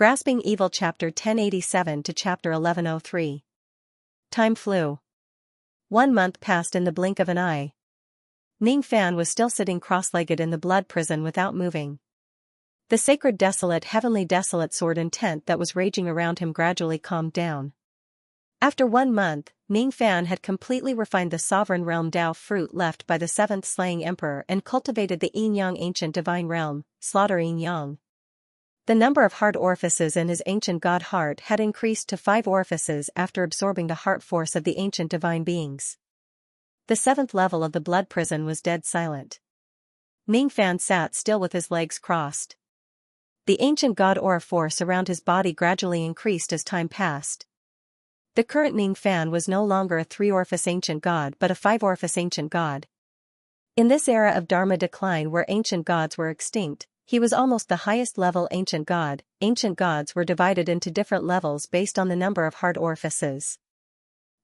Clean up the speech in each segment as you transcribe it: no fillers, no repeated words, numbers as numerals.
Grasping Evil Chapter 1087 to Chapter 1103. Time flew. 1 month passed in the blink of an eye. Ning Fan was still sitting cross-legged in the blood prison without moving. The sacred heavenly desolate sword intent that was raging around him gradually calmed down. After 1 month, Ning Fan had completely refined the sovereign realm Dao fruit left by the 7th slaying emperor and cultivated the Yin-Yang ancient divine realm, Slaughter Yin-Yang. The number of heart orifices in his ancient god heart had increased to 5 orifices after absorbing the heart force of the ancient divine beings. The 7th level of the blood prison was dead silent. Ning Fan sat still with his legs crossed. The ancient god aura force around his body gradually increased as time passed. The current Ning Fan was no longer a 3-orifice ancient god but a 5-orifice ancient god. In this era of Dharma decline where ancient gods were extinct, he was almost the highest level ancient god. Ancient gods were divided into different levels based on the number of heart orifices.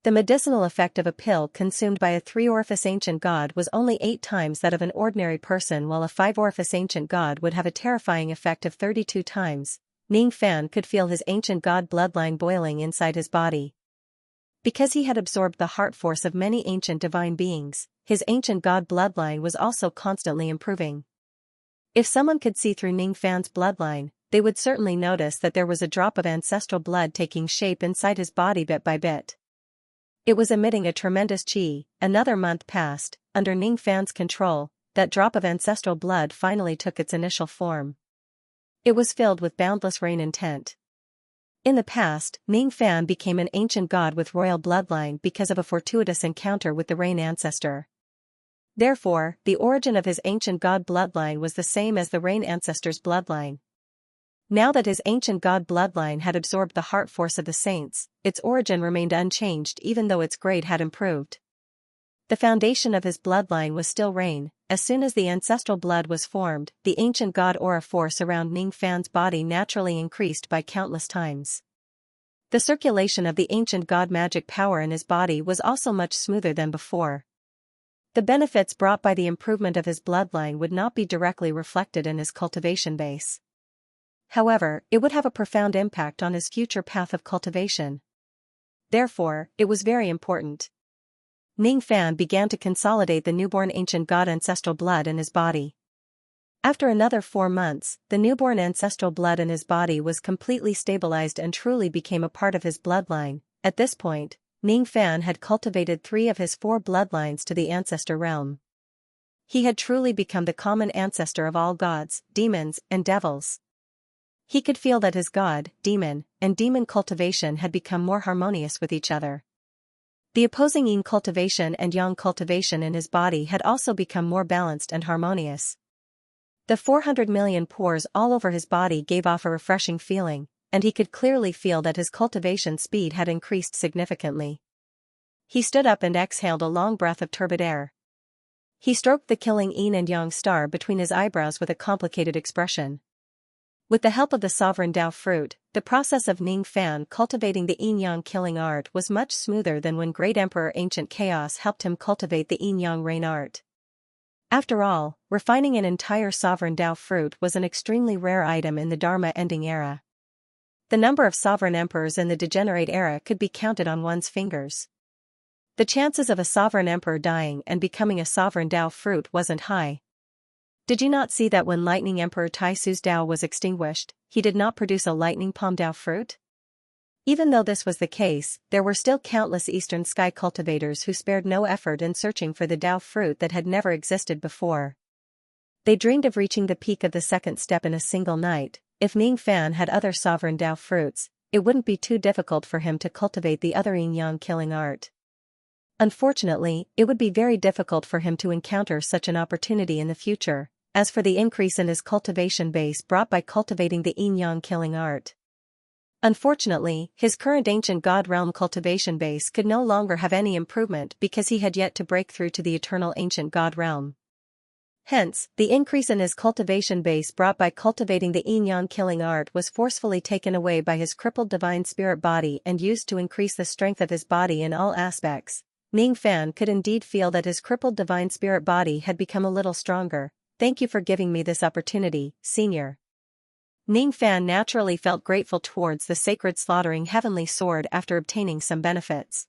The medicinal effect of a pill consumed by a 3-orifice ancient god was only 8 times that of an ordinary person, while a 5-orifice ancient god would have a terrifying effect of 32 times. Ning Fan could feel his ancient god bloodline boiling inside his body. Because he had absorbed the heart force of many ancient divine beings, his ancient god bloodline was also constantly improving. If someone could see through Ning Fan's bloodline, they would certainly notice that there was a drop of ancestral blood taking shape inside his body bit by bit. It was emitting a tremendous qi. Another month passed. Under Ning Fan's control, that drop of ancestral blood finally took its initial form. It was filled with boundless rain intent. In the past, Ning Fan became an ancient god with royal bloodline because of a fortuitous encounter with the rain ancestor. Therefore, the origin of his ancient god bloodline was the same as the rain ancestor's bloodline. Now that his ancient god bloodline had absorbed the heart force of the saints, its origin remained unchanged even though its grade had improved. The foundation of his bloodline was still rain. As soon as the ancestral blood was formed, the ancient god aura force around Ning Fan's body naturally increased by countless times. The circulation of the ancient god magic power in his body was also much smoother than before. The benefits brought by the improvement of his bloodline would not be directly reflected in his cultivation base. However, it would have a profound impact on his future path of cultivation. Therefore, it was very important. Ning Fan began to consolidate the newborn ancient god ancestral blood in his body. After another 4 months, the newborn ancestral blood in his body was completely stabilized and truly became a part of his bloodline. At this point, Ning Fan had cultivated 3 of his 4 bloodlines to the ancestor realm. He had truly become the common ancestor of all gods, demons, and devils. He could feel that his god, demon, and demon cultivation had become more harmonious with each other. The opposing yin cultivation and yang cultivation in his body had also become more balanced and harmonious. The 400 million pores all over his body gave off a refreshing feeling, and he could clearly feel that his cultivation speed had increased significantly. He stood up and exhaled a long breath of turbid air. He stroked the killing yin and yang star between his eyebrows with a complicated expression. With the help of the sovereign Dao fruit, the process of Ning Fan cultivating the yin-yang killing art was much smoother than when Great Emperor Ancient Chaos helped him cultivate the yin-yang rain art. After all, refining an entire sovereign Dao fruit was an extremely rare item in the Dharma ending era. The number of sovereign emperors in the degenerate era could be counted on one's fingers. The chances of a sovereign emperor dying and becoming a sovereign Dao fruit wasn't high. Did you not see that when Lightning Emperor Taisu's Dao was extinguished, he did not produce a lightning palm Dao fruit? Even though this was the case, there were still countless eastern sky cultivators who spared no effort in searching for the Dao fruit that had never existed before. They dreamed of reaching the peak of the 2nd step in a single night. If Ning Fan had other sovereign Dao fruits, it wouldn't be too difficult for him to cultivate the other yin-yang killing art. Unfortunately, it would be very difficult for him to encounter such an opportunity in the future. As for the increase in his cultivation base brought by cultivating the yin-yang killing art. Unfortunately, his current ancient god realm cultivation base could no longer have any improvement because he had yet to break through to the eternal ancient god realm. Hence, the increase in his cultivation base brought by cultivating the yin-yang killing art was forcefully taken away by his crippled divine spirit body and used to increase the strength of his body in all aspects. Ning Fan could indeed feel that his crippled divine spirit body had become a little stronger. Thank you for giving me this opportunity, Senior. Ning Fan naturally felt grateful towards the sacred slaughtering heavenly sword after obtaining some benefits.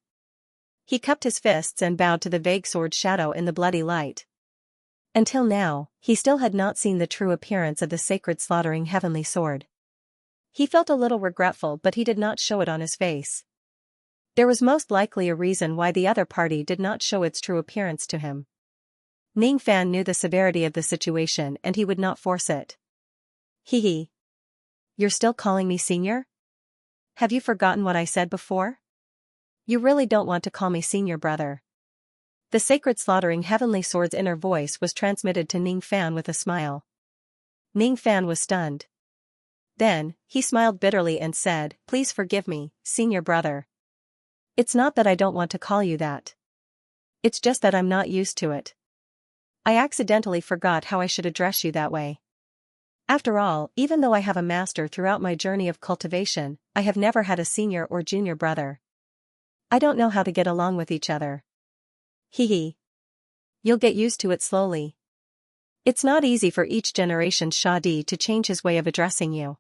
He cupped his fists and bowed to the vague sword shadow in the bloody light. Until now, he still had not seen the true appearance of the sacred slaughtering heavenly sword. He felt a little regretful, but he did not show it on his face. There was most likely a reason why the other party did not show its true appearance to him. Ning Fan knew the severity of the situation and he would not force it. Hee. You're still calling me senior? Have you forgotten what I said before? You really don't want to call me senior, brother. The sacred slaughtering heavenly sword's inner voice was transmitted to Ning Fan with a smile. Ning Fan was stunned. Then, he smiled bitterly and said, "Please forgive me, senior brother. It's not that I don't want to call you that. It's just that I'm not used to it. I accidentally forgot how I should address you that way. After all, even though I have a master throughout my journey of cultivation, I have never had a senior or junior brother. I don't know how to get along with each other." Hee. You'll get used to it slowly. It's not easy for each generation's Shadi to change his way of addressing you.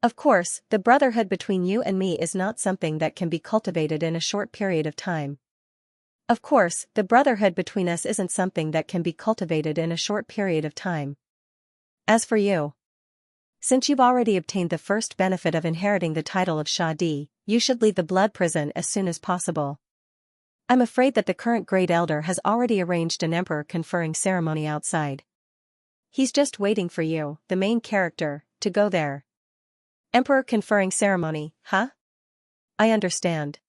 Of course, the brotherhood between you and me is not something that can be cultivated in a short period of time. As for you, since you've already obtained the first benefit of inheriting the title of Shadi, you should leave the blood prison as soon as possible. I'm afraid that the current Great Elder has already arranged an emperor conferring ceremony outside. He's just waiting for you, the main character, to go there. Emperor conferring ceremony, huh? I understand.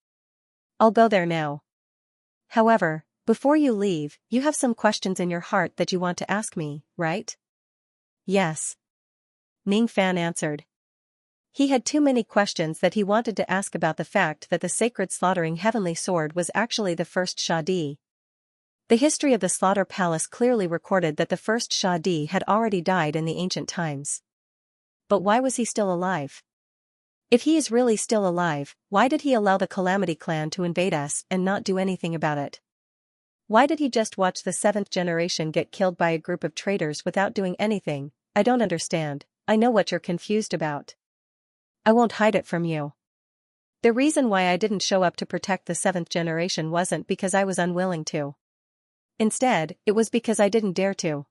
I'll go there now. However, before you leave, you have some questions in your heart that you want to ask me, right? Yes. Ning Fan answered. He had too many questions that he wanted to ask about the fact that the sacred slaughtering heavenly sword was actually the first Shadi. The history of the Slaughter Palace clearly recorded that the first Shadi had already died in the ancient times. But why was he still alive? If he is really still alive, why did he allow the Calamity clan to invade us and not do anything about it? Why did he just watch the 7th generation get killed by a group of traitors without doing anything? I don't understand. I know what you're confused about. I won't hide it from you. The reason why I didn't show up to protect the 7th generation wasn't because I was unwilling to. Instead, it was because I didn't dare to.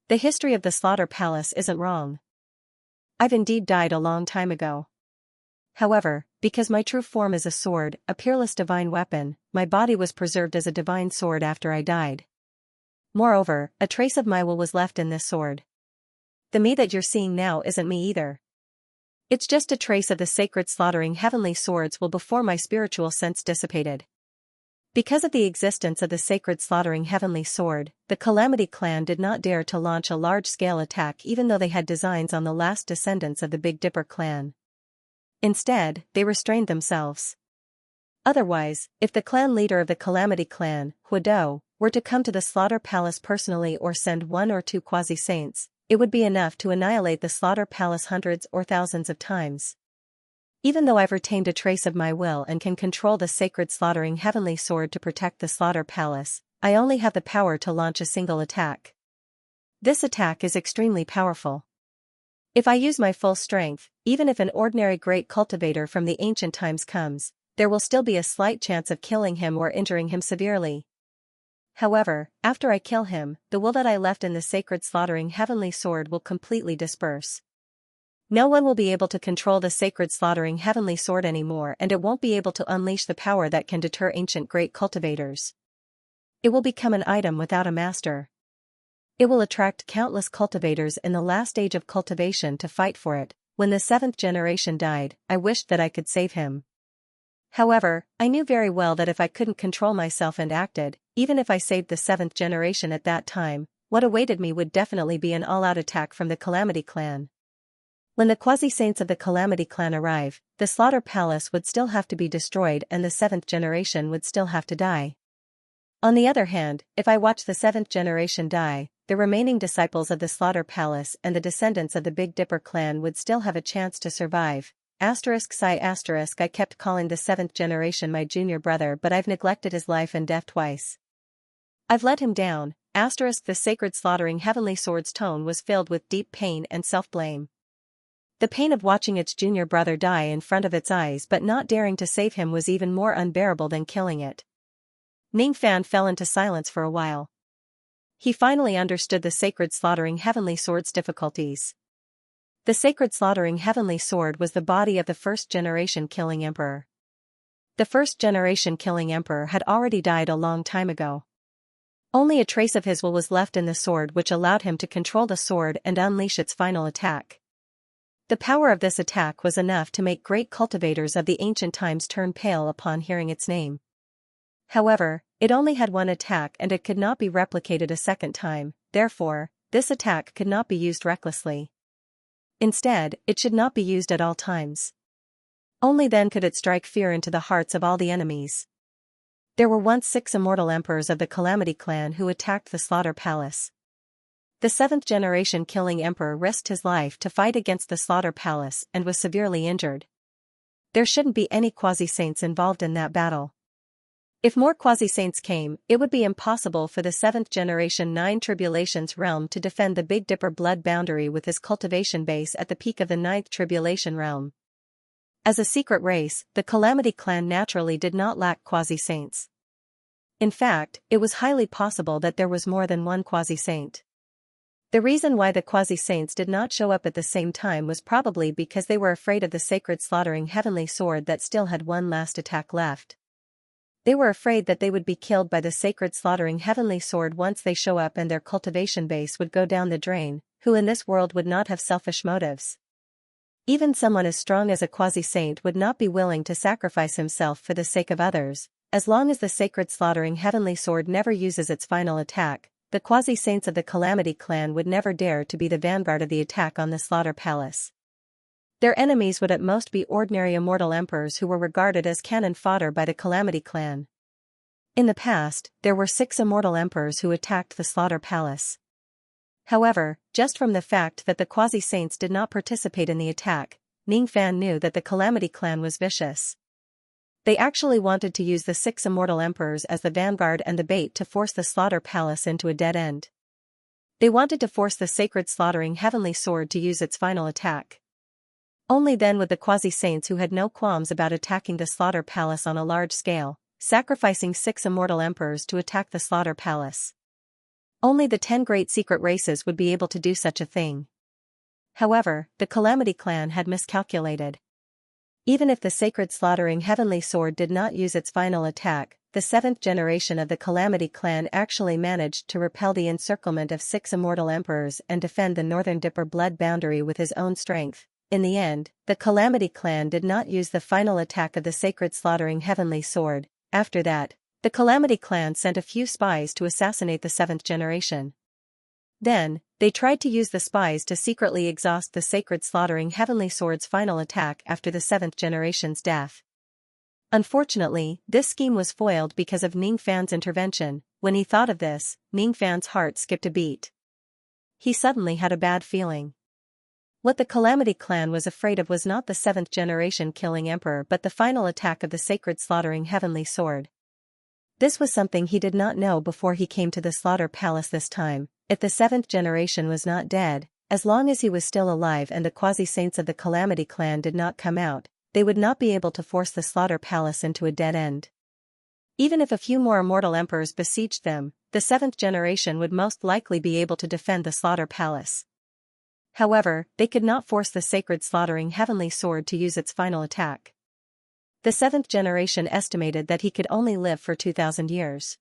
The history of the Slaughter Palace isn't wrong. I've indeed died a long time ago. However, because my true form is a sword, a peerless divine weapon, my body was preserved as a divine sword after I died. Moreover, a trace of my will was left in this sword. The me that you're seeing now isn't me either. It's just a trace of the sacred slaughtering heavenly sword's will before my spiritual sense dissipated. Because of the existence of the sacred slaughtering heavenly sword, the Calamity clan did not dare to launch a large-scale attack even though they had designs on the last descendants of the Big Dipper clan. Instead, they restrained themselves. Otherwise, if the clan leader of the Calamity clan, Huado, were to come to the Slaughter Palace personally or send 1 or 2 quasi-saints, it would be enough to annihilate the Slaughter Palace hundreds or thousands of times. Even though I've retained a trace of my will and can control the sacred slaughtering heavenly sword to protect the Slaughter Palace, I only have the power to launch a single attack. This attack is extremely powerful. If I use my full strength, even if an ordinary great cultivator from the ancient times comes, there will still be a slight chance of killing him or injuring him severely. However, after I kill him, the will that I left in the sacred slaughtering heavenly sword will completely disperse. No one will be able to control the sacred slaughtering heavenly sword anymore, and it won't be able to unleash the power that can deter ancient great cultivators. It will become an item without a master. It will attract countless cultivators in the last age of cultivation to fight for it. When the 7th generation died, I wished that I could save him. However, I knew very well that if I couldn't control myself and acted, even if I saved the 7th generation at that time, what awaited me would definitely be an all-out attack from the Calamity clan. When the quasi-saints of the Calamity clan arrive, the Slaughter Palace would still have to be destroyed and the 7th generation would still have to die. On the other hand, if I watch the 7th generation die, the remaining disciples of the Slaughter Palace and the descendants of the Big Dipper clan would still have a chance to survive. I kept calling the 7th generation my junior brother, but I've neglected his life and death twice. I've let him down. The sacred slaughtering heavenly sword's tone was filled with deep pain and self-blame. The pain of watching its junior brother die in front of its eyes but not daring to save him was even more unbearable than killing it. Ningfan fell into silence for a while. He finally understood the sacred slaughtering heavenly sword's difficulties. The sacred slaughtering heavenly sword was the body of the first-generation killing emperor. The first-generation killing emperor had already died a long time ago. Only a trace of his will was left in the sword, which allowed him to control the sword and unleash its final attack. The power of this attack was enough to make great cultivators of the ancient times turn pale upon hearing its name. However, it only had one attack and it could not be replicated a second time, therefore, this attack could not be used recklessly. Instead, it should not be used at all times. Only then could it strike fear into the hearts of all the enemies. There were once 6 immortal emperors of the Calamity clan who attacked the Slaughter Palace. The 7th-generation killing emperor risked his life to fight against the Slaughter Palace and was severely injured. There shouldn't be any quasi-saints involved in that battle. If more quasi-saints came, it would be impossible for the 7th-generation 9 Tribulations realm to defend the Big Dipper blood boundary with his cultivation base at the peak of the 9th Tribulation realm. As a secret race, the Calamity clan naturally did not lack quasi-saints. In fact, it was highly possible that there was more than one quasi-saint. The reason why the quasi-saints did not show up at the same time was probably because they were afraid of the sacred slaughtering heavenly sword that still had one last attack left. They were afraid that they would be killed by the sacred slaughtering heavenly sword once they show up and their cultivation base would go down the drain, who in this world would not have selfish motives. Even someone as strong as a quasi-saint would not be willing to sacrifice himself for the sake of others. As long as the sacred slaughtering heavenly sword never uses its final attack, the quasi-saints of the Calamity clan would never dare to be the vanguard of the attack on the Slaughter Palace. Their enemies would at most be ordinary immortal emperors who were regarded as cannon fodder by the Calamity clan. In the past, there were 6 immortal emperors who attacked the Slaughter Palace. However, just from the fact that the quasi-saints did not participate in the attack, Ningfan knew that the Calamity clan was vicious. They actually wanted to use the 6 immortal emperors as the vanguard and the bait to force the Slaughter Palace into a dead end. They wanted to force the sacred slaughtering heavenly sword to use its final attack. Only then would the quasi-saints who had no qualms about attacking the Slaughter Palace on a large scale, sacrificing 6 immortal emperors to attack the Slaughter Palace. Only the 10 great secret races would be able to do such a thing. However, the Calamity clan had miscalculated. Even if the sacred slaughtering heavenly sword did not use its final attack, the 7th generation of the Calamity clan actually managed to repel the encirclement of 6 immortal emperors and defend the Northern Dipper blood boundary with his own strength. In the end, the Calamity clan did not use the final attack of the sacred slaughtering heavenly sword. After that, the Calamity clan sent a few spies to assassinate the 7th generation. Then, they tried to use the spies to secretly exhaust the sacred slaughtering heavenly sword's final attack after the 7th generation's death. Unfortunately, this scheme was foiled because of Ningfan's intervention. When he thought of this, Ningfan's heart skipped a beat. He suddenly had a bad feeling. What the Calamity clan was afraid of was not the 7th generation killing emperor but the final attack of the sacred slaughtering heavenly sword. This was something he did not know before he came to the Slaughter Palace this time. If the 7th generation was not dead, as long as he was still alive and the quasi-saints of the Calamity clan did not come out, they would not be able to force the Slaughter Palace into a dead end. Even if a few more immortal emperors besieged them, the 7th generation would most likely be able to defend the Slaughter Palace. However, they could not force the sacred slaughtering heavenly sword to use its final attack. The 7th generation estimated that he could only live for 2,000 years.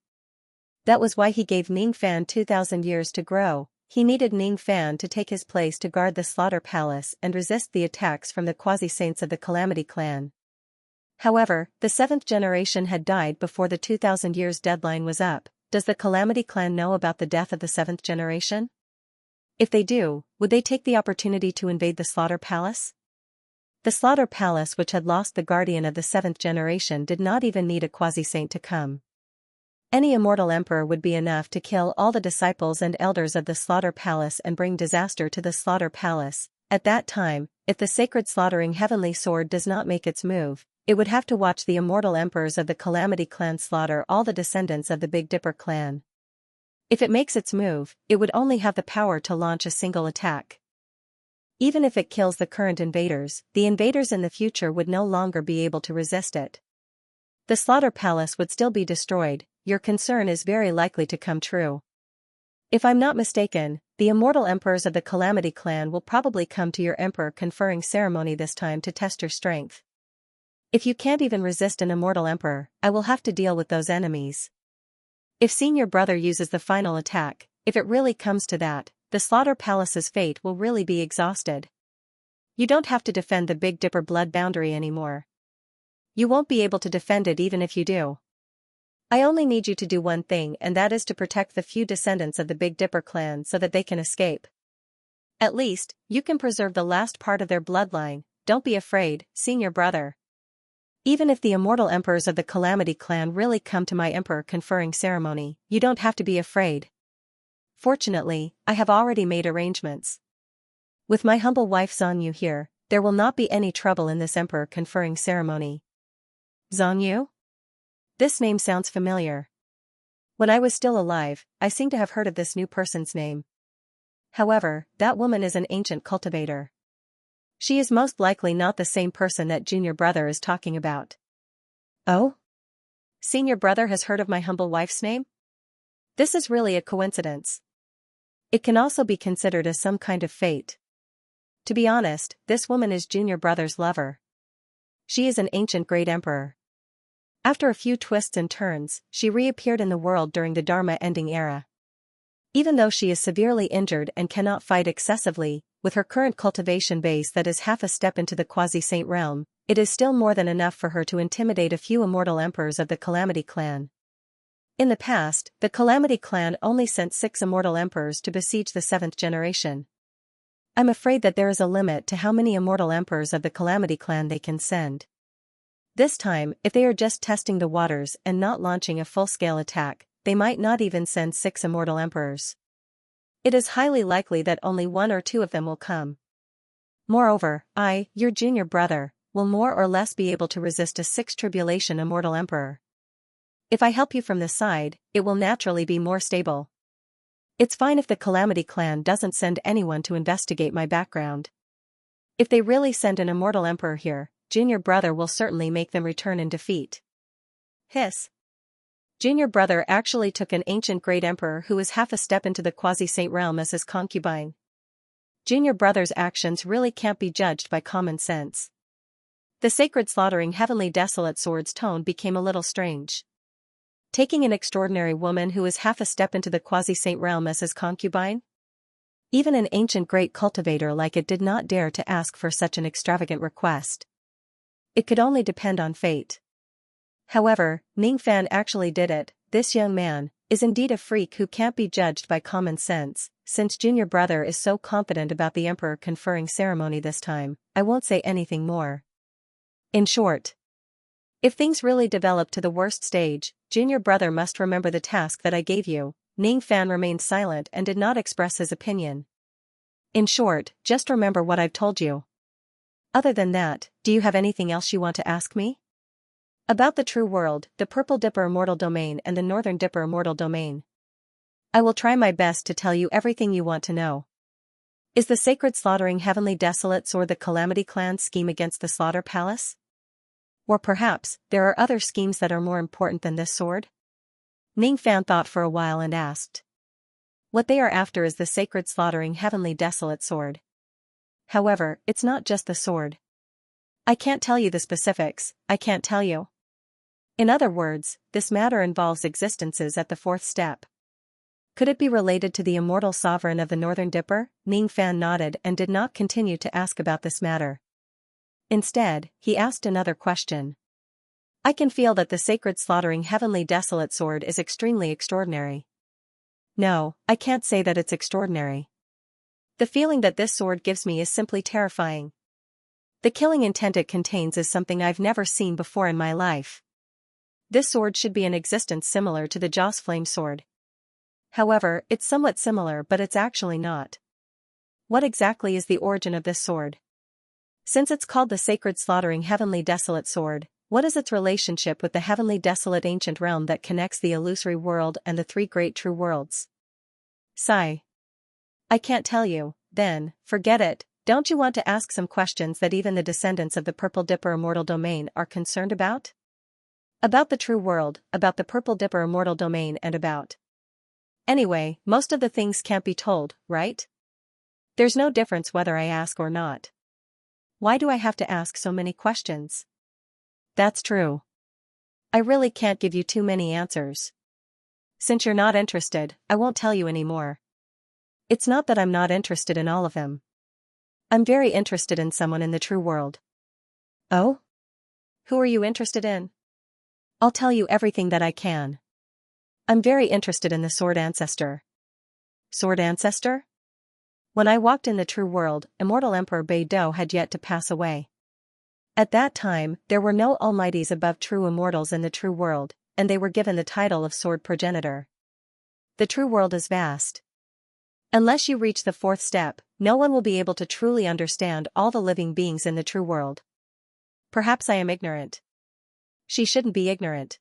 That was why he gave Ningfan 2,000 years to grow. He needed Ningfan to take his place to guard the Slaughter Palace and resist the attacks from the quasi-saints of the Calamity clan. However, the 7th generation had died before the 2,000 years deadline was up. Does the Calamity clan know about the death of the 7th generation? If they do, would they take the opportunity to invade the Slaughter Palace? The Slaughter Palace, which had lost the guardian of the 7th generation, did not even need a quasi-saint to come. Any immortal emperor would be enough to kill all the disciples and elders of the Slaughter Palace and bring disaster to the Slaughter Palace. At that time, if the sacred slaughtering heavenly sword does not make its move, it would have to watch the immortal emperors of the Calamity clan slaughter all the descendants of the Big Dipper clan. If it makes its move, it would only have the power to launch a single attack. Even if it kills the current invaders, the invaders in the future would no longer be able to resist it. The slaughter palace would still be destroyed. Your concern is very likely to come true. If I'm not mistaken, the immortal emperors of the Calamity clan will probably come to your emperor conferring ceremony this time to test your strength. If you can't even resist an immortal emperor, I will have to deal with those enemies. If senior brother uses the final attack, if it really comes to that, the slaughter palace's fate will really be exhausted. You don't have to defend the Big Dipper blood boundary anymore. You won't be able to defend it even if you do. I only need you to do one thing, and that is to protect the few descendants of the Big Dipper clan so that they can escape. At least, you can preserve the last part of their bloodline. Don't be afraid, senior brother. Even if the immortal emperors of the Calamity clan really come to my emperor conferring ceremony, you don't have to be afraid. Fortunately, I have already made arrangements. With my humble wife Xianxia here, there will not be any trouble in this emperor conferring ceremony. Xianxia? This name sounds familiar. When I was still alive, I seem to have heard of this new person's name. However, that woman is an ancient cultivator. She is most likely not the same person that junior brother is talking about. Oh? Senior brother has heard of my humble wife's name? This is really a coincidence. It can also be considered as some kind of fate. To be honest, this woman is junior brother's lover. She is an ancient great emperor. After a few twists and turns, she reappeared in the world during the Dharma-ending era. Even though she is severely injured and cannot fight excessively, with her current cultivation base that is half a step into the quasi-saint realm, it is still more than enough for her to intimidate a few immortal emperors of the Calamity clan. In the past, the Calamity clan only sent 6 immortal emperors to besiege the 7th generation. I'm afraid that there is a limit to how many immortal emperors of the Calamity clan they can send. This time, if they are just testing the waters and not launching a full-scale attack, they might not even send 6 immortal emperors. It is highly likely that only 1 or 2 of them will come. Moreover, I, your junior brother, will more or less be able to resist a 6th tribulation immortal emperor. If I help you from the side, it will naturally be more stable. It's fine if the Calamity clan doesn't send anyone to investigate my background. If they really send an immortal emperor here, junior brother will certainly make them return in defeat. Hiss. Junior brother actually took an ancient great emperor who is half a step into the quasi-saint realm as his concubine. Junior brother's actions really can't be judged by common sense. The sacred slaughtering heavenly desolate sword's tone became a little strange. Taking an extraordinary woman who is half a step into the quasi-saint realm as his concubine? Even an ancient great cultivator like it did not dare to ask for such an extravagant request. It could only depend on fate. However, Ning Fan actually did it. This young man is indeed a freak who can't be judged by common sense. Since junior brother is so confident about the emperor conferring ceremony this time, I won't say anything more. In short, if things really develop to the worst stage, junior brother must remember the task that I gave you. Ning Fan remained silent and did not express his opinion. In short, just remember what I've told you. Other than that, do you have anything else you want to ask me? About the true world, the Purple Dipper Immortal Domain and the Northern Dipper Immortal Domain. I will try my best to tell you everything you want to know. Is the sacred slaughtering heavenly desolates or the Calamity clan's scheme against the Slaughter Palace? Or perhaps, there are other schemes that are more important than this sword? Ning Fan thought for a while and asked. What they are after is the sacred slaughtering heavenly desolate sword. However, it's not just the sword. I can't tell you the specifics, I can't tell you. In other words, this matter involves existences at the 4th step. Could it be related to the immortal sovereign of the Northern Dipper? Ning Fan nodded and did not continue to ask about this matter. Instead, he asked another question. I can feel that the sacred slaughtering heavenly desolate sword is extremely extraordinary. No, I can't say that it's extraordinary. The feeling that this sword gives me is simply terrifying. The killing intent it contains is something I've never seen before in my life. This sword should be in existence similar to the Joss Flame sword. However, it's somewhat similar but it's actually not. What exactly is the origin of this sword? Since it's called the Sacred Slaughtering Heavenly Desolate Sword, what is its relationship with the Heavenly Desolate Ancient Realm that connects the illusory world and the 3 great true worlds? Sigh. I can't tell you, then, forget it, Don't you want to ask some questions that even the descendants of the Purple Dipper Immortal Domain are concerned about? About the true world, about the Purple Dipper Immortal Domain, and about. Anyway, most of the things can't be told, right? There's no difference whether I ask or not. Why do I have to ask so many questions? That's true. I really can't give you too many answers. Since you're not interested, I won't tell you any more. It's not that I'm not interested in all of them. I'm very interested in someone in the true world. Oh? Who are you interested in? I'll tell you everything that I can. I'm very interested in the Sword Ancestor. Sword Ancestor? When I walked in the true world, Immortal Emperor Beidou had yet to pass away. At that time, there were no almighties above true immortals in the true world, and they were given the title of Sword Progenitor. The true world is vast. Unless you reach the fourth step, no one will be able to truly understand all the living beings in the true world. Perhaps I am ignorant. She shouldn't be ignorant.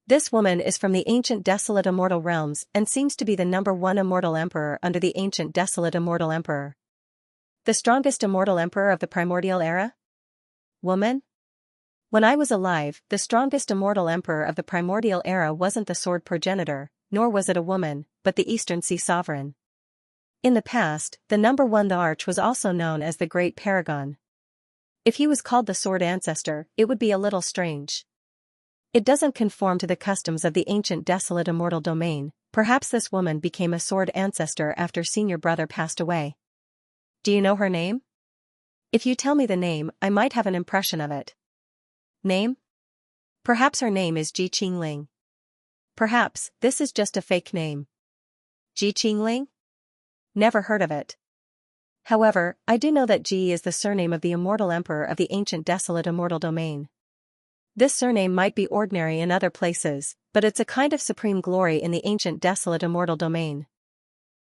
This woman is from the ancient desolate immortal realms and seems to be the #1 immortal emperor under the ancient desolate immortal emperor. The strongest immortal emperor of the primordial era? Woman? When I was alive, the strongest immortal emperor of the primordial era wasn't the Sword Progenitor, nor was it a woman, but the Eastern Sea Sovereign. In the past, the #1 the Arch was also known as the Great Paragon. If he was called the Sword Ancestor, it would be a little strange. It doesn't conform to the customs of the ancient desolate immortal domain. Perhaps this woman became a Sword Ancestor after senior brother passed away. Do you know her name? If you tell me the name, I might have an impression of it. Name? Perhaps her name is Ji Qingling. Perhaps this is just a fake name. Ji Qingling? Never heard of it. However, I do know that Ji is the surname of the immortal emperor of the ancient desolate immortal domain. This surname might be ordinary in other places, but it's a kind of supreme glory in the ancient desolate immortal domain.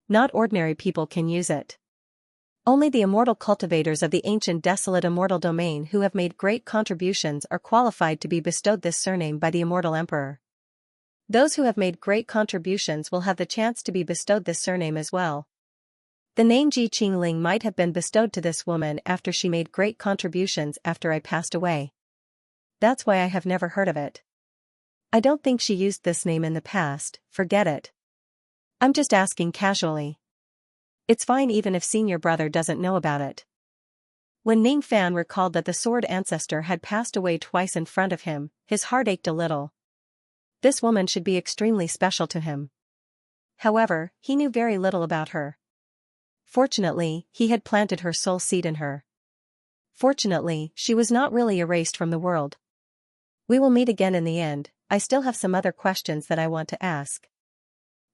Not ordinary people can use it. Only the immortal cultivators of the ancient desolate immortal domain who have made great contributions are qualified to be bestowed this surname by the immortal emperor. Those who have made great contributions will have the chance to be bestowed this surname as well. The name Ji Qingling might have been bestowed to this woman after she made great contributions after I passed away. That's why I have never heard of it. I don't think she used this name in the past, forget it. I'm just asking casually. It's fine even if senior brother doesn't know about it. When Ning Fan recalled that the Sword Ancestor had passed away twice in front of him, his heart ached a little. This woman should be extremely special to him. However, he knew very little about her. Fortunately, he had planted her soul seed in her. Fortunately, she was not really erased from the world. We will meet again in the end. I still have some other questions that I want to ask.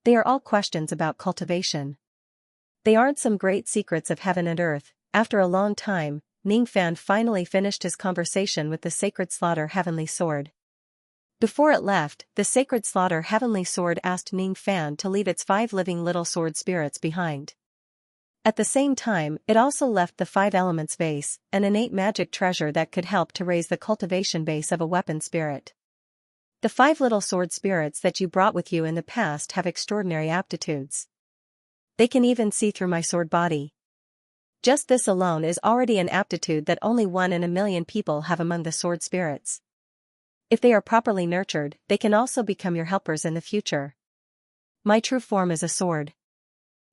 They are all questions about cultivation. They aren't some great secrets of heaven and earth. After a long time, Ning Fan finally finished his conversation with the Sacred Slaughter Heavenly Sword. Before it left, the Sacred Slaughter Heavenly Sword asked Ning Fan to leave its 5 living little sword spirits behind. At the same time, it also left the 5 elements vase, an innate magic treasure that could help to raise the cultivation base of a weapon spirit. The 5 little sword spirits that you brought with you in the past have extraordinary aptitudes. They can even see through my sword body. Just this alone is already an aptitude that only 1 in a million people have among the sword spirits. If they are properly nurtured, they can also become your helpers in the future. My true form is a sword.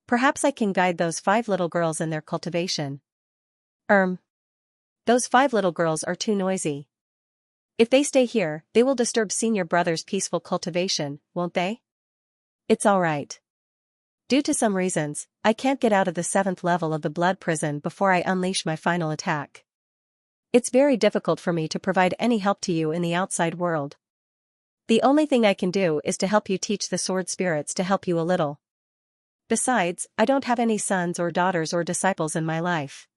Perhaps I can guide those 5 little girls in their cultivation. Those 5 little girls are too noisy. If they stay here, they will disturb senior brother's peaceful cultivation, won't they? It's all right. Due to some reasons, I can't get out of the 7th level of the blood prison before I unleash my final attack. It's very difficult for me to provide any help to you in the outside world. The only thing I can do is to help you teach the sword spirits to help you a little. Besides, I don't have any sons or daughters or disciples in my life.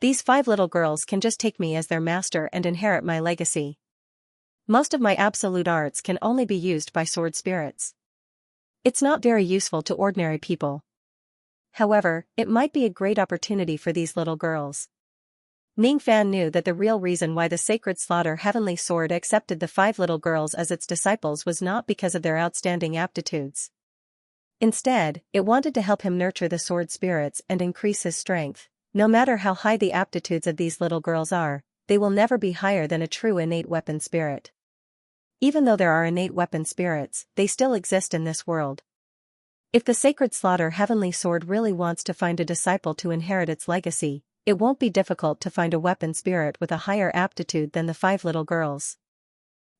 These 5 little girls can just take me as their master and inherit my legacy. Most of my absolute arts can only be used by sword spirits. It's not very useful to ordinary people. However, it might be a great opportunity for these little girls. Ning Fan knew that the real reason why the Sacred Slaughter Heavenly Sword accepted the 5 little girls as its disciples was not because of their outstanding aptitudes. Instead, it wanted to help him nurture the sword spirits and increase his strength, No matter how high the aptitudes of these little girls are, they will never be higher than a true innate weapon spirit. Even though there are innate weapon spirits, they still exist in this world. If the Sacred Slaughter Heavenly Sword really wants to find a disciple to inherit its legacy, it won't be difficult to find a weapon spirit with a higher aptitude than the 5 little girls.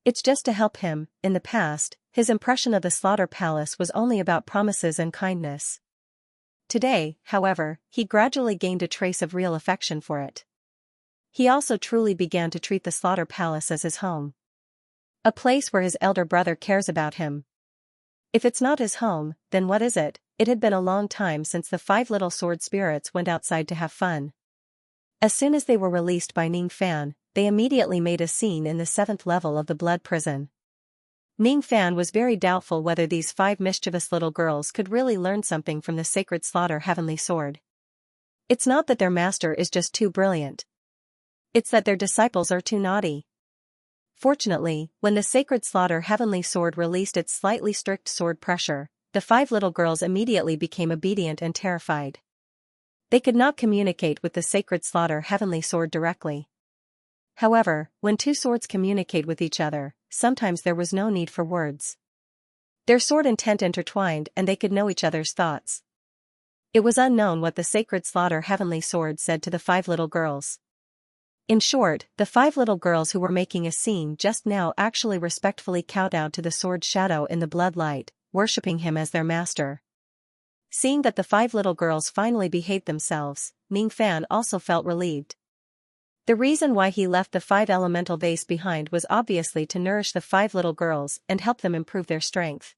It's just to help him. In the past, his impression of the Slaughter Palace was only about promises and kindness. Today, however, he gradually gained a trace of real affection for it. He also truly began to treat the Slaughter Palace as his home. A place where his elder brother cares about him. If it's not his home, then what is it? It had been a long time since the 5 little sword spirits went outside to have fun. As soon as they were released by Ning Fan, they immediately made a scene in the 7th level of the blood prison. Ning Fan was very doubtful whether these 5 mischievous little girls could really learn something from the Sacred Slaughter Heavenly Sword. It's not that their master is just too brilliant. It's that their disciples are too naughty. Fortunately, when the Sacred Slaughter Heavenly Sword released its slightly strict sword pressure, the 5 little girls immediately became obedient and terrified. They could not communicate with the Sacred Slaughter Heavenly Sword directly. However, when 2 swords communicate with each other, sometimes there was no need for words. Their sword intent intertwined and they could know each other's thoughts. It was unknown what the Sacred Slaughter Heavenly Sword said to the 5 little girls. In short, the 5 little girls who were making a scene just now actually respectfully kowtowed to the sword's shadow in the bloodlight, worshipping him as their master. Seeing that the 5 little girls finally behaved themselves, Ning Fan also felt relieved. The reason why he left the 5 elemental vase behind was obviously to nourish the 5 little girls and help them improve their strength.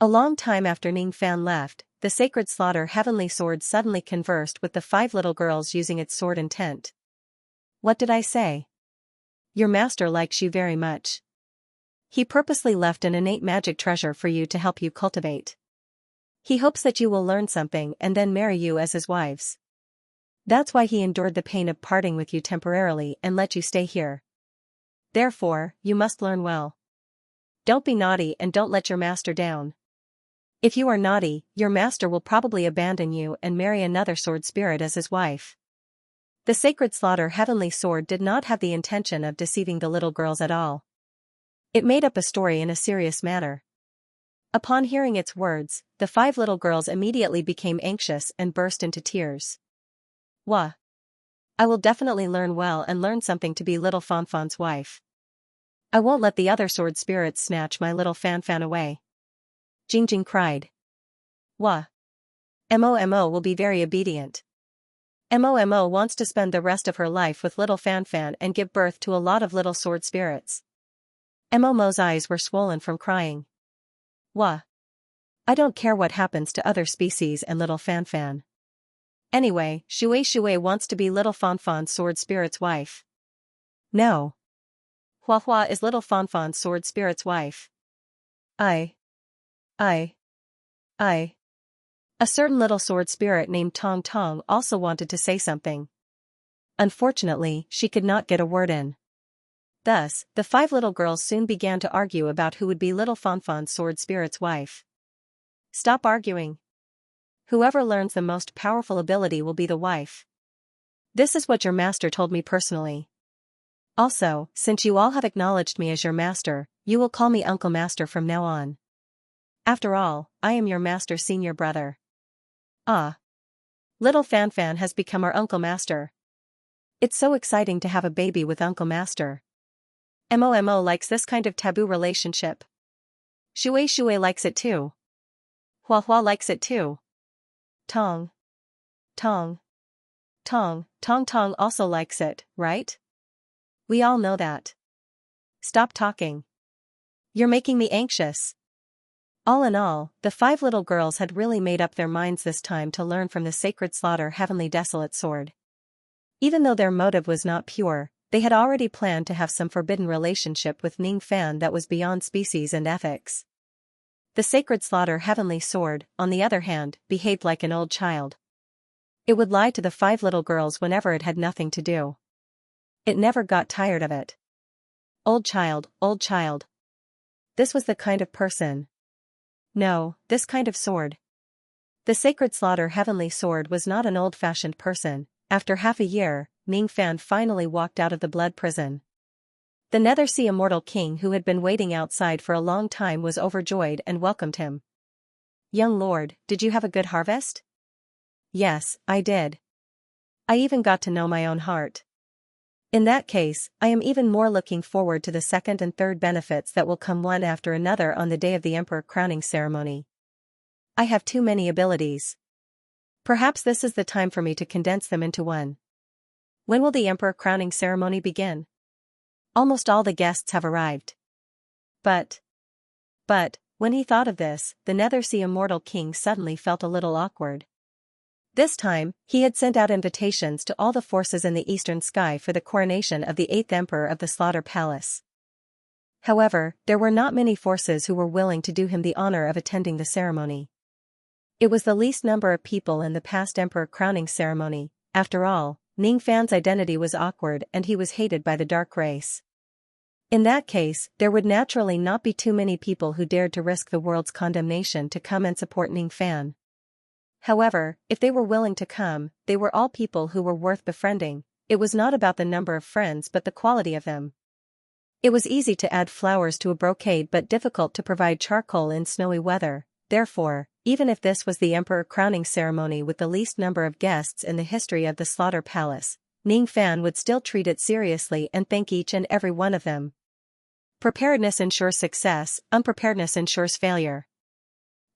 A long time after Ning Fan left, the Sacred Slaughter Heavenly Sword suddenly conversed with the 5 little girls using its sword intent. What did I say? Your master likes you very much. He purposely left an innate magic treasure for you to help you cultivate. He hopes that you will learn something and then marry you as his wives. That's why he endured the pain of parting with you temporarily and let you stay here. Therefore, you must learn well. Don't be naughty and don't let your master down. If you are naughty, your master will probably abandon you and marry another sword spirit as his wife. The Sacred Slaughter Heavenly Sword did not have the intention of deceiving the little girls at all. It made up a story in a serious manner. Upon hearing its words, the 5 little girls immediately became anxious and burst into tears. Wah! I will definitely learn well and learn something to be little Fanfan's wife. I won't let the other sword spirits snatch my little Fanfan away. Jingjing cried. Wah! Mo will be very obedient. Mo wants to spend the rest of her life with little Fanfan and give birth to a lot of little sword spirits. Mo's eyes were swollen from crying. Wah! I don't care what happens to other species and little Fanfan. Anyway, Shui wants to be little Fanfan's sword spirit's wife. No. Hua is little Fanfan's sword spirit's wife. I. A certain little sword spirit named Tong Tong also wanted to say something. Unfortunately, she could not get a word in. Thus, the 5 little girls soon began to argue about who would be little Fanfan's sword spirit's wife. Stop arguing. Whoever learns the most powerful ability will be the wife. This is what your master told me personally. Also, since you all have acknowledged me as your master, you will call me Uncle Master from now on. After all, I am your master's senior brother. Ah. Little Fanfan has become our Uncle Master. It's so exciting to have a baby with Uncle Master. Mo likes this kind of taboo relationship. Shui likes it too. Hua likes it too. Tong also likes it, right? We all know that. Stop talking. You're making me anxious. All in all, the 5 little girls had really made up their minds this time to learn from the Sacred Slaughter Heavenly Desolate Sword. Even though their motive was not pure, they had already planned to have some forbidden relationship with Ning Fan that was beyond species and ethics. The Sacred Slaughter Heavenly Sword, on the other hand, behaved like an old child. It would lie to the 5 little girls whenever it had nothing to do. It never got tired of it. Old child, old child. This was the kind of person. No, this kind of sword. The Sacred Slaughter Heavenly Sword was not an old-fashioned person, after half a year, Ning Fan finally walked out of the blood prison. The Nether-Sea Immortal King who had been waiting outside for a long time was overjoyed and welcomed him. "Young lord, did you have a good harvest?" "Yes, I did. I even got to know my own heart." "In that case, I am even more looking forward to the second and third benefits that will come one after another on the day of the emperor crowning ceremony. I have too many abilities. Perhaps this is the time for me to condense them into one." "When will the emperor crowning ceremony begin?" "Almost all the guests have arrived." But, when he thought of this, the Nether-Sea Immortal King suddenly felt a little awkward. This time, he had sent out invitations to all the forces in the eastern sky for the coronation of the 8th Emperor of the Slaughter Palace. However, there were not many forces who were willing to do him the honor of attending the ceremony. It was the least number of people in the past emperor crowning ceremony. After all, Ning Fan's identity was awkward and he was hated by the dark race. In that case, there would naturally not be too many people who dared to risk the world's condemnation to come and support Ning Fan. However, if they were willing to come, they were all people who were worth befriending. It was not about the number of friends but the quality of them. It was easy to add flowers to a brocade but difficult to provide charcoal in snowy weather. Therefore, even if this was the emperor crowning ceremony with the least number of guests in the history of the Slaughter Palace, Ning Fan would still treat it seriously and thank each and every one of them. Preparedness ensures success, unpreparedness ensures failure.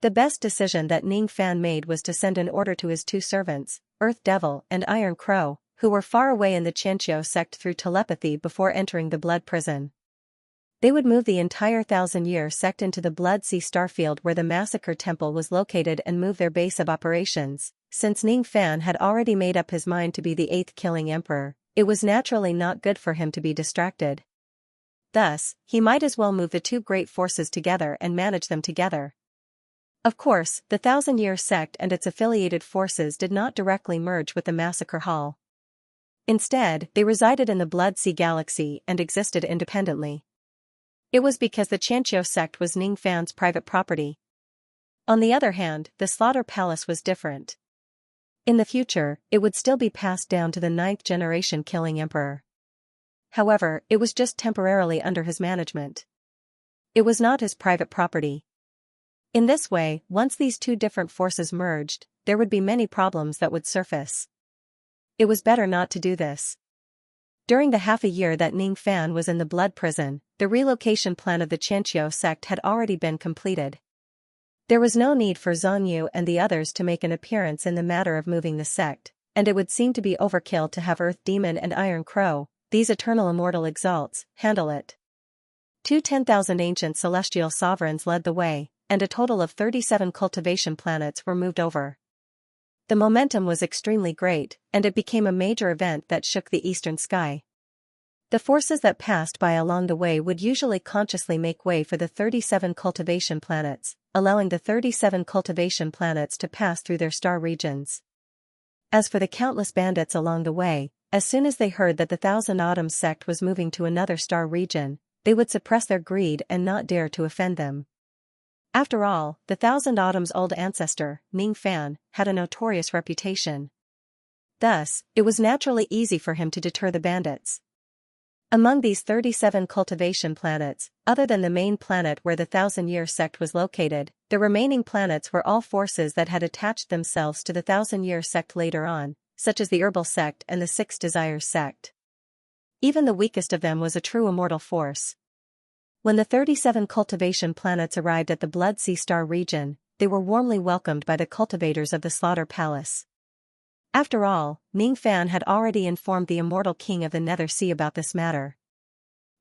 The best decision that Ning Fan made was to send an order to his two servants, Earth Devil and Iron Crow, who were far away in the Xianxia sect through telepathy before entering the blood prison. They would move the entire 1,000-year sect into the Blood Sea starfield where the Massacre Temple was located and move their base of operations. Since Ning Fan had already made up his mind to be the 8th killing emperor, it was naturally not good for him to be distracted. Thus, he might as well move the two great forces together and manage them together. Of course, the 1,000-year sect and its affiliated forces did not directly merge with the Massacre Hall. Instead, they resided in the Blood Sea Galaxy and existed independently. It was because the Xianxia sect was Ning Fan's private property. On the other hand, the Slaughter Palace was different. In the future, it would still be passed down to the 9th generation killing emperor. However, it was just temporarily under his management. It was not his private property. In this way, once these two different forces merged, there would be many problems that would surface. It was better not to do this. During the half a year that Ning Fan was in the blood prison, the relocation plan of the Xianxia sect had already been completed. There was no need for Zhongyu and the others to make an appearance in the matter of moving the sect, and it would seem to be overkill to have Earth Demon and Iron Crow, these eternal immortal exalts, handle it. 10,000 ancient celestial sovereigns led the way, and a total of 37 cultivation planets were moved over. The momentum was extremely great, and it became a major event that shook the eastern sky. The forces that passed by along the way would usually consciously make way for the 37 cultivation planets, allowing the 37 cultivation planets to pass through their star regions. As for the countless bandits along the way, as soon as they heard that the Thousand Autumns sect was moving to another star region, they would suppress their greed and not dare to offend them. After all, the Thousand Autumns' old ancestor, Ning Fan, had a notorious reputation. Thus, it was naturally easy for him to deter the bandits. Among these 37 cultivation planets, other than the main planet where the 1,000-year sect was located, the remaining planets were all forces that had attached themselves to the 1,000-year sect later on, such as the Herbal sect and the Six Desires sect. Even the weakest of them was a true immortal force. When the 37 cultivation planets arrived at the Blood Sea star region, they were warmly welcomed by the cultivators of the Slaughter Palace. After all, Ning Fan had already informed the immortal king of the Nether Sea about this matter.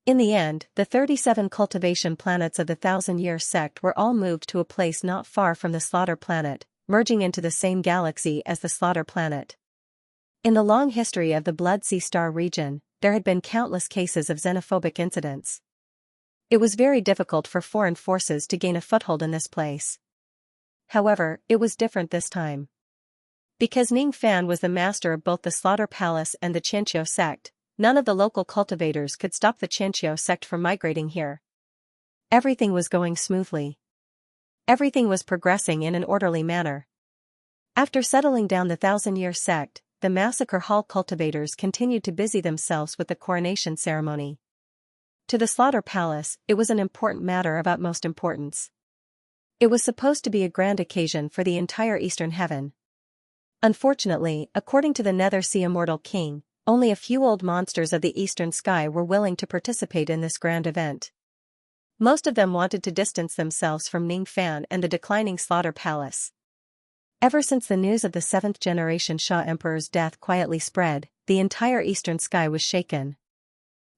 In the end, the 37 cultivation planets of the 1,000-year sect were all moved to a place not far from the Slaughter planet, merging into the same galaxy as the Slaughter planet. In the long history of the Blood Sea star region, there had been countless cases of xenophobic incidents. It was very difficult for foreign forces to gain a foothold in this place. However, it was different this time. Because Ning Fan was the master of both the Slaughter Palace and the Xianxia sect, none of the local cultivators could stop the Xianxia sect from migrating here. Everything was going smoothly. Everything was progressing in an orderly manner. After settling down the 1,000-year sect, the Massacre Hall cultivators continued to busy themselves with the coronation ceremony. To the Slaughter Palace, it was an important matter of utmost importance. It was supposed to be a grand occasion for the entire Eastern Heaven. Unfortunately, according to the Nether-Sea Immortal King, only a few old monsters of the Eastern Sky were willing to participate in this grand event. Most of them wanted to distance themselves from Ningfan and the declining Slaughter Palace. Ever since the news of the 7th-generation Xia Emperor's death quietly spread, the entire Eastern Sky was shaken.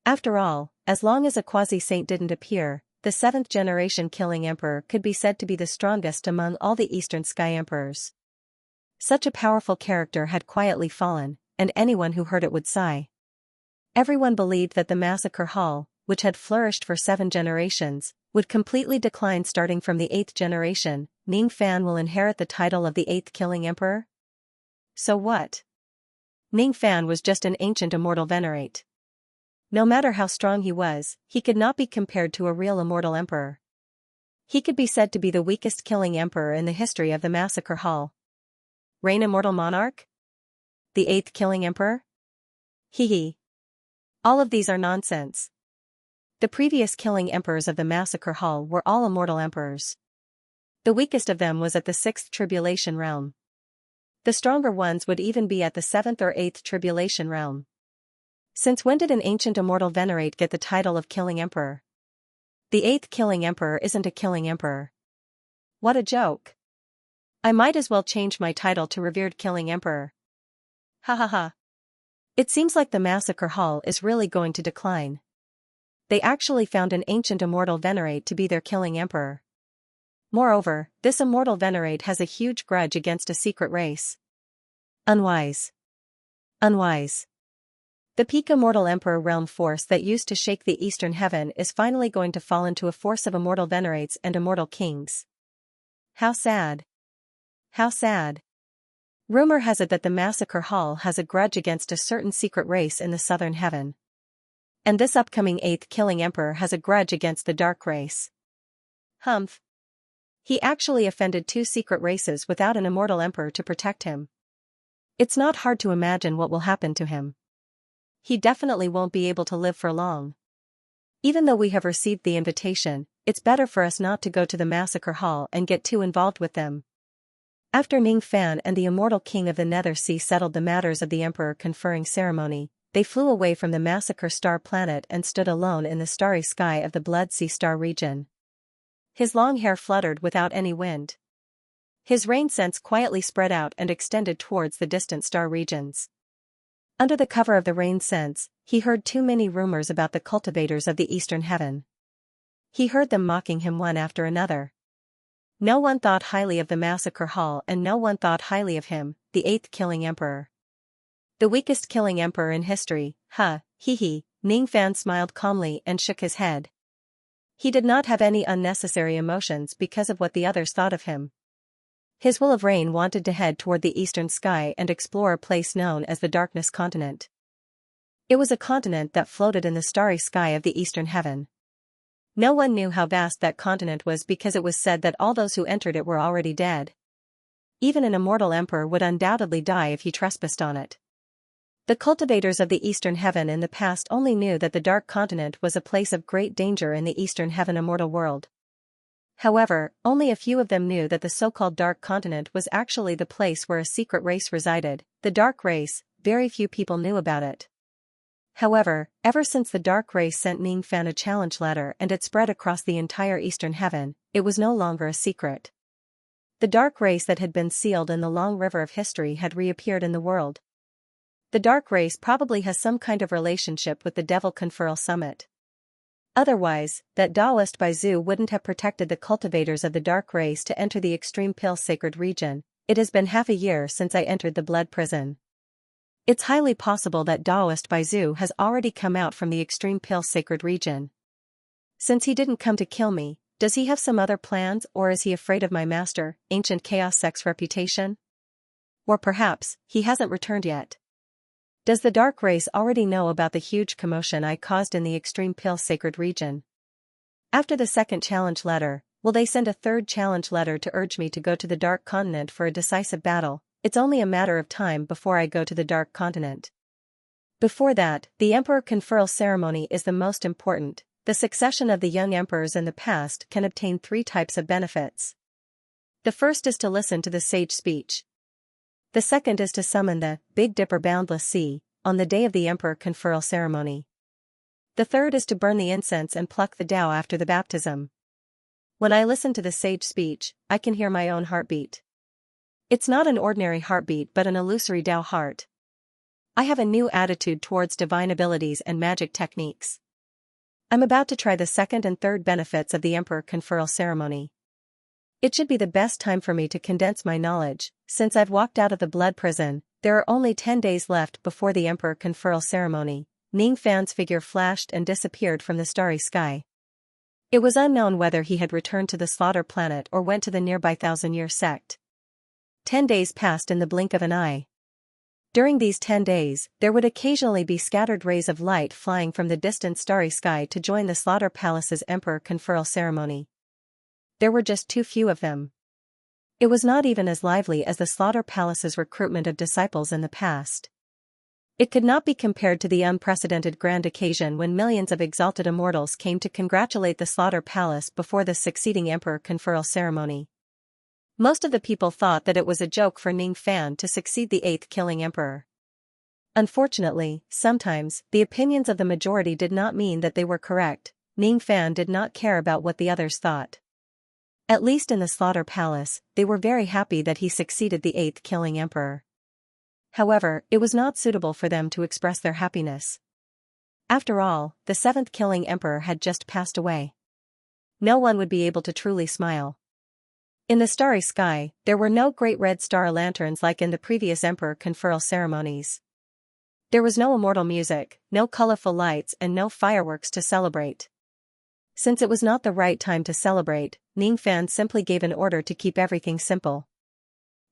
After all, as long as a quasi-saint didn't appear, the 7th-generation Killing Emperor could be said to be the strongest among all the Eastern Sky Emperors. Such a powerful character had quietly fallen, and anyone who heard it would sigh. Everyone believed that the Massacre Hall, which had flourished for 7 generations, would completely decline starting from the 8th generation. Ningfan will inherit the title of the 8th Killing Emperor? So what? Ningfan was just an ancient immortal venerate. No matter how strong he was, he could not be compared to a real immortal emperor. He could be said to be the weakest killing emperor in the history of the Massacre Hall. Reign immortal monarch? The 8th Killing Emperor? Hee. All of these are nonsense. The previous killing emperors of the Massacre Hall were all immortal emperors. The weakest of them was at the 6th Tribulation Realm. The stronger ones would even be at the 7th or 8th Tribulation Realm. Since when did an ancient immortal venerate get the title of Killing Emperor? The 8th Killing Emperor isn't a killing emperor. What a joke. I might as well change my title to Revered Killing Emperor. Ha ha ha. It seems like the Massacre Hall is really going to decline. They actually found an ancient immortal venerate to be their killing emperor. Moreover, this immortal venerate has a huge grudge against a secret race. Unwise. Unwise. The peak immortal emperor realm force that used to shake the Eastern Heaven is finally going to fall into a force of immortal venerates and immortal kings. How sad. How sad. Rumor has it that the Massacre Hall has a grudge against a certain secret race in the Southern Heaven. And this upcoming 8th Killing Emperor has a grudge against the Dark Race. Humph. He actually offended 2 secret races without an immortal emperor to protect him. It's not hard to imagine what will happen to him. He definitely won't be able to live for long. Even though we have received the invitation, it's better for us not to go to the Massacre Hall and get too involved with them. After Ningfan and the immortal king of the Nether Sea settled the matters of the emperor conferring ceremony, they flew away from the Massacre Star planet and stood alone in the starry sky of the Blood Sea Star region. His long hair fluttered without any wind. His rain scents quietly spread out and extended towards the distant star regions. Under the cover of the rain scents, he heard too many rumors about the cultivators of the Eastern Heaven. He heard them mocking him one after another. No one thought highly of the Massacre Hall and no one thought highly of him, the 8th Killing Emperor. The weakest killing emperor in history, hee. Ningfan smiled calmly and shook his head. He did not have any unnecessary emotions because of what the others thought of him. His will of rain wanted to head toward the eastern sky and explore a place known as the Darkness Continent. It was a continent that floated in the starry sky of the Eastern Heaven. No one knew how vast that continent was because it was said that all those who entered it were already dead. Even an immortal emperor would undoubtedly die if he trespassed on it. The cultivators of the Eastern Heaven in the past only knew that the Dark Continent was a place of great danger in the Eastern Heaven immortal world. However, only a few of them knew that the so-called Dark Continent was actually the place where a secret race resided, the Dark Race. Very few people knew about it. However, ever since the Dark Race sent Ningfan a challenge letter and it spread across the entire Eastern Heaven, it was no longer a secret. The Dark Race that had been sealed in the long river of history had reappeared in the world. The Dark Race probably has some kind of relationship with the Devil Conferral Summit. Otherwise, that Taoist Baizu wouldn't have protected the cultivators of the Dark Race to enter the Extreme Pale Sacred Region. It has been half a year since I entered the Blood Prison. It's highly possible that Taoist Baizu has already come out from the Extreme Pale Sacred Region. Since he didn't come to kill me, does he have some other plans or is he afraid of my master, Ancient Chaos Sect's reputation? Or perhaps, he hasn't returned yet. Does the Dark Race already know about the huge commotion I caused in the Extreme Pale Sacred Region? After the second challenge letter, will they send a third challenge letter to urge me to go to the Dark Continent for a decisive battle, it's only a matter of time before I go to the Dark Continent. Before that, the emperor conferral ceremony is the most important. The succession of the young emperors in the past can obtain 3 types of benefits. The first is to listen to the sage speech. The second is to summon the Big Dipper Boundless Sea on the day of the emperor conferral ceremony. The third is to burn the incense and pluck the Tao after the baptism. When I listen to the sage speech, I can hear my own heartbeat. It's not an ordinary heartbeat but an illusory Tao heart. I have a new attitude towards divine abilities and magic techniques. I'm about to try the second and third benefits of the emperor conferral ceremony. It should be the best time for me to condense my knowledge. Since I've walked out of the blood prison, there are only 10 days left before the emperor conferral ceremony. Ning Fan's figure flashed and disappeared from the starry sky. It was unknown whether he had returned to the slaughter planet or went to the nearby thousand-year sect. 10 days passed in the blink of an eye. During these 10 days, there would occasionally be scattered rays of light flying from the distant starry sky to join the Slaughter Palace's emperor conferral ceremony. There were just too few of them. It was not even as lively as the Slaughter Palace's recruitment of disciples in the past. It could not be compared to the unprecedented grand occasion when millions of exalted immortals came to congratulate the Slaughter Palace before the succeeding emperor conferral ceremony. Most of the people thought that it was a joke for Ning Fan to succeed the 8th killing emperor. Unfortunately, sometimes, the opinions of the majority did not mean that they were correct. Ning Fan did not care about what the others thought. At least in the Slaughter Palace, they were very happy that he succeeded the 8th killing emperor. However, it was not suitable for them to express their happiness. After all, the 7th killing emperor had just passed away. No one would be able to truly smile. In the starry sky, there were no great red star lanterns like in the previous emperor conferral ceremonies. There was no immortal music, no colorful lights and no fireworks to celebrate. Since it was not the right time to celebrate, Ning Fan simply gave an order to keep everything simple.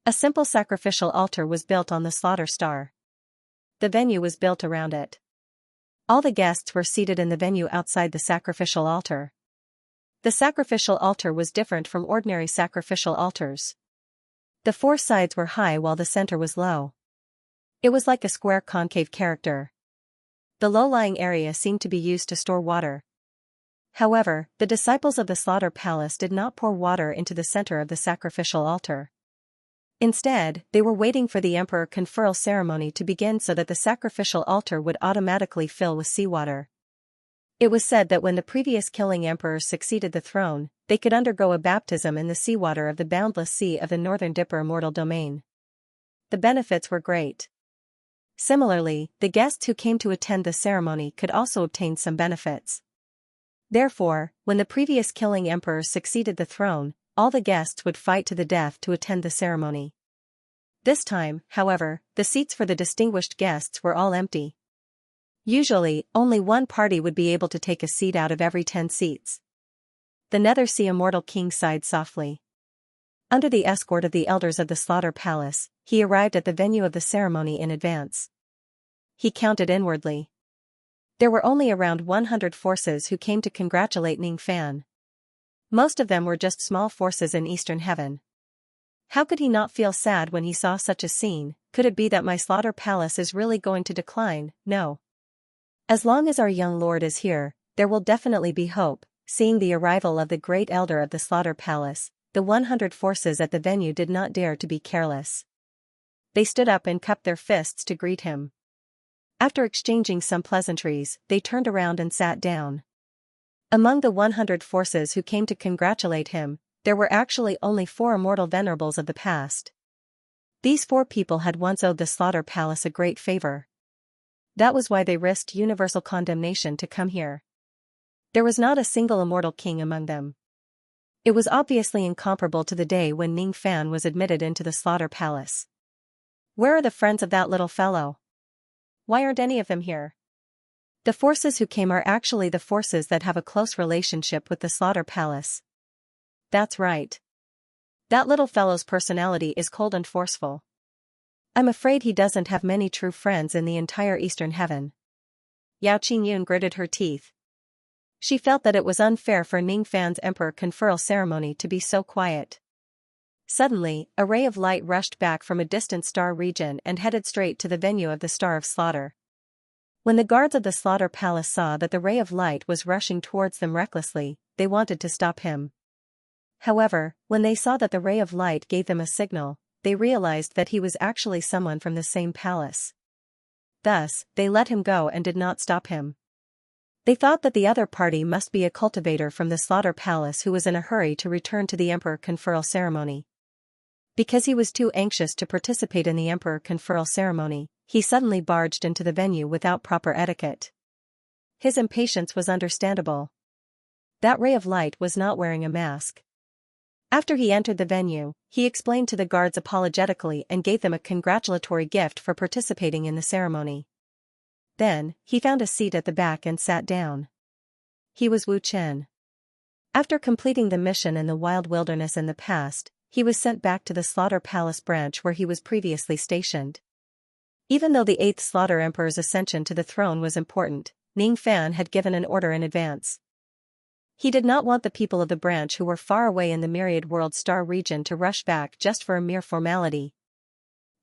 A simple sacrificial altar was built on the slaughter star. The venue was built around it. All the guests were seated in the venue outside the sacrificial altar. The sacrificial altar was different from ordinary sacrificial altars. The 4 sides were high while the center was low. It was like a square concave character. The low-lying area seemed to be used to store water. However, the disciples of the Slaughter Palace did not pour water into the center of the sacrificial altar. Instead, they were waiting for the emperor conferral ceremony to begin so that the sacrificial altar would automatically fill with seawater. It was said that when the previous killing emperors succeeded the throne, they could undergo a baptism in the seawater of the boundless sea of the Northern Dipper immortal domain. The benefits were great. Similarly, the guests who came to attend the ceremony could also obtain some benefits. Therefore, when the previous killing emperors succeeded the throne, all the guests would fight to the death to attend the ceremony. This time, however, the seats for the distinguished guests were all empty. Usually, only one party would be able to take a seat out of every 10 seats. The Nether Sea Immortal King sighed softly. Under the escort of the elders of the Slaughter Palace, he arrived at the venue of the ceremony in advance. He counted inwardly. There were only around 100 forces who came to congratulate Ning Fan. Most of them were just small forces in Eastern Heaven. How could he not feel sad when he saw such a scene? Could it be that my Slaughter Palace is really going to decline? No. As long as our young lord is here, there will definitely be hope. Seeing the arrival of the great elder of the Slaughter Palace, the 100 forces at the venue did not dare to be careless. They stood up and cupped their fists to greet him. After exchanging some pleasantries, they turned around and sat down. Among the 100 forces who came to congratulate him, there were actually only 4 immortal venerables of the past. These 4 people had once owed the Slaughter Palace a great favor. That was why they risked universal condemnation to come here. There was not a single immortal king among them. It was obviously incomparable to the day when Ning Fan was admitted into the Slaughter Palace. Where are the friends of that little fellow? Why aren't any of them here? The forces who came are actually the forces that have a close relationship with the Slaughter Palace. That's right. That little fellow's personality is cold and forceful. I'm afraid he doesn't have many true friends in the entire Eastern Heaven. Yao Qingyun gritted her teeth. She felt that it was unfair for Ning Fan's emperor conferral ceremony to be so quiet. Suddenly, a ray of light rushed back from a distant star region and headed straight to the venue of the Star of Slaughter. When the guards of the Slaughter Palace saw that the ray of light was rushing towards them recklessly, they wanted to stop him. However, when they saw that the ray of light gave them a signal, they realized that he was actually someone from the same palace. Thus, they let him go and did not stop him. They thought that the other party must be a cultivator from the Slaughter Palace who was in a hurry to return to the Emperor conferral ceremony. Because he was too anxious to participate in the Emperor conferral ceremony, he suddenly barged into the venue without proper etiquette. His impatience was understandable. That ray of light was not wearing a mask. After he entered the venue, he explained to the guards apologetically and gave them a congratulatory gift for participating in the ceremony. Then, he found a seat at the back and sat down. He was Wu Chen. After completing the mission in the wild wilderness in the past, he was sent back to the Slaughter Palace branch where he was previously stationed. Even though the 8th Slaughter Emperor's ascension to the throne was important, Ning Fan had given an order in advance. He did not want the people of the branch who were far away in the myriad world star region to rush back just for a mere formality.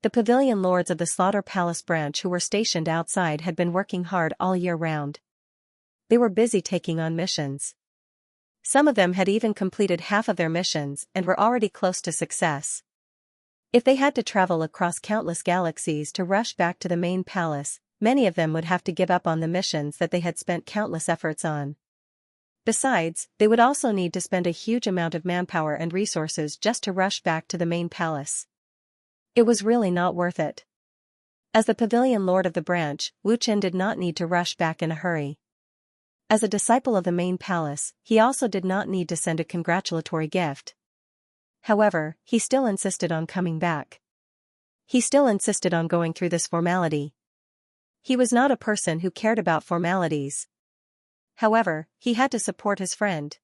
The pavilion lords of the Slaughter Palace branch who were stationed outside had been working hard all year round. They were busy taking on missions. Some of them had even completed half of their missions and were already close to success. If they had to travel across countless galaxies to rush back to the main palace, many of them would have to give up on the missions that they had spent countless efforts on. Besides, they would also need to spend a huge amount of manpower and resources just to rush back to the main palace. It was really not worth it. As the pavilion lord of the branch, Wu Chen did not need to rush back in a hurry. As a disciple of the main palace, he also did not need to send a congratulatory gift. However, he still insisted on coming back. He still insisted on going through this formality. He was not a person who cared about formalities. However, he had to support his friend.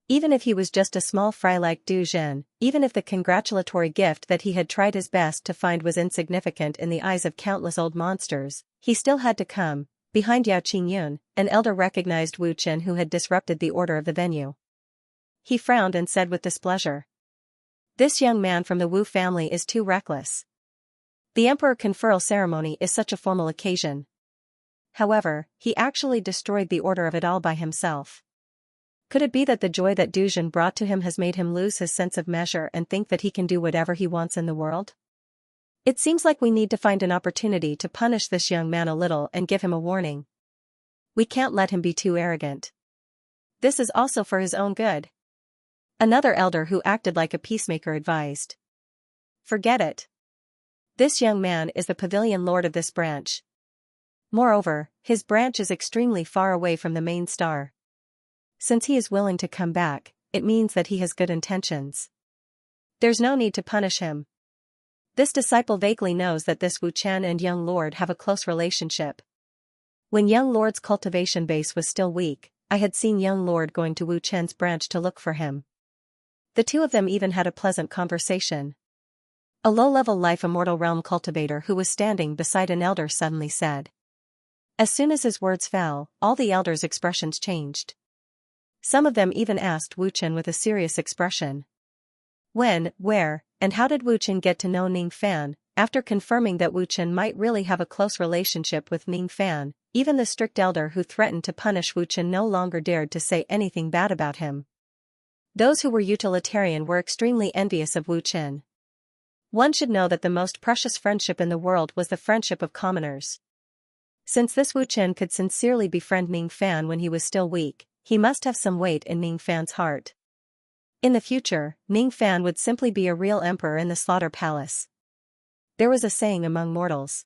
Even if he was just a small fry like Du Zhen, even if the congratulatory gift that he had tried his best to find was insignificant in the eyes of countless old monsters, he still had to come. Behind Yao Qingyun, an elder recognized Wu Chen who had disrupted the order of the venue. He frowned and said with displeasure, "This young man from the Wu family is too reckless. The Emperor conferral ceremony is such a formal occasion." However, he actually destroyed the order of it all by himself. Could it be that the joy that Du Zhen brought to him has made him lose his sense of measure and think that he can do whatever he wants in the world? It seems like we need to find an opportunity to punish this young man a little and give him a warning. We can't let him be too arrogant. This is also for his own good. Another elder who acted like a peacemaker advised. Forget it. This young man is the pavilion lord of this branch. Moreover, his branch is extremely far away from the main star. Since he is willing to come back, it means that he has good intentions. There's no need to punish him. This disciple vaguely knows that this Wu Chen and young lord have a close relationship. When young lord's cultivation base was still weak, I had seen young lord going to Wu Chen's branch to look for him. The two of them even had a pleasant conversation. A low-level life immortal realm cultivator who was standing beside an elder suddenly said. As soon as his words fell, all the elders' expressions changed. Some of them even asked Wu Chen with a serious expression. When, where, and how did Wu Chen get to know Ning Fan? After confirming that Wu Chen might really have a close relationship with Ning Fan, even the strict elder who threatened to punish Wu Chen no longer dared to say anything bad about him. Those who were utilitarian were extremely envious of Wu Chen. One should know that the most precious friendship in the world was the friendship of commoners. Since this Wu Chen could sincerely befriend Ning Fan when he was still weak, he must have some weight in Ning Fan's heart. In the future, Ning Fan would simply be a real emperor in the Slaughter Palace. There was a saying among mortals.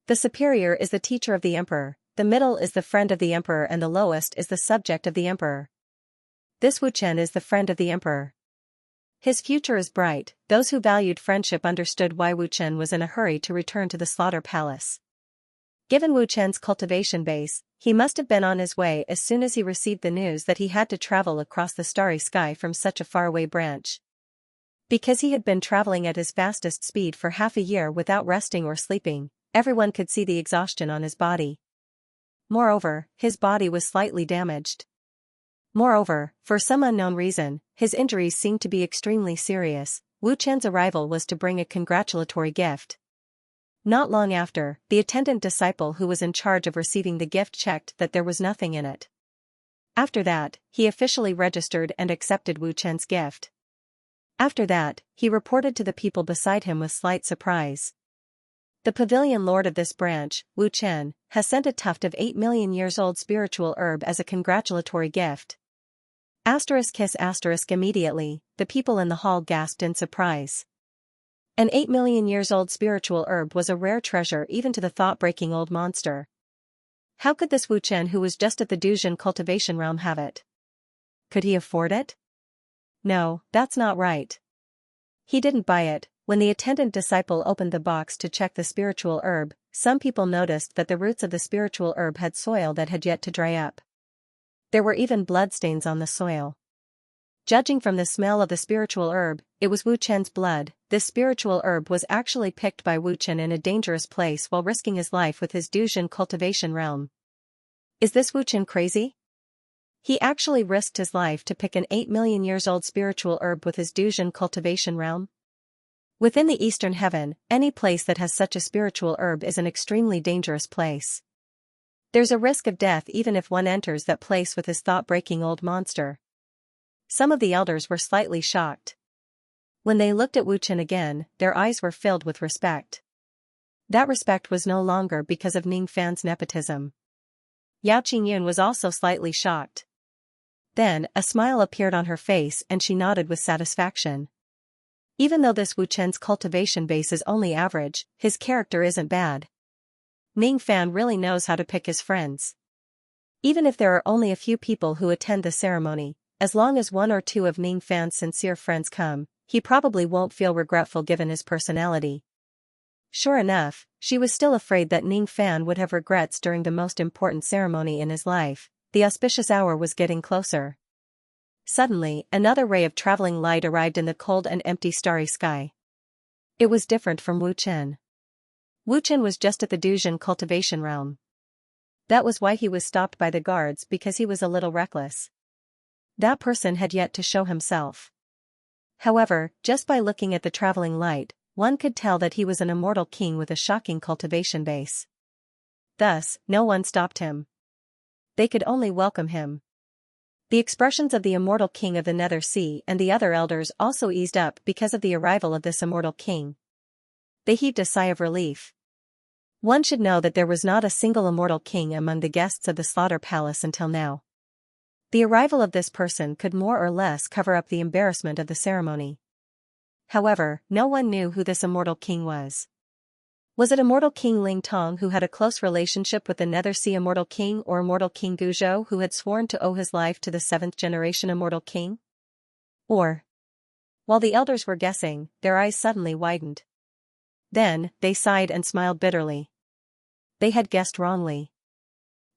The superior is the teacher of the emperor, the middle is the friend of the emperor and the lowest is the subject of the emperor. This Wu Chen is the friend of the emperor. His future is bright. Those who valued friendship understood why Wu Chen was in a hurry to return to the Slaughter Palace. Given Wu Chen's cultivation base, he must have been on his way as soon as he received the news that he had to travel across the starry sky from such a faraway branch. Because he had been traveling at his fastest speed for half a year without resting or sleeping, everyone could see the exhaustion on his body. Moreover, his body was slightly damaged. Moreover, for some unknown reason, his injuries seemed to be extremely serious, Wu Chen's arrival was to bring a congratulatory gift. Not long after, the attendant disciple who was in charge of receiving the gift checked that there was nothing in it. After that, he officially registered and accepted Wu Chen's gift. After that, he reported to the people beside him with slight surprise. The pavilion lord of this branch, Wu Chen, has sent a tuft of 8 million years old spiritual herb as a congratulatory gift. **** Immediately, the people in the hall gasped in surprise. An 8 million years old spiritual herb was a rare treasure even to the thought-breaking old monster. How could this Wu Chen, who was just at the Duzhen cultivation realm, have it? Could he afford it? No, that's not right. He didn't buy it. When the attendant disciple opened the box to check the spiritual herb, some people noticed that the roots of the spiritual herb had soil that had yet to dry up. There were even bloodstains on the soil. Judging from the smell of the spiritual herb, it was Wu Chen's blood. This spiritual herb was actually picked by Wu Chen in a dangerous place while risking his life with his Duzhen cultivation realm. Is this Wu Chen crazy? He actually risked his life to pick an 8 million years old spiritual herb with his Duzhen cultivation realm? Within the Eastern Heaven, any place that has such a spiritual herb is an extremely dangerous place. There's a risk of death even if one enters that place with his thought-breaking old monster. Some of the elders were slightly shocked. When they looked at Wu Chen again, their eyes were filled with respect. That respect was no longer because of Ning Fan's nepotism. Yao Qingyun was also slightly shocked. Then, a smile appeared on her face and she nodded with satisfaction. Even though this Wu Chen's cultivation base is only average, his character isn't bad. Ning Fan really knows how to pick his friends. Even if there are only a few people who attend the ceremony, as long as 1 or 2 of Ning Fan's sincere friends come, he probably won't feel regretful given his personality. Sure enough, she was still afraid that Ning Fan would have regrets during the most important ceremony in his life. The auspicious hour was getting closer. Suddenly, another ray of traveling light arrived in the cold and empty starry sky. It was different from Wu Chen. Wu Chen was just at the Duzhen cultivation realm. That was why he was stopped by the guards, because he was a little reckless. That person had yet to show himself. However, just by looking at the traveling light, one could tell that he was an immortal king with a shocking cultivation base. Thus, no one stopped him. They could only welcome him. The expressions of the immortal king of the Nether Sea and the other elders also eased up because of the arrival of this immortal king. They heaved a sigh of relief. One should know that there was not a single immortal king among the guests of the Slaughter Palace until now. The arrival of this person could more or less cover up the embarrassment of the ceremony. However, no one knew who this immortal king was. Was it Immortal King Ling Tong who had a close relationship with the Nether Sea Immortal King, or Immortal King Guzhou who had sworn to owe his life to the 7th generation Immortal King? Or? While the elders were guessing, their eyes suddenly widened. Then, they sighed and smiled bitterly. They had guessed wrongly.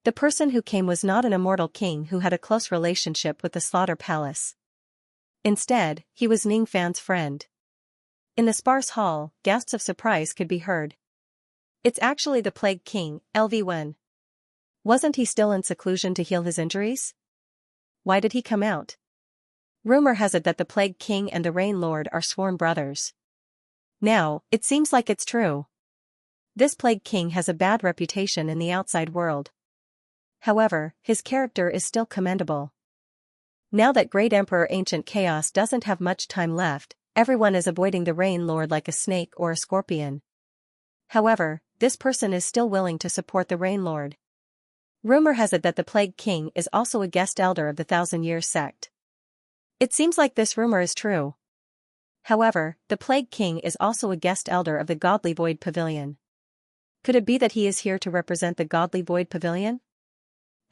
The person who came was not an immortal king who had a close relationship with the Slaughter Palace. Instead, he was Ning Fan's friend. In the sparse hall, gasps of surprise could be heard. It's actually the Plague King, LV Wen. Wasn't he still in seclusion to heal his injuries? Why did he come out? Rumor has it that the Plague King and the Rain Lord are sworn brothers. Now, it seems like it's true. This Plague King has a bad reputation in the outside world. However, his character is still commendable. Now that Great Emperor Ancient Chaos doesn't have much time left, everyone is avoiding the Rain Lord like a snake or a scorpion. However, this person is still willing to support the Rain Lord. Rumor has it that the Plague King is also a guest elder of the Thousand Years sect. It seems like this rumor is true. However, the Plague King is also a guest elder of the Godly Void Pavilion. Could it be that he is here to represent the Godly Void Pavilion?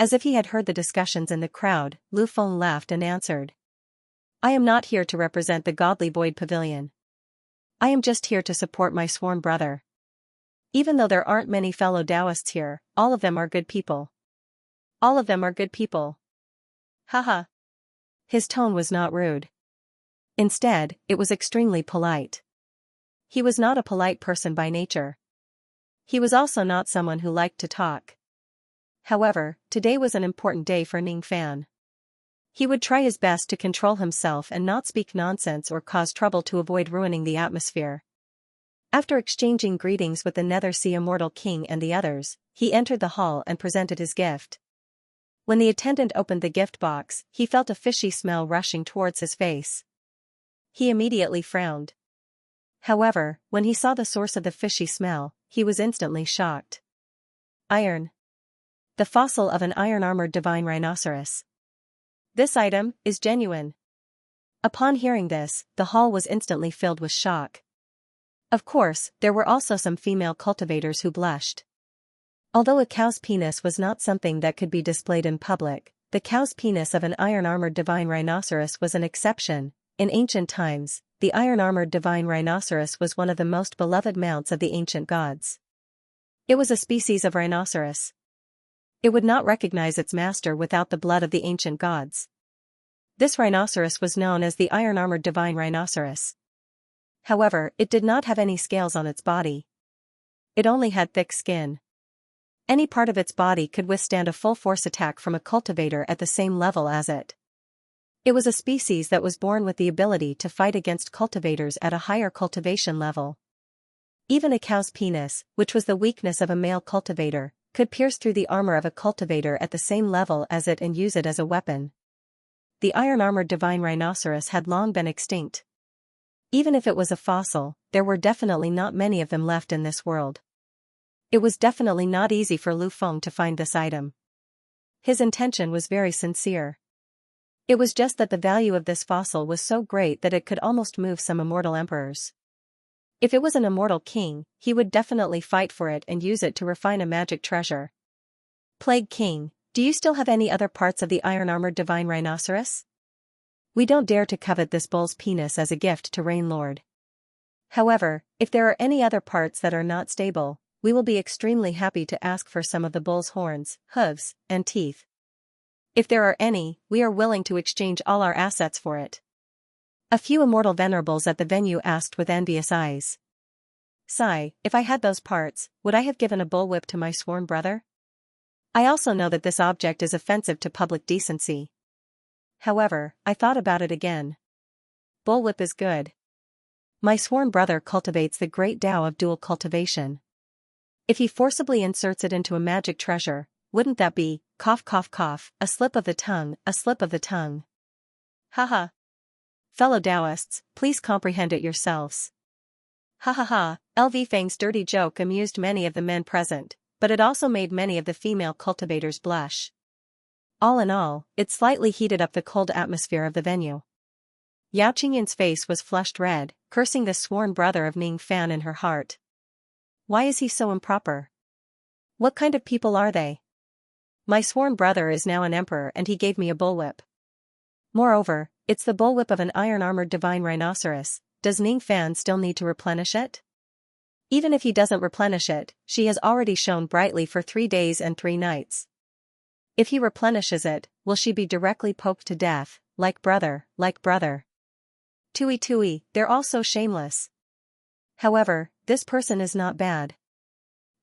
As if he had heard the discussions in the crowd, Lu Feng laughed and answered. I am not here to represent the Godly Void Pavilion. I am just here to support my sworn brother. Even though there aren't many fellow Taoists here, all of them are good people. All of them are good people. Haha. His tone was not rude. Instead, it was extremely polite. He was not a polite person by nature. He was also not someone who liked to talk. However, today was an important day for Ning Fan. He would try his best to control himself and not speak nonsense or cause trouble to avoid ruining the atmosphere. After exchanging greetings with the Nethersea immortal king and the others, he entered the hall and presented his gift. When the attendant opened the gift box, he felt a fishy smell rushing towards his face. He immediately frowned. However, when he saw the source of the fishy smell, he was instantly shocked. Iron. The fossil of an iron-armored divine rhinoceros. This item is genuine. Upon hearing this, the hall was instantly filled with shock. Of course, there were also some female cultivators who blushed. Although a cow's penis was not something that could be displayed in public, the cow's penis of an iron-armored divine rhinoceros was an exception. In ancient times, the iron-armored divine rhinoceros was one of the most beloved mounts of the ancient gods. It was a species of rhinoceros. It would not recognize its master without the blood of the ancient gods. This rhinoceros was known as the iron-armored divine rhinoceros. However, it did not have any scales on its body. It only had thick skin. Any part of its body could withstand a full-force attack from a cultivator at the same level as it. It was a species that was born with the ability to fight against cultivators at a higher cultivation level. Even a cow's penis, which was the weakness of a male cultivator, could pierce through the armor of a cultivator at the same level as it and use it as a weapon. The iron-armored divine rhinoceros had long been extinct. Even if it was a fossil, there were definitely not many of them left in this world. It was definitely not easy for Lu Feng to find this item. His intention was very sincere. It was just that the value of this fossil was so great that it could almost move some immortal emperors. If it was an immortal king, he would definitely fight for it and use it to refine a magic treasure. Plague King, do you still have any other parts of the iron-armored divine rhinoceros? We don't dare to covet this bull's penis as a gift to Rain Lord. However, if there are any other parts that are not stable, we will be extremely happy to ask for some of the bull's horns, hooves, and teeth. If there are any, we are willing to exchange all our assets for it. A few immortal venerables at the venue asked with envious eyes. Sigh, if I had those parts, would I have given a bullwhip to my sworn brother? I also know that this object is offensive to public decency. However, I thought about it again. Bullwhip is good. My sworn brother cultivates the great Tao of dual cultivation. If he forcibly inserts it into a magic treasure, wouldn't that be, cough cough cough, a slip of the tongue, a slip of the tongue? Haha. Fellow Taoists, please comprehend it yourselves. Ha ha ha, LV Fang's dirty joke amused many of the men present, but it also made many of the female cultivators blush. All in all, it slightly heated up the cold atmosphere of the venue. Yao Qingyun's face was flushed red, cursing the sworn brother of Ning Fan in her heart. Why is he so improper? What kind of people are they? My sworn brother is now an emperor and he gave me a bullwhip. Moreover, it's the bullwhip of an iron-armored divine rhinoceros. Does Ning Fan still need to replenish it? Even if he doesn't replenish it, she has already shone brightly for 3 days and 3 nights. If he replenishes it, will she be directly poked to death, like brother, like brother? Tui tui, they're all so shameless. However, this person is not bad.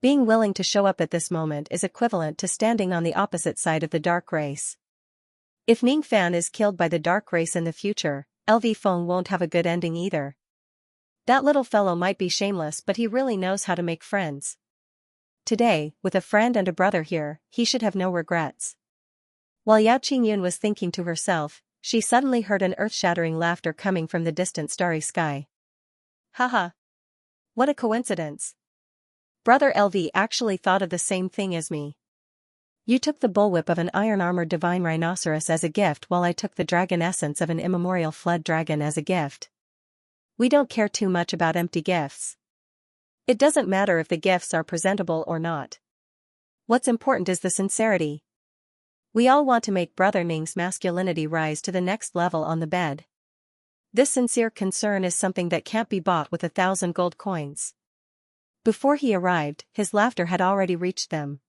Being willing to show up at this moment is equivalent to standing on the opposite side of the dark race. If Ning Fan is killed by the dark race in the future, LV Feng won't have a good ending either. That little fellow might be shameless but he really knows how to make friends. Today, with a friend and a brother here, he should have no regrets. While Yao Qingyun was thinking to herself, she suddenly heard an earth-shattering laughter coming from the distant starry sky. Haha. What a coincidence. Brother LV actually thought of the same thing as me. You took the bullwhip of an iron-armored divine rhinoceros as a gift while I took the dragon essence of an immemorial flood dragon as a gift. We don't care too much about empty gifts. It doesn't matter if the gifts are presentable or not. What's important is the sincerity. We all want to make Brother Ning's masculinity rise to the next level on the bed. This sincere concern is something that can't be bought with 1,000 gold coins. Before he arrived, his laughter had already reached them.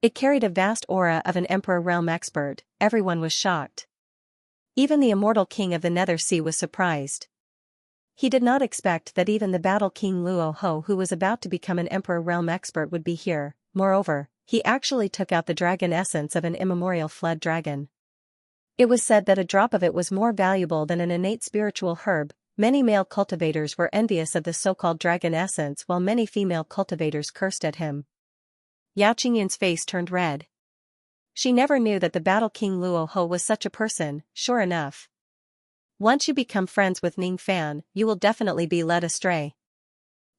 It carried a vast aura of an Emperor realm expert. Everyone was shocked. Even the immortal king of the Nether Sea was surprised. He did not expect that even the battle king Luo Ho, who was about to become an Emperor realm expert, would be here. Moreover, he actually took out the dragon essence of an immemorial flood dragon. It was said that a drop of it was more valuable than an innate spiritual herb. Many male cultivators were envious of the so-called dragon essence while many female cultivators cursed at him. Yao Qingyun's face turned red. She never knew that the Battle King Luo Ho was such a person. Sure enough, once you become friends with Ning Fan, you will definitely be led astray.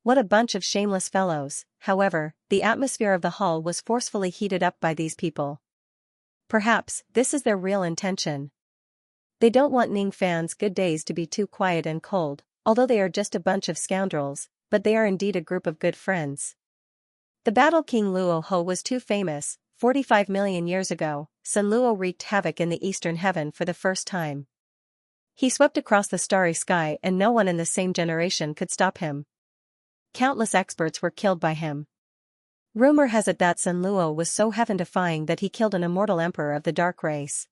What a bunch of shameless fellows. However, the atmosphere of the hall was forcefully heated up by these people. Perhaps this is their real intention. They don't want Ning Fan's good days to be too quiet and cold, although they are just a bunch of scoundrels, but they are indeed a group of good friends. The Battle King Luo Ho was too famous. 45 million years ago, Sun Luo wreaked havoc in the eastern heaven for the first time. He swept across the starry sky and no one in the same generation could stop him. Countless experts were killed by him. Rumor has it that Sun Luo was so heaven-defying that he killed an immortal emperor of the dark race.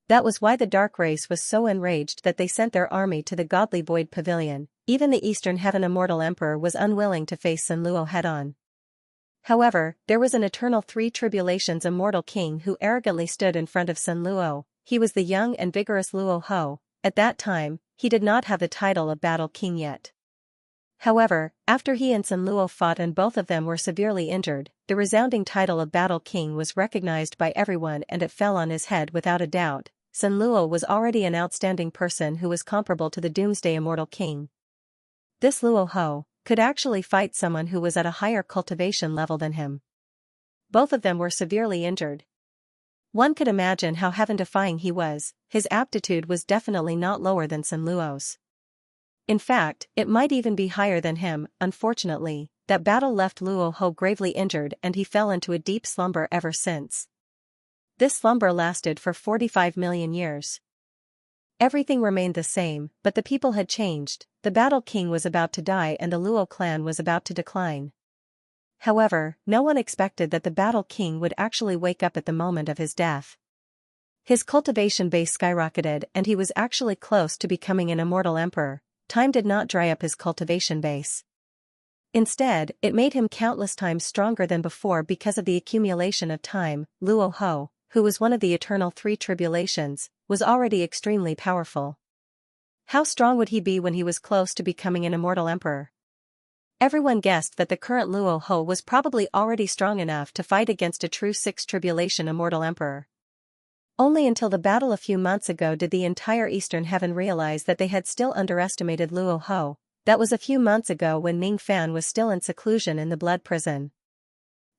That was why the dark race was so enraged that they sent their army to the godly void pavilion. Even the eastern heaven immortal emperor was unwilling to face Sun Luo head-on. However, there was an eternal three tribulations immortal king who arrogantly stood in front of Sun Luo. He was the young and vigorous Luo Ho. At that time, he did not have the title of Battle King yet. However, after he and Sun Luo fought and both of them were severely injured, the resounding title of Battle King was recognized by everyone and it fell on his head without a doubt. Sun Luo was already an outstanding person who was comparable to the Doomsday Immortal King. This Luo Ho could actually fight someone who was at a higher cultivation level than him. Both of them were severely injured. One could imagine how heaven-defying he was. His aptitude was definitely not lower than Sun Luo's. In fact, it might even be higher than him. Unfortunately, that battle left Luo Ho gravely injured and he fell into a deep slumber ever since. This slumber lasted for 45 million years. Everything remained the same, but the people had changed. The Battle King was about to die and the Luo clan was about to decline. However, no one expected that the Battle King would actually wake up at the moment of his death. His cultivation base skyrocketed and he was actually close to becoming an immortal emperor. Time did not dry up his cultivation base. Instead, it made him countless times stronger than before because of the accumulation of time. Luo Ho, who was one of the eternal three tribulations, was already extremely powerful. How strong would he be when he was close to becoming an immortal emperor? Everyone guessed that the current Luo Ho was probably already strong enough to fight against a true sixth tribulation immortal emperor. Only until the battle a few months ago did the entire Eastern Heaven realize that they had still underestimated Luo Ho. That was a few months ago when Ning Fan was still in seclusion in the Blood Prison.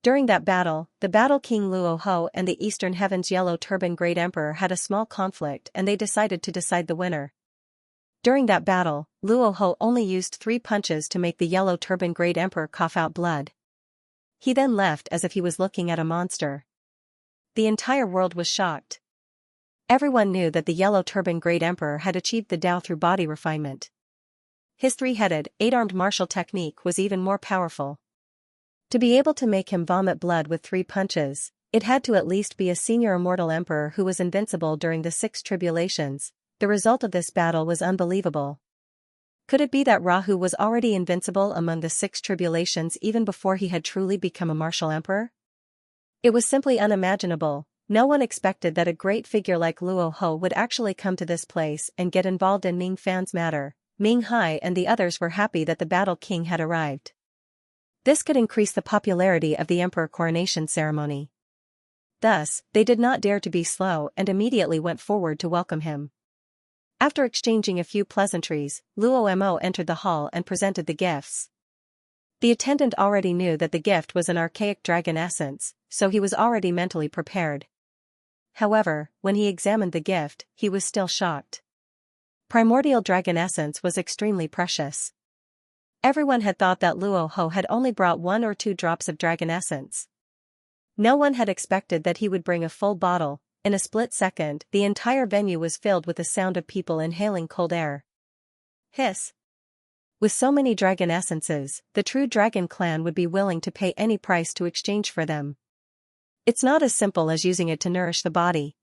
During that battle, the Battle King Luo Ho and the Eastern Heaven's Yellow Turban Great Emperor had a small conflict and they decided to decide the winner. During that battle, Luo Ho only used 3 punches to make the Yellow Turban Great Emperor cough out blood. He then left as if he was looking at a monster. The entire world was shocked. Everyone knew that the Yellow Turban Great Emperor had achieved the Tao through body refinement. His 3-headed, 8-armed martial technique was even more powerful. To be able to make him vomit blood with 3 punches, it had to at least be a senior immortal emperor who was invincible during the 6 tribulations. The result of this battle was unbelievable. Could it be that Rahu was already invincible among the 6 tribulations even before he had truly become a martial emperor? It was simply unimaginable. No one expected that a great figure like Luo Ho would actually come to this place and get involved in Ning Fan's matter. Ming Hai and the others were happy that the Battle King had arrived. This could increase the popularity of the emperor coronation ceremony. Thus, they did not dare to be slow and immediately went forward to welcome him. After exchanging a few pleasantries, Luo Mo entered the hall and presented the gifts. The attendant already knew that the gift was an archaic dragon essence, so he was already mentally prepared. However, when he examined the gift, he was still shocked. Primordial dragon essence was extremely precious. Everyone had thought that Luo Ho had only brought 1 or 2 drops of dragon essence. No one had expected that he would bring a full bottle. In a split second, the entire venue was filled with the sound of people inhaling cold air. Hiss. With so many dragon essences, the true dragon clan would be willing to pay any price to exchange for them. It's not as simple as using it to nourish the body.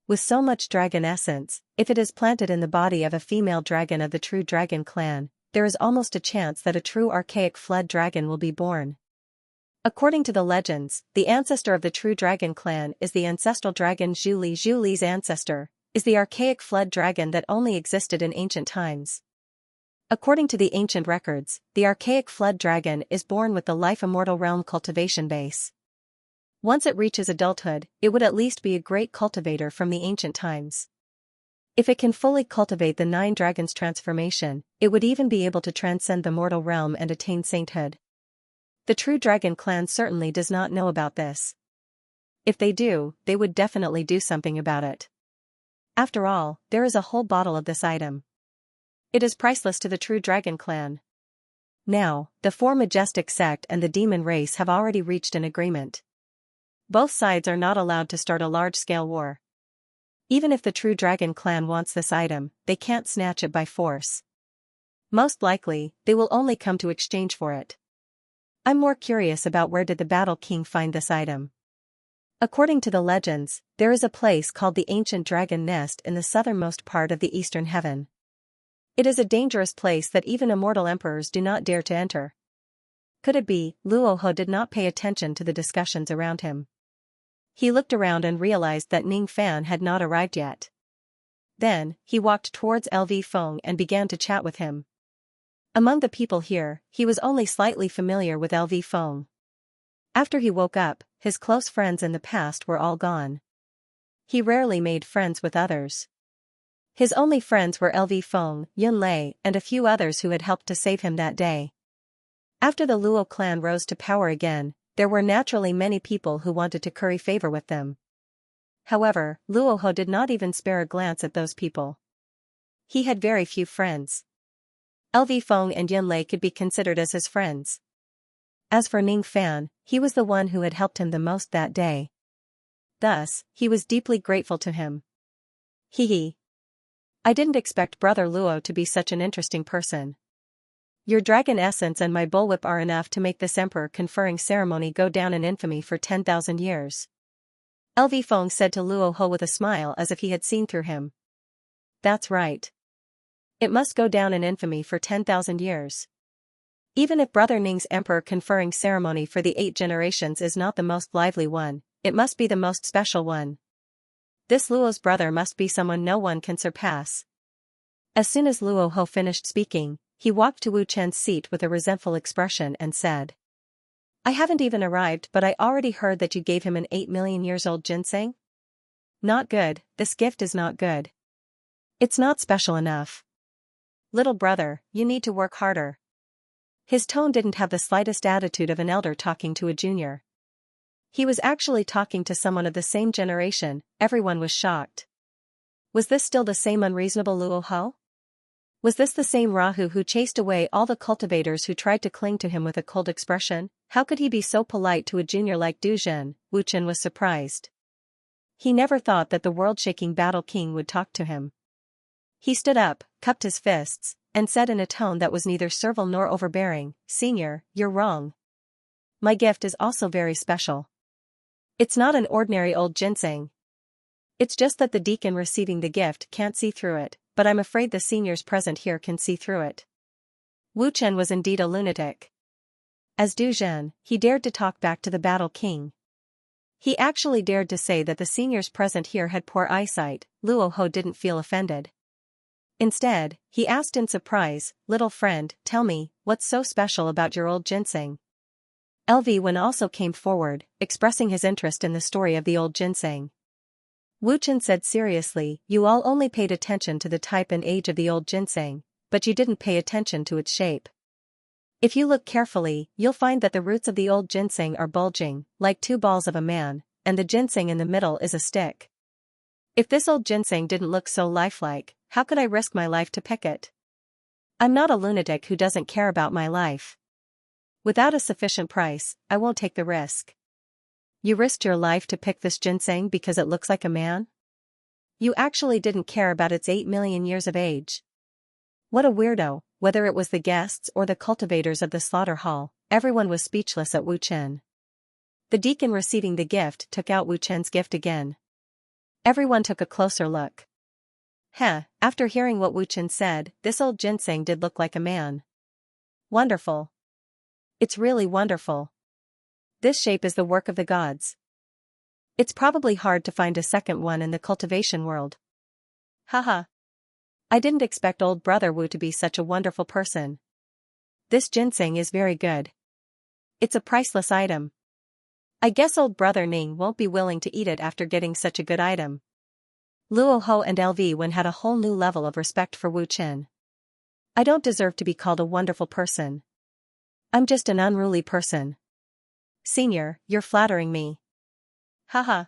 With so much dragon essence, if it is planted in the body of a female dragon of the true dragon clan, there is almost a chance that a true archaic flood dragon will be born. According to the legends, the ancestor of the true dragon clan is the ancestral dragon Zhu Li. Zhu Li's ancestor is the archaic flood dragon that only existed in ancient times. According to the ancient records, the archaic flood dragon is born with the life immortal realm cultivation base. Once it reaches adulthood, it would at least be a great cultivator from the ancient times. If it can fully cultivate the 9 dragons transformation, it would even be able to transcend the mortal realm and attain sainthood. The true dragon clan certainly does not know about this. If they do, they would definitely do something about it. After all, there is a whole bottle of this item. It is priceless to the true dragon clan. Now, the 4 majestic sect and the demon race have already reached an agreement. Both sides are not allowed to start a large-scale war. Even if the true dragon clan wants this item, they can't snatch it by force. Most likely, they will only come to exchange for it. I'm more curious about where did the Battle King find this item. According to the legends, there is a place called the Ancient Dragon Nest in the southernmost part of the eastern heaven. It is a dangerous place that even immortal emperors do not dare to enter. Could it be, Luoho did not pay attention to the discussions around him? He looked around and realized that Ning Fan had not arrived yet. Then, he walked towards LV Feng and began to chat with him. Among the people here, he was only slightly familiar with LV Feng. After he woke up, his close friends in the past were all gone. He rarely made friends with others. His only friends were LV Feng, Yun Lei, and a few others who had helped to save him that day. After the Luo clan rose to power again, there were naturally many people who wanted to curry favor with them. However, Luoho did not even spare a glance at those people. He had very few friends. LV Feng and Yun Lei could be considered as his friends. As for Ning Fan, he was the one who had helped him the most that day. Thus, he was deeply grateful to him. Hee. I didn't expect Brother Luo to be such an interesting person. Your dragon essence and my bullwhip are enough to make this emperor conferring ceremony go down in infamy for 10,000 years. LV Feng said to Luoho with a smile as if he had seen through him. That's right. It must go down in infamy for 10,000 years. Even if Brother Ning's emperor conferring ceremony for the 8 generations is not the most lively one, it must be the most special one. This Luo's brother must be someone no one can surpass. As soon as Luoho finished speaking, he walked to Wu Chen's seat with a resentful expression and said, I haven't even arrived but I already heard that you gave him an 8 million years old ginseng? Not good, this gift is not good. It's not special enough. Little brother, you need to work harder. His tone didn't have the slightest attitude of an elder talking to a junior. He was actually talking to someone of the same generation. Everyone was shocked. Was this still the same unreasonable Luoho? Was this the same Rahu who chased away all the cultivators who tried to cling to him with a cold expression? How could he be so polite to a junior like Du Zhen? Wu Chen was surprised. He never thought that the world-shaking Battle King would talk to him. He stood up, cupped his fists, and said in a tone that was neither servile nor overbearing, Senior, you're wrong. My gift is also very special. It's not an ordinary old ginseng. It's just that the deacon receiving the gift can't see through it, but I'm afraid the seniors present here can see through it. Wu Chen was indeed a lunatic. As Du Zhen, he dared to talk back to the Battle King. He actually dared to say that the seniors present here had poor eyesight. Luoho didn't feel offended. Instead, he asked in surprise, Little friend, tell me, what's so special about your old ginseng? LV Wen also came forward, expressing his interest in the story of the old ginseng. Wu Chen said seriously, you all only paid attention to the type and age of the old ginseng, but you didn't pay attention to its shape. If you look carefully, you'll find that the roots of the old ginseng are bulging, like 2 balls of a man, and the ginseng in the middle is a stick. If this old ginseng didn't look so lifelike, how could I risk my life to pick it? I'm not a lunatic who doesn't care about my life. Without a sufficient price, I won't take the risk. You risked your life to pick this ginseng because it looks like a man? You actually didn't care about its 8 million years of age. What a weirdo. Whether it was the guests or the cultivators of the slaughter hall, everyone was speechless at Wu Chen. The deacon receiving the gift took out Wu Chen's gift again. Everyone took a closer look. After hearing what Wu Chen said, this old ginseng did look like a man. Wonderful. It's really wonderful. This shape is the work of the gods. It's probably hard to find a second one in the cultivation world. Haha. I didn't expect old brother Wu to be such a wonderful person. This ginseng is very good. It's a priceless item. I guess old brother Ning won't be willing to eat it after getting such a good item. Luo Ho and LV Wen had a whole new level of respect for Wu Chen. I don't deserve to be called a wonderful person. I'm just an unruly person. Senior, you're flattering me. Haha.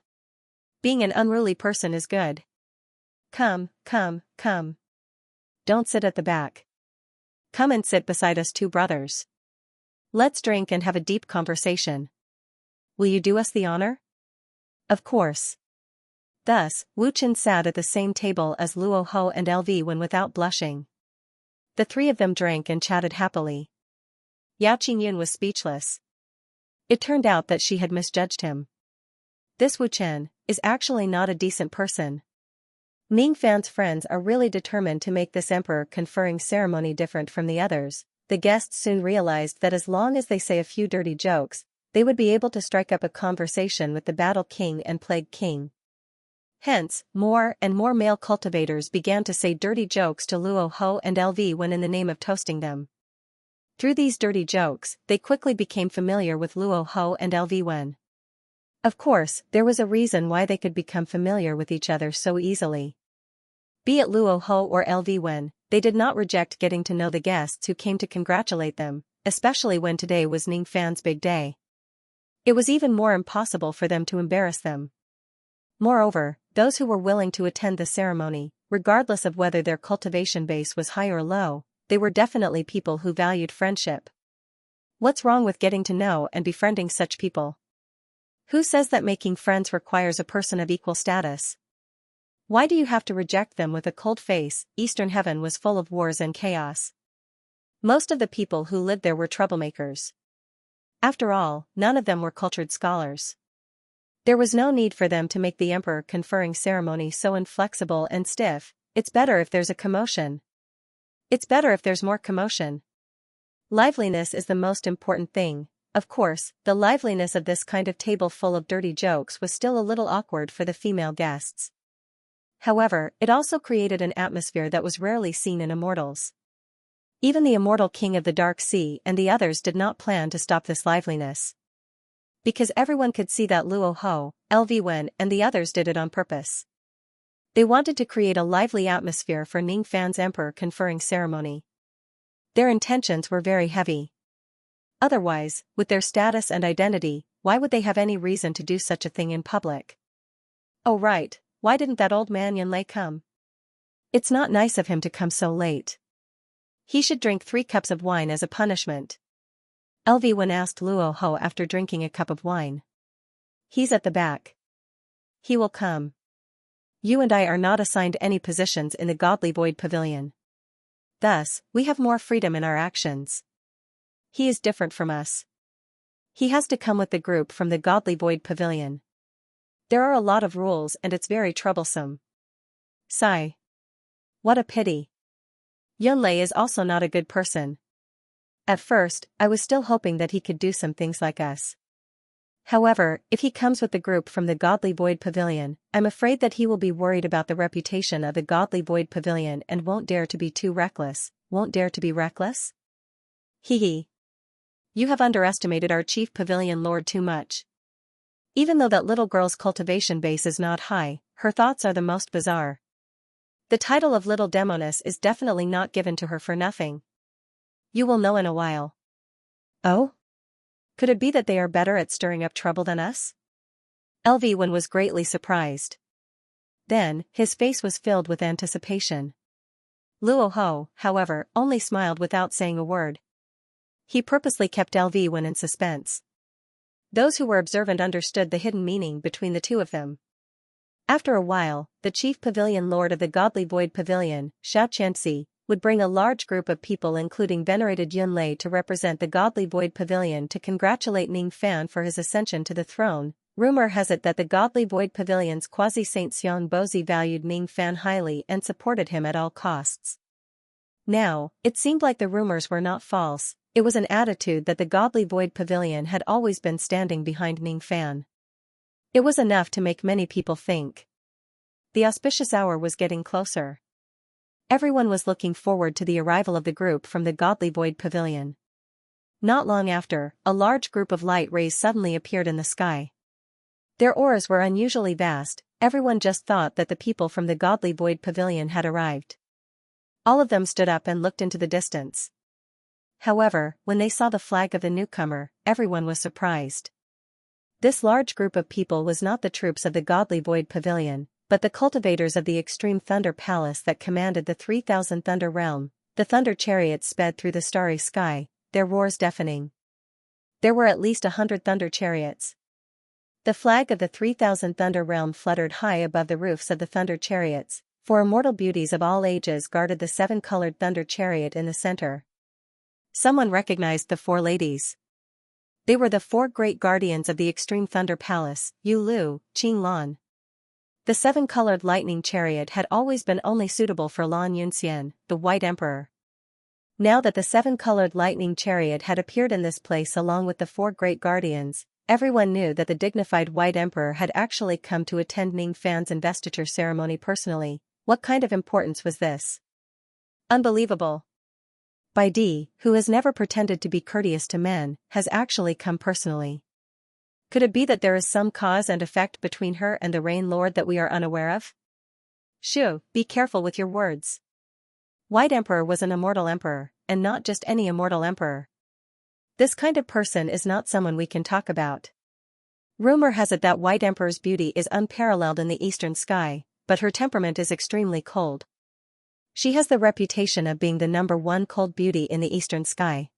Being an unruly person is good. Come. Don't sit at the back. Come and sit beside us two brothers. Let's drink and have a deep conversation. Will you do us the honor? Of course. Thus, Wu Chen sat at the same table as Luo Ho and LV Wen without blushing. The three of them drank and chatted happily. Yao Qingyun was speechless. It turned out that she had misjudged him. This Wu Chen is actually not a decent person. Ning Fan's friends are really determined to make this emperor conferring ceremony different from the others. The guests soon realized that as long as they say a few dirty jokes, they would be able to strike up a conversation with the Battle King and Plague King. Hence, more and more male cultivators began to say dirty jokes to Luo Ho and LV Wen in the name of toasting them. Through these dirty jokes, they quickly became familiar with Luo Ho and LV Wen. Of course, there was a reason why they could become familiar with each other so easily. Be it Luo Ho or LV Wen, they did not reject getting to know the guests who came to congratulate them, especially when today was Ning Fan's big day. It was even more impossible for them to embarrass them. Moreover, those who were willing to attend the ceremony, regardless of whether their cultivation base was high or low, they were definitely people who valued friendship. What's wrong with getting to know and befriending such people? Who says that making friends requires a person of equal status? Why do you have to reject them with a cold face? Eastern heaven was full of wars and chaos. Most of the people who lived there were troublemakers. After all, none of them were cultured scholars. There was no need for them to make the emperor conferring ceremony so inflexible and stiff. It's better if there's a commotion. It's better if there's more commotion. Liveliness is the most important thing. Of course, the liveliness of this kind of table full of dirty jokes was still a little awkward for the female guests. However, it also created an atmosphere that was rarely seen in immortals. Even the immortal king of the dark sea and the others did not plan to stop this liveliness. Because everyone could see that Luo Ho, LV Wen and the others did it on purpose. They wanted to create a lively atmosphere for Ning Fan's emperor conferring ceremony. Their intentions were very heavy. Otherwise, with their status and identity, why would they have any reason to do such a thing in public? Oh right, why didn't that old man Yunlei come? It's not nice of him to come so late. He should drink 3 cups of wine as a punishment. LV Wen asked Luo Ho after drinking a cup of wine. He's at the back. He will come. You and I are not assigned any positions in the Godly Void Pavilion. Thus, we have more freedom in our actions. He is different from us. He has to come with the group from the Godly Void Pavilion. There are a lot of rules and it's very troublesome. Sigh. What a pity. Yunlei is also not a good person. At first, I was still hoping that he could do some things like us. However, if he comes with the group from the Godly Void Pavilion, I'm afraid that he will be worried about the reputation of the Godly Void Pavilion and won't dare to be too reckless. Won't dare to be reckless? Hee. You have underestimated our chief pavilion lord too much. Even though that little girl's cultivation base is not high, her thoughts are the most bizarre. The title of Little Demoness is definitely not given to her for nothing. You will know in a while. Oh? Could it be that they are better at stirring up trouble than us? LV Wen was greatly surprised. Then, his face was filled with anticipation. Luo Ho, however, only smiled without saying a word. He purposely kept LV Wen in suspense. Those who were observant understood the hidden meaning between the two of them. After a while, the chief pavilion lord of the Godly Void Pavilion, Xianxia, would bring a large group of people including venerated Yunlei to represent the Godly Void Pavilion to congratulate Ning Fan for his ascension to the throne. Rumor has it that the Godly Void Pavilion's quasi-Saint Xiong Bozi valued Ning Fan highly and supported him at all costs. Now, it seemed like the rumors were not false, it was an attitude that the godly void pavilion had always been standing behind Ning Fan. It was enough to make many people think. The auspicious hour was getting closer. Everyone was looking forward to the arrival of the group from the godly void pavilion. Not long after, a large group of light rays suddenly appeared in the sky. Their auras were unusually vast, everyone just thought that the people from the godly void pavilion had arrived. All of them stood up and looked into the distance. However, when they saw the flag of the newcomer, everyone was surprised. This large group of people was not the troops of the godly void pavilion, but the cultivators of the extreme thunder palace that commanded the 3,000 thunder realm. The thunder chariots sped through the starry sky, their roars deafening. There were at least 100 thunder chariots. The flag of the 3,000 thunder realm fluttered high above the roofs of the thunder chariots, for immortal beauties of all ages guarded the 7-colored thunder chariot in the center. Someone recognized the 4 ladies. They were the 4 great guardians of the extreme thunder palace, Yu Lu, Qing Lan. The 7-colored lightning chariot had always been only suitable for Lan Yunxian, the White Emperor. Now that the 7-colored lightning chariot had appeared in this place along with the 4 great guardians, everyone knew that the dignified White Emperor had actually come to attend Ning Fan's investiture ceremony personally. What kind of importance was this? Unbelievable. Bai Di, who has never pretended to be courteous to men, has actually come personally. Could it be that there is some cause and effect between her and the Rain Lord that we are unaware of? Shu, be careful with your words. White Emperor was an immortal emperor, and not just any immortal emperor. This kind of person is not someone we can talk about. Rumor has it that White Emperor's beauty is unparalleled in the eastern sky, but her temperament is extremely cold. She has the reputation of being the #1 cold beauty in the eastern sky.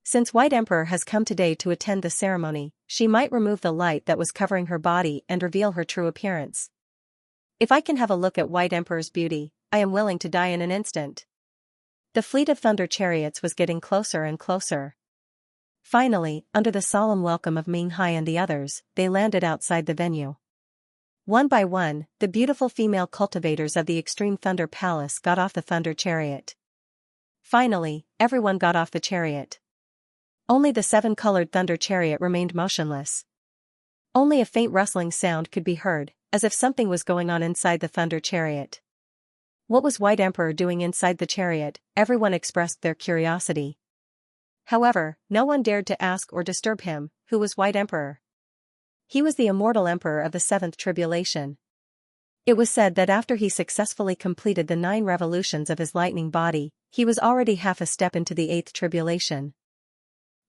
Since White Emperor has come today to attend the ceremony, she might remove the light that was covering her body and reveal her true appearance. If I can have a look at White Emperor's beauty, I am willing to die in an instant. The fleet of thunder chariots was getting closer and closer. Finally, under the solemn welcome of Ming Hai and the others, they landed outside the venue. One by one, the beautiful female cultivators of the extreme thunder palace got off the thunder chariot. Finally, everyone got off the chariot. Only the 7-colored thunder chariot remained motionless. Only a faint rustling sound could be heard, as if something was going on inside the thunder chariot. What was White Emperor doing inside the chariot? Everyone expressed their curiosity. However, no one dared to ask or disturb him. Who was White Emperor? He was the immortal emperor of the 7th tribulation. It was said that after he successfully completed the 9 revolutions of his lightning body, he was already half a step into the 8th tribulation.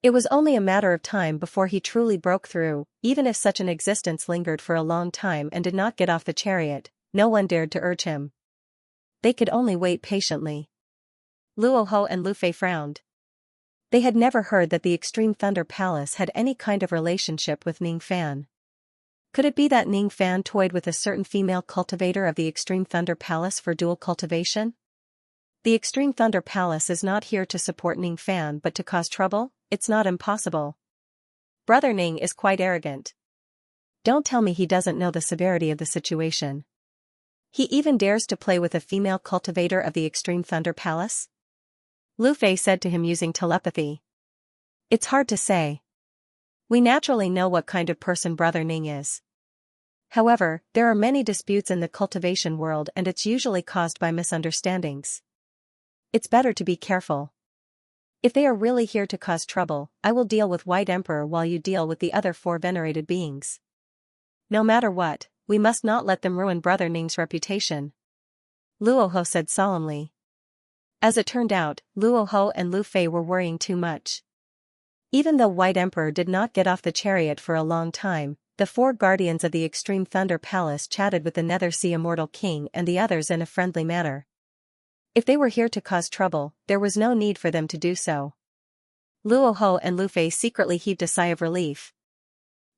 It was only a matter of time before he truly broke through. Even if such an existence lingered for a long time and did not get off the chariot, no one dared to urge him. They could only wait patiently. Luo Ho and Lu Fei frowned. They had never heard that the Extreme Thunder Palace had any kind of relationship with Ning Fan. Could it be that Ning Fan toyed with a certain female cultivator of the Extreme Thunder Palace for dual cultivation? The Extreme Thunder Palace is not here to support Ning Fan but to cause trouble? It's not impossible. Brother Ning is quite arrogant. Don't tell me he doesn't know the severity of the situation. He even dares to play with a female cultivator of the Extreme Thunder Palace? Lu Fei said to him using telepathy. It's hard to say. We naturally know what kind of person Brother Ning is. However, there are many disputes in the cultivation world and it's usually caused by misunderstandings. It's better to be careful. If they are really here to cause trouble, I will deal with White Emperor while you deal with the other 4 venerated beings. No matter what, we must not let them ruin Brother Ning's reputation. Luo Ho said solemnly. As it turned out, Luo Ho and Lu Fei were worrying too much. Even though White Emperor did not get off the chariot for a long time, the 4 guardians of the Extreme Thunder Palace chatted with the Nether Sea Immortal King and the others in a friendly manner. If they were here to cause trouble, there was no need for them to do so. Luo Ho and Lu Fei secretly heaved a sigh of relief.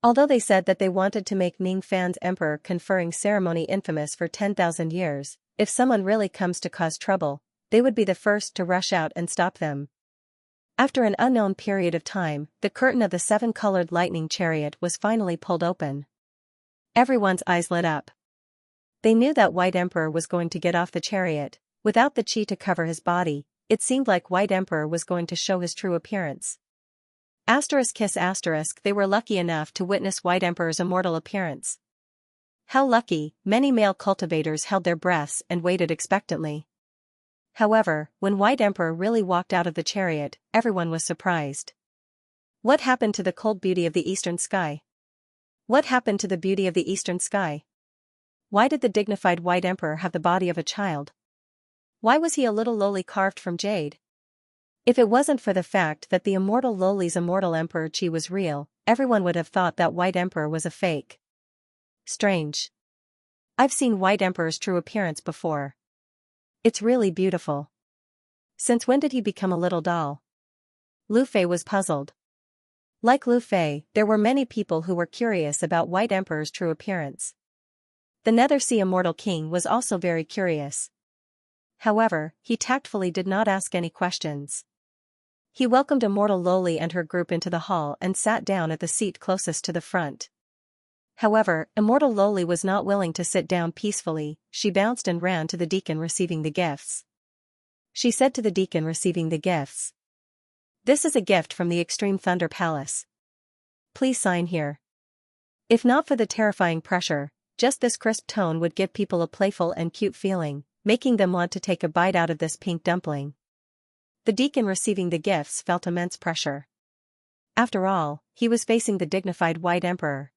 Although they said that they wanted to make Ning Fan's emperor conferring ceremony infamous for 10,000 years, if someone really comes to cause trouble, they would be the first to rush out and stop them. After an unknown period of time, the curtain of the 7-colored lightning chariot was finally pulled open. Everyone's eyes lit up. They knew that White Emperor was going to get off the chariot. Without the chi to cover his body, it seemed like White Emperor was going to show his true appearance. They were lucky enough to witness White Emperor's immortal appearance. How lucky, many male cultivators held their breaths and waited expectantly. However, when White Emperor really walked out of the chariot, everyone was surprised. What happened to the cold beauty of the eastern sky? What happened to the beauty of the eastern sky? Why did the dignified White Emperor have the body of a child? Why was he a little lowly carved from jade? If it wasn't for the fact that the immortal lowly's immortal Emperor Qi was real, everyone would have thought that White Emperor was a fake. Strange. I've seen White Emperor's true appearance before. It's really beautiful. Since when did he become a little doll? Lu Fei was puzzled. Like Lu Fei, there were many people who were curious about White Emperor's true appearance. The Nethersea Immortal King was also very curious. However, he tactfully did not ask any questions. He welcomed Immortal Lowly and her group into the hall and sat down at the seat closest to the front. However, Immortal Lowly was not willing to sit down peacefully. She bounced and ran to the deacon receiving the gifts. She said to the deacon receiving the gifts, "This is a gift from the Extreme Thunder Palace. Please sign here." If not for the terrifying pressure, just this crisp tone would give people a playful and cute feeling, making them want to take a bite out of this pink dumpling. The deacon receiving the gifts felt immense pressure. After all, he was facing the dignified White Emperor.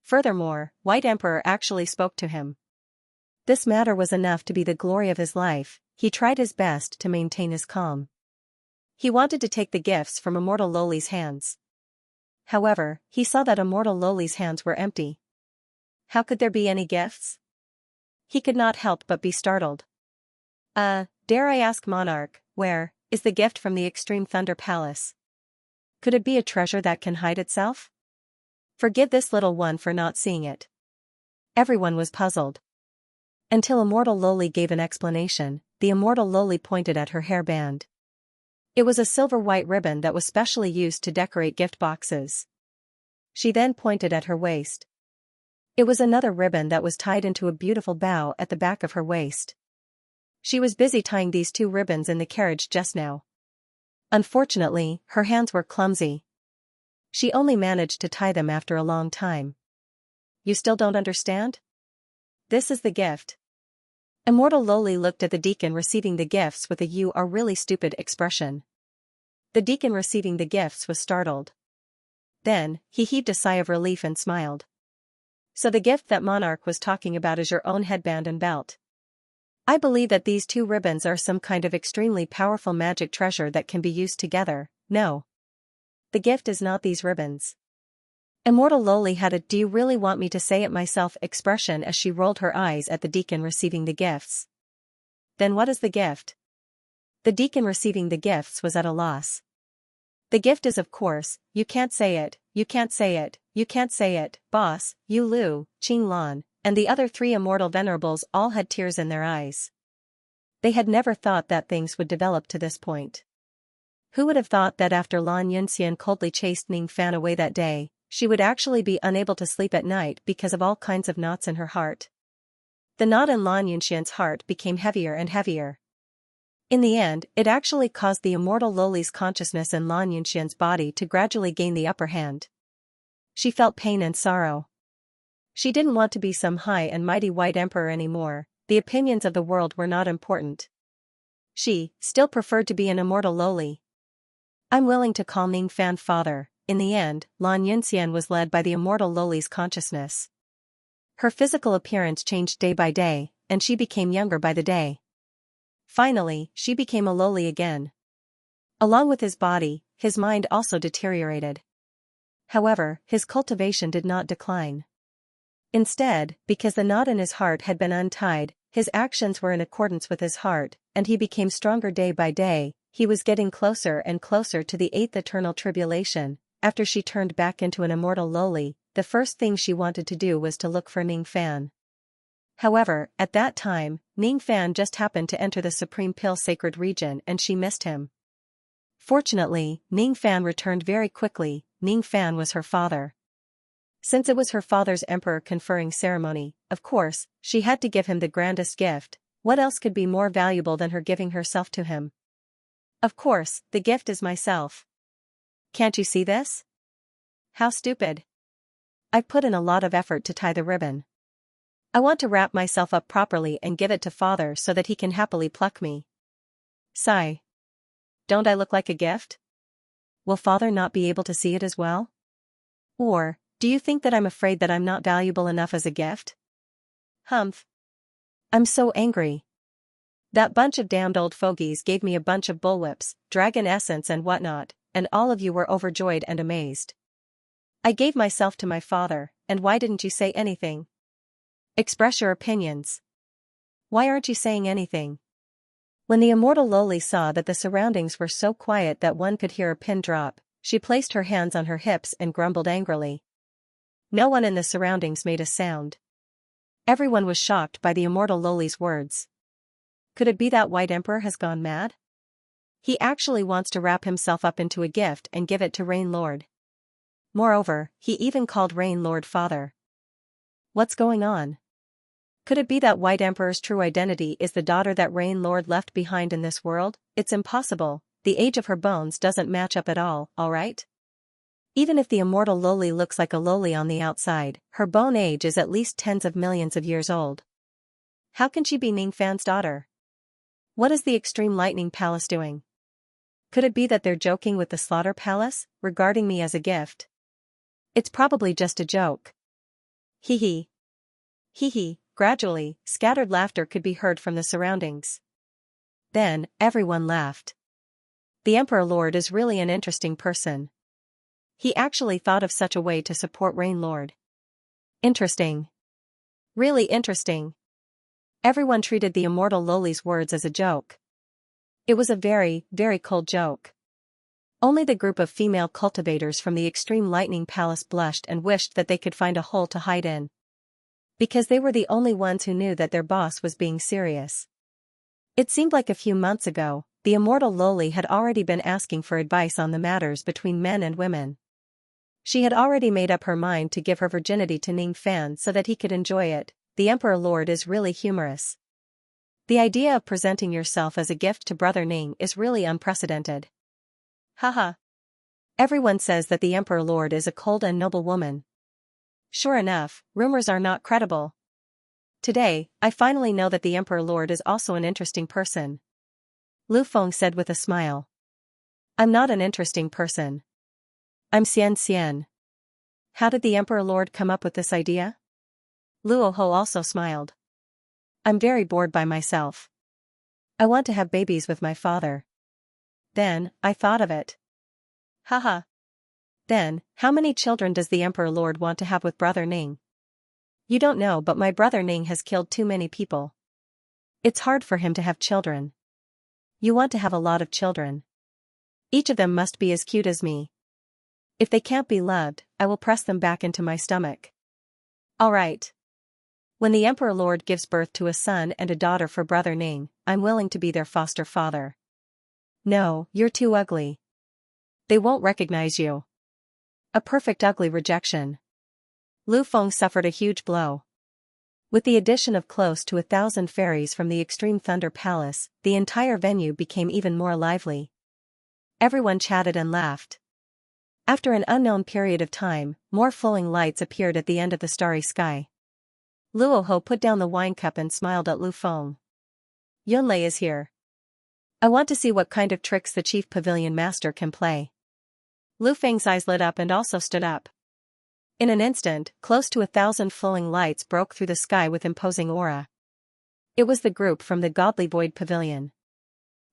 Furthermore, White Emperor actually spoke to him. This matter was enough to be the glory of his life. He tried his best to maintain his calm. He wanted to take the gifts from Immortal Lowly's hands. However, he saw that Immortal Lowly's hands were empty. How could there be any gifts? He could not help but be startled. Dare I ask, Monarch, where is the gift from the Extreme Thunder Palace? Could it be a treasure that can hide itself? Forgive this little one for not seeing it. Everyone was puzzled. Until Immortal Lowly gave an explanation, the Immortal Lowly pointed at her hairband. It was a silver-white ribbon that was specially used to decorate gift boxes. She then pointed at her waist. It was another ribbon that was tied into a beautiful bow at the back of her waist. She was busy tying these two ribbons in the carriage just now. Unfortunately, her hands were clumsy. She only managed to tie them after a long time. You still don't understand? This is the gift. Immortal Lowly looked at the deacon receiving the gifts with a "you are really stupid" expression. The deacon receiving the gifts was startled. Then, he heaved a sigh of relief and smiled. So the gift that Monarch was talking about is your own headband and belt. I believe that these two ribbons are some kind of extremely powerful magic treasure that can be used together. No. The gift is not these ribbons. Immortal Lowly had a "do you really want me to say it myself" expression as she rolled her eyes at the deacon receiving the gifts. Then what is the gift? The deacon receiving the gifts was at a loss. The gift is, of course, you can't say it, you can't say it, you can't say it, boss, Yu Lu, Qing Lan, and the other three immortal venerables all had tears in their eyes. They had never thought that things would develop to this point. Who would have thought that after Lan Yunxian coldly chased Ning Fan away that day, she would actually be unable to sleep at night because of all kinds of knots in her heart. The knot in Lan Yunxian's heart became heavier and heavier. In the end, it actually caused the Immortal Lowly's consciousness in Lan Yunxian's body to gradually gain the upper hand. She felt pain and sorrow. She didn't want to be some high and mighty White Emperor anymore. The opinions of the world were not important. She still preferred to be an Immortal Lowly. I'm willing to call Ning Fan father. In the end, Lan Yunxian was led by the Immortal Lowly's consciousness. Her physical appearance changed day by day, and she became younger by the day. Finally, she became a Lowly again. Along with his body, his mind also deteriorated. However, his cultivation did not decline. Instead, because the knot in his heart had been untied, his actions were in accordance with his heart, and he became stronger day by day. He was getting closer and closer to the 8th eternal tribulation. After she turned back into an Immortal Lowly, the first thing she wanted to do was to look for Ning Fan. However, at that time, Ning Fan just happened to enter the Supreme Pill Sacred Region and she missed him. Fortunately, Ning Fan returned very quickly. Ning Fan was her father. Since it was her father's emperor conferring ceremony, of course, she had to give him the grandest gift. What else could be more valuable than her giving herself to him? Of course, the gift is myself. Can't you see this? How stupid. I've put in a lot of effort to tie the ribbon. I want to wrap myself up properly and give it to father so that he can happily pluck me. Sigh. Don't I look like a gift? Will father not be able to see it as well? Or, do you think that I'm afraid that I'm not valuable enough as a gift? Humph. I'm so angry. That bunch of damned old fogies gave me a bunch of bullwhips, dragon essence and whatnot, and all of you were overjoyed and amazed. I gave myself to my father, and why didn't you say anything? Express your opinions. Why aren't you saying anything? When the immortal Loli saw that the surroundings were so quiet that one could hear a pin drop, she placed her hands on her hips and grumbled angrily. No one in the surroundings made a sound. Everyone was shocked by the immortal Loli's words. Could it be that White Emperor has gone mad? He actually wants to wrap himself up into a gift and give it to Rain Lord. Moreover, he even called Rain Lord father. What's going on? Could it be that White Emperor's true identity is the daughter that Rain Lord left behind in this world? It's impossible, the age of her bones doesn't match up at all, alright? Even if the immortal Loli looks like a Loli on the outside, her bone age is at least tens of millions of years old. How can she be Ningfan's daughter? What is the Extreme Lightning Palace doing? Could it be that they're joking with the Slaughter Palace, regarding me as a gift? It's probably just a joke. Hee hee. Hee hee. Gradually, scattered laughter could be heard from the surroundings. Then, everyone laughed. The Emperor Lord is really an interesting person. He actually thought of such a way to support Rain Lord. Interesting. Really interesting. Everyone treated the immortal Loli's words as a joke. It was a very, very cold joke. Only the group of female cultivators from the Extreme Lightning Palace blushed and wished that they could find a hole to hide in. Because they were the only ones who knew that their boss was being serious. It seemed like a few months ago, the immortal Loli had already been asking for advice on the matters between men and women. She had already made up her mind to give her virginity to Ningfan so that he could enjoy it. The Emperor Lord is really humorous. The idea of presenting yourself as a gift to Brother Ning is really unprecedented. Haha. Everyone says that the Emperor Lord is a cold and noble woman. Sure enough, rumors are not credible. Today, I finally know that the Emperor Lord is also an interesting person. Lu Feng said with a smile. I'm not an interesting person. I'm Xianxia. How did the Emperor Lord come up with this idea? Luo Ho also smiled. I'm very bored by myself. I want to have babies with my father. Then, I thought of it. Haha. Then, how many children does the Emperor Lord want to have with Brother Ning? You don't know, but my brother Ning has killed too many people. It's hard for him to have children. You want to have a lot of children. Each of them must be as cute as me. If they can't be loved, I will press them back into my stomach. Alright. When the Emperor Lord gives birth to a son and a daughter for Brother Ning, I'm willing to be their foster father. No, you're too ugly. They won't recognize you. A perfect ugly rejection. Lu Feng suffered a huge blow. With the addition of close to 1,000 fairies from the Extreme Thunder Palace, the entire venue became even more lively. Everyone chatted and laughed. After an unknown period of time, more flowing lights appeared at the end of the starry sky. Luo Ho put down the wine cup and smiled at Lu Feng. Yunlei is here. I want to see what kind of tricks the Chief Pavilion Master can play. Lu Feng's eyes lit up and also stood up. In an instant, close to 1,000 flowing lights broke through the sky with imposing aura. It was the group from the Godly Void Pavilion.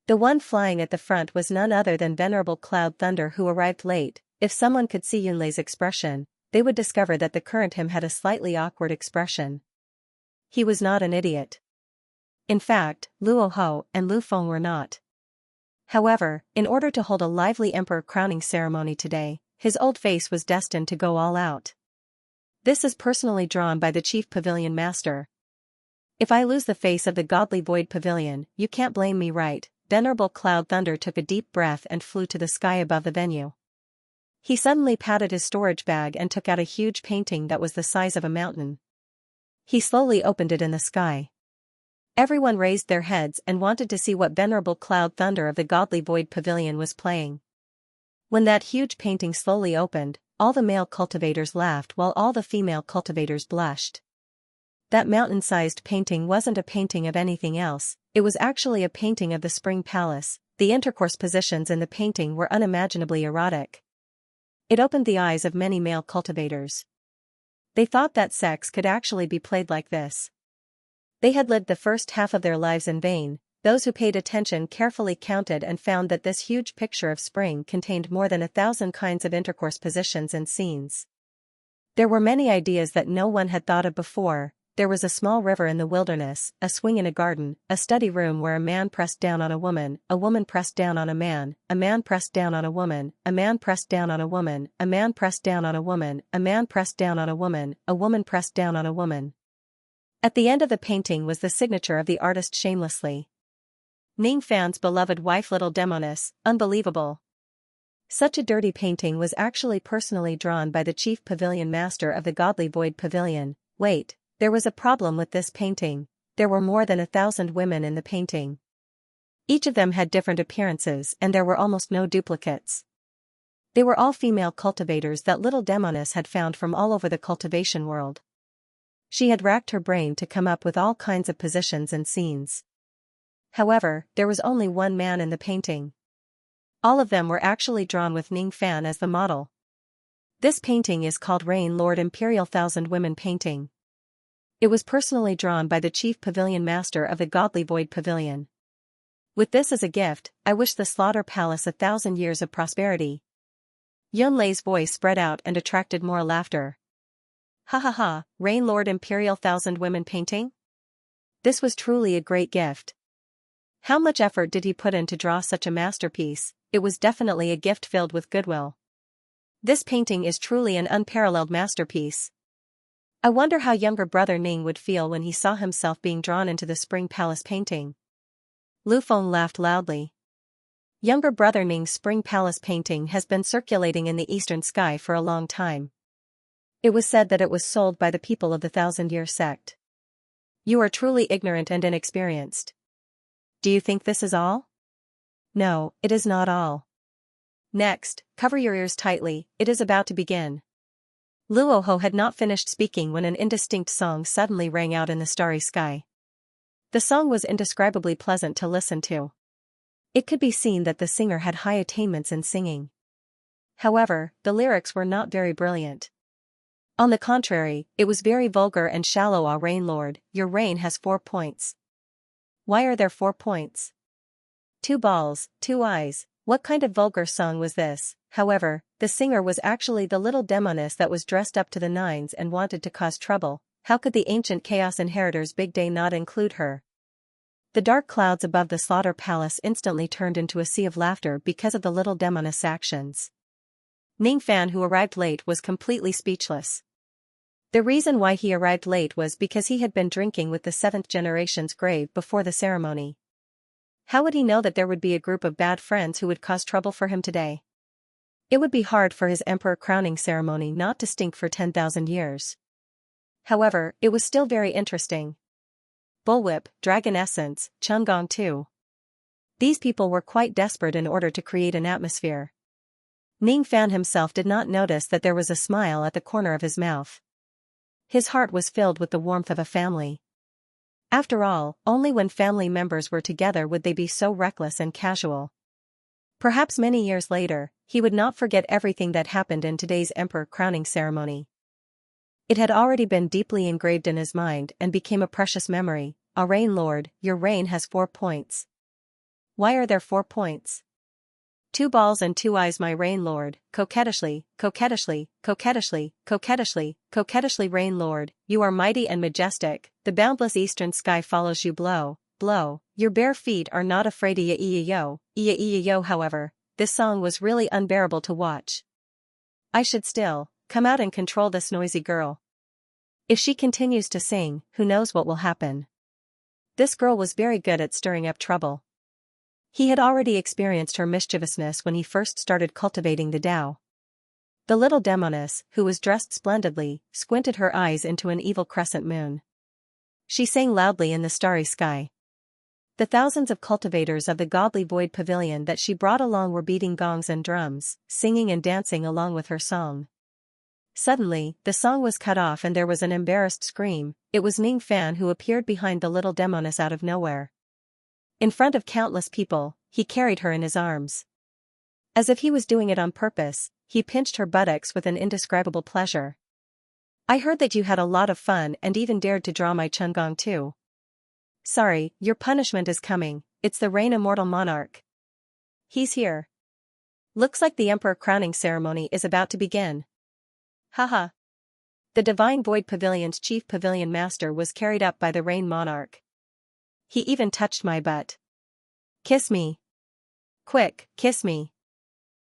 The one flying at the front was none other than Venerable Cloud Thunder, who arrived late. If someone could see Yunlei's expression, they would discover that the current him had a slightly awkward expression. He was not an idiot. In fact, Luo Ho and Lu Feng were not. However, in order to hold a lively emperor crowning ceremony today, his old face was destined to go all out. This is personally drawn by the Chief Pavilion Master. If I lose the face of the Godly Void Pavilion, you can't blame me, right? Venerable Cloud Thunder took a deep breath and flew to the sky above the venue. He suddenly patted his storage bag and took out a huge painting that was the size of a mountain. He slowly opened it in the sky. Everyone raised their heads and wanted to see what venerable cloud thunder of the godly void pavilion was playing. When that huge painting slowly opened, all the male cultivators laughed while all the female cultivators blushed. That mountain-sized painting wasn't a painting of anything else, it was actually a painting of the spring palace. The intercourse positions in the painting were unimaginably erotic. It opened the eyes of many male cultivators. They thought that sex could actually be played like this. They had lived the first half of their lives in vain. Those who paid attention carefully counted and found that this huge picture of spring contained more than 1,000 kinds of intercourse positions and scenes. There were many ideas that no one had thought of before. There was a small river in the wilderness, a swing in a garden, a study room where a man pressed down on a woman pressed down on a man pressed down on a woman, a man pressed down on a woman, a man pressed down on a woman, a man pressed down on a woman pressed down on a woman. At the end of the painting was the signature of the artist shamelessly. Ning Fan's beloved wife Little Demoness, unbelievable. Such a dirty painting was actually personally drawn by the chief pavilion master of the godly void pavilion. Wait. There was a problem with this painting. There were more than 1,000 women in the painting. Each of them had different appearances and there were almost no duplicates. They were all female cultivators that Little Demoness had found from all over the cultivation world. She had racked her brain to come up with all kinds of positions and scenes. However, there was only one man in the painting. All of them were actually drawn with Ning Fan as the model. This painting is called Rain Lord Imperial Thousand Women Painting. It was personally drawn by the chief pavilion master of the godly void pavilion. With this as a gift, I wish the slaughter palace 1,000 years of prosperity. Yun Lei's voice spread out and attracted more laughter. Ha ha ha, Rain Lord Imperial Thousand Women Painting? This was truly a great gift. How much effort did he put in to draw such a masterpiece? It was definitely a gift filled with goodwill. This painting is truly an unparalleled masterpiece. I wonder how younger brother Ning would feel when he saw himself being drawn into the Spring Palace painting. Lu Feng laughed loudly. Younger brother Ning's Spring Palace painting has been circulating in the eastern sky for a long time. It was said that it was sold by the people of the Thousand-Year sect. You are truly ignorant and inexperienced. Do you think this is all? No, it is not all. Next, cover your ears tightly, it is about to begin. Luoho had not finished speaking when an indistinct song suddenly rang out in the starry sky. The song was indescribably pleasant to listen to. It could be seen that the singer had high attainments in singing. However, the lyrics were not very brilliant. On the contrary, it was very vulgar and shallow. Ah, Rain Lord, your reign has 4 points. Why are there 4 points? 2 balls, 2 eyes. What kind of vulgar song was this? However, the singer was actually the little demoness that was dressed up to the nines and wanted to cause trouble. How could the ancient Chaos Inheritor's big day not include her? The dark clouds above the slaughter palace instantly turned into a sea of laughter because of the little demoness' actions. Ning Fan, who arrived late, was completely speechless. The reason why he arrived late was because he had been drinking with the 7th generation's grave before the ceremony. How would he know that there would be a group of bad friends who would cause trouble for him today? It would be hard for his emperor crowning ceremony not to stink for 10,000 years. However, it was still very interesting. Bullwhip, Dragon Essence, Chungong too. These people were quite desperate in order to create an atmosphere. Ning Fan himself did not notice that there was a smile at the corner of his mouth. His heart was filled with the warmth of a family. After all, only when family members were together would they be so reckless and casual. Perhaps many years later, he would not forget everything that happened in today's emperor crowning ceremony. It had already been deeply engraved in his mind and became a precious memory. Ah, Rain Lord, your reign has 4 points. Why are there 4 points? 2 balls and 2 eyes, my Rain Lord, coquettishly, coquettishly, coquettishly, coquettishly, coquettishly. Rain Lord, you are mighty and majestic, the boundless eastern sky follows you blow, blow, your bare feet are not afraid. Iya-iya-yo. However, this song was really unbearable to watch. I should still come out and control this noisy girl. If she continues to sing, who knows what will happen. This girl was very good at stirring up trouble. He had already experienced her mischievousness when he first started cultivating the Tao. The little demoness, who was dressed splendidly, squinted her eyes into an evil crescent moon. She sang loudly in the starry sky. The thousands of cultivators of the godly void pavilion that she brought along were beating gongs and drums, singing and dancing along with her song. Suddenly, the song was cut off and there was an embarrassed scream. It was Ning Fan who appeared behind the little demoness out of nowhere. In front of countless people, he carried her in his arms. As if he was doing it on purpose, he pinched her buttocks with an indescribable pleasure. I heard that you had a lot of fun and even dared to draw my Chungong too. Sorry, your punishment is coming, it's the Rain Immortal Monarch. He's here. Looks like the Emperor crowning ceremony is about to begin. Haha. The Divine Void Pavilion's chief pavilion master was carried up by the Rain Monarch. He even touched my butt. Kiss me. Quick, kiss me.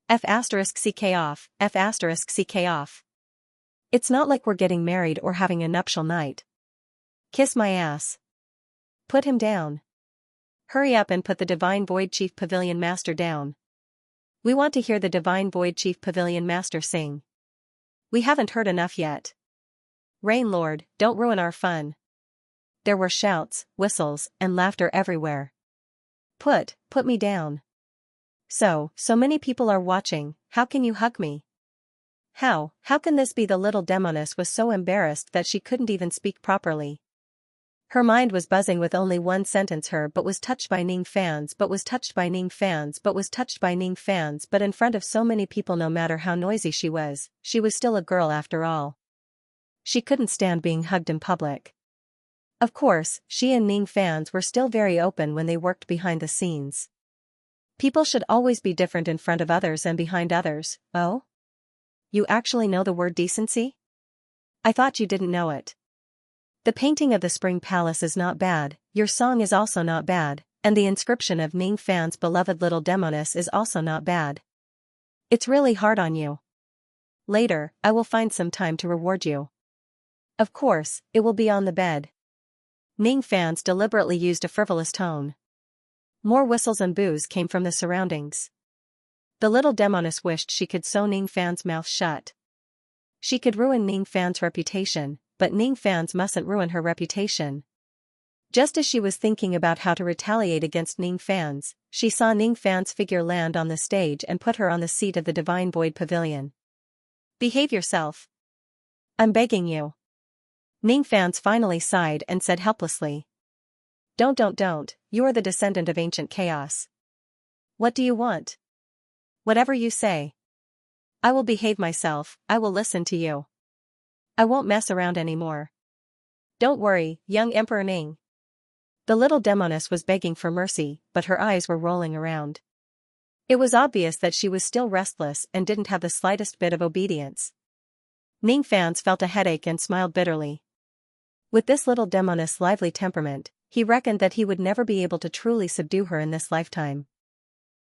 F*CK off, F*CK off. It's not like we're getting married or having a nuptial night. Kiss my ass. Put him down. Hurry up and put the Divine Void Chief Pavilion Master down. We want to hear the Divine Void Chief Pavilion Master sing. We haven't heard enough yet. Rain Lord, don't ruin our fun. There were shouts, whistles, and laughter everywhere. Put me down. So many people are watching, how can you hug me? How can this be? The little demoness was so embarrassed that she couldn't even speak properly. Her mind was buzzing with only one sentence: her but was touched by Ning Fans, but was touched by Ning Fans, but was touched by Ning Fans, but in front of so many people. No matter how noisy she was still a girl after all. She couldn't stand being hugged in public. Of course, she and Ning Fans were still very open when they worked behind the scenes. People should always be different in front of others and behind others. Oh? You actually know the word decency? I thought you didn't know it. The painting of the Spring Palace is not bad, your song is also not bad, and the inscription of Ning Fan's beloved little demoness is also not bad. It's really hard on you. Later, I will find some time to reward you. Of course, it will be on the bed. Ning Fans deliberately used a frivolous tone. More whistles and boos came from the surroundings. The little demoness wished she could sew Ning Fan's mouth shut. She could ruin Ning Fan's reputation, but Ning Fans mustn't ruin her reputation. Just as she was thinking about how to retaliate against Ning Fans, she saw Ning Fan's figure land on the stage and put her on the seat of the Divine Void Pavilion. Behave yourself. I'm begging you. Ning Fans finally sighed and said helplessly. Don't, you are the descendant of ancient chaos. What do you want? Whatever you say. I will behave myself, I will listen to you. I won't mess around anymore. Don't worry, young Emperor Ning. The little demoness was begging for mercy, but her eyes were rolling around. It was obvious that she was still restless and didn't have the slightest bit of obedience. Ning Fans felt a headache and smiled bitterly. With this little demoness' lively temperament, he reckoned that he would never be able to truly subdue her in this lifetime.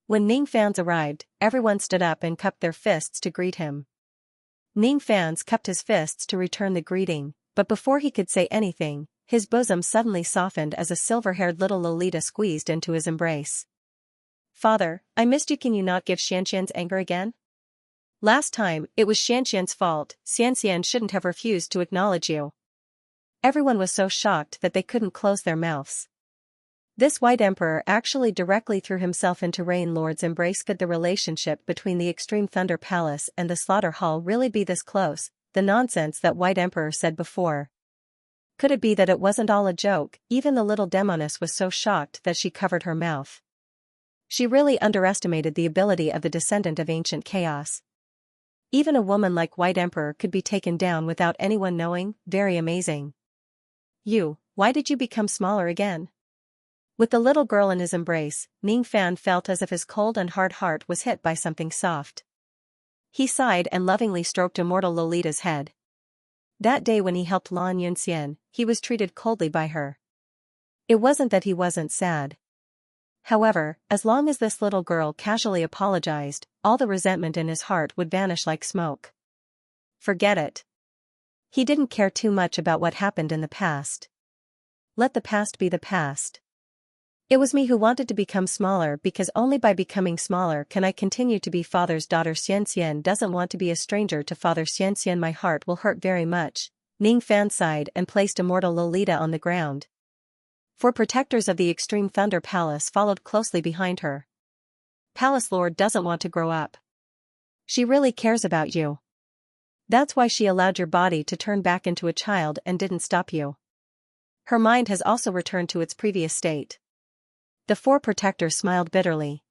When Ning Fans arrived, everyone stood up and cupped their fists to greet him. Ning Fans cupped his fists to return the greeting, but before he could say anything, his bosom suddenly softened as a silver-haired little Lolita squeezed into his embrace. Father, I missed you. Can you not give Xianxian's anger again? Last time, it was Xianxian's fault. Xianxia shouldn't have refused to acknowledge you. Everyone was so shocked that they couldn't close their mouths. This White Emperor actually directly threw himself into Rain Lord's embrace. Could the relationship between the Extreme Thunder Palace and the Slaughter Hall really be this close? The nonsense that White Emperor said before. Could it be that it wasn't all a joke? Even the little demoness was so shocked that she covered her mouth. She really underestimated the ability of the descendant of ancient chaos. Even a woman like White Emperor could be taken down without anyone knowing. Very amazing. Why did you become smaller again? With the little girl in his embrace, Ning Fan felt as if his cold and hard heart was hit by something soft. He sighed and lovingly stroked immortal Lolita's head. That day when he helped Lan Yunxian, he was treated coldly by her. It wasn't that he wasn't sad. However, as long as this little girl casually apologized, all the resentment in his heart would vanish like smoke. Forget it. He didn't care too much about what happened in the past. Let the past be the past. It was me who wanted to become smaller because only by becoming smaller can I continue to be father's daughter. Xianxian doesn't want to be a stranger to father. Xianxian, my heart will hurt very much, Ning Fan sighed and placed Immortal Lolita on the ground. 4 protectors of the Extreme Thunder Palace followed closely behind her. Palace Lord doesn't want to grow up. She really cares about you. That's why she allowed your body to turn back into a child and didn't stop you. Her mind has also returned to its previous state. The 4 protectors smiled bitterly.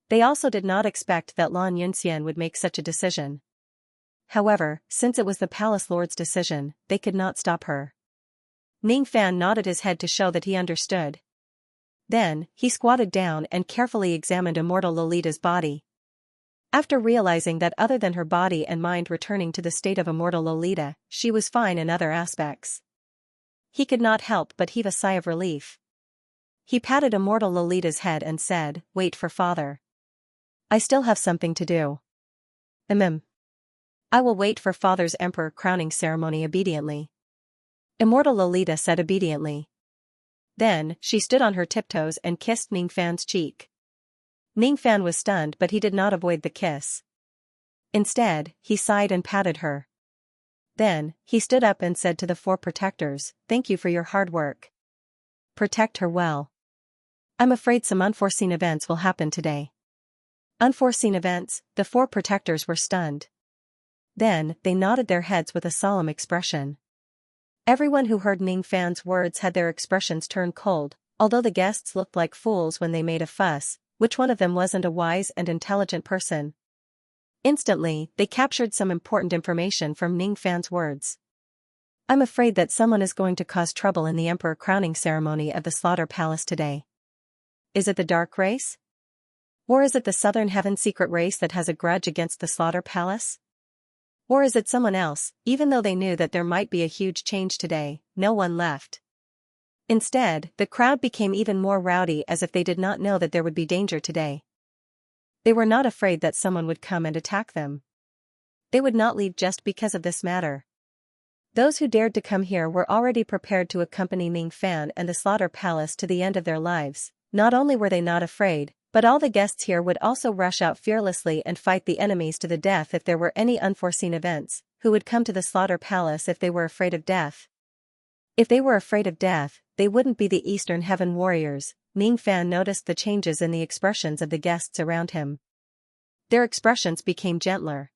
They also did not expect that Lan Yunxian would make such a decision. However, since it was the Palace Lord's decision, they could not stop her. Ning Fan nodded his head to show that he understood. Then, he squatted down and carefully examined Immortal Lolita's body. After realizing that other than her body and mind returning to the state of Immortal Lolita, she was fine in other aspects. He could not help but heave a sigh of relief. He patted Immortal Lolita's head and said, "Wait for father. I still have something to do." I will wait for father's emperor crowning ceremony obediently." Immortal Lolita said obediently. Then, she stood on her tiptoes and kissed Ning Fan's cheek. Ning Fan was stunned, but he did not avoid the kiss. Instead, he sighed and patted her. Then, he stood up and said to the 4 protectors, "Thank you for your hard work. Protect her well. I'm afraid some unforeseen events will happen today." Unforeseen events? The 4 protectors were stunned. Then, they nodded their heads with a solemn expression. Everyone who heard Ning Fan's words had their expressions turn cold. Although the guests looked like fools when they made a fuss, which one of them wasn't a wise and intelligent person? Instantly, they captured some important information from Ning Fan's words. "I'm afraid that someone is going to cause trouble in the emperor crowning ceremony of the Slaughter Palace today. Is it the Dark Race? Or is it the Southern Heaven secret race that has a grudge against the Slaughter Palace? Or is it someone else?" Even though they knew that there might be a huge change today, no one left. Instead, the crowd became even more rowdy, as if they did not know that there would be danger today. They were not afraid that someone would come and attack them. They would not leave just because of this matter. Those who dared to come here were already prepared to accompany Ning Fan and the Slaughter Palace to the end of their lives. Not only were they not afraid, but all the guests here would also rush out fearlessly and fight the enemies to the death if there were any unforeseen events. Who would come to the Slaughter Palace if they were afraid of death? If they were afraid of death, they wouldn't be the Eastern Heaven warriors. Ning Fan noticed the changes in the expressions of the guests around him. Their expressions became gentler.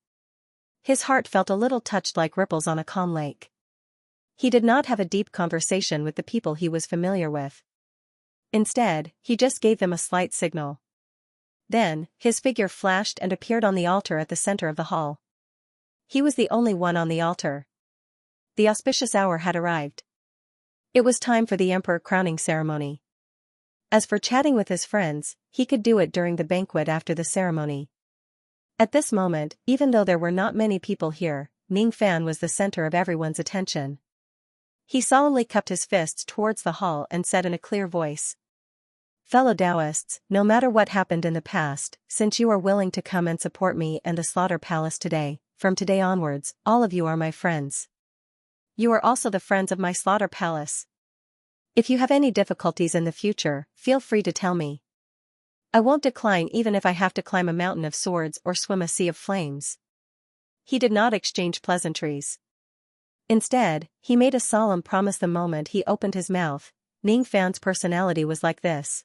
His heart felt a little touched, like ripples on a calm lake. He did not have a deep conversation with the people he was familiar with. Instead, he just gave them a slight signal. Then, his figure flashed and appeared on the altar at the center of the hall. He was the only one on the altar. The auspicious hour had arrived. It was time for the emperor crowning ceremony. As for chatting with his friends, he could do it during the banquet after the ceremony. At this moment, even though there were not many people here, Ning Fan was the center of everyone's attention. He solemnly cupped his fists towards the hall and said in a clear voice, "Fellow Taoists, no matter what happened in the past, since you are willing to come and support me and the Slaughter Palace today, from today onwards, all of you are my friends. You are also the friends of my Slaughter Palace. If you have any difficulties in the future, feel free to tell me. I won't decline, even if I have to climb a mountain of swords or swim a sea of flames." He did not exchange pleasantries. Instead, he made a solemn promise the moment he opened his mouth. Ning Fan's personality was like this.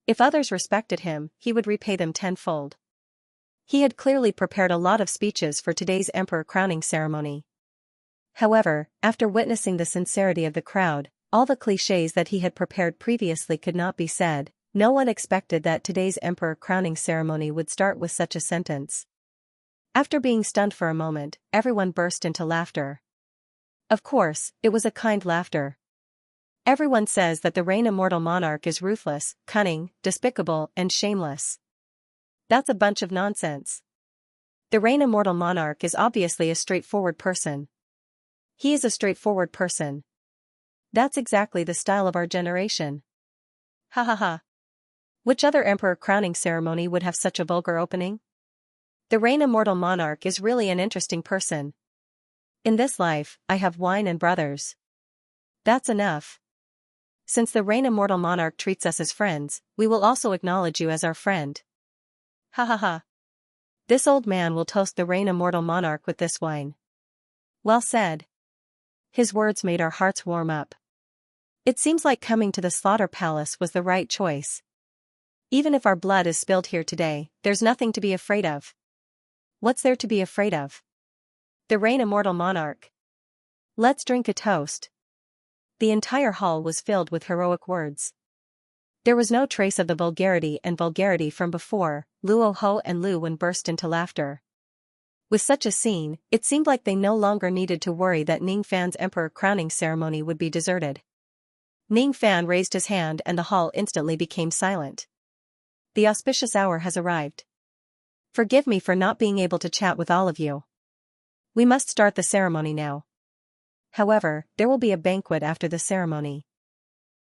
If others respected him, he would repay them tenfold. He had clearly prepared a lot of speeches for today's emperor crowning ceremony. However, after witnessing the sincerity of the crowd, all the clichés that he had prepared previously could not be said. No one expected that today's emperor crowning ceremony would start with such a sentence. After being stunned for a moment, everyone burst into laughter. Of course, it was a kind laughter. Everyone says that the reign immortal monarch is ruthless, cunning, despicable, and shameless. That's a bunch of nonsense. The reign immortal monarch is obviously a straightforward person. He is a straightforward person. That's exactly the style of our generation. Ha ha ha. Which other emperor crowning ceremony would have such a vulgar opening? The reign immortal monarch is really an interesting person. In this life, I have wine and brothers. That's enough. Since the reign immortal monarch treats us as friends, we will also acknowledge you as our friend. Ha ha ha. This old man will toast the reign immortal monarch with this wine. Well said. His words made our hearts warm up. It seems like coming to the slaughter palace was the right choice. Even if our blood is spilled here today, there's nothing to be afraid of. What's there to be afraid of? The reign immortal monarch. Let's drink a toast. The entire hall was filled with heroic words. There was no trace of the vulgarity from before. Luo Ho and Lu Wen burst into laughter. With such a scene, it seemed like they no longer needed to worry that Ning Fan's emperor crowning ceremony would be deserted. Ning Fan raised his hand and the hall instantly became silent. The auspicious hour has arrived. Forgive me for not being able to chat with all of you. We must start the ceremony now. However, there will be a banquet after the ceremony.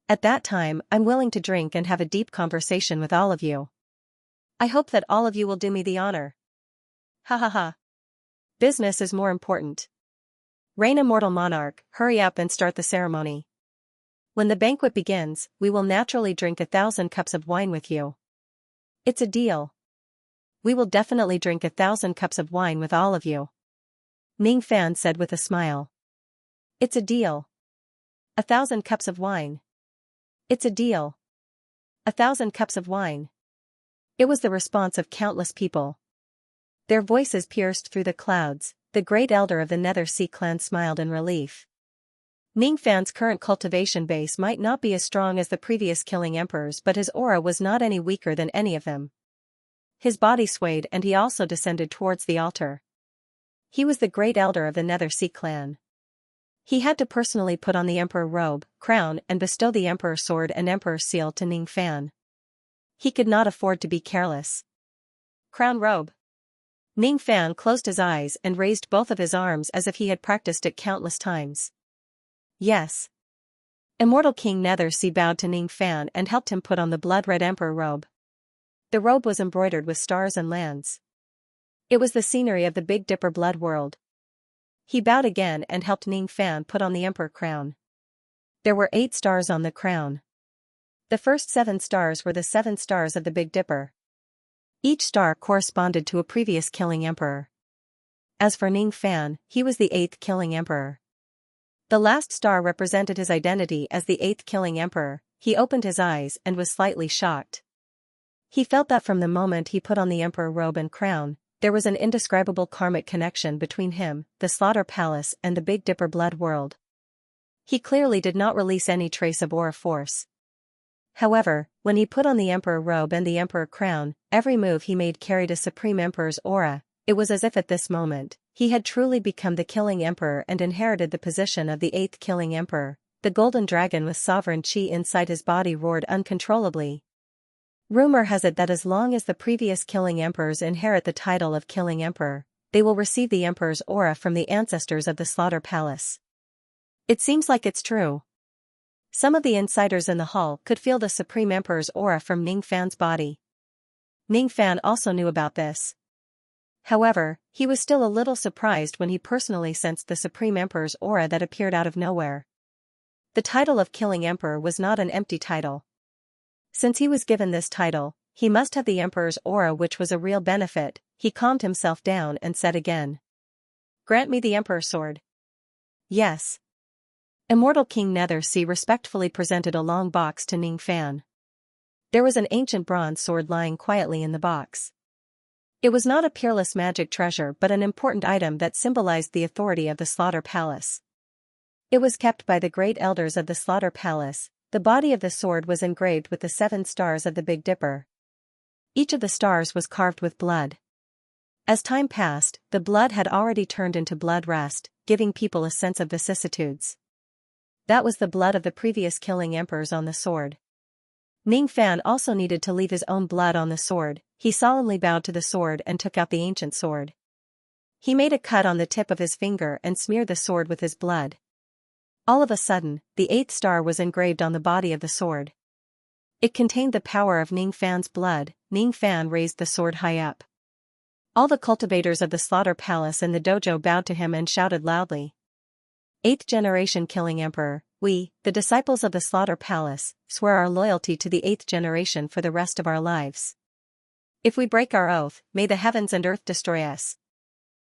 At that time, I'm willing to drink and have a deep conversation with all of you. I hope that all of you will do me the honor. Ha ha ha. Business is more important. Reign immortal monarch, hurry up and start the ceremony. When the banquet begins, we will naturally drink 1,000 cups of wine with you. It's a deal. We will definitely drink 1,000 cups of wine with all of you. Ning Fan said with a smile. It's a deal. 1,000 cups of wine. It's a deal. 1,000 cups of wine. It was the response of countless people. Their voices pierced through the clouds. The great elder of the Nether Sea clan smiled in relief. Ning Fan's current cultivation base might not be as strong as the previous killing emperors, but his aura was not any weaker than any of them. His body swayed and he also descended towards the altar. He was the great elder of the Nether Sea clan. He had to personally put on the emperor robe, crown and bestow the emperor sword and emperor seal to Ning Fan. He could not afford to be careless. Crown robe. Ning Fan closed his eyes and raised both of his arms as if he had practiced it countless times. Yes. Immortal King Nether Sea bowed to Ning Fan and helped him put on the blood-red emperor robe. The robe was embroidered with stars and lands. It was the scenery of the Big Dipper blood world. He bowed again and helped Ning Fan put on the emperor crown. There were 8 stars on the crown. The first 7 stars were the 7 stars of the Big Dipper. Each star corresponded to a previous killing emperor. As for Ning Fan, he was the 8th killing emperor. The last star represented his identity as the 8th killing emperor. He opened his eyes and was slightly shocked. He felt that from the moment he put on the emperor robe and crown, there was an indescribable karmic connection between him, the Slaughter Palace and the Big Dipper blood world. He clearly did not release any trace of aura force. However, when he put on the emperor robe and the emperor crown, every move he made carried a supreme emperor's aura. It was as if at this moment, he had truly become the killing emperor and inherited the position of the 8th killing emperor. The golden dragon with sovereign chi inside his body roared uncontrollably. Rumor has it that as long as the previous killing emperors inherit the title of killing emperor, they will receive the emperor's aura from the ancestors of the Slaughter Palace. It seems like it's true. Some of the insiders in the hall could feel the Supreme Emperor's aura from Ning Fan's body. Ning Fan also knew about this. However, he was still a little surprised when he personally sensed the Supreme Emperor's aura that appeared out of nowhere. The title of Killing Emperor was not an empty title. Since he was given this title, he must have the Emperor's aura, which was a real benefit. He calmed himself down and said again. Grant me the Emperor's sword. Yes. Immortal King Nether Sea respectfully presented a long box to Ning Fan. There was an ancient bronze sword lying quietly in the box. It was not a peerless magic treasure but an important item that symbolized the authority of the Slaughter Palace. It was kept by the great elders of the Slaughter Palace. The body of the sword was engraved with the 7 stars of the Big Dipper. Each of the stars was carved with blood. As time passed, the blood had already turned into blood rust, giving people a sense of vicissitudes. That was the blood of the previous killing emperors on the sword. Ning Fan also needed to leave his own blood on the sword. He solemnly bowed to the sword and took out the ancient sword. He made a cut on the tip of his finger and smeared the sword with his blood. All of a sudden, the 8th star was engraved on the body of the sword. It contained the power of Ning Fan's blood. Ning Fan raised the sword high up. All the cultivators of the Slaughter Palace and the dojo bowed to him and shouted loudly. 8th generation killing emperor, we, the disciples of the Slaughter Palace, swear our loyalty to the 8th generation for the rest of our lives. If we break our oath, may the heavens and earth destroy us.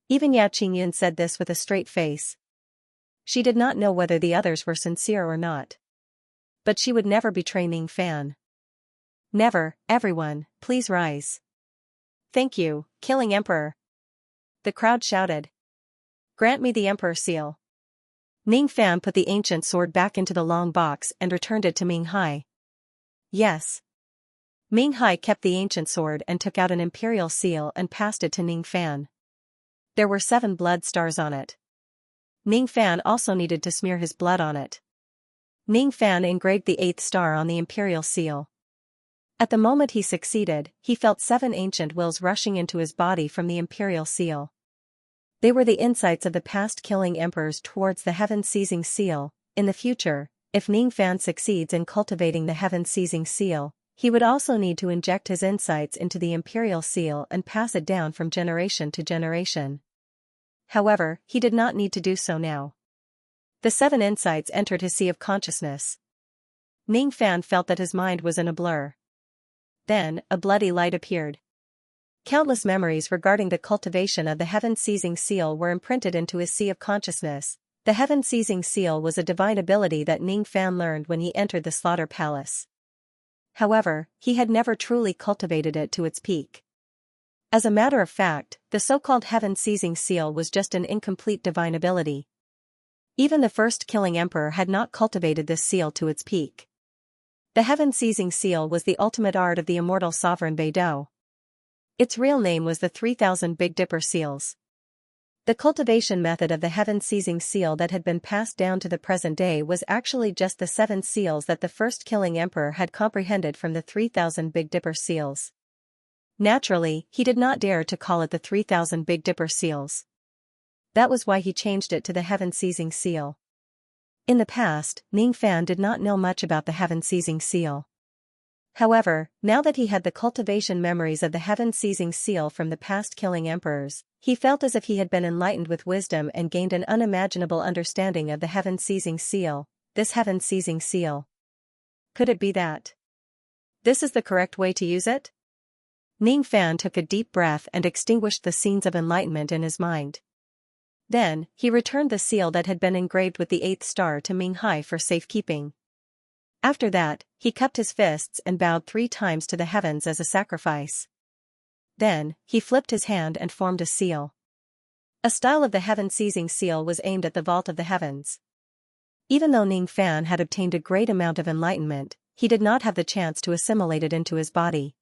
Even Yao Qingyun said this with a straight face. She did not know whether the others were sincere or not. But she would never betray Ning Fan. Never, everyone, please rise. Thank you, Killing Emperor. The crowd shouted. Grant me the Emperor seal. Ning Fan put the ancient sword back into the long box and returned it to Ming Hai. Yes. Ming Hai kept the ancient sword and took out an imperial seal and passed it to Ning Fan. There were 7 blood stars on it. Ning Fan also needed to smear his blood on it. Ning Fan engraved the 8th star on the imperial seal. At the moment he succeeded, he felt 7 ancient wills rushing into his body from the imperial seal. They were the insights of the past killing emperors towards the heaven-seizing seal. In the future, if Ning Fan succeeds in cultivating the heaven-seizing seal, he would also need to inject his insights into the imperial seal and pass it down from generation to generation. However, he did not need to do so now. The 7 insights entered his sea of consciousness. Ning Fan felt that his mind was in a blur. Then, a bloody light appeared. Countless memories regarding the cultivation of the heaven-seizing seal were imprinted into his sea of consciousness. The heaven-seizing seal was a divine ability that Ning Fan learned when he entered the slaughter palace. However, he had never truly cultivated it to its peak. As a matter of fact, the so-called heaven-seizing seal was just an incomplete divine ability. Even the first killing emperor had not cultivated this seal to its peak. The heaven-seizing seal was the ultimate art of the immortal sovereign Beidou. Its real name was the 3000 Big Dipper seals. The cultivation method of the heaven-seizing seal that had been passed down to the present day was actually just the 7 seals that the first killing emperor had comprehended from the 3000 Big Dipper seals. Naturally, he did not dare to call it the 3000 Big Dipper seals. That was why he changed it to the heaven-seizing seal. In the past, Ning Fan did not know much about the heaven-seizing seal. However, now that he had the cultivation memories of the heaven-seizing seal from the past killing emperors, he felt as if he had been enlightened with wisdom and gained an unimaginable understanding of the heaven-seizing seal. This heaven-seizing seal. Could it be that this is the correct way to use it? Ning Fan took a deep breath and extinguished the scenes of enlightenment in his mind. Then, he returned the seal that had been engraved with the 8th star to Ming Hai for safekeeping. After that, he cupped his fists and bowed 3 times to the heavens as a sacrifice. Then, he flipped his hand and formed a seal. A style of the heaven-seizing seal was aimed at the vault of the heavens. Even though Ning Fan had obtained a great amount of enlightenment, he did not have the chance to assimilate it into his body.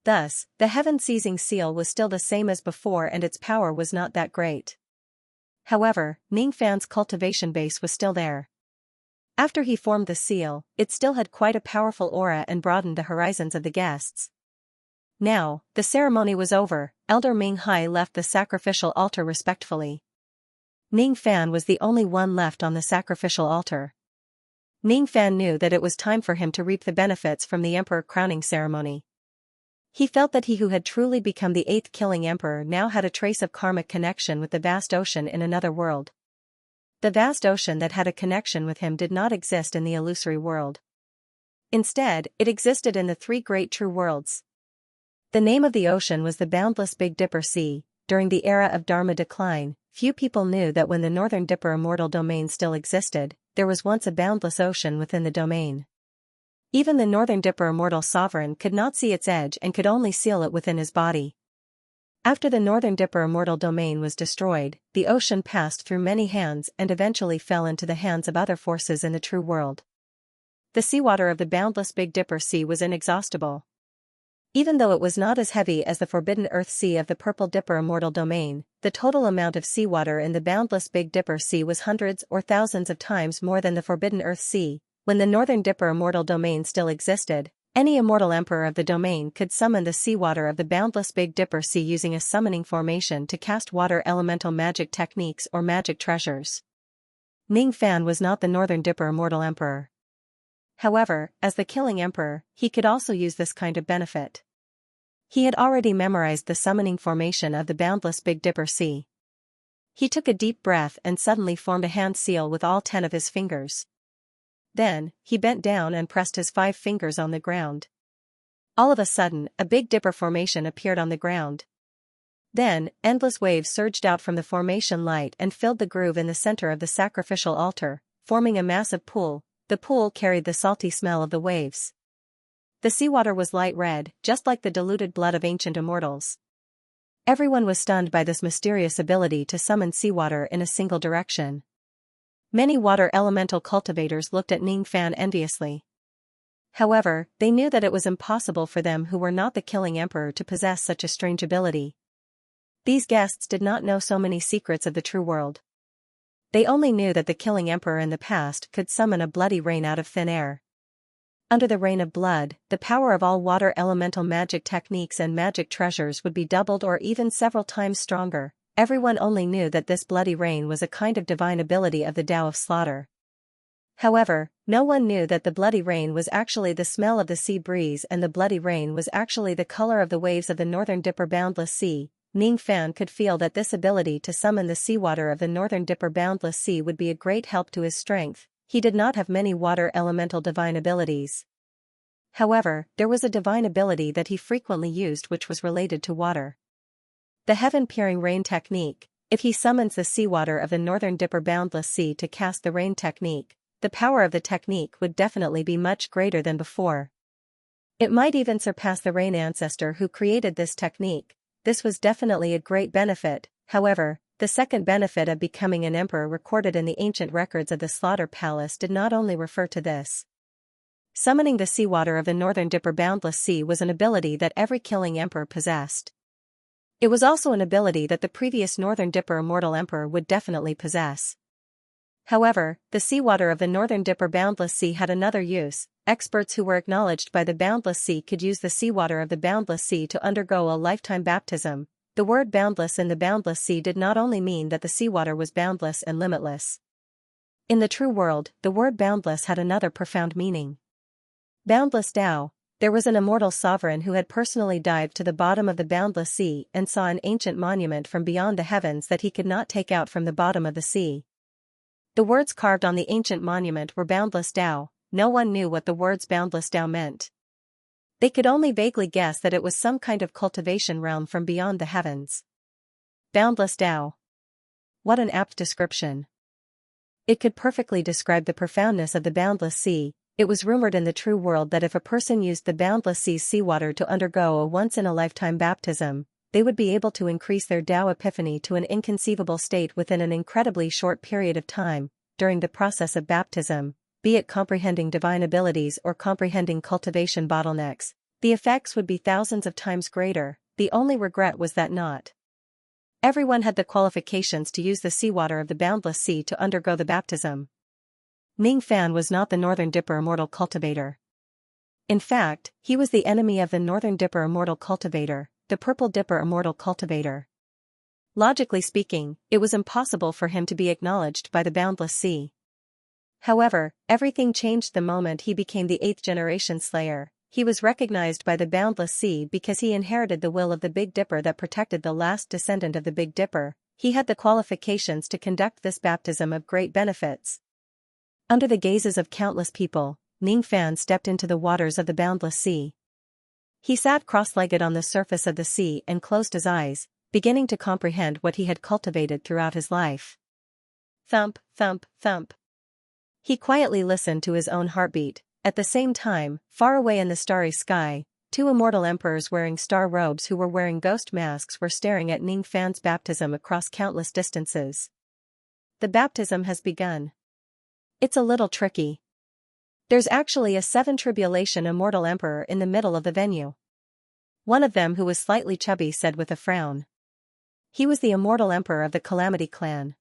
Thus, the heaven-seizing seal was still the same as before and its power was not that great. However, Ning Fan's cultivation base was still there. After he formed the seal, it still had quite a powerful aura and broadened the horizons of the guests. Now, the ceremony was over. Elder Ming Hai left the sacrificial altar respectfully. Ning Fan was the only one left on the sacrificial altar. Ning Fan knew that it was time for him to reap the benefits from the emperor crowning ceremony. He felt that he who had truly become the 8th killing emperor now had a trace of karmic connection with the vast ocean in another world. The vast ocean that had a connection with him did not exist in the illusory world. Instead, it existed in the 3 great true worlds. The name of the ocean was the boundless Big Dipper Sea. During the era of Dharma decline, few people knew that when the Northern Dipper immortal domain still existed, there was once a boundless ocean within the domain. Even the Northern Dipper immortal sovereign could not see its edge and could only seal it within his body. After the Northern Dipper immortal domain was destroyed, the ocean passed through many hands and eventually fell into the hands of other forces in the true world. The seawater of the boundless Big Dipper Sea was inexhaustible. Even though it was not as heavy as the Forbidden Earth Sea of the Purple Dipper immortal domain, the total amount of seawater in the boundless Big Dipper Sea was hundreds or thousands of times more than the Forbidden Earth Sea. When the Northern Dipper immortal domain still existed, any immortal emperor of the domain could summon the seawater of the boundless Big Dipper Sea using a summoning formation to cast water elemental magic techniques or magic treasures. Ning Fan was not the Northern Dipper immortal emperor. However, as the killing emperor, he could also use this kind of benefit. He had already memorized the summoning formation of the boundless Big Dipper Sea. He took a deep breath and suddenly formed a hand seal with all 10 of his fingers. Then, he bent down and pressed his 5 fingers on the ground. All of a sudden, a Big Dipper formation appeared on the ground. Then, endless waves surged out from the formation light and filled the groove in the center of the sacrificial altar, forming a massive pool. The pool carried the salty smell of the waves. The seawater was light red, just like the diluted blood of ancient immortals. Everyone was stunned by this mysterious ability to summon seawater in a single direction. Many water elemental cultivators looked at Ning Fan enviously. However, they knew that it was impossible for them who were not the Killing Emperor to possess such a strange ability. These guests did not know so many secrets of the true world. They only knew that the Killing Emperor in the past could summon a bloody rain out of thin air. Under the rain of blood, the power of all water elemental magic techniques and magic treasures would be doubled or even several times stronger. Everyone only knew that this bloody rain was a kind of divine ability of the Tao of Slaughter. However, no one knew that the bloody rain was actually the smell of the sea breeze and the bloody rain was actually the color of the waves of the Northern Dipper Boundless Sea. Ning Fan could feel that this ability to summon the seawater of the Northern Dipper Boundless Sea would be a great help to his strength. He did not have many water elemental divine abilities. However, there was a divine ability that he frequently used which was related to water. The heaven-peering rain technique. If he summons the seawater of the Northern Dipper Boundless Sea to cast the rain technique, the power of the technique would definitely be much greater than before. It might even surpass the rain ancestor who created this technique. This was definitely a great benefit. However, the second benefit of becoming an emperor recorded in the ancient records of the Slaughter Palace did not only refer to this. Summoning the seawater of the Northern Dipper Boundless Sea was an ability that every Killing Emperor possessed. It was also an ability that the previous Northern Dipper Immortal Emperor would definitely possess. However, the seawater of the Northern Dipper Boundless Sea had another use. Experts who were acknowledged by the Boundless Sea could use the seawater of the Boundless Sea to undergo a lifetime baptism. The word boundless in the Boundless Sea did not only mean that the seawater was boundless and limitless. In the true world, the word boundless had another profound meaning. Boundless Tao. There was an immortal sovereign who had personally dived to the bottom of the Boundless Sea and saw an ancient monument from beyond the heavens that he could not take out from the bottom of the sea. The words carved on the ancient monument were Boundless Tao. No one knew what the words Boundless Tao meant. They could only vaguely guess that it was some kind of cultivation realm from beyond the heavens. Boundless Tao. What an apt description. It could perfectly describe the profoundness of the Boundless Sea. It was rumored in the true world that if a person used the Boundless Sea's seawater to undergo a once-in-a-lifetime baptism, they would be able to increase their Tao epiphany to an inconceivable state within an incredibly short period of time. During the process of baptism, be it comprehending divine abilities or comprehending cultivation bottlenecks, the effects would be thousands of times greater. The only regret was that not everyone had the qualifications to use the seawater of the Boundless Sea to undergo the baptism. Ning Fan was not the Northern Dipper Immortal Cultivator. In fact, he was the enemy of the Northern Dipper Immortal Cultivator, the Purple Dipper Immortal Cultivator. Logically speaking, it was impossible for him to be acknowledged by the Boundless Sea. However, everything changed the moment he became the 8th generation Slayer. He was recognized by the Boundless Sea because he inherited the will of the Big Dipper that protected the last descendant of the Big Dipper. He had the qualifications to conduct this baptism of great benefits. Under the gazes of countless people, Ning Fan stepped into the waters of the Boundless Sea. He sat cross-legged on the surface of the sea and closed his eyes, beginning to comprehend what he had cultivated throughout his life. Thump, thump, thump. He quietly listened to his own heartbeat. At the same time, far away in the starry sky, 2 immortal emperors wearing star robes who were wearing ghost masks were staring at Ning Fan's baptism across countless distances. The baptism has begun. It's a little tricky. There's actually a 7 tribulation immortal emperor in the middle of the venue. One of them who was slightly chubby said with a frown. He was the immortal emperor of the Calamity clan.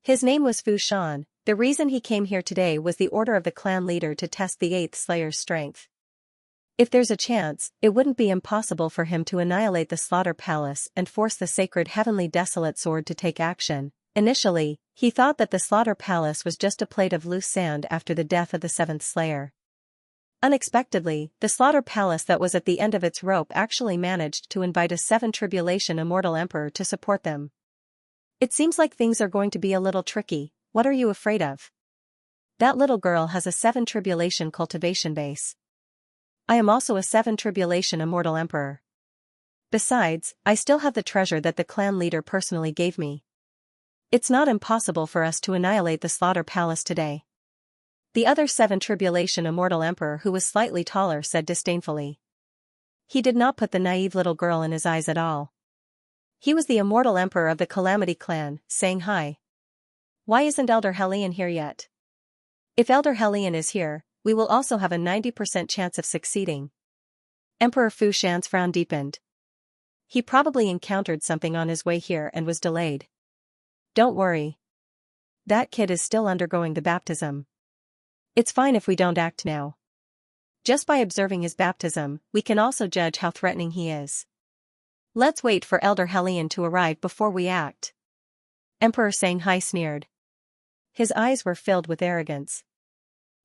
His name was Fu Shan. The reason he came here today was the order of the clan leader to test the 8th Slayer's strength. If there's a chance, it wouldn't be impossible for him to annihilate the Slaughter Palace and force the sacred Heavenly Desolate Sword to take action. Initially, he thought that the Slaughter Palace was just a plate of loose sand after the death of the 7th Slayer. Unexpectedly, the Slaughter Palace that was at the end of its rope actually managed to invite a 7 tribulation immortal emperor to support them. It seems like things are going to be a little tricky. What are you afraid of? That little girl has a 7 tribulation cultivation base. I am also a 7 tribulation immortal emperor. Besides, I still have the treasure that the clan leader personally gave me. It's not impossible for us to annihilate the Slaughter Palace today. The other 7 Tribulation Immortal Emperor, who was slightly taller, said disdainfully. He did not put the naive little girl in his eyes at all. He was the Immortal Emperor of the Calamity clan, Xianxia. Why isn't Elder Hellion here yet? If Elder Hellion is here, we will also have a 90% chance of succeeding. Emperor Fu Shan's frown deepened. He probably encountered something on his way here and was delayed. Don't worry. That kid is still undergoing the baptism. It's fine if we don't act now. Just by observing his baptism, we can also judge how threatening he is. Let's wait for Elder Hellion to arrive before we act. Emperor Xianxia sneered. His eyes were filled with arrogance.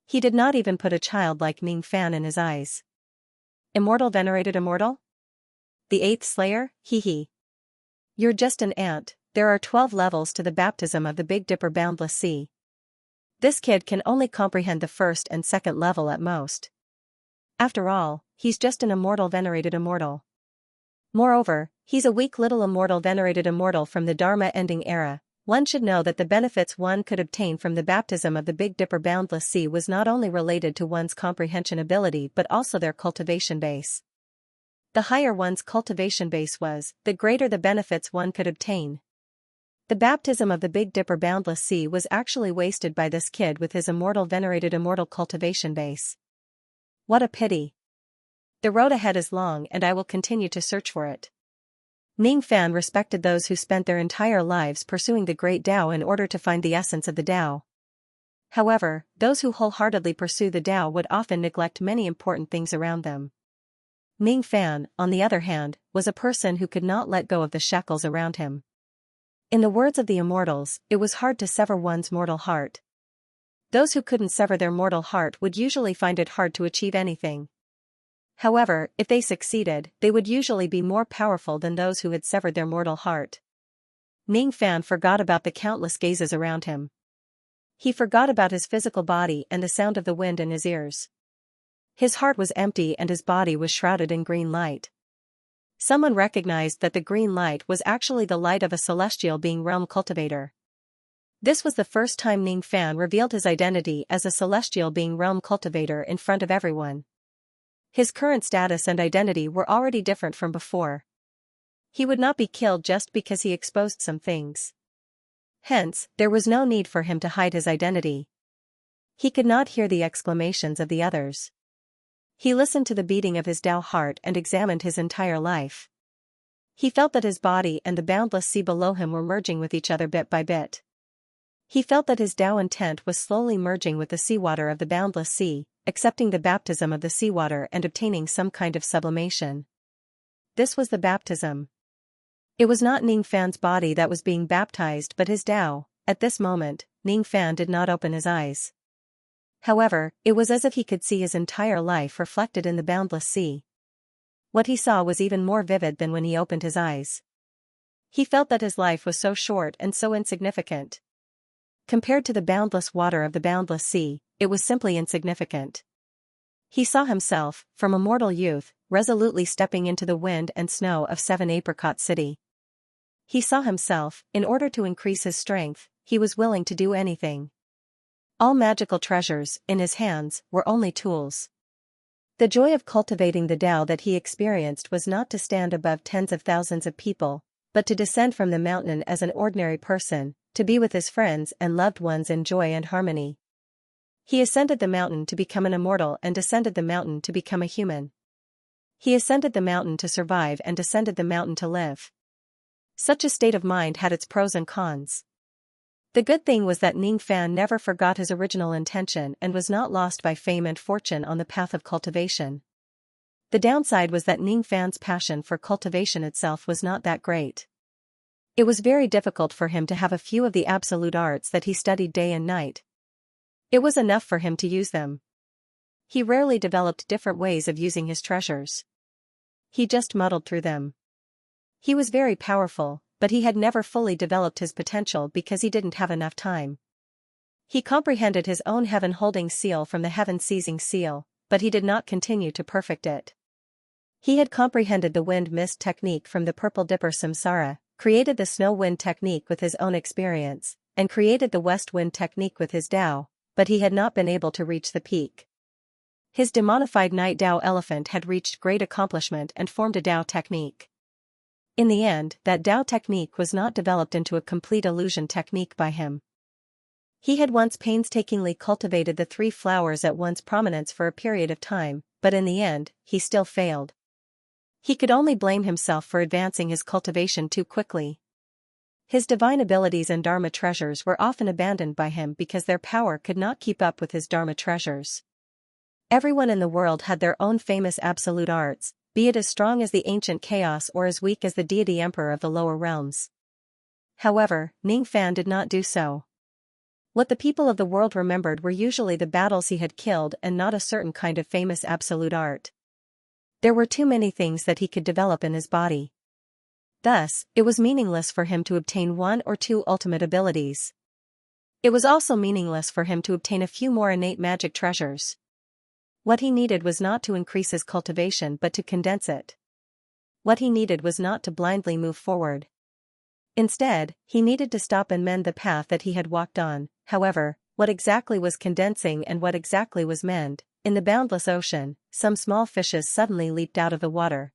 He did not even put a child like Ning Fan in his eyes. Immortal venerated immortal? The 8th Slayer, hee hee. You're just an ant. There are 12 levels to the baptism of the Big Dipper Boundless Sea. This kid can only comprehend the 1st and 2nd level at most. After all, he's just an immortal venerated immortal. Moreover, he's a weak little immortal venerated immortal from the Dharma-ending era. One should know that the benefits one could obtain from the baptism of the Big Dipper Boundless Sea was not only related to one's comprehension ability but also their cultivation base. The higher one's cultivation base was, the greater the benefits one could obtain. The baptism of the Big Dipper Boundless Sea was actually wasted by this kid with his immortal venerated immortal cultivation base. What a pity. The road ahead is long and I will continue to search for it. Ning Fan respected those who spent their entire lives pursuing the great Tao in order to find the essence of the Tao. However, those who wholeheartedly pursue the Tao would often neglect many important things around them. Ning Fan, on the other hand, was a person who could not let go of the shackles around him. In the words of the immortals, it was hard to sever one's mortal heart. Those who couldn't sever their mortal heart would usually find it hard to achieve anything. However, if they succeeded, they would usually be more powerful than those who had severed their mortal heart. Ning Fan forgot about the countless gazes around him. He forgot about his physical body and the sound of the wind in his ears. His heart was empty and his body was shrouded in green light. Someone recognized that the green light was actually the light of a celestial being realm cultivator. This was the first time Ning Fan revealed his identity as a celestial being realm cultivator in front of everyone. His current status and identity were already different from before. He would not be killed just because he exposed some things. Hence, there was no need for him to hide his identity. He could not hear the exclamations of the others. He listened to the beating of his Tao heart and examined his entire life. He felt that his body and the boundless sea below him were merging with each other bit by bit. He felt that his Tao intent was slowly merging with the seawater of the boundless sea, accepting the baptism of the seawater and obtaining some kind of sublimation. This was the baptism. It was not Ning Fan's body that was being baptized but his Tao. At this moment, Ning Fan did not open his eyes. However, it was as if he could see his entire life reflected in the boundless sea. What he saw was even more vivid than when he opened his eyes. He felt that his life was so short and so insignificant. Compared to the boundless water of the boundless sea, it was simply insignificant. He saw himself, from immortal youth, resolutely stepping into the wind and snow of 7 Apricot City. He saw himself, in order to increase his strength, he was willing to do anything. All magical treasures, in his hands, were only tools. The joy of cultivating the Tao that he experienced was not to stand above tens of thousands of people, but to descend from the mountain as an ordinary person, to be with his friends and loved ones in joy and harmony. He ascended the mountain to become an immortal and descended the mountain to become a human. He ascended the mountain to survive and descended the mountain to live. Such a state of mind had its pros and cons. The good thing was that Ning Fan never forgot his original intention and was not lost by fame and fortune on the path of cultivation. The downside was that Ning Fan's passion for cultivation itself was not that great. It was very difficult for him to have a few of the absolute arts that he studied day and night. It was enough for him to use them. He rarely developed different ways of using his treasures. He just muddled through them. He was very powerful, but he had never fully developed his potential because he didn't have enough time. He comprehended his own heaven-holding seal from the heaven-seizing seal, but he did not continue to perfect it. He had comprehended the wind-mist technique from the purple dipper samsara, created the snow wind technique with his own experience, and created the west wind technique with his Tao, but he had not been able to reach the peak. His demonified night Tao elephant had reached great accomplishment and formed a Tao technique. In the end, that Tao technique was not developed into a complete illusion technique by him. He had once painstakingly cultivated the three flowers at once prominence for a period of time, but in the end, he still failed. He could only blame himself for advancing his cultivation too quickly. His divine abilities and Dharma treasures were often abandoned by him because their power could not keep up with his Dharma treasures. Everyone in the world had their own famous absolute arts, be it as strong as the ancient chaos or as weak as the deity emperor of the lower realms. However, Ning Fan did not do so. What the people of the world remembered were usually the battles he had killed and not a certain kind of famous absolute art. There were too many things that he could develop in his body. Thus, it was meaningless for him to obtain one or two ultimate abilities. It was also meaningless for him to obtain a few more innate magic treasures. What he needed was not to increase his cultivation but to condense it. What he needed was not to blindly move forward. Instead, he needed to stop and mend the path that he had walked on. However, what exactly was condensing and what exactly was mend? In the boundless ocean, some small fishes suddenly leaped out of the water.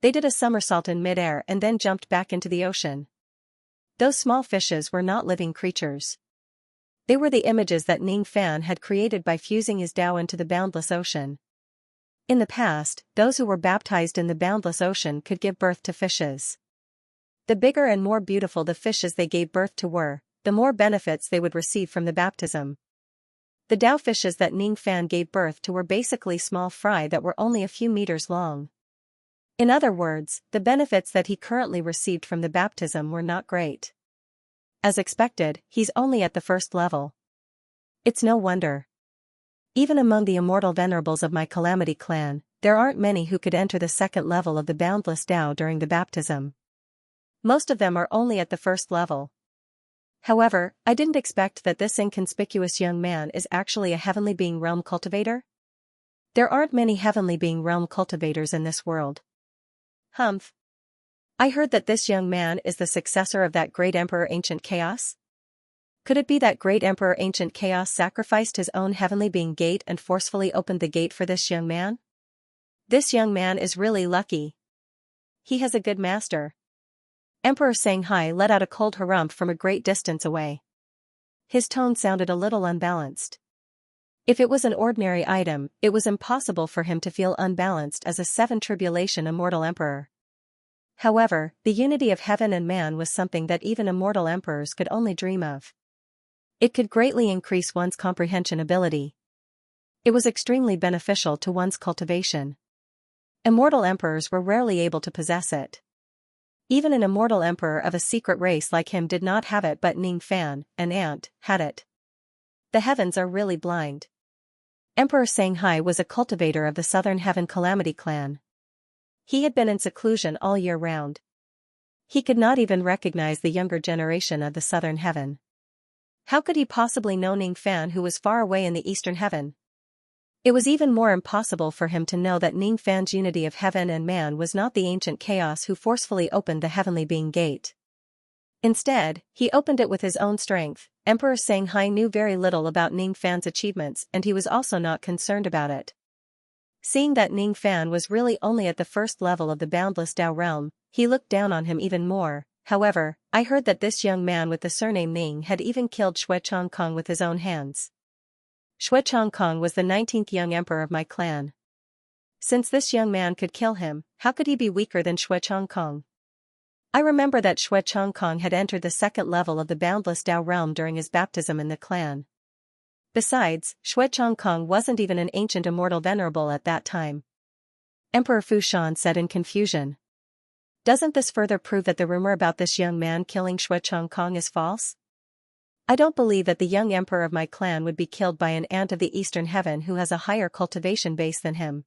They did a somersault in midair and then jumped back into the ocean. Those small fishes were not living creatures. They were the images that Ning Fan had created by fusing his Tao into the boundless ocean. In the past, those who were baptized in the boundless ocean could give birth to fishes. The bigger and more beautiful the fishes they gave birth to were, the more benefits they would receive from the baptism. The Tao fishes that Ning Fan gave birth to were basically small fry that were only a few meters long. In other words, the benefits that he currently received from the baptism were not great. As expected, he's only at the first level. It's no wonder. Even among the immortal venerables of my Calamity clan, there aren't many who could enter the second level of the boundless Tao during the baptism. Most of them are only at the first level. However, I didn't expect that this inconspicuous young man is actually a heavenly being realm cultivator. There aren't many heavenly being realm cultivators in this world. Humph. I heard that this young man is the successor of that great emperor Ancient Chaos? Could it be that great emperor Ancient Chaos sacrificed his own heavenly being gate and forcefully opened the gate for this young man? This young man is really lucky. He has a good master. Emperor Xianxia let out a cold harumph from a great distance away. His tone sounded a little unbalanced. If it was an ordinary item, it was impossible for him to feel unbalanced as a seven tribulation immortal emperor. However, the unity of heaven and man was something that even immortal emperors could only dream of. It could greatly increase one's comprehension ability. It was extremely beneficial to one's cultivation. Immortal emperors were rarely able to possess it. Even an immortal emperor of a secret race like him did not have it, but Ning Fan, an ant, had it. The heavens are really blind. Emperor Xianxia was a cultivator of the Southern Heaven Calamity clan. He had been in seclusion all year round. He could not even recognize the younger generation of the Southern Heaven. How could he possibly know Ning Fan, who was far away in the Eastern Heaven? It was even more impossible for him to know that Ning Fan's unity of heaven and man was not the ancient chaos who forcefully opened the heavenly being gate. Instead, he opened it with his own strength. Emperor Xianxia knew very little about Ning Fan's achievements, and he was also not concerned about it. Seeing that Ning Fan was really only at the first level of the boundless Tao realm, he looked down on him even more. However, I heard that this young man with the surname Ning had even killed Xue Chongkong with his own hands. Xue Chongkong was the 19th young emperor of my clan. Since this young man could kill him, how could he be weaker than Xue Chongkong? I remember that Xue Chongkong had entered the second level of the boundless Tao realm during his baptism in the clan. Besides, Xue Chongkong wasn't even an ancient immortal venerable at that time. Emperor Fu Shan said in confusion. Doesn't this further prove that the rumor about this young man killing Xue Chongkong is false? I don't believe that the young emperor of my clan would be killed by an ant of the Eastern Heaven who has a higher cultivation base than him.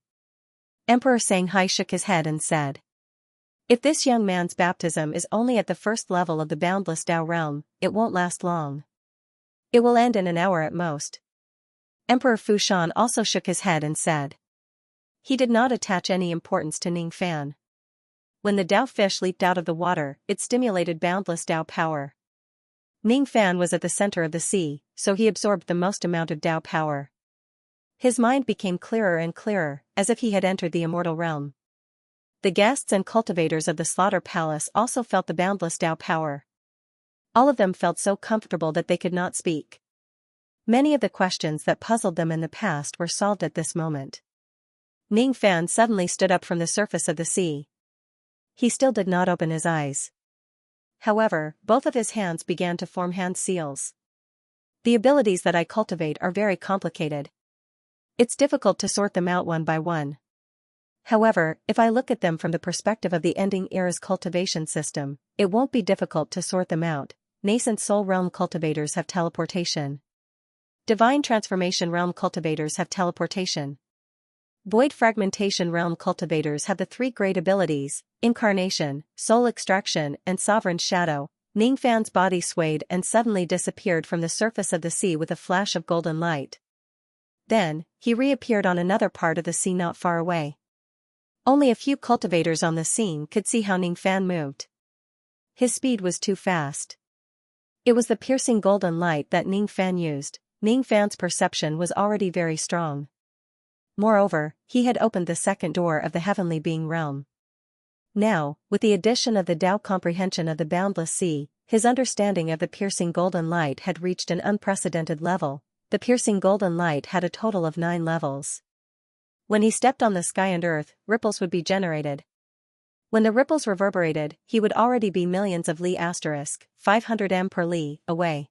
Emperor Xianxia shook his head and said. If this young man's baptism is only at the first level of the boundless Tao realm, it won't last long. It will end in an hour at most. Emperor Fu Shan also shook his head and said. He did not attach any importance to Ning Fan. When the Dao fish leaped out of the water, it stimulated boundless Dao power. Ning Fan was at the center of the sea, so he absorbed the most amount of Dao power. His mind became clearer and clearer, as if he had entered the immortal realm. The guests and cultivators of the slaughter palace also felt the boundless Dao power. All of them felt so comfortable that they could not speak. Many of the questions that puzzled them in the past were solved at this moment. Ning Fan suddenly stood up from the surface of the sea. He still did not open his eyes. However, both of his hands began to form hand seals. The abilities that I cultivate are very complicated. It's difficult to sort them out one by one. However, if I look at them from the perspective of the ending era's cultivation system, it won't be difficult to sort them out. Nascent soul realm cultivators have teleportation. Divine transformation realm cultivators have teleportation. Void fragmentation realm cultivators have the three great abilities, incarnation, soul extraction, and sovereign shadow. Ning Fan's body swayed and suddenly disappeared from the surface of the sea with a flash of golden light. Then, he reappeared on another part of the sea not far away. Only a few cultivators on the scene could see how Ning Fan moved. His speed was too fast. It was the piercing golden light that Ning Fan used. Ning Fan's perception was already very strong. Moreover, he had opened the second door of the heavenly being realm. Now, with the addition of the Tao comprehension of the boundless sea, his understanding of the piercing golden light had reached an unprecedented level. The piercing golden light had a total of 9 levels. When he stepped on the sky and earth, ripples would be generated. When the ripples reverberated, he would already be millions of li asterisk, 500 m per li, away.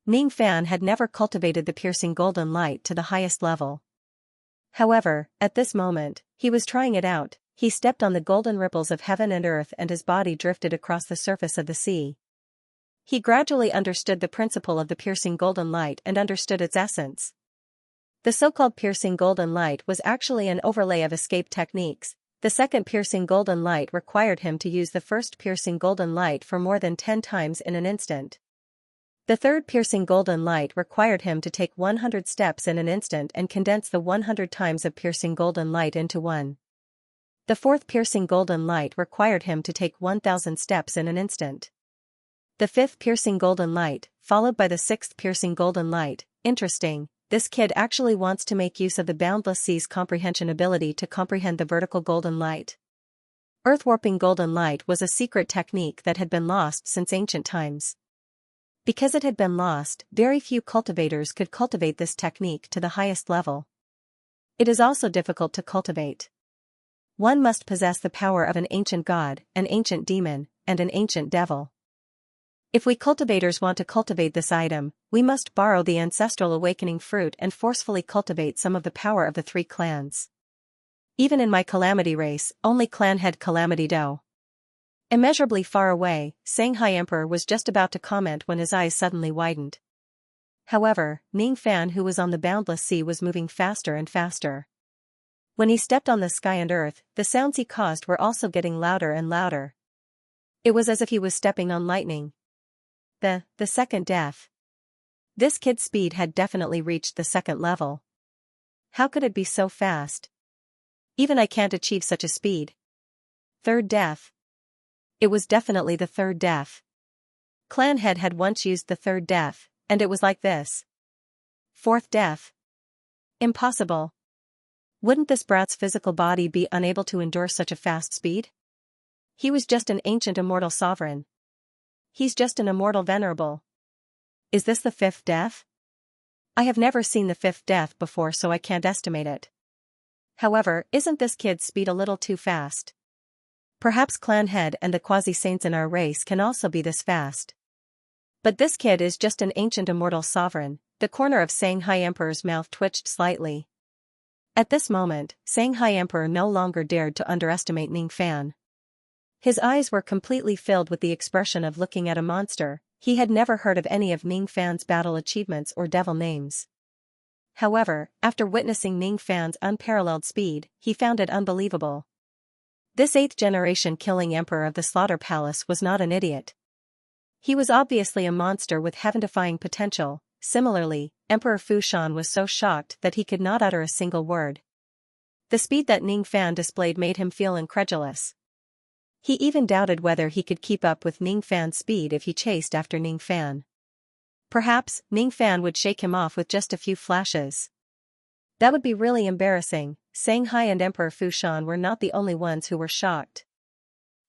Ning Fan had never cultivated the piercing golden light to the highest level. However, at this moment, he was trying it out. He stepped on the golden ripples of heaven and earth and his body drifted across the surface of the sea. He gradually understood the principle of the piercing golden light and understood its essence. The so-called piercing golden light was actually an overlay of escape techniques. The second piercing golden light required him to use the first piercing golden light for more than 10 times in an instant. The third piercing golden light required him to take 100 steps in an instant and condense the 100 times of piercing golden light into one. The fourth piercing golden light required him to take 1,000 steps in an instant. The fifth piercing golden light, followed by the sixth piercing golden light. Interesting, this kid actually wants to make use of the boundless sea's comprehension ability to comprehend the vertical golden light. Earth-warping golden light was a secret technique that had been lost since ancient times. Because it had been lost, very few cultivators could cultivate this technique to the highest level. It is also difficult to cultivate. One must possess the power of an ancient god, an ancient demon, and an ancient devil. If we cultivators want to cultivate this item, we must borrow the ancestral awakening fruit and forcefully cultivate some of the power of the 3 clans. Even in my calamity race, only clan head Calamity Do. Immeasurably far away, Xianxia Emperor was just about to comment when his eyes suddenly widened. However, Ning Fan, who was on the boundless sea, was moving faster and faster. When he stepped on the sky and earth, the sounds he caused were also getting louder and louder. It was as if he was stepping on lightning. The second death. This kid's speed had definitely reached the second level. How could it be so fast? Even I can't achieve such a speed. Third death. It was definitely the third death. Clan head had once used the third death, and it was like this. Fourth death. Impossible. Wouldn't this brat's physical body be unable to endure such a fast speed? He was just an ancient immortal sovereign. He's just an immortal venerable. Is this the fifth death? I have never seen the fifth death before, so I can't estimate it. However, isn't this kid's speed a little too fast? Perhaps clan head and the quasi-saints in our race can also be this fast. But this kid is just an ancient immortal sovereign. The corner of Xianxia Emperor's mouth twitched slightly. At this moment, Xianxia Emperor no longer dared to underestimate Ning Fan. His eyes were completely filled with the expression of looking at a monster. He had never heard of any of Ning Fan's battle achievements or devil names. However, after witnessing Ning Fan's unparalleled speed, he found it unbelievable. This 8th-generation killing emperor of the Slaughter Palace was not an idiot. He was obviously a monster with heaven-defying potential. Similarly, Emperor Fushan was so shocked that he could not utter a single word. The speed that Ning Fan displayed made him feel incredulous. He even doubted whether he could keep up with Ning Fan's speed if he chased after Ning Fan. Perhaps, Ning Fan would shake him off with just a few flashes. That would be really embarrassing. Shanghai and Emperor Fushan were not the only ones who were shocked.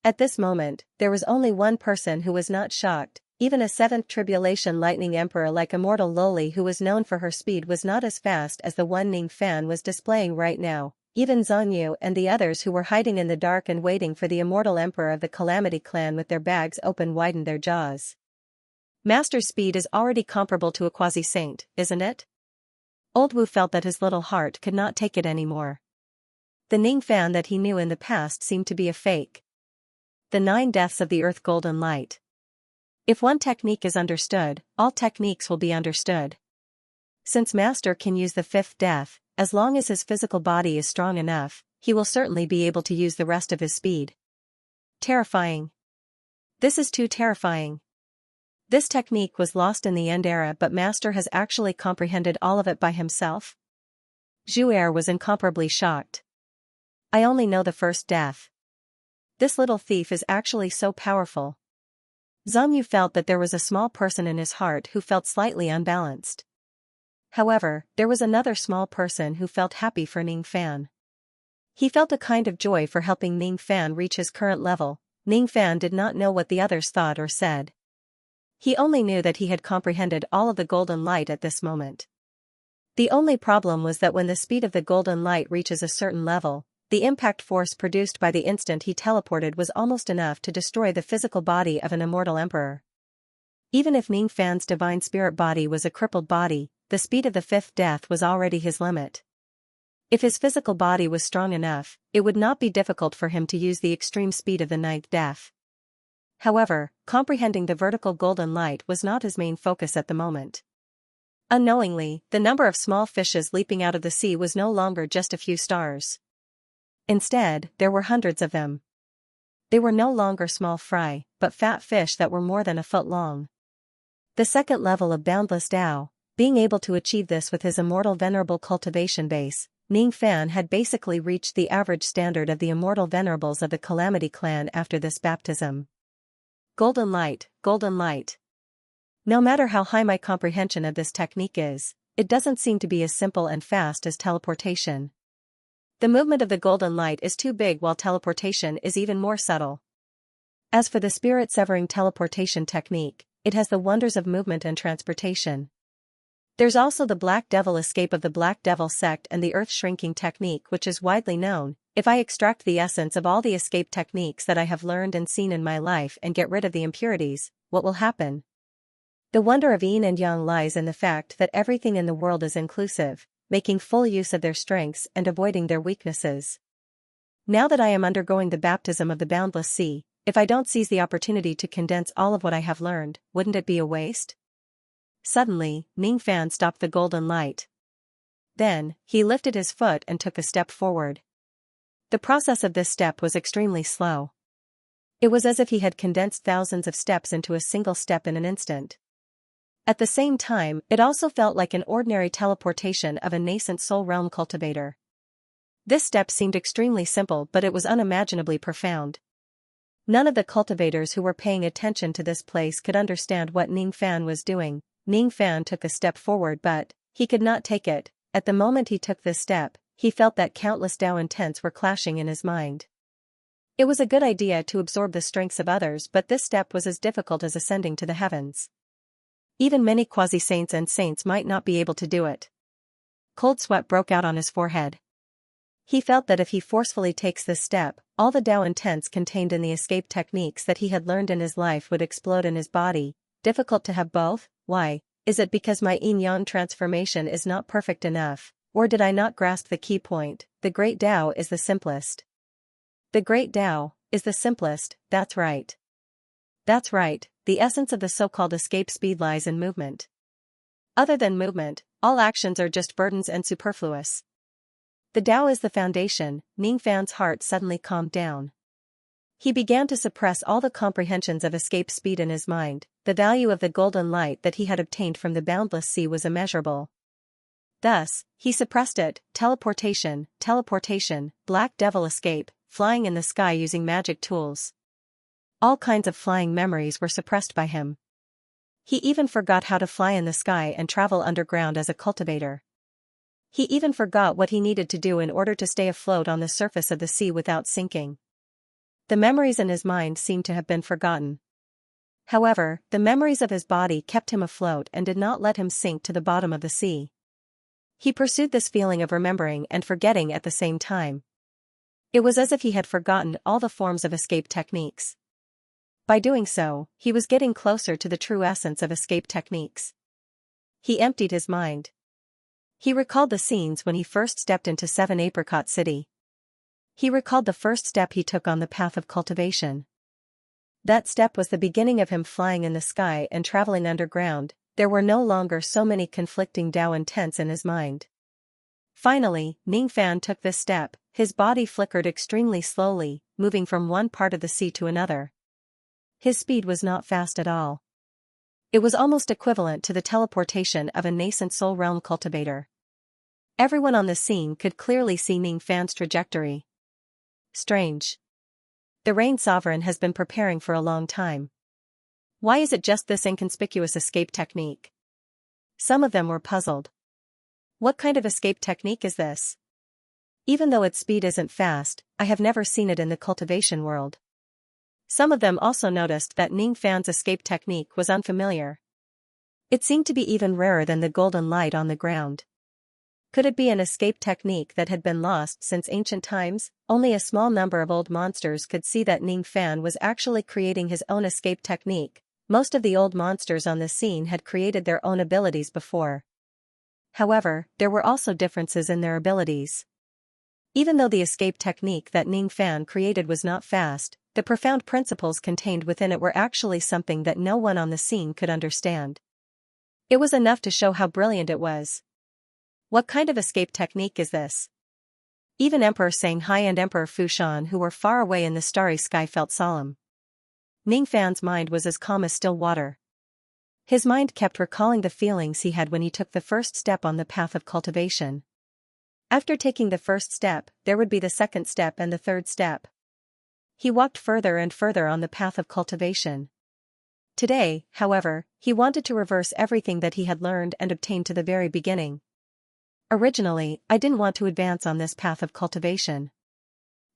At this moment, there was only one person who was not shocked. Even a 7th Tribulation Lightning Emperor like Immortal Loli, who was known for her speed, was not as fast as the one Ning Fan was displaying right now. Even Zhongyu and the others who were hiding in the dark and waiting for the Immortal Emperor of the Calamity Clan with their bags open widened their jaws. Master's speed is already comparable to a quasi-saint, isn't it? Old Wu felt that his little heart could not take it anymore. The Ning Fan that he knew in the past seemed to be a fake. The 9 deaths of the Earth Golden Light. If one technique is understood, all techniques will be understood. Since Master can use the 5th death, as long as his physical body is strong enough, he will certainly be able to use the rest of his speed. Terrifying. This is too terrifying. This technique was lost in the End Era, but Master has actually comprehended all of it by himself? Zhu was incomparably shocked. I only know the 1st death. This little thief is actually so powerful. Zhongyu felt that there was a small person in his heart who felt slightly unbalanced. However, there was another small person who felt happy for Ning Fan. He felt a kind of joy for helping Ning Fan reach his current level. Ning Fan did not know what the others thought or said. He only knew that he had comprehended all of the golden light at this moment. The only problem was that when the speed of the golden light reaches a certain level, the impact force produced by the instant he teleported was almost enough to destroy the physical body of an immortal emperor. Even if Ning Fan's divine spirit body was a crippled body, the speed of the 5th death was already his limit. If his physical body was strong enough, it would not be difficult for him to use the extreme speed of the 9th death. However, comprehending the vertical golden light was not his main focus at the moment. Unknowingly, the number of small fishes leaping out of the sea was no longer just a few stars. Instead, there were hundreds of them. They were no longer small fry, but fat fish that were more than a foot long. The 2nd level of Boundless Tao, being able to achieve this with his immortal venerable cultivation base, Ning Fan had basically reached the average standard of the immortal venerables of the Calamity Clan after this baptism. Golden light, golden light. No matter how high my comprehension of this technique is, it doesn't seem to be as simple and fast as teleportation. The movement of the golden light is too big, while teleportation is even more subtle. As for the spirit-severing teleportation technique, it has the wonders of movement and transportation. There's also the Black Devil escape of the Black Devil sect and the earth-shrinking technique, which is widely known. If I extract the essence of all the escape techniques that I have learned and seen in my life and get rid of the impurities, what will happen? The wonder of yin and yang lies in the fact that everything in the world is inclusive, making full use of their strengths and avoiding their weaknesses. Now that I am undergoing the baptism of the boundless sea, if I don't seize the opportunity to condense all of what I have learned, wouldn't it be a waste? Suddenly, Ning Fan stopped the golden light. Then, he lifted his foot and took a step forward. The process of this step was extremely slow. It was as if he had condensed thousands of steps into a single step in an instant. At the same time, it also felt like an ordinary teleportation of a nascent soul realm cultivator. This step seemed extremely simple, but it was unimaginably profound. None of the cultivators who were paying attention to this place could understand what Ning Fan was doing. Ning Fan took a step forward, but he could not take it. At the moment he took this step, he felt that countless Tao intents were clashing in his mind. It was a good idea to absorb the strengths of others, but this step was as difficult as ascending to the heavens. Even many quasi-saints and saints might not be able to do it. Cold sweat broke out on his forehead. He felt that if he forcefully takes this step, all the Tao intents contained in the escape techniques that he had learned in his life would explode in his body. Difficult to have both? Why? Is it because my yin-yang transformation is not perfect enough, or did I not grasp the key point? The Great Tao is the simplest. The Great Tao is the simplest, that's right. That's right, the essence of the so-called escape speed lies in movement. Other than movement, all actions are just burdens and superfluous. The Tao is the foundation. Ning Fan's heart suddenly calmed down. He began to suppress all the comprehensions of escape speed in his mind. The value of the golden light that he had obtained from the boundless sea was immeasurable. Thus, he suppressed it: teleportation, black devil escape, flying in the sky using magic tools. All kinds of flying memories were suppressed by him. He even forgot how to fly in the sky and travel underground as a cultivator. He even forgot what he needed to do in order to stay afloat on the surface of the sea without sinking. The memories in his mind seemed to have been forgotten. However, the memories of his body kept him afloat and did not let him sink to the bottom of the sea. He pursued this feeling of remembering and forgetting at the same time. It was as if he had forgotten all the forms of escape techniques. By doing so, he was getting closer to the true essence of escape techniques. He emptied his mind. He recalled the scenes when he first stepped into 7 Apricot City. He recalled the first step he took on the path of cultivation. That step was the beginning of him flying in the sky and traveling underground. There were no longer so many conflicting Dao intents in his mind. Finally, Ningfan took this step. His body flickered extremely slowly, moving from one part of the sea to another. His speed was not fast at all. It was almost equivalent to the teleportation of a nascent soul realm cultivator. Everyone on the scene could clearly see Ningfan's trajectory. Strange. The Rain Sovereign has been preparing for a long time. Why is it just this inconspicuous escape technique? Some of them were puzzled. What kind of escape technique is this? Even though its speed isn't fast, I have never seen it in the cultivation world. Some of them also noticed that Ningfan's escape technique was unfamiliar. It seemed to be even rarer than the golden light on the ground. Could it be an escape technique that had been lost since ancient times? Only a small number of old monsters could see that Ningfan was actually creating his own escape technique. Most of the old monsters on the scene had created their own abilities before. However, there were also differences in their abilities. Even though the escape technique that Ningfan created was not fast, the profound principles contained within it were actually something that no one on the scene could understand. It was enough to show how brilliant it was. What kind of escape technique is this? Even Emperor Xianxia and Emperor Fushan, who were far away in the starry sky, felt solemn. Ningfan's mind was as calm as still water. His mind kept recalling the feelings he had when he took the first step on the path of cultivation. After taking the first step, there would be the second step and the third step. He walked further and further on the path of cultivation. Today, however, he wanted to reverse everything that he had learned and obtained to the very beginning. Originally, I didn't want to advance on this path of cultivation.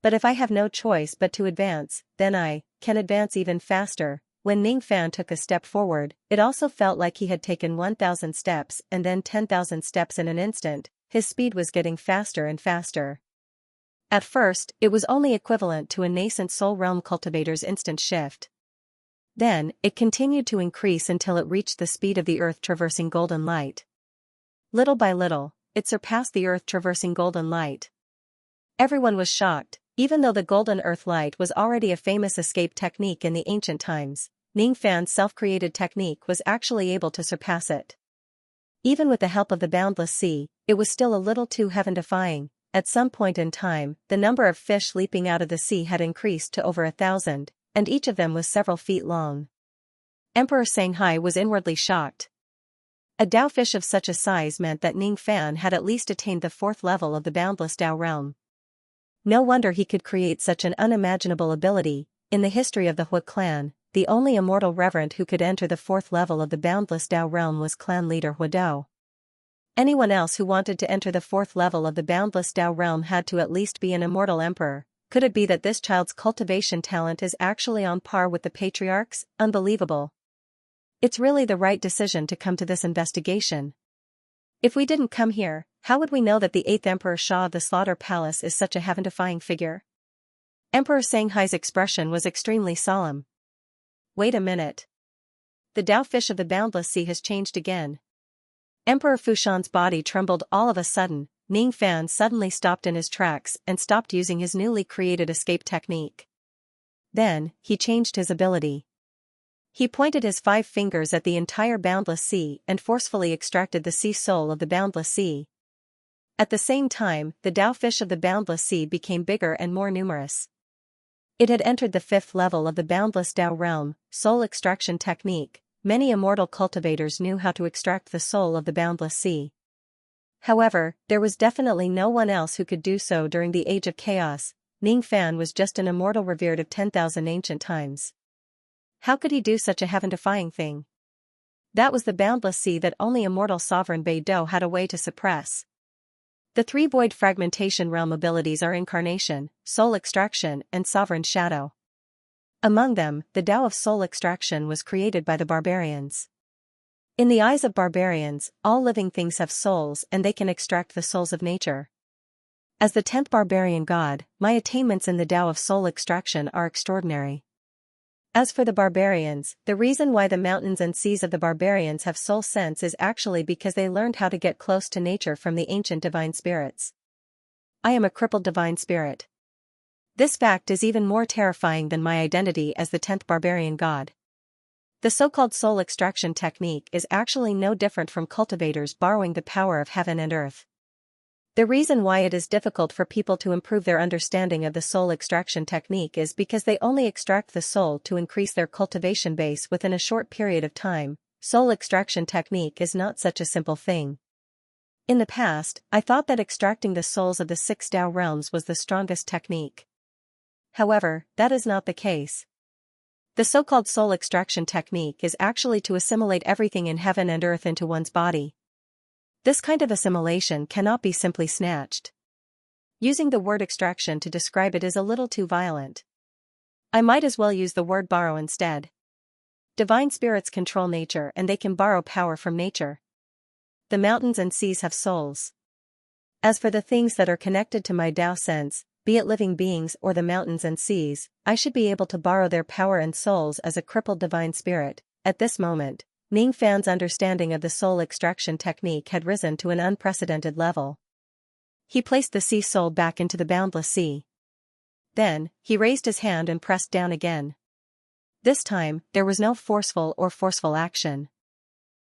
But if I have no choice but to advance, then I can advance even faster. When Ningfan took a step forward, it also felt like he had taken 1,000 steps and then 10,000 steps in an instant. His speed was getting faster and faster. At first, it was only equivalent to a nascent soul realm cultivator's instant shift. Then, it continued to increase until it reached the speed of the earth traversing golden light. Little by little, it surpassed the earth traversing golden light. Everyone was shocked. Even though the golden earth light was already a famous escape technique in the ancient times, Ningfan's self-created technique was actually able to surpass it. Even with the help of the boundless sea, it was still a little too heaven-defying. At some point in time, the number of fish leaping out of the sea had increased to over 1,000, and each of them was several feet long. Emperor Xianxia was inwardly shocked. A Dao fish of such a size meant that Ningfan had at least attained the 4th level of the boundless Dao realm. No wonder he could create such an unimaginable ability. In the history of the Hui clan, the only immortal reverend who could enter the 4th level of the boundless Dao realm was clan leader Huidao. Anyone else who wanted to enter the 4th level of the boundless Dao realm had to at least be an immortal emperor. Could it be that this child's cultivation talent is actually on par with the patriarch's? Unbelievable. It's really the right decision to come to this investigation. If we didn't come here, how would we know that the 8th Emperor Sha of the Slaughter Palace is such a heaven-defying figure? Emperor Xianxia's expression was extremely solemn. Wait a minute. The Dao fish of the boundless sea has changed again. Emperor Fushan's body trembled all of a sudden. Ningfan suddenly stopped in his tracks and stopped using his newly created escape technique. Then, he changed his ability. He pointed his 5 fingers at the entire boundless sea and forcefully extracted the sea soul of the boundless sea. At the same time, the Dao fish of the boundless sea became bigger and more numerous. It had entered the 5th level of the boundless Dao realm, soul extraction technique. Many immortal cultivators knew how to extract the soul of the boundless sea. However, there was definitely no one else who could do so during the Age of Chaos. Ning Fan was just an immortal revered of 10,000 ancient times. How could he do such a heaven-defying thing? That was the boundless sea that only immortal sovereign Beidou had a way to suppress. The three void fragmentation realm abilities are Incarnation, Soul Extraction, and Sovereign Shadow. Among them, the Tao of Soul Extraction was created by the barbarians. In the eyes of barbarians, all living things have souls and they can extract the souls of nature. As the 10th barbarian god, my attainments in the Tao of Soul Extraction are extraordinary. As for the barbarians, the reason why the mountains and seas of the barbarians have soul sense is actually because they learned how to get close to nature from the ancient divine spirits. I am a crippled divine spirit. This fact is even more terrifying than my identity as the 10th barbarian god. The so-called soul extraction technique is actually no different from cultivators borrowing the power of heaven and earth. The reason why it is difficult for people to improve their understanding of the soul extraction technique is because they only extract the soul to increase their cultivation base within a short period of time. Soul extraction technique is not such a simple thing. In the past, I thought that extracting the souls of the 6 Tao realms was the strongest technique. However, that is not the case. The so-called soul extraction technique is actually to assimilate everything in heaven and earth into one's body. This kind of assimilation cannot be simply snatched. Using the word extraction to describe it is a little too violent. I might as well use the word borrow instead. Divine spirits control nature and they can borrow power from nature. The mountains and seas have souls. As for the things that are connected to my Tao sense, be it living beings or the mountains and seas, I should be able to borrow their power and souls as a crippled divine spirit. At this moment, Ning Fan's understanding of the soul extraction technique had risen to an unprecedented level. He placed the sea soul back into the boundless sea. Then, he raised his hand and pressed down again. This time, there was no forceful action.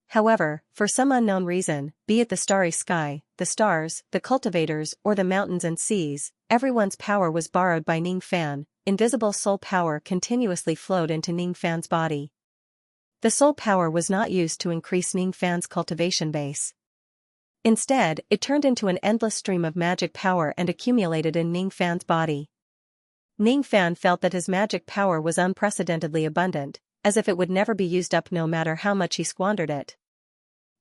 However, for some unknown reason, be it the starry sky, the stars, the cultivators, or the mountains and seas, everyone's power was borrowed by Ning Fan. Invisible soul power continuously flowed into Ning Fan's body. The soul power was not used to increase Ning Fan's cultivation base. Instead, it turned into an endless stream of magic power and accumulated in Ning Fan's body. Ning Fan felt that his magic power was unprecedentedly abundant, as if it would never be used up no matter how much he squandered it.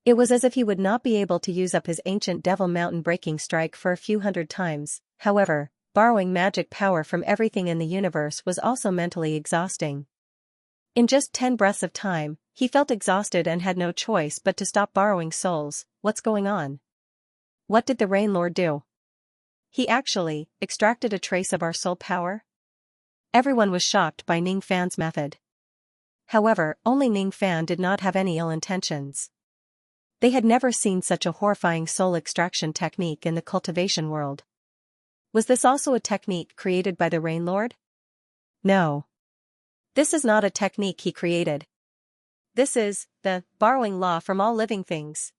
It was as if he would not be able to use up his ancient devil mountain breaking strike for a few hundred times. However, borrowing magic power from everything in the universe was also mentally exhausting. In just 10 breaths of time, he felt exhausted and had no choice but to stop borrowing souls. What's going on? What did the Rain Lord do? He actually extracted a trace of our soul power? Everyone was shocked by Ning Fan's method. However, only Ning Fan did not have any ill intentions. They had never seen such a horrifying soul extraction technique in the cultivation world. Was this also a technique created by the Rain Lord? No. This is not a technique he created. This is the borrowing law from all living things.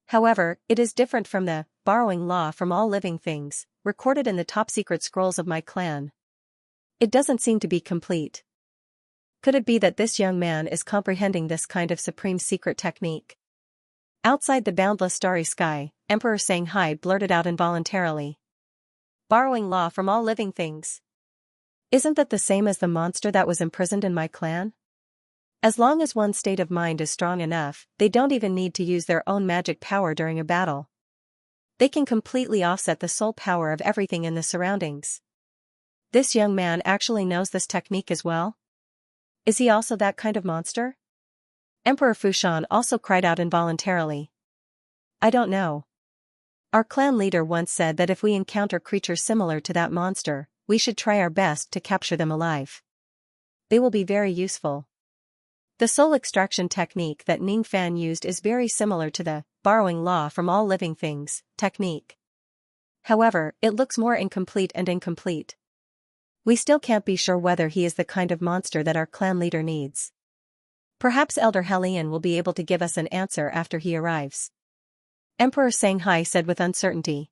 However, it is different from the borrowing law from all living things, recorded in the top secret scrolls of my clan. It doesn't seem to be complete. Could it be that this young man is comprehending this kind of supreme secret technique? Outside the boundless starry sky, Emperor Xianxia blurted out involuntarily. Borrowing law from all living things. Isn't that the same as the monster that was imprisoned in my clan? As long as one's state of mind is strong enough, they don't even need to use their own magic power during a battle. They can completely offset the soul power of everything in the surroundings. This young man actually knows this technique as well? Is he also that kind of monster? Emperor Fushan also cried out involuntarily. I don't know. Our clan leader once said that if we encounter creatures similar to that monster, we should try our best to capture them alive. They will be very useful. The soul extraction technique that Ning Fan used is very similar to the borrowing law from all living things technique. However, it looks more incomplete and incomplete. We still can't be sure whether he is the kind of monster that our clan leader needs. Perhaps Elder Helion will be able to give us an answer after he arrives. Emperor Xianxia said with uncertainty.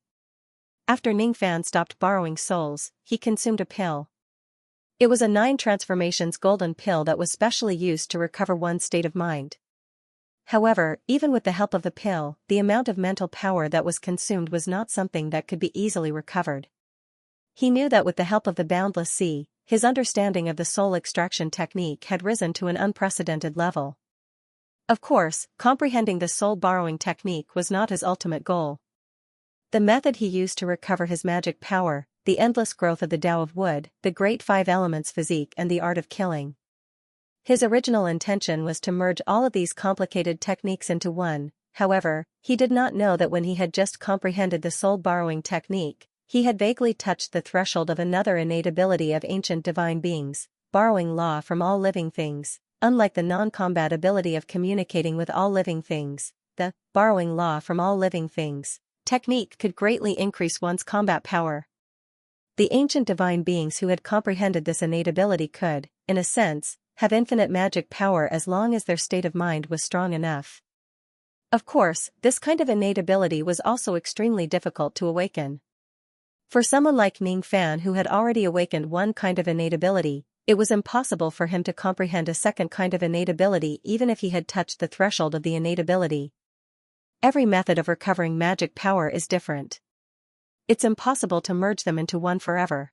After Ning Fan stopped borrowing souls, he consumed a pill. It was a 9 transformations golden pill that was specially used to recover one's state of mind. However, even with the help of the pill, the amount of mental power that was consumed was not something that could be easily recovered. He knew that with the help of the boundless sea, his understanding of the soul extraction technique had risen to an unprecedented level. Of course, comprehending the soul borrowing technique was not his ultimate goal. The method he used to recover his magic power, the endless growth of the Tao of Wood, the great 5 elements physique and the art of killing. His original intention was to merge all of these complicated techniques into one. However, he did not know that when he had just comprehended the soul borrowing technique, he had vaguely touched the threshold of another innate ability of ancient divine beings, borrowing law from all living things. Unlike the non-combat ability of communicating with all living things, the borrowing law from all living things technique could greatly increase one's combat power. The ancient divine beings who had comprehended this innate ability could, in a sense, have infinite magic power as long as their state of mind was strong enough. Of course, this kind of innate ability was also extremely difficult to awaken. For someone like Ning Fan who had already awakened one kind of innate ability, it was impossible for him to comprehend a second kind of innate ability even if he had touched the threshold of the innate ability. Every method of recovering magic power is different. It's impossible to merge them into one forever.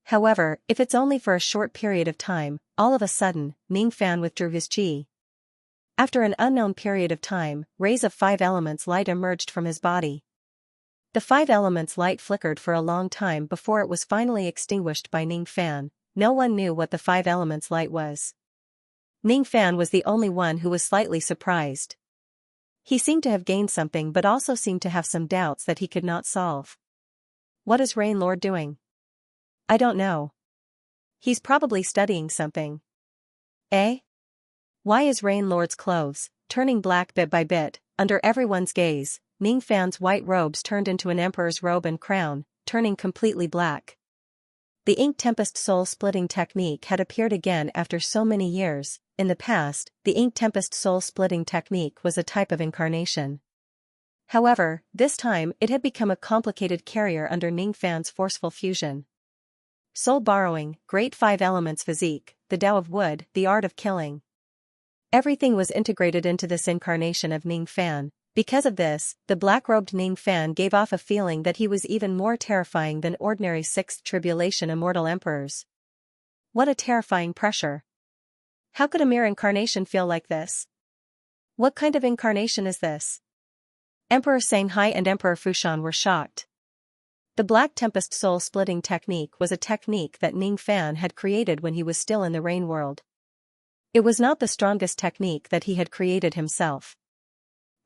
However, if it's only for a short period of time, all of a sudden, Ning Fan withdrew his qi. After an unknown period of time, rays of 5 elements light emerged from his body. The 5 elements light flickered for a long time before it was finally extinguished by Ning Fan. No one knew what the 5 elements light was. Ning Fan was the only one who was slightly surprised. He seemed to have gained something but also seemed to have some doubts that he could not solve. What is Rain Lord doing? I don't know. He's probably studying something. Eh? Why is Rain Lord's clothes turning black bit by bit, under everyone's gaze? Ning Fan's white robes turned into an emperor's robe and crown, turning completely black. The ink tempest soul-splitting technique had appeared again after so many years. In the past, the ink tempest soul-splitting technique was a type of incarnation. However, this time it had become a complicated carrier under Ning Fan's forceful fusion. Soul borrowing, great 5 elements physique, the Tao of Wood, the art of killing. Everything was integrated into this incarnation of Ning Fan. Because of this, the black-robed Ning Fan gave off a feeling that he was even more terrifying than ordinary 6th Tribulation immortal emperors. What a terrifying pressure. How could a mere incarnation feel like this? What kind of incarnation is this? Emperor Shanghai and Emperor Fushan were shocked. The Black Tempest soul-splitting technique was a technique that Ning Fan had created when he was still in the Rain World. It was not the strongest technique that he had created himself.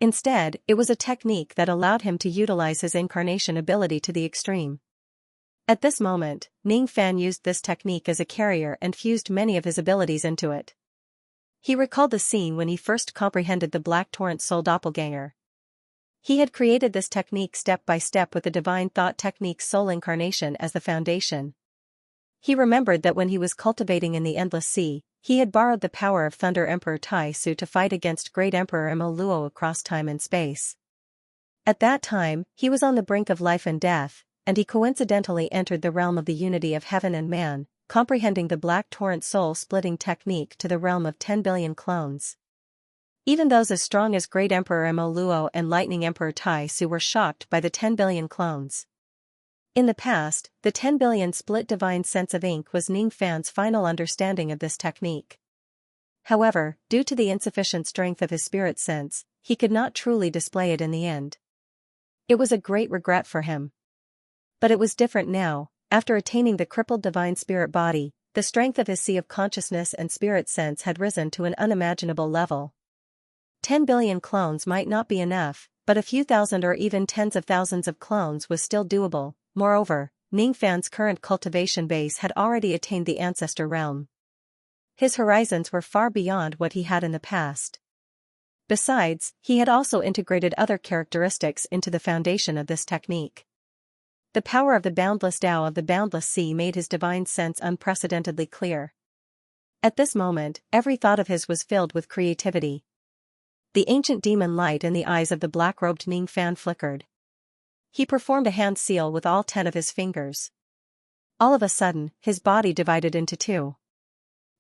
Instead, it was a technique that allowed him to utilize his incarnation ability to the extreme. At this moment, Ning Fan used this technique as a carrier and fused many of his abilities into it. He recalled the scene when he first comprehended the Black Torrent Soul Doppelganger. He had created this technique step by step with the Divine Thought Technique's soul incarnation as the foundation. He remembered that when he was cultivating in the Endless Sea, he had borrowed the power of Thunder Emperor Tai Su to fight against Great Emperor Mo Luo across time and space. At that time, he was on the brink of life and death, and he coincidentally entered the realm of the unity of heaven and man, comprehending the Black Torrent soul-splitting technique to the realm of 10 billion clones. Even those as strong as Great Emperor Mo Luo and Lightning Emperor Tai Su were shocked by the 10 billion clones. In the past, the 10 billion split divine sense of ink was Ning Fan's final understanding of this technique. However, due to the insufficient strength of his spirit sense, he could not truly display it in the end. It was a great regret for him. But it was different now. After attaining the crippled divine spirit body, the strength of his sea of consciousness and spirit sense had risen to an unimaginable level. 10 billion clones might not be enough, but a few thousand or even tens of thousands of clones was still doable. Moreover, Ning Fan's current cultivation base had already attained the ancestor realm. His horizons were far beyond what he had in the past. Besides, he had also integrated other characteristics into the foundation of this technique. The power of the boundless Tao of the boundless sea made his divine sense unprecedentedly clear. At this moment, every thought of his was filled with creativity. The ancient demon light in the eyes of the black-robed Ning Fan flickered. He performed a hand seal with all 10 of his fingers. All of a sudden, his body divided into 2.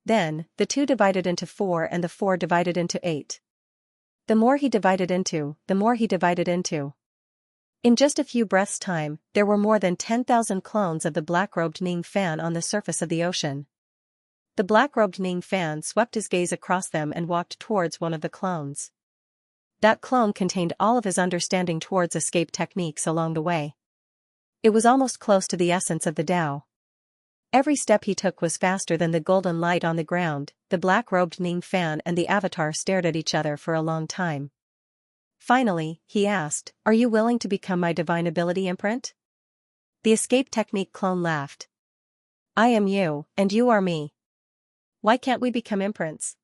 Then, the 2 divided into 4 and the 4 divided into 8. The more he divided into, the more he divided into. In just a few breaths' time, there were more than 10,000 clones of the black-robed Ning Fan on the surface of the ocean. The black-robed Ning Fan swept his gaze across them and walked towards one of the clones. That clone contained all of his understanding towards escape techniques along the way. It was almost close to the essence of the Tao. Every step he took was faster than the golden light on the ground. The black-robed Ning Fan and the Avatar stared at each other for a long time. Finally, he asked, "Are you willing to become my divine ability imprint?" The escape technique clone laughed. "I am you, and you are me. Why can't we become imprints?"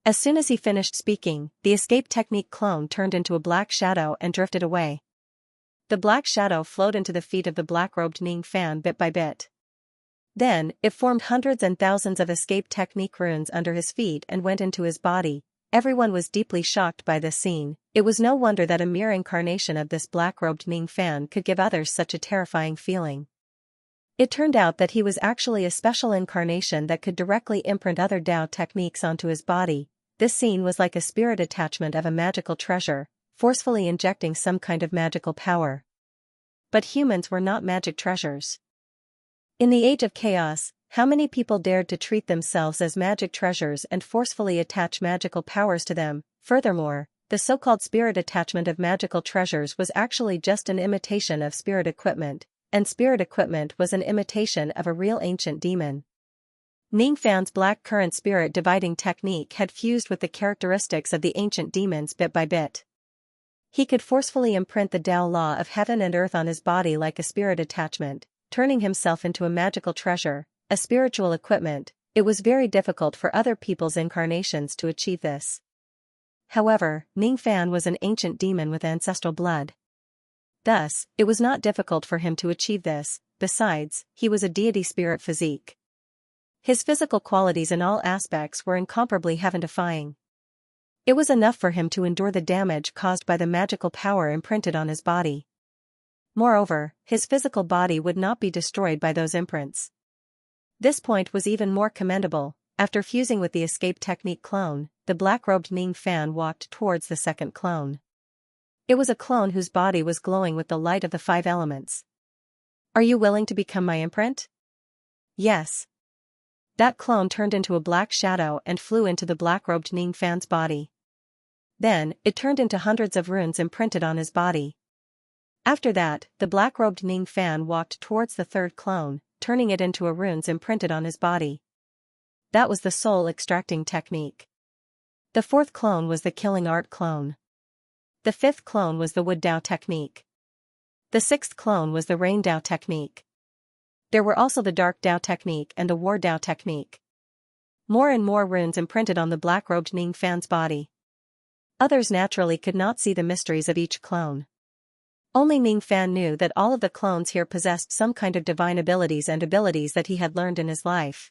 As soon as he finished speaking, the escape technique clone turned into a black shadow and drifted away. The black shadow flowed into the feet of the black-robed Ning Fan bit by bit. Then, it formed hundreds and thousands of escape technique runes under his feet and went into his body. Everyone was deeply shocked by this scene. It was no wonder that a mere incarnation of this black-robed Ning Fan could give others such a terrifying feeling. It turned out that he was actually a special incarnation that could directly imprint other Tao techniques onto his body. This scene was like a spirit attachment of a magical treasure, forcefully injecting some kind of magical power. But humans were not magic treasures. In the age of chaos, how many people dared to treat themselves as magic treasures and forcefully attach magical powers to them? Furthermore, the so-called spirit attachment of magical treasures was actually just an imitation of spirit equipment, and spirit equipment was an imitation of a real ancient demon. Ning Fan's black current spirit dividing technique had fused with the characteristics of the ancient demons bit by bit. He could forcefully imprint the Tao law of heaven and earth on his body like a spirit attachment, turning himself into a magical treasure, a spiritual equipment. It was very difficult for other people's incarnations to achieve this. However, Ning Fan was an ancient demon with ancestral blood. Thus, it was not difficult for him to achieve this. Besides, he was a deity spirit physique. His physical qualities in all aspects were incomparably heaven-defying. It was enough for him to endure the damage caused by the magical power imprinted on his body. Moreover, his physical body would not be destroyed by those imprints. This point was even more commendable. After fusing with the escape technique clone, the black-robed Ning Fan walked towards the second clone. It was a clone whose body was glowing with the light of the 5 elements. "Are you willing to become my imprint?" "Yes." That clone turned into a black shadow and flew into the black-robed Ning Fan's body. Then, it turned into hundreds of runes imprinted on his body. After that, the black-robed Ning Fan walked towards the third clone, turning it into a runes imprinted on his body. That was the soul extracting technique. The fourth clone was the killing art clone. The fifth clone was the wood Tao technique. The sixth clone was the rain Tao technique. There were also the dark Tao technique and the war Tao technique. More and more runes imprinted on the black-robed Ning Fan's body. Others naturally could not see the mysteries of each clone. Only Ning Fan knew that all of the clones here possessed some kind of divine abilities and abilities that he had learned in his life.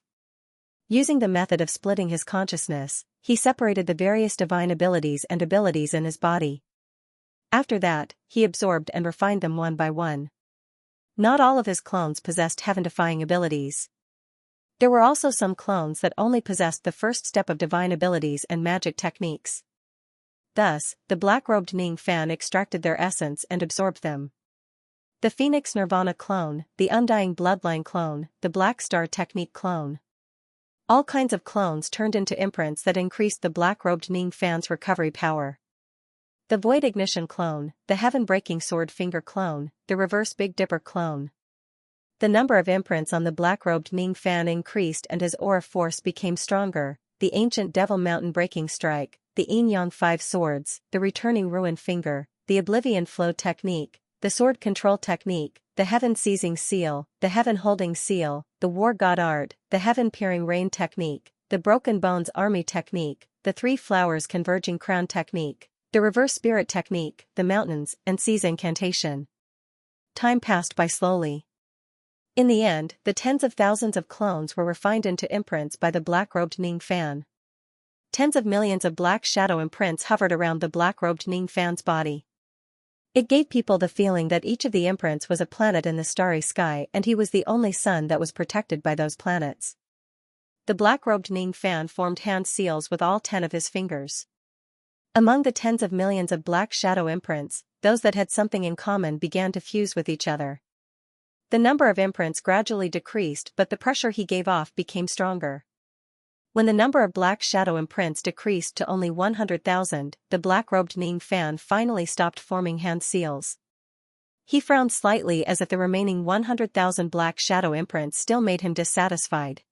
Using the method of splitting his consciousness, he separated the various divine abilities and abilities in his body. After that, he absorbed and refined them one by one. Not all of his clones possessed heaven-defying abilities. There were also some clones that only possessed the first step of divine abilities and magic techniques. Thus, the black-robed Ning Fan extracted their essence and absorbed them. The Phoenix Nirvana clone, the Undying Bloodline clone, the Black Star Technique clone. All kinds of clones turned into imprints that increased the black-robed Ning Fan's recovery power. The Void Ignition clone, the Heaven-Breaking Sword Finger clone, the Reverse Big Dipper clone. The number of imprints on the black-robed Ning Fan increased and his aura force became stronger. The Ancient Devil Mountain Breaking Strike, the Yin Yang 5 Swords, the Returning Ruin Finger, the Oblivion Flow Technique, the Sword Control Technique, the Heaven Seizing Seal, the Heaven Holding Seal, the War God Art, the Heaven Peering Rain Technique, the Broken Bones Army Technique, the 3 Flowers Converging Crown Technique, the Reverse Spirit Technique, the Mountains and Seas Incantation. Time passed by slowly. In the end, the tens of thousands of clones were refined into imprints by the black-robed Ning Fan. Tens of millions of black shadow imprints hovered around the black-robed Ning Fan's body. It gave people the feeling that each of the imprints was a planet in the starry sky and he was the only sun that was protected by those planets. The black-robed Ning Fan formed hand seals with all 10 of his fingers. Among the tens of millions of black shadow imprints, those that had something in common began to fuse with each other. The number of imprints gradually decreased, but the pressure he gave off became stronger. When the number of black shadow imprints decreased to only 100,000, the black-robed Ning Fan finally stopped forming hand seals. He frowned slightly as if the remaining 100,000 black shadow imprints still made him dissatisfied.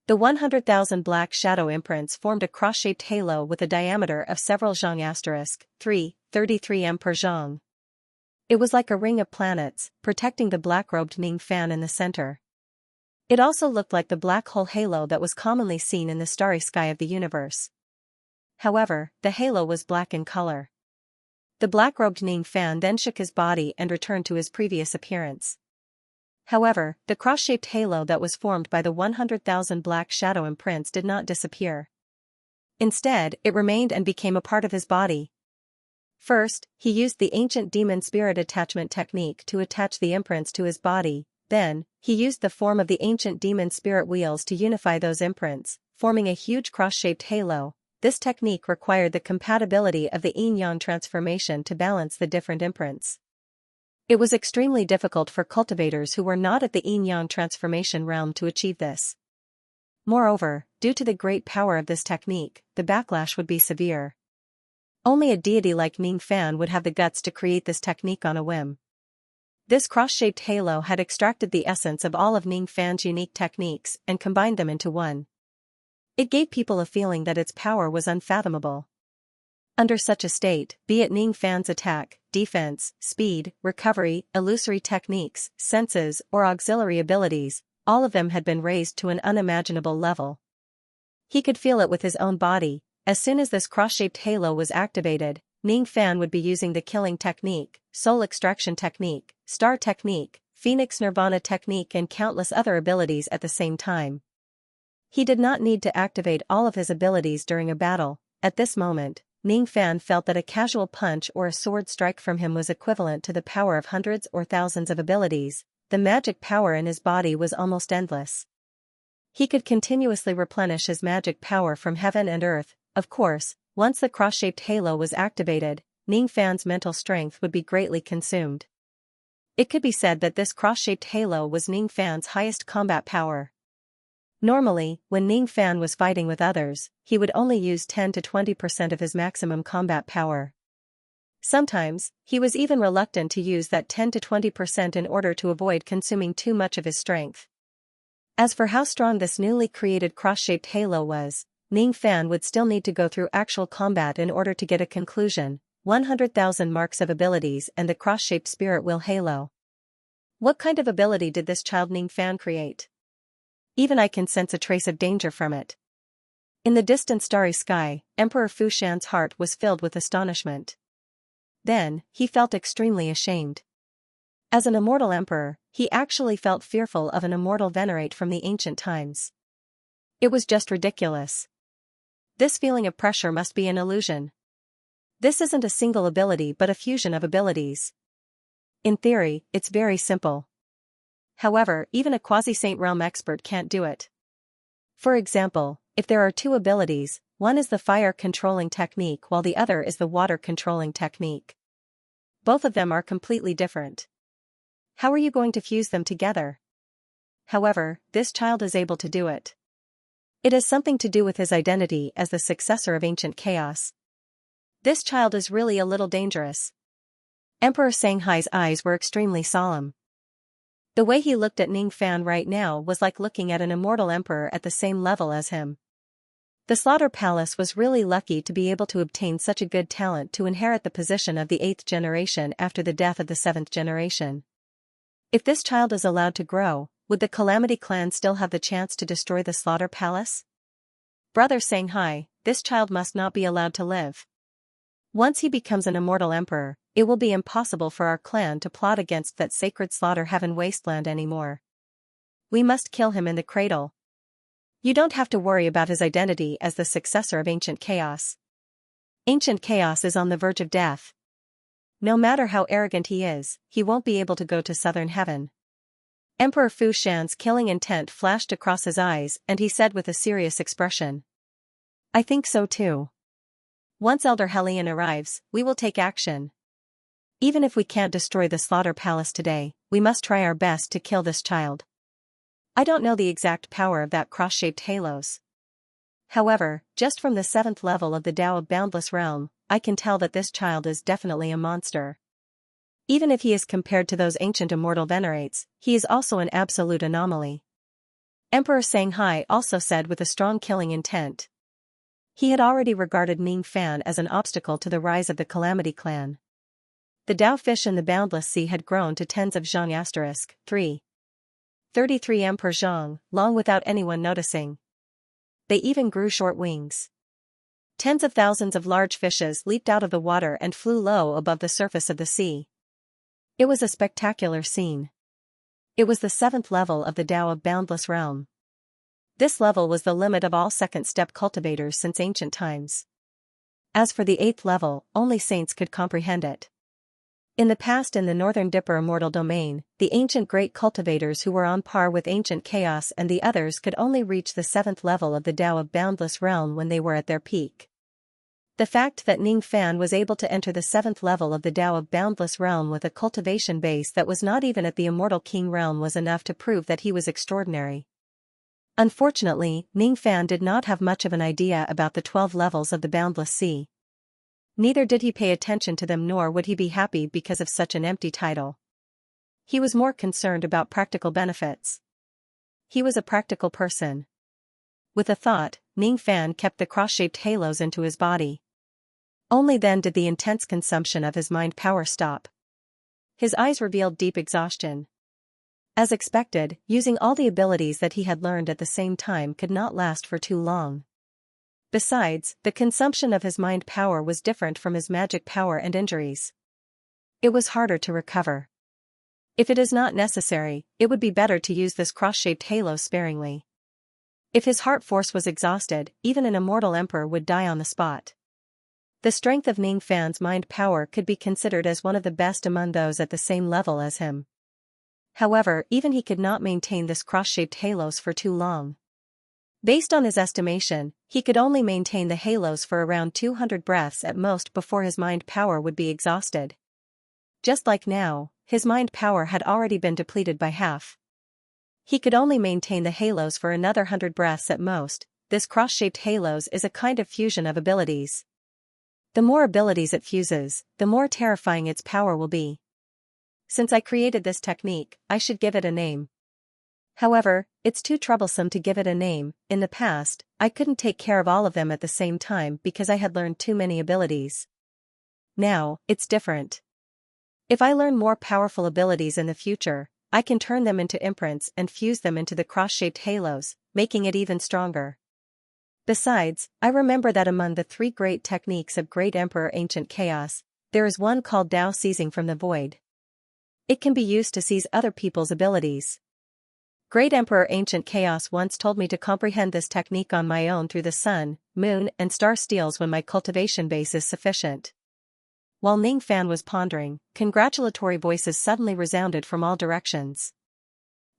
The 100,000 black shadow imprints formed a cross-shaped halo with a diameter of several Xianxia 33 m per Xiang. It was like a ring of planets, protecting the black-robed Ning Fan in the center. It also looked like the black hole halo that was commonly seen in the starry sky of the universe. However, the halo was black in color. The black-robed Ning Fan then shook his body and returned to his previous appearance. However, the cross-shaped halo that was formed by the 100,000 black shadow imprints did not disappear. Instead, it remained and became a part of his body. First, he used the ancient demon spirit attachment technique to attach the imprints to his body. Then, he used the form of the ancient demon spirit wheels to unify those imprints, forming a huge cross-shaped halo. This technique required the compatibility of the yin-yang transformation to balance the different imprints. It was extremely difficult for cultivators who were not at the yin-yang transformation realm to achieve this. Moreover, due to the great power of this technique, the backlash would be severe. Only a deity like Ning Fan would have the guts to create this technique on a whim. This cross-shaped halo had extracted the essence of all of Ning Fan's unique techniques and combined them into one. It gave people a feeling that its power was unfathomable. Under such a state, be it Ning Fan's attack, defense, speed, recovery, illusory techniques, senses, or auxiliary abilities, all of them had been raised to an unimaginable level. He could feel it with his own body. As soon as this cross-shaped halo was activated, Ning Fan would be using the killing technique, soul extraction technique, star technique, phoenix nirvana technique and countless other abilities at the same time. He did not need to activate all of his abilities during a battle. At this moment, Ning Fan felt that a casual punch or a sword strike from him was equivalent to the power of hundreds or thousands of abilities. The magic power in his body was almost endless. He could continuously replenish his magic power from heaven and earth. Of course, once the cross-shaped halo was activated, Ning Fan's mental strength would be greatly consumed. It could be said that this cross-shaped halo was Ning Fan's highest combat power. Normally, when Ning Fan was fighting with others, he would only use 10 to 20% of his maximum combat power. Sometimes, he was even reluctant to use that 10 to 20% in order to avoid consuming too much of his strength. As for how strong this newly created cross-shaped halo was, Ning Fan would still need to go through actual combat in order to get a conclusion. 100,000 marks of abilities and the cross-shaped spirit wheel halo. What kind of ability did this child Ning Fan create? Even I can sense a trace of danger from it. In the distant starry sky, Emperor Fu Shan's heart was filled with astonishment. Then, he felt extremely ashamed. As an immortal emperor, he actually felt fearful of an immortal venerate from the ancient times. It was just ridiculous. This feeling of pressure must be an illusion. This isn't a single ability but a fusion of abilities. In theory, it's very simple. However, even a quasi-saint realm expert can't do it. For example, if there are two abilities, one is the fire controlling technique while the other is the water controlling technique. Both of them are completely different. How are you going to fuse them together? However, this child is able to do it. It has something to do with his identity as the successor of ancient chaos. This child is really a little dangerous. Emperor Sanghai's eyes were extremely solemn. The way he looked at Ning Fan right now was like looking at an immortal emperor at the same level as him. The Slaughter Palace was really lucky to be able to obtain such a good talent to inherit the position of the 8th generation after the death of the 7th generation. If this child is allowed to grow, would the Calamity Clan still have the chance to destroy the Slaughter Palace? Brother Sanghai, this child must not be allowed to live. Once he becomes an immortal emperor, it will be impossible for our clan to plot against that sacred Slaughter Heaven wasteland anymore. We must kill him in the cradle. You don't have to worry about his identity as the successor of Ancient Chaos. Ancient Chaos is on the verge of death. No matter how arrogant he is, he won't be able to go to Southern Heaven. Emperor Fu Shan's killing intent flashed across his eyes and he said with a serious expression. I think so too. Once Elder Helion arrives, we will take action. Even if we can't destroy the slaughter palace today, we must try our best to kill this child. I don't know the exact power of that cross-shaped halos. However, just from the 7th level of the Tao of Boundless Realm, I can tell that this child is definitely a monster. Even if he is compared to those ancient immortal venerates, he is also an absolute anomaly. Emperor Xianxia also said with a strong killing intent. He had already regarded Ning Fan as an obstacle to the rise of the Calamity clan. The Tao fish in the boundless sea had grown to tens of Xiang*. 33 Emperor Zhang, long without anyone noticing. They even grew short wings. Tens of thousands of large fishes leaped out of the water and flew low above the surface of the sea. It was a spectacular scene. It was the 7th level of the Tao of Boundless Realm. This level was the limit of all second-step cultivators since ancient times. As for the 8th level, only saints could comprehend it. In the past, in the Northern Dipper Immortal Domain, the ancient great cultivators who were on par with Ancient Chaos and the others could only reach the 7th level of the Tao of Boundless Realm when they were at their peak. The fact that Ning Fan was able to enter the 7th level of the Tao of Boundless Realm with a cultivation base that was not even at the Immortal King realm was enough to prove that he was extraordinary. Unfortunately, Ning Fan did not have much of an idea about the 12 levels of the Boundless Sea. Neither did he pay attention to them, nor would he be happy because of such an empty title. He was more concerned about practical benefits. He was a practical person. With a thought, Ning Fan kept the cross-shaped halos into his body. Only then did the intense consumption of his mind power stop. His eyes revealed deep exhaustion. As expected, using all the abilities that he had learned at the same time could not last for too long. Besides, the consumption of his mind power was different from his magic power and injuries. It was harder to recover. If it is not necessary, it would be better to use this cross-shaped halo sparingly. If his heart force was exhausted, even an immortal emperor would die on the spot. The strength of Ning Fan's mind power could be considered as one of the best among those at the same level as him. However, even he could not maintain this cross-shaped halos for too long. Based on his estimation, he could only maintain the halos for around 200 breaths at most before his mind power would be exhausted. Just like now, his mind power had already been depleted by half. He could only maintain the halos for another 100 breaths at most. This cross-shaped halos is a kind of fusion of abilities. The more abilities it fuses, the more terrifying its power will be. Since I created this technique, I should give it a name. However, it's too troublesome to give it a name. In the past, I couldn't take care of all of them at the same time because I had learned too many abilities. Now, it's different. If I learn more powerful abilities in the future, I can turn them into imprints and fuse them into the cross-shaped halos, making it even stronger. Besides, I remember that among the 3 great techniques of Great Emperor Ancient Chaos, there is one called Tao Seizing from the Void. It can be used to seize other people's abilities. Great Emperor Ancient Chaos once told me to comprehend this technique on my own through the sun, moon, and star steals when my cultivation base is sufficient. While Ning Fan was pondering, congratulatory voices suddenly resounded from all directions.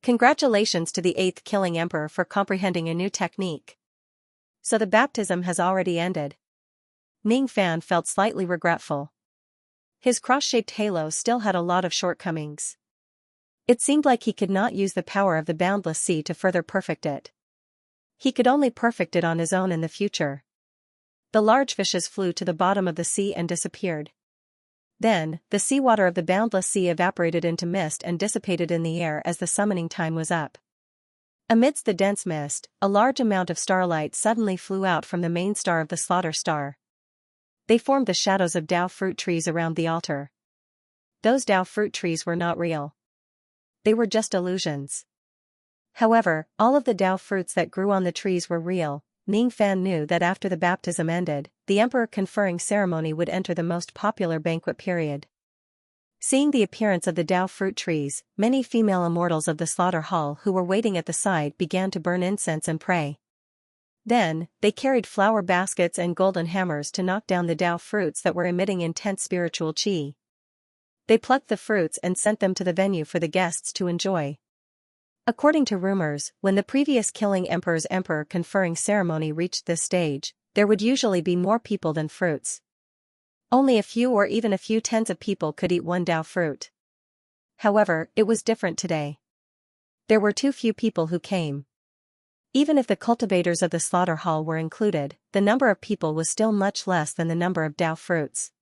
Congratulations to the 8th Killing Emperor for comprehending a new technique. So the baptism has already ended. Ning Fan felt slightly regretful. His cross-shaped halo still had a lot of shortcomings. It seemed like he could not use the power of the boundless sea to further perfect it. He could only perfect it on his own in the future. The large fishes flew to the bottom of the sea and disappeared. Then, the seawater of the boundless sea evaporated into mist and dissipated in the air as the summoning time was up. Amidst the dense mist, a large amount of starlight suddenly flew out from the main star of the slaughter star. They formed the shadows of Tao fruit trees around the altar. Those Tao fruit trees were not real. They were just illusions. However, all of the Tao fruits that grew on the trees were real. Ning Fan knew that after the baptism ended, the emperor conferring ceremony would enter the most popular banquet period. Seeing the appearance of the Tao fruit trees, many female immortals of the slaughter hall who were waiting at the side began to burn incense and pray. Then, they carried flower baskets and golden hammers to knock down the Tao fruits that were emitting intense spiritual qi. They plucked the fruits and sent them to the venue for the guests to enjoy. According to rumors, when the previous Killing Emperor's emperor conferring ceremony reached this stage, there would usually be more people than fruits. Only a few or even a few tens of people could eat one dao fruit. However, it was different today. There were too few people who came. Even if the cultivators of the slaughter hall were included, the number of people was still much less than the number of dao fruits.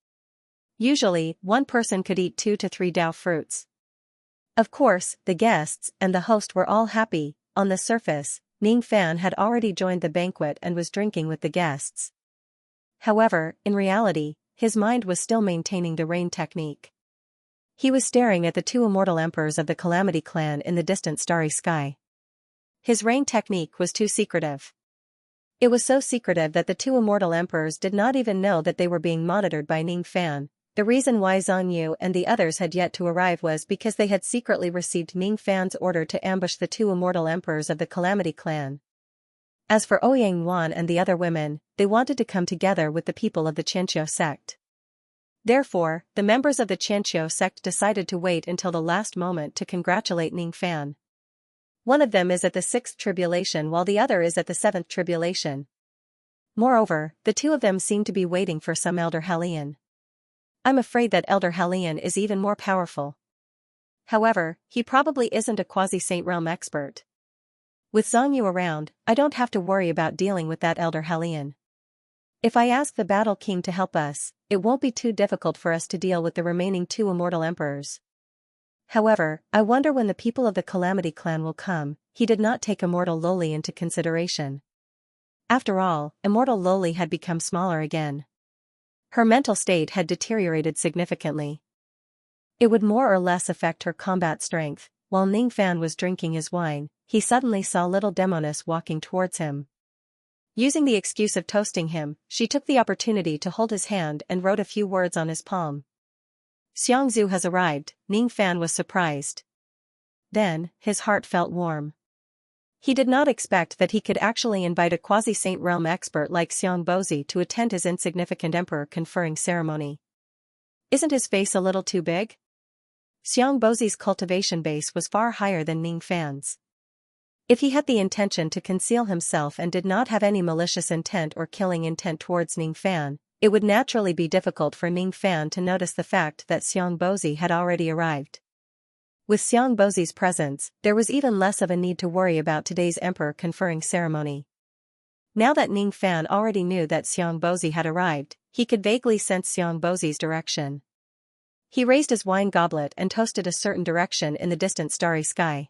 Usually, one person could eat 2 to 3 dao fruits. Of course, the guests and the host were all happy. On the surface, Ning Fan had already joined the banquet and was drinking with the guests. However, in reality, his mind was still maintaining the rain technique. He was staring at the 2 immortal emperors of the Calamity clan in the distant starry sky. His rain technique was too secretive. It was so secretive that the 2 immortal emperors did not even know that they were being monitored by Ning Fan. The reason why Xianxia and the others had yet to arrive was because they had secretly received Ning Fan's order to ambush the 2 immortal emperors of the Calamity clan. As for Ouyang Yuan and the other women, they wanted to come together with the people of the Xianxia sect. Therefore, the members of the Xianxia sect decided to wait until the last moment to congratulate Ning Fan. One of them is at the 6th tribulation while the other is at the 7th tribulation. Moreover, the 2 of them seem to be waiting for some Elder Hellion. I'm afraid that Elder Hellion is even more powerful. However, he probably isn't a quasi-saint realm expert. With Xianxia around, I don't have to worry about dealing with that Elder Hellion. If I ask the Battle King to help us, it won't be too difficult for us to deal with the remaining 2 immortal emperors. However, I wonder when the people of the Calamity clan will come. He did not take Immortal Loli into consideration. After all, Immortal Loli had become smaller again. Her mental state had deteriorated significantly. It would more or less affect her combat strength. While Ning Fan was drinking his wine, he suddenly saw little Demoness walking towards him. Using the excuse of toasting him, she took the opportunity to hold his hand and wrote a few words on his palm. Xiangzhu has arrived, Ning Fan was surprised. Then, his heart felt warm. He did not expect that he could actually invite a quasi-saint realm expert like Xiang Bozi to attend his insignificant emperor conferring ceremony. Isn't his face a little too big? Xiang Bozi's cultivation base was far higher than Ning Fan's. If he had the intention to conceal himself and did not have any malicious intent or killing intent towards Ning Fan, it would naturally be difficult for Ning Fan to notice the fact that Xiang Bozi had already arrived. With Xiang Bozi's presence, there was even less of a need to worry about today's emperor conferring ceremony. Now that Ning Fan already knew that Xiang Bozi had arrived, he could vaguely sense Xiang Bozi's direction. He raised his wine goblet and toasted a certain direction in the distant starry sky.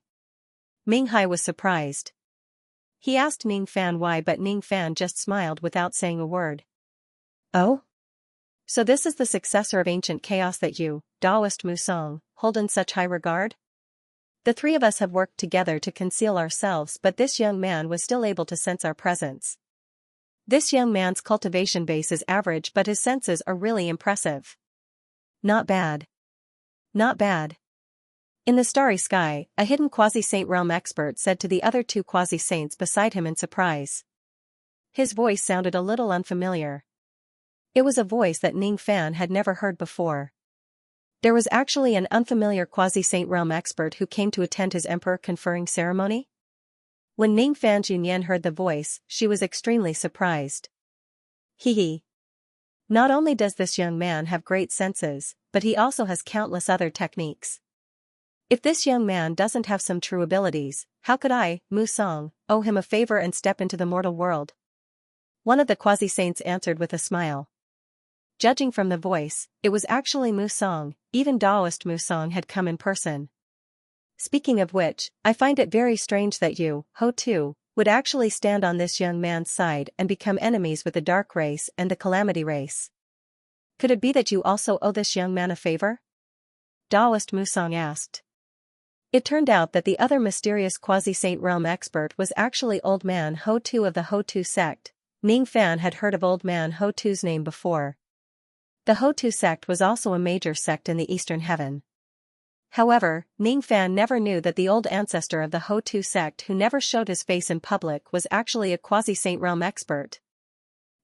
Ming Hai was surprised. He asked Ning Fan why, but Ning Fan just smiled without saying a word. Oh? So this is the successor of ancient chaos that you, Taoist Musang, hold in such high regard? The 3 of us have worked together to conceal ourselves, but this young man was still able to sense our presence. This young man's cultivation base is average, but his senses are really impressive. Not bad. Not bad. In the starry sky, a hidden quasi-saint realm expert said to the other 2 quasi-saints beside him in surprise. His voice sounded a little unfamiliar. It was a voice that Ning Fan had never heard before. There was actually an unfamiliar quasi-saint realm expert who came to attend his emperor conferring ceremony? When Ning Fan Junyan heard the voice, she was extremely surprised. Hee. Not only does this young man have great senses, but he also has countless other techniques. If this young man doesn't have some true abilities, how could I, Musang, owe him a favor and step into the mortal world? One of the quasi-saints answered with a smile. Judging from the voice, it was actually Musang. Even Taoist Musang had come in person. Speaking of which, I find it very strange that you, Ho Tu, would actually stand on this young man's side and become enemies with the Dark Race and the Calamity Race. Could it be that you also owe this young man a favor? Taoist Musang asked. It turned out that the other mysterious quasi-saint realm expert was actually Old Man Ho Tu of the Ho Tu sect. Ning Fan had heard of Old Man Ho Tu's name before. The Ho Tu sect was also a major sect in the Eastern Heaven. However, Ning Fan never knew that the old ancestor of the Ho Tu sect who never showed his face in public was actually a quasi-saint realm expert.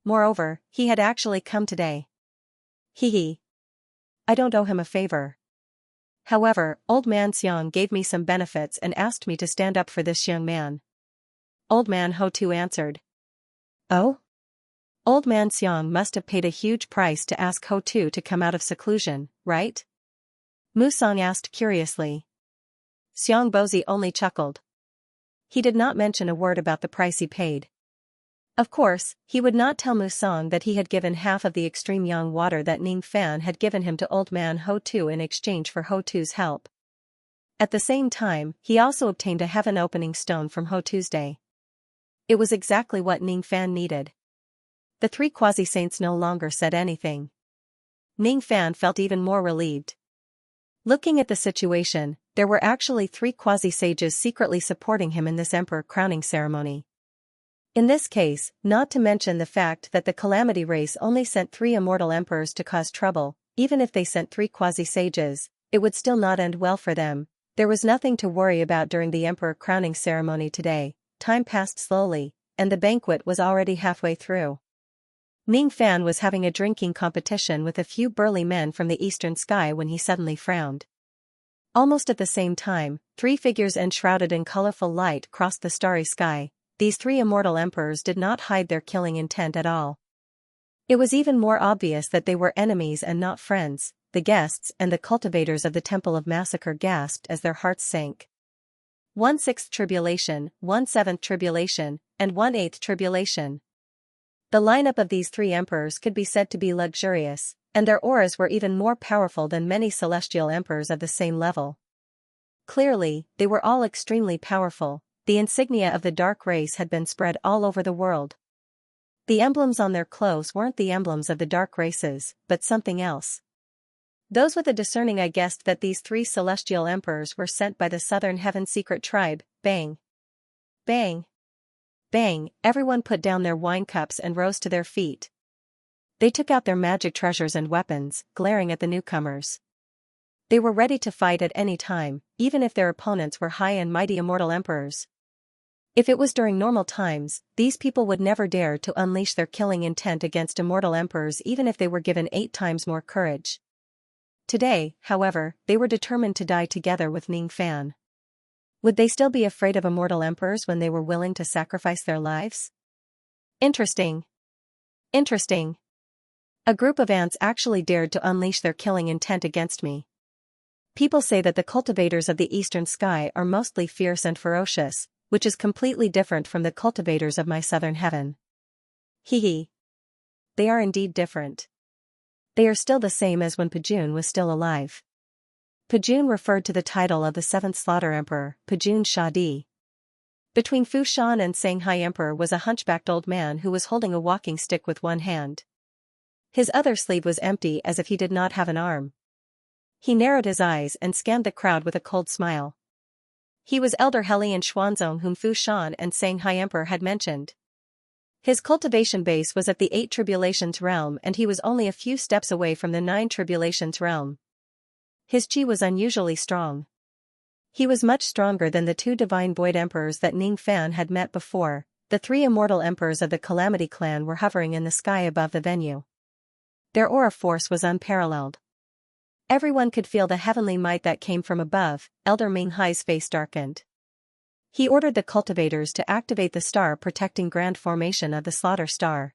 Moreover, he had actually come today. Hee. I don't owe him a favor. However, Old Man Xiang gave me some benefits and asked me to stand up for this young man. Old Man Ho Tu answered. Oh? Old man Xiang must have paid a huge price to ask Ho-Tu to come out of seclusion, right? Musang asked curiously. Xiang Bozi only chuckled. He did not mention a word about the price he paid. Of course, he would not tell Musang that he had given half of the extreme yang water that Ning Fan had given him to old man Ho-Tu in exchange for Ho-Tu's help. At the same time, he also obtained a heaven-opening stone from Ho-Tu's day. It was exactly what Ning Fan needed. The three quasi-saints no longer said anything. Ning Fan felt even more relieved. Looking at the situation, there were actually 3 quasi-sages secretly supporting him in this emperor crowning ceremony. In this case, not to mention the fact that the Calamity race only sent 3 immortal emperors to cause trouble, even if they sent 3 quasi-sages, it would still not end well for them. There was nothing to worry about during the emperor crowning ceremony today. Time passed slowly, and the banquet was already halfway through. Ning Fan was having a drinking competition with a few burly men from the eastern sky when he suddenly frowned. Almost at the same time, 3 figures enshrouded in colorful light crossed the starry sky. These 3 immortal emperors did not hide their killing intent at all. It was even more obvious that they were enemies and not friends. The guests and the cultivators of the Temple of Massacre gasped as their hearts sank. 1/6 tribulation, 1/7 tribulation, and 1/8 tribulation. The lineup of these 3 emperors could be said to be luxurious, and their auras were even more powerful than many celestial emperors of the same level. Clearly, they were all extremely powerful. The insignia of the dark race had been spread all over the world. The emblems on their clothes weren't the emblems of the dark races, but something else. Those with a discerning eye guessed that these 3 celestial emperors were sent by the Southern Heaven secret tribe. Bang! Bang! Bang! Everyone put down their wine cups and rose to their feet. They took out their magic treasures and weapons, glaring at the newcomers. They were ready to fight at any time, even if their opponents were high and mighty immortal emperors. If it was during normal times, these people would never dare to unleash their killing intent against immortal emperors even if they were given 8 times more courage. Today, however, they were determined to die together with Ning Fan. Would they still be afraid of immortal emperors when they were willing to sacrifice their lives? Interesting. Interesting. A group of ants actually dared to unleash their killing intent against me. People say that the cultivators of the eastern sky are mostly fierce and ferocious, which is completely different from the cultivators of my southern heaven. Hee. They are indeed different. They are still the same as when Pajun was still alive. Pajun referred to the title of the 7th Slaughter Emperor, Pajun Shadi. Between Fu Shan and Shanghai Emperor was a hunchbacked old man who was holding a walking stick with one hand. His other sleeve was empty as if he did not have an arm. He narrowed his eyes and scanned the crowd with a cold smile. He was Elder Helian Xuanzong whom Fu Shan and Shanghai Emperor had mentioned. His cultivation base was at the 8 Tribulations realm and he was only a few steps away from the 9 Tribulations realm. His chi was unusually strong. He was much stronger than the 2 divine void emperors that Ning Fan had met before. The 3 immortal emperors of the Calamity clan were hovering in the sky above the venue. Their aura force was unparalleled. Everyone could feel the heavenly might that came from above. Elder Ming Hai's face darkened. He ordered the cultivators to activate the star protecting grand formation of the slaughter star.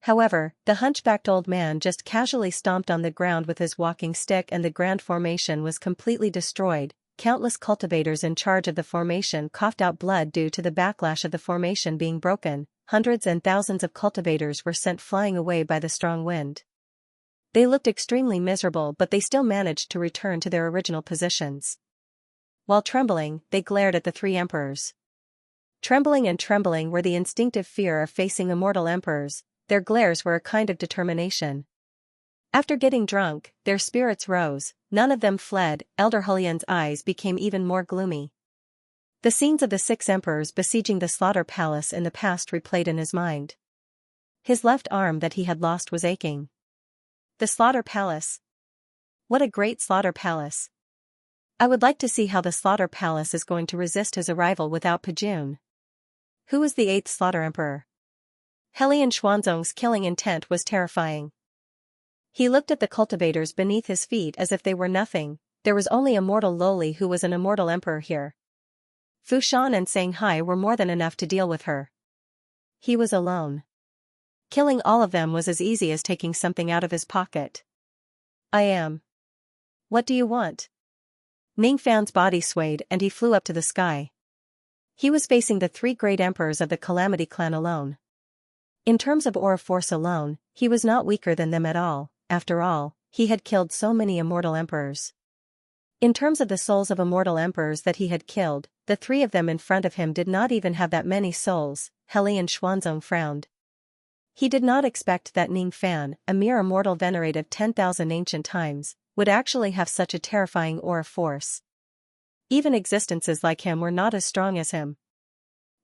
However, the hunchbacked old man just casually stomped on the ground with his walking stick and the grand formation was completely destroyed. Countless cultivators in charge of the formation coughed out blood due to the backlash of the formation being broken. Hundreds and thousands of cultivators were sent flying away by the strong wind. They looked extremely miserable but they still managed to return to their original positions. While trembling, they glared at the 3 emperors. Trembling were the instinctive fear of facing immortal emperors. Their glares were a kind of determination. After getting drunk, their spirits rose, none of them fled. Elder Hulian's eyes became even more gloomy. The scenes of the 6 emperors besieging the slaughter palace in the past replayed in his mind. His left arm that he had lost was aching. The slaughter palace. What a great slaughter palace. I would like to see how the slaughter palace is going to resist his arrival without Pajun. Who was the 8th slaughter emperor? Helian Xuanzong's killing intent was terrifying. He looked at the cultivators beneath his feet as if they were nothing. There was only immortal Loli who was an immortal emperor here. Fu Shan and Shanghai were more than enough to deal with her. He was alone. Killing all of them was as easy as taking something out of his pocket. I am. What do you want? Ning Fan's body swayed and he flew up to the sky. He was facing the 3 great emperors of the Calamity clan alone. In terms of aura force alone, he was not weaker than them at all. After all, he had killed so many immortal emperors. In terms of the souls of immortal emperors that he had killed, the 3 of them in front of him did not even have that many souls. Helian Xuanzong frowned. He did not expect that Ning Fan, a mere immortal venerated 10,000 ancient times, would actually have such a terrifying aura force. Even existences like him were not as strong as him.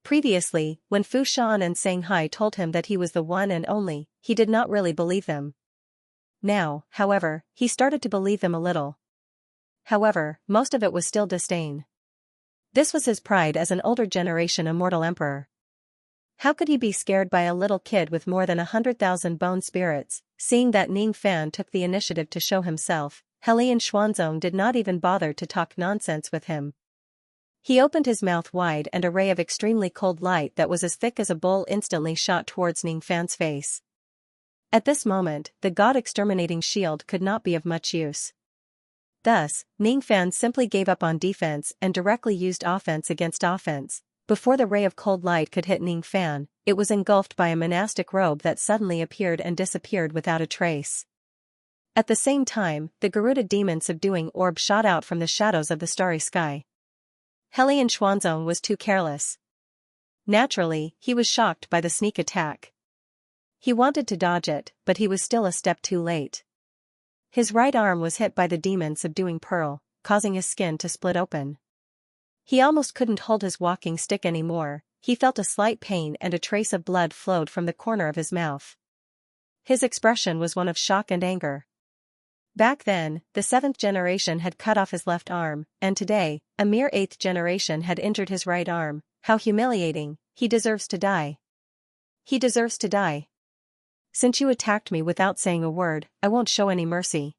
Previously, when Fu Shan and Shanghai told him that he was the one and only, he did not really believe them. Now, however, he started to believe them a little. However, most of it was still disdain. This was his pride as an older generation immortal emperor. How could he be scared by a little kid with more than 100,000 bone spirits? Seeing that Ning Fan took the initiative to show himself, Helian Xuanzong did not even bother to talk nonsense with him. He opened his mouth wide and a ray of extremely cold light that was as thick as a bowl instantly shot towards Ning Fan's face. At this moment, the god-exterminating shield could not be of much use. Thus, Ning Fan simply gave up on defense and directly used offense against offense. Before the ray of cold light could hit Ning Fan, it was engulfed by a monastic robe that suddenly appeared and disappeared without a trace. At the same time, the Garuda demon subduing orb shot out from the shadows of the starry sky. Helian Xuanzong was too careless. Naturally, he was shocked by the sneak attack. He wanted to dodge it, but he was still a step too late. His right arm was hit by the demon subduing pearl, causing his skin to split open. He almost couldn't hold his walking stick anymore. He felt a slight pain and a trace of blood flowed from the corner of his mouth. His expression was one of shock and anger. Back then, the 7th generation had cut off his left arm, and today, a mere 8th generation had injured his right arm. How humiliating! He deserves to die. He deserves to die. Since you attacked me without saying a word, I won't show any mercy.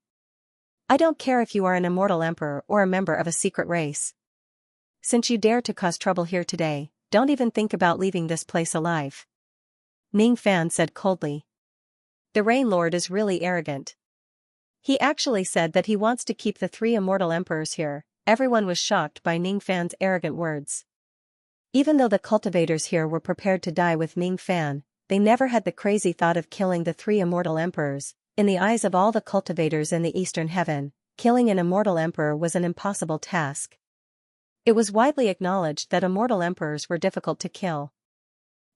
I don't care if you are an immortal emperor or a member of a secret race. Since you dare to cause trouble here today, don't even think about leaving this place alive. Ning Fan said coldly. The Rain Lord is really arrogant. He actually said that he wants to keep the 3 immortal emperors here. Everyone was shocked by Ning Fan's arrogant words. Even though the cultivators here were prepared to die with Ning Fan, they never had the crazy thought of killing the 3 immortal emperors. In the eyes of all the cultivators in the Eastern Heaven, killing an immortal emperor was an impossible task. It was widely acknowledged that immortal emperors were difficult to kill.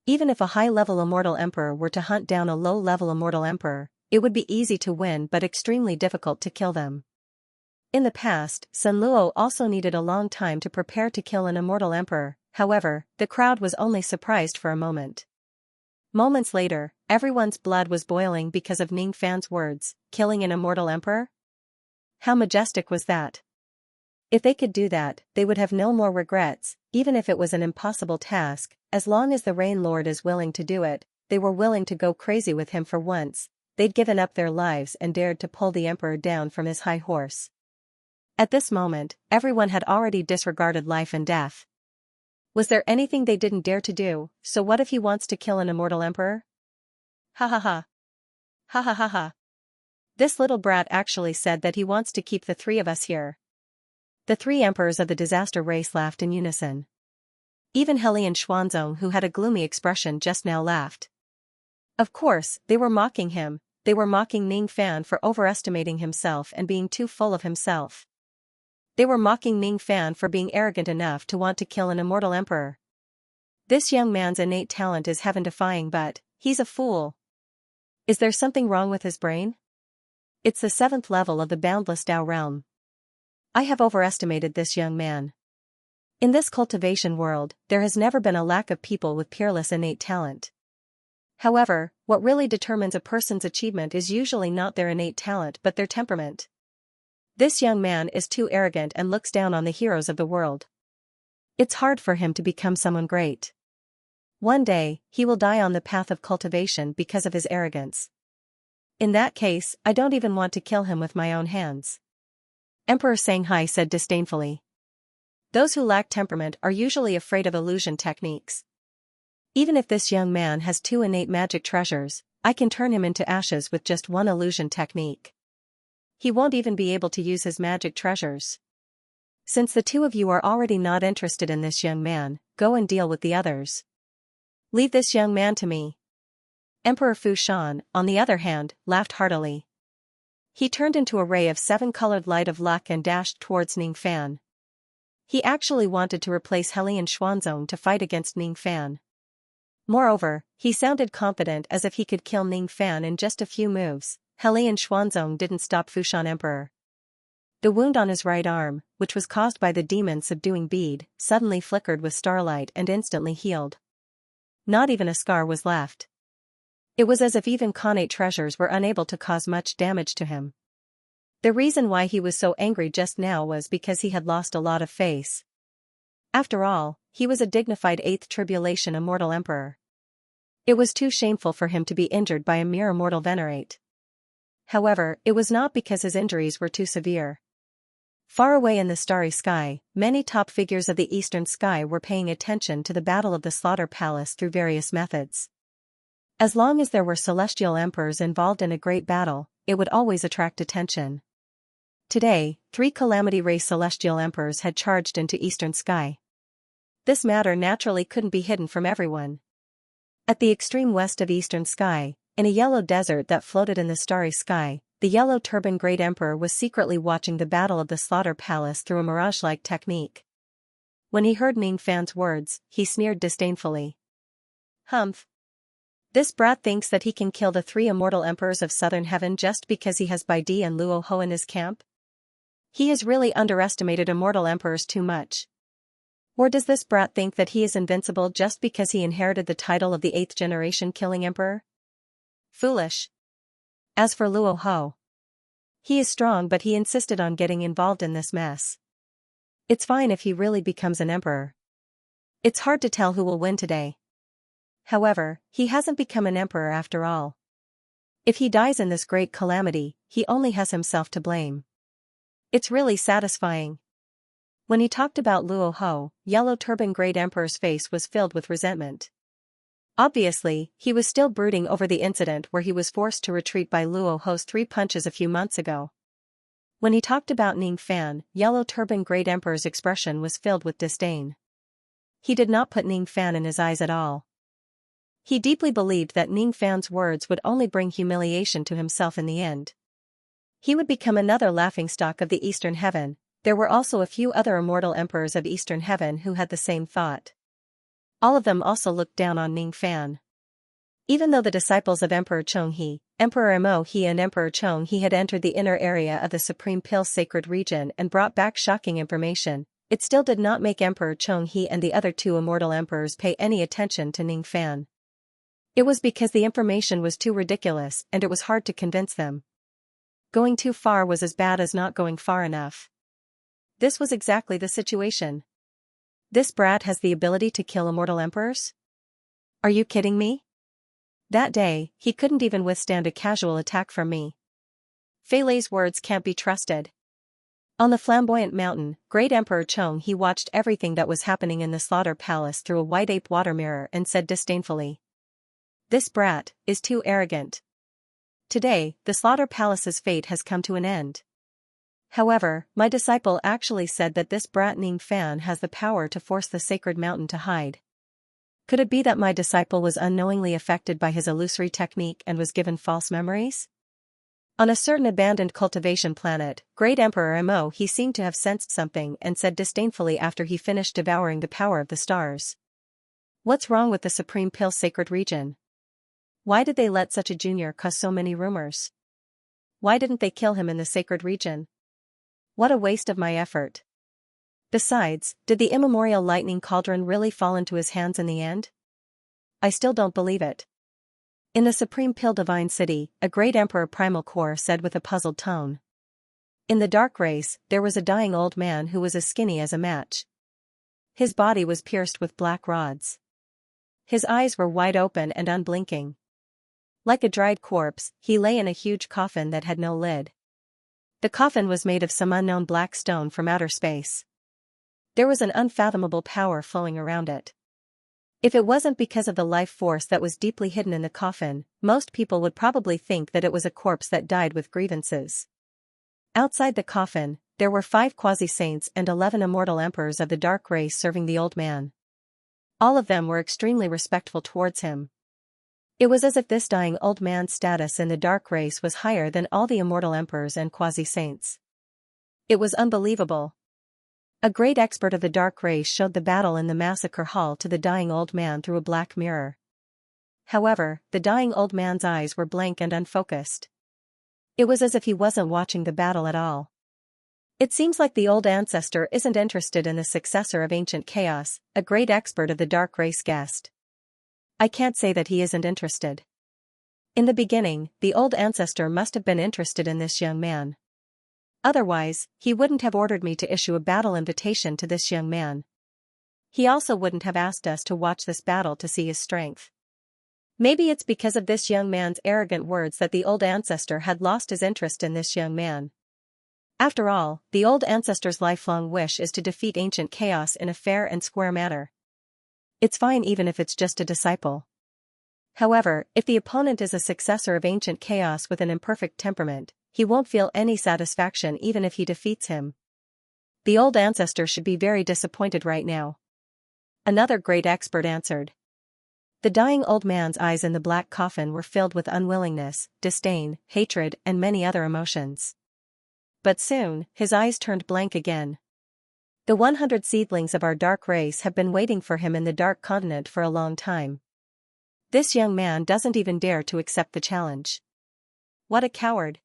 Even if a high-level immortal emperor were to hunt down a low-level immortal emperor, it would be easy to win but extremely difficult to kill them. In the past, Sun Luo also needed a long time to prepare to kill an immortal emperor. However, the crowd was only surprised for a moment. Moments later, everyone's blood was boiling because of Ning Fan's words, killing an immortal emperor? How majestic was that? If they could do that, they would have no more regrets, even if it was an impossible task. As long as the Rain Lord is willing to do it, they were willing to go crazy with him for once. They'd given up their lives and dared to pull the emperor down from his high horse. At this moment, everyone had already disregarded life and death. Was there anything they didn't dare to do? So what if he wants to kill an immortal emperor? Ha ha ha. Ha ha ha ha. This little brat actually said that he wants to keep the 3 of us here. The 3 emperors of the disaster race laughed in unison. Even Helian Xuanzong, who had a gloomy expression just now, laughed. Of course, they were mocking him. They were mocking Ning Fan for overestimating himself and being too full of himself. They were mocking Ning Fan for being arrogant enough to want to kill an immortal emperor. This young man's innate talent is heaven-defying, but he's a fool. Is there something wrong with his brain? It's the 7th level of the boundless Tao realm. I have overestimated this young man. In this cultivation world, there has never been a lack of people with peerless innate talent. However, what really determines a person's achievement is usually not their innate talent but their temperament. This young man is too arrogant and looks down on the heroes of the world. It's hard for him to become someone great. One day, he will die on the path of cultivation because of his arrogance. In that case, I don't even want to kill him with my own hands. Emperor Shanghai said disdainfully. Those who lack temperament are usually afraid of illusion techniques. Even if this young man has 2 innate magic treasures, I can turn him into ashes with just one illusion technique. He won't even be able to use his magic treasures. Since the two of you are already not interested in this young man, go and deal with the others. Leave this young man to me. Emperor Fu Shan, on the other hand, laughed heartily. He turned into a ray of seven-colored light of luck and dashed towards Ning Fan. He actually wanted to replace Helian Xuanzong to fight against Ning Fan. Moreover, he sounded confident as if he could kill Ning Fan in just a few moves. Helian Xuanzong didn't stop Fu Shan Emperor. The wound on his right arm, which was caused by the demon-subduing bead, suddenly flickered with starlight and instantly healed. Not even a scar was left. It was as if even Khanate treasures were unable to cause much damage to him. The reason why he was so angry just now was because he had lost a lot of face. After all, he was a dignified 8th Tribulation Immortal Emperor. It was too shameful for him to be injured by a mere immortal venerate. However, it was not because his injuries were too severe. Far away in the starry sky, many top figures of the eastern sky were paying attention to the Battle of the Slaughter Palace through various methods. As long as there were celestial emperors involved in a great battle, it would always attract attention. Today, 3 Calamity Ray celestial emperors had charged into eastern sky. This matter naturally couldn't be hidden from everyone. At the extreme west of eastern sky, in a yellow desert that floated in the starry sky, the Yellow Turban Great Emperor was secretly watching the Battle of the Slaughter Palace through a mirage-like technique. When he heard Ning Fan's words, he sneered disdainfully. Humph. This brat thinks that he can kill the 3 immortal emperors of southern heaven just because he has Bai Di and Luo Ho in his camp? He has really underestimated immortal emperors too much. Or does this brat think that he is invincible just because he inherited the title of the 8th generation killing emperor? Foolish. As for Luo Ho, he is strong, but he insisted on getting involved in this mess. It's fine if he really becomes an emperor. It's hard to tell who will win today. However, he hasn't become an emperor after all. If he dies in this great calamity, he only has himself to blame. It's really satisfying. When he talked about Luo Ho, Yellow Turban Great Emperor's face was filled with resentment. Obviously, he was still brooding over the incident where he was forced to retreat by Luo Ho's 3 punches a few months ago. When he talked about Ning Fan, Yellow Turban Great Emperor's expression was filled with disdain. He did not put Ning Fan in his eyes at all. He deeply believed that Ning Fan's words would only bring humiliation to himself in the end. He would become another laughingstock of the Eastern Heaven. There were also a few other immortal emperors of Eastern Heaven who had the same thought. All of them also looked down on Ning Fan. Even though the disciples of Emperor Chonghe, Emperor Mo He and Emperor Chonghe had entered the inner area of the Supreme Pill Sacred Region and brought back shocking information, it still did not make Emperor Chonghe and the other 2 immortal emperors pay any attention to Ning Fan. It was because the information was too ridiculous and it was hard to convince them. Going too far was as bad as not going far enough. This was exactly the situation. This brat has the ability to kill immortal emperors? Are you kidding me? That day, he couldn't even withstand a casual attack from me. Fei Lei's words can't be trusted. On the flamboyant mountain, Great Emperor Chonghe watched everything that was happening in the Slaughter Palace through a white ape water mirror and said disdainfully, "This brat is too arrogant. Today, the Slaughter Palace's fate has come to an end. However, my disciple actually said that this brat Ning Fan has the power to force the sacred mountain to hide. Could it be that my disciple was unknowingly affected by his illusory technique and was given false memories?" On a certain abandoned cultivation planet, Great Emperor Mo He seemed to have sensed something and said disdainfully after he finished devouring the power of the stars. "What's wrong with the Supreme Pill Sacred Region? Why did they let such a junior cause so many rumors? Why didn't they kill him in the sacred region? What a waste of my effort. Besides, did the immemorial lightning cauldron really fall into his hands in the end? I still don't believe it." In the Supreme Pill Divine City, a great Emperor Primal Core said with a puzzled tone. In the dark race, there was a dying old man who was as skinny as a match. His body was pierced with black rods. His eyes were wide open and unblinking. Like a dried corpse, he lay in a huge coffin that had no lid. The coffin was made of some unknown black stone from outer space. There was an unfathomable power flowing around it. If it wasn't because of the life force that was deeply hidden in the coffin, most people would probably think that it was a corpse that died with grievances. Outside the coffin, there were 5 quasi-saints and 11 immortal emperors of the dark race serving the old man. All of them were extremely respectful towards him. It was as if this dying old man's status in the dark race was higher than all the immortal emperors and quasi-saints. It was unbelievable. A great expert of the dark race showed the battle in the massacre hall to the dying old man through a black mirror. However, the dying old man's eyes were blank and unfocused. It was as if he wasn't watching the battle at all. It seems like the old ancestor isn't interested in the successor of ancient chaos, a great expert of the dark race guessed. I can't say that he isn't interested. In the beginning, the old ancestor must have been interested in this young man. Otherwise, he wouldn't have ordered me to issue a battle invitation to this young man. He also wouldn't have asked us to watch this battle to see his strength. Maybe it's because of this young man's arrogant words that the old ancestor had lost his interest in this young man. After all, the old ancestor's lifelong wish is to defeat ancient chaos in a fair and square manner. It's fine even if it's just a disciple. However, if the opponent is a successor of ancient chaos with an imperfect temperament, he won't feel any satisfaction even if he defeats him. The old ancestor should be very disappointed right now. Another great expert answered. The dying old man's eyes in the black coffin were filled with unwillingness, disdain, hatred, and many other emotions. But soon, his eyes turned blank again. The 100 seedlings of our dark race have been waiting for him in the dark continent for a long time. This young man doesn't even dare to accept the challenge. What a coward.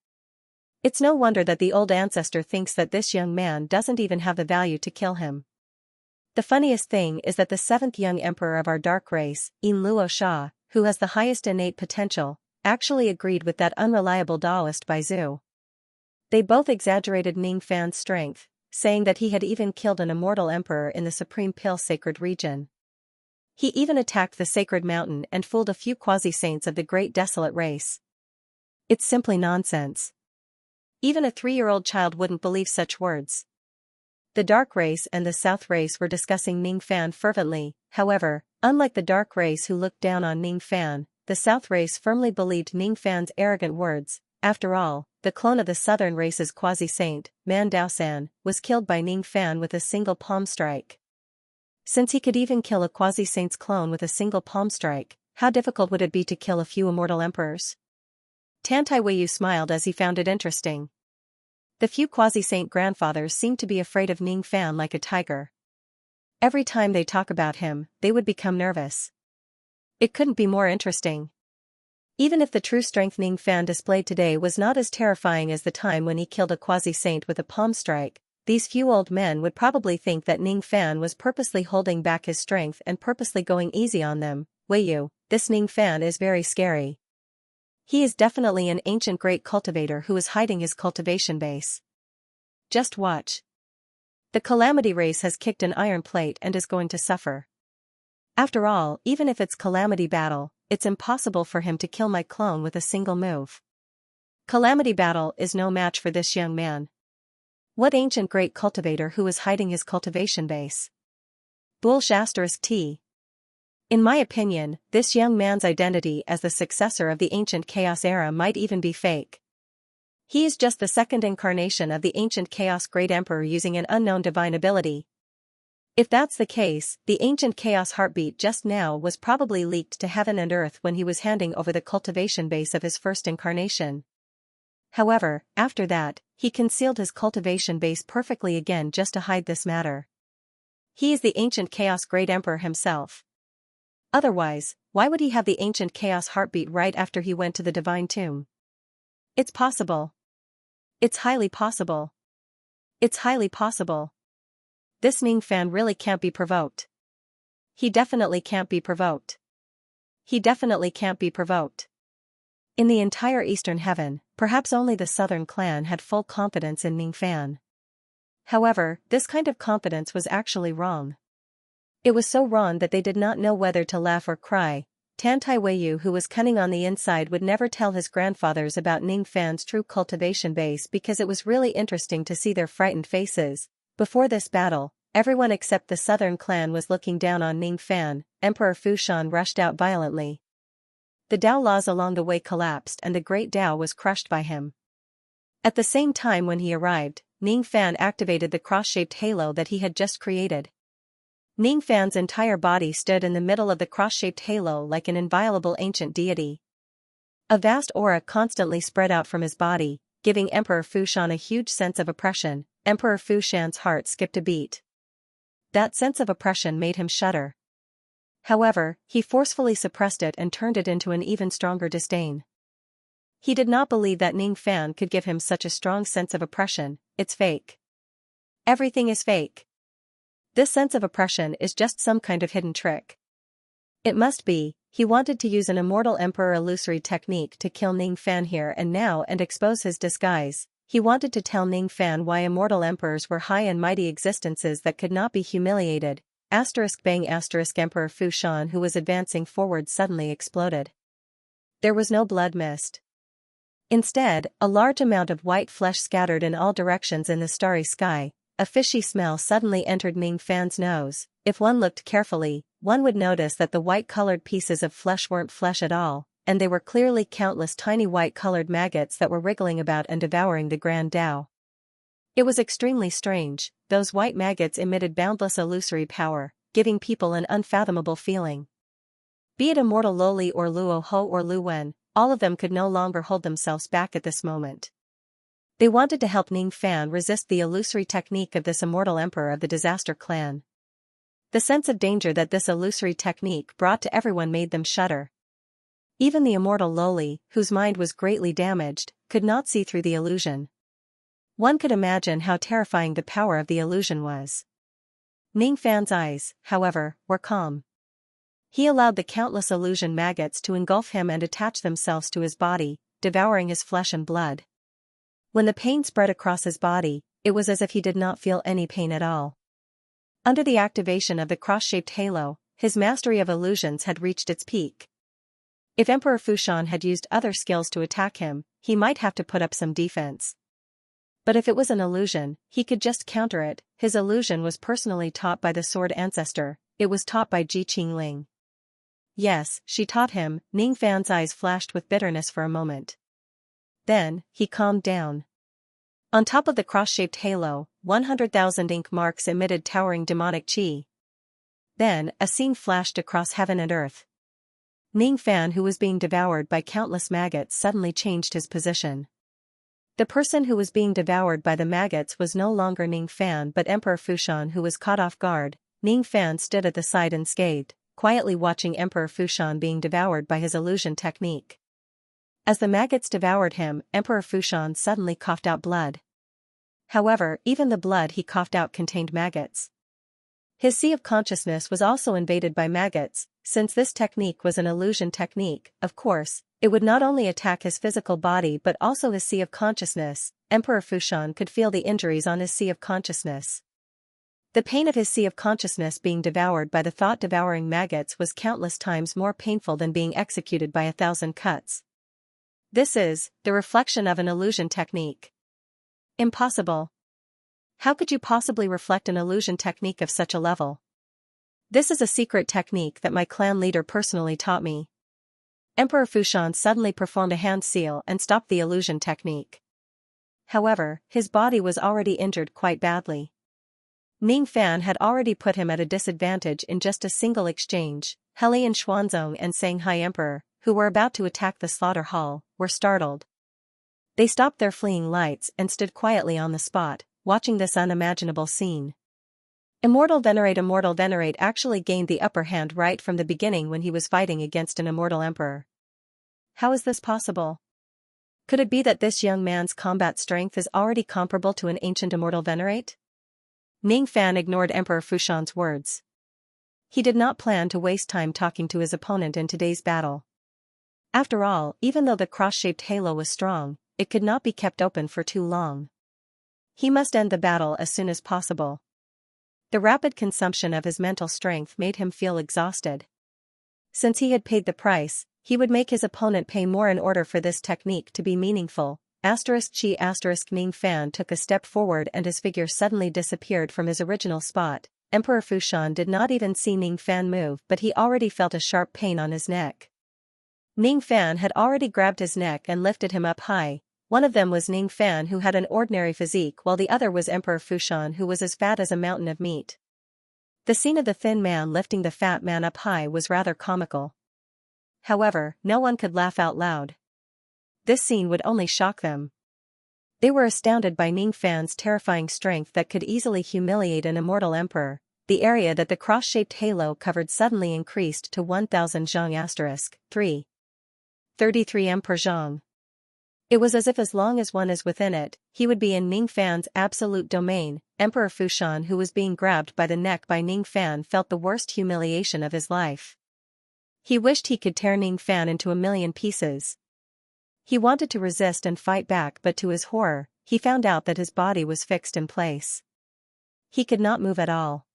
It's no wonder that the old ancestor thinks that this young man doesn't even have the value to kill him. The funniest thing is that the 7th young emperor of our dark race, Luo Sha, who has the highest innate potential, actually agreed with that unreliable Taoist Baizu. They both exaggerated Ning Fan's strength, saying that he had even killed an immortal emperor in the Supreme Pill sacred region. He even attacked the sacred mountain and fooled a few quasi-saints of the great desolate race. It's simply nonsense. Even a 3-year-old child wouldn't believe such words. The dark race and the south race were discussing Ning Fan fervently. However, unlike the dark race who looked down on Ning Fan, the south race firmly believed Ning Fan's arrogant words. After all, the clone of the southern race's quasi-saint, Man Daosan, was killed by Ning Fan with a single palm strike. Since he could even kill a quasi-saint's clone with a single palm strike, how difficult would it be to kill a few immortal emperors? Tantai Weiyu smiled as he found it interesting. The few quasi-saint grandfathers seemed to be afraid of Ning Fan like a tiger. Every time they talk about him, they would become nervous. It couldn't be more interesting. Even if the true strength Ning Fan displayed today was not as terrifying as the time when he killed a quasi-saint with a palm strike, these few old men would probably think that Ning Fan was purposely holding back his strength and purposely going easy on them. Weiyu, this Ning Fan is very scary. He is definitely an ancient great cultivator who is hiding his cultivation base. Just watch. The Calamity race has kicked an iron plate and is going to suffer. After all, even if it's Calamity Battle, it's impossible for him to kill my clone with a single move. Calamity Battle is no match for this young man. What ancient great cultivator who is hiding his cultivation base? T. In my opinion, this young man's identity as the successor of the ancient chaos era might even be fake. He is just the second incarnation of the ancient chaos great emperor using an unknown divine ability. If that's the case, the ancient chaos heartbeat just now was probably leaked to heaven and earth when he was handing over the cultivation base of his first incarnation. However, after that, he concealed his cultivation base perfectly again just to hide this matter. He is the ancient chaos great emperor himself. Otherwise, why would he have the ancient chaos heartbeat right after he went to the divine tomb? It's possible. It's highly possible. It's highly possible. This Ning Fan really can't be provoked. He definitely can't be provoked. He definitely can't be provoked. In the entire Eastern Heaven, perhaps only the Southern clan had full confidence in Ning Fan. However, this kind of confidence was actually wrong. It was so wrong that they did not know whether to laugh or cry. Tantai Weiyu, who was cunning on the inside, would never tell his grandfathers about Ning Fan's true cultivation base because it was really interesting to see their frightened faces. Before this battle, Everyone except the southern clan was looking down on Ning Fan. Emperor Fushan rushed out violently. The Dao laws along the way collapsed and the great Dao was crushed by him. At the same time when he arrived, Ning Fan activated the cross-shaped halo that he had just created. Ning Fan's entire body stood in the middle of the cross-shaped halo like an inviolable ancient deity. A vast aura constantly spread out from his body, giving Emperor Fushan a huge sense of oppression. Emperor Fushan's heart skipped a beat. That sense of oppression made him shudder. However, he forcefully suppressed it and turned it into an even stronger disdain. He did not believe that Ning Fan could give him such a strong sense of oppression. It's fake. Everything is fake. This sense of oppression is just some kind of hidden trick. It must be. He wanted to use an immortal emperor illusory technique to kill Ning Fan here and now and expose his disguise. He wanted to tell Ning Fan why immortal emperors were high and mighty existences that could not be humiliated. Bang! Emperor Fushan, who was advancing forward, suddenly exploded. There was no blood mist. Instead, a large amount of white flesh scattered in all directions in the starry sky. A fishy smell suddenly entered Ning Fan's nose. If one looked carefully, one would notice that the white-colored pieces of flesh weren't flesh at all, and they were clearly countless tiny white-colored maggots that were wriggling about and devouring the Grand Dao. It was extremely strange. Those white maggots emitted boundless illusory power, giving people an unfathomable feeling. Be it immortal Loli or Luo Ho or Lu Wen, all of them could no longer hold themselves back at this moment. They wanted to help Ning Fan resist the illusory technique of this immortal emperor of the disaster clan. The sense of danger that this illusory technique brought to everyone made them shudder. Even the immortal Loli, whose mind was greatly damaged, could not see through the illusion. One could imagine how terrifying the power of the illusion was. Ning Fan's eyes, however, were calm. He allowed the countless illusion maggots to engulf him and attach themselves to his body, devouring his flesh and blood. When the pain spread across his body, it was as if he did not feel any pain at all. Under the activation of the cross-shaped halo, his mastery of illusions had reached its peak. If Emperor Fushan had used other skills to attack him, he might have to put up some defense. But if it was an illusion, he could just counter it. His illusion was personally taught by the sword ancestor. It was taught by Ji Qingling. Yes, she taught him. Ning Fan's eyes flashed with bitterness for a moment. Then, he calmed down. On top of the cross-shaped halo, 100,000 ink marks emitted towering demonic chi. Then, a scene flashed across heaven and earth. Ning Fan, who was being devoured by countless maggots, suddenly changed his position. The person who was being devoured by the maggots was no longer Ning Fan but Emperor Fushan, who was caught off guard. Ning Fan stood at the side unscathed, quietly watching Emperor Fushan being devoured by his illusion technique. As the maggots devoured him, Emperor Fushan suddenly coughed out blood. However, even the blood he coughed out contained maggots. His sea of consciousness was also invaded by maggots. Since this technique was an illusion technique, of course, it would not only attack his physical body but also his sea of consciousness. Emperor Fushan could feel the injuries on his sea of consciousness. The pain of his sea of consciousness being devoured by the thought-devouring maggots was countless times more painful than being executed by 1,000 cuts. This is the reflection of an illusion technique. Impossible. How could you possibly reflect an illusion technique of such a level? This is a secret technique that my clan leader personally taught me. Emperor Fushan suddenly performed a hand seal and stopped the illusion technique. However, his body was already injured quite badly. Ning Fan had already put him at a disadvantage in just a single exchange. Heli and Xuanzong and Shanghai Emperor, who were about to attack the slaughter hall, were startled. They stopped their fleeing lights and stood quietly on the spot, watching this unimaginable scene. Immortal Venerate actually gained the upper hand right from the beginning when he was fighting against an immortal emperor. How is this possible? Could it be that this young man's combat strength is already comparable to an ancient immortal Venerate? Ning Fan ignored Emperor Fushan's words. He did not plan to waste time talking to his opponent in today's battle. After all, even though the cross-shaped halo was strong, it could not be kept open for too long. He must end the battle as soon as possible. The rapid consumption of his mental strength made him feel exhausted. Since he had paid the price, he would make his opponent pay more in order for this technique to be meaningful. Ning Fan took a step forward and his figure suddenly disappeared from his original spot. Emperor Fushan did not even see Ning Fan move, but he already felt a sharp pain on his neck. Ning Fan had already grabbed his neck and lifted him up high. One of them was Ning Fan, who had an ordinary physique, while the other was Emperor Fushan, who was as fat as a mountain of meat. The scene of the thin man lifting the fat man up high was rather comical. However, no one could laugh out loud. This scene would only shock them. They were astounded by Ning Fan's terrifying strength that could easily humiliate an immortal emperor. The area that the cross-shaped halo covered suddenly increased to 1000 zhang *3. 33 Emperor Zhang. It was as if as long as one is within it, he would be in Ning Fan's absolute domain. Emperor Fushan, who was being grabbed by the neck by Ning Fan, felt the worst humiliation of his life. He wished he could tear Ning Fan into a million pieces. He wanted to resist and fight back, but to his horror, he found out that his body was fixed in place. He could not move at all.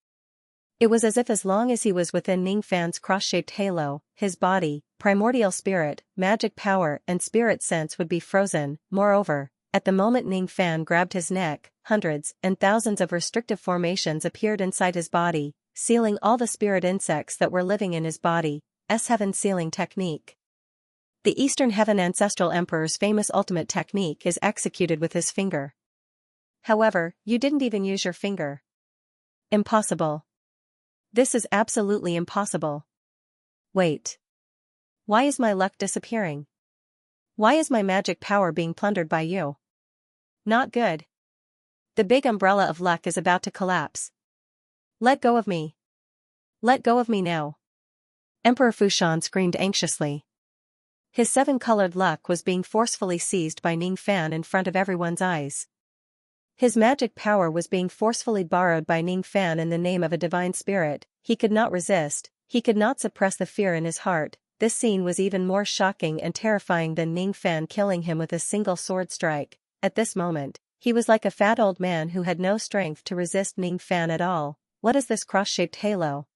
It was as if as long as he was within Ning Fan's cross-shaped halo, his body, primordial spirit, magic power and spirit sense would be frozen. Moreover, at the moment Ning Fan grabbed his neck, hundreds and thousands of restrictive formations appeared inside his body, sealing all the spirit insects that were living in his body. Heaven sealing technique. The Eastern Heaven Ancestral Emperor's famous ultimate technique is executed with his finger. However, you didn't even use your finger. Impossible. This is absolutely impossible. Wait. Why is my luck disappearing? Why is my magic power being plundered by you? Not good. The big umbrella of luck is about to collapse. Let go of me. Let go of me now. Emperor Fushan screamed anxiously. His seven-colored luck was being forcefully seized by Ning Fan in front of everyone's eyes. His magic power was being forcefully borrowed by Ning Fan in the name of a divine spirit. He could not resist, he could not suppress the fear in his heart. This scene was even more shocking and terrifying than Ning Fan killing him with a single sword strike. At this moment, he was like a fat old man who had no strength to resist Ning Fan at all. What is this cross-shaped halo?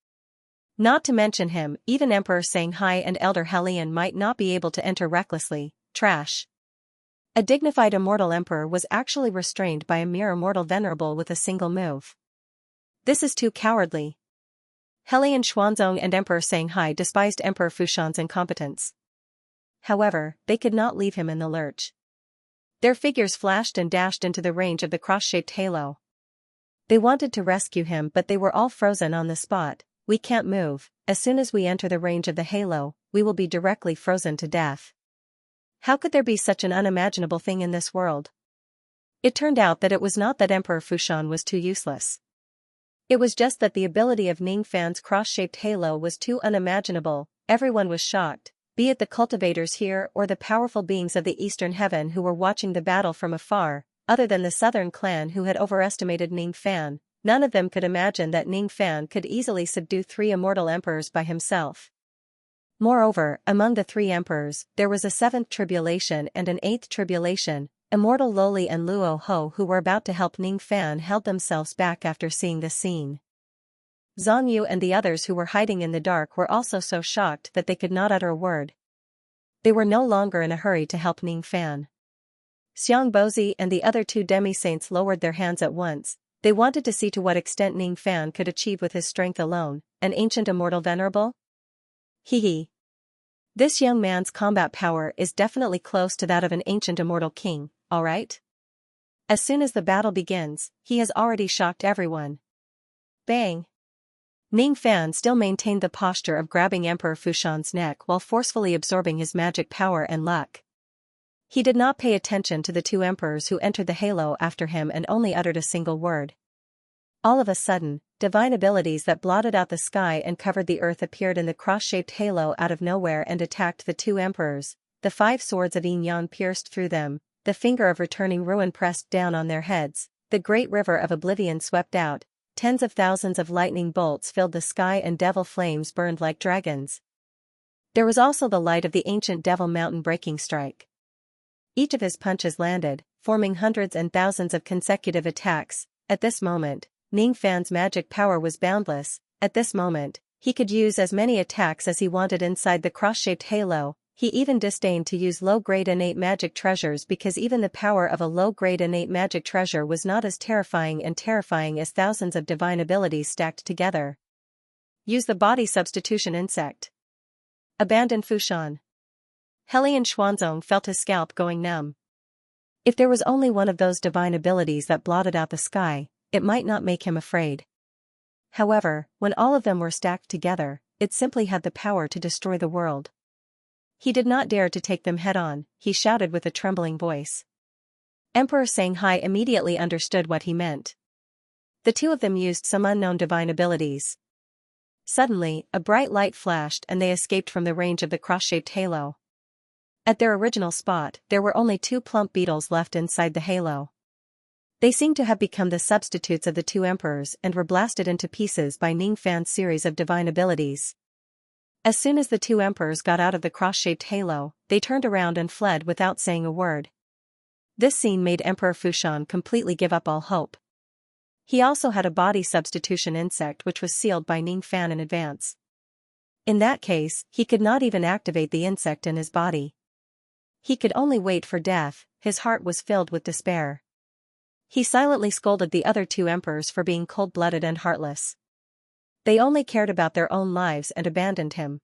Not to mention him, even Emperor Xianxia and Elder Hellion might not be able to enter recklessly. Trash. A dignified immortal emperor was actually restrained by a mere immortal venerable with a single move. This is too cowardly. Hellion Xuanzong and Emperor Xianxia despised Emperor Fushan's incompetence. However, they could not leave him in the lurch. Their figures flashed and dashed into the range of the cross-shaped halo. They wanted to rescue him, but they were all frozen on the spot. We can't move. As soon as we enter the range of the halo, we will be directly frozen to death. How could there be such an unimaginable thing in this world? It turned out that it was not that Emperor Fushan was too useless. It was just that the ability of Ning Fan's cross-shaped halo was too unimaginable. Everyone was shocked, be it the cultivators here or the powerful beings of the Eastern Heaven who were watching the battle from afar. Other than the Southern clan who had overestimated Ning Fan, none of them could imagine that Ning Fan could easily subdue 3 immortal emperors by himself. Moreover, among the 3 emperors, there was a 7th tribulation and an 8th tribulation. Immortal Loli and Luo Ho, who were about to help Ning Fan, held themselves back after seeing this scene. Zhang Yu and the others who were hiding in the dark were also so shocked that they could not utter a word. They were no longer in a hurry to help Ning Fan. Xiang Bozi and the other 2 demi-saints lowered their hands at once. They wanted to see to what extent Ning Fan could achieve with his strength alone. An ancient immortal venerable? Hee. This young man's combat power is definitely close to that of an ancient immortal king, alright? As soon as the battle begins, he has already shocked everyone. Bang! Ning Fan still maintained the posture of grabbing Emperor Fushan's neck while forcefully absorbing his magic power and luck. He did not pay attention to the 2 emperors who entered the halo after him and only uttered a single word. All of a sudden, divine abilities that blotted out the sky and covered the earth appeared in the cross-shaped halo out of nowhere and attacked the 2 emperors. The 5 swords of Yin Yang pierced through them, the finger of returning ruin pressed down on their heads, the great river of oblivion swept out, tens of thousands of lightning bolts filled the sky and devil flames burned like dragons. There was also the light of the ancient devil mountain breaking strike. Each of his punches landed, forming hundreds and thousands of consecutive attacks. At this moment, Ning Fan's magic power was boundless. At this moment, he could use as many attacks as he wanted inside the cross-shaped halo. He even disdained to use low-grade innate magic treasures because even the power of a low-grade innate magic treasure was not as terrifying as thousands of divine abilities stacked together. Use the body substitution insect. Abandon Fushan. Helian Xuanzong felt his scalp going numb. If there was only one of those divine abilities that blotted out the sky, it might not make him afraid. However, when all of them were stacked together, it simply had the power to destroy the world. He did not dare to take them head-on, he shouted with a trembling voice. Emperor Xianxia immediately understood what he meant. The two of them used some unknown divine abilities. Suddenly, a bright light flashed and they escaped from the range of the cross-shaped halo. At their original spot, there were only two plump beetles left inside the halo. They seemed to have become the substitutes of the two emperors and were blasted into pieces by Ningfan's series of divine abilities. As soon as the two emperors got out of the cross-shaped halo, they turned around and fled without saying a word. This scene made Emperor Fushan completely give up all hope. He also had a body substitution insect which was sealed by Ningfan in advance. In that case, he could not even activate the insect in his body. He could only wait for death, his heart was filled with despair. He silently scolded the other two emperors for being cold-blooded and heartless. They only cared about their own lives and abandoned him.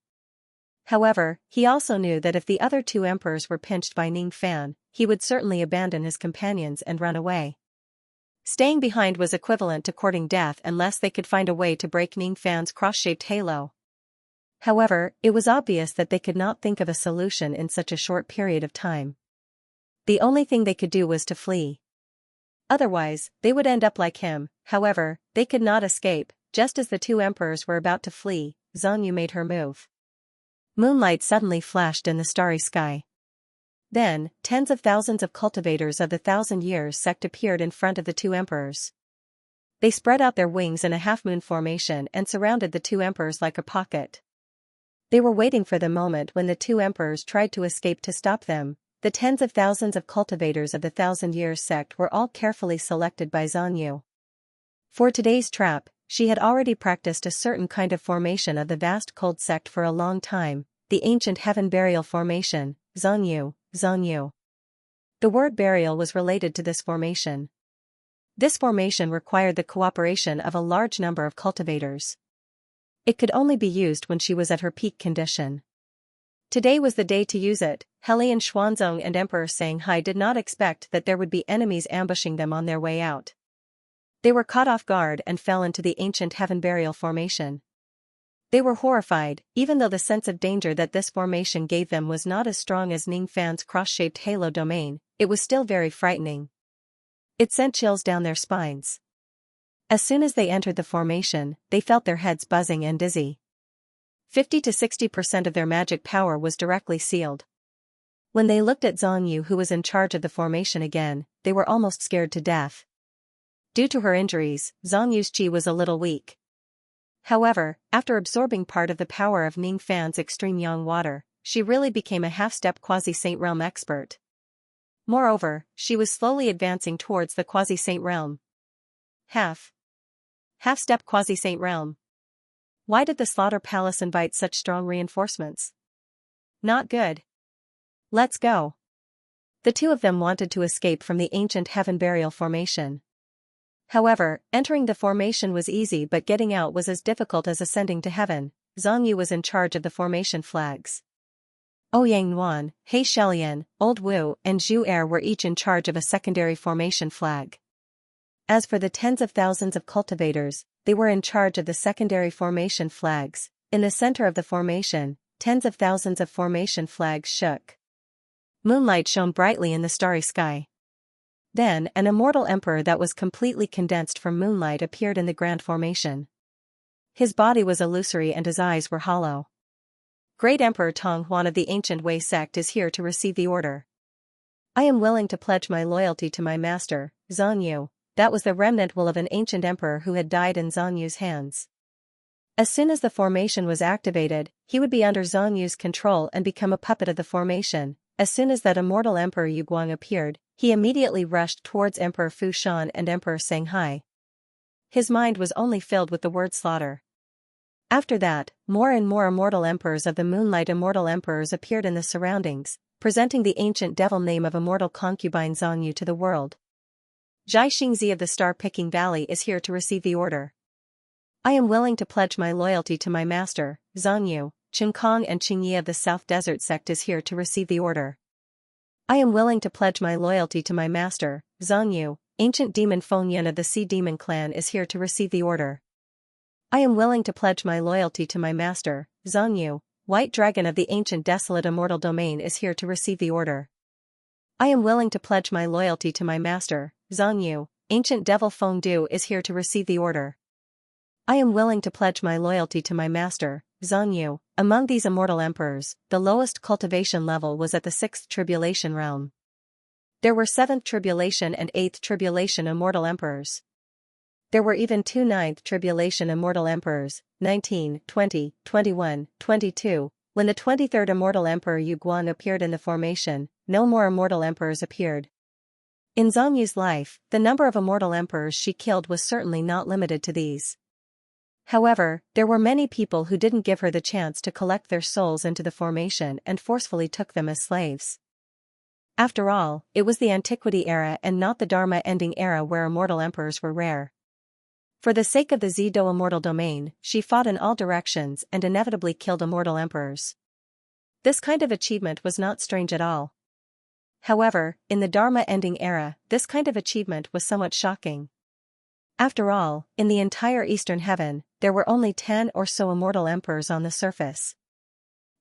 However, he also knew that if the other two emperors were pinched by Ningfan, he would certainly abandon his companions and run away. Staying behind was equivalent to courting death unless they could find a way to break Ningfan's cross-shaped halo. However, it was obvious that they could not think of a solution in such a short period of time. The only thing they could do was to flee. Otherwise, they would end up like him. However, they could not escape. Just as the two emperors were about to flee, Xianxia made her move. Moonlight suddenly flashed in the starry sky. Then, tens of thousands of cultivators of the 1,000 Years sect appeared in front of the two emperors. They spread out their wings in a half-moon formation and surrounded the two emperors like a pocket. They were waiting for the moment when the two emperors tried to escape to stop them. The tens of thousands of cultivators of the 1,000 Years sect were all carefully selected by Xianxia. For today's trap, she had already practiced a certain kind of formation of the vast cold sect for a long time, the ancient heaven burial formation, Xianxia. The word burial was related to this formation. This formation required the cooperation of a large number of cultivators. It could only be used when she was at her peak condition. Today was the day to use it. Helian Xuanzong and Emperor Xianxia did not expect that there would be enemies ambushing them on their way out. They were caught off guard and fell into the ancient heaven burial formation. They were horrified, even though the sense of danger that this formation gave them was not as strong as Ningfan's cross-shaped halo domain, it was still very frightening. It sent chills down their spines. As soon as they entered the formation, they felt their heads buzzing and dizzy. 50 to 60% of their magic power was directly sealed. When they looked at Xianxia, who was in charge of the formation again, they were almost scared to death. Due to her injuries, Xianxia's qi was a little weak. However, after absorbing part of the power of Ningfan's extreme yang water, she really became a half-step quasi-saint realm expert. Moreover, she was slowly advancing towards the quasi-saint realm. Half-step quasi-saint realm. Why did the Slaughter Palace invite such strong reinforcements? Not good. Let's go. The two of them wanted to escape from the ancient heaven burial formation. However, entering the formation was easy, but getting out was as difficult as ascending to heaven. Xianxia was in charge of the formation flags. Ouyang Nuan, He Shelian, Old Wu, and Zhu Er were each in charge of a secondary formation flag. As for the tens of thousands of cultivators, they were in charge of the secondary formation flags. In the center of the formation, tens of thousands of formation flags shook. Moonlight shone brightly in the starry sky. Then, an immortal emperor that was completely condensed from moonlight appeared in the grand formation. His body was illusory and his eyes were hollow. Great Emperor Tong Huan of the Ancient Wei sect is here to receive the order. I am willing to pledge my loyalty to my master, Xianxia. That was the remnant will of an ancient emperor who had died in Xianxia's hands. As soon as the formation was activated, he would be under Xianxia's control and become a puppet of the formation. As soon as that immortal Emperor Yuguang appeared, he immediately rushed towards Emperor Fushan and Emperor Xianxia. His mind was only filled with the word slaughter. After that, more and more immortal emperors of the moonlight immortal emperors appeared in the surroundings, presenting the ancient devil name of immortal concubine Xianxia to the world. Xianxia of the star-picking valley is here to receive the order. I am willing to pledge my loyalty to my master, Xianxia. Qingkong and Qingyi of the South Desert sect is here to receive the order. I am willing to pledge my loyalty to my master, Xianxia. Ancient demon Fengyan of the Sea Demon clan is here to receive the order. I am willing to pledge my loyalty to my master, Xianxia. White Dragon of the ancient desolate immortal domain is here to receive the order. I am willing to pledge my loyalty to my master, Xianxia. Ancient devil Fengdu is here to receive the order. I am willing to pledge my loyalty to my master, Xianxia. Among these immortal emperors, the lowest cultivation level was at the 6th tribulation realm. There were 7th tribulation and 8th tribulation immortal emperors. There were even 2 9th tribulation immortal emperors, 19, 20, 21, 22. When the 23rd immortal emperor Yu Guan appeared in the formation, no more immortal emperors appeared. In Xianxu's life, the number of immortal emperors she killed was certainly not limited to these. However, there were many people who didn't give her the chance to collect their souls into the formation and forcefully took them as slaves. After all, it was the Antiquity era and not the Dharma-ending era where immortal emperors were rare. For the sake of the Zido immortal domain, she fought in all directions and inevitably killed immortal emperors. This kind of achievement was not strange at all. However, in the Dharma-ending era, this kind of achievement was somewhat shocking. After all, in the entire Eastern Heaven, there were only 10 or so immortal emperors on the surface.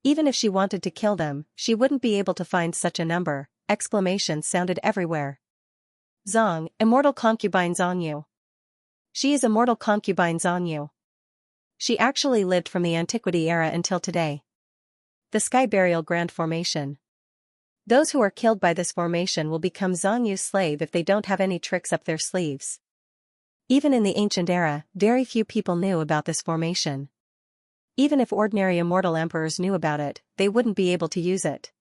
Even if she wanted to kill them, she wouldn't be able to find such a number. Exclamations sounded everywhere. Zong, immortal concubine Xianxia. She is immortal concubine Xianxia. She actually lived from the Antiquity era until today. The Sky Burial Grand Formation. Those who are killed by this formation will become Xianxu's slave if they don't have any tricks up their sleeves. Even in the ancient era, very few people knew about this formation. Even if ordinary immortal emperors knew about it, they wouldn't be able to use it.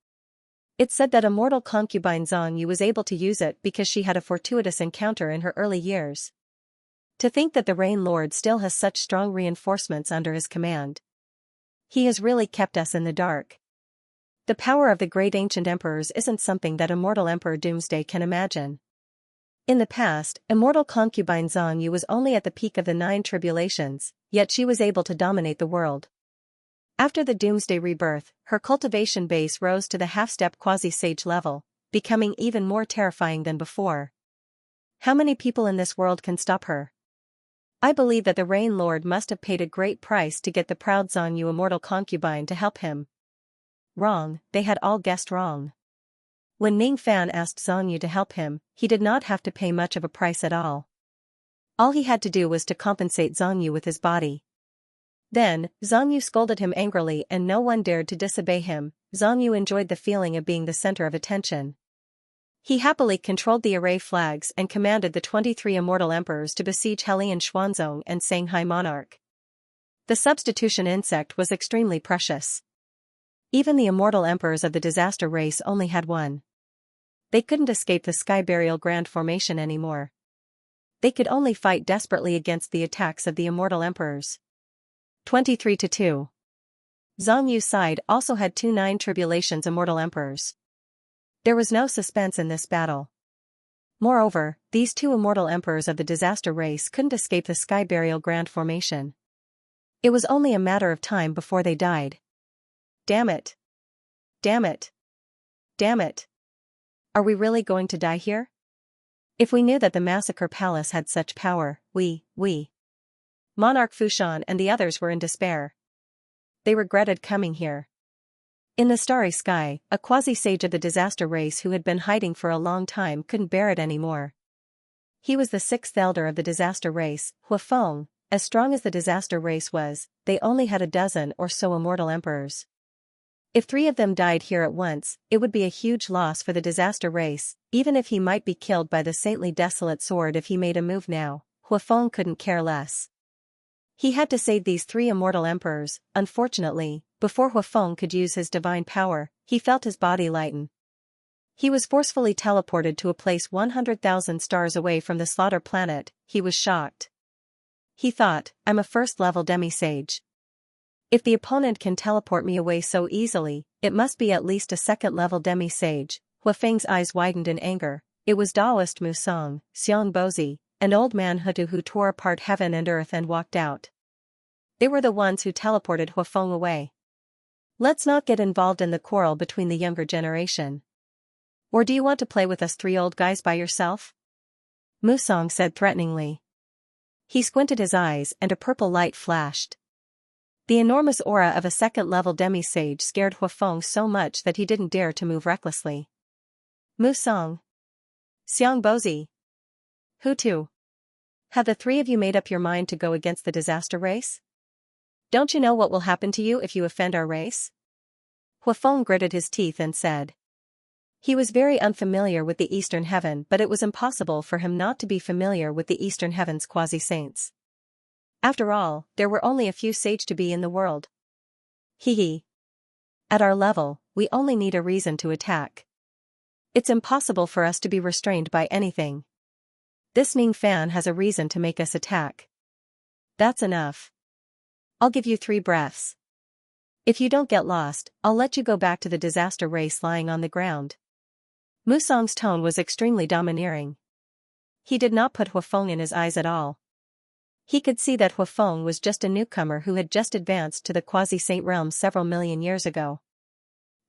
It's said that immortal concubine Xianxia was able to use it because she had a fortuitous encounter in her early years. To think that the Rain Lord still has such strong reinforcements under his command. He has really kept us in the dark. The power of the great ancient emperors isn't something that immortal Emperor Doomsday can imagine. In the past, immortal concubine Xianxia was only at the peak of the 9 tribulations, yet she was able to dominate the world. After the Doomsday rebirth, her cultivation base rose to the half-step quasi-sage level, becoming even more terrifying than before. How many people in this world can stop her? I believe that the Rain Lord must have paid a great price to get the proud Xianxia immortal concubine to help him. Wrong, they had all guessed wrong. When Ning Fan asked Xianxia to help him, he did not have to pay much of a price at all. All he had to do was to compensate Xianxia with his body. Then, Xianxia scolded him angrily and no one dared to disobey him. Xianxia enjoyed the feeling of being the center of attention. He happily controlled the array flags and commanded the 23 immortal emperors to besiege Helian Xuanzong and Shanghai Monarch. The substitution insect was extremely precious. Even the immortal emperors of the disaster race only had one. They couldn't escape the Sky Burial Grand Formation anymore. They could only fight desperately against the attacks of the immortal emperors. 23-2. Xianxu's side also had 2 9 tribulations immortal emperors. There was no suspense in this battle. Moreover, these 2 immortal emperors of the disaster race couldn't escape the Sky Burial Grand Formation. It was only a matter of time before they died. Damn it. Damn it. Damn it. Are we really going to die here? If we knew that the Massacre Palace had such power, we. Monarch Fushan and the others were in despair. They regretted coming here. In the starry sky, a quasi-sage of the disaster race who had been hiding for a long time couldn't bear it anymore. He was the 6th elder of the disaster race, Huafeng. As strong as the disaster race was, they only had a dozen or so immortal emperors. If 3 of them died here at once, it would be a huge loss for the disaster race, even if he might be killed by the saintly desolate sword if he made a move now. Huafeng couldn't care less. He had to save these 3 immortal emperors. Unfortunately, before Huafeng could use his divine power, he felt his body lighten. He was forcefully teleported to a place 100,000 stars away from the slaughter planet. He was shocked. He thought, I'm a first-level demi-sage. If the opponent can teleport me away so easily, it must be at least a second-level demi-sage. Huafeng's eyes widened in anger. It was Taoist Musong, Xianxia, and Old Man Hutu who tore apart heaven and earth and walked out. They were the ones who teleported Huafeng away. Let's not get involved in the quarrel between the younger generation. Or do you want to play with us three old guys by yourself? Musong said threateningly. He squinted his eyes and a purple light flashed. The enormous aura of a second-level demi-sage scared Huafeng so much that he didn't dare to move recklessly. Musong. Xianxia. Hutu. Have the three of you made up your mind to go against the disaster race? Don't you know what will happen to you if you offend our race? Huafeng gritted his teeth and said. He was very unfamiliar with the Eastern Heaven, but it was impossible for him not to be familiar with the Eastern Heaven's quasi-saints. After all, there were only a few sage to be in the world. Hee. At our level, we only need a reason to attack. It's impossible for us to be restrained by anything. This Ning Fan has a reason to make us attack. That's enough. I'll give you 3 breaths. If you don't get lost, I'll let you go back to the disaster race lying on the ground. Musong's tone was extremely domineering. He did not put Huafeng in his eyes at all. He could see that Huafeng was just a newcomer who had just advanced to the quasi-saint realm several million years ago.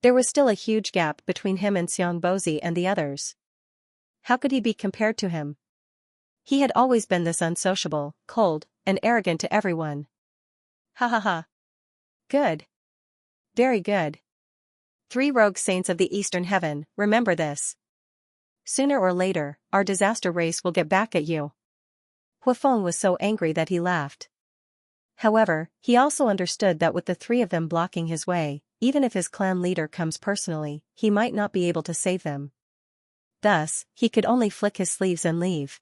There was still a huge gap between him and Xianxia and the others. How could he be compared to him? He had always been this unsociable, cold, and arrogant to everyone. Ha ha ha. Good. Very good. 3 rogue saints of the Eastern Heaven, remember this. Sooner or later, our disaster race will get back at you. Huafeng was so angry that he laughed. However, he also understood that with the 3 of them blocking his way, even if his clan leader comes personally, he might not be able to save them. Thus, he could only flick his sleeves and leave.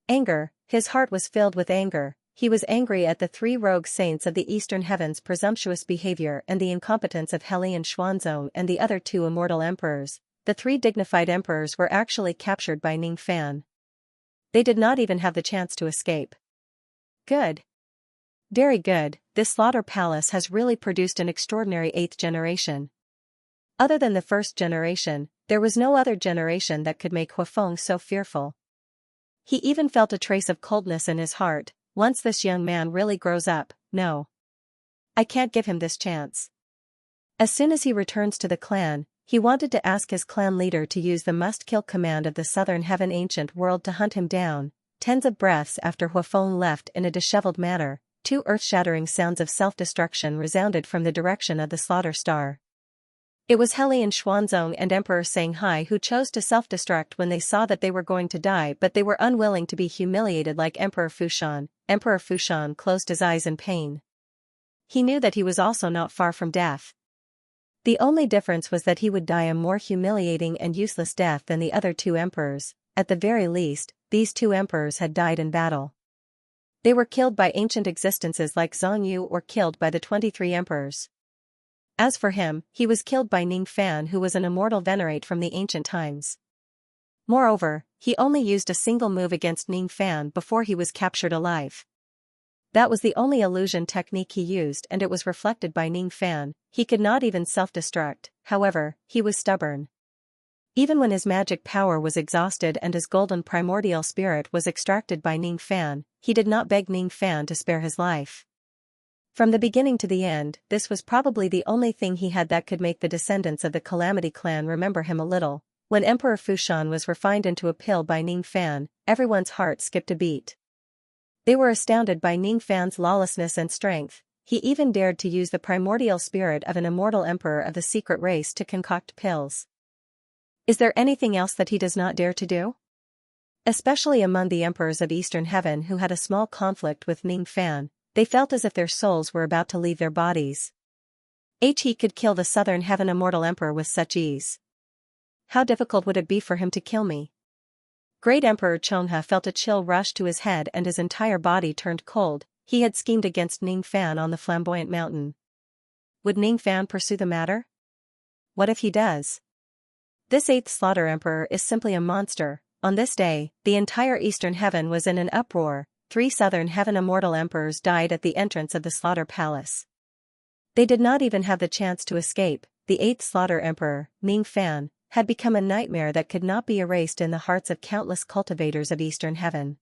Anger, his heart was filled with anger. He was angry at the 3 rogue saints of the Eastern Heaven's presumptuous behavior and the incompetence of Helian Xuanzong and the other 2 immortal emperors. The 3 dignified emperors were actually captured by Ning Fan. They did not even have the chance to escape. Good. Very good, this slaughter palace has really produced an extraordinary 8th generation. Other than the 1st generation, there was no other generation that could make Huafeng so fearful. He even felt a trace of coldness in his heart. Once this young man really grows up, no. I can't give him this chance. As soon as he returns to the clan, he wanted to ask his clan leader to use the must-kill command of the Southern Heaven Ancient World to hunt him down. Tens of breaths after Huafeng left in a disheveled manner, 2 earth-shattering sounds of self-destruction resounded from the direction of the slaughter star. It was Helian Xuanzong and Emperor Shanghai who chose to self-destruct when they saw that they were going to die, but they were unwilling to be humiliated like Emperor Fushan. Emperor Fushan closed his eyes in pain. He knew that he was also not far from death. The only difference was that he would die a more humiliating and useless death than the other 2 emperors. At the very least, these 2 emperors had died in battle. They were killed by ancient existences like Zhongyu or killed by the 23 emperors. As for him, he was killed by Ning Fan, who was an immortal venerate from the ancient times. Moreover, he only used a single move against Ning Fan before he was captured alive. That was the only illusion technique he used, and it was reflected by Ning Fan. He could not even self-destruct, however, he was stubborn. Even when his magic power was exhausted and his golden primordial spirit was extracted by Ning Fan, he did not beg Ning Fan to spare his life. From the beginning to the end, this was probably the only thing he had that could make the descendants of the Calamity clan remember him a little. When Emperor Fushan was refined into a pill by Ning Fan, everyone's heart skipped a beat. They were astounded by Ning Fan's lawlessness and strength. He even dared to use the primordial spirit of an immortal emperor of the secret race to concoct pills. Is there anything else that he does not dare to do? Especially among the emperors of Eastern Heaven who had a small conflict with Ning Fan, they felt as if their souls were about to leave their bodies. He could kill the Southern Heaven immortal emperor with such ease. How difficult would it be for him to kill me? Great Emperor Chongha felt a chill rush to his head and his entire body turned cold. He had schemed against Ning Fan on the flamboyant mountain. Would Ning Fan pursue the matter? What if he does? This 8th Slaughter Emperor is simply a monster. On this day, the entire Eastern Heaven was in an uproar. 3 Southern Heaven immortal emperors died at the entrance of the Slaughter Palace. They did not even have the chance to escape. The eighth Slaughter Emperor, Ning Fan, had become a nightmare that could not be erased in the hearts of countless cultivators of Eastern Heaven.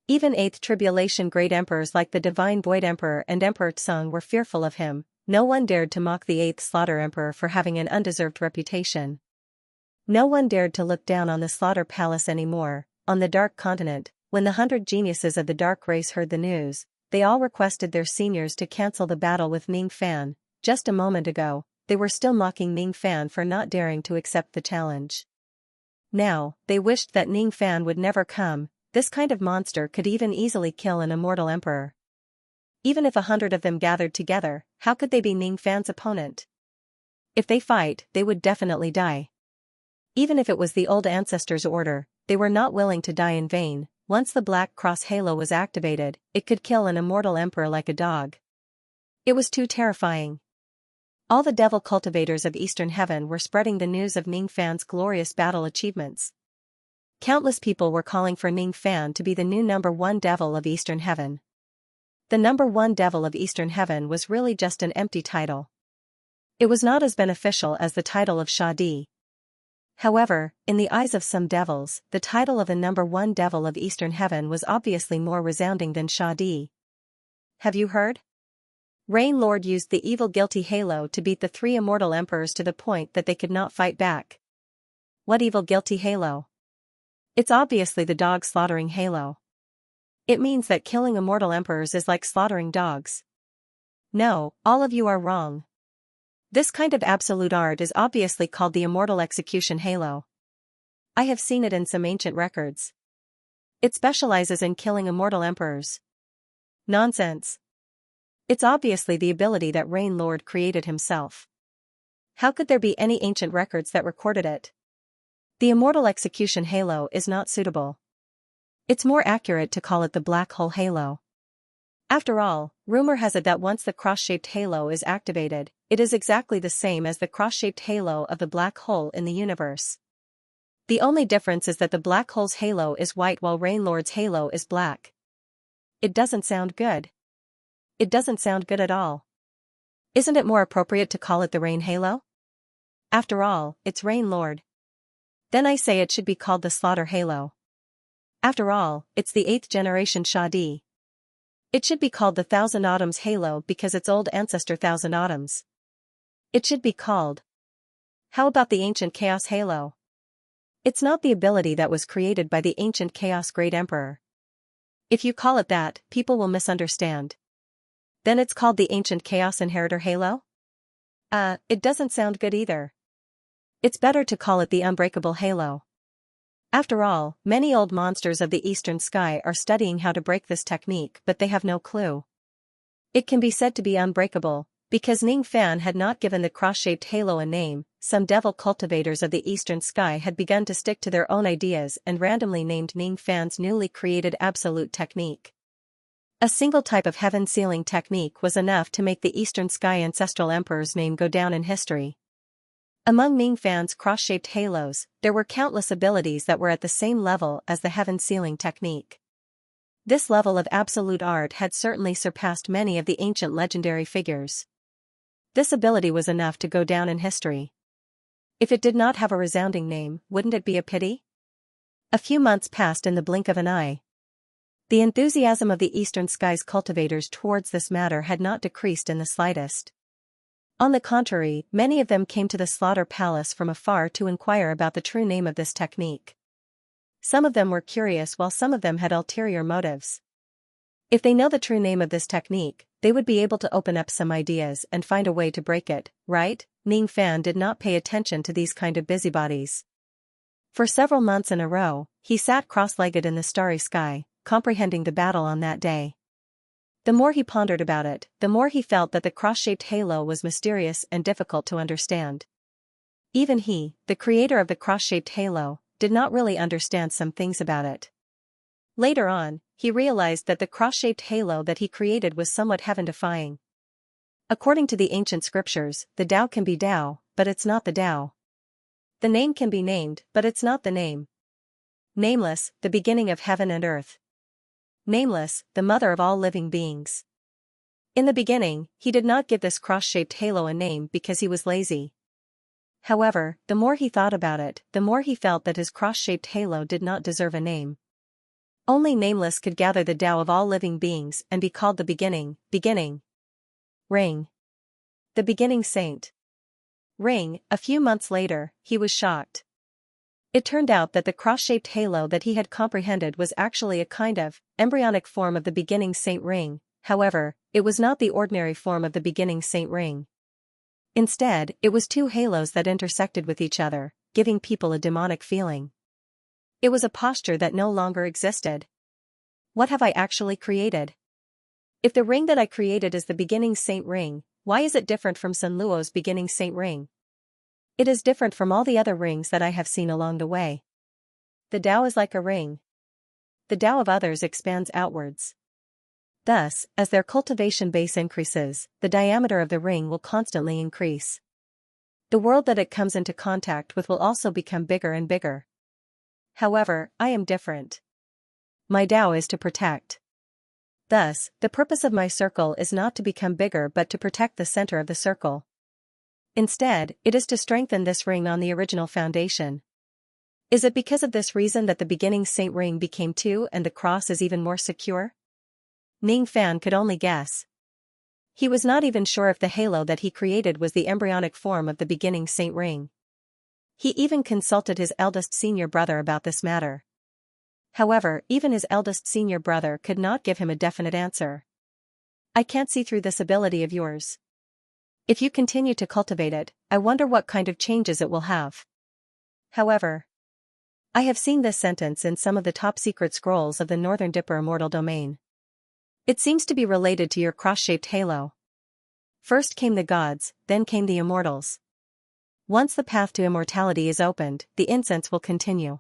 Even eighth Tribulation great emperors like the Divine Void Emperor and Emperor Tsung were fearful of him. No one dared to mock the eighth Slaughter Emperor for having an undeserved reputation. No one dared to look down on the Slaughter Palace anymore. On the Dark Continent, when the 100 geniuses of the Dark Race heard the news, they all requested their seniors to cancel the battle with Ning Fan. Just a moment ago, they were still mocking Ning Fan for not daring to accept the challenge. Now, they wished that Ning Fan would never come. This kind of monster could even easily kill an immortal emperor. Even if 100 of them gathered together, how could they be Ning Fan's opponent? If they fight, they would definitely die. Even if it was the old ancestors' order, they were not willing to die in vain. Once the Black Cross Halo was activated, it could kill an immortal emperor like a dog. It was too terrifying. All the devil cultivators of Eastern Heaven were spreading the news of Ning Fan's glorious battle achievements. Countless people were calling for Ning Fan to be the new #1 devil of Eastern Heaven. The #1 devil of Eastern Heaven was really just an empty title. It was not as beneficial as the title of Shadi. However, in the eyes of some devils, the title of the #1 devil of Eastern Heaven was obviously more resounding than Shadi. Have you heard? Rain Lord used the evil guilty halo to beat the 3 immortal emperors to the point that they could not fight back. What evil guilty halo? It's obviously the dog slaughtering halo. It means that killing immortal emperors is like slaughtering dogs. No, all of you are wrong. This kind of absolute art is obviously called the immortal execution halo. I have seen it in some ancient records. It specializes in killing immortal emperors. Nonsense. It's obviously the ability that Rain Lord created himself. How could there be any ancient records that recorded it? The immortal execution halo is not suitable. It's more accurate to call it the black hole halo. After all, rumor has it that once the cross-shaped halo is activated, it is exactly the same as the cross-shaped halo of the black hole in the universe. The only difference is that the black hole's halo is white while Rain Lord's halo is black. It doesn't sound good. It doesn't sound good at all. Isn't it more appropriate to call it the Rain Halo? After all, it's Rain Lord. Then I say it should be called the Slaughter Halo. After all, it's the 8th generation Shadi. It should be called the Thousand Autumns Halo because its old ancestor Thousand Autumns. It should be called. How about the Ancient Chaos Halo? It's not the ability that was created by the Ancient Chaos Great Emperor. If you call it that, people will misunderstand. Then it's called the Ancient Chaos Inheritor Halo? It doesn't sound good either. It's better to call it the Unbreakable Halo. After all, many old monsters of the eastern sky are studying how to break this technique, but they have no clue. It can be said to be unbreakable, because Ning Fan had not given the cross-shaped halo a name. Some devil cultivators of the eastern sky had begun to stick to their own ideas and randomly named Ning Fan's newly created absolute technique. A single type of heaven sealing technique was enough to make the eastern sky ancestral emperor's name go down in history. Among Ning Fan's cross-shaped halos, there were countless abilities that were at the same level as the heaven sealing technique. This level of absolute art had certainly surpassed many of the ancient legendary figures. This ability was enough to go down in history. If it did not have a resounding name, wouldn't it be a pity? A few months passed in the blink of an eye. The enthusiasm of the eastern skies cultivators towards this matter had not decreased in the slightest. On the contrary, many of them came to the Slaughter Palace from afar to inquire about the true name of this technique. Some of them were curious while some of them had ulterior motives. If they know the true name of this technique, they would be able to open up some ideas and find a way to break it, right? Ning Fan did not pay attention to these kind of busybodies. For several months in a row, he sat cross-legged in the starry sky, comprehending the battle on that day. The more he pondered about it, the more he felt that the cross-shaped halo was mysterious and difficult to understand. Even he, the creator of the cross-shaped halo, did not really understand some things about it. Later on, he realized that the cross-shaped halo that he created was somewhat heaven-defying. According to the ancient scriptures, the Tao can be Tao, but it's not the Tao. The name can be named, but it's not the name. Nameless, the beginning of heaven and earth. Nameless, the mother of all living beings. In the beginning, he did not give this cross-shaped halo a name because he was lazy. However, the more he thought about it, the more he felt that his cross-shaped halo did not deserve a name. Only Nameless could gather the Tao of all living beings and be called the beginning ring. The beginning saint. Ring. A few months later, he was shocked. It turned out that the cross-shaped halo that he had comprehended was actually a kind of embryonic form of the beginning saint ring. However, it was not the ordinary form of the beginning saint ring. Instead, it was two halos that intersected with each other, giving people a demonic feeling. It was a posture that no longer existed. What have I actually created? If the ring that I created is the beginning saint ring, why is it different from Sun Luo's beginning saint ring? It is different from all the other rings that I have seen along the way. The Tao is like a ring. The Tao of others expands outwards. Thus, as their cultivation base increases, the diameter of the ring will constantly increase. The world that it comes into contact with will also become bigger and bigger. However, I am different. My Tao is to protect. Thus, the purpose of my circle is not to become bigger but to protect the center of the circle. Instead, it is to strengthen this ring on the original foundation. Is it because of this reason that the beginning saint ring became two and the cross is even more secure? Ning Fan could only guess. He was not even sure if the halo that he created was the embryonic form of the beginning saint ring. He even consulted his eldest senior brother about this matter. However, even his eldest senior brother could not give him a definite answer. I can't see through this ability of yours. If you continue to cultivate it, I wonder what kind of changes it will have. However, I have seen this sentence in some of the top secret scrolls of the Northern Dipper Immortal Domain. It seems to be related to your cross-shaped halo. First came the gods, then came the immortals. Once the path to immortality is opened, the incense will continue.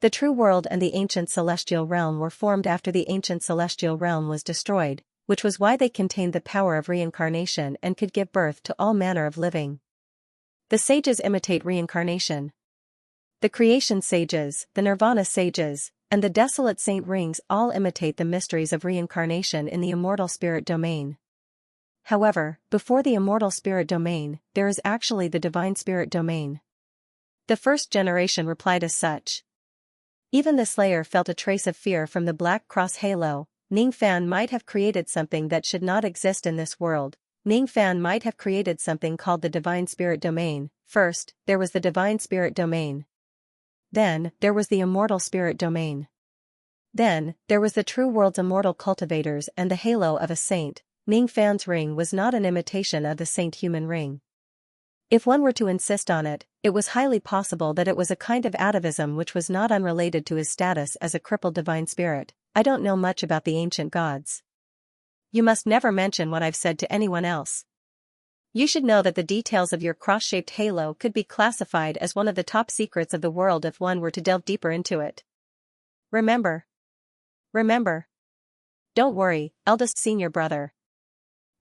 The true world and the ancient celestial realm were formed after the ancient celestial realm was destroyed, which was why they contained the power of reincarnation and could give birth to all manner of living. The sages imitate reincarnation. The creation sages, the nirvana sages, and the desolate saint rings all imitate the mysteries of reincarnation in the immortal spirit domain. However, before the immortal spirit domain, there is actually the divine spirit domain. The first generation replied as such. Even the Slayer felt a trace of fear from the black cross halo. Ning Fan might have created something that should not exist in this world. Ning Fan might have created something called the divine spirit domain. First, there was the divine spirit domain. Then, there was the immortal spirit domain. Then, there was the true world's immortal cultivators and the halo of a saint. Ning Fan's ring was not an imitation of the saint human ring. If one were to insist on it, it was highly possible that it was a kind of atavism which was not unrelated to his status as a crippled divine spirit. I don't know much about the ancient gods. You must never mention what I've said to anyone else. You should know that the details of your cross-shaped halo could be classified as one of the top secrets of the world if one were to delve deeper into it. Remember. Remember. Don't worry, eldest senior brother.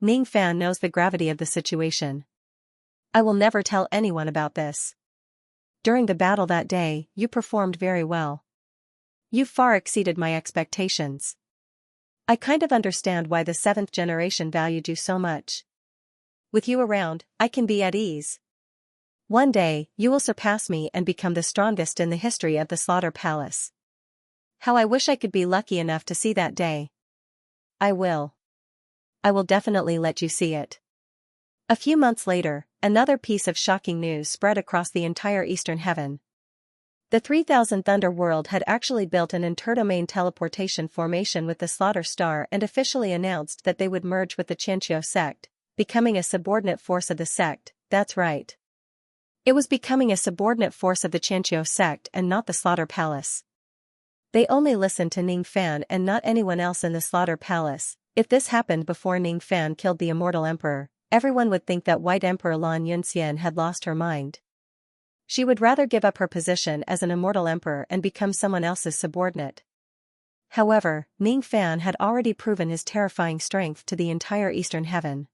Ning Fan knows the gravity of the situation. I will never tell anyone about this. During the battle that day, you performed very well. You far exceeded my expectations. I kind of understand why the 7th generation valued you so much. With you around, I can be at ease. One day, you will surpass me and become the strongest in the history of the Slaughter Palace. How I wish I could be lucky enough to see that day. I will. I will definitely let you see it. A few months later, another piece of shocking news spread across the entire Eastern Heaven. The 3000th Underworld had actually built an interdomain teleportation formation with the Slaughter Star and officially announced that they would merge with the Xianxia sect, becoming a subordinate force of the sect. That's right. It was becoming a subordinate force of the Xianxia sect and not the Slaughter Palace. They only listened to Ning Fan and not anyone else in the Slaughter Palace. If this happened before Ning Fan killed the Immortal Emperor, everyone would think that White Emperor Lan Yunxian had lost her mind. She would rather give up her position as an immortal emperor and become someone else's subordinate. However, Ning Fan had already proven his terrifying strength to the entire Eastern Heaven.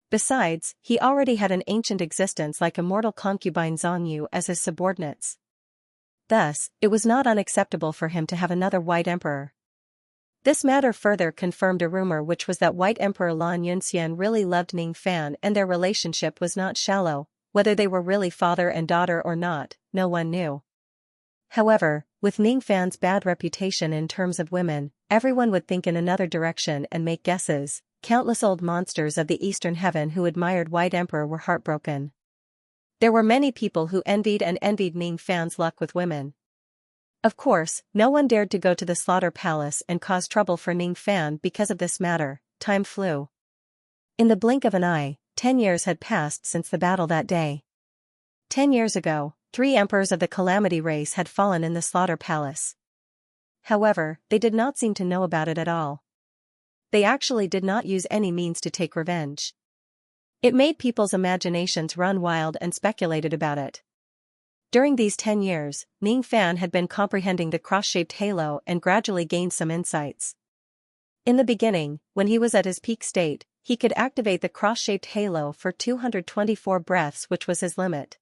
Besides, he already had an ancient existence like immortal concubine Zhongyu as his subordinates. Thus, it was not unacceptable for him to have another White Emperor. This matter further confirmed a rumor, which was that White Emperor Lan Yunxian really loved Ning Fan and their relationship was not shallow. Whether they were really father and daughter or not, no one knew. However, with Ning Fan's bad reputation in terms of women, everyone would think in another direction and make guesses. Countless old monsters of the Eastern Heaven who admired White Emperor were heartbroken. There were many people who envied Ning Fan's luck with women. Of course, no one dared to go to the Slaughter Palace and cause trouble for Ning Fan because of this matter. Time flew. In the blink of an eye, 10 years had passed since the battle that day. 10 years ago, 3 emperors of the Calamity race had fallen in the Slaughter Palace. However, they did not seem to know about it at all. They actually did not use any means to take revenge. It made people's imaginations run wild and speculated about it. During these 10 years, Ning Fan had been comprehending the cross-shaped halo and gradually gained some insights. In the beginning, when he was at his peak state, he could activate the cross-shaped halo for 224 breaths, which was his limit.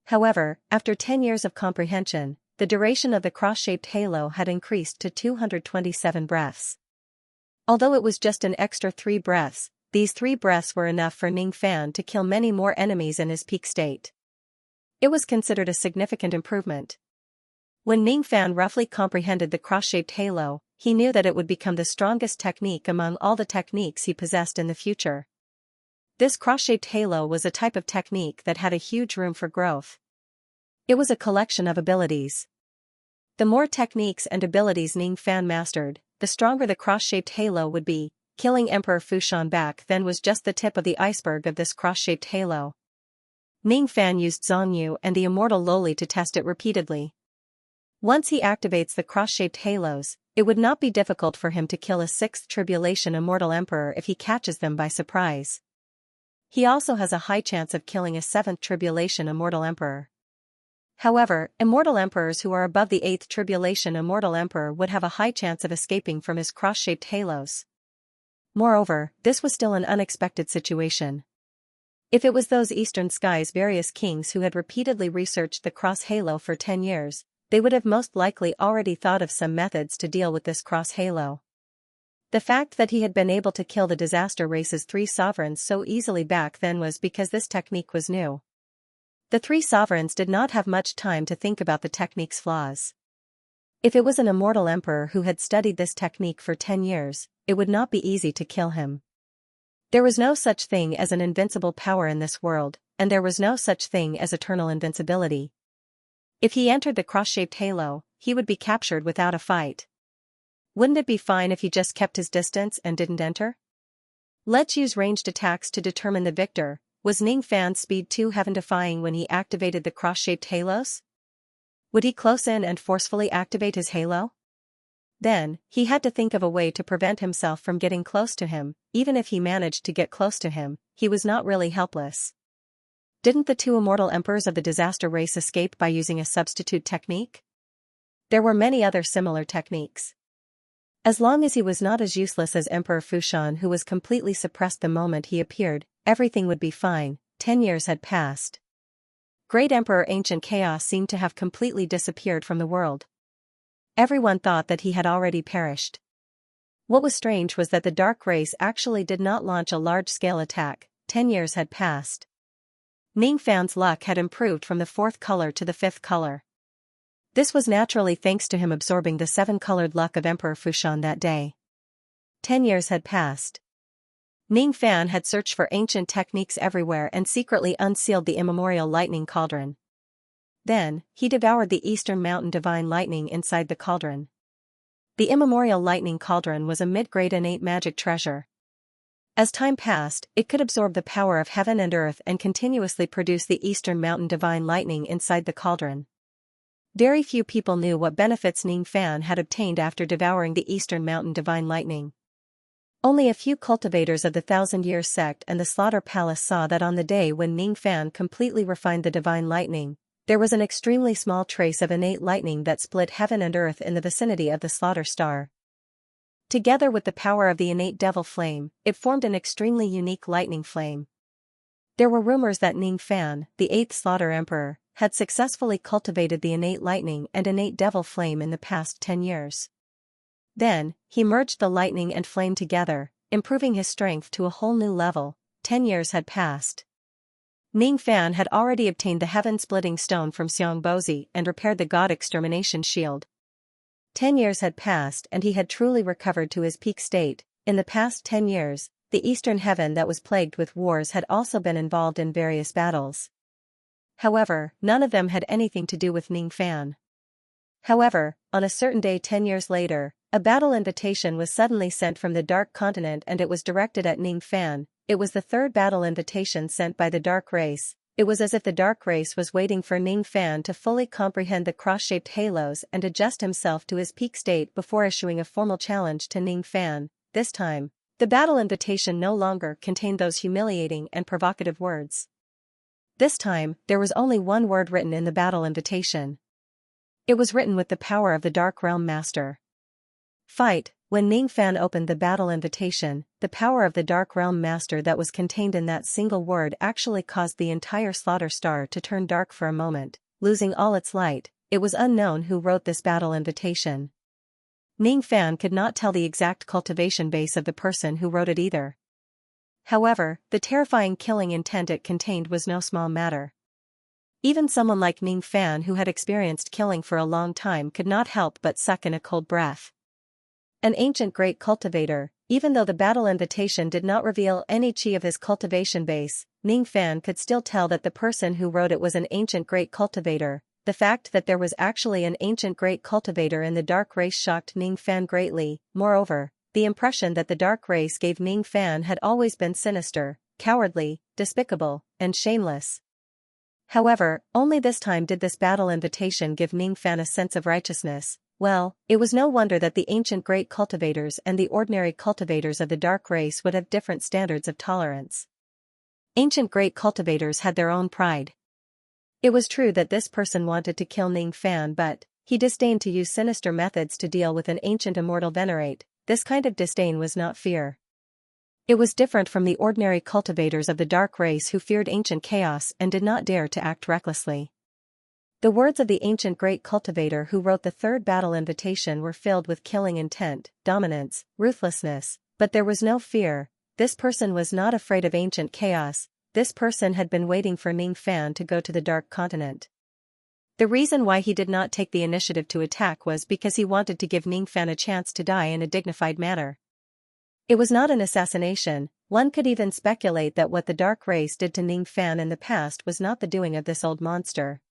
However, after 10 years of comprehension, the duration of the cross-shaped halo had increased to 227 breaths. Although it was just an extra 3 breaths, these 3 breaths were enough for Ning Fan to kill many more enemies in his peak state. It was considered a significant improvement. When Ning Fan roughly comprehended the cross-shaped halo, he knew that it would become the strongest technique among all the techniques he possessed in the future. This cross-shaped halo was a type of technique that had a huge room for growth. It was a collection of abilities. The more techniques and abilities Ning Fan mastered, the stronger the cross-shaped halo would be. Killing Emperor Fushan back then was just the tip of the iceberg of this cross-shaped halo. Ning Fan used Zhongyu and the immortal Loli to test it repeatedly. Once he activates the cross-shaped halos, it would not be difficult for him to kill a 6th Tribulation Immortal Emperor if he catches them by surprise. He also has a high chance of killing a 7th Tribulation Immortal Emperor. However, Immortal Emperors who are above the 8th Tribulation Immortal Emperor would have a high chance of escaping from his cross-shaped halos. Moreover, this was still an unexpected situation. If it was those Eastern Skies' various kings who had repeatedly researched the cross-halo for 10 years, they would have most likely already thought of some methods to deal with this cross-halo. The fact that he had been able to kill the Disaster Race's 3 sovereigns so easily back then was because this technique was new. The 3 sovereigns did not have much time to think about the technique's flaws. If it was an immortal emperor who had studied this technique for 10 years, it would not be easy to kill him. There was no such thing as an invincible power in this world, and there was no such thing as eternal invincibility. If he entered the cross-shaped halo, he would be captured without a fight. Wouldn't it be fine if he just kept his distance and didn't enter? Let's use ranged attacks to determine the victor. Was Ning Fan's speed too heaven-defying when he activated the cross-shaped halos? Would he close in and forcefully activate his halo? Then, he had to think of a way to prevent himself from getting close to him. Even if he managed to get close to him, he was not really helpless. Didn't the 2 immortal emperors of the Disaster Race escape by using a substitute technique? There were many other similar techniques. As long as he was not as useless as Emperor Fushan, who was completely suppressed the moment he appeared, everything would be fine. 10 years had passed. Great Emperor Ancient Chaos seemed to have completely disappeared from the world. Everyone thought that he had already perished. What was strange was that the Dark Race actually did not launch a large-scale attack. 10 years had passed. Ning Fan's luck had improved from the 4th color to the 5th color. This was naturally thanks to him absorbing the 7-colored luck of Emperor Fushan that day. 10 years had passed. Ning Fan had searched for ancient techniques everywhere and secretly unsealed the immemorial lightning cauldron. Then, he devoured the Eastern Mountain Divine Lightning inside the cauldron. The immemorial lightning cauldron was a mid-grade innate magic treasure. As time passed, it could absorb the power of heaven and earth and continuously produce the Eastern Mountain Divine Lightning inside the cauldron. Very few people knew what benefits Ning Fan had obtained after devouring the Eastern Mountain Divine Lightning. Only a few cultivators of the Thousand-Year Sect and the Slaughter Palace saw that on the day when Ning Fan completely refined the Divine Lightning, there was an extremely small trace of innate lightning that split heaven and earth in the vicinity of the Slaughter Star. Together with the power of the innate Devil Flame, it formed an extremely unique lightning flame. There were rumors that Ning Fan, the 8th Slaughter Emperor, had successfully cultivated the innate lightning and innate Devil Flame in the past 10 years. Then, he merged the lightning and flame together, improving his strength to a whole new level. 10 years had passed. Ning Fan had already obtained the heaven-splitting stone from Xianxia and repaired the god extermination shield. 10 years had passed and he had truly recovered to his peak state. In the past 10 years, the eastern heaven that was plagued with wars had also been involved in various battles. However, none of them had anything to do with Ning Fan. However, on a certain day 10 years later, a battle invitation was suddenly sent from the Dark Continent and it was directed at Ning Fan. It was the third battle invitation sent by the Dark Race. It was as if the Dark Race was waiting for Ning Fan to fully comprehend the cross-shaped halos and adjust himself to his peak state before issuing a formal challenge to Ning Fan. This time, the battle invitation no longer contained those humiliating and provocative words. This time, there was only one word written in the battle invitation. It was written with the power of the Dark Realm Master. Fight. When Ning Fan opened the battle invitation, the power of the Dark Realm Master that was contained in that single word actually caused the entire Slaughter Star to turn dark for a moment, losing all its light. It was unknown who wrote this battle invitation. Ning Fan could not tell the exact cultivation base of the person who wrote it either. However, the terrifying killing intent it contained was no small matter. Even someone like Ning Fan who had experienced killing for a long time could not help but suck in a cold breath. An ancient great cultivator. Even though the battle invitation did not reveal any chi of his cultivation base, Ning Fan could still tell that the person who wrote it was an ancient great cultivator. The fact that there was actually an ancient great cultivator in the Dark Race shocked Ning Fan greatly. Moreover, the impression that the Dark Race gave Ning Fan had always been sinister, cowardly, despicable, and shameless. However, only this time did this battle invitation give Ning Fan a sense of righteousness. Well, it was no wonder that the ancient great cultivators and the ordinary cultivators of the Dark Race would have different standards of tolerance. Ancient great cultivators had their own pride. It was true that this person wanted to kill Ning Fan, but he disdained to use sinister methods to deal with an ancient immortal venerate. This kind of disdain was not fear. It was different from the ordinary cultivators of the Dark Race who feared ancient chaos and did not dare to act recklessly. The words of the ancient great cultivator who wrote the third battle invitation were filled with killing intent, dominance, ruthlessness, but there was no fear. This person was not afraid of ancient chaos. This person had been waiting for Ning Fan to go to the Dark Continent. The reason why he did not take the initiative to attack was because he wanted to give Ning Fan a chance to die in a dignified manner. It was not an assassination. One could even speculate that what the Dark Race did to Ning Fan in the past was not the doing of this old monster.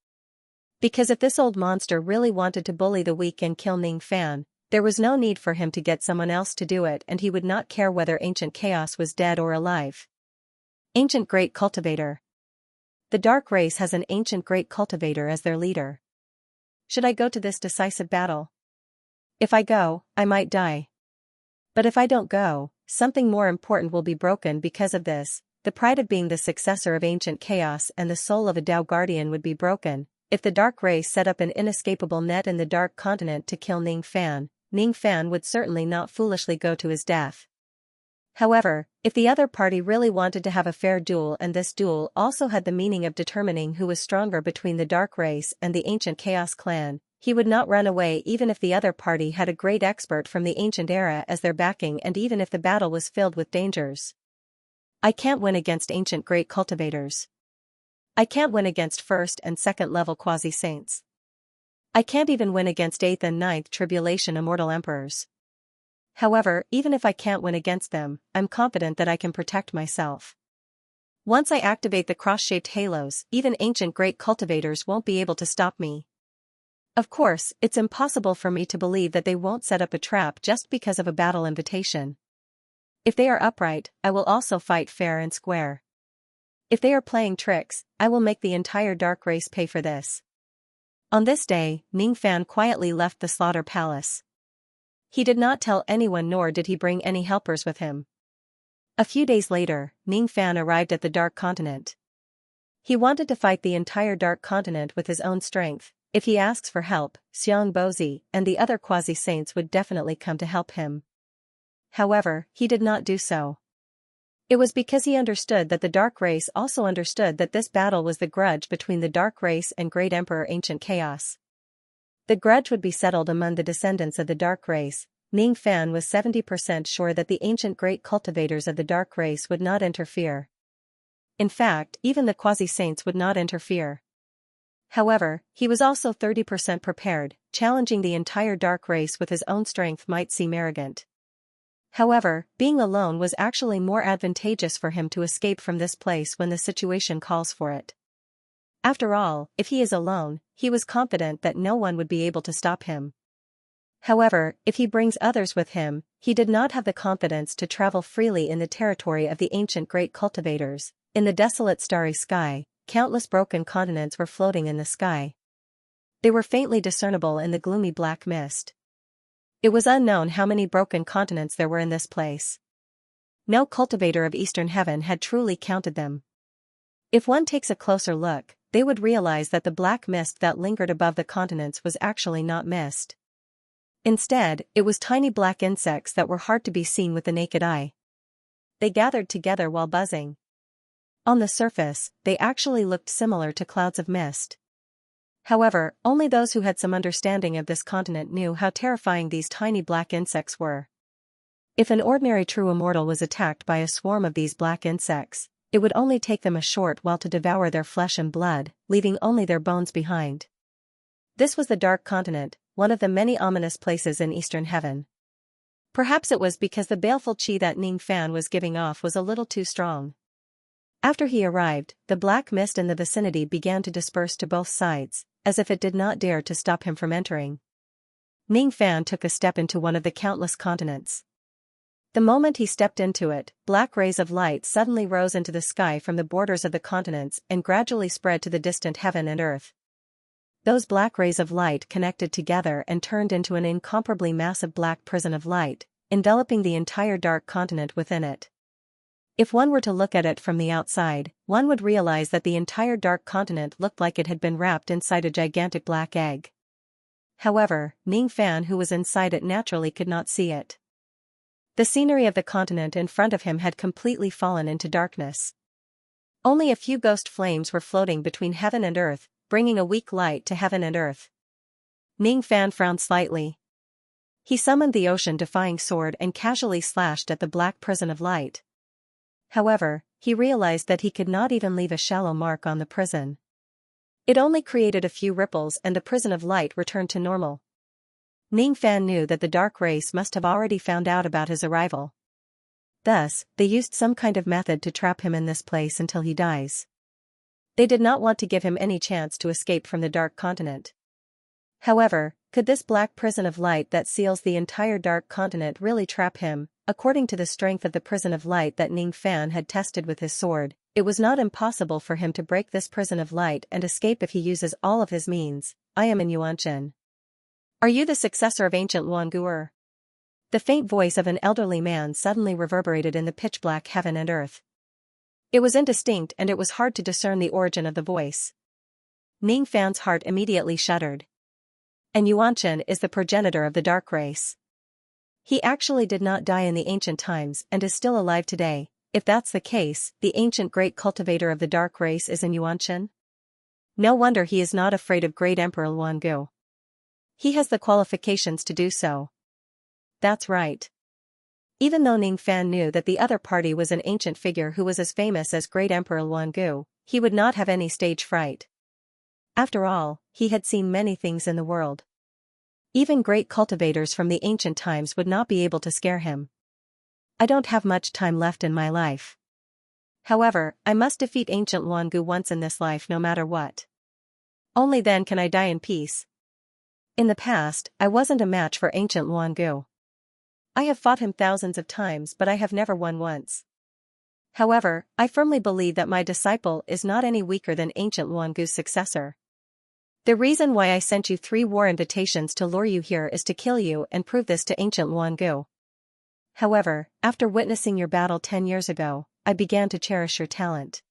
Because if this old monster really wanted to bully the weak and kill Ning Fan, there was no need for him to get someone else to do it, and he would not care whether ancient chaos was dead or alive. Ancient Great Cultivator. The Dark Race has an ancient great cultivator as their leader. Should I go to this decisive battle? If I go, I might die. But if I don't go, something more important will be broken because of this. The pride of being the successor of ancient chaos and the soul of a Tao guardian would be broken. If the Dark Race set up an inescapable net in the Dark Continent to kill Ning Fan would certainly not foolishly go to his death. However, if the other party really wanted to have a fair duel, and this duel also had the meaning of determining who was stronger between the Dark Race and the ancient Chaos clan, he would not run away even if the other party had a great expert from the ancient era as their backing, and even if the battle was filled with dangers. I can't win against ancient great cultivators. I can't win against first and second level quasi-saints. I can't even win against 8th and 9th tribulation immortal emperors. However, even if I can't win against them, I'm confident that I can protect myself. Once I activate the cross-shaped halos, even ancient great cultivators won't be able to stop me. Of course, it's impossible for me to believe that they won't set up a trap just because of a battle invitation. If they are upright, I will also fight fair and square. If they are playing tricks, I will make the entire Dark Race pay for this. On this day, Ning Fan quietly left the Slaughter Palace. He did not tell anyone, nor did he bring any helpers with him. A few days later, Ning Fan arrived at the Dark Continent. He wanted to fight the entire Dark Continent with his own strength. If he asks for help, Xianxia and the other quasi-saints would definitely come to help him. However, he did not do so. It was because he understood that the Dark Race also understood that this battle was the grudge between the Dark Race and Great Emperor Ancient Chaos. The grudge would be settled among the descendants of the Dark Race. Ning Fan was 70% sure that the ancient great cultivators of the dark race would not interfere. In fact, even the quasi-saints would not interfere. However, he was also 30% prepared. Challenging the entire dark race with his own strength might seem arrogant. However, being alone was actually more advantageous for him to escape from this place when the situation calls for it. After all, if he is alone, he was confident that no one would be able to stop him. However, if he brings others with him, he did not have the confidence to travel freely in the territory of the ancient great cultivators. In the desolate starry sky, countless broken continents were floating in the sky. They were faintly discernible in the gloomy black mist. It was unknown how many broken continents there were in this place. No cultivator of Eastern Heaven had truly counted them. If one takes a closer look, they would realize that the black mist that lingered above the continents was actually not mist. Instead, it was tiny black insects that were hard to be seen with the naked eye. They gathered together while buzzing. On the surface, they actually looked similar to clouds of mist. However, only those who had some understanding of this continent knew how terrifying these tiny black insects were. If an ordinary true immortal was attacked by a swarm of these black insects, it would only take them a short while to devour their flesh and blood, leaving only their bones behind. This was the Dark Continent, one of the many ominous places in Eastern Heaven. Perhaps it was because the baleful chi that Ning Fan was giving off was a little too strong. After he arrived, the black mist in the vicinity began to disperse to both sides, as if it did not dare to stop him from entering. Ning Fan took a step into one of the countless continents. The moment he stepped into it, black rays of light suddenly rose into the sky from the borders of the continents and gradually spread to the distant heaven and earth. Those black rays of light connected together and turned into an incomparably massive black prison of light, enveloping the entire dark continent within it. If one were to look at it from the outside, one would realize that the entire dark continent looked like it had been wrapped inside a gigantic black egg. However, Ning Fan, who was inside it, naturally could not see it. The scenery of the continent in front of him had completely fallen into darkness. Only a few ghost flames were floating between heaven and earth, bringing a weak light to heaven and earth. Ning Fan frowned slightly. He summoned the ocean-defying sword and casually slashed at the black prison of light. However, he realized that he could not even leave a shallow mark on the prison. It only created a few ripples and the prison of light returned to normal. Ning Fan knew that the dark race must have already found out about his arrival. Thus, they used some kind of method to trap him in this place until he dies. They did not want to give him any chance to escape from the dark continent. However, could this black prison of light that seals the entire dark continent really trap him? According to the strength of the prison of light that Ning Fan had tested with his sword, it was not impossible for him to break this prison of light and escape if he uses all of his means. I am in Yuanchen. Are you the successor of ancient Luanguer? The faint voice of an elderly man suddenly reverberated in the pitch-black heaven and earth. It was indistinct and it was hard to discern the origin of the voice. Ning Fan's heart immediately shuddered. And Yuanchen is the progenitor of the dark race. He actually did not die in the ancient times and is still alive today. If that's the case, the ancient great cultivator of the dark race is in Yuanchen? No wonder he is not afraid of great Emperor Luangu. He has the qualifications to do so. That's right. Even though Ning Fan knew that the other party was an ancient figure who was as famous as great Emperor Luangu, he would not have any stage fright. After all, he had seen many things in the world. Even great cultivators from the ancient times would not be able to scare him. I don't have much time left in my life. However, I must defeat ancient Luangu once in this life no matter what. Only then can I die in peace. In the past, I wasn't a match for ancient Luangu. I have fought him thousands of times but I have never won once. However, I firmly believe that my disciple is not any weaker than ancient Luangu's successor. The reason why I sent you 3 war invitations to lure you here is to kill you and prove this to ancient Luangu. However, after witnessing your battle 10 years ago, I began to cherish your talent.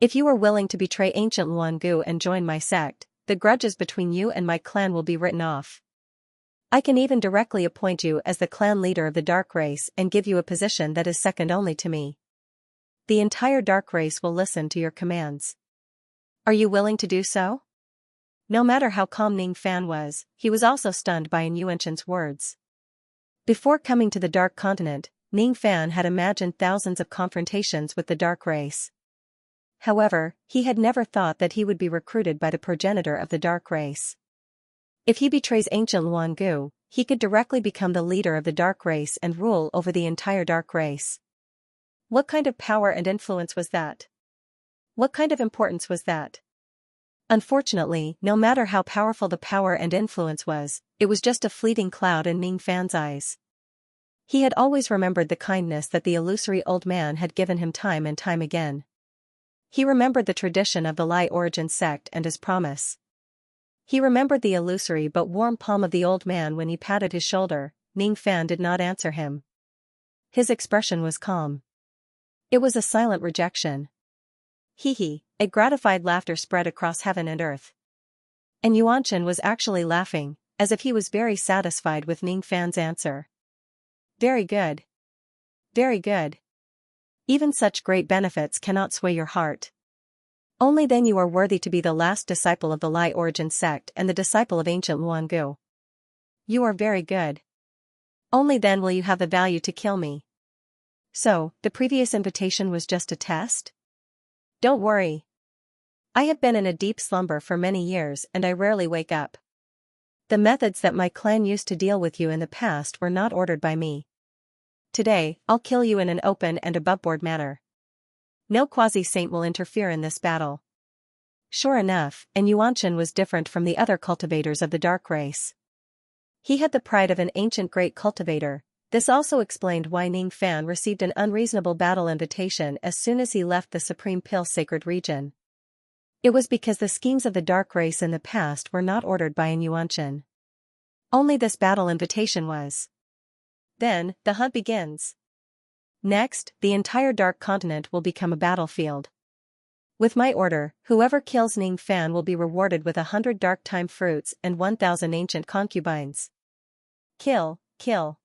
If you are willing to betray ancient Luangu and join my sect, the grudges between you and my clan will be written off. I can even directly appoint you as the clan leader of the dark race and give you a position that is second only to me. The entire dark race will listen to your commands. Are you willing to do so? No matter how calm Ning Fan was, he was also stunned by Yuanchen's words. Before coming to the Dark Continent, Ning Fan had imagined thousands of confrontations with the Dark Race. However, he had never thought that he would be recruited by the progenitor of the Dark Race. If he betrays ancient Luangu, he could directly become the leader of the Dark Race and rule over the entire Dark Race. What kind of power and influence was that? What kind of importance was that? Unfortunately, no matter how powerful the power and influence was, it was just a fleeting cloud in Ning Fan's eyes. He had always remembered the kindness that the illusory old man had given him time and time again. He remembered the tradition of the Lai origin sect and his promise. He remembered the illusory but warm palm of the old man when he patted his shoulder. Ning Fan did not answer him. His expression was calm. It was a silent rejection. Hee, a gratified laughter spread across heaven and earth. And Yuanchen was actually laughing, as if he was very satisfied with Ning Fan's answer. Very good. Very good. Even such great benefits cannot sway your heart. Only then you are worthy to be the last disciple of the Lai origin sect and the disciple of ancient Luangu. You are very good. Only then will you have the value to kill me. So, the previous invitation was just a test? Don't worry. I have been in a deep slumber for many years and I rarely wake up. The methods that my clan used to deal with you in the past were not ordered by me. Today, I'll kill you in an open and aboveboard manner. No quasi-saint will interfere in this battle. Sure enough, and Yuanchen was different from the other cultivators of the Dark Race. He had the pride of an ancient great cultivator. This also explained why Ning Fan received an unreasonable battle invitation as soon as he left the Supreme Pill Sacred Region. It was because the schemes of the Dark Race in the past were not ordered by an Yuanchen. Only this battle invitation was. Then, the hunt begins. Next, the entire Dark Continent will become a battlefield. With my order, whoever kills Ning Fan will be rewarded with 100 Dark Time fruits and 1,000 ancient concubines. Kill, kill.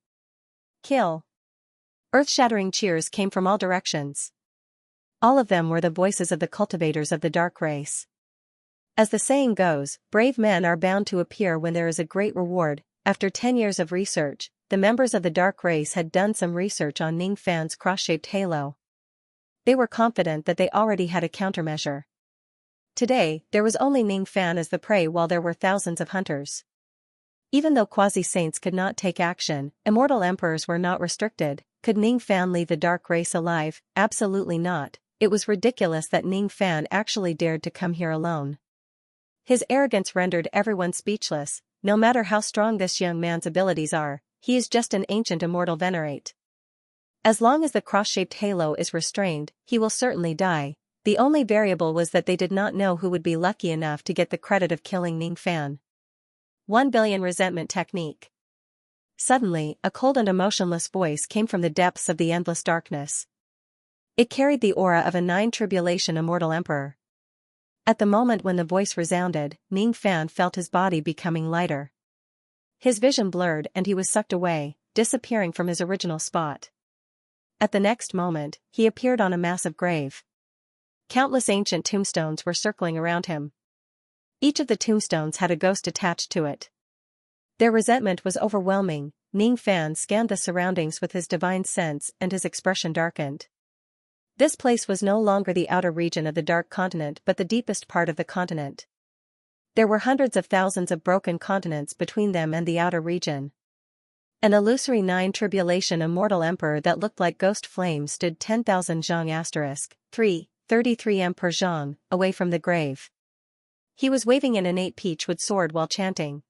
Kill. Earth-shattering cheers came from all directions. All of them were the voices of the cultivators of the Dark Race. As the saying goes, brave men are bound to appear when there is a great reward. After 10 years of research, the members of the Dark Race had done some research on Ning Fan's cross-shaped halo. They were confident that they already had a countermeasure. Today, there was only Ning Fan as the prey while there were thousands of hunters. Even though quasi-saints could not take action, immortal emperors were not restricted. Could Ning Fan leave the Dark Race alive? Absolutely not. It was ridiculous that Ning Fan actually dared to come here alone. His arrogance rendered everyone speechless. No matter how strong this young man's abilities are, he is just an ancient immortal venerate. As long as the cross-shaped halo is restrained, he will certainly die. The only variable was that they did not know who would be lucky enough to get the credit of killing Ning Fan. 1 billion resentment technique. Suddenly, a cold and emotionless voice came from the depths of the endless darkness. It carried the aura of a 9 tribulation immortal emperor. At the moment when the voice resounded, Ning Fan felt his body becoming lighter. His vision blurred and he was sucked away, disappearing from his original spot. At the next moment, he appeared on a massive grave. Countless ancient tombstones were circling around him. Each of the tombstones had a ghost attached to it. Their resentment was overwhelming. Ning Fan scanned the surroundings with his divine sense and his expression darkened. This place was no longer the outer region of the Dark Continent but the deepest part of the continent. There were hundreds of thousands of broken continents between them and the outer region. An illusory 9 tribulation immortal emperor that looked like ghost flame stood 10,000 zhang *3, 33 m per zhang, away from the grave. He was waving an innate peachwood sword while chanting.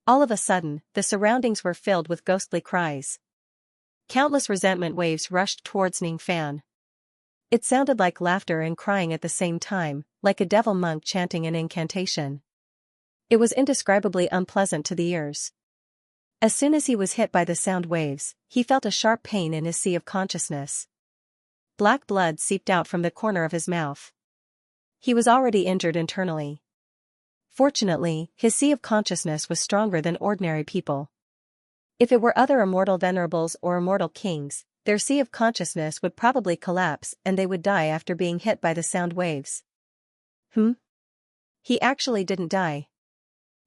All of a sudden, the surroundings were filled with ghostly cries. Countless resentment waves rushed towards Ning Fan. It sounded like laughter and crying at the same time, like a devil monk chanting an incantation. It was indescribably unpleasant to the ears. As soon as he was hit by the sound waves, he felt a sharp pain in his sea of consciousness. Black blood seeped out from the corner of his mouth. He was already injured internally. Fortunately, his sea of consciousness was stronger than ordinary people. If it were other immortal venerables or immortal kings, their sea of consciousness would probably collapse and they would die after being hit by the sound waves. He actually didn't die.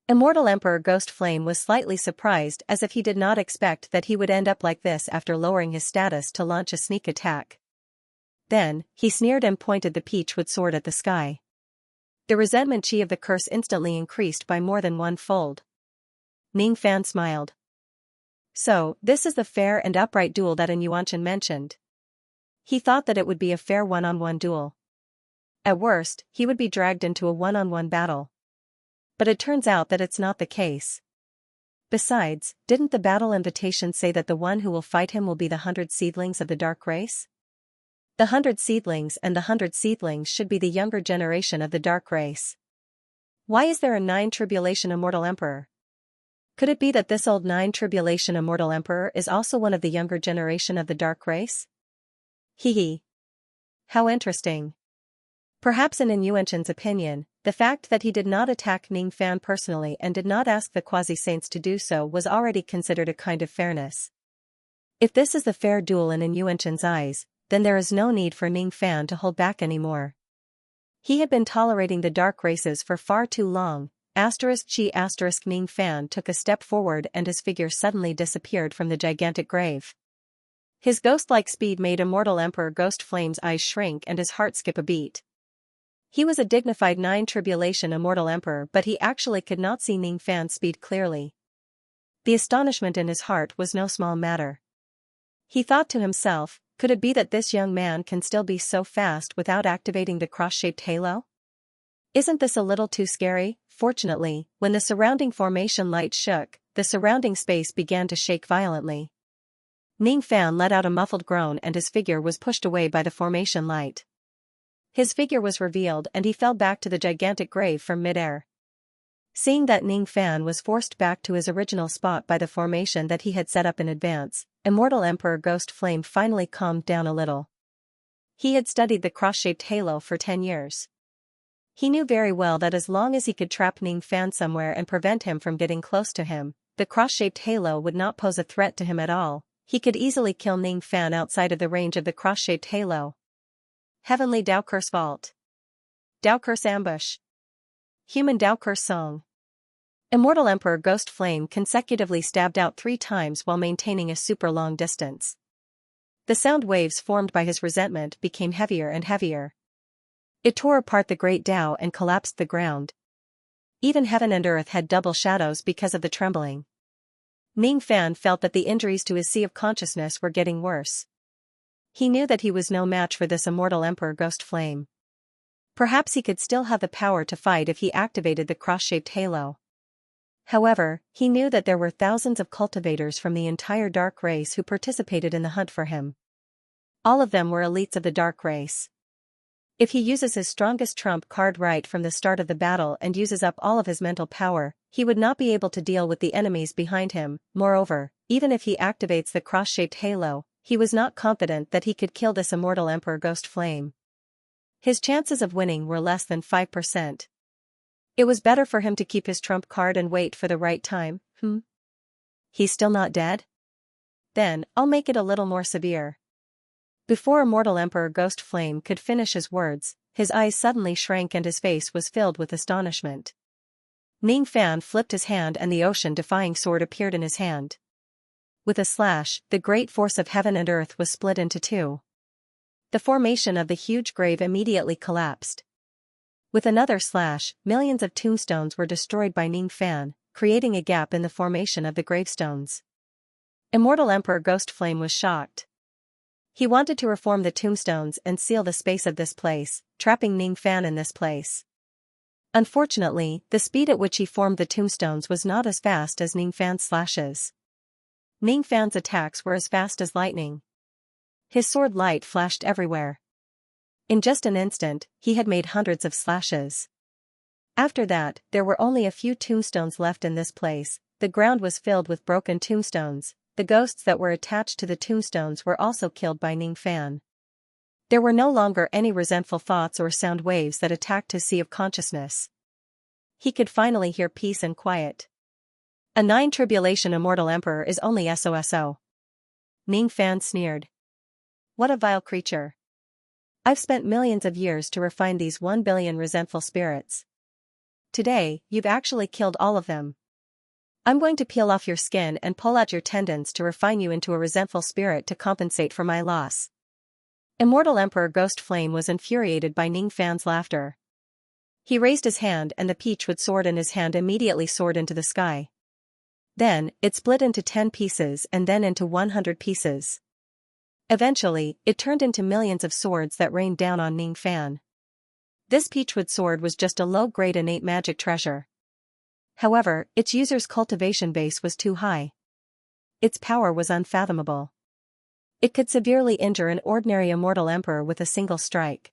Immortal Emperor Ghost Flame was slightly surprised, as if he did not expect that he would end up like this after lowering his status to launch a sneak attack. Then, he sneered and pointed the peachwood sword at the sky. The resentment chi of the curse instantly increased by more than 1-fold. Ning Fan smiled. So, this is the fair and upright duel that Xianxia mentioned. He thought that it would be a fair one-on-one duel. At worst, he would be dragged into a one-on-one battle. But it turns out that it's not the case. Besides, didn't the battle invitation say that the one who will fight him will be the 100 seedlings of the dark race? The 100 seedlings and the 100 seedlings should be the younger generation of the dark race. Why is there a 9 Tribulation Immortal Emperor? Could it be that this old 9 Tribulation Immortal Emperor is also one of the younger generation of the dark race? Hee. How interesting. Perhaps in Xianxia's opinion, the fact that he did not attack Ning Fan personally and did not ask the quasi-saints to do so was already considered a kind of fairness. If this is the fair duel in Xianxia's eyes, then there is no need for Ning Fan to hold back anymore. He had been tolerating the dark races for far too long. Ning Fan took a step forward and his figure suddenly disappeared from the gigantic grave. His ghost-like speed made Immortal Emperor Ghost Flame's eyes shrink and his heart skip a beat. He was a dignified 9 Tribulation Immortal Emperor, but he actually could not see Ning Fan's speed clearly. The astonishment in his heart was no small matter. He thought to himself, could it be that this young man can still be so fast without activating the cross-shaped halo? Isn't this a little too scary? Fortunately, when the surrounding formation light shook, the surrounding space began to shake violently. Ning Fan let out a muffled groan and his figure was pushed away by the formation light. His figure was revealed and he fell back to the gigantic grave from mid-air. Seeing that Ning Fan was forced back to his original spot by the formation that he had set up in advance, Immortal Emperor Ghost Flame finally calmed down a little. He had studied the cross-shaped halo for 10 years. He knew very well that as long as he could trap Ning Fan somewhere and prevent him from getting close to him, the cross-shaped halo would not pose a threat to him at all. He could easily kill Ning Fan outside of the range of the cross-shaped halo. Heavenly Dao Curse Vault. Dao Curse Ambush. Human Dao Curse Song. Immortal Emperor Ghost Flame consecutively stabbed out 3 times while maintaining a super long distance. The sound waves formed by his resentment became heavier and heavier. It tore apart the great Dao and collapsed the ground. Even heaven and earth had double shadows because of the trembling. Ning Fan felt that the injuries to his sea of consciousness were getting worse. He knew that he was no match for this Immortal Emperor Ghost Flame. Perhaps he could still have the power to fight if he activated the cross-shaped halo. However, he knew that there were thousands of cultivators from the entire dark race who participated in the hunt for him. All of them were elites of the dark race. If he uses his strongest trump card right from the start of the battle and uses up all of his mental power, he would not be able to deal with the enemies behind him. Moreover, even if he activates the cross-shaped halo, he was not confident that he could kill this Immortal Emperor Ghost Flame. His chances of winning were less than 5%. It was better for him to keep his trump card and wait for the right time. He's still not dead? Then, I'll make it a little more severe. Before Immortal Emperor Ghost Flame could finish his words, his eyes suddenly shrank and his face was filled with astonishment. Ning Fan flipped his hand and the ocean-defying sword appeared in his hand. With a slash, the great force of heaven and earth was split into 2. The formation of the huge grave immediately collapsed. With another slash, millions of tombstones were destroyed by Ning Fan, creating a gap in the formation of the gravestones. Immortal Emperor Ghost Flame was shocked. He wanted to reform the tombstones and seal the space of this place, trapping Ning Fan in this place. Unfortunately, the speed at which he formed the tombstones was not as fast as Ning Fan's slashes. Ning Fan's attacks were as fast as lightning. His sword light flashed everywhere. In just an instant, he had made hundreds of slashes. After that, there were only a few tombstones left in this place. The ground was filled with broken tombstones. The ghosts that were attached to the tombstones were also killed by Ning Fan. There were no longer any resentful thoughts or sound waves that attacked his sea of consciousness. He could finally hear peace and quiet. A 9 Tribulation Immortal Emperor is only SOSO. Ning Fan sneered. What a vile creature. I've spent millions of years to refine these 1 billion resentful spirits. today, you've actually killed all of them. I'm going to peel off your skin and pull out your tendons to refine you into a resentful spirit to compensate for my loss. Immortal Emperor Ghost Flame was infuriated by Ning Fan's laughter. He raised his hand and the peachwood sword in his hand immediately soared into the sky. Then, it split into 10 pieces and then into 100 pieces. Eventually, it turned into millions of swords that rained down on Ning Fan. This peachwood sword was just a low-grade innate magic treasure. However, its user's cultivation base was too high. Its power was unfathomable. It could severely injure an ordinary immortal emperor with a single strike.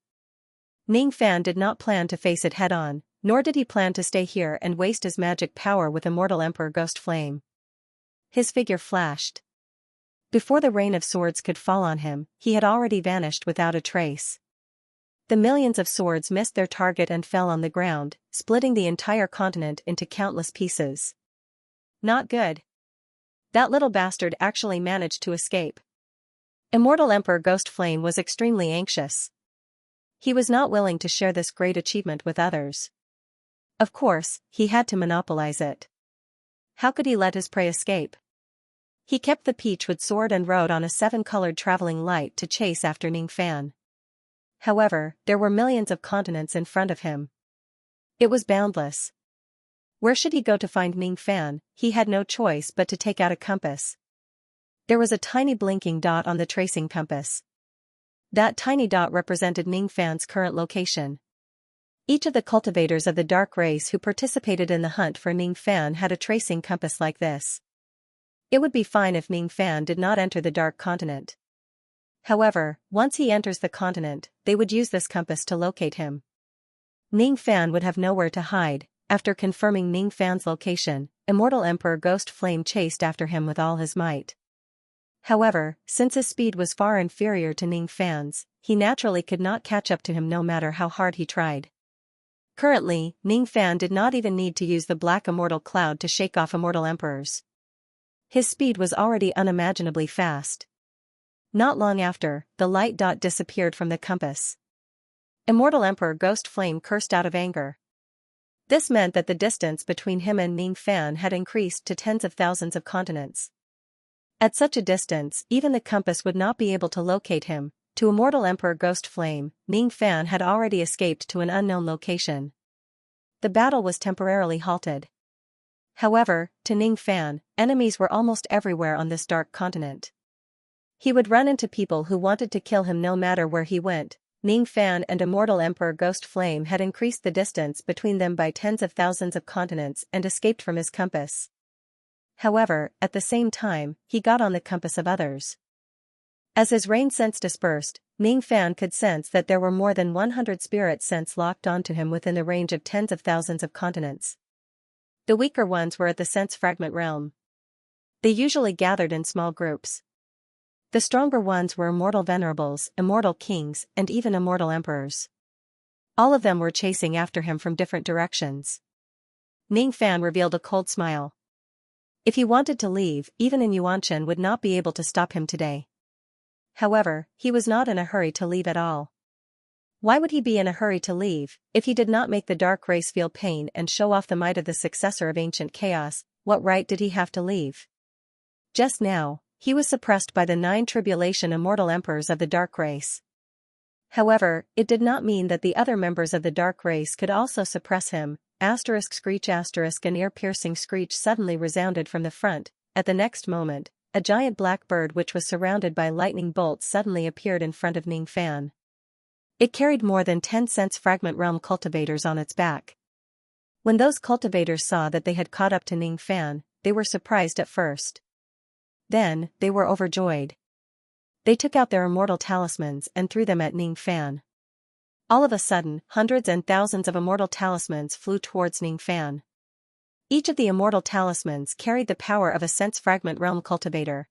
Ning Fan did not plan to face it head-on, nor did he plan to stay here and waste his magic power with Immortal Emperor Ghost Flame. His figure flashed. Before the rain of swords could fall on him, he had already vanished without a trace. The millions of swords missed their target and fell on the ground, splitting the entire continent into countless pieces. Not good. That little bastard actually managed to escape. Immortal Emperor Ghost Flame was extremely anxious. He was not willing to share this great achievement with others. Of course, he had to monopolize it. How could he let his prey escape? He kept the peachwood sword and rode on a 7-colored traveling light to chase after Ning Fan. However, there were millions of continents in front of him. It was boundless. Where should he go to find Ning Fan? He had no choice but to take out a compass. There was a tiny blinking dot on the tracing compass. That tiny dot represented Ning Fan's current location. Each of the cultivators of the dark race who participated in the hunt for Ning Fan had a tracing compass like this. It would be fine if Ning Fan did not enter the dark continent. However, once he enters the continent, they would use this compass to locate him. Ning Fan would have nowhere to hide. After confirming Ning Fan's location, Immortal Emperor Ghost Flame chased after him with all his might. However, since his speed was far inferior to Ning Fan's, he naturally could not catch up to him no matter how hard he tried. Currently, Ning Fan did not even need to use the black immortal cloud to shake off immortal emperors. His speed was already unimaginably fast. Not long after, the light dot disappeared from the compass. Immortal Emperor Ghost Flame cursed out of anger. This meant that the distance between him and Ning Fan had increased to tens of thousands of continents. At such a distance, even the compass would not be able to locate him. To Immortal Emperor Ghost Flame, Ning Fan had already escaped to an unknown location. The battle was temporarily halted. However, to Ning Fan, enemies were almost everywhere on this dark continent. He would run into people who wanted to kill him no matter where he went. Ning Fan and Immortal Emperor Ghost Flame had increased the distance between them by tens of thousands of continents and escaped from his compass. However, at the same time, he got on the compass of others. As his rain sense dispersed, Ning Fan could sense that there were more than 100 spirit sense locked onto him within the range of tens of thousands of continents. The weaker ones were at the sense fragment realm. They usually gathered in small groups. The stronger ones were immortal venerables, immortal kings, and even immortal emperors. All of them were chasing after him from different directions. Ning Fan revealed a cold smile. If he wanted to leave, even in Xianxia would not be able to stop him today. However, he was not in a hurry to leave at all. Why would he be in a hurry to leave, if he did not make the dark race feel pain and show off the might of the successor of ancient chaos? What right did he have to leave? Just now, he was suppressed by the 9 tribulation immortal emperors of the dark race. However, it did not mean that the other members of the dark race could also suppress him. Screech an ear-piercing screech suddenly resounded from the front. At the next moment, a giant black bird which was surrounded by lightning bolts suddenly appeared in front of Ning Fan. It carried more than 10 sense fragment realm cultivators on its back. When those cultivators saw that they had caught up to Ning Fan, they were surprised at first. Then, they were overjoyed. They took out their immortal talismans and threw them at Ning Fan. All of a sudden, hundreds and thousands of immortal talismans flew towards Ning Fan. Each of the immortal talismans carried the power of a sense fragment realm cultivator.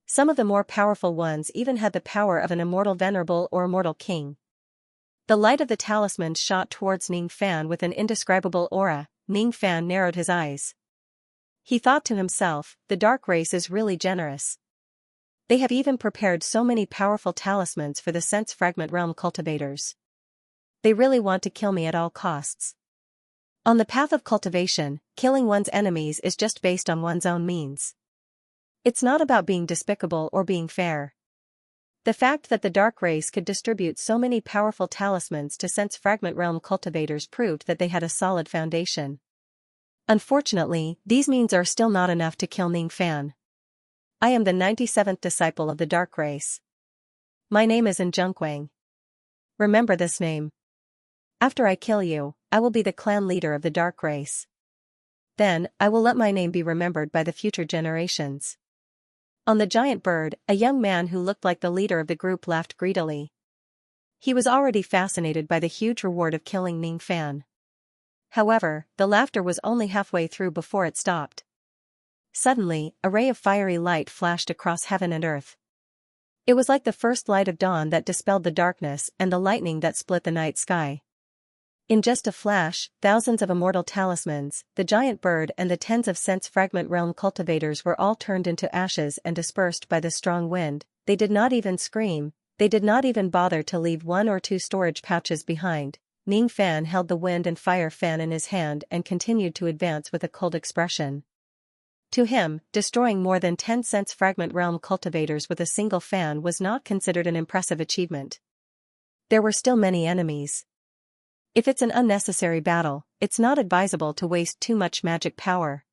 Some of the more powerful ones even had the power of an immortal venerable or immortal king. The light of the talismans shot towards Ning Fan with an indescribable aura. Ning Fan narrowed his eyes. He thought to himself, the dark race is really generous. They have even prepared so many powerful talismans for the sense fragment realm cultivators. They really want to kill me at all costs. On the path of cultivation, killing one's enemies is just based on one's own means. It's not about being despicable or being fair. The fact that the Dark Race could distribute so many powerful talismans to Sense Fragment Realm cultivators proved that they had a solid foundation. Unfortunately, these means are still not enough to kill Ning Fan. I am the 97th disciple of the Dark Race. My name is Xianxia. Remember this name. After I kill you, I will be the clan leader of the Dark Race. Then, I will let my name be remembered by the future generations. On the giant bird, a young man who looked like the leader of the group laughed greedily. He was already fascinated by the huge reward of killing Ning Fan. However, the laughter was only halfway through before it stopped. Suddenly, a ray of fiery light flashed across heaven and earth. It was like the first light of dawn that dispelled the darkness and the lightning that split the night sky. In just a flash, thousands of immortal talismans, the giant bird and the tens of Sense Fragment Realm cultivators were all turned into ashes and dispersed by the strong wind. They did not even scream, they did not even bother to leave one or two storage pouches behind. Ning Fan held the wind and fire fan in his hand and continued to advance with a cold expression. To him, destroying more than 10 Sense Fragment Realm cultivators with a single fan was not considered an impressive achievement. There were still many enemies. If it's an unnecessary battle, it's not advisable to waste too much magic power.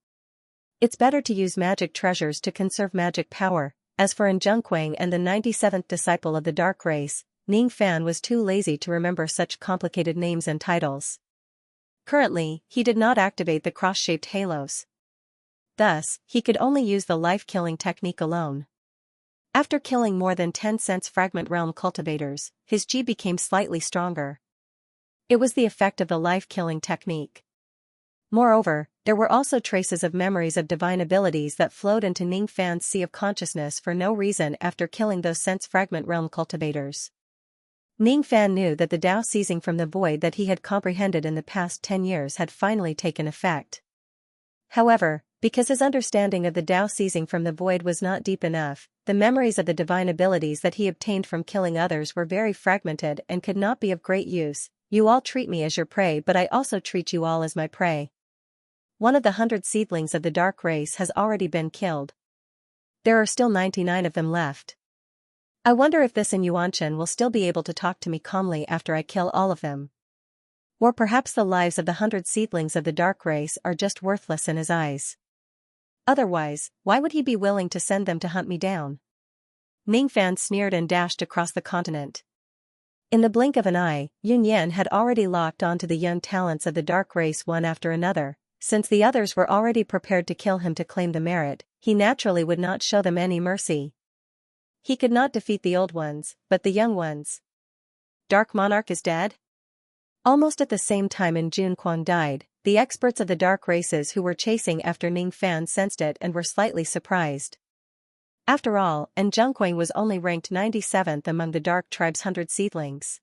It's better to use magic treasures to conserve magic power. As for Xianxia and the 97th disciple of the Dark Race, Ning Fan was too lazy to remember such complicated names and titles. Currently, he did not activate the cross-shaped halos. Thus, he could only use the life-killing technique alone. After killing more than 10 Sense Fragment Realm cultivators, his Ji became slightly stronger. It was the effect of the life-killing technique. Moreover, there were also traces of memories of divine abilities that flowed into Ning Fan's sea of consciousness for no reason after killing those Sense Fragment Realm cultivators. Ning Fan knew that the Tao seizing from the void that he had comprehended in the past 10 years had finally taken effect. However, because his understanding of the Tao seizing from the void was not deep enough, the memories of the divine abilities that he obtained from killing others were very fragmented and could not be of great use. You all treat me as your prey, but I also treat you all as my prey. One of the 100 seedlings of the Dark Race has already been killed. There are still 99 of them left. I wonder if this Xianxia will still be able to talk to me calmly after I kill all of them. Or perhaps the lives of the 100 seedlings of the Dark Race are just worthless in his eyes. Otherwise, why would he be willing to send them to hunt me down? Ning Fan sneered and dashed across the continent. In the blink of an eye, Yunyan had already locked onto the young talents of the Dark Race one after another. Since the others were already prepared to kill him to claim the merit, he naturally would not show them any mercy. He could not defeat the old ones, but the young ones. Dark Monarch is dead? Almost at the same time Xianxia died, the experts of the Dark Races who were chasing after Ning Fan sensed it and were slightly surprised. After all, Xianxia was only ranked 97th among the Dark Tribe's 100 seedlings.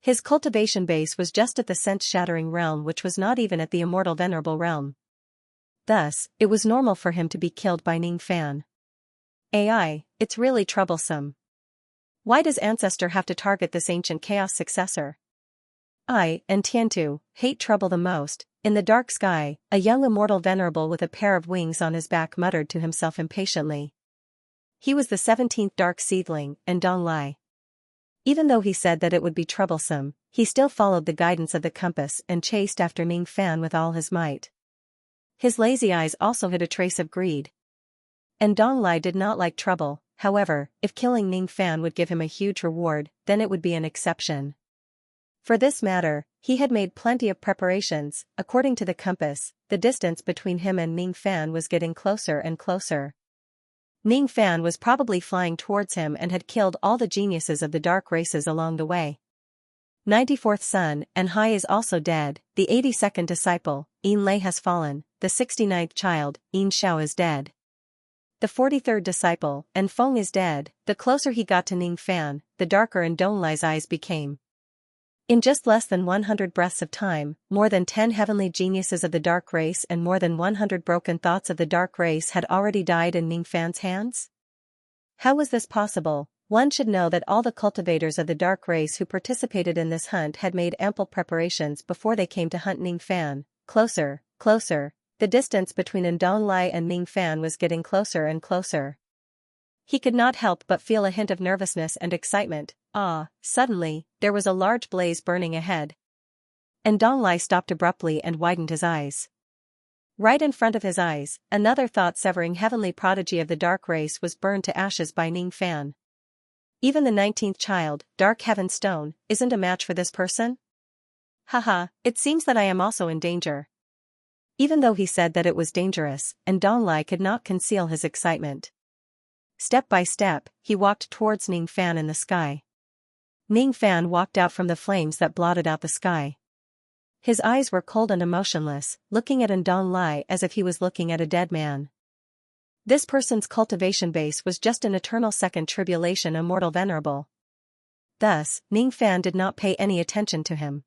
His cultivation base was just at the sense-shattering realm, which was not even at the immortal venerable realm. Thus, it was normal for him to be killed by Ning Fan. AI, it's really troublesome. Why does Ancestor have to target this ancient chaos successor? I, and Tiantu, hate trouble the most. In the dark sky, a young immortal venerable with a pair of wings on his back muttered to himself impatiently. He was the 17th dark seedling, and Dong Lai. Even though he said that it would be troublesome, he still followed the guidance of the compass and chased after Ning Fan with all his might. His lazy eyes also hid a trace of greed. And Dong Lai did not like trouble. However, if killing Ning Fan would give him a huge reward, then it would be an exception. For this matter, he had made plenty of preparations. According to the compass, the distance between him and Ning Fan was getting closer and closer. Ning Fan was probably flying towards him and had killed all the geniuses of the Dark Races along the way. 94th son, and Hai is also dead. The 82nd disciple, Yin Lei has fallen. The 69th child, Yin Xiao is dead. The 43rd disciple, and Feng is dead. The closer he got to Ning Fan, the darker in Dong Lai's eyes became. In just less than 100 breaths of time, more than 10 heavenly geniuses of the Dark Race and more than 100 broken thoughts of the Dark Race had already died in Ning Fan's hands? How was this possible? One should know that all the cultivators of the Dark Race who participated in this hunt had made ample preparations before they came to hunt Ning Fan, closer, closer. The distance between Ndong and Ning Fan was getting closer and closer. He could not help but feel a hint of nervousness and excitement. Suddenly, there was a large blaze burning ahead. Ndong stopped abruptly and widened his eyes. Right in front of his eyes, another thought-severing heavenly prodigy of the dark race was burned to ashes by Ning Fan. Even the 19th child, Dark Heaven Stone, isn't a match for this person? Haha, it seems that I am also in danger. Even though he said that it was dangerous, Ndong could not conceal his excitement. Step by step, he walked towards Ning Fan in the sky. Ning Fan walked out from the flames that blotted out the sky. His eyes were cold and emotionless, looking at Ndong as if he was looking at a dead man. This person's cultivation base was just an eternal second tribulation immortal venerable. Thus, Ning Fan did not pay any attention to him.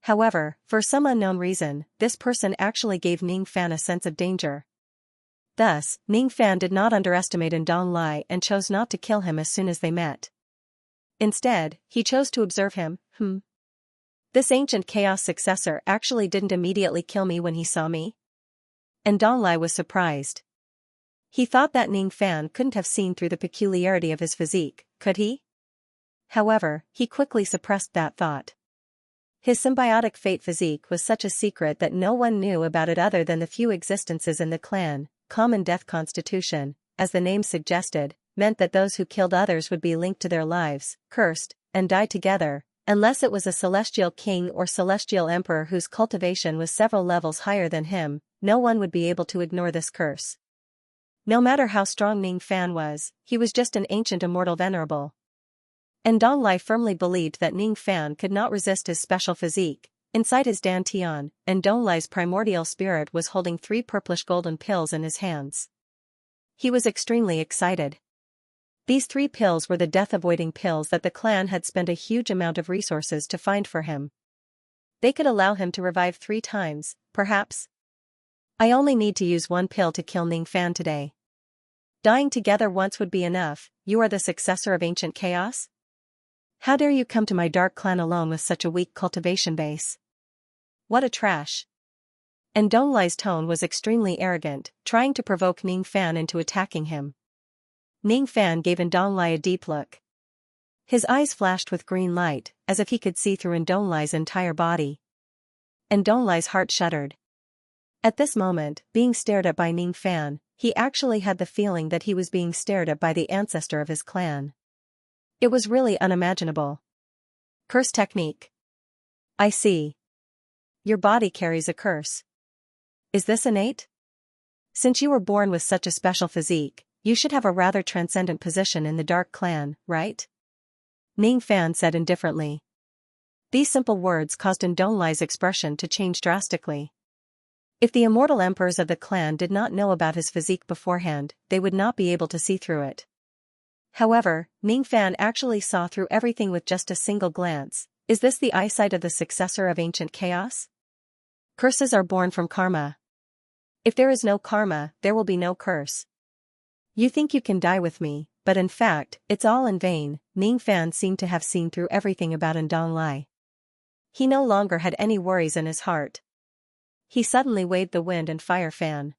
However, for some unknown reason, this person actually gave Ning Fan a sense of danger. Thus, Ning Fan did not underestimate Ndong and chose not to kill him as soon as they met. Instead, he chose to observe him. This ancient chaos successor actually didn't immediately kill me when he saw me? Ndong was surprised. He thought that Ning Fan couldn't have seen through the peculiarity of his physique, could he? However, he quickly suppressed that thought. His symbiotic fate physique was such a secret that no one knew about it other than the few existences in the clan. Common death constitution, as the name suggested, meant that those who killed others would be linked to their lives, cursed, and die together, unless it was a celestial king or celestial emperor whose cultivation was several levels higher than him. No one would be able to ignore this curse. No matter how strong Ning Fan was, he was just an ancient immortal venerable. Ndong firmly believed that Ning Fan could not resist his special physique. Inside his dantian, Ndong's primordial spirit was holding 3 purplish golden pills in his hands. He was extremely excited. These 3 pills were the death-avoiding pills that the clan had spent a huge amount of resources to find for him. They could allow him to revive 3 times, perhaps. I only need to use 1 pill to kill Ning Fan today. Dying together once would be enough. You are the successor of ancient chaos? How dare you come to my dark clan alone with such a weak cultivation base? What a trash. Ndong's tone was extremely arrogant, trying to provoke Ning Fan into attacking him. Ning Fan gave Ndong a deep look. His eyes flashed with green light, as if he could see through Ndong's entire body. Ndong's heart shuddered. At this moment, being stared at by Ning Fan, he actually had the feeling that he was being stared at by the ancestor of his clan. It was really unimaginable. Curse technique. I see. Your body carries a curse. Is this innate? Since you were born with such a special physique, you should have a rather transcendent position in the Dark Clan, right? Ning Fan said indifferently. These simple words caused Ndong's expression to change drastically. If the immortal emperors of the clan did not know about his physique beforehand, they would not be able to see through it. However, Ning Fan actually saw through everything with just a single glance. Is this the eyesight of the successor of ancient chaos? Curses are born from karma. If there is no karma, there will be no curse. You think you can die with me, but in fact, it's all in vain. Ning Fan seemed to have seen through everything about Ndong. He no longer had any worries in his heart. He suddenly waved the wind and fire fan.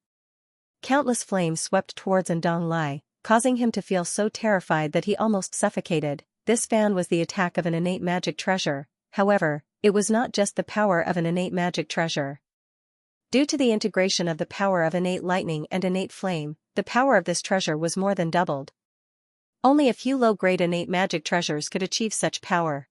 Countless flames swept towards Ndong, causing him to feel so terrified that he almost suffocated. This fan was the attack of an innate magic treasure. However, it was not just the power of an innate magic treasure. Due to the integration of the power of innate lightning and innate flame, the power of this treasure was more than doubled. Only a few low-grade innate magic treasures could achieve such power.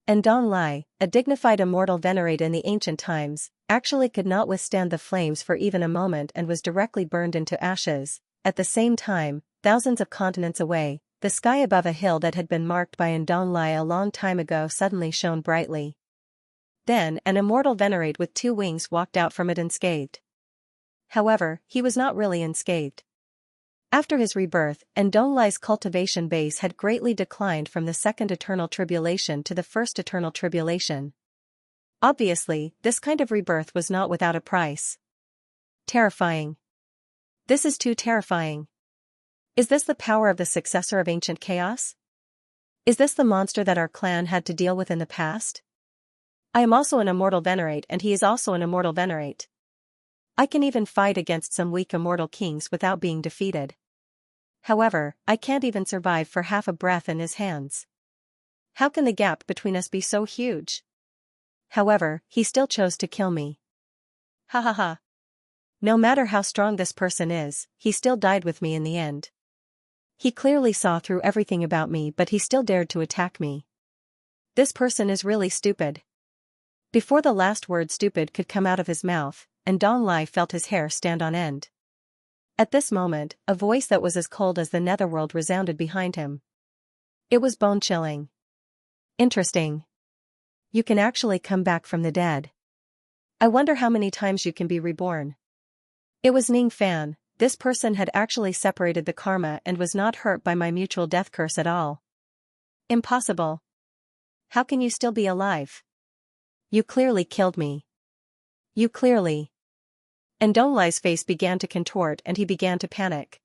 Ndong, a dignified immortal venerate in the ancient times, actually could not withstand the flames for even a moment and was directly burned into ashes. At the same time, thousands of continents away, the sky above a hill that had been marked by Ndong a long time ago suddenly shone brightly. Then an immortal venerate with 2 wings walked out from it unscathed. However, he was not really unscathed. After his rebirth, Ndong's cultivation base had greatly declined from the second eternal tribulation to the first eternal tribulation. Obviously, this kind of rebirth was not without a price. Terrifying. This is too terrifying. Is this the power of the successor of ancient chaos? Is this the monster that our clan had to deal with in the past? I am also an immortal venerate and he is also an immortal venerate. I can even fight against some weak immortal kings without being defeated. However, I can't even survive for half a breath in his hands. How can the gap between us be so huge? However, he still chose to kill me. Ha ha ha. No matter how strong this person is, he still died with me in the end. He clearly saw through everything about me but he still dared to attack me. This person is really stupid. Before the last word stupid could come out of his mouth, and Dong Lai felt his hair stand on end. At this moment, a voice that was as cold as the netherworld resounded behind him. It was bone-chilling. Interesting. You can actually come back from the dead. I wonder how many times you can be reborn. It was Ning Fan. This person had actually separated the karma and was not hurt by my mutual death curse at all. Impossible. How can you still be alive? You clearly killed me. You clearly. And Dong Lai's face began to contort and he began to panic.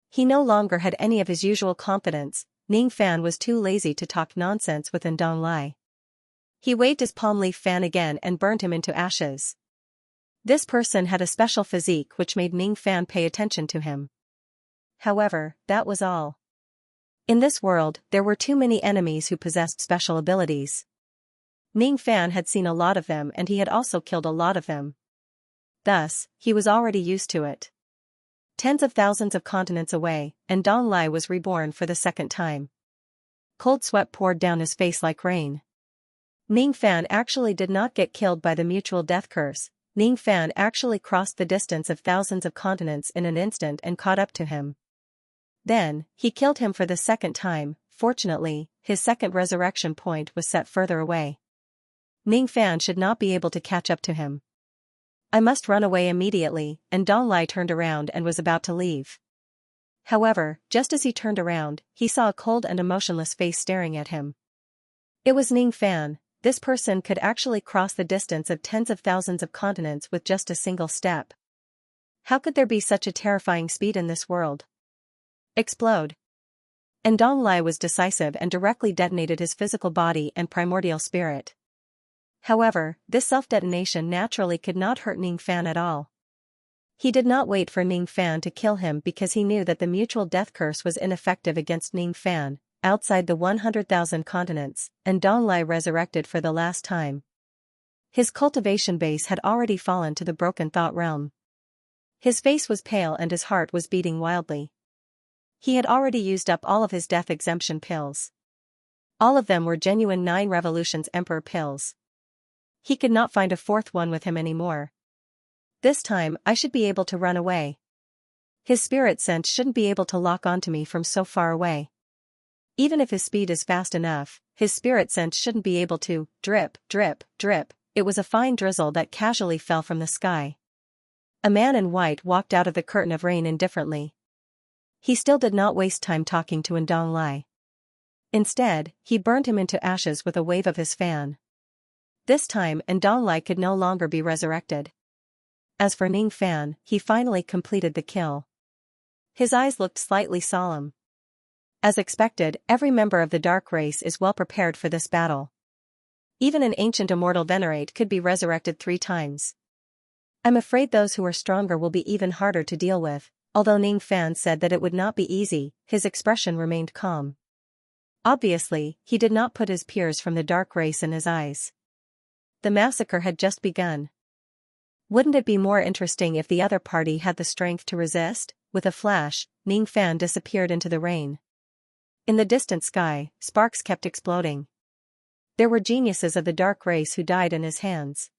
He no longer had any of his usual confidence. Ning Fan was too lazy to talk nonsense with Dong Lai. He waved his palm leaf fan again and burned him into ashes. This person had a special physique which made Ning Fan pay attention to him. However, that was all. In this world, there were too many enemies who possessed special abilities. Ning Fan had seen a lot of them and he had also killed a lot of them. Thus, he was already used to it. Tens of thousands of continents away, and Dong Lai was reborn for the second time. Cold sweat poured down his face like rain. Ning Fan actually did not get killed by the mutual death curse. Ning Fan actually crossed the distance of thousands of continents in an instant and caught up to him. Then, he killed him for the second time. Fortunately, his second resurrection point was set further away. Ning Fan should not be able to catch up to him. I must run away immediately, and Dong Lai turned around and was about to leave. However, just as he turned around, he saw a cold and emotionless face staring at him. It was Ning Fan. This person could actually cross the distance of tens of thousands of continents with just a single step. How could there be such a terrifying speed in this world? Explode. And Dong Lai was decisive and directly detonated his physical body and primordial spirit. However, this self-detonation naturally could not hurt Ning Fan at all. He did not wait for Ning Fan to kill him because he knew that the mutual death curse was ineffective against Ning Fan. Outside the 100,000 continents, and Dong Lai resurrected for the last time. His cultivation base had already fallen to the broken thought realm. His face was pale and his heart was beating wildly. He had already used up all of his death exemption pills. All of them were genuine 9 revolutions emperor pills. He could not find a fourth one with him anymore. This time, I should be able to run away. His spirit sense shouldn't be able to lock onto me from so far away. Even if his speed is fast enough, his spirit sense shouldn't be able to drip, drip, drip. It was a fine drizzle that casually fell from the sky. A man in white walked out of the curtain of rain indifferently. He still did not waste time talking to Dong Lai. Instead, he burned him into ashes with a wave of his fan. This time Dong Lai could no longer be resurrected. As for Ning Fan, he finally completed the kill. His eyes looked slightly solemn. As expected, every member of the dark race is well prepared for this battle. Even an ancient immortal venerate could be resurrected 3 times. I'm afraid those who are stronger will be even harder to deal with. Although Ning Fan said that it would not be easy, his expression remained calm. Obviously, he did not put his peers from the dark race in his eyes. The massacre had just begun. Wouldn't it be more interesting if the other party had the strength to resist? With a flash, Ning Fan disappeared into the rain. In the distant sky, sparks kept exploding. There were geniuses of the dark race who died in his hands.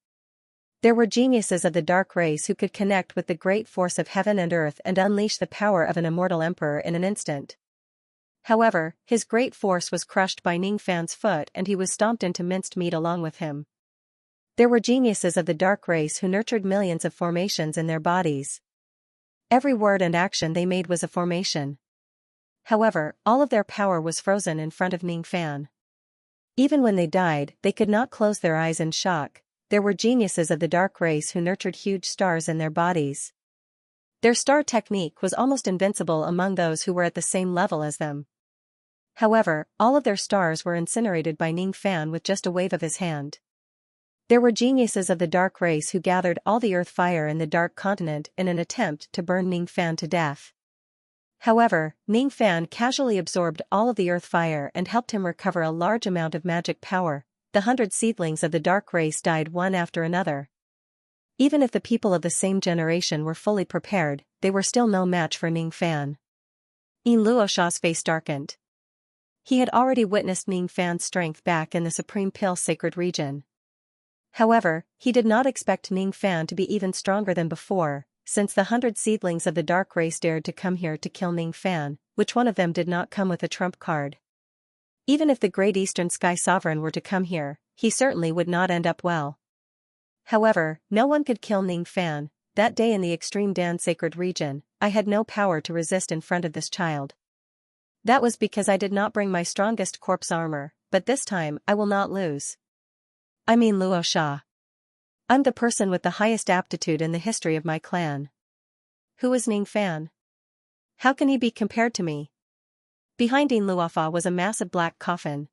There were geniuses of the dark race who could connect with the great force of heaven and earth and unleash the power of an immortal emperor in an instant. However, his great force was crushed by Ning Fan's foot and he was stomped into minced meat along with him. There were geniuses of the dark race who nurtured millions of formations in their bodies. Every word and action they made was a formation. However, all of their power was frozen in front of Ning Fan. Even when they died, they could not close their eyes in shock. There were geniuses of the dark race who nurtured huge stars in their bodies. Their star technique was almost invincible among those who were at the same level as them. However, all of their stars were incinerated by Ning Fan with just a wave of his hand. There were geniuses of the dark race who gathered all the earth fire in the dark continent in an attempt to burn Ning Fan to death. However, Ning Fan casually absorbed all of the earth fire and helped him recover a large amount of magic power. The 100 seedlings of the dark race died one after another. Even if the people of the same generation were fully prepared, they were still no match for Ning Fan. Yin Luosha's face darkened. He had already witnessed Ning Fan's strength back in the Supreme Pill Sacred Region. However, he did not expect Ning Fan to be even stronger than before, since the 100 seedlings of the dark race dared to come here to kill Ning Fan, which one of them did not come with a trump card. Even if the Great Eastern Sky Sovereign were to come here, he certainly would not end up well. However, no one could kill Ning Fan. That day in the Extreme Dan Sacred Region, I had no power to resist in front of this child. That was because I did not bring my strongest corpse armor, but this time I will not lose. I mean Luo Sha. I'm the person with the highest aptitude in the history of my clan. Who is Ning Fan? How can he be compared to me? Behind Yin Luofa was a massive black coffin.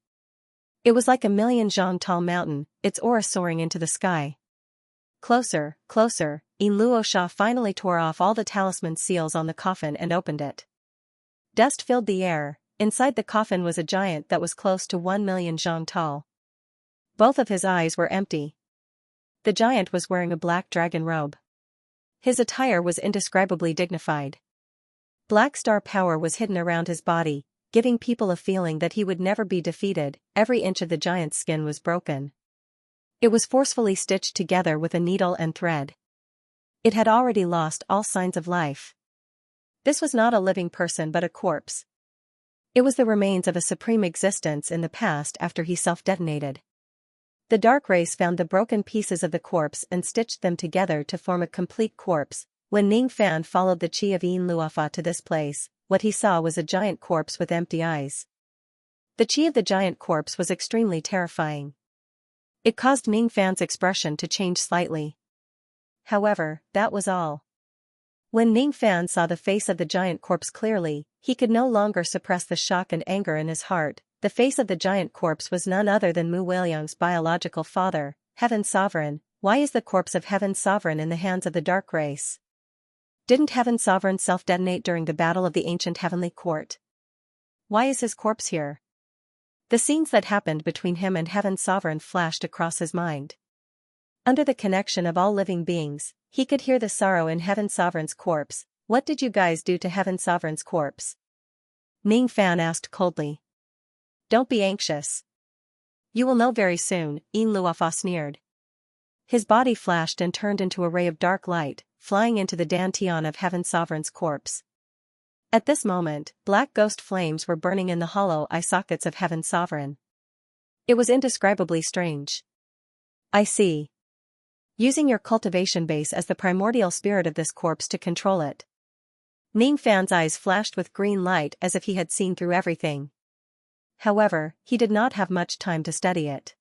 It was like a million zhang tall mountain, its aura soaring into the sky. Closer, closer, Yin Luosha finally tore off all the talisman seals on the coffin and opened it. Dust filled the air. Inside the coffin was a giant that was close to 1 million zhang tall. Both of his eyes were empty. The giant was wearing a black dragon robe. His attire was indescribably dignified. Black star power was hidden around his body, giving people a feeling that he would never be defeated. Every inch of the giant's skin was broken. It was forcefully stitched together with a needle and thread. It had already lost all signs of life. This was not a living person but a corpse. It was the remains of a supreme existence in the past after he self-detonated. The dark race found the broken pieces of the corpse and stitched them together to form a complete corpse. When Ning Fan followed the chi of Yin Luofa to this place, what he saw was a giant corpse with empty eyes. The chi of the giant corpse was extremely terrifying. It caused Ning Fan's expression to change slightly. However, that was all. When Ning Fan saw the face of the giant corpse clearly, he could no longer suppress the shock and anger in his heart. The face of the giant corpse was none other than Mu Weiliang's biological father, Heaven Sovereign. Why is the corpse of Heaven Sovereign in the hands of the dark race? Didn't Heaven Sovereign self-detonate during the battle of the ancient heavenly court? Why is his corpse here? The scenes that happened between him and Heaven Sovereign flashed across his mind. Under the connection of all living beings, he could hear the sorrow in Heaven Sovereign's corpse. What did you guys do to Heaven Sovereign's corpse? Ning Fan asked coldly. Don't be anxious. You will know very soon, Yin Luofa sneered. His body flashed and turned into a ray of dark light, flying into the dantian of Heaven Sovereign's corpse. At this moment, black ghost flames were burning in the hollow eye sockets of Heaven Sovereign. It was indescribably strange. I see. Using your cultivation base as the primordial spirit of this corpse to control it. Ning Fan's eyes flashed with green light as if he had seen through everything. However, he did not have much time to study it.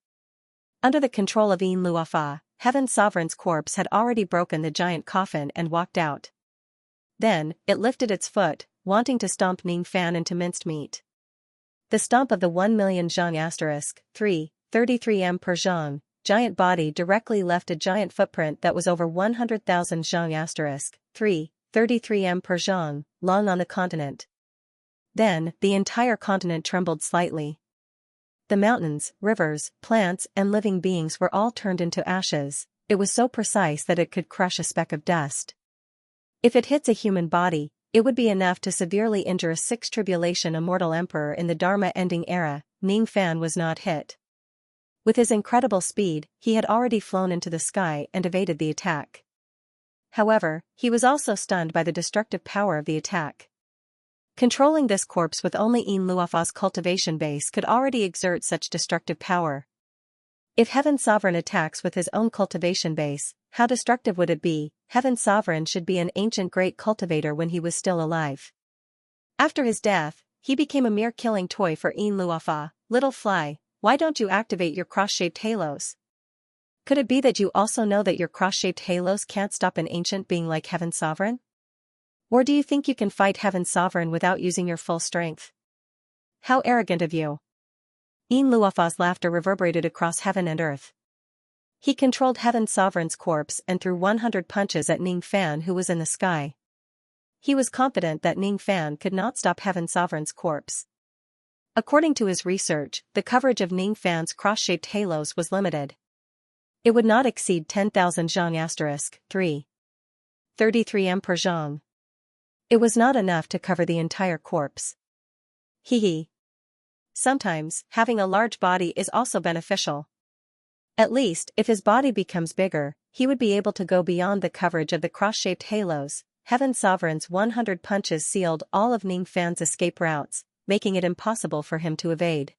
Under the control of Yin Luofa, Heaven Sovereign's corpse had already broken the giant coffin and walked out. Then, it lifted its foot, wanting to stomp Ning Fan into minced meat. The stomp of the 1 million zhang * 33 m per zhang, giant body directly left a giant footprint that was over 100,000 zhang * 33 m per zhang, long on the continent. Then, the entire continent trembled slightly. The mountains, rivers, plants, and living beings were all turned into ashes. It was so precise that it could crush a speck of dust. If it hits a human body, it would be enough to severely injure a 6 tribulation immortal emperor in the Dharma-ending era. Ning Fan was not hit. With his incredible speed, he had already flown into the sky and evaded the attack. However, he was also stunned by the destructive power of the attack. Controlling this corpse with only Yin Luofa's cultivation base could already exert such destructive power. If Heaven Sovereign attacks with his own cultivation base, how destructive would it be? Heaven Sovereign should be an ancient great cultivator when he was still alive. After his death, he became a mere killing toy for Yin Luofa. Little fly, why don't you activate your cross-shaped halos? Could it be that you also know that your cross-shaped halos can't stop an ancient being like Heaven Sovereign? Or do you think you can fight Heaven Sovereign without using your full strength? How arrogant of you! Yin Luofa's laughter reverberated across heaven and earth. He controlled Heaven Sovereign's corpse and threw 100 punches at Ning Fan, who was in the sky. He was confident that Ning Fan could not stop Heaven Sovereign's corpse. According to his research, the coverage of Ning Fan's cross-shaped halos was limited. It would not exceed 10,000 zhang * 3. 33 m per zhang. It was not enough to cover the entire corpse. Hee. Sometimes, having a large body is also beneficial. At least, if his body becomes bigger, he would be able to go beyond the coverage of the cross-shaped halos. Heaven Sovereign's 100 punches sealed all of Ning Fan's escape routes, making it impossible for him to evade.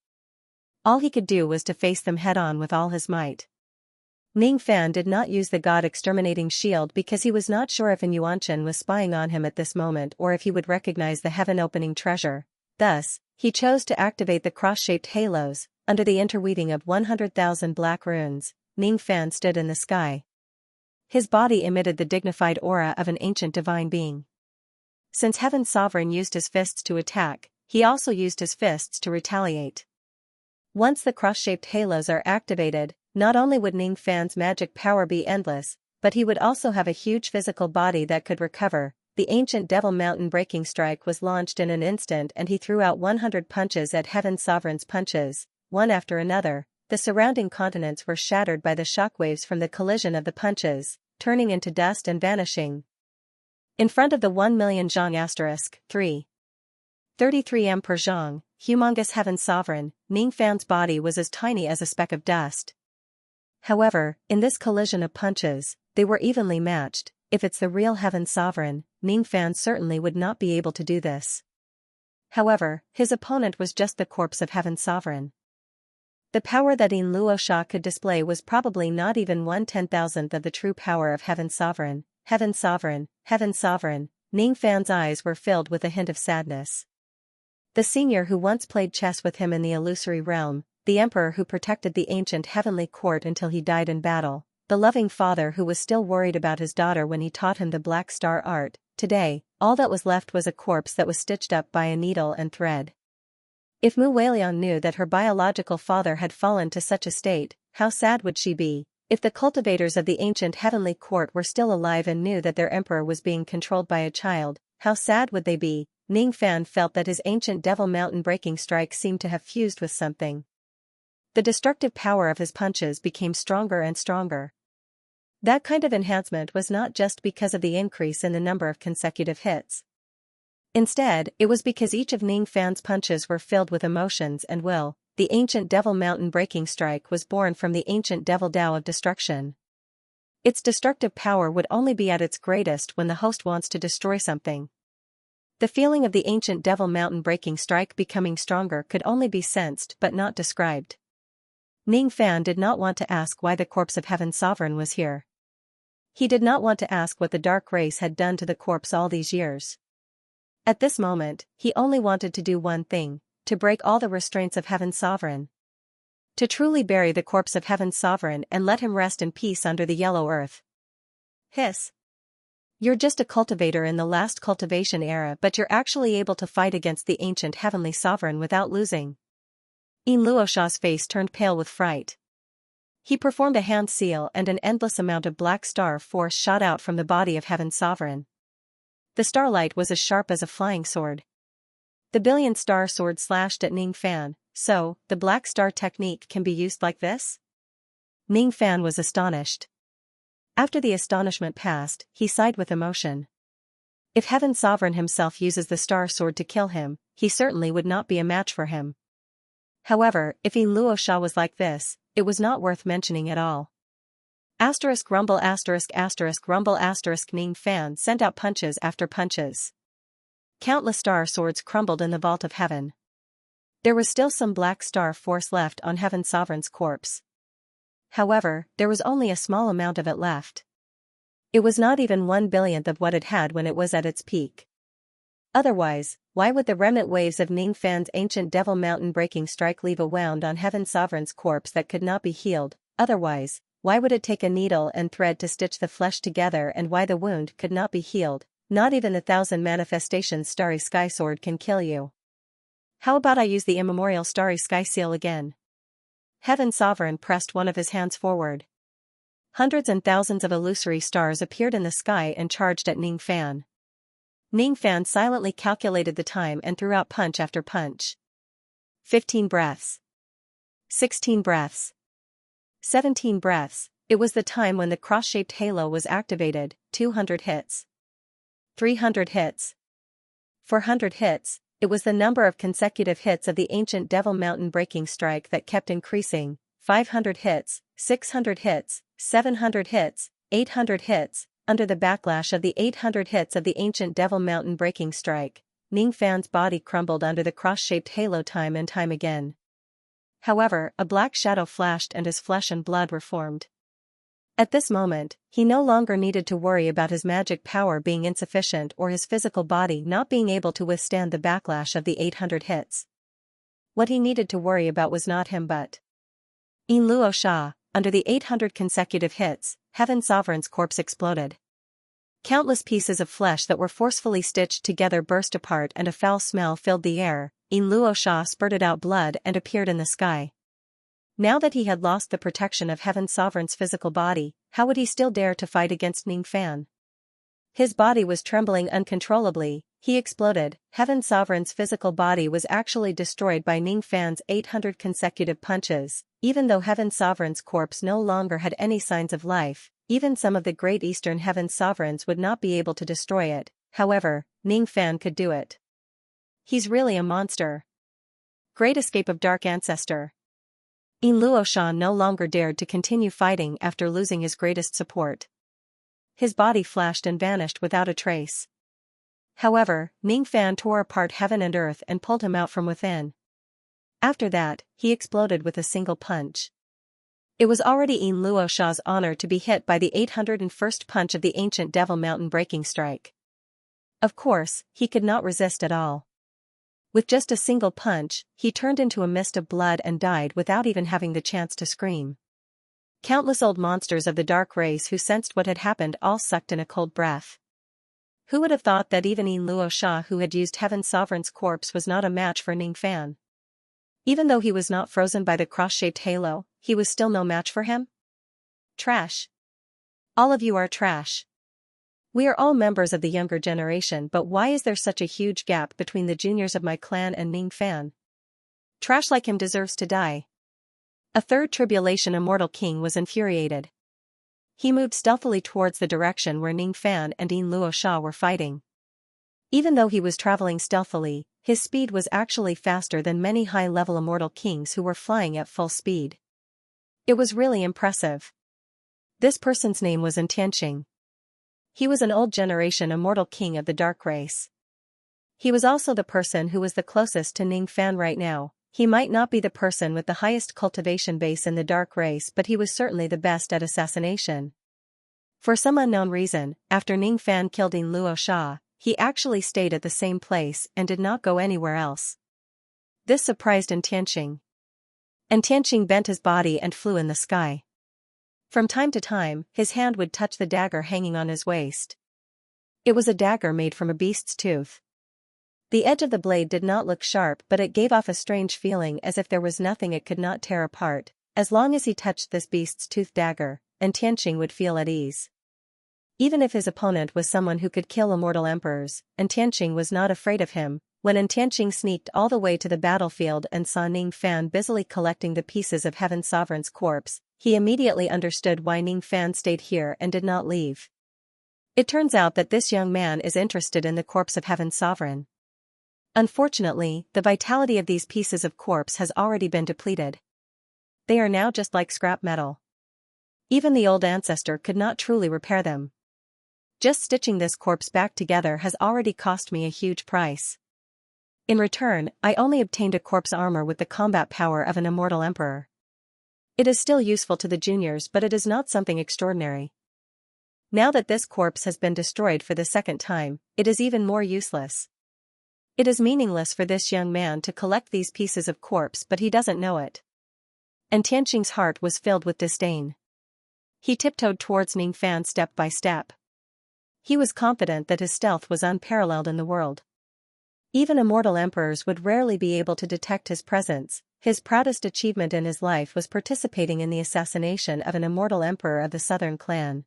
All he could do was to face them head-on with all his might. Ning Fan did not use the God-exterminating shield because he was not sure if An Yuanchen was spying on him at this moment or if he would recognize the heaven-opening treasure. Thus, he chose to activate the cross-shaped halos. Under the interweaving of 100,000 black runes, Ning Fan stood in the sky. His body emitted the dignified aura of an ancient divine being. Since Heaven Sovereign used his fists to attack, he also used his fists to retaliate. Once the cross-shaped halos are activated, not only would Ning Fan's magic power be endless, but he would also have a huge physical body that could recover. The ancient Devil Mountain breaking strike was launched in an instant and he threw out 100 punches at Heaven Sovereign's punches. One after another, the surrounding continents were shattered by the shockwaves from the collision of the punches, turning into dust and vanishing. In front of the 1,000,000 zhang * 3. 33 m per zhang, humongous Heaven Sovereign, Ning Fan's body was as tiny as a speck of dust. However, in this collision of punches, they were evenly matched. If it's the real Heaven Sovereign, Ning Fan certainly would not be able to do this. However, his opponent was just the corpse of Heaven Sovereign. The power that Yin Luosha could display was probably not even 1/10,000th of the true power of Heaven Sovereign. Heaven Sovereign, Heaven Sovereign. Ning Fan's eyes were filled with a hint of sadness. The senior who once played chess with him in the illusory realm, the emperor who protected the ancient heavenly court until he died in battle, the loving father who was still worried about his daughter when he taught him the Black Star art, today, all that was left was a corpse that was stitched up by a needle and thread. If Mu Weiliang knew that her biological father had fallen to such a state, how sad would she be? If the cultivators of the ancient heavenly court were still alive and knew that their emperor was being controlled by a child, how sad would they be? Ning Fan felt that his ancient Devil Mountain breaking strike seemed to have fused with something. The destructive power of his punches became stronger and stronger. That kind of enhancement was not just because of the increase in the number of consecutive hits. Instead, it was because each of Ning Fan's punches were filled with emotions and will. The ancient Devil Mountain breaking strike was born from the ancient Devil Tao of destruction. Its destructive power would only be at its greatest when the host wants to destroy something. The feeling of the ancient Devil Mountain breaking strike becoming stronger could only be sensed but not described. Ning Fan did not want to ask why the corpse of Heaven Sovereign was here. He did not want to ask what the dark race had done to the corpse all these years. At this moment, he only wanted to do one thing, to break all the restraints of Heaven Sovereign. To truly bury the corpse of Heaven Sovereign and let him rest in peace under the yellow earth. Hiss. You're just a cultivator in the last cultivation era, but you're actually able to fight against the ancient Heavenly Sovereign without losing. Yin Luosha's face turned pale with fright. He performed a hand seal and an endless amount of black star force shot out from the body of Heaven Sovereign. The starlight was as sharp as a flying sword. The billion star sword slashed at Ning Fan. So, the black star technique can be used like this? Ning Fan was astonished. After the astonishment passed, he sighed with emotion. If Heaven Sovereign himself uses the star sword to kill him, he certainly would not be a match for him. However, if Yin Luosha was like this, it was not worth mentioning at all. Rumble rumble Ning Fan sent out punches after punches. Countless star swords crumbled in the vault of heaven. There was still some black star force left on Heaven Sovereign's corpse. However, there was only a small amount of it left. It was not even 1/1000th of what it had when it was at its peak. Otherwise, why would the remnant waves of Ning Fan's ancient Devil Mountain breaking strike leave a wound on Heaven Sovereign's corpse that could not be healed? Otherwise, why would it take a needle and thread to stitch the flesh together, and why the wound could not be healed? Not even the 1,000 manifestations Starry Sky Sword can kill you. How about I use the immemorial Starry Sky Seal again? Heaven Sovereign pressed one of his hands forward. Hundreds and thousands of illusory stars appeared in the sky and charged at Ning Fan. Ning Fan silently calculated the time and threw out punch after punch. 15 breaths. 16 breaths. 17 breaths. It was the time when the cross-shaped halo was activated. 200 hits. 300 hits. 400 hits. It was the number of consecutive hits of the ancient Devil Mountain breaking strike that kept increasing. 500 hits, 600 hits, 700 hits, 800 hits. Under the backlash of the 800 hits of the ancient Devil Mountain breaking strike, Ning Fan's body crumbled under the cross-shaped halo time and time again. However, a black shadow flashed and his flesh and blood were formed. At this moment, he no longer needed to worry about his magic power being insufficient or his physical body not being able to withstand the backlash of the 800 hits. What he needed to worry about was not him but Yin Luo Sha. Under the 800 consecutive hits, Heaven Sovereign's corpse exploded. Countless pieces of flesh that were forcefully stitched together burst apart and a foul smell filled the air. Yin Luo Sha spurted out blood and appeared in the sky. Now that he had lost the protection of Heaven Sovereign's physical body, how would he still dare to fight against Ning Fan? His body was trembling uncontrollably. He exploded. Heaven Sovereign's physical body was actually destroyed by Ning Fan's 800 consecutive punches. Even though Heaven Sovereign's corpse no longer had any signs of life, even some of the great Eastern Heaven Sovereigns would not be able to destroy it. However, Ning Fan could do it. He's really a monster. Great escape of Dark Ancestor. Yin Luo Sha no longer dared to continue fighting after losing his greatest support. His body flashed and vanished without a trace. However, Ning Fan tore apart heaven and earth and pulled him out from within. After that, he exploded with a single punch. It was already Yin Luo Sha's honor to be hit by the 801st punch of the ancient Devil Mountain breaking strike. Of course, he could not resist at all. With just a single punch, he turned into a mist of blood and died without even having the chance to scream. Countless old monsters of the dark race who sensed what had happened all sucked in a cold breath. Who would have thought that even Yin Luo Sha, who had used Heaven Sovereign's corpse, was not a match for Ning Fan? Even though he was not frozen by the cross-shaped halo, he was still no match for him? Trash. All of you are trash. We are all members of the younger generation, but why is there such a huge gap between the juniors of my clan and Ning Fan? Trash like him deserves to die. A third Tribulation Immortal King was infuriated. He moved stealthily towards the direction where Ning Fan and Yin Luo Sha were fighting. Even though he was traveling stealthily, his speed was actually faster than many high-level Immortal Kings who were flying at full speed. It was really impressive. This person's name was Xianxia. He was an old generation Immortal King of the Dark Race. He was also the person who was the closest to Ning Fan right now. He might not be the person with the highest cultivation base in the Dark Race, but he was certainly the best at assassination. For some unknown reason, after Ning Fan killed Yin Luo Sha, he actually stayed at the same place and did not go anywhere else. This surprised Xianxia. Xianxia bent his body and flew in the sky. From time to time, his hand would touch the dagger hanging on his waist. It was a dagger made from a beast's tooth. The edge of the blade did not look sharp, but it gave off a strange feeling as if there was nothing it could not tear apart. As long as he touched this beast's tooth dagger, Xianxia would feel at ease. Even if his opponent was someone who could kill immortal emperors, Xianxia was not afraid of him. When Xianxia sneaked all the way to the battlefield and saw Ning Fan busily collecting the pieces of Heaven Sovereign's corpse, he immediately understood why Ning Fan stayed here and did not leave. It turns out that this young man is interested in the corpse of Heaven Sovereign. Unfortunately, the vitality of these pieces of corpse has already been depleted. They are now just like scrap metal. Even the old ancestor could not truly repair them. Just stitching this corpse back together has already cost me a huge price. In return, I only obtained a corpse armor with the combat power of an immortal emperor. It is still useful to the juniors, but it is not something extraordinary. Now that this corpse has been destroyed for the second time, it is even more useless. It is meaningless for this young man to collect these pieces of corpse, but he doesn't know it. And Xianxia's heart was filled with disdain. He tiptoed towards Ning Fan step by step. He was confident that his stealth was unparalleled in the world. Even immortal emperors would rarely be able to detect his presence. His proudest achievement in his life was participating in the assassination of an immortal emperor of the southern clan.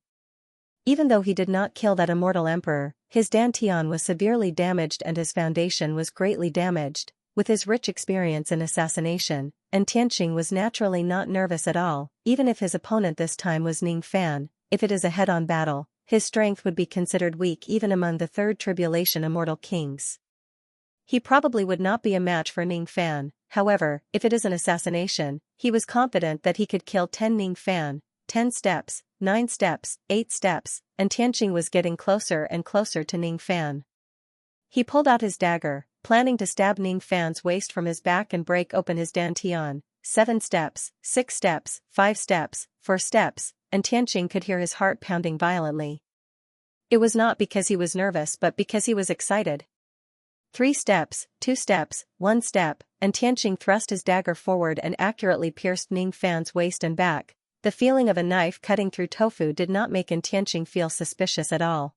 Even though he did not kill that immortal emperor, his dantian was severely damaged and his foundation was greatly damaged. With his rich experience in assassination, and Tianqing was naturally not nervous at all, even if his opponent this time was Ning Fan. If it is a head-on battle, his strength would be considered weak even among the Third Tribulation immortal kings. He probably would not be a match for Ning Fan. However, if it is an assassination, he was confident that he could kill 10 Ning Fan. 10 steps, 9 steps, 8 steps, and Tianqing was getting closer and closer to Ning Fan. He pulled out his dagger, planning to stab Ning Fan's waist from his back and break open his dantian. 7 steps, 6 steps, 5 steps, 4 steps, and Tianqing could hear his heart pounding violently. It was not because he was nervous but because he was excited. 3 steps, 2 steps, 1 step, and Tianqing thrust his dagger forward and accurately pierced Ning Fan's waist and back. The feeling of a knife cutting through tofu did not make Tianqing feel suspicious at all.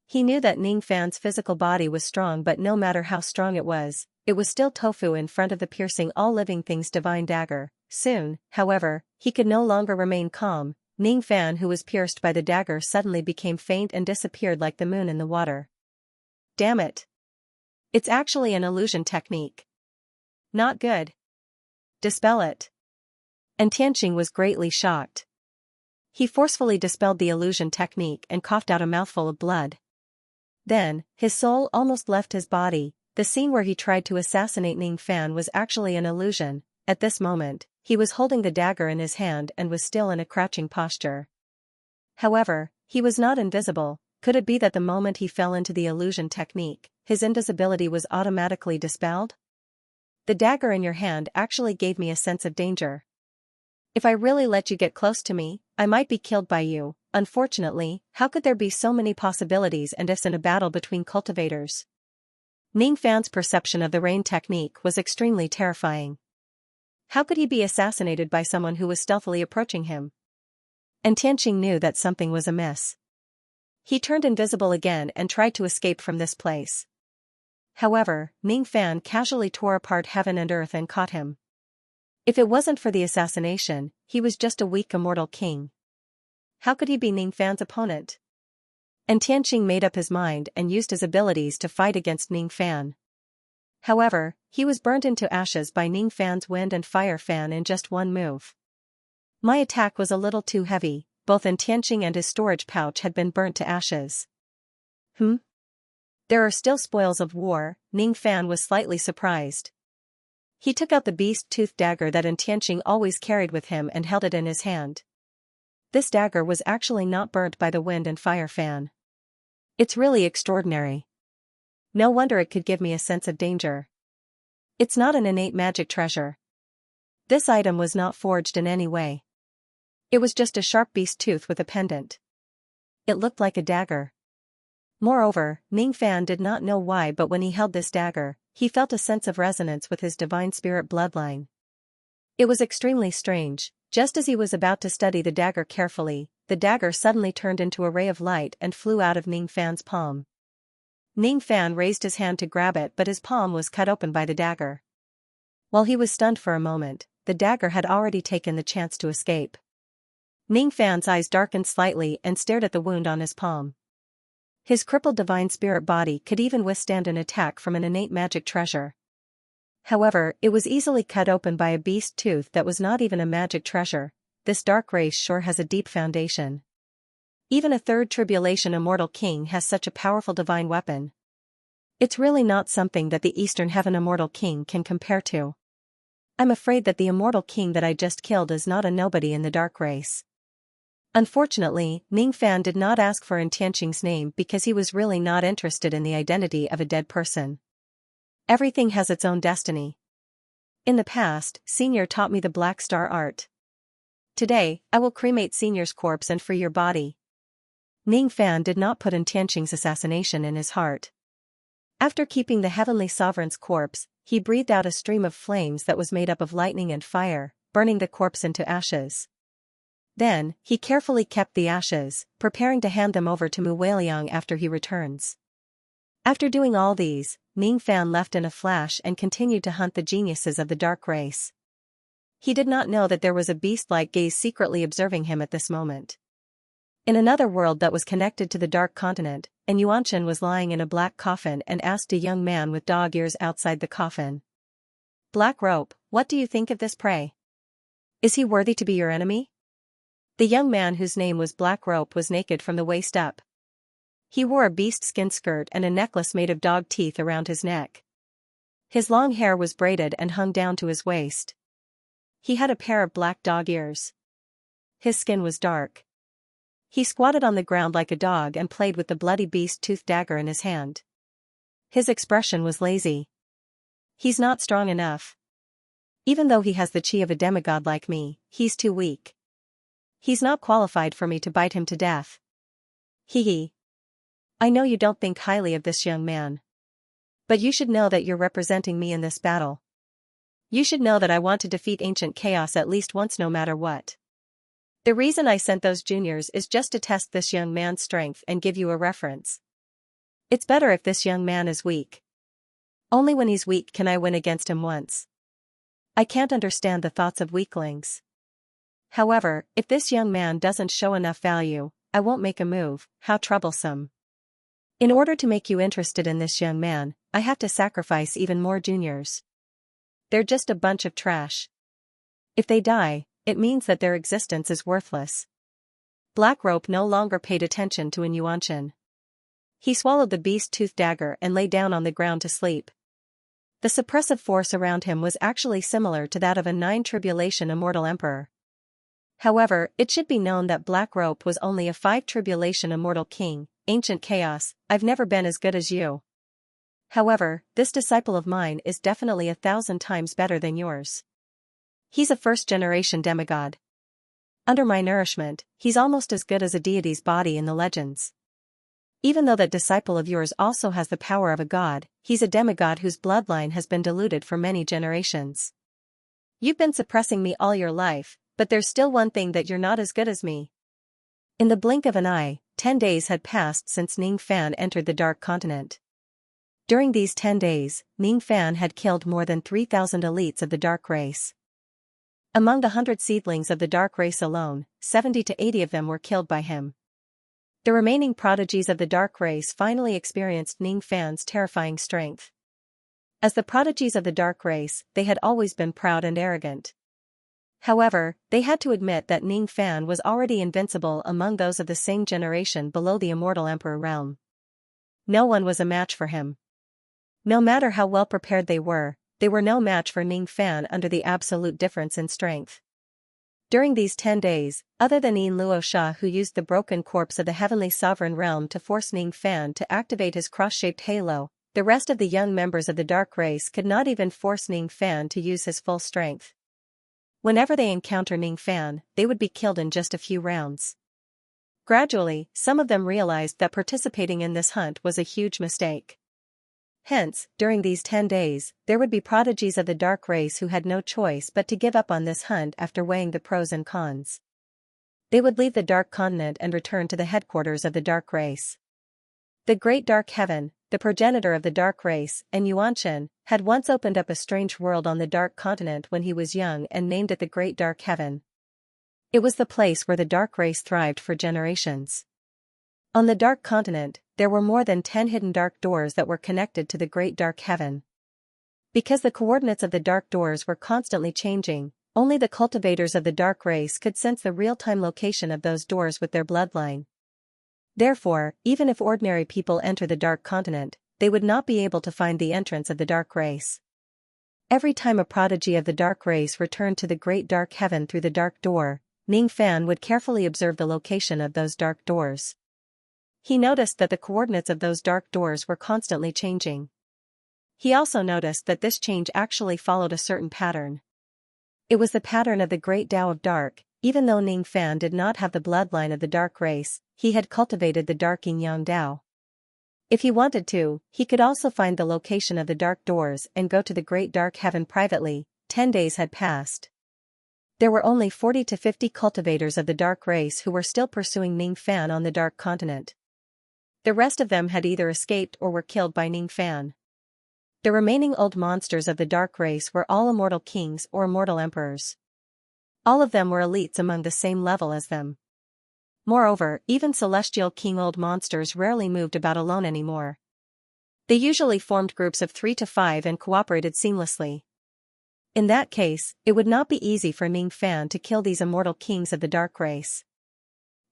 He knew that Ning Fan's physical body was strong, but no matter how strong it was still tofu in front of the piercing all living things divine dagger. Soon, however, he could no longer remain calm. Ning Fan, who was pierced by the dagger, suddenly became faint and disappeared like the moon in the water. Damn it! It's actually an illusion technique. Not good. Dispel it. And Tianqing was greatly shocked. He forcefully dispelled the illusion technique and coughed out a mouthful of blood. Then, his soul almost left his body. The scene where he tried to assassinate Ning Fan was actually an illusion. At this moment, he was holding the dagger in his hand and was still in a crouching posture. However, he was not invisible. Could it be that the moment he fell into the illusion technique, his invisibility was automatically dispelled? The dagger in your hand actually gave me a sense of danger. If I really let you get close to me, I might be killed by you. Unfortunately, how could there be so many possibilities and ifs in a battle between cultivators? Ning Fan's perception of the rain technique was extremely terrifying. How could he be assassinated by someone who was stealthily approaching him? And Tianqing knew that something was amiss. He turned invisible again and tried to escape from this place. However, Ning Fan casually tore apart heaven and earth and caught him. If it wasn't for the assassination, he was just a weak immortal king. How could he be Ning Fan's opponent? And Tianqing made up his mind and used his abilities to fight against Ning Fan. However, he was burned into ashes by Ning Fan's wind and fire fan in just one move. My attack was a little too heavy. Both Tianqing and his storage pouch had been burnt to ashes. There are still spoils of war. Ning Fan was slightly surprised. He took out the beast-toothed dagger that Tianqing always carried with him and held it in his hand. This dagger was actually not burnt by the wind and fire fan. It's really extraordinary. No wonder it could give me a sense of danger. It's not an innate magic treasure. This item was not forged in any way. It was just a sharp beast tooth with a pendant. It looked like a dagger. Moreover, Ning Fan did not know why, but when he held this dagger, he felt a sense of resonance with his divine spirit bloodline. It was extremely strange. Just as he was about to study the dagger carefully, the dagger suddenly turned into a ray of light and flew out of Ning Fan's palm. Ning Fan raised his hand to grab it, but his palm was cut open by the dagger. While he was stunned for a moment, the dagger had already taken the chance to escape. Ning Fan's eyes darkened slightly and stared at the wound on his palm. His crippled divine spirit body could even withstand an attack from an innate magic treasure. However, it was easily cut open by a beast tooth that was not even a magic treasure. This dark race sure has a deep foundation. Even a third tribulation immortal king has such a powerful divine weapon. It's really not something that the Eastern Heaven immortal king can compare to. I'm afraid that the immortal king that I just killed is not a nobody in the dark race. Unfortunately, Ning Fan did not ask for Tianqing's name because he was really not interested in the identity of a dead person. Everything has its own destiny. In the past, Senior taught me the Black Star art. Today, I will cremate Senior's corpse and free your body. Ning Fan did not put Tianqing's assassination in his heart. After keeping the Heavenly Sovereign's corpse, he breathed out a stream of flames that was made up of lightning and fire, burning the corpse into ashes. Then, he carefully kept the ashes, preparing to hand them over to Mu Weiliang after he returns. After doing all these, Ning Fan left in a flash and continued to hunt the geniuses of the dark race. He did not know that there was a beast-like gaze secretly observing him at this moment. In another world that was connected to the Dark Continent, an Xianxia was lying in a black coffin and asked a young man with dog ears outside the coffin. "Black Rope, what do you think of this prey? Is he worthy to be your enemy?" The young man, whose name was Black Rope, was naked from the waist up. He wore a beast-skin skirt and a necklace made of dog teeth around his neck. His long hair was braided and hung down to his waist. He had a pair of black dog ears. His skin was dark. He squatted on the ground like a dog and played with the bloody beast-tooth dagger in his hand. His expression was lazy. "He's not strong enough. Even though he has the chi of a demigod like me, he's too weak. He's not qualified for me to bite him to death." Hee hee. "I know you don't think highly of this young man. But you should know that you're representing me in this battle. You should know that I want to defeat ancient chaos at least once, no matter what. The reason I sent those juniors is just to test this young man's strength and give you a reference. It's better if this young man is weak. Only when he's weak can I win against him once. I can't understand the thoughts of weaklings. However, if this young man doesn't show enough value, I won't make a move." How troublesome. In order to make you interested in this young man, I have to sacrifice even more juniors. They're just a bunch of trash. If they die, it means that their existence is worthless. Black Rope no longer paid attention to an Xianxia. He swallowed the beast-tooth dagger and lay down on the ground to sleep. The suppressive force around him was actually similar to that of a 9-tribulation immortal emperor. However, it should be known that Black Rope was only a 5-tribulation immortal king. "Ancient chaos, I've never been as good as you. However, this disciple of mine is definitely 1,000 times better than yours. He's a first-generation demigod. Under my nourishment, he's almost as good as a deity's body in the legends. Even though that disciple of yours also has the power of a god, he's a demigod whose bloodline has been diluted for many generations. You've been suppressing me all your life, but there's still one thing that you're not as good as me." In the blink of an eye, 10 days had passed since Ning Fan entered the Dark Continent. During these 10 days, Ning Fan had killed more than 3,000 elites of the dark race. Among the 100 seedlings of the dark race alone, 70 to 80 of them were killed by him. The remaining prodigies of the dark race finally experienced Ning Fan's terrifying strength. As the prodigies of the dark race, they had always been proud and arrogant. However, they had to admit that Ning Fan was already invincible among those of the same generation below the immortal emperor realm. No one was a match for him. No matter how well prepared they were no match for Ning Fan under the absolute difference in strength. During these 10 days, other than Yin Luo Sha, who used the broken corpse of the heavenly sovereign realm to force Ning Fan to activate his cross-shaped halo, the rest of the young members of the dark race could not even force Ning Fan to use his full strength. Whenever they encounter Ning Fan, they would be killed in just a few rounds. Gradually, some of them realized that participating in this hunt was a huge mistake. Hence, during these 10 days, there would be prodigies of the dark race who had no choice but to give up on this hunt after weighing the pros and cons. They would leave the Dark Continent and return to the headquarters of the dark race. The Great Dark Heaven, the progenitor of the dark race, and Xianxia, had once opened up a strange world on the Dark Continent when he was young and named it the Great Dark Heaven. It was the place where the dark race thrived for generations. On the Dark Continent, there were more than 10 hidden dark doors that were connected to the Great Dark Heaven. Because the coordinates of the dark doors were constantly changing, only the cultivators of the dark race could sense the real-time location of those doors with their bloodline. Therefore, even if ordinary people enter the Dark Continent, they would not be able to find the entrance of the dark race. Every time a prodigy of the dark race returned to the Great Dark Heaven through the dark door, Ning Fan would carefully observe the location of those dark doors. He noticed that the coordinates of those dark doors were constantly changing. He also noticed that this change actually followed a certain pattern. It was the pattern of the Great Tao of Dark. Even though Ning Fan did not have the bloodline of the dark race, he had cultivated the dark yin-yang Tao. If he wanted to, he could also find the location of the dark doors and go to the Great Dark Heaven privately. 10 days had passed. There were only 40 to 50 cultivators of the dark race who were still pursuing Ning Fan on the Dark Continent. The rest of them had either escaped or were killed by Ning Fan. The remaining old monsters of the dark race were all immortal kings or immortal emperors. All of them were elites among the same level as them. Moreover, even celestial king old monsters rarely moved about alone anymore. They usually formed groups of 3 to 5 and cooperated seamlessly. In that case, it would not be easy for Ning Fan to kill these immortal kings of the dark race.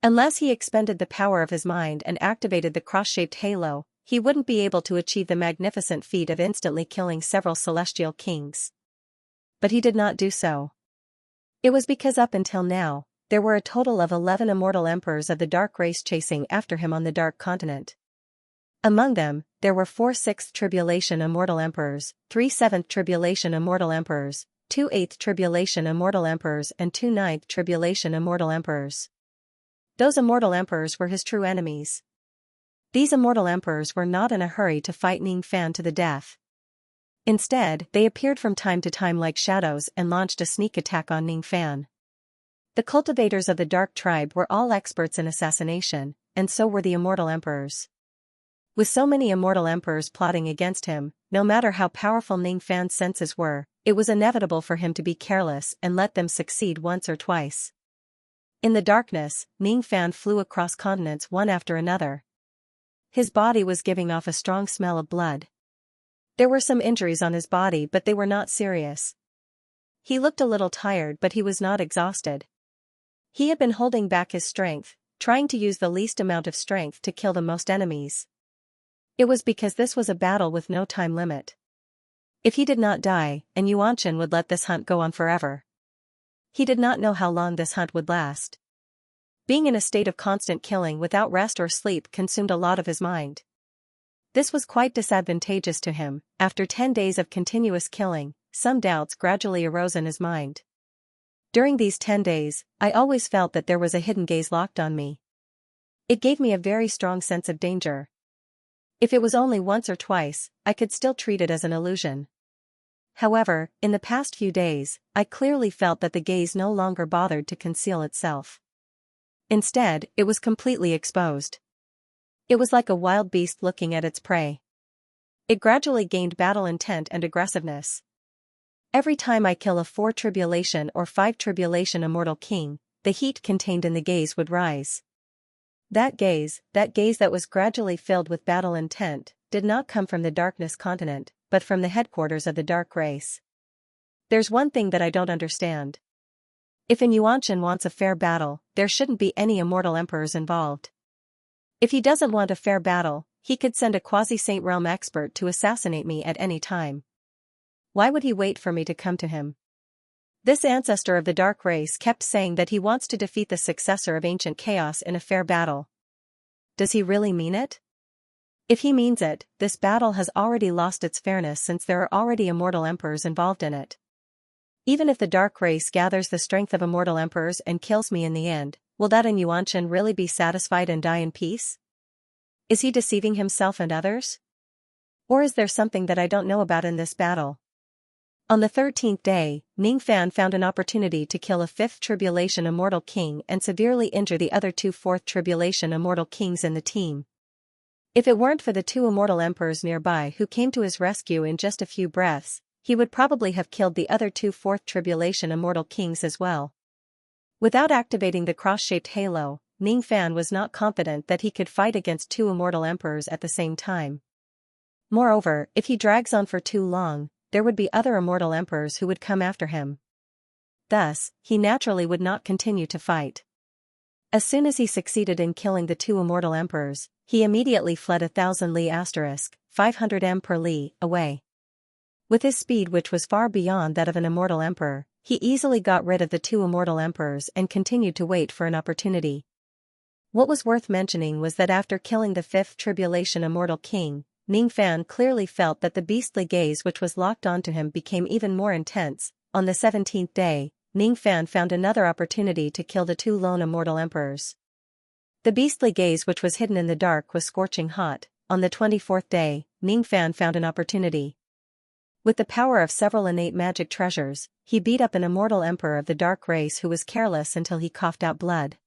Unless he expended the power of his mind and activated the cross-shaped halo, he wouldn't be able to achieve the magnificent feat of instantly killing several celestial kings. But he did not do so. It was because up until now, there were a total of 11 immortal emperors of the dark race chasing after him on the dark continent. Among them, there were 4 6th Tribulation Immortal Emperors, 3 7th Tribulation Immortal Emperors, 2 8th Tribulation Immortal Emperors and 2 9th Tribulation Immortal Emperors. Those immortal emperors were his true enemies. These immortal emperors were not in a hurry to fight Ning Fan to the death. Instead, they appeared from time to time like shadows and launched a sneak attack on Ning Fan. The cultivators of the Dark Tribe were all experts in assassination, and so were the immortal emperors. With so many immortal emperors plotting against him, no matter how powerful Ning Fan's senses were, it was inevitable for him to be careless and let them succeed once or twice. In the darkness, Ning Fan flew across continents one after another. His body was giving off a strong smell of blood. There were some injuries on his body, but they were not serious. He looked a little tired, but he was not exhausted. He had been holding back his strength, trying to use the least amount of strength to kill the most enemies. It was because this was a battle with no time limit. If he did not die, and Xianxia would let this hunt go on forever. He did not know how long this hunt would last. Being in a state of constant killing without rest or sleep consumed a lot of his mind. This was quite disadvantageous to him. After 10 days of continuous killing, some doubts gradually arose in his mind. During these 10 days, I always felt that there was a hidden gaze locked on me. It gave me a very strong sense of danger. If it was only once or twice, I could still treat it as an illusion. However, in the past few days, I clearly felt that the gaze no longer bothered to conceal itself. Instead, it was completely exposed. It was like a wild beast looking at its prey. It gradually gained battle intent and aggressiveness. Every time I kill a 4 Tribulation or 5 Tribulation Immortal King, the heat contained in the gaze would rise. That gaze that was gradually filled with battle intent, did not come from the Darkness continent, but from the headquarters of the Dark Race. There's one thing that I don't understand. If an Xianxia wants a fair battle, there shouldn't be any immortal emperors involved. If he doesn't want a fair battle, he could send a quasi-Saint Realm expert to assassinate me at any time. Why would he wait for me to come to him? This ancestor of the Dark Race kept saying that he wants to defeat the successor of Ancient Chaos in a fair battle. Does he really mean it? If he means it, this battle has already lost its fairness since there are already immortal emperors involved in it. Even if the Dark Race gathers the strength of immortal emperors and kills me in the end, will that Xianxia really be satisfied and die in peace? Is he deceiving himself and others? Or is there something that I don't know about in this battle? On the 13th day, Ning Fan found an opportunity to kill a 5th Tribulation Immortal King and severely injure the other 2 4th Tribulation Immortal Kings in the team. If it weren't for the 2 immortal emperors nearby who came to his rescue in just a few breaths, he would probably have killed the other 2 4th Tribulation Immortal Kings as well. Without activating the cross-shaped halo, Ning Fan was not confident that he could fight against 2 immortal emperors at the same time. Moreover, if he drags on for too long, there would be other immortal emperors who would come after him. Thus, he naturally would not continue to fight. As soon as he succeeded in killing the 2 immortal emperors, he immediately fled 1,000 li * 500 m per li away. With his speed, which was far beyond that of an immortal emperor, he easily got rid of the 2 immortal emperors and continued to wait for an opportunity. What was worth mentioning was that after killing the 5th Tribulation Immortal King, Ning Fan clearly felt that the beastly gaze which was locked onto him became even more intense. On the 17th day, Ning Fan found another opportunity to kill the 2 lone immortal emperors. The beastly gaze which was hidden in the dark was scorching hot. On the 24th day, Ning Fan found an opportunity. With the power of several innate magic treasures, he beat up an immortal emperor of the Dark Race who was careless until he coughed out blood.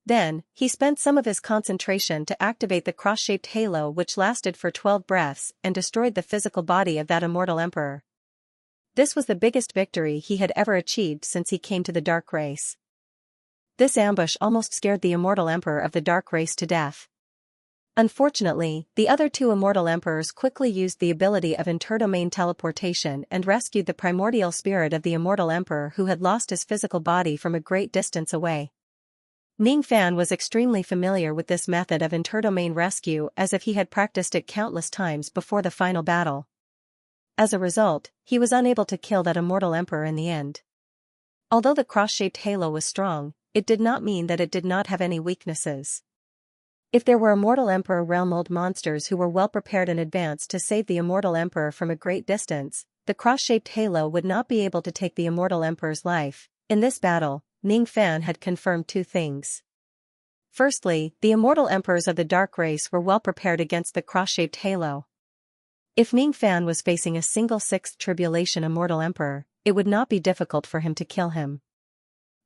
Then, he spent some of his concentration to activate the cross-shaped halo which lasted for 12 breaths and destroyed the physical body of that immortal emperor. This was the biggest victory he had ever achieved since he came to the Dark Race. This ambush almost scared the immortal emperor of the Dark Race to death. Unfortunately, the other two immortal emperors quickly used the ability of interdomain teleportation and rescued the primordial spirit of the immortal emperor who had lost his physical body from a great distance away. Ning Fan was extremely familiar with this method of interdomain rescue as if he had practiced it countless times before the final battle. As a result, he was unable to kill that immortal emperor in the end. Although the cross-shaped halo was strong, it did not mean that it did not have any weaknesses. If there were immortal emperor realm-old monsters who were well prepared in advance to save the immortal emperor from a great distance, the cross-shaped halo would not be able to take the immortal emperor's life. In this battle, Ning Fan had confirmed two things. Firstly, the immortal emperors of the Dark Race were well prepared against the cross-shaped halo. If Ning Fan was facing a single sixth tribulation immortal emperor, it would not be difficult for him to kill him.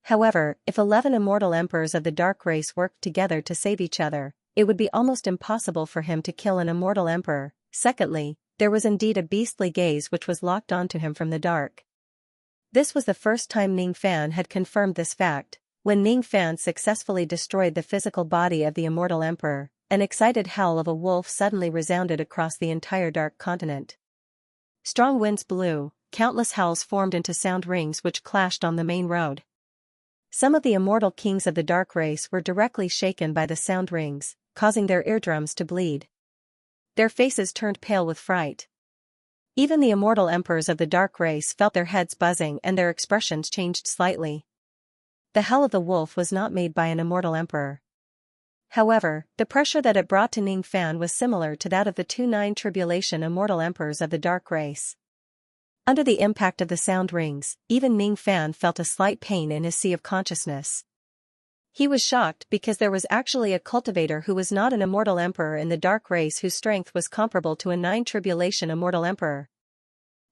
However, if 11 immortal emperors of the Dark Race worked together to save each other, it would be almost impossible for him to kill an immortal emperor. Secondly, there was indeed a beastly gaze which was locked onto him from the dark. This was the first time Ning Fan had confirmed this fact. When Ning Fan successfully destroyed the physical body of the immortal emperor, an excited howl of a wolf suddenly resounded across the entire dark continent. Strong winds blew, countless howls formed into sound rings which clashed on the main road. Some of the immortal kings of the Dark Race were directly shaken by the sound rings, causing their eardrums to bleed. Their faces turned pale with fright. Even the immortal emperors of the Dark Race felt their heads buzzing and their expressions changed slightly. The howl of the wolf was not made by an immortal emperor. However, the pressure that it brought to Ning Fan was similar to that of the two 9 tribulation immortal emperors of the Dark Race. Under the impact of the sound rings, even Ning Fan felt a slight pain in his sea of consciousness. He was shocked because there was actually a cultivator who was not an immortal emperor in the Dark Race whose strength was comparable to a 9 tribulation immortal emperor.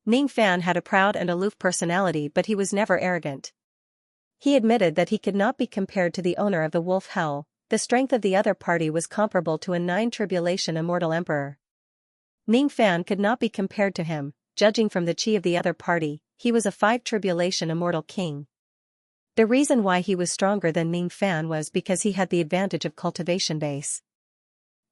Ning Fan had a proud and aloof personality, but he was never arrogant. He admitted that he could not be compared to the owner of the wolf howl. The strength of the other party was comparable to a 9 tribulation immortal emperor. Ning Fan could not be compared to him. Judging from the chi of the other party, he was a 5 tribulation immortal king. The reason why he was stronger than Ning Fan was because he had the advantage of cultivation base.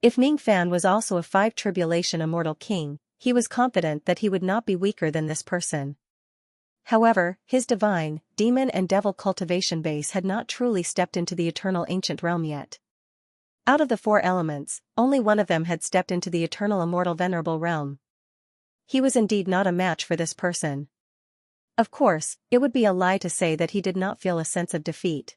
If Ning Fan was also a 5 tribulation immortal king, he was confident that he would not be weaker than this person. However, his divine, demon and devil cultivation base had not truly stepped into the eternal ancient realm yet. Out of the 4 elements, only one of them had stepped into the eternal immortal venerable realm. He was indeed not a match for this person. Of course, it would be a lie to say that he did not feel a sense of defeat.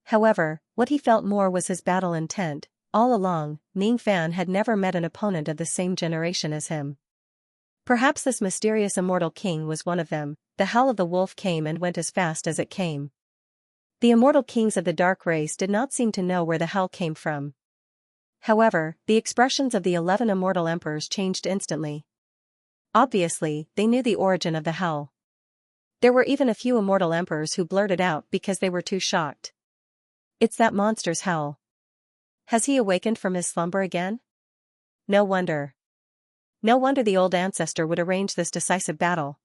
However, what he felt more was his battle intent. All along, Ning Fan had never met an opponent of the same generation as him. Perhaps this mysterious immortal king was one of them. The howl of the wolf came and went as fast as it came. The immortal kings of the Dark Race did not seem to know where the howl came from. However, the expressions of the 11 immortal emperors changed instantly. Obviously, they knew the origin of the howl. There were even a few immortal emperors who blurted out because they were too shocked. "It's that monster's howl. Has he awakened from his slumber again? No wonder. No wonder the old ancestor would arrange this decisive battle.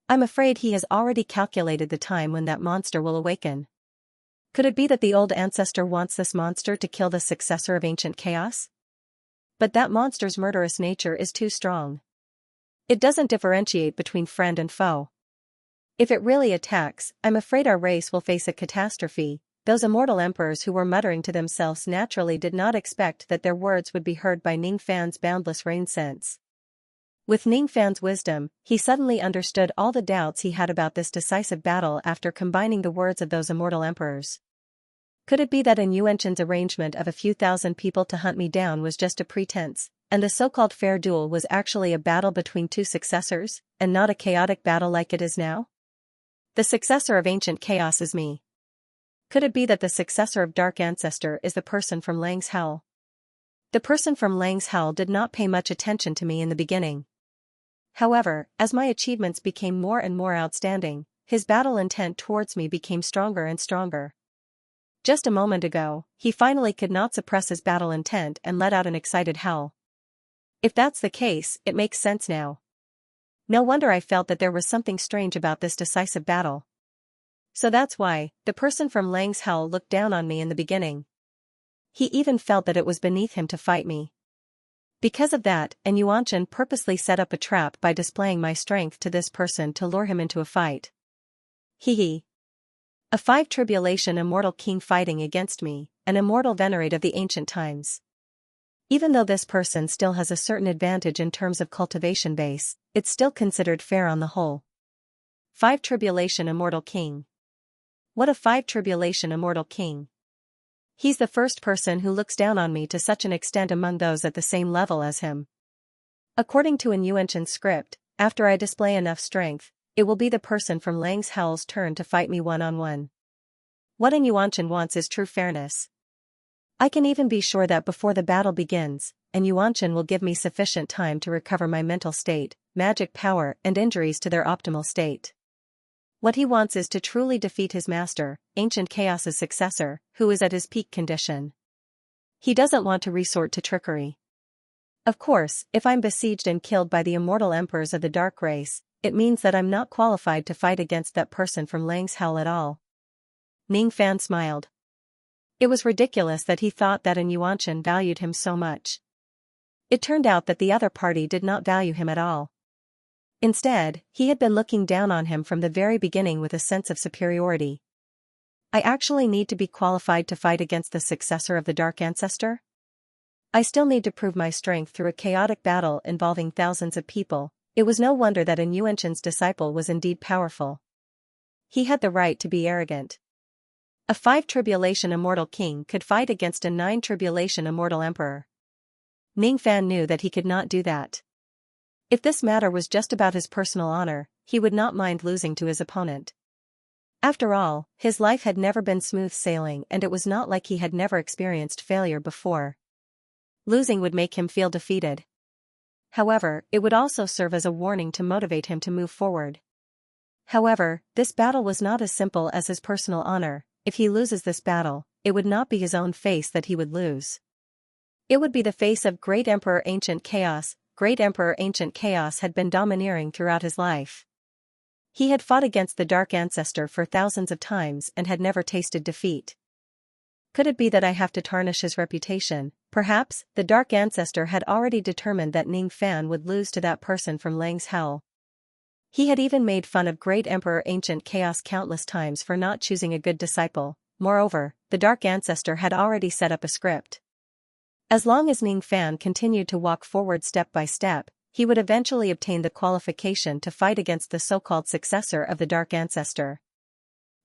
I'm afraid he has already calculated the time when that monster will awaken. Could it be that the old ancestor wants this monster to kill the successor of ancient chaos? But that monster's murderous nature is too strong. It doesn't differentiate between friend and foe. If it really attacks, I'm afraid our race will face a catastrophe." Those immortal emperors who were muttering to themselves naturally did not expect that their words would be heard by Ning Fan's boundless rain sense. With Ning Fan's wisdom, he suddenly understood all the doubts he had about this decisive battle after combining the words of those immortal emperors. Could it be that in Yuanshan's arrangement of a few thousand people to hunt me down was just a pretense, and the so-called fair duel was actually a battle between 2 successors, and not a chaotic battle like it is now? The successor of ancient chaos is me. Could it be that the successor of Dark Ancestor is the person from Lang's Howl? The person from Lang's Howl did not pay much attention to me in the beginning. However, as my achievements became more and more outstanding, his battle intent towards me became stronger and stronger. Just a moment ago, he finally could not suppress his battle intent and let out an excited howl. If that's the case, it makes sense now. No wonder I felt that there was something strange about this decisive battle. So that's why the person from Lang's Hell looked down on me in the beginning. He even felt that it was beneath him to fight me. Because of that, and Xianxia purposely set up a trap by displaying my strength to this person to lure him into a fight. Hee. A 5 tribulation immortal king fighting against me, an immortal venerate of the ancient times. Even though this person still has a certain advantage in terms of cultivation base, it's still considered fair on the whole. 5 tribulation immortal king. What a 5 tribulation immortal king. He's the first person who looks down on me to such an extent among those at the same level as him. According to an Xianxia script, after I display enough strength, it will be the person from Lang's Hell's turn to fight me one-on-one. What an Xianxia wants is true fairness. I can even be sure that before the battle begins, and Xianxia will give me sufficient time to recover my mental state, magic power and injuries to their optimal state. What he wants is to truly defeat his master, Ancient Chaos's successor, who is at his peak condition. He doesn't want to resort to trickery. Of course, if I'm besieged and killed by the immortal emperors of the dark race, it means that I'm not qualified to fight against that person from Lang's Hell at all. Ning Fan smiled. It was ridiculous that he thought that an Xianxia valued him so much. It turned out that the other party did not value him at all. Instead, he had been looking down on him from the very beginning with a sense of superiority. I actually need to be qualified to fight against the successor of the Dark Ancestor? I still need to prove my strength through a chaotic battle involving thousands of people. It was no wonder that an Xianxia's disciple was indeed powerful. He had the right to be arrogant. A 5 tribulation immortal king could fight against a 9 tribulation immortal emperor. Ning Fan knew that he could not do that. If this matter was just about his personal honor, he would not mind losing to his opponent. After all, his life had never been smooth sailing and it was not like he had never experienced failure before. Losing would make him feel defeated. However, it would also serve as a warning to motivate him to move forward. However, this battle was not as simple as his personal honor. If he loses this battle, it would not be his own face that he would lose. It would be the face of Great Emperor Ancient Chaos. Great Emperor Ancient Chaos had been domineering throughout his life. He had fought against the Dark Ancestor for thousands of times and had never tasted defeat. Could it be that I have to tarnish his reputation? Perhaps, the Dark Ancestor had already determined that Ning Fan would lose to that person from Lang's Hell. He had even made fun of Great Emperor Ancient Chaos countless times for not choosing a good disciple. Moreover, the Dark Ancestor had already set up a script. As long as Ning Fan continued to walk forward step by step, he would eventually obtain the qualification to fight against the so-called successor of the Dark Ancestor.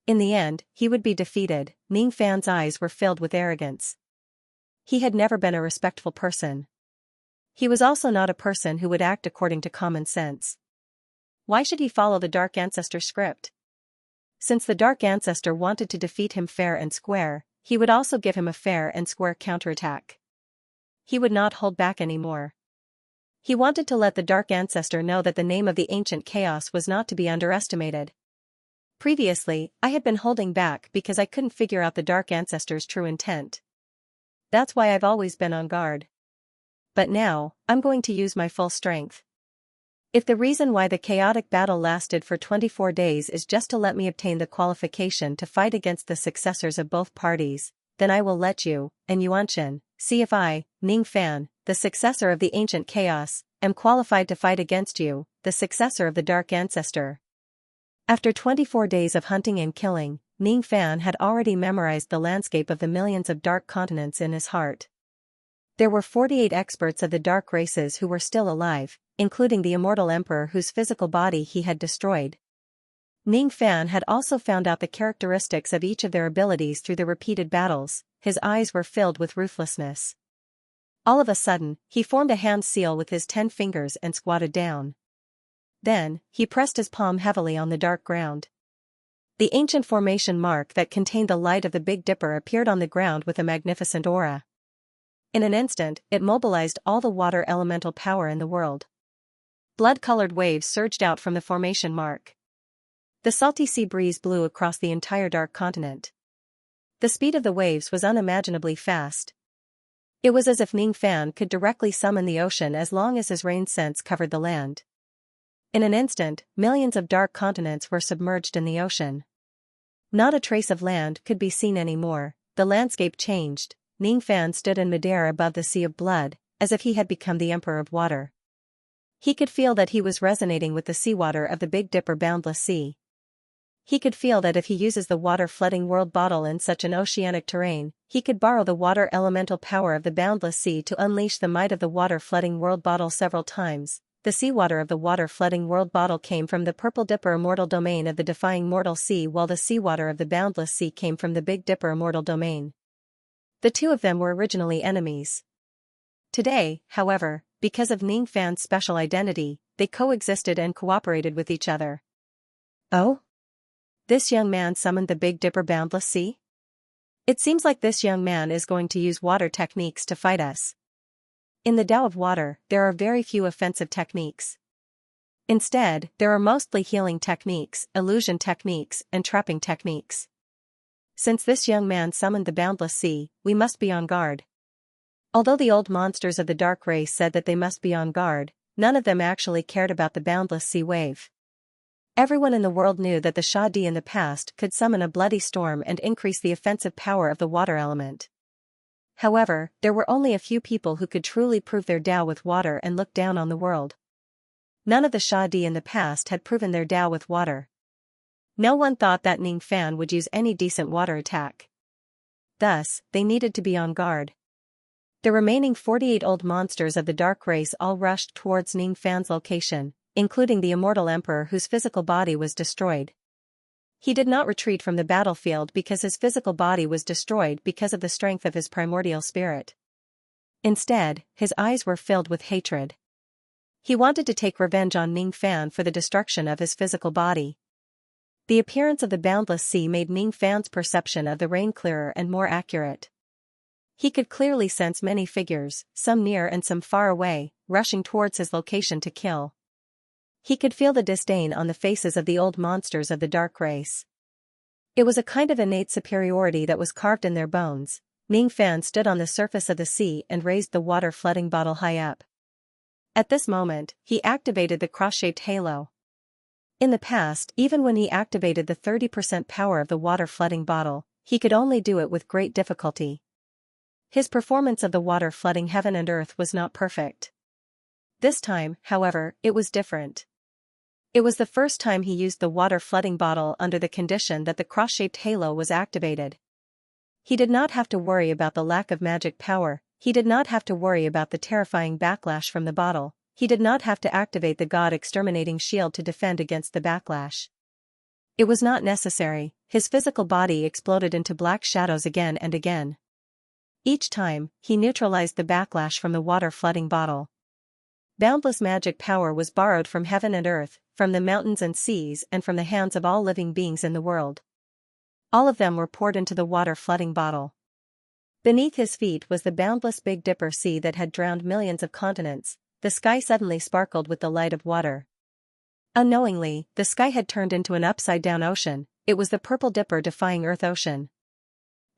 In the end, he would be defeated. Ning Fan's eyes were filled with arrogance. He had never been a respectful person. He was also not a person who would act according to common sense. Why should he follow the Dark Ancestor script? Since the Dark Ancestor wanted to defeat him fair and square, he would also give him a fair and square counterattack. He would not hold back anymore. He wanted to let the Dark Ancestor know that the name of the Ancient Chaos was not to be underestimated. Previously, I had been holding back because I couldn't figure out the Dark Ancestor's true intent. That's why I've always been on guard. But now, I'm going to use my full strength. If the reason why the chaotic battle lasted for 24 days is just to let me obtain the qualification to fight against the successors of both parties, then I will let you, and Xianxia, see if I, Ning Fan, the successor of the Ancient Chaos, am qualified to fight against you, the successor of the Dark Ancestor. After 24 days of hunting and killing, Ning Fan had already memorized the landscape of the millions of dark continents in his heart. There were 48 experts of the dark races who were still alive, including the immortal emperor whose physical body he had destroyed. Ning Fan had also found out the characteristics of each of their abilities through the repeated battles. His eyes were filled with ruthlessness. All of a sudden, he formed a hand seal with his 10 fingers and squatted down. Then, he pressed his palm heavily on the dark ground. The ancient formation mark that contained the light of the Big Dipper appeared on the ground with a magnificent aura. In an instant, it mobilized all the water elemental power in the world. Blood-colored waves surged out from the formation mark. The salty sea breeze blew across the entire dark continent. The speed of the waves was unimaginably fast. It was as if Ning Fan could directly summon the ocean as long as his rain sense covered the land. In an instant, millions of dark continents were submerged in the ocean. Not a trace of land could be seen anymore. The landscape changed. Ning Fan stood in midair above the sea of blood, as if he had become the emperor of water. He could feel that he was resonating with the seawater of the Big Dipper boundless sea. He could feel that if he uses the water-flooding world bottle in such an oceanic terrain, he could borrow the water elemental power of the boundless sea to unleash the might of the water-flooding world bottle several times. The seawater of the water-flooding world bottle came from the Purple Dipper immortal domain of the defying mortal sea, while the seawater of the boundless sea came from the Big Dipper immortal domain. The two of them were originally enemies. Today, however, because of Ning Fan's special identity, they coexisted and cooperated with each other. Oh? This young man summoned the Big Dipper boundless sea? It seems like this young man is going to use water techniques to fight us. In the Tao of water, there are very few offensive techniques. Instead, there are mostly healing techniques, illusion techniques, and trapping techniques. Since this young man summoned the boundless sea, we must be on guard. Although the old monsters of the dark race said that they must be on guard, none of them actually cared about the boundless sea wave. Everyone in the world knew that the Shadi in the past could summon a bloody storm and increase the offensive power of the water element. However, there were only a few people who could truly prove their Tao with water and look down on the world. None of the Shadi in the past had proven their Tao with water. No one thought that Ning Fan would use any decent water attack. Thus, they needed to be on guard. The remaining 48 old monsters of the dark race all rushed towards Ning Fan's location, including the immortal emperor whose physical body was destroyed. He did not retreat from the battlefield because his physical body was destroyed because of the strength of his primordial spirit. Instead, his eyes were filled with hatred. He wanted to take revenge on Ning Fan for the destruction of his physical body. The appearance of the boundless sea made Ning Fan's perception of the rain clearer and more accurate. He could clearly sense many figures, some near and some far away, rushing towards his location to kill. He could feel the disdain on the faces of the old monsters of the dark race. It was a kind of innate superiority that was carved in their bones. Ning Fan stood on the surface of the sea and raised the water-flooding bottle high up. At this moment, he activated the cross-shaped halo. In the past, even when he activated the 30% power of the water-flooding bottle, he could only do it with great difficulty. His performance of the water flooding heaven and earth was not perfect. This time, however, it was different. It was the first time he used the water flooding bottle under the condition that the cross-shaped halo was activated. He did not have to worry about the lack of magic power, he did not have to worry about the terrifying backlash from the bottle, he did not have to activate the god-exterminating shield to defend against the backlash. It was not necessary, his physical body exploded into black shadows again and again. Each time, he neutralized the backlash from the water flooding bottle. Boundless magic power was borrowed from heaven and earth, from the mountains and seas and from the hands of all living beings in the world. All of them were poured into the water flooding bottle. Beneath his feet was the boundless Big Dipper sea that had drowned millions of continents. The sky suddenly sparkled with the light of water. Unknowingly, the sky had turned into an upside-down ocean. It was the Purple Dipper defying Earth Ocean.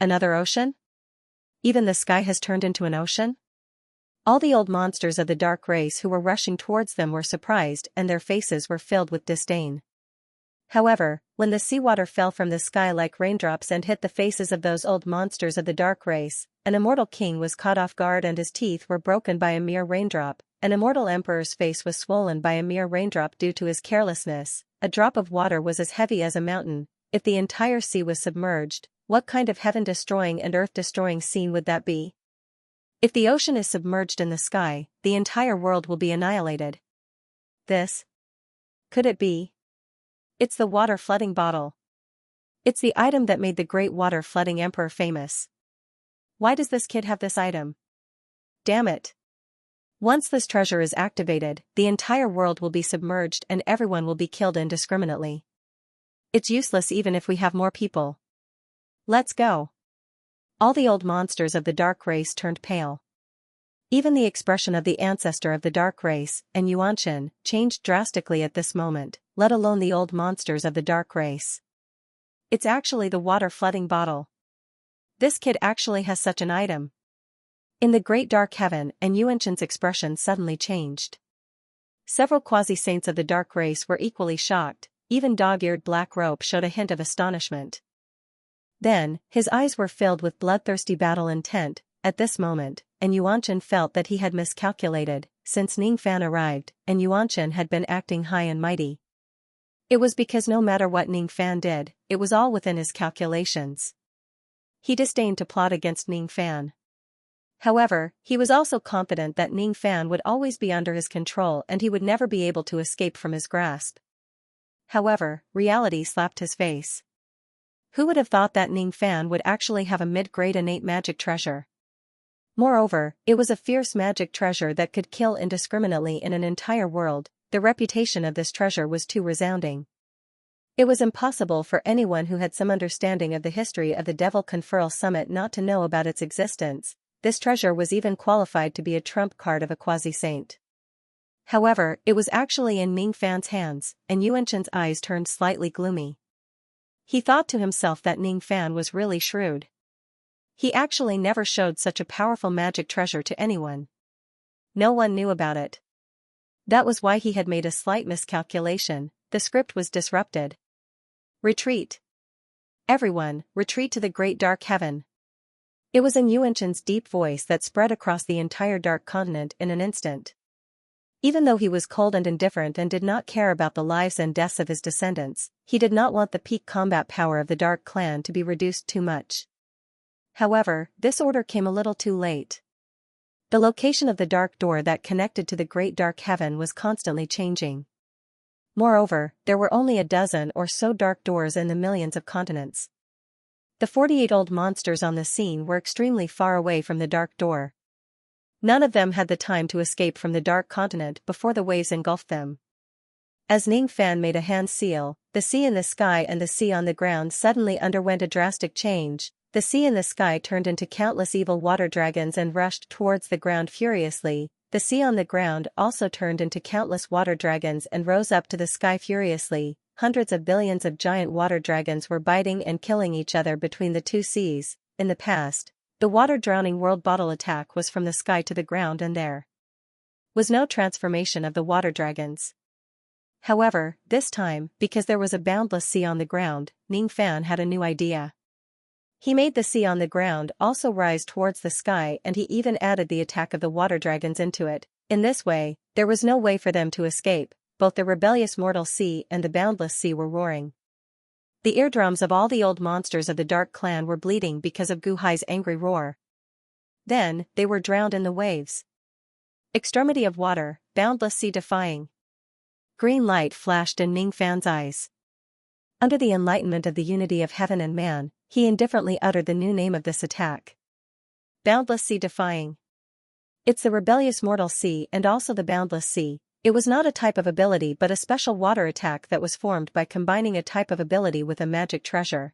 Another ocean? Even the sky has turned into an ocean? All the old monsters of the dark race who were rushing towards them were surprised and their faces were filled with disdain. However, when the seawater fell from the sky like raindrops and hit the faces of those old monsters of the dark race, an immortal king was caught off guard and his teeth were broken by a mere raindrop. An immortal emperor's face was swollen by a mere raindrop due to his carelessness. A drop of water was as heavy as a mountain. If the entire sea was submerged, what kind of heaven-destroying and earth-destroying scene would that be? If the ocean is submerged in the sky, the entire world will be annihilated. This? Could it be? It's the water flooding bottle. It's the item that made the great water flooding emperor famous. Why does this kid have this item? Damn it. Once this treasure is activated, the entire world will be submerged and everyone will be killed indiscriminately. It's useless even if we have more people. Let's go. All the old monsters of the dark race turned pale. Even the expression of the ancestor of the dark race, and Xianxia, changed drastically at this moment, let alone the old monsters of the dark race. It's actually the water flooding bottle. This kid actually has such an item. In the great dark heaven, and Xianxia's expression suddenly changed. Several quasi-saints of the dark race were equally shocked, even dog-eared Black Rope showed a hint of astonishment. Then, his eyes were filled with bloodthirsty battle intent. At this moment, and Xianxia felt that he had miscalculated, since Ningfan arrived, and Xianxia had been acting high and mighty. It was because no matter what Ningfan did, it was all within his calculations. He disdained to plot against Ningfan. However, he was also confident that Ningfan would always be under his control and he would never be able to escape from his grasp. However, reality slapped his face. Who would have thought that Ningfan would actually have a mid-grade innate magic treasure? Moreover, it was a fierce magic treasure that could kill indiscriminately in an entire world. The reputation of this treasure was too resounding. It was impossible for anyone who had some understanding of the history of the Devil Conferral Summit not to know about its existence. This treasure was even qualified to be a trump card of a quasi-saint. However, it was actually in Ningfan's hands, and Xianxia's eyes turned slightly gloomy. He thought to himself that Ningfan was really shrewd. He actually never showed such a powerful magic treasure to anyone. No one knew about it. That was why he had made a slight miscalculation. The script was disrupted. Retreat. Everyone, retreat to the great dark heaven. It was in Xianxia's deep voice that spread across the entire dark continent in an instant. Even though he was cold and indifferent and did not care about the lives and deaths of his descendants, he did not want the peak combat power of the Dark Clan to be reduced too much. However, this order came a little too late. The location of the dark door that connected to the great dark heaven was constantly changing. Moreover, there were only a dozen or so dark doors in the millions of continents. The 48 old monsters on the scene were extremely far away from the dark door. None of them had the time to escape from the dark continent before the waves engulfed them. As Ningfan made a hand seal, the sea in the sky and the sea on the ground suddenly underwent a drastic change. The sea in the sky turned into countless evil water dragons and rushed towards the ground furiously. The sea on the ground also turned into countless water dragons and rose up to the sky furiously. Hundreds of billions of giant water dragons were biting and killing each other between the two seas. In the past, the water-drowning world bottle attack was from the sky to the ground and there was no transformation of the water dragons. However, this time, because there was a boundless sea on the ground, Ningfan had a new idea. He made the sea on the ground also rise towards the sky and he even added the attack of the water dragons into it. In this way, there was no way for them to escape. Both the rebellious mortal sea and the boundless sea were roaring. The eardrums of all the old monsters of the Dark Clan were bleeding because of Guhai's angry roar. Then, they were drowned in the waves. Extremity of water, boundless sea defying. Green light flashed in Ningfan's eyes. Under the enlightenment of the unity of heaven and man, he indifferently uttered the new name of this attack. Boundless sea defying. It's the rebellious mortal sea and also the boundless sea. It was not a type of ability but a special water attack that was formed by combining a type of ability with a magic treasure.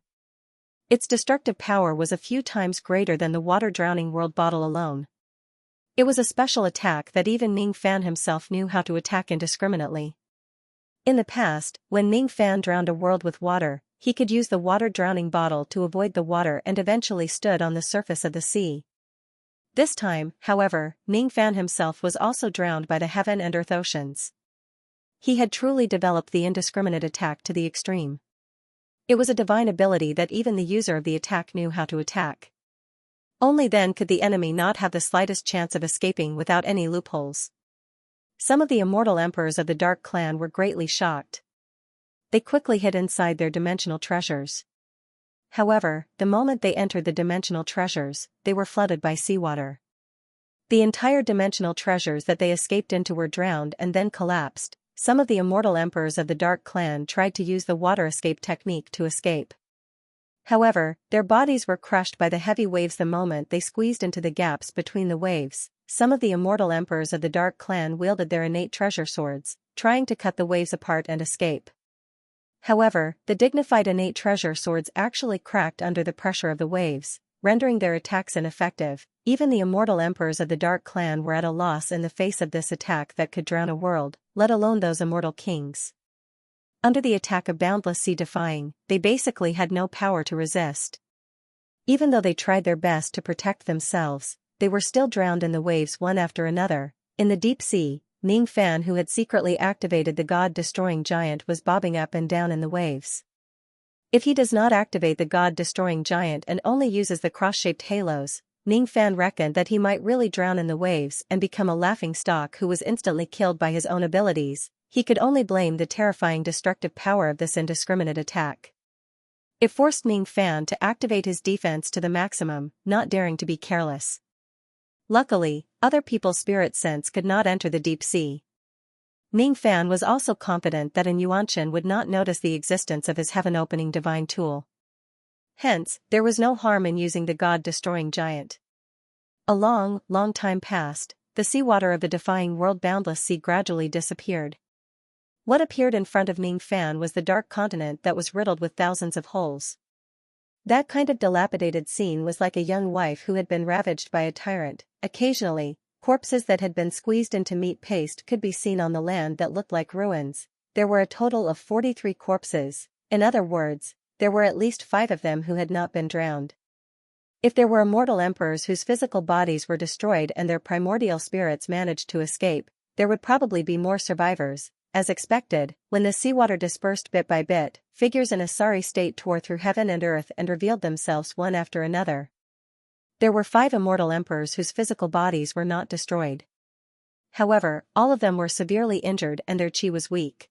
Its destructive power was a few times greater than the water-drowning world bottle alone. It was a special attack that even Ningfan himself knew how to attack indiscriminately. In the past, when Ningfan drowned a world with water, he could use the water-drowning bottle to avoid the water and eventually stood on the surface of the sea. This time, however, Ningfan himself was also drowned by the heaven and earth oceans. He had truly developed the indiscriminate attack to the extreme. It was a divine ability that even the user of the attack knew how to attack. Only then could the enemy not have the slightest chance of escaping without any loopholes. Some of the immortal emperors of the Dark Clan were greatly shocked. They quickly hid inside their dimensional treasures. However, the moment they entered the dimensional treasures, they were flooded by seawater. The entire dimensional treasures that they escaped into were drowned and then collapsed. Some of the immortal emperors of the Dark Clan tried to use the water escape technique to escape. However, their bodies were crushed by the heavy waves the moment they squeezed into the gaps between the waves. Some of the immortal emperors of the Dark Clan wielded their innate treasure swords, trying to cut the waves apart and escape. However, the dignified innate treasure swords actually cracked under the pressure of the waves, rendering their attacks ineffective. Even the immortal emperors of the Dark Clan were at a loss in the face of this attack that could drown a world, let alone those immortal kings. Under the attack of boundless sea defying, they basically had no power to resist. Even though they tried their best to protect themselves, they were still drowned in the waves one after another. In the deep sea, Ning Fan, who had secretly activated the god-destroying giant, was bobbing up and down in the waves. If he does not activate the god-destroying giant and only uses the cross-shaped halos, Ning Fan reckoned that he might really drown in the waves and become a laughingstock who was instantly killed by his own abilities. He could only blame the terrifying destructive power of this indiscriminate attack. It forced Ning Fan to activate his defense to the maximum, not daring to be careless. Luckily, other people's spirit sense could not enter the deep sea. Ning Fan was also confident that Xianxia would not notice the existence of his heaven-opening divine tool. Hence, there was no harm in using the god-destroying giant. A long, long time passed. The seawater of the defying world-boundless sea gradually disappeared. What appeared in front of Ning Fan was the dark continent that was riddled with thousands of holes. That kind of dilapidated scene was like a young wife who had been ravaged by a tyrant. Occasionally, corpses that had been squeezed into meat paste could be seen on the land that looked like ruins. There were a total of 43 corpses. In other words, there were at least 5 of them who had not been drowned. If there were immortal emperors whose physical bodies were destroyed and their primordial spirits managed to escape, there would probably be more survivors. As expected, when the seawater dispersed bit by bit, figures in a sorry state tore through heaven and earth and revealed themselves one after another. There were 5 immortal emperors whose physical bodies were not destroyed. However, all of them were severely injured and their chi was weak.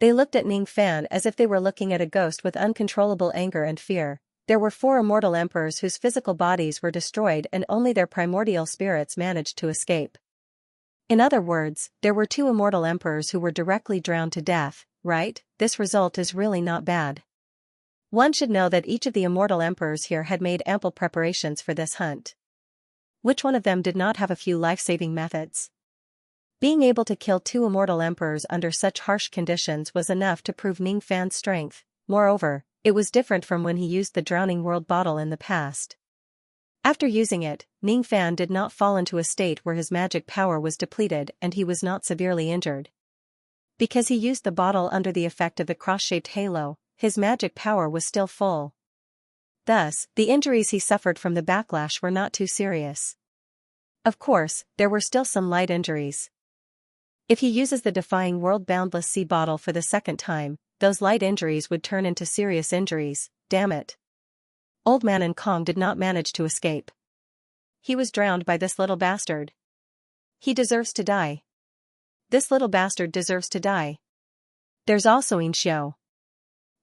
They looked at Ning Fan as if they were looking at a ghost with uncontrollable anger and fear. There were 4 immortal emperors whose physical bodies were destroyed and only their primordial spirits managed to escape. In other words, there were 2 immortal emperors who were directly drowned to death, right? This result is really not bad. One should know that each of the immortal emperors here had made ample preparations for this hunt. Which one of them did not have a few life-saving methods? Being able to kill 2 immortal emperors under such harsh conditions was enough to prove Ning Fan's strength. Moreover, it was different from when he used the Drowning World bottle in the past. After using it, Ning Fan did not fall into a state where his magic power was depleted and he was not severely injured. Because he used the bottle under the effect of the cross-shaped halo, his magic power was still full. Thus, the injuries he suffered from the backlash were not too serious. Of course, there were still some light injuries. If he uses the Defying World Boundless Sea bottle for the second time, those light injuries would turn into serious injuries. Damn it. Old Man Kong did not manage to escape. He was drowned by this little bastard. He deserves to die. This little bastard deserves to die. There's also Xianxia.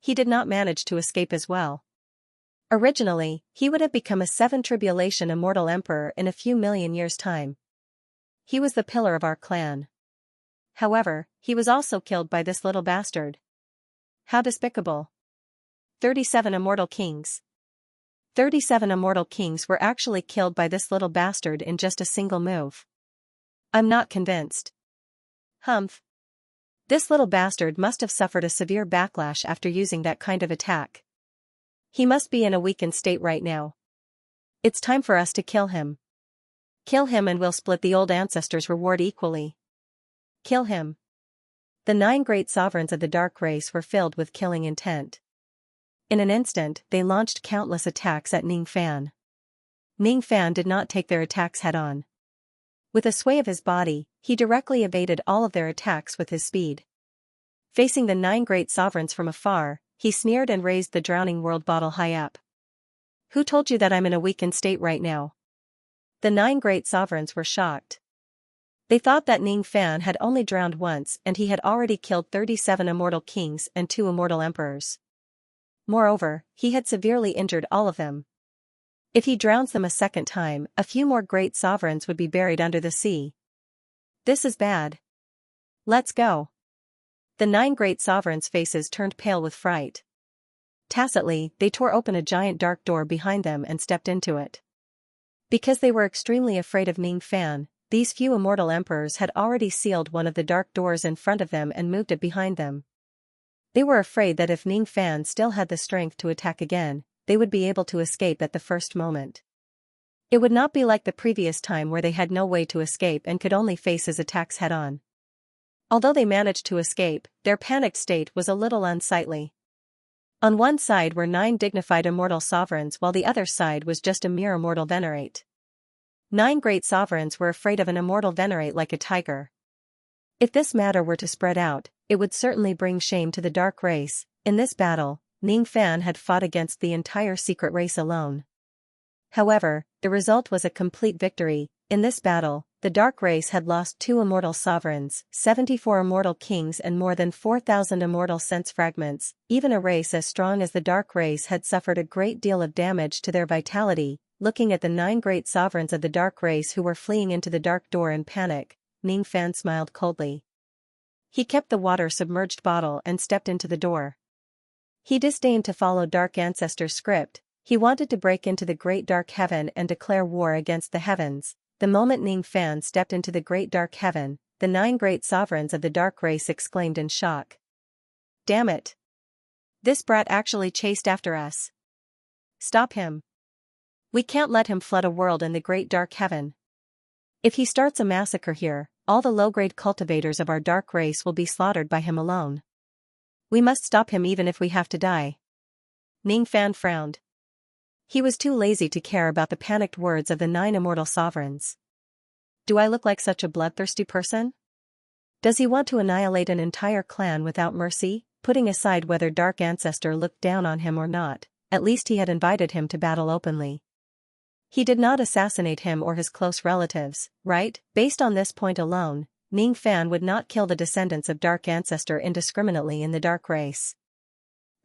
He did not manage to escape as well. Originally, he would have become a 7 tribulation immortal emperor in a few million years' time. He was the pillar of our clan. However, he was also killed by this little bastard. How despicable. 37 immortal kings. 37 immortal kings were actually killed by this little bastard in just a single move. I'm not convinced. Humph. This little bastard must have suffered a severe backlash after using that kind of attack. He must be in a weakened state right now. It's time for us to kill him. Kill him and we'll split the old ancestors' reward equally. Kill him. The 9 great sovereigns of the dark race were filled with killing intent. In an instant, they launched countless attacks at Ning Fan. Ning Fan did not take their attacks head-on. With a sway of his body, he directly evaded all of their attacks with his speed. Facing the 9 great sovereigns from afar, he sneered and raised the Drowning World bottle high up. Who told you that I'm in a weakened state right now? The 9 great sovereigns were shocked. They thought that Ning Fan had only drowned once and he had already killed 37 immortal kings and 2 immortal emperors. Moreover, he had severely injured all of them. If he drowns them a second time, a few more great sovereigns would be buried under the sea. This is bad. Let's go. The 9 great sovereigns' faces turned pale with fright. Tacitly, they tore open a giant dark door behind them and stepped into it. Because they were extremely afraid of Ning Fan, these few immortal emperors had already sealed one of the dark doors in front of them and moved it behind them. They were afraid that if Ning Fan still had the strength to attack again, they would be able to escape at the first moment. It would not be like the previous time where they had no way to escape and could only face his attacks head-on. Although they managed to escape, their panicked state was a little unsightly. On one side were 9 dignified immortal sovereigns while the other side was just a mere immortal venerate. 9 great sovereigns were afraid of an immortal venerate like a tiger. If this matter were to spread out, it would certainly bring shame to the dark race. In this battle, Ning Fan had fought against the entire secret race alone. However, the result was a complete victory. In this battle, the dark race had lost 2 immortal sovereigns, 74 immortal kings and more than 4,000 immortal sense fragments. Even a race as strong as the dark race had suffered a great deal of damage to their vitality. Looking at the 9 great sovereigns of the dark race who were fleeing into the dark door in panic, Ning Fan smiled coldly. He kept the water-submerged bottle and stepped into the door. He disdained to follow Dark Ancestor's script. He wanted to break into the great dark heaven and declare war against the heavens. The moment Ning Fan stepped into the great dark heaven, the 9 great sovereigns of the dark race exclaimed in shock. "Damn it! This brat actually chased after us. Stop him. We can't let him flood a world in the great dark heaven. If he starts a massacre here, all the low-grade cultivators of our dark race will be slaughtered by him alone. We must stop him even if we have to die." Ning Fan frowned. He was too lazy to care about the panicked words of the 9 immortal sovereigns. Do I look like such a bloodthirsty person? Does he want to annihilate an entire clan without mercy? Putting aside whether Dark Ancestor looked down on him or not, at least he had invited him to battle openly. He did not assassinate him or his close relatives, right? Based on this point alone, Ning Fan would not kill the descendants of Dark Ancestor indiscriminately in the dark race.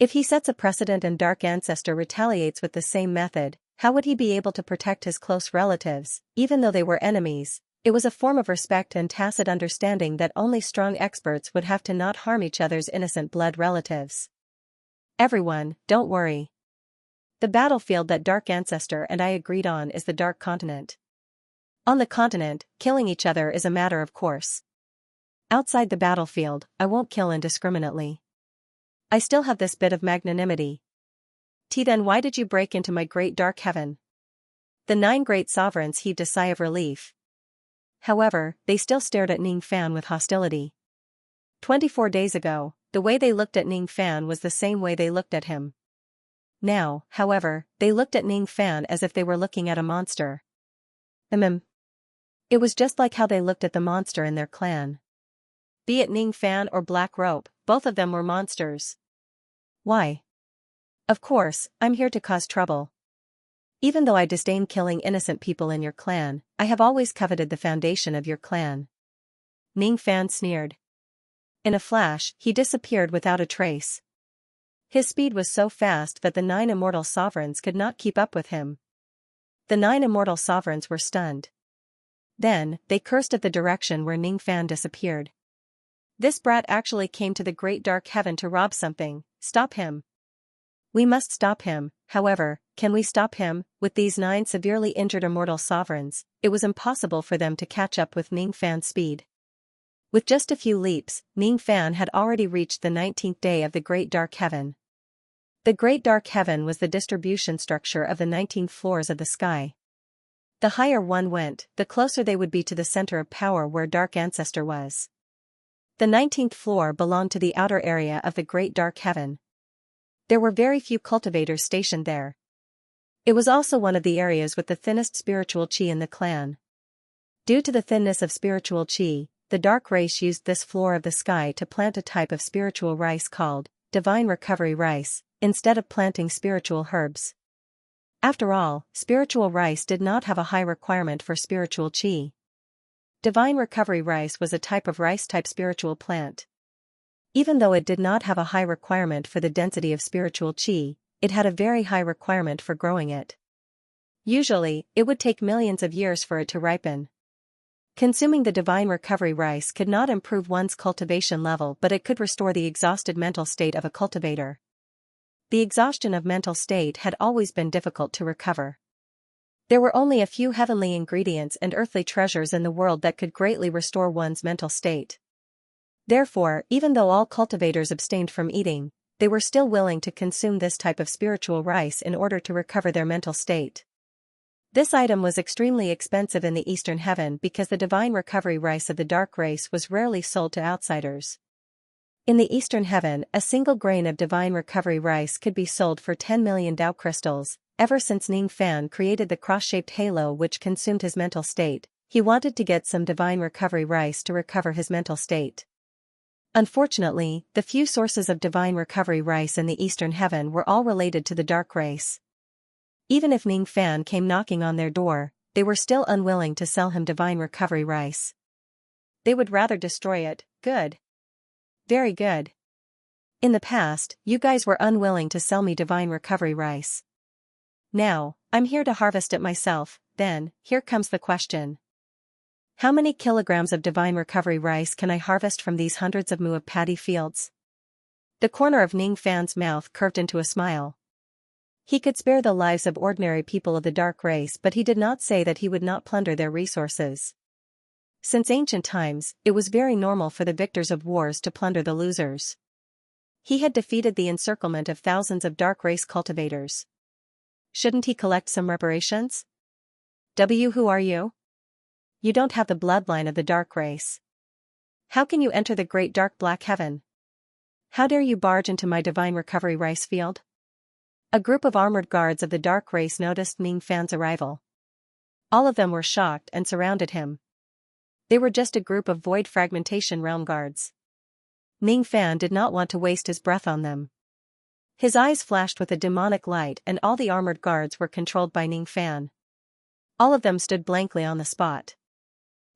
If he sets a precedent and Dark Ancestor retaliates with the same method, how would he be able to protect his close relatives, even though they were enemies? It was a form of respect and tacit understanding that only strong experts would have to not harm each other's innocent blood relatives. Everyone, don't worry. The battlefield that Dark Ancestor and I agreed on is the Dark Continent. On the continent, killing each other is a matter of course. Outside the battlefield, I won't kill indiscriminately. I still have this bit of magnanimity. Then why did you break into my great dark heaven? The 9 great sovereigns heaved a sigh of relief. However, they still stared at Ning Fan with hostility. 24 days ago, the way they looked at Ning Fan was the same way they looked at him. Now, however, they looked at Ning Fan as if they were looking at a monster. It was just like how they looked at the monster in their clan. Be it Ning Fan or Black Rope, both of them were monsters. Why? Of course, I'm here to cause trouble. Even though I disdain killing innocent people in your clan, I have always coveted the foundation of your clan. Ning Fan sneered. In a flash, he disappeared without a trace. His speed was so fast that the 9 immortal sovereigns could not keep up with him. The 9 immortal sovereigns were stunned. Then, they cursed at the direction where Ning Fan disappeared. This brat actually came to the great dark heaven to rob something. Stop him. We must stop him. However, can we stop him? With these 9 severely injured immortal sovereigns, it was impossible for them to catch up with Ning Fan's speed. With just a few leaps, Ning Fan had already reached the 19th day of the Great Dark Heaven. The Great Dark Heaven was the distribution structure of the 19 floors of the sky. The higher one went, the closer they would be to the center of power where Dark Ancestor was. The 19th floor belonged to the outer area of the Great Dark Heaven. There were very few cultivators stationed there. It was also one of the areas with the thinnest spiritual chi in the clan. Due to the thinness of spiritual chi, the dark race used this floor of the sky to plant a type of spiritual rice called divine recovery rice, instead of planting spiritual herbs. After all, spiritual rice did not have a high requirement for spiritual chi. Divine recovery rice was a type of rice-type spiritual plant. Even though it did not have a high requirement for the density of spiritual chi, it had a very high requirement for growing it. Usually, it would take millions of years for it to ripen. Consuming the divine recovery rice could not improve one's cultivation level, but it could restore the exhausted mental state of a cultivator. The exhaustion of mental state had always been difficult to recover. There were only a few heavenly ingredients and earthly treasures in the world that could greatly restore one's mental state. Therefore, even though all cultivators abstained from eating, they were still willing to consume this type of spiritual rice in order to recover their mental state. This item was extremely expensive in the Eastern Heaven because the divine recovery rice of the dark race was rarely sold to outsiders. In the Eastern Heaven, a single grain of divine recovery rice could be sold for 10 million Dao crystals. Ever since Ning Fan created the cross-shaped halo which consumed his mental state, he wanted to get some divine recovery rice to recover his mental state. Unfortunately, the few sources of divine recovery rice in the Eastern Heaven were all related to the dark race. Even if Ning Fan came knocking on their door, they were still unwilling to sell him divine recovery rice. They would rather destroy it. Good. Very good. In the past, you guys were unwilling to sell me divine recovery rice. Now, I'm here to harvest it myself. Then, here comes the question. How many kilograms of divine recovery rice can I harvest from these hundreds of mu of paddy fields? The corner of Ning Fan's mouth curved into a smile. He could spare the lives of ordinary people of the dark race, but he did not say that he would not plunder their resources. Since ancient times, it was very normal for the victors of wars to plunder the losers. He had defeated the encirclement of thousands of dark race cultivators. Shouldn't he collect some reparations? Who are you? You don't have the bloodline of the dark race. How can you enter the great dark black heaven? How dare you barge into my divine recovery rice field? A group of armored guards of the dark race noticed Ning Fan's arrival. All of them were shocked and surrounded him. They were just a group of void fragmentation realm guards. Ning Fan did not want to waste his breath on them. His eyes flashed with a demonic light and all the armored guards were controlled by Ning Fan. All of them stood blankly on the spot.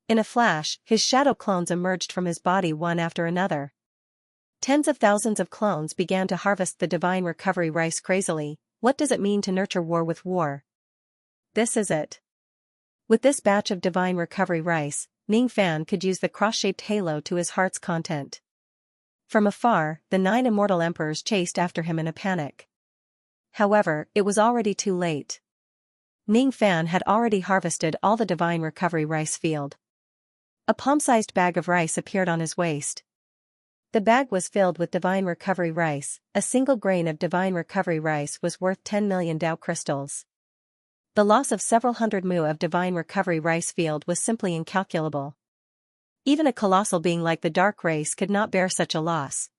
In a flash, his shadow clones emerged from his body one after another. Tens of thousands of clones began to harvest the divine recovery rice crazily. What does it mean to nurture war with war? This is it. With this batch of divine recovery rice, Ning Fan could use the cross-shaped halo to his heart's content. From afar, the 9 immortal emperors chased after him in a panic. However, it was already too late. Ning Fan had already harvested all the divine recovery rice field. A palm-sized bag of rice appeared on his waist. The bag was filled with divine recovery rice. A single grain of divine recovery rice was worth 10 million Dao crystals. The loss of several hundred mu of divine recovery rice field was simply incalculable. Even a colossal being like the dark race could not bear such a loss.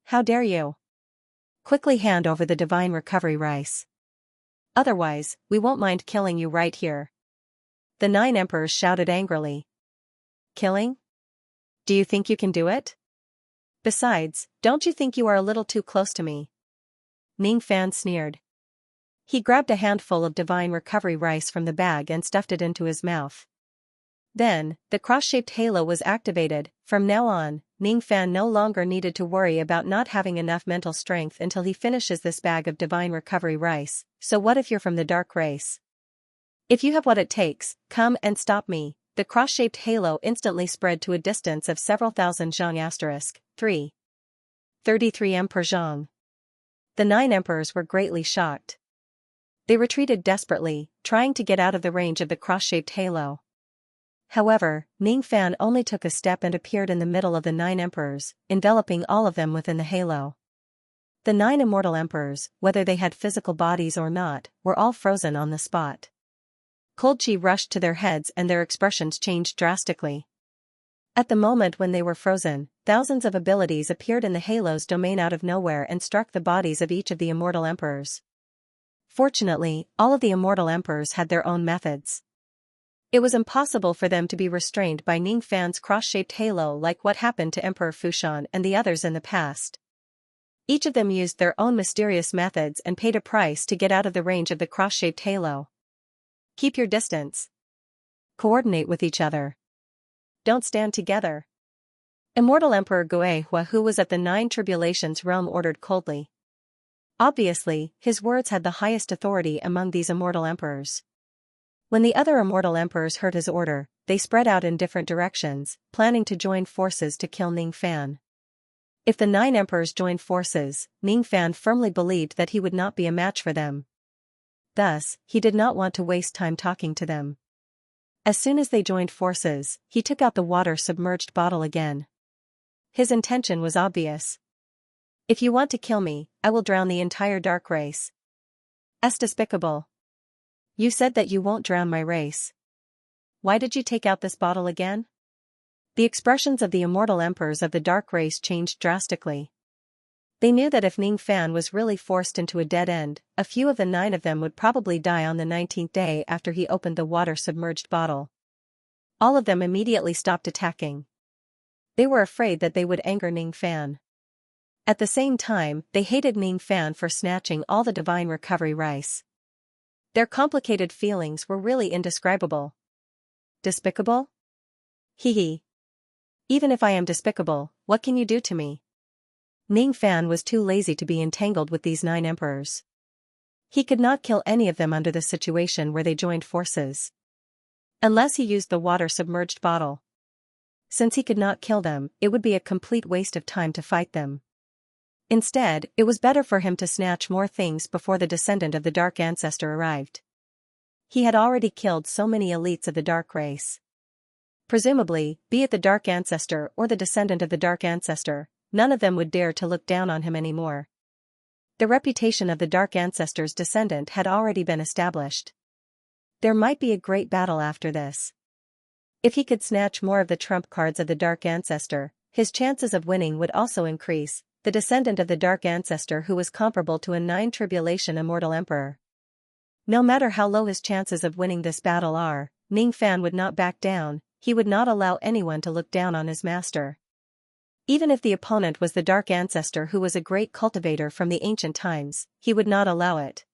How dare you? Quickly hand over the divine recovery rice. Otherwise, we won't mind killing you right here. The 9 emperors shouted angrily. Killing? Do you think you can do it? Besides, don't you think you are a little too close to me? Ning Fan sneered. He grabbed a handful of divine recovery rice from the bag and stuffed it into his mouth. Then, the cross-shaped halo was activated. From now on, Ning Fan no longer needed to worry about not having enough mental strength until he finishes this bag of divine recovery rice. So what if you're from the dark race? If you have what it takes, come and stop me. The cross-shaped halo instantly spread to a distance of several thousand zhang. 3. 33 Emperor Zhang. The 9 emperors were greatly shocked. They retreated desperately, trying to get out of the range of the cross-shaped halo. However, Ning Fan only took a step and appeared in the middle of the 9 emperors, enveloping all of them within the halo. The 9 immortal emperors, whether they had physical bodies or not, were all frozen on the spot. Cold chi rushed to their heads and their expressions changed drastically. At the moment when they were frozen, thousands of abilities appeared in the halo's domain out of nowhere and struck the bodies of each of the immortal emperors. Fortunately, all of the immortal emperors had their own methods. It was impossible for them to be restrained by Ning Fan's cross-shaped halo like what happened to Emperor Fushan and the others in the past. Each of them used their own mysterious methods and paid a price to get out of the range of the cross-shaped halo. Keep your distance. Coordinate with each other. Don't stand together. Immortal Emperor Guehua, who was at the 9 Tribulations realm, ordered coldly. Obviously, his words had the highest authority among these immortal emperors. When the other immortal emperors heard his order, they spread out in different directions, planning to join forces to kill Ning Fan. If the 9 emperors joined forces, Ning Fan firmly believed that he would not be a match for them. Thus, he did not want to waste time talking to them. As soon as they joined forces, he took out the water-submerged bottle again. His intention was obvious. If you want to kill me, I will drown the entire dark race. Es despicable. You said that you won't drown my race. Why did you take out this bottle again? The expressions of the immortal emperors of the dark race changed drastically. They knew that if Ningfan was really forced into a dead end, a few of the 9 of them would probably die on the 19th day after he opened the water-submerged bottle. All of them immediately stopped attacking. They were afraid that they would anger Ningfan. At the same time, they hated Ningfan for snatching all the divine recovery rice. Their complicated feelings were really indescribable. Despicable? Hee. Even if I am despicable, what can you do to me? Ningfan was too lazy to be entangled with these 9 emperors. He could not kill any of them under the situation where they joined forces. Unless he used the water-submerged bottle. Since he could not kill them, it would be a complete waste of time to fight them. Instead, it was better for him to snatch more things before the descendant of the Dark Ancestor arrived. He had already killed so many elites of the Dark race. Presumably, be it the Dark Ancestor or the descendant of the Dark Ancestor, none of them would dare to look down on him anymore. The reputation of the Dark Ancestor's descendant had already been established. There might be a great battle after this. If he could snatch more of the trump cards of the Dark Ancestor, his chances of winning would also increase, the descendant of the Dark Ancestor who was comparable to a 9 Tribulation immortal emperor. No matter how low his chances of winning this battle are, Ningfan would not back down, he would not allow anyone to look down on his master. Even if the opponent was the Dark Ancestor who was a great cultivator from the ancient times, he would not allow it.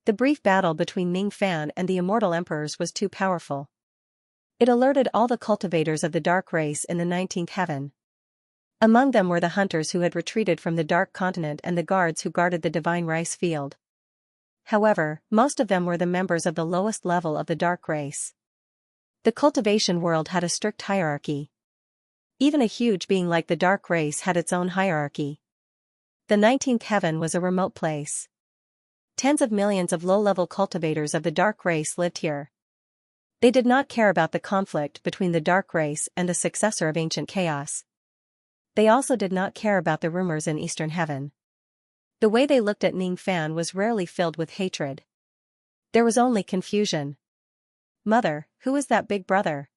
The brief battle between Ningfan and the immortal emperors was too powerful. It alerted all the cultivators of the dark race in the 19th heaven. Among them were the hunters who had retreated from the Dark Continent and the guards who guarded the divine rice field. However, most of them were the members of the lowest level of the dark race. The cultivation world had a strict hierarchy. Even a huge being like the dark race had its own hierarchy. The 19th heaven was a remote place. Tens of millions of low-level cultivators of the dark race lived here. They did not care about the conflict between the dark race and the successor of ancient chaos. They also did not care about the rumors in Eastern Heaven. The way they looked at Ningfan was rarely filled with hatred. There was only confusion. Mother, who is that big brother?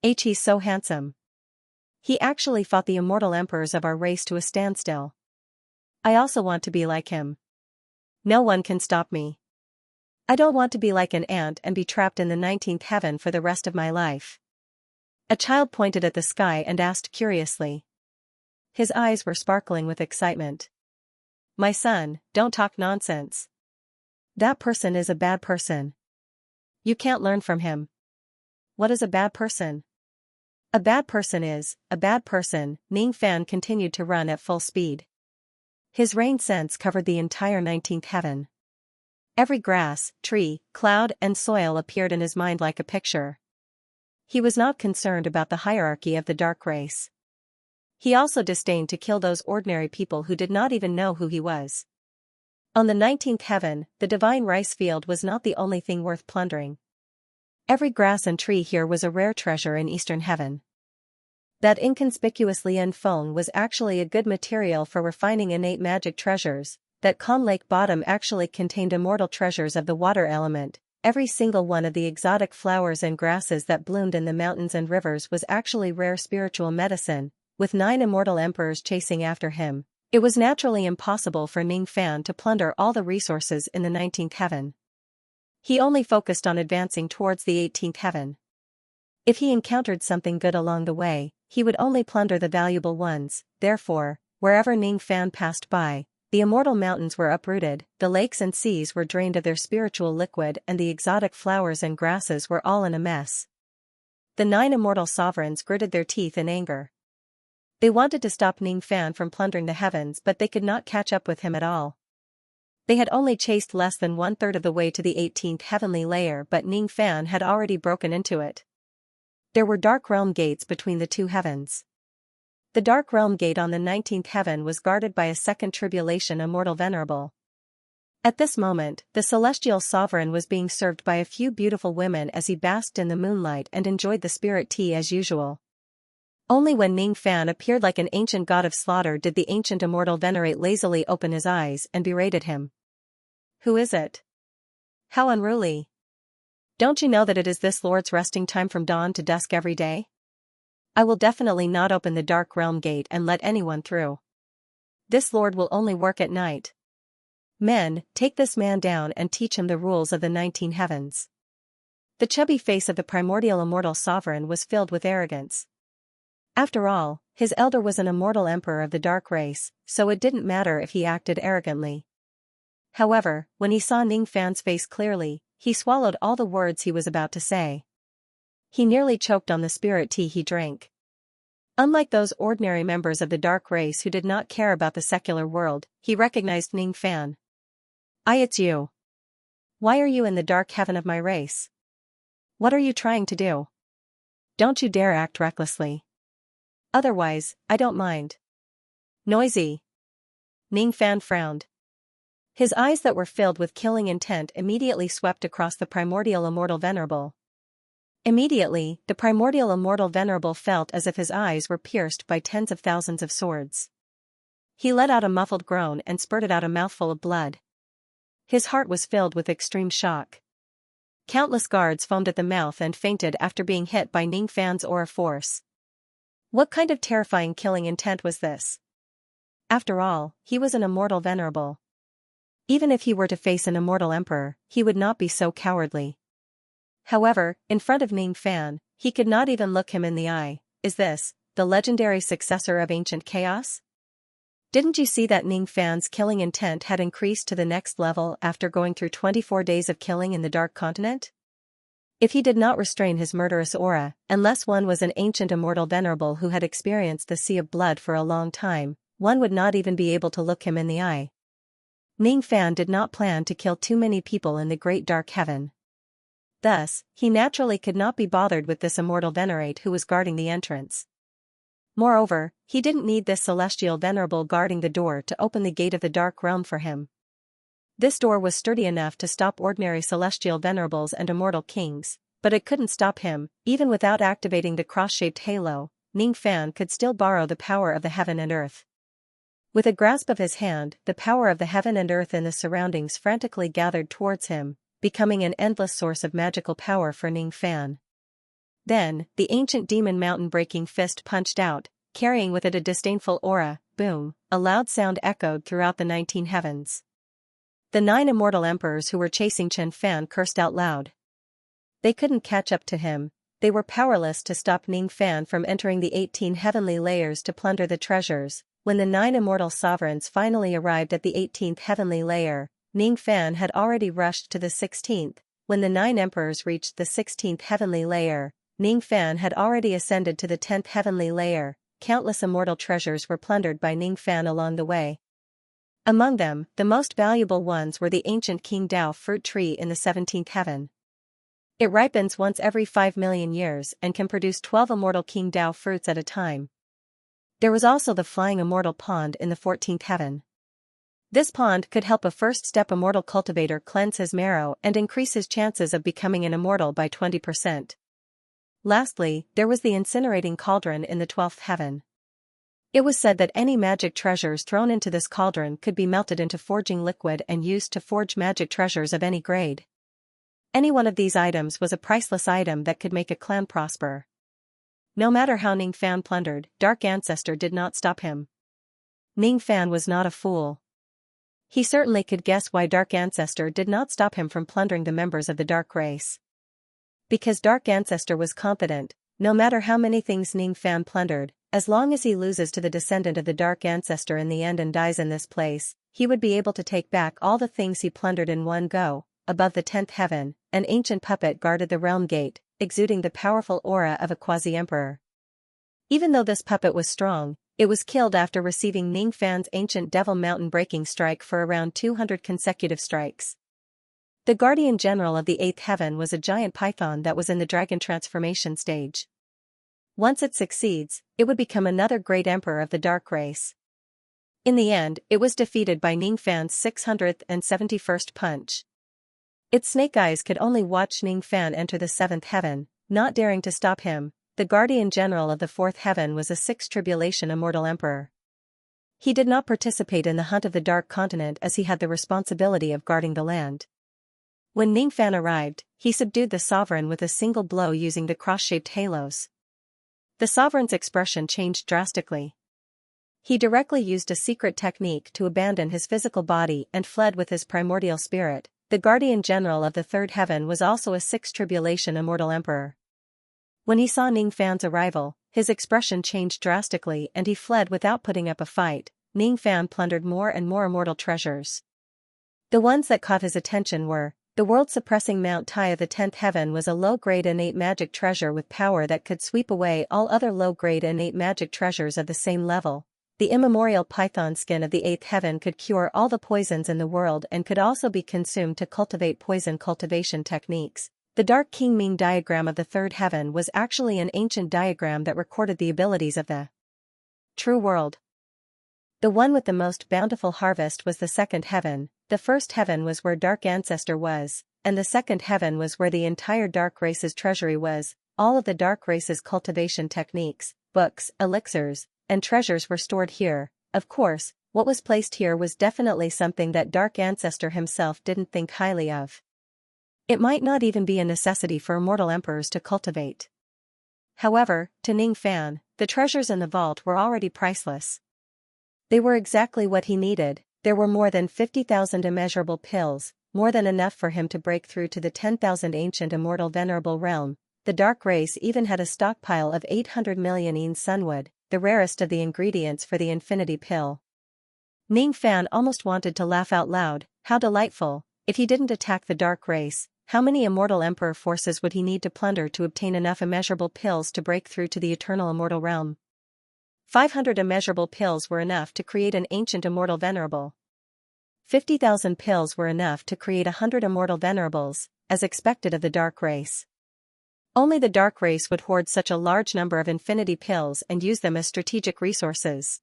He's so handsome. He actually fought the immortal emperors of our race to a standstill. I also want to be like him. No one can stop me. I don't want to be like an ant and be trapped in the 19th heaven for the rest of my life. A child pointed at the sky and asked curiously. His eyes were sparkling with excitement. My son, don't talk nonsense. That person is a bad person. You can't learn from him. What is a bad person? A bad person is, a bad person. Ningfan continued to run at full speed. His rain sense covered the entire 19th heaven. Every grass, tree, cloud and soil appeared in his mind like a picture. He was not concerned about the hierarchy of the dark race. He also disdained to kill those ordinary people who did not even know who he was. On the 19th heaven, the divine rice field was not the only thing worth plundering. Every grass and tree here was a rare treasure in Eastern Heaven. That inconspicuously end phone was actually a good material for refining innate magic treasures. That calm lake bottom actually contained immortal treasures of the water element. Every single one of the exotic flowers and grasses that bloomed in the mountains and rivers was actually rare spiritual medicine. With 9 immortal emperors chasing after him, it was naturally impossible for Ningfan to plunder all the resources in the 19th heaven. He only focused on advancing towards the 18th heaven. If he encountered something good along the way, he would only plunder the valuable ones. Therefore, wherever Ningfan passed by, the immortal mountains were uprooted, the lakes and seas were drained of their spiritual liquid and the exotic flowers and grasses were all in a mess. The 9 immortal sovereigns gritted their teeth in anger. They wanted to stop Ningfan from plundering the heavens but they could not catch up with him at all. They had only chased less than 1/3 of the way to the 18th heavenly layer but Ningfan had already broken into it. There were dark realm gates between the 2 heavens. The dark realm gate on the 19th heaven was guarded by a 2nd tribulation immortal venerable. At this moment, the celestial sovereign was being served by a few beautiful women as he basked in the moonlight and enjoyed the spirit tea as usual. Only when Ningfan appeared like an ancient god of slaughter did the ancient immortal venerate lazily open his eyes and berated him. Who is it? How unruly. Don't you know that it is this lord's resting time from dawn to dusk every day? I will definitely not open the Dark Realm gate and let anyone through. This lord will only work at night. Men, take this man down and teach him the rules of the 19 heavens. The chubby face of the primordial immortal sovereign was filled with arrogance. After all, his elder was an immortal emperor of the dark race, so it didn't matter if he acted arrogantly. However, when he saw Ning Fan's face clearly, he swallowed all the words he was about to say. He nearly choked on the spirit tea he drank. Unlike those ordinary members of the dark race who did not care about the secular world, he recognized Ning Fan. It's you. Why are you in the dark heaven of my race? What are you trying to do? Don't you dare act recklessly. Otherwise, I don't mind. Noisy. Ning Fan frowned. His eyes that were filled with killing intent immediately swept across the primordial immortal venerable. Immediately, the primordial immortal venerable felt as if his eyes were pierced by tens of thousands of swords. He let out a muffled groan and spurted out a mouthful of blood. His heart was filled with extreme shock. Countless guards foamed at the mouth and fainted after being hit by Ning Fan's aura force. What kind of terrifying killing intent was this? After all, he was an immortal venerable. Even if he were to face an immortal emperor, he would not be so cowardly. However, in front of Ning Fan, he could not even look him in the eye. Is this the legendary successor of ancient chaos? Didn't you see that Ning Fan's killing intent had increased to the next level after going through 24 days of killing in the Dark Continent? If he did not restrain his murderous aura, unless one was an ancient immortal venerable who had experienced the sea of blood for a long time, one would not even be able to look him in the eye. Ning Fan did not plan to kill too many people in the Great Dark Heaven. Thus, he naturally could not be bothered with this immortal venerate who was guarding the entrance. Moreover, he didn't need this celestial venerable guarding the door to open the gate of the Dark Realm for him. This door was sturdy enough to stop ordinary celestial venerables and immortal kings, but it couldn't stop him. Even without activating the cross-shaped halo, Ning Fan could still borrow the power of the heaven and earth. With a grasp of his hand, the power of the heaven and earth in the surroundings frantically gathered towards him, becoming an endless source of magical power for Ning Fan. Then, the ancient demon mountain-breaking fist punched out, carrying with it a disdainful aura. Boom, a loud sound echoed throughout the 19 heavens. The 9 immortal emperors who were chasing Chen Fan cursed out loud. They couldn't catch up to him. They were powerless to stop Ning Fan from entering the 18 heavenly layers to plunder the treasures. When the 9 immortal sovereigns finally arrived at the 18th heavenly layer, Ning Fan had already rushed to the 16th. When the 9 emperors reached the 16th heavenly layer, Ning Fan had already ascended to the 10th heavenly layer. Countless immortal treasures were plundered by Ning Fan along the way. Among them, the most valuable ones were the ancient King Dao fruit tree in the 17th heaven. It ripens once every 5 million years and can produce 12 immortal King Dao fruits at a time. There was also the flying immortal pond in the 14th heaven. This pond could help a first-step immortal cultivator cleanse his marrow and increase his chances of becoming an immortal by 20%. Lastly, there was the incinerating cauldron in the 12th heaven. It was said that any magic treasures thrown into this cauldron could be melted into forging liquid and used to forge magic treasures of any grade. Any one of these items was a priceless item that could make a clan prosper. No matter how Ning Fan plundered, Dark Ancestor did not stop him. Ning Fan was not a fool. He certainly could guess why Dark Ancestor did not stop him from plundering the members of the Dark race. Because Dark Ancestor was confident, no matter how many things Ning Fan plundered, as long as he loses to the descendant of the Dark Ancestor in the end and dies in this place, he would be able to take back all the things he plundered in one go. Above the 10th heaven, an ancient puppet guarded the realm gate, exuding the powerful aura of a quasi-emperor. Even though this puppet was strong, it was killed after receiving Ning Fan's ancient Devil Mountain breaking strike for around 200 consecutive strikes. The guardian general of the 8th heaven was a giant python that was in the dragon transformation stage. Once it succeeds, it would become another great emperor of the dark race. In the end, it was defeated by Ning Fan's 671st punch. Its snake eyes could only watch Ning Fan enter the 7th heaven, not daring to stop him. The guardian general of the 4th heaven was a 6th tribulation immortal emperor. He did not participate in the hunt of the Dark Continent as he had the responsibility of guarding the land. When Ning Fan arrived, he subdued the sovereign with a single blow using the cross-shaped halos. The sovereign's expression changed drastically. He directly used a secret technique to abandon his physical body and fled with his primordial spirit. The guardian general of the third heaven was also a sixth tribulation immortal emperor. When he saw Ning Fan's arrival, his expression changed drastically and he fled without putting up a fight. Ning Fan plundered more and more immortal treasures. The ones that caught his attention were, the world-suppressing Mount Tai of the 10th heaven was a low-grade innate magic treasure with power that could sweep away all other low-grade innate magic treasures of the same level. The immemorial python skin of the 8th heaven could cure all the poisons in the world and could also be consumed to cultivate poison cultivation techniques. The Dark King Ming diagram of the 3rd heaven was actually an ancient diagram that recorded the abilities of the true world. The one with the most bountiful harvest was the 2nd heaven. The 1st heaven was where Dark Ancestor was, and the 2nd heaven was where the entire Dark Race's treasury was. All of the Dark Race's cultivation techniques, books, elixirs, and treasures were stored here. Of course, what was placed here was definitely something that Dark Ancestor himself didn't think highly of. It might not even be a necessity for immortal emperors to cultivate. However, to Ning Fan, the treasures in the vault were already priceless. They were exactly what he needed. There were more than 50,000 immeasurable pills, more than enough for him to break through to the 10,000 ancient immortal venerable realm. The Dark Race even had a stockpile of 800 million Een sunwood, the rarest of the ingredients for the infinity pill. Ning Fan almost wanted to laugh out loud. How delightful! If he didn't attack the Dark Race, how many immortal emperor forces would he need to plunder to obtain enough immeasurable pills to break through to the eternal immortal realm? 500 immeasurable pills were enough to create an ancient immortal venerable. 50,000 pills were enough to create 100 immortal venerables, as expected of the Dark Race. Only the Dark Race would hoard such a large number of infinity pills and use them as strategic resources.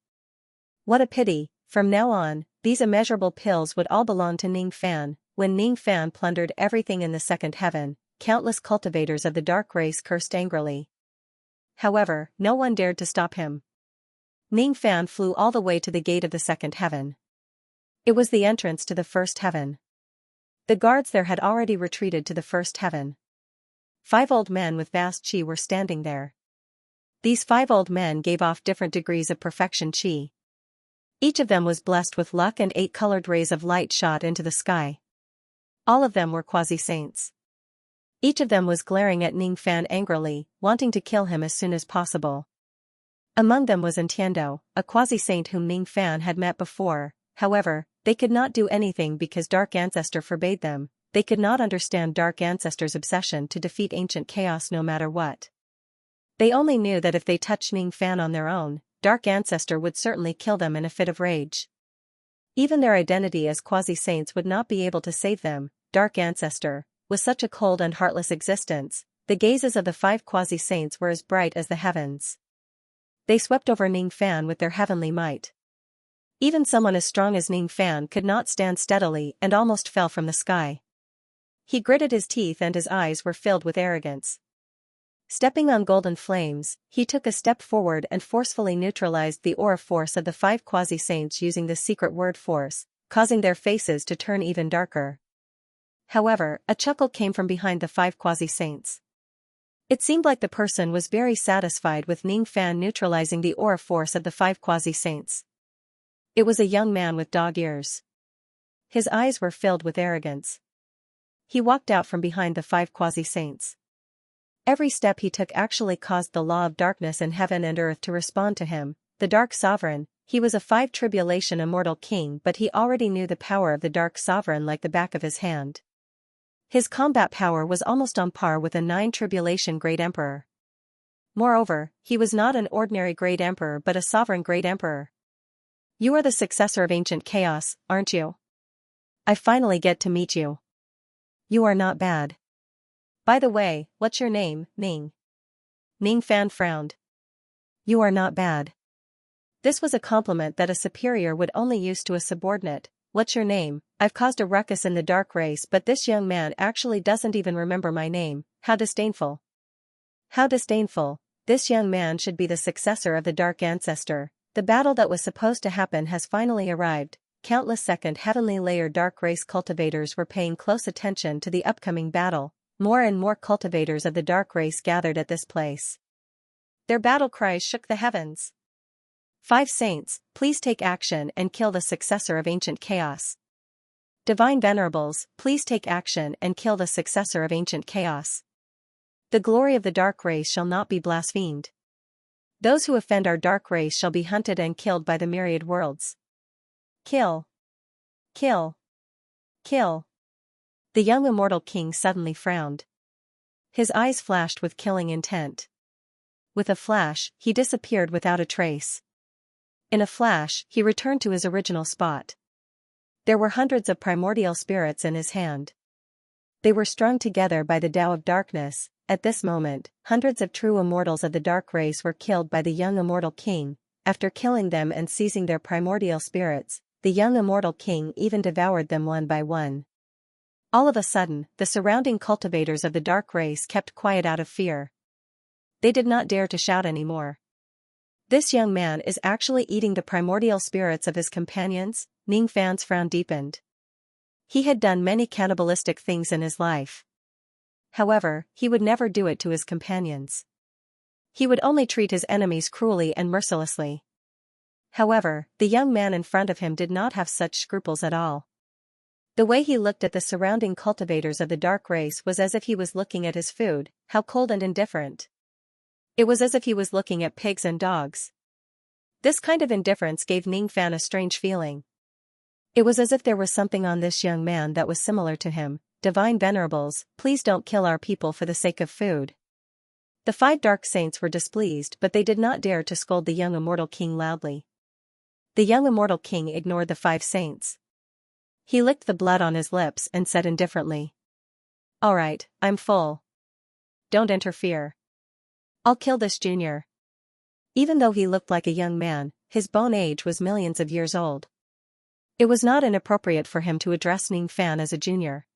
What a pity! From now on, these immeasurable pills would all belong to Ning Fan. When Ning Fan plundered everything in the 2nd heaven, countless cultivators of the Dark Race cursed angrily. However, no one dared to stop him. Ning Fan flew all the way to the gate of the 2nd heaven. It was the entrance to the 1st heaven. The guards there had already retreated to the 1st heaven. 5 old men with vast chi were standing there. These 5 old men gave off different degrees of perfection chi. Each of them was blessed with luck and 8 colored rays of light shot into the sky. All of them were quasi-saints. Each of them was glaring at Ning Fan angrily, wanting to kill him as soon as possible. Among them was Entiendo, a quasi-saint whom Ning Fan had met before. However, they could not do anything because Dark Ancestor forbade them. They could not understand Dark Ancestor's obsession to defeat ancient chaos no matter what. They only knew that if they touched Ning Fan on their own, Dark Ancestor would certainly kill them in a fit of rage. Even their identity as quasi-saints would not be able to save them. Dark Ancestor, with such a cold and heartless existence, the gazes of the 5 quasi-saints were as bright as the heavens. They swept over Ning Fan with their heavenly might. Even someone as strong as Ning Fan could not stand steadily and almost fell from the sky. He gritted his teeth and his eyes were filled with arrogance. Stepping on golden flames, he took a step forward and forcefully neutralized the aura force of the 5 quasi-saints using the secret word force, causing their faces to turn even darker. However, a chuckle came from behind the 5 quasi-saints. It seemed like the person was very satisfied with Ning Fan neutralizing the aura force of the 5 quasi-saints. It was a young man with dog ears. His eyes were filled with arrogance. He walked out from behind the 5 quasi-saints. Every step he took actually caused the law of darkness in heaven and earth to respond to him. The Dark Sovereign, he was a 5 tribulation immortal king, but he already knew the power of the Dark Sovereign like the back of his hand. His combat power was almost on par with a 9 tribulation great emperor. Moreover, he was not an ordinary great emperor but a sovereign great emperor. You are the successor of ancient chaos, aren't you? I finally get to meet you. You are not bad. By the way, what's your name, Ning? Ning Fan frowned. You are not bad. This was a compliment that a superior would only use to a subordinate. What's your name? I've caused a ruckus in the Dark Race, but this young man actually doesn't even remember my name. How disdainful. How disdainful. This young man should be the successor of the Dark Ancestor. The battle that was supposed to happen has finally arrived. Countless second heavenly layer Dark Race cultivators were paying close attention to the upcoming battle. More and more cultivators of the Dark Race gathered at this place. Their battle cries shook the heavens. 5 saints, please take action and kill the successor of ancient chaos. Divine venerables, please take action and kill the successor of ancient chaos. The glory of the dark race shall not be blasphemed. Those who offend our dark race shall be hunted and killed by the myriad worlds. Kill. Kill. Kill. The young immortal king suddenly frowned. His eyes flashed with killing intent. With a flash, he disappeared without a trace. In a flash, he returned to his original spot. There were hundreds of primordial spirits in his hand. They were strung together by the Tao of darkness. At this moment, hundreds of true immortals of the dark race were killed by the young immortal king. After killing them and seizing their primordial spirits, the young immortal king even devoured them one by one. All of a sudden, the surrounding cultivators of the dark race kept quiet out of fear. They did not dare to shout anymore. This young man is actually eating the primordial spirits of his companions. Ning Fan's frown deepened. He had done many cannibalistic things in his life. However, he would never do it to his companions. He would only treat his enemies cruelly and mercilessly. However, the young man in front of him did not have such scruples at all. The way he looked at the surrounding cultivators of the dark race was as if he was looking at his food. How cold and indifferent. It was as if he was looking at pigs and dogs. This kind of indifference gave Ning Fan a strange feeling. It was as if there was something on this young man that was similar to him. Divine venerables, please don't kill our people for the sake of food. The 5 dark saints were displeased, but they did not dare to scold the young immortal king loudly. The young immortal king ignored the 5 saints. He licked the blood on his lips and said indifferently, "All right, I'm full. Don't interfere. I'll kill this junior." Even though he looked like a young man, his bone age was millions of years old. It was not inappropriate for him to address Ning Fan as a junior.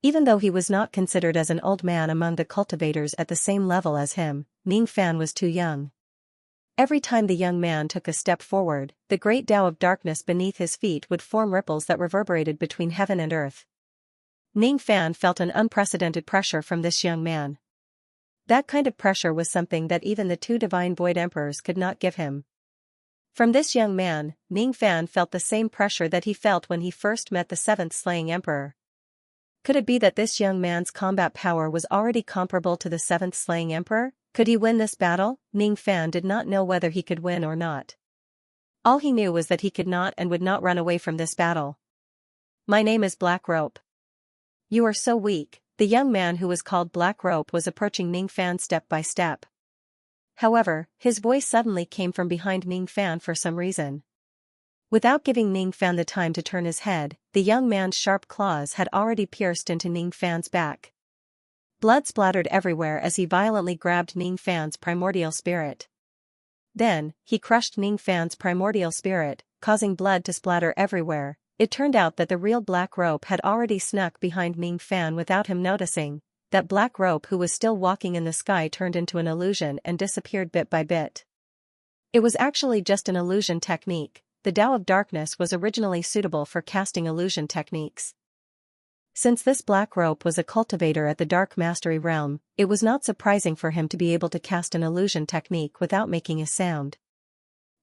Even though he was not considered as an old man among the cultivators at the same level as him, Ning Fan was too young. Every time the young man took a step forward, the great Tao of darkness beneath his feet would form ripples that reverberated between heaven and earth. Ning Fan felt an unprecedented pressure from this young man. That kind of pressure was something that even the 2 divine void emperors could not give him. From this young man, Ning Fan felt the same pressure that he felt when he first met the 7th slaying emperor. Could it be that this young man's combat power was already comparable to the 7th slaying emperor? Could he win this battle? Ning Fan did not know whether he could win or not. All he knew was that he could not and would not run away from this battle. "My name is Black Rope." "You are so weak." The young man who was called Black Rope was approaching Ning Fan step by step. However, his voice suddenly came from behind Ning Fan for some reason. Without giving Ning Fan the time to turn his head, the young man's sharp claws had already pierced into Ning Fan's back. Blood splattered everywhere as he violently grabbed Ning Fan's primordial spirit. Then, he crushed Ning Fan's primordial spirit, causing blood to splatter everywhere. It turned out that the real Black Rope had already snuck behind Ning Fan without him noticing. That Black Rope who was still walking in the sky turned into an illusion and disappeared bit by bit. It was actually just an illusion technique. The Tao of darkness was originally suitable for casting illusion techniques. Since this Black Rope was a cultivator at the Dark Mastery realm, it was not surprising for him to be able to cast an illusion technique without making a sound.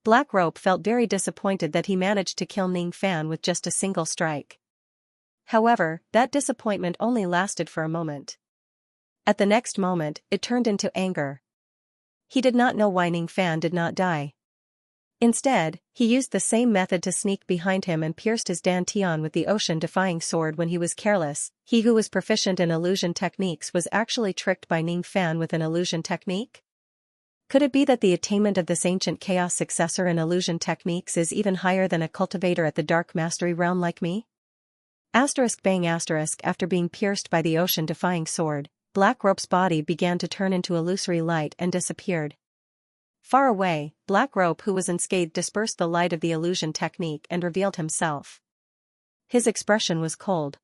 Black Rope felt very disappointed that he managed to kill Ning Fan with just a single strike. However, that disappointment only lasted for a moment. At the next moment, it turned into anger. He did not know why Ning Fan did not die. Instead, he used the same method to sneak behind him and pierced his dantian with the ocean-defying sword when he was careless. He who was proficient in illusion techniques was actually tricked by Ning Fan with an illusion technique? Could it be that the attainment of this ancient chaos successor in illusion techniques is even higher than a cultivator at the Dark Mastery realm like me? Asterisk bang asterisk. After being pierced by the ocean-defying sword, Black Rope's body began to turn into illusory light and disappeared. Far away, Black Rope who was unscathed dispersed the light of the illusion technique and revealed himself. His expression was cold.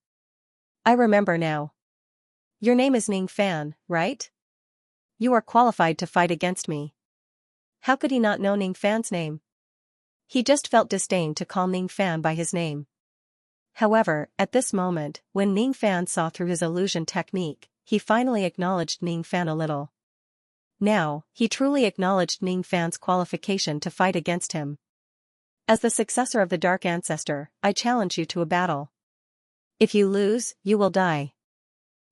"I remember now. Your name is Ning Fan, right? You are qualified to fight against me." How could he not know Ning Fan's name? He just felt disdain to call Ning Fan by his name. However, at this moment, when Ning Fan saw through his illusion technique, he finally acknowledged Ning Fan a little. Now, he truly acknowledged Ning Fan's qualification to fight against him. As the successor of the Dark Ancestor, I challenge you to a battle. If you lose, you will die.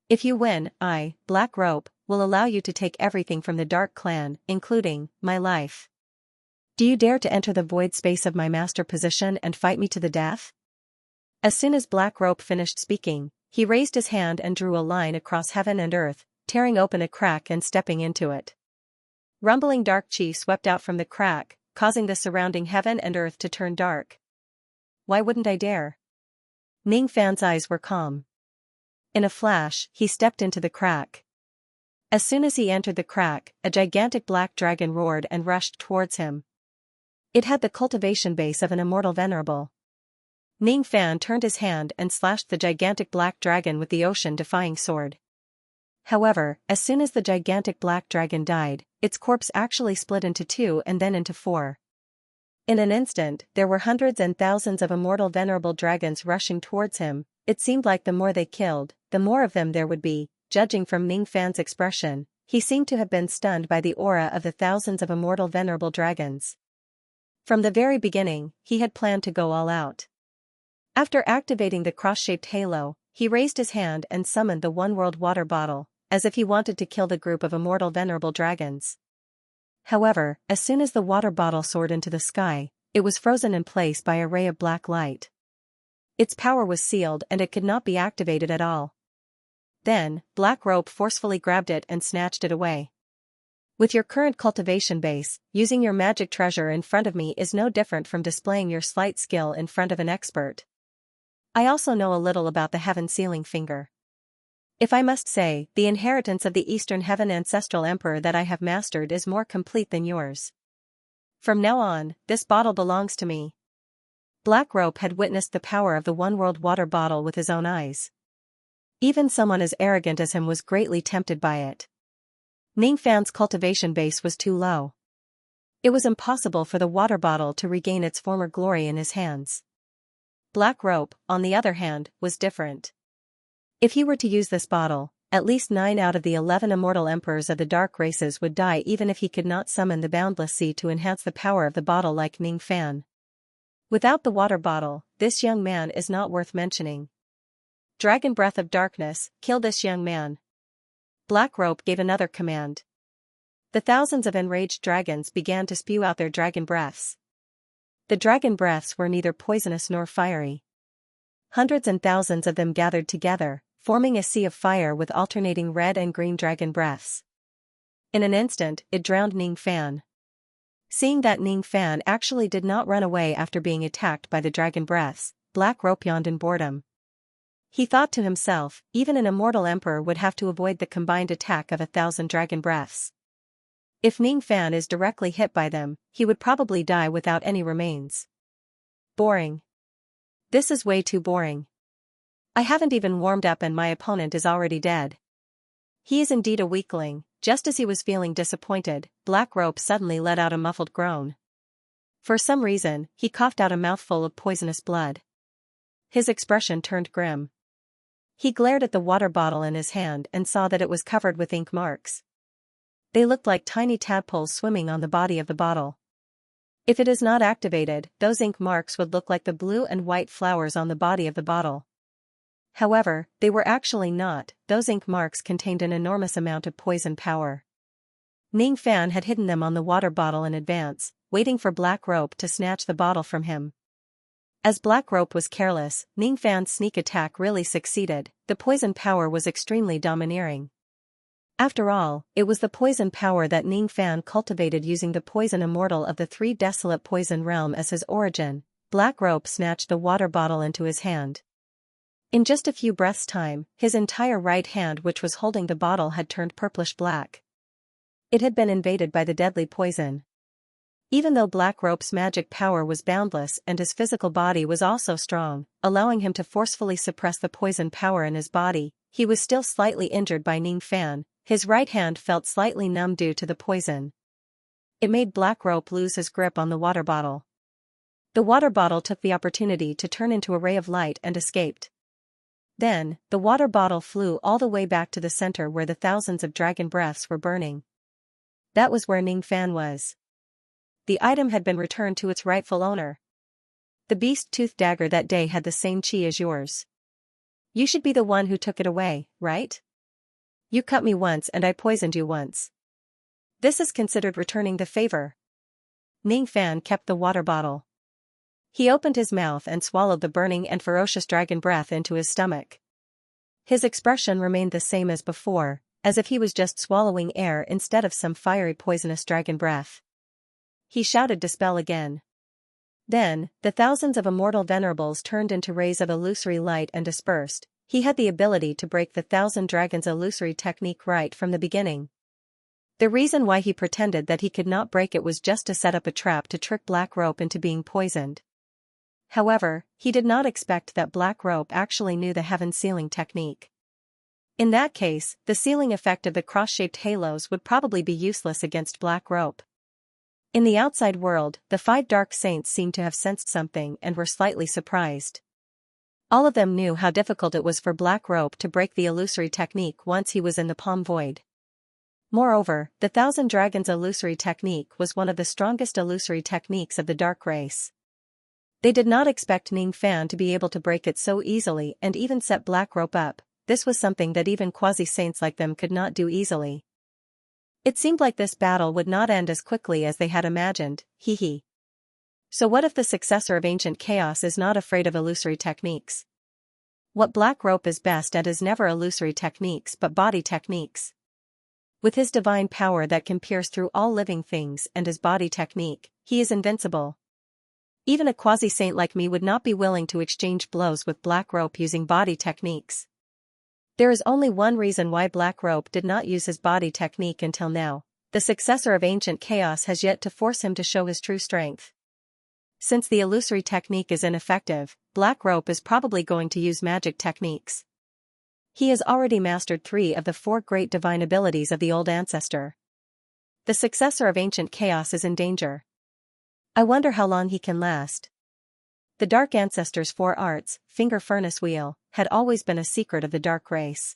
If you win, I, Black Rope, will allow you to take everything from the Dark Clan, including my life. Do you dare to enter the void space of my master position and fight me to the death? As soon as Black Rope finished speaking, he raised his hand and drew a line across heaven and earth, tearing open a crack and stepping into it. Rumbling dark chi swept out from the crack, causing the surrounding heaven and earth to turn dark. Why wouldn't I dare? Ning Fan's eyes were calm. In a flash, he stepped into the crack. As soon as he entered the crack, a gigantic black dragon roared and rushed towards him. It had the cultivation base of an immortal venerable. Ning Fan turned his hand and slashed the gigantic black dragon with the ocean-defying sword. However, as soon as the gigantic black dragon died, its corpse actually split into two and then into four. In an instant, there were hundreds and thousands of immortal venerable dragons rushing towards him. It seemed like the more they killed, the more of them there would be. Judging from Ning Fan's expression, he seemed to have been stunned by the aura of the thousands of immortal venerable dragons. From the very beginning, he had planned to go all out. After activating the cross-shaped halo, he raised his hand and summoned the one-world water bottle, as if he wanted to kill the group of immortal venerable dragons. However, as soon as the water bottle soared into the sky, it was frozen in place by a ray of black light. Its power was sealed and it could not be activated at all. Then, Black Rope forcefully grabbed it and snatched it away. With your current cultivation base, using your magic treasure in front of me is no different from displaying your slight skill in front of an expert. I also know a little about the Heaven Sealing Finger. If I must say, the inheritance of the Eastern Heaven Ancestral Emperor that I have mastered is more complete than yours. From now on, this bottle belongs to me. Black Rope had witnessed the power of the one-world water bottle with his own eyes. Even someone as arrogant as him was greatly tempted by it. Ning Fan's cultivation base was too low. It was impossible for the water bottle to regain its former glory in his hands. Black Rope, on the other hand, was different. If he were to use this bottle, at least 9 out of the 11 immortal emperors of the dark races would die even if he could not summon the boundless sea to enhance the power of the bottle like Ning Fan. Without the water bottle, this young man is not worth mentioning. Dragon Breath of Darkness, kill this young man. Black Rope gave another command. The thousands of enraged dragons began to spew out their dragon breaths. The dragon breaths were neither poisonous nor fiery. Hundreds and thousands of them gathered together, forming a sea of fire with alternating red and green dragon breaths. In an instant, it drowned Ning Fan. Seeing that Ning Fan actually did not run away after being attacked by the dragon breaths, Black Rope yawned in boredom. He thought to himself, even an immortal emperor would have to avoid the combined attack of 1,000 dragon breaths. If Ning Fan is directly hit by them, he would probably die without any remains. Boring. This is way too boring. I haven't even warmed up and my opponent is already dead. He is indeed a weakling. Just as he was feeling disappointed, Black Rope suddenly let out a muffled groan. For some reason, he coughed out a mouthful of poisonous blood. His expression turned grim. He glared at the water bottle in his hand and saw that it was covered with ink marks. They looked like tiny tadpoles swimming on the body of the bottle. If it is not activated, those ink marks would look like the blue and white flowers on the body of the bottle. However, they were actually not. Those ink marks contained an enormous amount of poison power. Ning Fan had hidden them on the water bottle in advance, waiting for Black Rope to snatch the bottle from him. As Black Rope was careless, Ning Fan's sneak attack really succeeded. The poison power was extremely domineering. After all, it was the poison power that Ning Fan cultivated using the poison immortal of the 3 desolate poison realm as his origin. Black Rope snatched the water bottle into his hand. In just a few breaths' time, his entire right hand which was holding the bottle had turned purplish black. It had been invaded by the deadly poison. Even though Black Rope's magic power was boundless and his physical body was also strong, allowing him to forcefully suppress the poison power in his body, he was still slightly injured by Ning Fan. His right hand felt slightly numb due to the poison. It made Black Rope lose his grip on the water bottle. The water bottle took the opportunity to turn into a ray of light and escaped. Then, the water bottle flew all the way back to the center where the thousands of dragon breaths were burning. That was where Ning Fan was. The item had been returned to its rightful owner. The beast-tooth dagger that day had the same chi as yours. You should be the one who took it away, right? You cut me once and I poisoned you once. This is considered returning the favor. Ning Fan kept the water bottle. He opened his mouth and swallowed the burning and ferocious dragon breath into his stomach. His expression remained the same as before, as if he was just swallowing air instead of some fiery poisonous dragon breath. He shouted dispel again. Then, the thousands of immortal venerables turned into rays of illusory light and dispersed. He had the ability to break the thousand dragons' illusory technique right from the beginning. The reason why he pretended that he could not break it was just to set up a trap to trick Black Rope into being poisoned. However, he did not expect that Black Rope actually knew the heaven sealing technique. In that case, the sealing effect of the cross-shaped halos would probably be useless against Black Rope. In the outside world, the 5 dark saints seemed to have sensed something and were slightly surprised. All of them knew how difficult it was for Black Rope to break the illusory technique once he was in the palm void. Moreover, the Thousand Dragons illusory technique was one of the strongest illusory techniques of the dark race. They did not expect Ning Fan to be able to break it so easily and even set Black Rope up. This was something that even quasi-saints like them could not do easily. It seemed like this battle would not end as quickly as they had imagined, hee. So what if the successor of Ancient Chaos is not afraid of illusory techniques? What Black Rope is best at is never illusory techniques but body techniques. With his divine power that can pierce through all living things and his body technique, he is invincible. Even a quasi-saint like me would not be willing to exchange blows with Black Rope using body techniques. There is only one reason why Black Rope did not use his body technique until now. The successor of Ancient Chaos has yet to force him to show his true strength. Since the illusory technique is ineffective, Black Rope is probably going to use magic techniques. He has already mastered 3 of the 4 great divine abilities of the old ancestor. The successor of Ancient Chaos is in danger. I wonder how long he can last. The Dark Ancestor's 4 arts, Finger Furnace Wheel, had always been a secret of the dark race.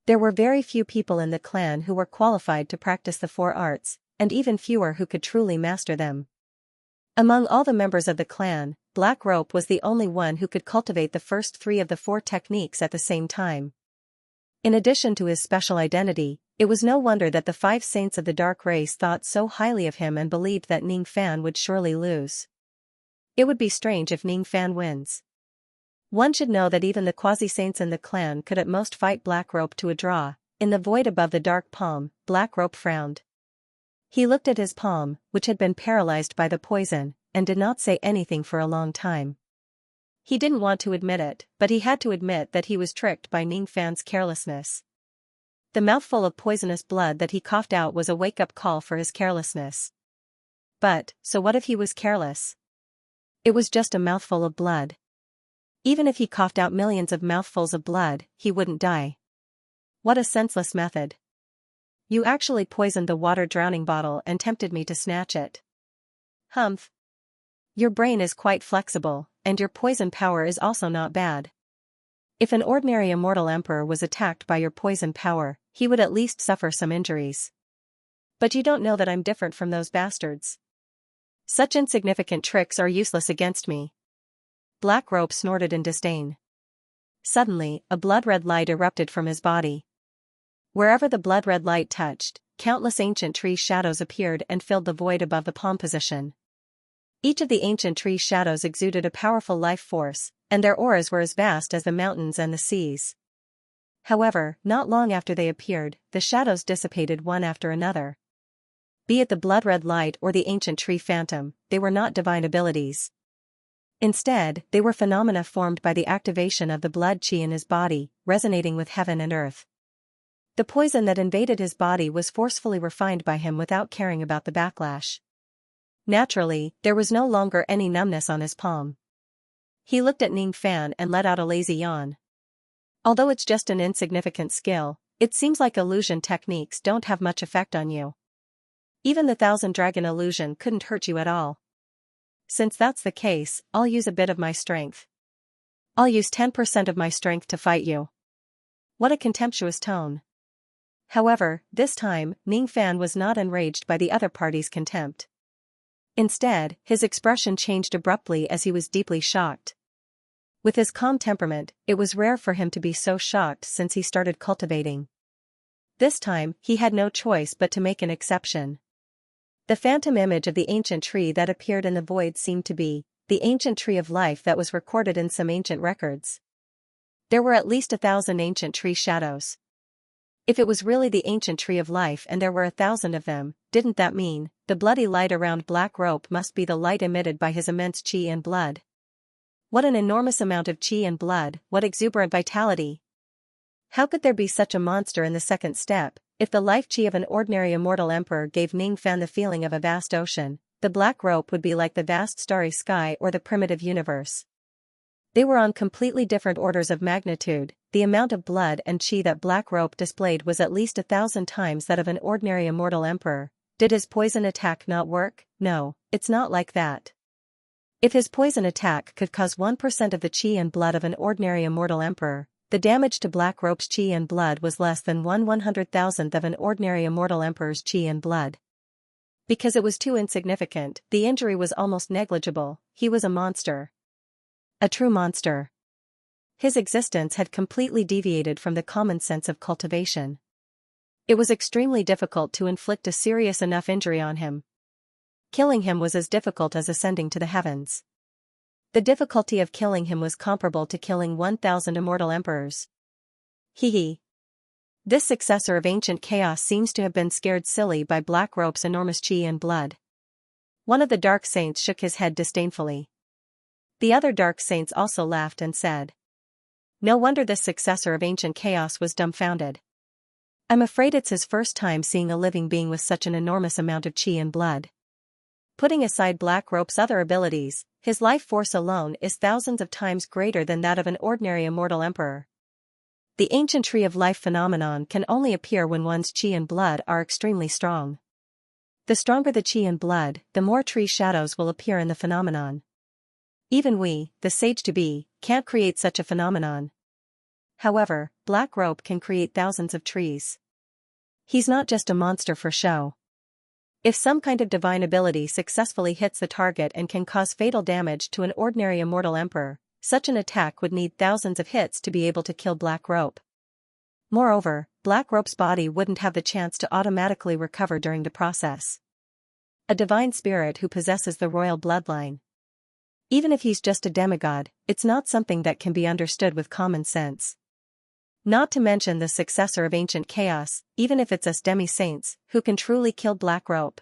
There were very few people in the clan who were qualified to practice the 4 arts, and even fewer who could truly master them. Among all the members of the clan, Black Rope was the only one who could cultivate the first 3 of the 4 techniques at the same time. In addition to his special identity, it was no wonder that the 5 saints of the dark race thought so highly of him and believed that Ning Fan would surely lose. It would be strange if Ning Fan wins. One should know that even the quasi-saints in the clan could at most fight Black Rope to a draw. In the void above the dark palm, Black Rope frowned. He looked at his palm, which had been paralyzed by the poison, and did not say anything for a long time. He didn't want to admit it, but he had to admit that he was tricked by Ning Fan's carelessness. The mouthful of poisonous blood that he coughed out was a wake-up call for his carelessness. But, so what if he was careless? It was just a mouthful of blood. Even if he coughed out millions of mouthfuls of blood, he wouldn't die. What a senseless method. You actually poisoned the water drowning bottle and tempted me to snatch it. Humph. Your brain is quite flexible, and your poison power is also not bad. If an ordinary immortal emperor was attacked by your poison power, he would at least suffer some injuries. But you don't know that I'm different from those bastards. Such insignificant tricks are useless against me. Black Rope snorted in disdain. Suddenly, a blood-red light erupted from his body. Wherever the blood-red light touched, countless ancient tree shadows appeared and filled the void above the palm position. Each of the ancient tree shadows exuded a powerful life force, and their auras were as vast as the mountains and the seas. However, not long after they appeared, the shadows dissipated one after another. Be it the blood-red light or the ancient tree phantom, they were not divine abilities. Instead, they were phenomena formed by the activation of the blood chi in his body, resonating with heaven and earth. The poison that invaded his body was forcefully refined by him without caring about the backlash. Naturally, there was no longer any numbness on his palm. He looked at Ning Fan and let out a lazy yawn. Although it's just an insignificant skill, it seems like illusion techniques don't have much effect on you. Even the Thousand Dragon illusion couldn't hurt you at all. Since that's the case, I'll use a bit of my strength. I'll use 10% of my strength to fight you. What a contemptuous tone. However, this time, Ning Fan was not enraged by the other party's contempt. Instead, his expression changed abruptly as he was deeply shocked. With his calm temperament, it was rare for him to be so shocked since he started cultivating. This time, he had no choice but to make an exception. The phantom image of the ancient tree that appeared in the void seemed to be the ancient tree of life that was recorded in some ancient records. There were at least 1,000 ancient tree shadows. If it was really the ancient tree of life and there were 1,000 of them, didn't that mean the bloody light around Black Rope must be the light emitted by his immense chi and blood? What an enormous amount of chi and blood, what exuberant vitality! How could there be such a monster in the second step? If the life chi of an ordinary immortal emperor gave Ning Fan the feeling of a vast ocean, the Black Rope would be like the vast starry sky or the primitive universe. They were on completely different orders of magnitude. The amount of blood and chi that Black Rope displayed was at least 1,000 times that of an ordinary immortal emperor. Did his poison attack not work? No, it's not like that. If his poison attack could cause 1% of the chi and blood of an ordinary immortal emperor, the damage to Black Rope's chi and blood was less than 1/100,000th of an ordinary immortal emperor's chi and blood. Because it was too insignificant, the injury was almost negligible. He was a monster. A true monster. His existence had completely deviated from the common sense of cultivation. It was extremely difficult to inflict a serious enough injury on him. Killing him was as difficult as ascending to the heavens. The difficulty of killing him was comparable to killing 1,000 immortal emperors. Hee. This successor of ancient chaos seems to have been scared silly by Black Rope's enormous chi and blood. One of the dark saints shook his head disdainfully. The other dark saints also laughed and said, "No wonder this successor of ancient chaos was dumbfounded. I'm afraid it's his first time seeing a living being with such an enormous amount of chi and blood." Putting aside Black Rope's other abilities, his life force alone is thousands of times greater than that of an ordinary immortal emperor. The ancient tree of life phenomenon can only appear when one's chi and blood are extremely strong. The stronger the chi and blood, the more tree shadows will appear in the phenomenon. Even we, the sage-to-be, can't create such a phenomenon. However, Black Rope can create thousands of trees. He's not just a monster for show. If some kind of divine ability successfully hits the target and can cause fatal damage to an ordinary immortal emperor, such an attack would need thousands of hits to be able to kill Black Rope. Moreover, Black Rope's body wouldn't have the chance to automatically recover during the process. A divine spirit who possesses the royal bloodline. Even if he's just a demigod, it's not something that can be understood with common sense. Not to mention the successor of ancient chaos, even if it's us demi-saints, who can truly kill Black Rope.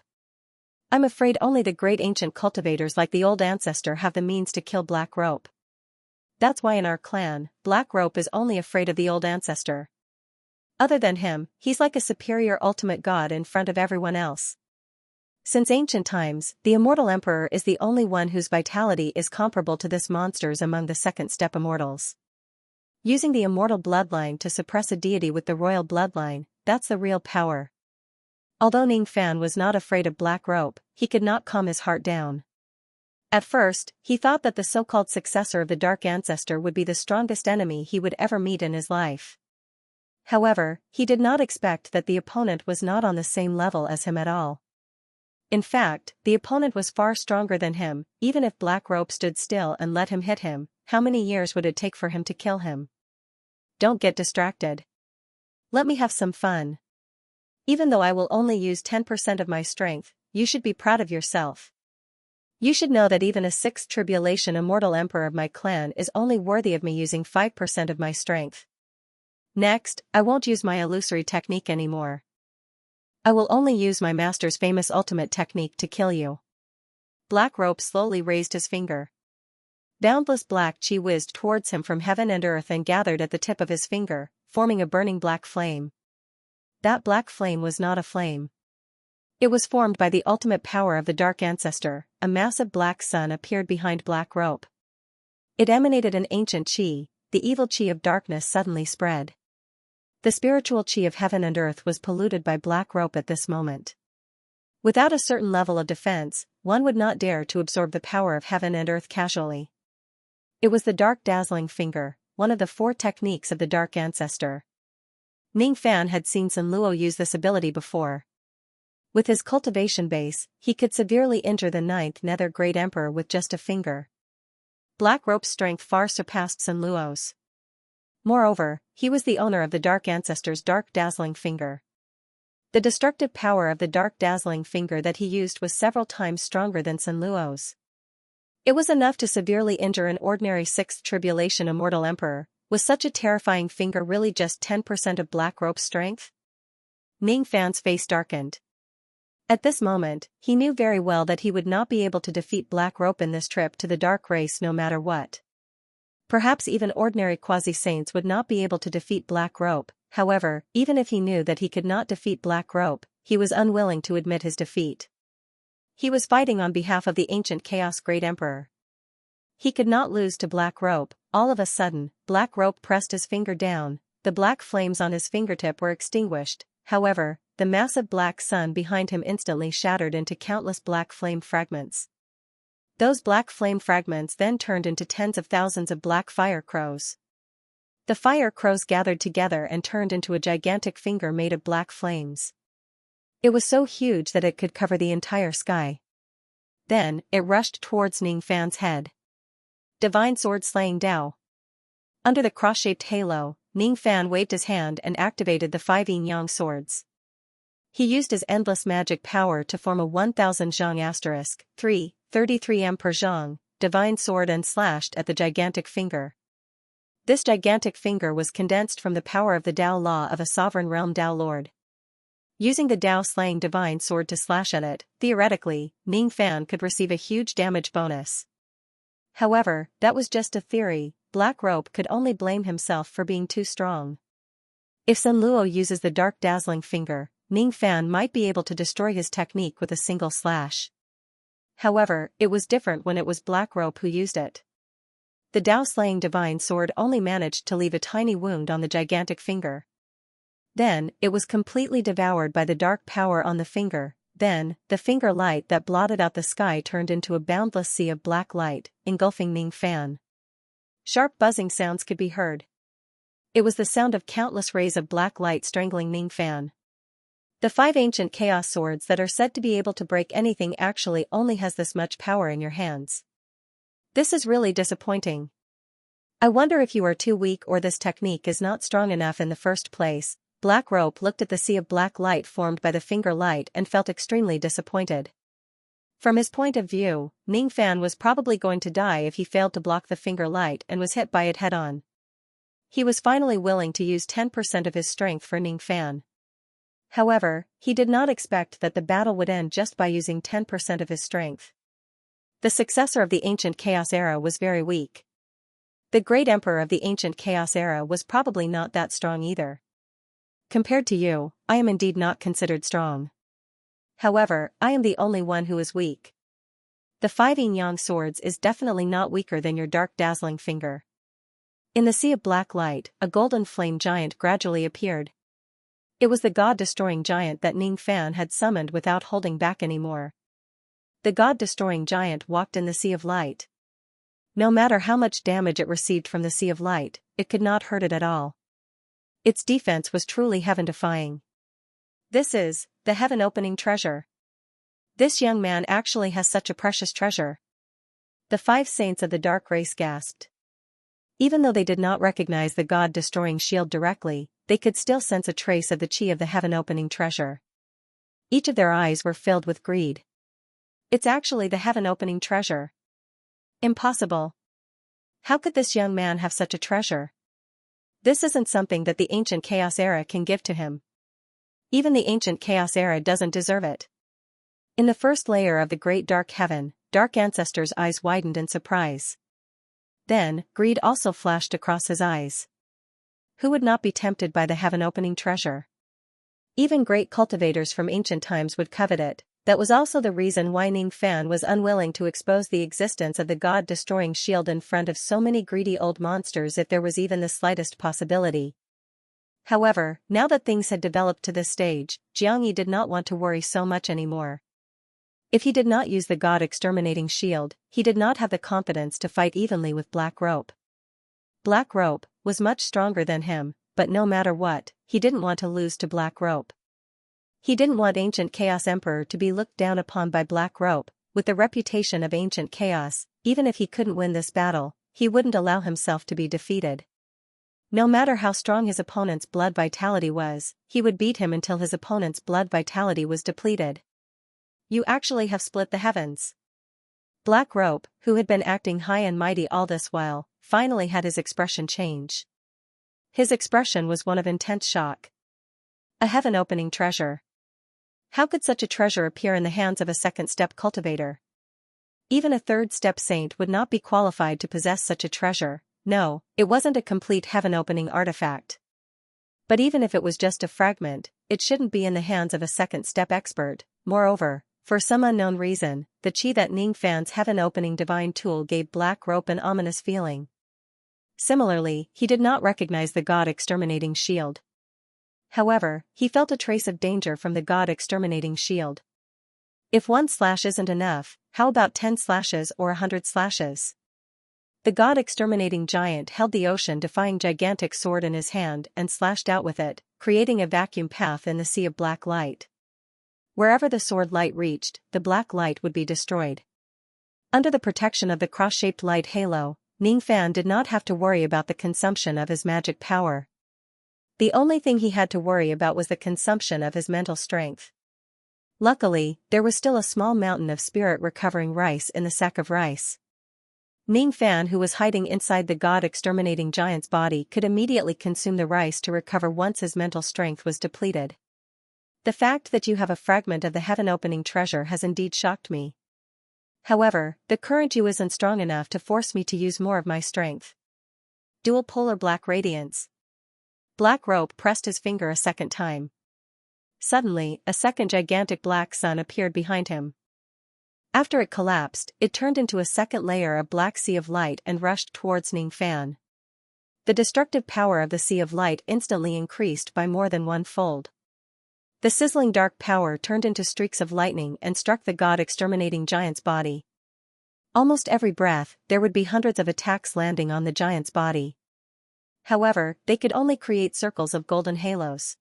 I'm afraid only the great ancient cultivators like the old ancestor have the means to kill Black Rope. That's why in our clan, Black Rope is only afraid of the old ancestor. Other than him, he's like a superior ultimate god in front of everyone else. Since ancient times, the immortal emperor is the only one whose vitality is comparable to this monster's among the second-step immortals. Using the immortal bloodline to suppress a deity with the royal bloodline, that's the real power. Although Ning Fan was not afraid of Black Rope, he could not calm his heart down. At first, he thought that the so-called successor of the Dark Ancestor would be the strongest enemy he would ever meet in his life. However, he did not expect that the opponent was not on the same level as him at all. In fact, the opponent was far stronger than him. Even if Black Rope stood still and let him hit him, how many years would it take for him to kill him? Don't get distracted. Let me have some fun. Even though I will only use 10% of my strength, you should be proud of yourself. You should know that even a 6th tribulation immortal emperor of my clan is only worthy of me using 5% of my strength. Next, I won't use my illusory technique anymore. I will only use my master's famous ultimate technique to kill you. Black Rope slowly raised his finger. Boundless black chi whizzed towards him from heaven and earth and gathered at the tip of his finger, forming a burning black flame. That black flame was not a flame. It was formed by the ultimate power of the Dark Ancestor. A massive black sun appeared behind Black Rope. It emanated an ancient chi. The evil chi of darkness suddenly spread. The spiritual chi of heaven and earth was polluted by Black Rope at this moment. Without a certain level of defense, one would not dare to absorb the power of heaven and earth casually. It was the dark dazzling finger, one of the 4 techniques of the Dark Ancestor. Ning Fan had seen Sun Luo use this ability before. With his cultivation base, he could severely injure the 9th Nether Great Emperor with just a finger. Black Rope's strength far surpassed Sun Luo's. Moreover, he was the owner of the Dark Ancestor's Dark Dazzling Finger. The destructive power of the Dark Dazzling Finger that he used was several times stronger than Sun Luo's. It was enough to severely injure an ordinary 6th Tribulation Immortal Emperor. Was such a terrifying finger really just 10% of Black Rope's strength? Ning Fan's face darkened. At this moment, he knew very well that he would not be able to defeat Black Rope in this trip to the Dark Race no matter what. Perhaps even ordinary quasi-saints would not be able to defeat Black Rope. However, even if he knew that he could not defeat Black Rope, he was unwilling to admit his defeat. He was fighting on behalf of the ancient Chaos Great Emperor. He could not lose to Black Rope. All of a sudden, Black Rope pressed his finger down. The black flames on his fingertip were extinguished. However, the massive black sun behind him instantly shattered into countless black flame fragments. Those black flame fragments then turned into tens of thousands of black fire crows. The fire crows gathered together and turned into a gigantic finger made of black flames. It was so huge that it could cover the entire sky. Then, it rushed towards Ning Fan's head. Divine Sword Slaying Dao. Under the cross-shaped halo, Ning Fan waved his hand and activated the 5 yin-yang swords. He used his endless magic power to form a 1000 zhang * 3, 33 m per zhang, divine sword and slashed at the gigantic finger. This gigantic finger was condensed from the power of the Dao law of a sovereign realm Dao Lord. Using the Dao slaying divine sword to slash at it, theoretically, Ning Fan could receive a huge damage bonus. However, that was just a theory. Black Rope could only blame himself for being too strong. If Sun Luo uses the Dark Dazzling Finger, Ning Fan might be able to destroy his technique with a single slash. However, it was different when it was Black Rope who used it. The Dao Slaying Divine Sword only managed to leave a tiny wound on the gigantic finger. Then, it was completely devoured by the dark power on the finger. Then, the finger light that blotted out the sky turned into a boundless sea of black light, engulfing Ning Fan. Sharp buzzing sounds could be heard. It was the sound of countless rays of black light strangling Ning Fan. The 5 ancient chaos swords that are said to be able to break anything actually only has this much power in your hands. This is really disappointing. I wonder if you are too weak or this technique is not strong enough in the first place. Black Rope looked at the sea of black light formed by the finger light and felt extremely disappointed. From his point of view, Ning Fan was probably going to die if he failed to block the finger light and was hit by it head-on. He was finally willing to use 10% of his strength for Ning Fan. However, he did not expect that the battle would end just by using 10% of his strength. The successor of the ancient Chaos Era was very weak. The great emperor of the ancient Chaos Era was probably not that strong either. Compared to you, I am indeed not considered strong. However, I am the only one who is weak. The 5 yin-yang swords is definitely not weaker than your Dark Dazzling Finger. In the sea of black light, a golden flame giant gradually appeared. It was the god-destroying giant that Ning Fan had summoned without holding back anymore. The god-destroying giant walked in the sea of light. No matter how much damage it received from the sea of light, it could not hurt it at all. Its defense was truly heaven-defying. This is the heaven-opening treasure. This young man actually has such a precious treasure. The 5 saints of the dark race gasped. Even though they did not recognize the god-destroying shield directly, they could still sense a trace of the chi of the heaven-opening treasure. Each of their eyes were filled with greed. It's actually the heaven-opening treasure. Impossible. How could this young man have such a treasure? This isn't something that the ancient Chaos Era can give to him. Even the ancient Chaos Era doesn't deserve it. In the first layer of the great dark heaven, Dark Ancestor's eyes widened in surprise. Then, greed also flashed across his eyes. Who would not be tempted by the heaven-opening treasure? Even great cultivators from ancient times would covet it. That was also the reason why Ning Fan was unwilling to expose the existence of the god-destroying shield in front of so many greedy old monsters if there was even the slightest possibility. However, now that things had developed to this stage, Xianxia did not want to worry so much anymore. If he did not use the god-exterminating shield, he did not have the confidence to fight evenly with Black Rope. Black Rope was much stronger than him, but no matter what, he didn't want to lose to Black Rope. He didn't want Ancient Chaos Emperor to be looked down upon by Black Rope. With the reputation of Ancient Chaos, even if he couldn't win this battle, he wouldn't allow himself to be defeated. No matter how strong his opponent's blood vitality was, he would beat him until his opponent's blood vitality was depleted. You actually have split the heavens. Black Rope, who had been acting high and mighty all this while, finally had his expression change. His expression was one of intense shock. A heaven-opening treasure. How could such a treasure appear in the hands of a second-step cultivator? Even a third-step saint would not be qualified to possess such a treasure. No, it wasn't a complete heaven-opening artifact. But even if it was just a fragment, it shouldn't be in the hands of a second-step expert. Moreover, for some unknown reason, the chi that Ning Fan's heaven-opening divine tool gave Black Rope an ominous feeling. Similarly, he did not recognize the God-exterminating shield. However, he felt a trace of danger from the God-exterminating shield. If 1 slash isn't enough, how about 10 slashes or 100 slashes? The God-exterminating giant held the ocean-defying gigantic sword in his hand and slashed out with it, creating a vacuum path in the sea of black light. Wherever the sword light reached, the black light would be destroyed. Under the protection of the cross-shaped light halo, Ning Fan did not have to worry about the consumption of his magic power. The only thing he had to worry about was the consumption of his mental strength. Luckily, there was still a small mountain of spirit-recovering rice in the sack of rice. Ning Fan, who was hiding inside the God-exterminating giant's body, could immediately consume the rice to recover once his mental strength was depleted. The fact that you have a fragment of the heaven-opening treasure has indeed shocked me. However, the current you isn't strong enough to force me to use more of my strength. Dual polar black radiance. Black Rope pressed his finger a second time. Suddenly, a second gigantic black sun appeared behind him. After it collapsed, it turned into a second layer of black sea of light and rushed towards Ning Fan. The destructive power of the sea of light instantly increased by more than 1-fold. The sizzling dark power turned into streaks of lightning and struck the God-exterminating giant's body. Almost every breath, there would be hundreds of attacks landing on the giant's body. However, they could only create circles of golden halos.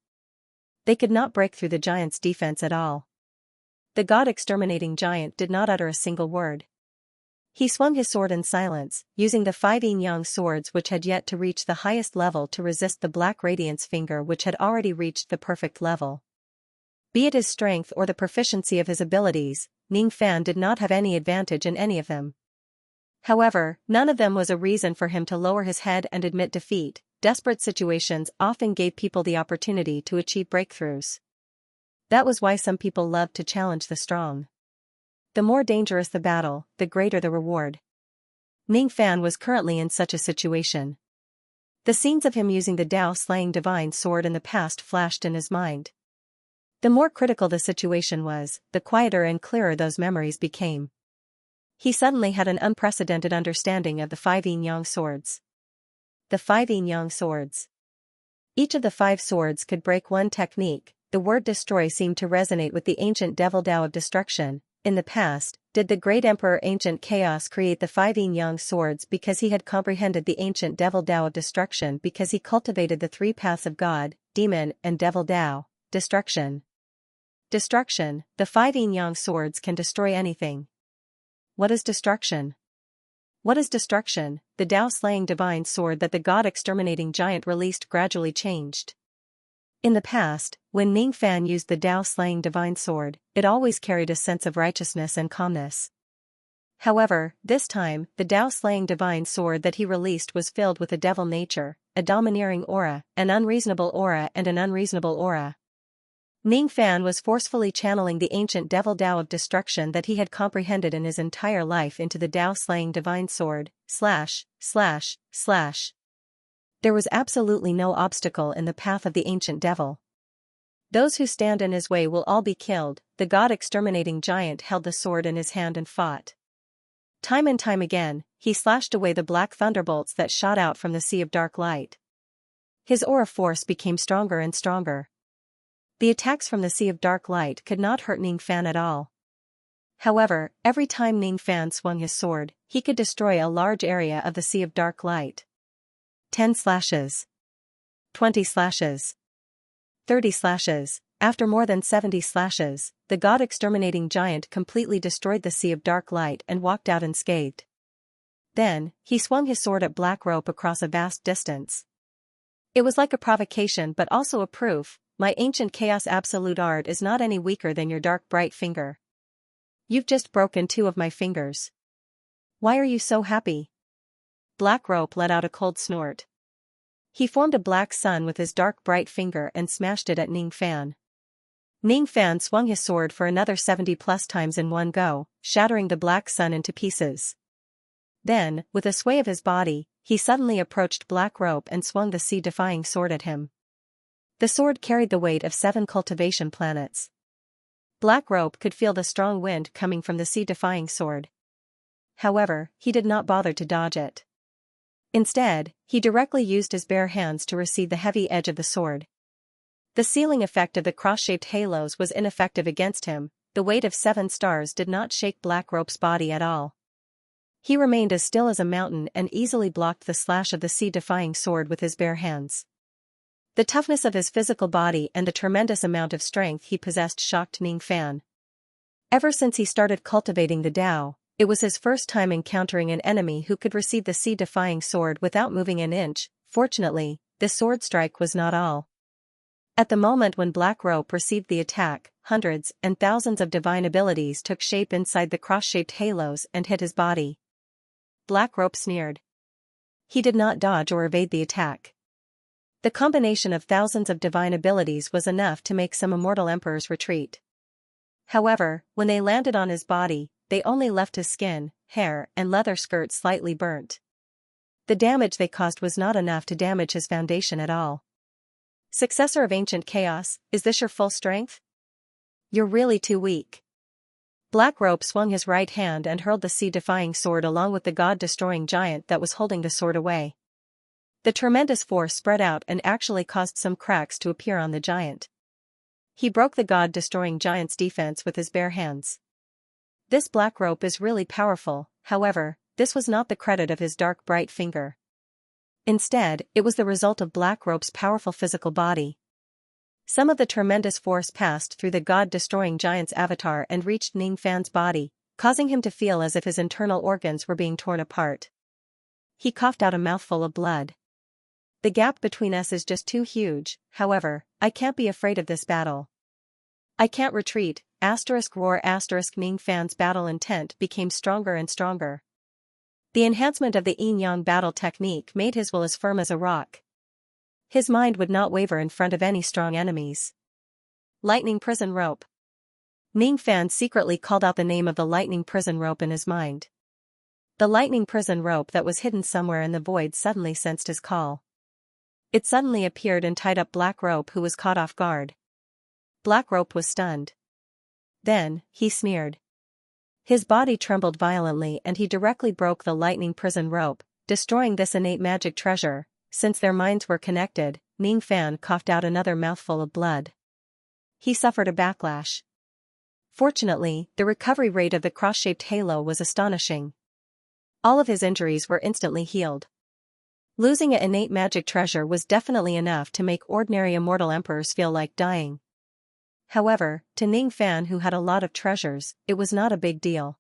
They could not break through the giant's defense at all. The God-exterminating giant did not utter a single word. He swung his sword in silence, using the 5 yin-yang swords which had yet to reach the highest level to resist the black radiance finger which had already reached the perfect level. Be it his strength or the proficiency of his abilities, Ning Fan did not have any advantage in any of them. However, none of them was a reason for him to lower his head and admit defeat. Desperate situations often gave people the opportunity to achieve breakthroughs. That was why some people loved to challenge the strong. The more dangerous the battle, the greater the reward. Ning Fan was currently in such a situation. The scenes of him using the Tao-slaying divine sword in the past flashed in his mind. The more critical the situation was, the quieter and clearer those memories became. He suddenly had an unprecedented understanding of the 5 yin-yang swords. The 5 yin-yang swords. Each of the 5 swords could break one technique. The word destroy seemed to resonate with the ancient devil Tao of destruction. In the past, did the great emperor Ancient Chaos create the 5 yin-yang swords because he had comprehended the ancient devil Tao of destruction, because he cultivated the 3 paths of God, demon, and devil Tao? Destruction. Destruction. The 5 yin-yang swords can destroy anything. What is destruction? What is destruction? The Tao-slaying divine sword that the God-exterminating giant released gradually changed. In the past, when Ning Fan used the Tao-slaying divine sword, it always carried a sense of righteousness and calmness. However, this time, the Tao-slaying divine sword that he released was filled with a devil nature, a domineering aura, an unreasonable aura and an unreasonable aura. Ning Fan was forcefully channeling the ancient devil Tao of destruction that he had comprehended in his entire life into the Tao-slaying divine sword. Slash, slash, slash. There was absolutely no obstacle in the path of the ancient devil. Those who stand in his way will all be killed. The God-exterminating giant held the sword in his hand and fought. Time and time again, he slashed away the black thunderbolts that shot out from the sea of dark light. His aura force became stronger and stronger. The attacks from the sea of dark light could not hurt Ning Fan at all. However, every time Ning Fan swung his sword, he could destroy a large area of the sea of dark light. 10 slashes. 20 slashes. 30 slashes. After more than 70 slashes, the god-exterminating giant completely destroyed the sea of dark light and walked out unscathed. Then, he swung his sword at Black Rope across a vast distance. It was like a provocation but also a proof: my ancient chaos absolute art is not any weaker than your dark bright finger. You've just broken 2 of my fingers. Why are you so happy? Black Rope let out a cold snort. He formed a black sun with his dark bright finger and smashed it at Ning Fan. Ning Fan swung his sword for another 70+ times in one go, shattering the black sun into pieces. Then, with a sway of his body, he suddenly approached Black Rope and swung the sea-defying sword at him. The sword carried the weight of 7 cultivation planets. Black Rope could feel the strong wind coming from the sea-defying sword. However, he did not bother to dodge it. Instead, he directly used his bare hands to receive the heavy edge of the sword. The sealing effect of the cross-shaped halos was ineffective against him. The weight of 7 stars did not shake Black Rope's body at all. He remained as still as a mountain and easily blocked the slash of the sea-defying sword with his bare hands. The toughness of his physical body and the tremendous amount of strength he possessed shocked Ning Fan. Ever since he started cultivating the Tao, it was his first time encountering an enemy who could receive the sea-defying sword without moving an inch. Fortunately, the sword strike was not all. At the moment when Black Rope received the attack, hundreds and thousands of divine abilities took shape inside the cross-shaped halos and hit his body. Black Rope sneered. He did not dodge or evade the attack. The combination of thousands of divine abilities was enough to make some immortal emperors retreat. However, when they landed on his body, they only left his skin, hair, and leather skirt slightly burnt. The damage they caused was not enough to damage his foundation at all. Successor of ancient chaos, is this your full strength? You're really too weak. Black Rope swung his right hand and hurled the sea-defying sword along with the god-destroying giant that was holding the sword away. The tremendous force spread out and actually caused some cracks to appear on the giant. He broke the god-destroying giant's defense with his bare hands. This Black Rope is really powerful. However, this was not the credit of his dark bright finger. Instead, it was the result of Black Rope's powerful physical body. Some of the tremendous force passed through the god-destroying giant's avatar and reached Ning Fan's body, causing him to feel as if his internal organs were being torn apart. He coughed out a mouthful of blood. The gap between us is just too huge. However, I can't be afraid of this battle. I can't retreat. Roar. Ning Fan's battle intent became stronger and stronger. The enhancement of the yin-yang battle technique made his will as firm as a rock. His mind would not waver in front of any strong enemies. Lightning Prison Rope. Ning Fan secretly called out the name of the lightning prison rope in his mind. The lightning prison rope that was hidden somewhere in the void suddenly sensed his call. It suddenly appeared and tied up Black Rope, who was caught off guard. Black Rope was stunned. Then, he sneered. His body trembled violently and he directly broke the lightning prison rope, destroying this innate magic treasure. Since their minds were connected, Ning Fan coughed out another mouthful of blood. He suffered a backlash. Fortunately, the recovery rate of the cross-shaped halo was astonishing. All of his injuries were instantly healed. Losing an innate magic treasure was definitely enough to make ordinary immortal emperors feel like dying. However, to Ning Fan, who had a lot of treasures, it was not a big deal.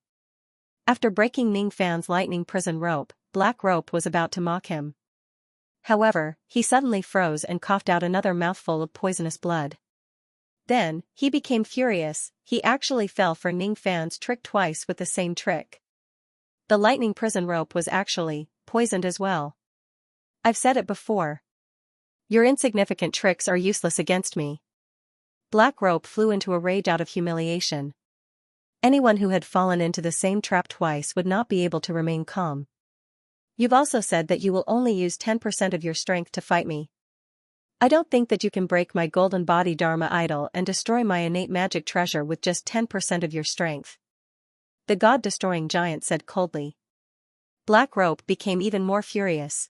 After breaking Ning Fan's lightning prison rope, Black Rope was about to mock him. However, he suddenly froze and coughed out another mouthful of poisonous blood. Then, he became furious. He actually fell for Ning Fan's trick twice with the same trick. The lightning prison rope was actually poisoned as well. I've said it before. Your insignificant tricks are useless against me. Black Rope flew into a rage out of humiliation. Anyone who had fallen into the same trap twice would not be able to remain calm. You've also said that you will only use 10% of your strength to fight me. I don't think that you can break my golden body Dharma idol and destroy my innate magic treasure with just 10% of your strength. The god-destroying giant said coldly. Black Rope became even more furious.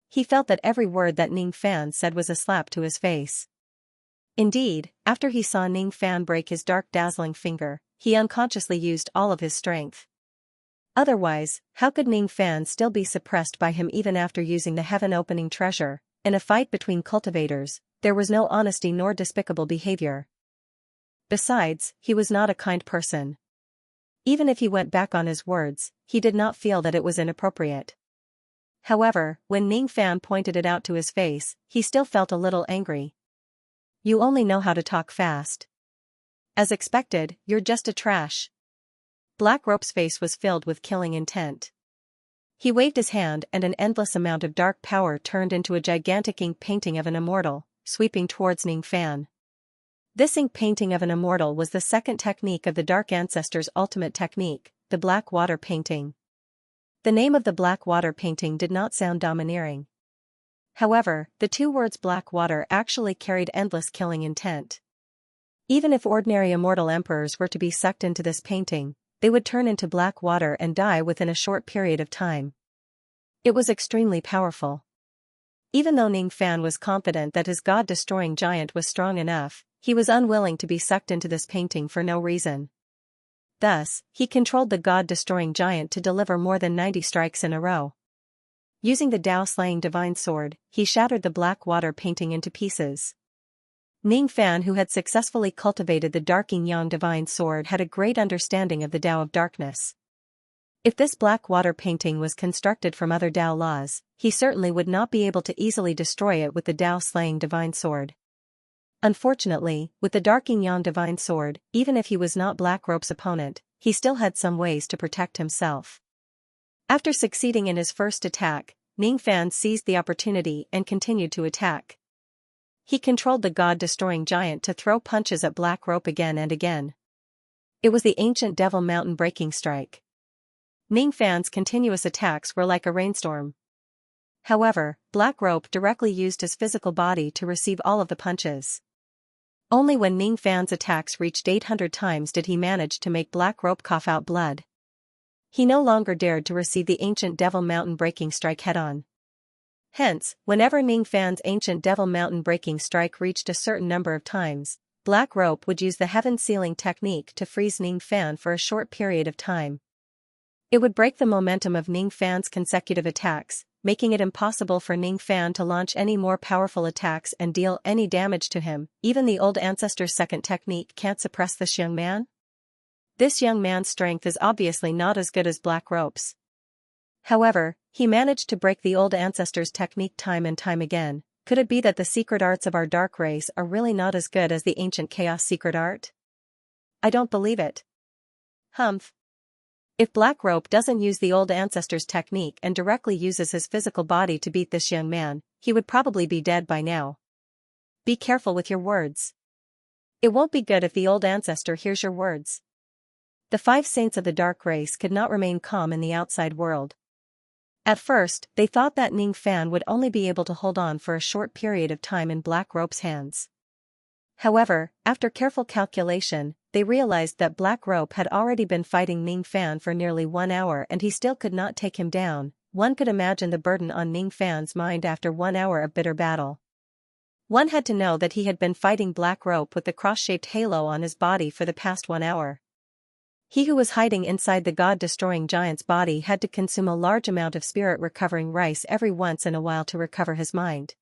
He felt that every word that Ning Fan said was a slap to his face. Indeed, after he saw Ning Fan break his dark dazzling finger, he unconsciously used all of his strength. Otherwise, how could Ning Fan still be suppressed by him even after using the heaven-opening treasure? in a fight between cultivators, there was no honesty nor despicable behavior. Besides, he was not a kind person. Even if he went back on his words, he did not feel that it was inappropriate. However, when Ning Fan pointed it out to his face, he still felt a little angry. You only know how to talk fast. As expected, you're just a trash. Black Rope's face was filled with killing intent. He waved his hand and an endless amount of dark power turned into a gigantic ink painting of an immortal, sweeping towards Ning Fan. This ink painting of an immortal was the second technique of the Dark Ancestor's ultimate technique, the black water painting. The name of the black water painting did not sound domineering. However, the two words black water actually carried endless killing intent. Even if ordinary immortal emperors were to be sucked into this painting, they would turn into black water and die within a short period of time. It was extremely powerful. Even though Ning Fan was confident that his god-destroying giant was strong enough, he was unwilling to be sucked into this painting for no reason. Thus, he controlled the god-destroying giant to deliver more than 90 strikes in a row. Using the Tao-slaying divine sword, he shattered the black water painting into pieces. Ning Fan, who had successfully cultivated the Dark Yin-Yang divine sword, had a great understanding of the Tao of darkness. If this black water painting was constructed from other Tao laws, he certainly would not be able to easily destroy it with the Tao-slaying divine sword. Unfortunately, with the Dark Yin-Yang divine sword, even if he was not Black Rope's opponent, he still had some ways to protect himself. After succeeding in his first attack, Ning Fan seized the opportunity and continued to attack. He controlled the god-destroying giant to throw punches at Black Rope again and again. It was the ancient Devil Mountain breaking strike. Ning Fan's continuous attacks were like a rainstorm. However, Black Rope directly used his physical body to receive all of the punches. Only when Ning Fan's attacks reached 800 times did he manage to make Black Rope cough out blood. He no longer dared to receive the ancient Devil Mountain breaking strike head-on. Hence, whenever Ning Fan's ancient Devil Mountain breaking strike reached a certain number of times, Black Rope would use the Heaven Sealing technique to freeze Ning Fan for a short period of time. It would break the momentum of Ning Fan's consecutive attacks, making it impossible for Ning Fan to launch any more powerful attacks and deal any damage to him. Even the old ancestor's second technique can't suppress this young man? This young man's strength is obviously not as good as Black Rope's. However, he managed to break the old ancestor's technique time and time again. Could it be that the secret arts of our dark race are really not as good as the ancient chaos secret art? I don't believe it. Humph. If Black Rope doesn't use the old ancestor's technique and directly uses his physical body to beat this young man, he would probably be dead by now. Be careful with your words. It won't be good if the old ancestor hears your words. The 5 saints of the dark race could not remain calm in the outside world. At first, they thought that Ning Fan would only be able to hold on for a short period of time in Black Rope's hands. However, after careful calculation, they realized that Black Rope had already been fighting Ning Fan for nearly 1 hour and he still could not take him down. One could imagine the burden on Ning Fan's mind after 1 hour of bitter battle. One had to know that he had been fighting Black Rope with the cross-shaped halo on his body for the past 1 hour. He who was hiding inside the god-destroying giant's body had to consume a large amount of spirit-recovering rice every once in a while to recover his mind.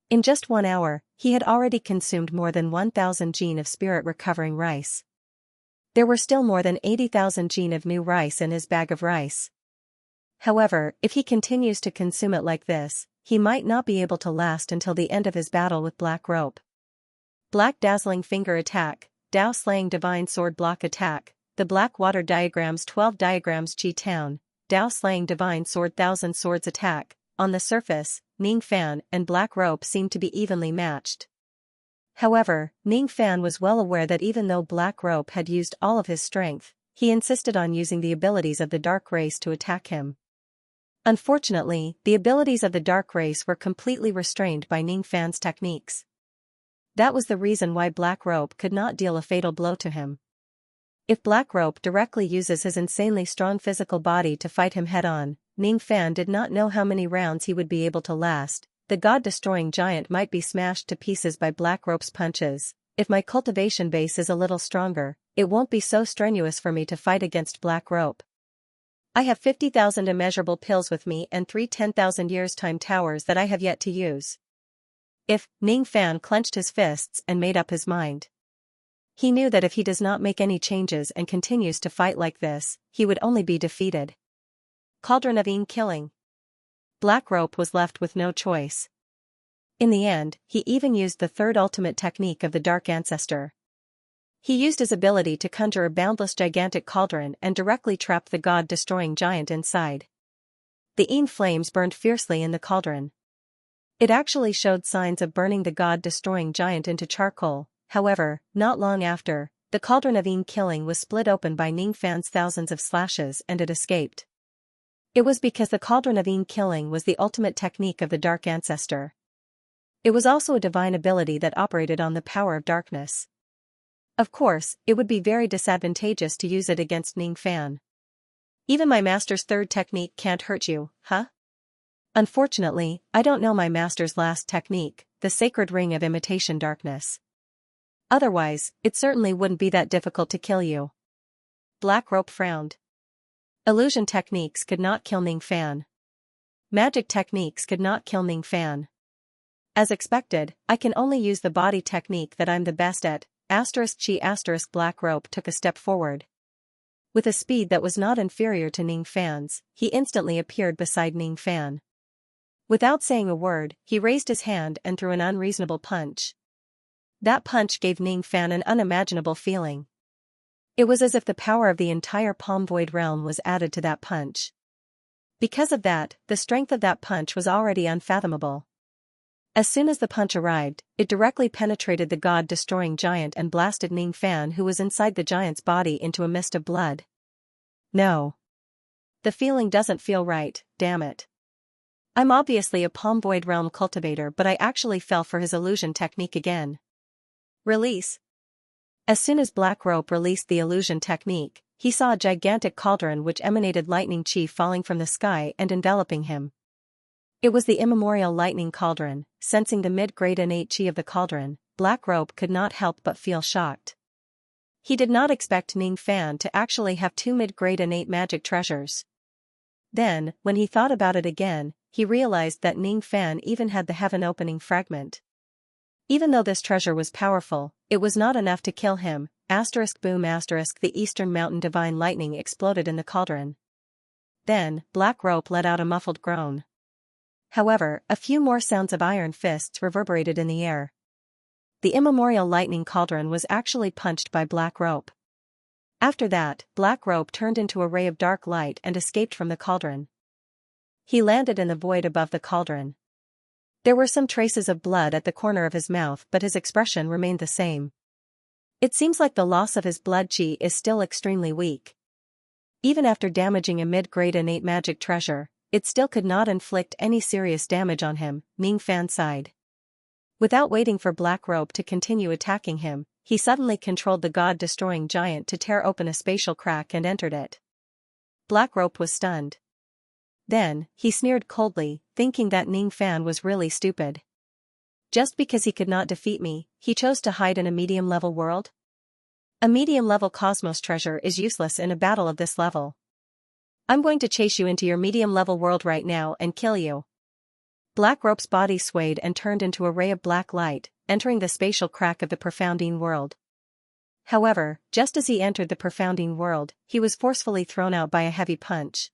In just 1 hour, he had already consumed more than 1,000 gene of spirit-recovering rice. There were still more than 80,000 gene of new rice in his bag of rice. However, if he continues to consume it like this, he might not be able to last until the end of his battle with Black Rope. Black Dazzling Finger Attack, Tao Slaying Divine Sword Block Attack, the Black Water Diagrams 12 Diagrams G-Town, Tao Slaying Divine Sword Thousand Swords Attack. On the surface, Ning Fan and Black Rope seemed to be evenly matched. However, Ning Fan was well aware that even though Black Rope had used all of his strength, he insisted on using the abilities of the Dark Race to attack him. Unfortunately, the abilities of the Dark Race were completely restrained by Ning Fan's techniques. That was the reason why Black Rope could not deal a fatal blow to him. If Black Rope directly uses his insanely strong physical body to fight him head-on, Ning Fan did not know how many rounds he would be able to last. The god-destroying giant might be smashed to pieces by Black Rope's punches. If my cultivation base is a little stronger, it won't be so strenuous for me to fight against Black Rope. I have 50,000 immeasurable pills with me and 3 10,000 years time towers that I have yet to use. If Ning Fan clenched his fists and made up his mind. He knew that if he does not make any changes and continues to fight like this, he would only be defeated. Cauldron of Yin killing. Black Rope was left with no choice. In the end, he even used the third ultimate technique of the Dark Ancestor. He used his ability to conjure a boundless gigantic cauldron and directly trapped the god-destroying giant inside. The Yin flames burned fiercely in the cauldron. It actually showed signs of burning the god-destroying giant into charcoal. However, not long after, the cauldron of Yin killing was split open by Ning Fan's thousands of slashes and it escaped. It was because the cauldron of Yin killing was the ultimate technique of the Dark Ancestor. It was also a divine ability that operated on the power of darkness. Of course, it would be very disadvantageous to use it against Ning Fan. Even my master's third technique can't hurt you, huh? Unfortunately, I don't know my master's last technique, the sacred ring of imitation darkness. Otherwise, it certainly wouldn't be that difficult to kill you. Black Rope frowned. Illusion techniques could not kill Ning Fan. Magic techniques could not kill Ning Fan. As expected, I can only use the body technique that I'm the best at. Black Rope took a step forward. With a speed that was not inferior to Ning Fan's, he instantly appeared beside Ning Fan. Without saying a word, he raised his hand and threw an unreasonable punch. That punch gave Ning Fan an unimaginable feeling. It was as if the power of the entire Palm Void realm was added to that punch. Because of that, the strength of that punch was already unfathomable. As soon as the punch arrived, it directly penetrated the god-destroying giant and blasted Ning Fan, who was inside the giant's body, into a mist of blood. No. The feeling doesn't feel right, damn it. I'm obviously a Palm Void realm cultivator, but I actually fell for his illusion technique again. Release. As soon as Black Rope released the illusion technique, he saw a gigantic cauldron which emanated lightning chi falling from the sky and enveloping him. It was the immemorial lightning cauldron. Sensing the mid-grade innate chi of the cauldron, Black Rope could not help but feel shocked. He did not expect Ning Fan to actually have 2 mid-grade innate magic treasures. Then, when he thought about it again, he realized that Ning Fan even had the heaven-opening fragment. Even though this treasure was powerful, it was not enough to kill him. Boom! The Eastern Mountain divine lightning exploded in the cauldron. Then, Black Rope let out a muffled groan. However, a few more sounds of iron fists reverberated in the air. The immemorial lightning cauldron was actually punched by Black Rope. After that, Black Rope turned into a ray of dark light and escaped from the cauldron. He landed in the void above the cauldron. There were some traces of blood at the corner of his mouth, but his expression remained the same. It seems like the loss of his blood chi is still extremely weak. Even after damaging a mid-grade innate magic treasure, it still could not inflict any serious damage on him. Ning Fan sighed. Without waiting for Black Rope to continue attacking him, he suddenly controlled the god-destroying giant to tear open a spatial crack and entered it. Black Rope was stunned. Then, he sneered coldly, thinking that Ning Fan was really stupid. Just because he could not defeat me, he chose to hide in a medium-level world? A medium-level cosmos treasure is useless in a battle of this level. I'm going to chase you into your medium-level world right now and kill you. Black Rope's body swayed and turned into a ray of black light, entering the spatial crack of the profounding world. However, just as he entered the profounding world, he was forcefully thrown out by a heavy punch.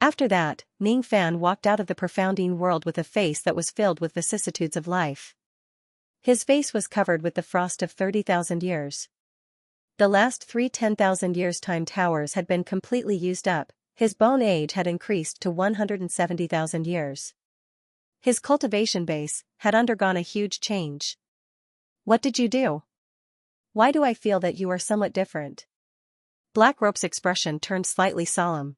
After that, Ning Fan walked out of the profounding world with a face that was filled with vicissitudes of life. His face was covered with the frost of 30,000 years. The last 3 10,000 years time towers had been completely used up. His bone age had increased to 170,000 years. His cultivation base had undergone a huge change. What did you do? Why do I feel that you are somewhat different? Black Rope's expression turned slightly solemn.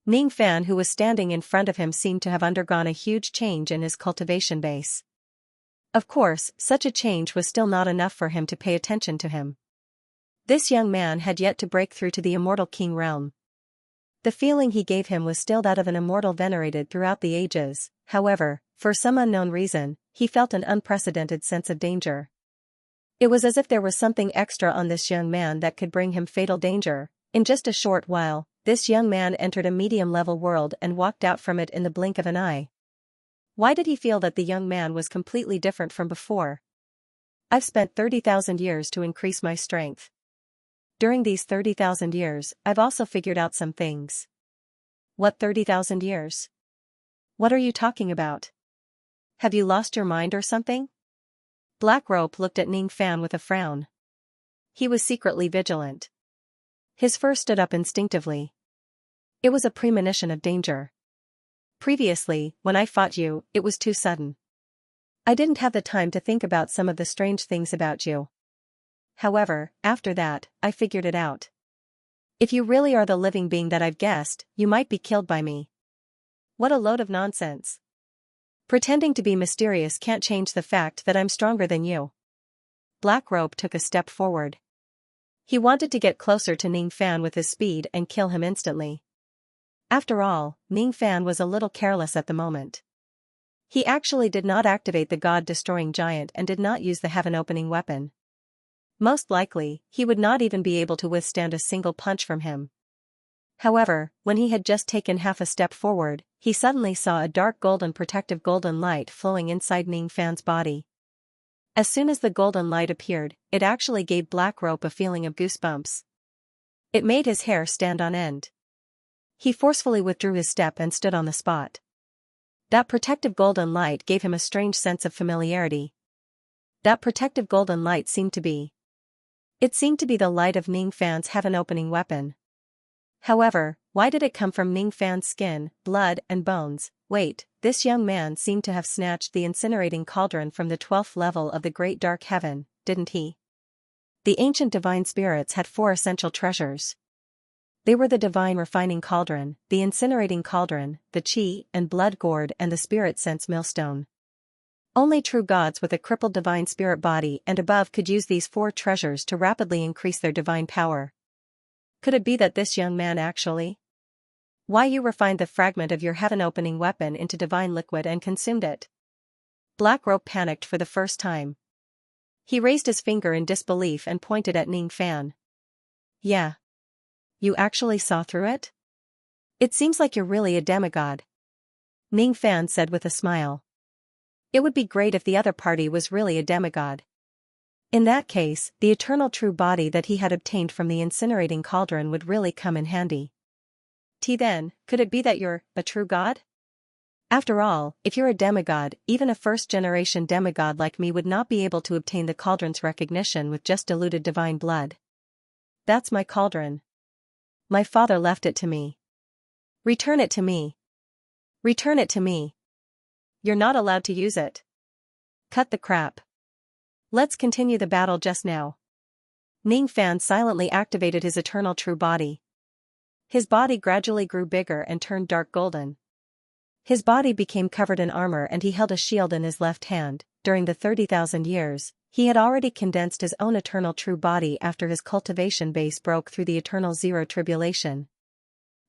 Ning Fan, who was standing in front of him, seemed to have undergone a huge change in his cultivation base. Of course, such a change was still not enough for him to pay attention to him. This young man had yet to break through to the immortal king realm. The feeling he gave him was still that of an immortal venerated throughout the ages. However, for some unknown reason, he felt an unprecedented sense of danger. It was as if there was something extra on this young man that could bring him fatal danger. In just a short while, this young man entered a medium-level world and walked out from it in the blink of an eye. Why did he feel that the young man was completely different from before? I've spent 30,000 years to increase my strength. During these 30,000 years, I've also figured out some things. What 30,000 years? What are you talking about? Have you lost your mind or something? Black Rope looked at Ning Fan with a frown. He was secretly vigilant. His fur stood up instinctively. It was a premonition of danger. Previously, when I fought you, it was too sudden. I didn't have the time to think about some of the strange things about you. However, after that, I figured it out. If you really are the living being that I've guessed, you might be killed by me. What a load of nonsense. Pretending to be mysterious can't change the fact that I'm stronger than you. Black Rope took a step forward. He wanted to get closer to Ning Fan with his speed and kill him instantly. After all, Ning Fan was a little careless at the moment. He actually did not activate the God-destroying giant and did not use the heaven-opening weapon. Most likely, he would not even be able to withstand a single punch from him. However, when he had just taken half a step forward, he suddenly saw a dark golden protective golden light flowing inside Ning Fan's body. As soon as the golden light appeared, it actually gave Black Rope a feeling of goosebumps. It made his hair stand on end. He forcefully withdrew his step and stood on the spot. That protective golden light gave him a strange sense of familiarity. That protective golden light seemed to be. It seemed to be the light of Ning Fan's heaven-opening weapon. However, why did it come from Ning Fan's skin, blood, and bones? Wait, this young man seemed to have snatched the incinerating cauldron from the 12th level of the Great Dark Heaven, didn't he? The ancient divine spirits had 4 essential treasures. They were the divine refining cauldron, the incinerating cauldron, the chi and blood gourd, and the spirit sense millstone. Only true gods with a crippled divine spirit body and above could use these 4 treasures to rapidly increase their divine power. Could it be that this young man actually? Why you refined the fragment of your heaven-opening weapon into divine liquid and consumed it? Black Rope panicked for the first time. He raised his finger in disbelief and pointed at Ning Fan. Yeah. You actually saw through it? It seems like you're really a demigod. Ning Fan said with a smile. It would be great if the other party was really a demigod. In that case, the eternal true body that he had obtained from the incinerating cauldron would really come in handy. Then, could it be that you're a true god? After all, if you're a demigod, even a first-generation demigod like me would not be able to obtain the cauldron's recognition with just diluted divine blood. That's my cauldron. My father left it to me. Return it to me. Return it to me. You're not allowed to use it. Cut the crap. Let's continue the battle just now. Ning Fan silently activated his eternal true body. His body gradually grew bigger and turned dark golden. His body became covered in armor and he held a shield in his left hand. During the 30,000 years, he had already condensed his own eternal true body after his cultivation base broke through the eternal zero tribulation.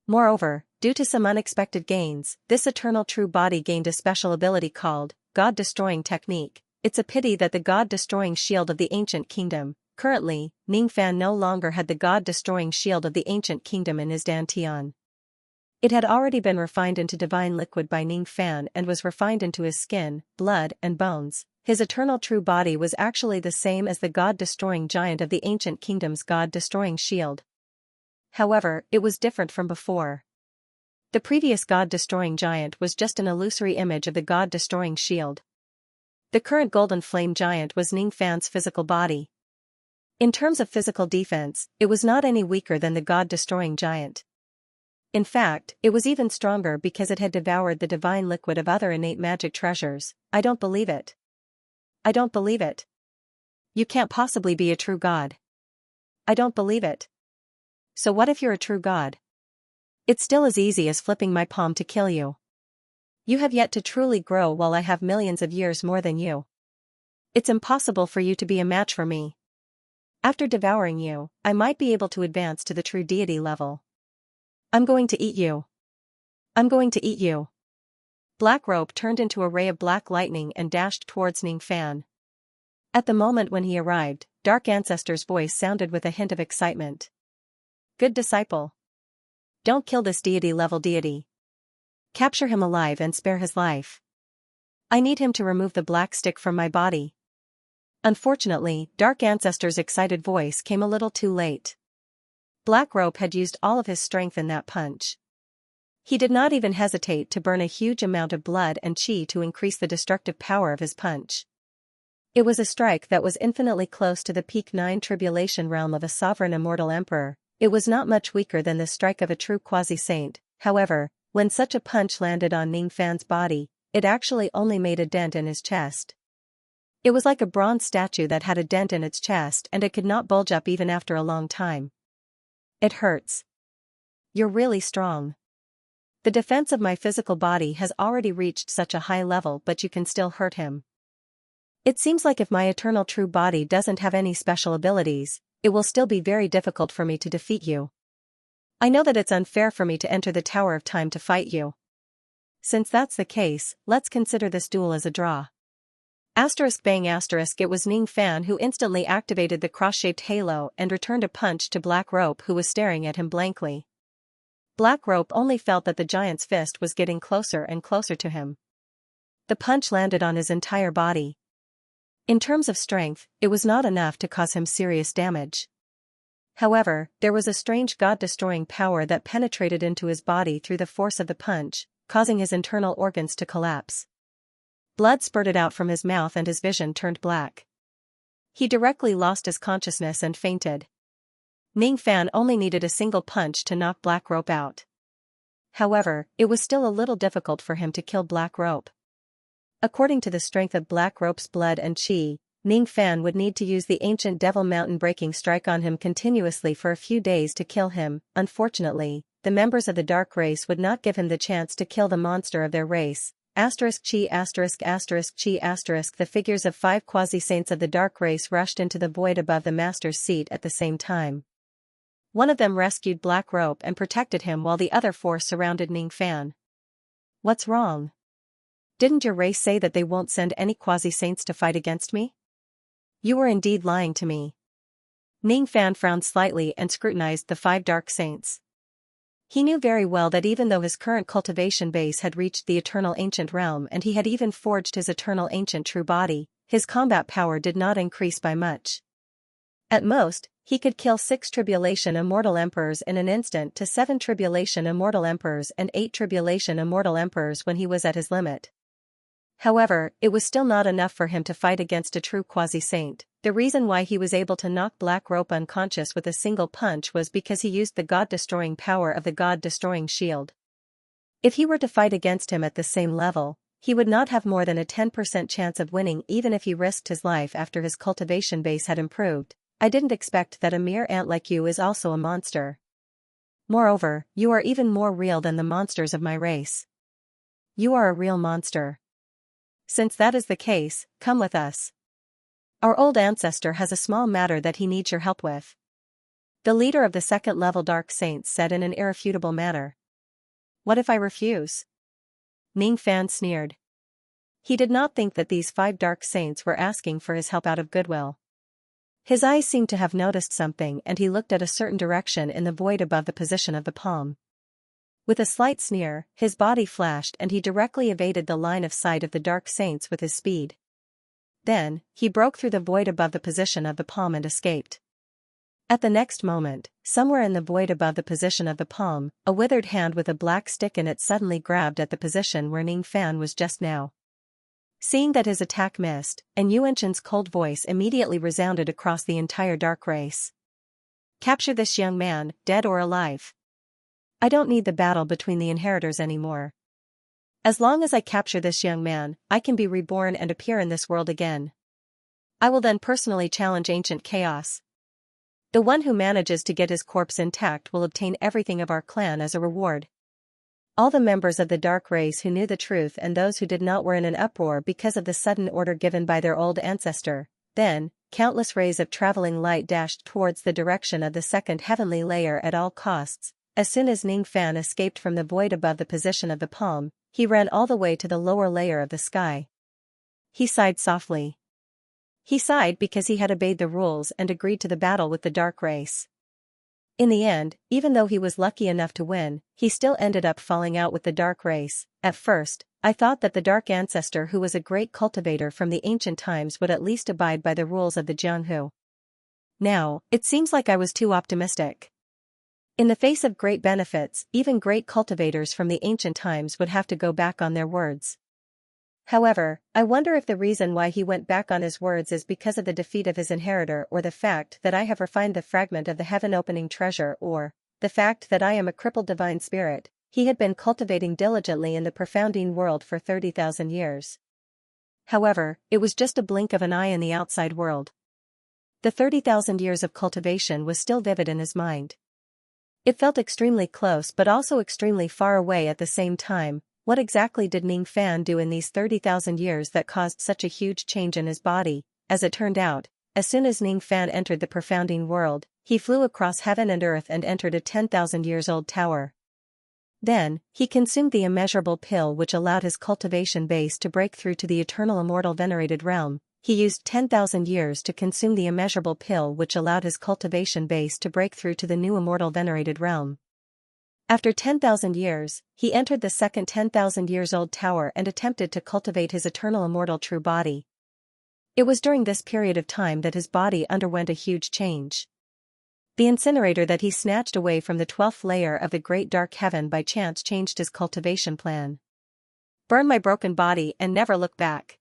Moreover, due to some unexpected gains, this eternal true body gained a special ability called God-Destroying Technique. It's a pity that the God-Destroying Shield of the Ancient Kingdom. Currently, Ning Fan no longer had the God-Destroying Shield of the Ancient Kingdom in his dantian. It had already been refined into divine liquid by Ning Fan and was refined into his skin, blood, and bones. His eternal true body was actually the same as the God-Destroying Giant of the Ancient Kingdom's God-Destroying Shield. However, it was different from before. The previous God-Destroying Giant was just an illusory image of the God-Destroying Shield. The current Golden Flame Giant was Ning Fan's physical body. In terms of physical defense, it was not any weaker than the God-Destroying Giant. In fact, it was even stronger because it had devoured the divine liquid of other innate magic treasures. I don't believe it. I don't believe it. You can't possibly be a true god. I don't believe it. So what if you're a true god? It's still as easy as flipping my palm to kill you. You have yet to truly grow while I have millions of years more than you. It's impossible for you to be a match for me. After devouring you, I might be able to advance to the true deity level. I'm going to eat you. I'm going to eat you. Black Rope turned into a ray of black lightning and dashed towards Ning Fan. At the moment when he arrived, Dark Ancestor's voice sounded with a hint of excitement. Good disciple. Don't kill this deity-level deity. Capture him alive and spare his life. I need him to remove the black stick from my body. Unfortunately, Dark Ancestor's excited voice came a little too late. Black Rope had used all of his strength in that punch. He did not even hesitate to burn a huge amount of blood and chi to increase the destructive power of his punch. It was a strike that was infinitely close to the peak 9 tribulation realm of a sovereign immortal emperor. It was not much weaker than the strike of a true quasi-saint. However, when such a punch landed on Ning Fan's body, it actually only made a dent in his chest. It was like a bronze statue that had a dent in its chest and it could not bulge up even after a long time. It hurts. You're really strong. The defense of my physical body has already reached such a high level, but you can still hurt him. It seems like if my eternal true body doesn't have any special abilities, it will still be very difficult for me to defeat you. I know that it's unfair for me to enter the Tower of Time to fight you. Since that's the case, let's consider this duel as a draw. Bang! It was Ning Fan who instantly activated the cross-shaped halo and returned a punch to Black Rope, who was staring at him blankly. Black Rope only felt that the giant's fist was getting closer and closer to him. The punch landed on his entire body. In terms of strength, it was not enough to cause him serious damage. However, there was a strange god-destroying power that penetrated into his body through the force of the punch, causing his internal organs to collapse. Blood spurted out from his mouth and his vision turned black. He directly lost his consciousness and fainted. Ning Fan only needed a single punch to knock Black Rope out. However, it was still a little difficult for him to kill Black Rope. According to the strength of Black Rope's blood and chi, Ning Fan would need to use the ancient Devil Mountain breaking strike on him continuously for a few days to kill him. Unfortunately, the members of the dark race would not give him the chance to kill the monster of their race. Chi ********. The figures of 5 quasi-saints of the dark race rushed into the void above the master's seat at the same time. One of them rescued Black Rope and protected him while the other 4 surrounded Ning Fan. What's wrong? Didn't your race say that they won't send any quasi-saints to fight against me? You were indeed lying to me. Ning Fan frowned slightly and scrutinized the 5 dark saints. He knew very well that even though his current cultivation base had reached the eternal ancient realm and he had even forged his eternal ancient true body, his combat power did not increase by much. At most, he could kill 6 tribulation immortal emperors in an instant to 7 tribulation immortal emperors and 8 tribulation immortal emperors when he was at his limit. However, it was still not enough for him to fight against a true quasi-saint. The reason why he was able to knock Black Rope unconscious with a single punch was because he used the god-destroying power of the god-destroying shield. If he were to fight against him at the same level, he would not have more than a 10% chance of winning even if he risked his life after his cultivation base had improved. I didn't expect that a mere ant like you is also a monster. Moreover, you are even more real than the monsters of my race. You are a real monster. Since that is the case, come with us. Our old ancestor has a small matter that he needs your help with. The leader of the second-level Dark Saints said in an irrefutable manner. What if I refuse? Ning Fan sneered. He did not think that these 5 Dark Saints were asking for his help out of goodwill. His eyes seemed to have noticed something and he looked at a certain direction in the void above the position of the palm. With a slight sneer, his body flashed and he directly evaded the line of sight of the Dark Saints with his speed. Then, he broke through the void above the position of the palm and escaped. At the next moment, somewhere in the void above the position of the palm, a withered hand with a black stick in it suddenly grabbed at the position where Ning Fan was just now. Seeing that his attack missed, and Yuanshan's cold voice immediately resounded across the entire dark race. Capture this young man, dead or alive. I don't need the battle between the inheritors anymore. As long as I capture this young man, I can be reborn and appear in this world again. I will then personally challenge ancient chaos. The one who manages to get his corpse intact will obtain everything of our clan as a reward. All the members of the dark race who knew the truth and those who did not were in an uproar because of the sudden order given by their old ancestor. Then, countless rays of traveling light dashed towards the direction of the second heavenly layer at all costs. As soon as Ning Fan escaped from the void above the position of the palm, he ran all the way to the lower layer of the sky. He sighed softly. He sighed because he had obeyed the rules and agreed to the battle with the dark race. In the end, even though he was lucky enough to win, he still ended up falling out with the dark race. At first, I thought that the dark ancestor who was a great cultivator from the ancient times would at least abide by the rules of the Jianhu. Now, it seems like I was too optimistic. In the face of great benefits, even great cultivators from the ancient times would have to go back on their words. However, I wonder if the reason why he went back on his words is because of the defeat of his inheritor, or the fact that I have refined the fragment of the heaven-opening treasure, or the fact that I am a crippled divine spirit. He had been cultivating diligently in the profounding world for 30,000 years. However, it was just a blink of an eye in the outside world. The 30,000 years of cultivation was still vivid in his mind. It felt extremely close but also extremely far away at the same time. What exactly did Ning Fan do in these 30,000 years that caused such a huge change in his body? As it turned out, as soon as Ning Fan entered the profounding world, he flew across heaven and earth and entered a 10,000 years old tower. Then, he consumed the immeasurable pill which allowed his cultivation base to break through to the eternal immortal venerated realm. He used 10,000 years to consume the immeasurable pill which allowed his cultivation base to break through to the new immortal venerated realm. After 10,000 years, he entered the second 10,000 years old tower and attempted to cultivate his eternal immortal true body. It was during this period of time that his body underwent a huge change. The incinerator that he snatched away from the 12th layer of the great dark heaven by chance changed his cultivation plan. Burn my broken body and never look back.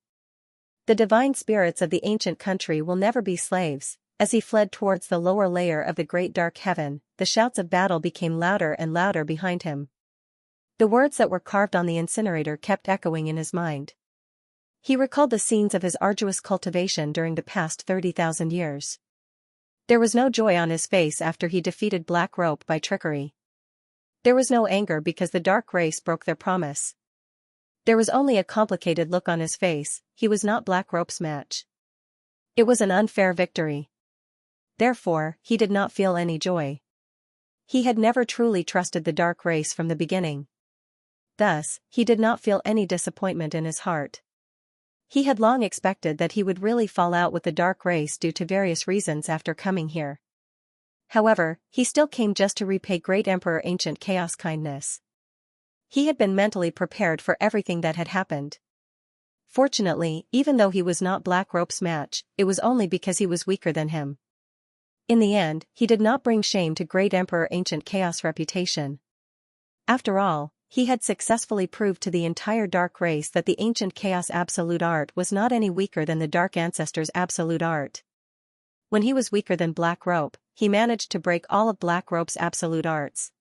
The divine spirits of the ancient country will never be slaves. As he fled towards the lower layer of the great dark heaven, the shouts of battle became louder and louder behind him. The words that were carved on the incinerator kept echoing in his mind. He recalled the scenes of his arduous cultivation during the past 30,000 years. There was no joy on his face after he defeated Black Rope by trickery. There was no anger because the dark race broke their promise. There was only a complicated look on his face. He was not Black Rope's match. It was an unfair victory. Therefore, he did not feel any joy. He had never truly trusted the dark race from the beginning. Thus, he did not feel any disappointment in his heart. He had long expected that he would really fall out with the dark race due to various reasons after coming here. However, he still came just to repay Great Emperor Ancient Chaos kindness. He had been mentally prepared for everything that had happened. Fortunately, even though he was not Black Rope's match, it was only because he was weaker than him. In the end, he did not bring shame to Great Emperor Ancient Chaos' reputation. After all, he had successfully proved to the entire Dark race that the Ancient Chaos Absolute Art was not any weaker than the Dark Ancestors' Absolute Art. When he was weaker than Black Rope, he managed to break all of Black Rope's Absolute Arts.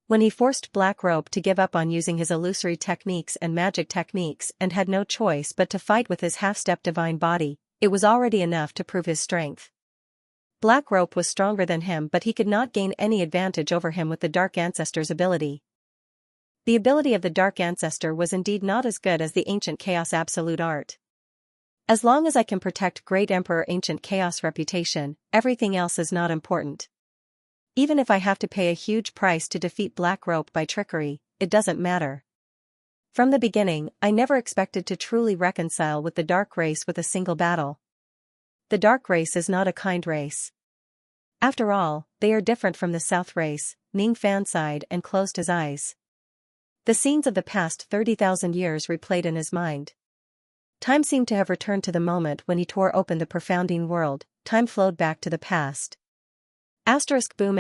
When he forced Black Rope to give up on using his illusory techniques and magic techniques and had no choice but to fight with his half-step divine body, it was already enough to prove his strength. Black Rope was stronger than him, but he could not gain any advantage over him with the Dark Ancestor's ability. The ability of the Dark Ancestor was indeed not as good as the Ancient Chaos Absolute Art. As long as I can protect Great Emperor Ancient Chaos' reputation, everything else is not important. Even if I have to pay a huge price to defeat Black Rope by trickery, it doesn't matter. From the beginning, I never expected to truly reconcile with the Dark race with a single battle. The Dark race is not a kind race. After all, they are different from the South race. Ning Fan sighed and closed his eyes. The scenes of the past 30,000 years replayed in his mind. Time seemed to have returned to the moment when he tore open the profounding world. Time flowed back to the past. Boom!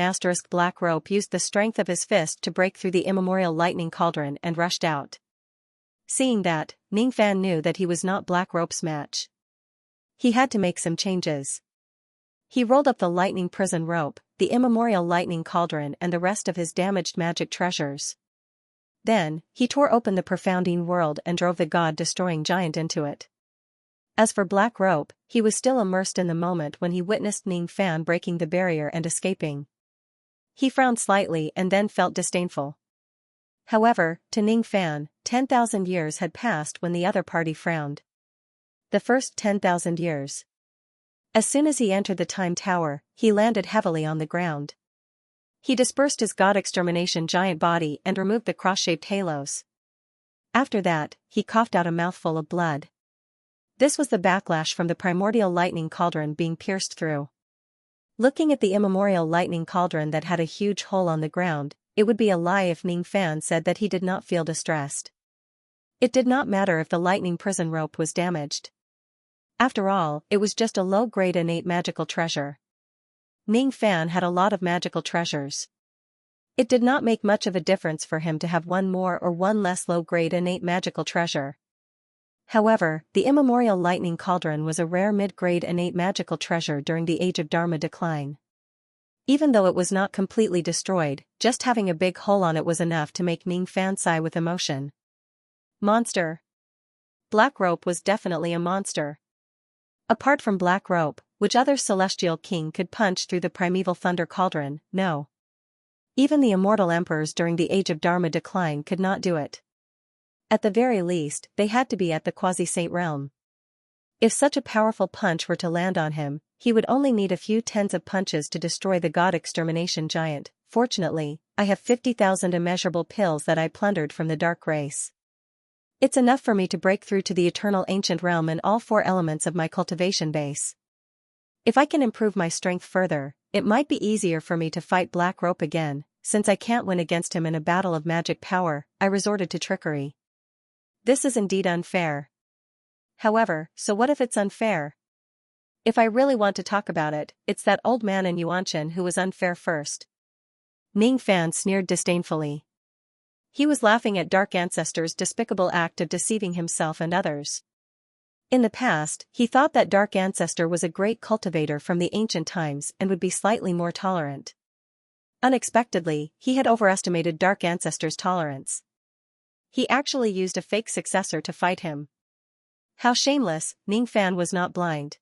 Black Rope used the strength of his fist to break through the immemorial lightning cauldron and rushed out. Seeing that, Ning Fan knew that he was not Black Rope's match. He had to make some changes. He rolled up the lightning prison rope, the immemorial lightning cauldron and the rest of his damaged magic treasures. Then, he tore open the profounding world and drove the god-destroying giant into it. As for Black Rope, he was still immersed in the moment when he witnessed Ning Fan breaking the barrier and escaping. He frowned slightly and then felt disdainful. However, to Ning Fan, 10,000 years had passed when the other party frowned. The first 10,000 years. As soon as he entered the Time Tower, he landed heavily on the ground. He dispersed his god-extermination giant body and removed the cross-shaped halos. After that, he coughed out a mouthful of blood. This was the backlash from the primordial lightning cauldron being pierced through. Looking at the immemorial lightning cauldron that had a huge hole on the ground, it would be a lie if Ning Fan said that he did not feel distressed. It did not matter if the lightning prison rope was damaged. After all, it was just a low-grade innate magical treasure. Ning Fan had a lot of magical treasures. It did not make much of a difference for him to have one more or one less low-grade innate magical treasure. However, the immemorial lightning cauldron was a rare mid-grade innate magical treasure during the Age of Dharma decline. Even though it was not completely destroyed, just having a big hole on it was enough to make Ning Fan sigh with emotion. Monster. Black Rope was definitely a monster. Apart from Black Rope, which other celestial king could punch through the primeval thunder cauldron? No. Even the immortal emperors during the Age of Dharma decline could not do it. At the very least, they had to be at the quasi-saint realm. If such a powerful punch were to land on him, he would only need a few tens of punches to destroy the god extermination giant. Fortunately, I have 50,000 immeasurable pills that I plundered from the dark race. It's enough for me to break through to the eternal ancient realm in all 4 elements of my cultivation base. If I can improve my strength further, it might be easier for me to fight Black Rope again. Since I can't win against him in a battle of magic power, I resorted to trickery. This is indeed unfair. However, so what if it's unfair? If I really want to talk about it, it's that old man in Xianxia who was unfair first. Ning Fan sneered disdainfully. He was laughing at Dark Ancestor's despicable act of deceiving himself and others. In the past, he thought that Dark Ancestor was a great cultivator from the ancient times and would be slightly more tolerant. Unexpectedly, he had overestimated Dark Ancestor's tolerance. He actually used a fake successor to fight him. How shameless! Ning Fan was not blind.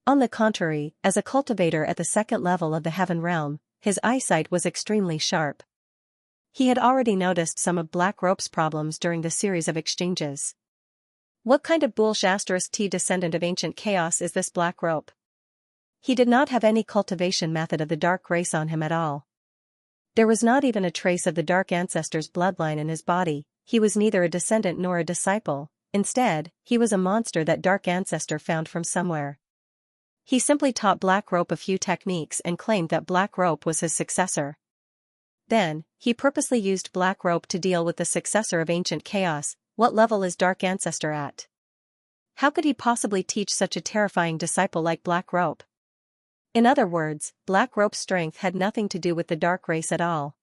On the contrary, as a cultivator at the 2nd level of the Heaven Realm, his eyesight was extremely sharp. He had already noticed some of Black Rope's problems during the series of exchanges. What kind of *T descendant of ancient chaos is this Black Rope? He did not have any cultivation method of the dark race on him at all. There was not even a trace of the Dark Ancestor's bloodline in his body. He was neither a descendant nor a disciple. Instead, he was a monster that Dark Ancestor found from somewhere. He simply taught Black Rope a few techniques and claimed that Black Rope was his successor. Then, he purposely used Black Rope to deal with the successor of ancient chaos. What level is Dark Ancestor at? How could he possibly teach such a terrifying disciple like Black Rope? In other words, Black Rope's strength had nothing to do with the dark race at all.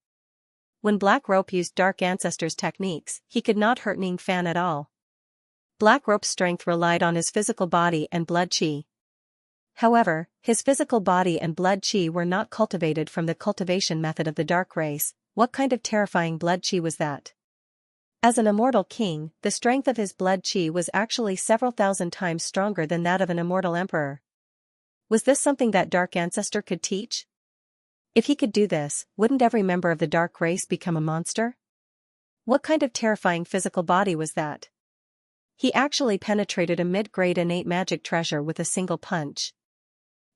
When Black Rope used Dark Ancestor's techniques, he could not hurt Ning Fan at all. Black Rope's strength relied on his physical body and blood chi. However, his physical body and blood chi were not cultivated from the cultivation method of the dark race. What kind of terrifying blood chi was that? As an immortal king, the strength of his blood chi was actually several thousand times stronger than that of an immortal emperor. Was this something that Dark Ancestor could teach? If he could do this, wouldn't every member of the dark race become a monster? What kind of terrifying physical body was that? He actually penetrated a mid-grade innate magic treasure with a single punch.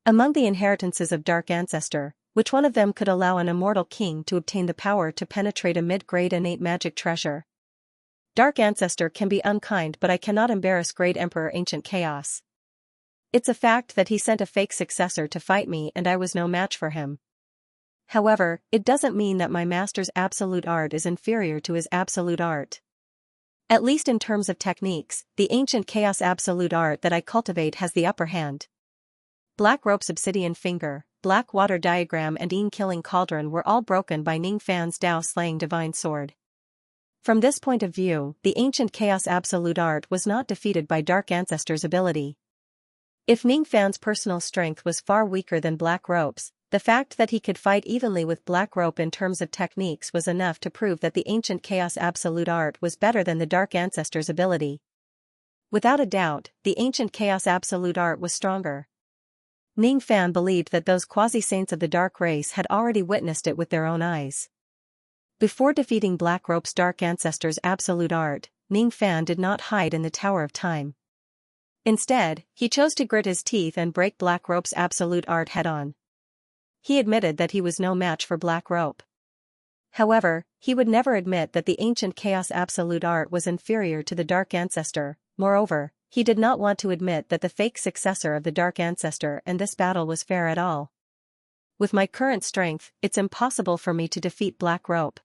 Among the inheritances of Dark Ancestor, which one of them could allow an immortal king to obtain the power to penetrate a mid-grade innate magic treasure? Dark Ancestor can be unkind, but I cannot embarrass Great Emperor Ancient Chaos. It's a fact that he sent a fake successor to fight me and I was no match for him. However, it doesn't mean that my master's absolute art is inferior to his absolute art. At least in terms of techniques, the ancient chaos absolute art that I cultivate has the upper hand. Black Rope's obsidian finger, Black Water diagram and killing cauldron were all broken by Ning Fan's Dao-slaying divine sword. From this point of view, the ancient chaos absolute art was not defeated by Dark Ancestor's ability. If Ning Fan's personal strength was far weaker than Black Rope's, the fact that he could fight evenly with Black Rope in terms of techniques was enough to prove that the ancient chaos absolute art was better than the Dark Ancestor's ability. Without a doubt, the ancient chaos absolute art was stronger. Ning Fan believed that those quasi-saints of the dark race had already witnessed it with their own eyes. Before defeating Black Rope's Dark Ancestor's absolute art, Ning Fan did not hide in the Tower of Time. Instead, he chose to grit his teeth and break Black Rope's absolute art head-on. He admitted that he was no match for Black Rope. However, he would never admit that the ancient chaos absolute art was inferior to the Dark Ancestor. Moreover, he did not want to admit that the fake successor of the Dark Ancestor and this battle was fair at all. With my current strength, it's impossible for me to defeat Black Rope.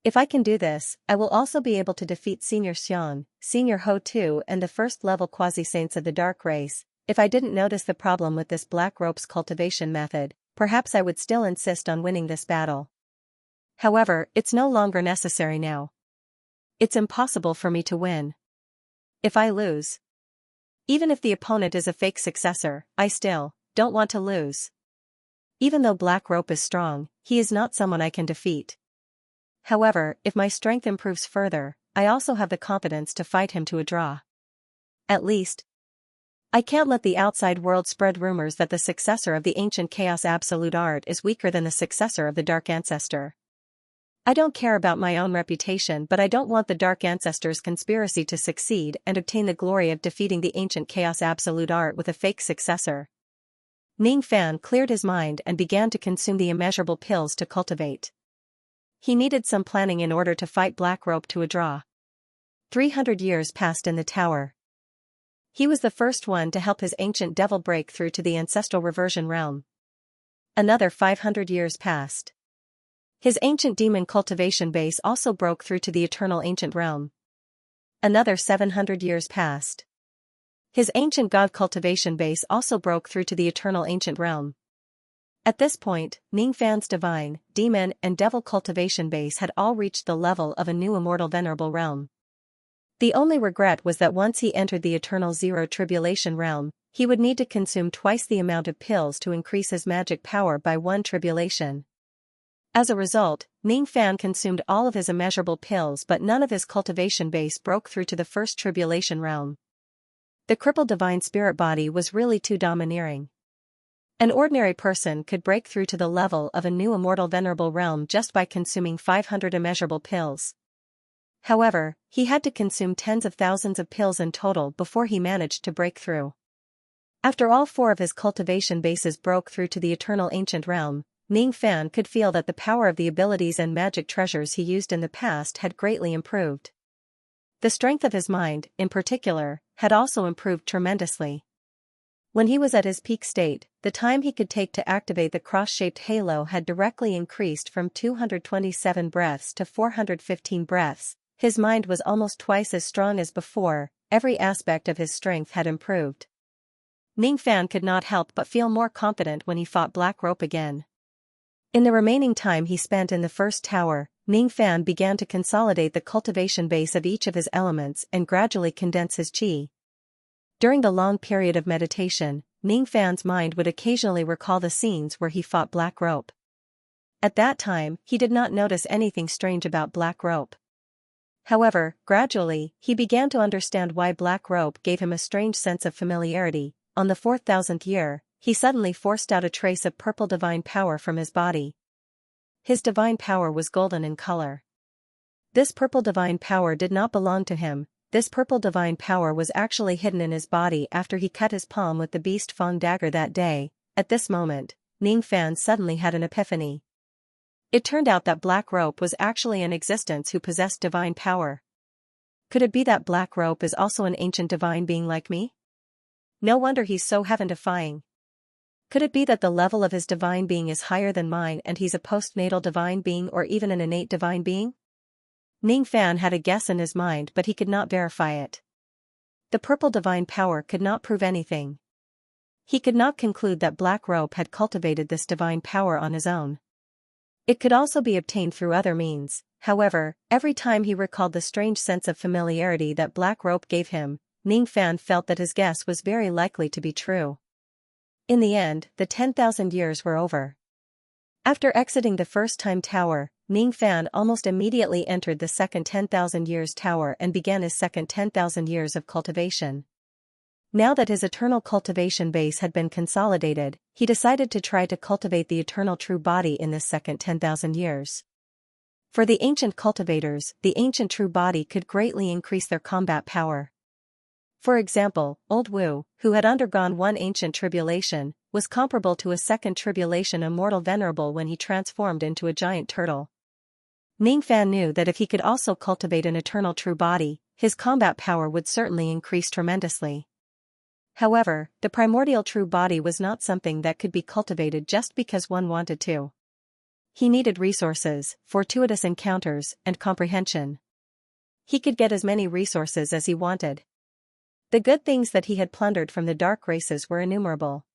If I can do this, I will also be able to defeat Senior Xian, Senior Ho Tu and the first-level quasi-saints of the Dark Race. If I didn't notice the problem with this Black Rope's cultivation method, perhaps I would still insist on winning this battle. However, it's no longer necessary now. It's impossible for me to win. If I lose, even if the opponent is a fake successor, I still don't want to lose. Even though Black Rope is strong, he is not someone I can defeat. However, if my strength improves further, I also have the competence to fight him to a draw. At least, I can't let the outside world spread rumors that the successor of the ancient Chaos Absolute Art is weaker than the successor of the Dark Ancestor. I don't care about my own reputation, but I don't want the Dark Ancestor's conspiracy to succeed and obtain the glory of defeating the ancient Chaos Absolute Art with a fake successor. Ning Fan cleared his mind and began to consume the immeasurable pills to cultivate. He needed some planning in order to fight Black Rope to a draw. 300 years passed in the tower. He was the first one to help his ancient devil break through to the ancestral reversion realm. Another 500 years passed. His ancient demon cultivation base also broke through to the eternal ancient realm. Another 700 years passed. His ancient god cultivation base also broke through to the eternal ancient realm. At this point, Ning Fan's divine, demon and devil cultivation base had all reached the level of a new immortal venerable realm. The only regret was that once he entered the eternal zero tribulation realm, he would need to consume twice the amount of pills to increase his magic power by 1 tribulation. As a result, Ning Fan consumed all of his immeasurable pills, but none of his cultivation base broke through to the first tribulation realm. The crippled divine spirit body was really too domineering. An ordinary person could break through to the level of a new immortal venerable realm just by consuming 500 immeasurable pills. However, he had to consume tens of thousands of pills in total before he managed to break through. After all 4 of his cultivation bases broke through to the eternal ancient realm, Ning Fan could feel that the power of the abilities and magic treasures he used in the past had greatly improved. The strength of his mind, in particular, had also improved tremendously. When he was at his peak state, the time he could take to activate the cross-shaped halo had directly increased from 227 breaths to 415 breaths. His mind was almost twice as strong as before, every aspect of his strength had improved. Ning Fan could not help but feel more confident when he fought Black Rope again. In the remaining time he spent in the first tower, Ning Fan began to consolidate the cultivation base of each of his elements and gradually condense his qi. During the long period of meditation, Ning Fan's mind would occasionally recall the scenes where he fought Black Rope. At that time, he did not notice anything strange about Black Rope. However, gradually, he began to understand why Black Rope gave him a strange sense of familiarity. On the 4,000th year, he suddenly forced out a trace of purple divine power from his body. His divine power was golden in color. This purple divine power did not belong to him. This purple divine power was actually hidden in his body after he cut his palm with the beast Feng dagger that day. At this moment, Ning Fan suddenly had an epiphany. It turned out that Black Rope was actually in existence who possessed divine power. Could it be that Black Rope is also an ancient divine being like me? No wonder he's so heaven-defying. Could it be that the level of his divine being is higher than mine and he's a postnatal divine being or even an innate divine being? Ning Fan had a guess in his mind, but he could not verify it. The purple divine power could not prove anything. He could not conclude that Black Rope had cultivated this divine power on his own. It could also be obtained through other means. However, every time he recalled the strange sense of familiarity that Black Rope gave him, Ning Fan felt that his guess was very likely to be true. In the end, the 10,000 years were over. After exiting the first time tower, Ning Fan almost immediately entered the second 10,000 years tower and began his second 10,000 years of cultivation. Now that his eternal cultivation base had been consolidated, he decided to try to cultivate the eternal true body in this second 10,000 years. For the ancient cultivators, the ancient true body could greatly increase their combat power. For example, Old Wu, who had undergone one ancient tribulation, was comparable to a second tribulation immortal venerable when he transformed into a giant turtle. Ning Fan knew that if he could also cultivate an eternal true body, his combat power would certainly increase tremendously. However, the primordial true body was not something that could be cultivated just because one wanted to. He needed resources, fortuitous encounters, and comprehension. He could get as many resources as he wanted. The good things that he had plundered from the dark races were innumerable.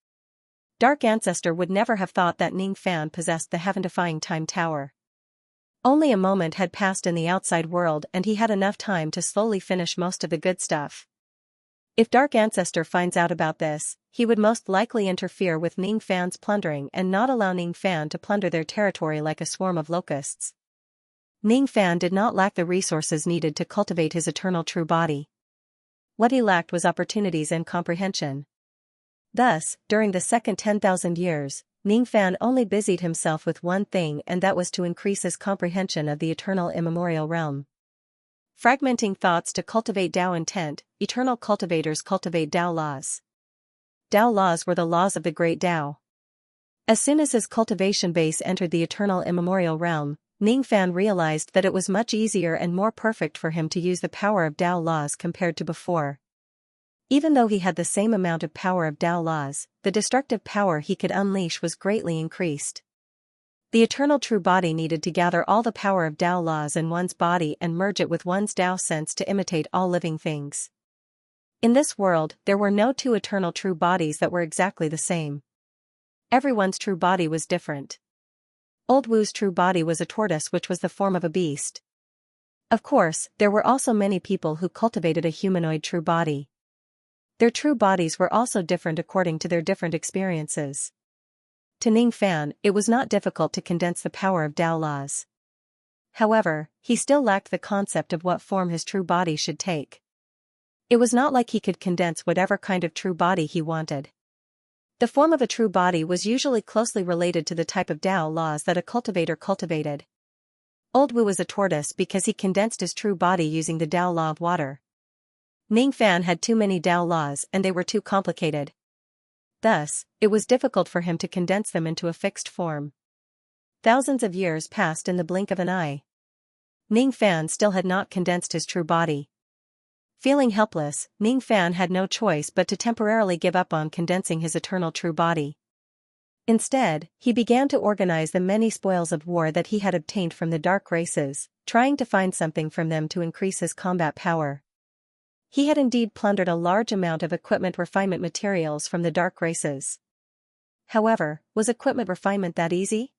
Dark Ancestor would never have thought that Ning Fan possessed the heaven-defying time tower. Only a moment had passed in the outside world and he had enough time to slowly finish most of the good stuff. If Dark Ancestor finds out about this, he would most likely interfere with Ning Fan's plundering and not allow Ning Fan to plunder their territory like a swarm of locusts. Ning Fan did not lack the resources needed to cultivate his eternal true body. What he lacked was opportunities and comprehension. Thus, during the second 10,000 years, Ning Fan only busied himself with one thing, and that was to increase his comprehension of the eternal immemorial realm. Fragmenting thoughts to cultivate Tao intent, eternal cultivators cultivate Tao laws. Tao laws were the laws of the great Tao. As soon as his cultivation base entered the eternal immemorial realm, Ning Fan realized that it was much easier and more perfect for him to use the power of Tao laws compared to before. Even though he had the same amount of power of Tao laws, the destructive power he could unleash was greatly increased. The eternal true body needed to gather all the power of Tao laws in one's body and merge it with one's Tao sense to imitate all living things. In this world, there were no two eternal true bodies that were exactly the same. Everyone's true body was different. Old Wu's true body was a tortoise, which was the form of a beast. Of course, there were also many people who cultivated a humanoid true body. Their true bodies were also different according to their different experiences. To Ning Fan, it was not difficult to condense the power of Tao laws. However, he still lacked the concept of what form his true body should take. It was not like he could condense whatever kind of true body he wanted. The form of a true body was usually closely related to the type of Tao laws that a cultivator cultivated. Old Wu was a tortoise because he condensed his true body using the Tao law of water. Ning Fan had too many Tao laws and they were too complicated. Thus, it was difficult for him to condense them into a fixed form. Thousands of years passed in the blink of an eye. Ning Fan still had not condensed his true body. Feeling helpless, Ning Fan had no choice but to temporarily give up on condensing his eternal true body. Instead, he began to organize the many spoils of war that he had obtained from the dark races, trying to find something from them to increase his combat power. He had indeed plundered a large amount of equipment refinement materials from the dark races. However, was equipment refinement that easy?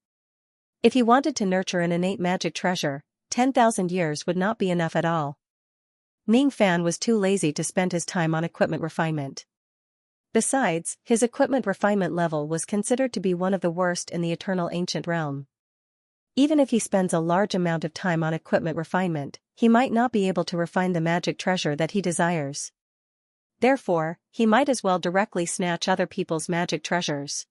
If he wanted to nurture an innate magic treasure, 10,000 years would not be enough at all. Ning Fan was too lazy to spend his time on equipment refinement. Besides, his equipment refinement level was considered to be one of the worst in the eternal ancient realm. Even if he spends a large amount of time on equipment refinement, he might not be able to refine the magic treasure that he desires. Therefore, he might as well directly snatch other people's magic treasures.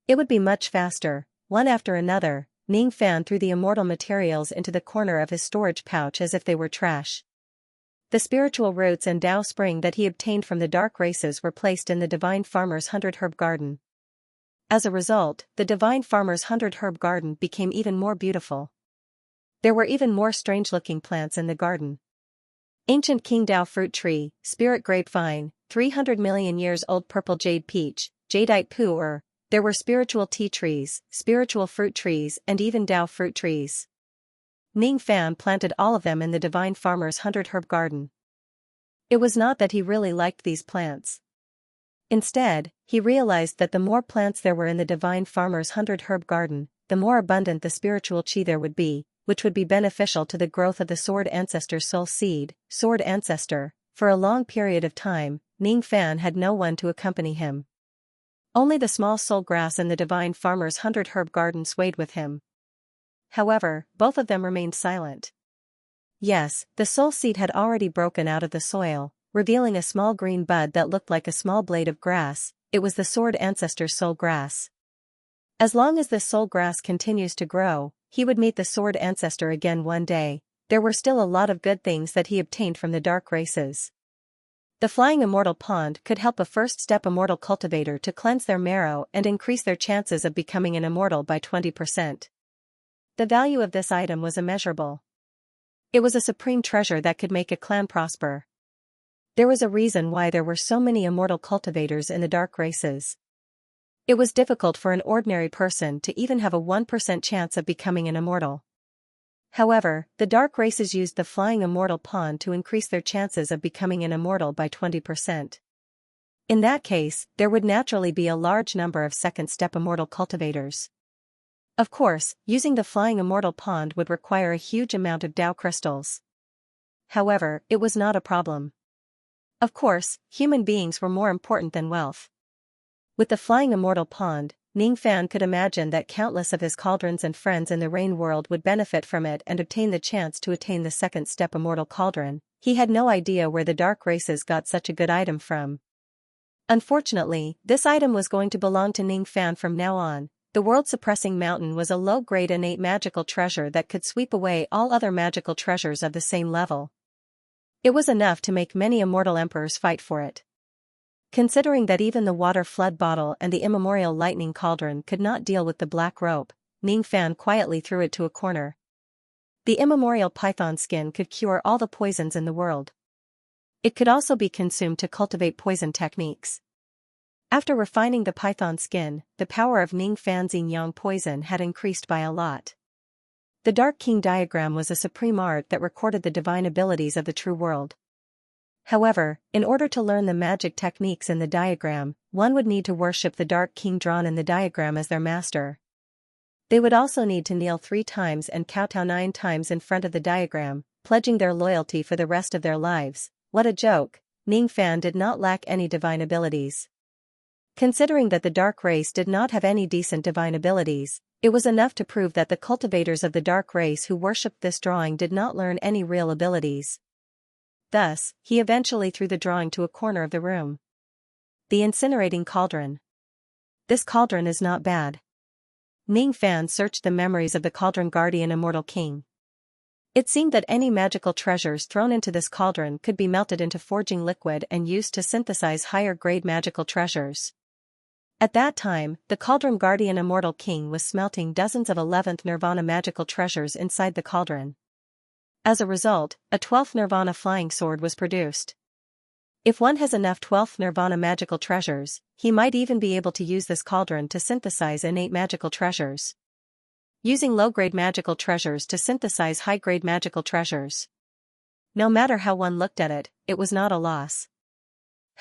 It would be much faster. One after another, Ning Fan threw the immortal materials into the corner of his storage pouch as if they were trash. The spiritual roots and Tao spring that he obtained from the dark races were placed in the Divine Farmer's 100-herb garden. As a result, the Divine Farmer's 100-herb garden became even more beautiful. There were even more strange-looking plants in the garden. Ancient King Tao fruit tree, spirit grapevine, 300 million years old purple jade peach, jadeite pu'er. There were spiritual tea trees, spiritual fruit trees and even Tao fruit trees. Ning Fan planted all of them in the Divine Farmer's 100-herb garden. It was not that he really liked these plants. Instead, he realized that the more plants there were in the Divine Farmer's 100-herb garden, the more abundant the spiritual chi there would be, which would be beneficial to the growth of the Sword Ancestor's soul seed. Sword Ancestor. For a long period of time, Ning Fan had no one to accompany him. Only the small soul grass in the Divine Farmer's 100-herb garden swayed with him. However, both of them remained silent. Yes, the soul seed had already broken out of the soil, revealing a small green bud that looked like a small blade of grass. It was the Sword Ancestor's soul grass. As long as this soul grass continues to grow, he would meet the Sword Ancestor again one day. There were still a lot of good things that he obtained from the dark races. The Flying Immortal Pond could help a first-step immortal cultivator to cleanse their marrow and increase their chances of becoming an immortal by 20%. The value of this item was immeasurable. It was a supreme treasure that could make a clan prosper. There was a reason why there were so many immortal cultivators in the dark races. It was difficult for an ordinary person to even have a 1% chance of becoming an immortal. However, the dark races used the flying immortal pond to increase their chances of becoming an immortal by 20%. In that case, there would naturally be a large number of second-step immortal cultivators. Of course, using the flying immortal pond would require a huge amount of Dao crystals. However, it was not a problem. Of course, human beings were more important than wealth. With the flying immortal pond, Ningfan could imagine that countless of his cauldrons and friends in the rain world would benefit from it and obtain the chance to attain the second-step immortal cauldron. He had no idea where the dark races got such a good item from. Unfortunately, this item was going to belong to Ningfan from now on. The world-suppressing mountain was a low-grade innate magical treasure that could sweep away all other magical treasures of the same level. It was enough to make many immortal emperors fight for it. Considering that even the water flood bottle and the immemorial lightning cauldron could not deal with the black rope, Ningfan quietly threw it to a corner. The immemorial python skin could cure all the poisons in the world. It could also be consumed to cultivate poison techniques. After refining the python skin, the power of Ningfan's yin-yang poison had increased by a lot. The Dark King diagram was a supreme art that recorded the divine abilities of the true world. However, in order to learn the magic techniques in the diagram, one would need to worship the Dark King drawn in the diagram as their master. They would also need to kneel 3 times and kowtow 9 times in front of the diagram, pledging their loyalty for the rest of their lives. What a joke! Ningfan did not lack any divine abilities. Considering that the dark race did not have any decent divine abilities, it was enough to prove that the cultivators of the dark race who worshipped this drawing did not learn any real abilities. Thus, he eventually threw the drawing to a corner of the room. The incinerating cauldron. This cauldron is not bad. Ningfan searched the memories of the cauldron guardian immortal king. It seemed that any magical treasures thrown into this cauldron could be melted into forging liquid and used to synthesize higher-grade magical treasures. At that time, the cauldron guardian immortal king was smelting dozens of 11th nirvana magical treasures inside the cauldron. As a result, a 12th nirvana flying sword was produced. If one has enough 12th nirvana magical treasures, he might even be able to use this cauldron to synthesize innate magical treasures. Using low-grade magical treasures to synthesize high-grade magical treasures. No matter how one looked at it, it was not a loss.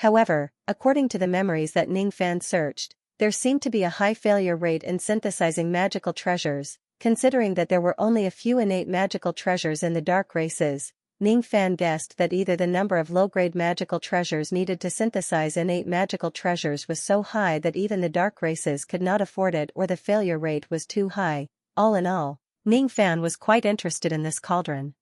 However, according to the memories that Ningfan searched, there seemed to be a high failure rate in synthesizing magical treasures. Considering that there were only a few innate magical treasures in the dark races, Ningfan guessed that either the number of low-grade magical treasures needed to synthesize innate magical treasures was so high that even the dark races could not afford it, or the failure rate was too high. All in all, Ningfan was quite interested in this cauldron.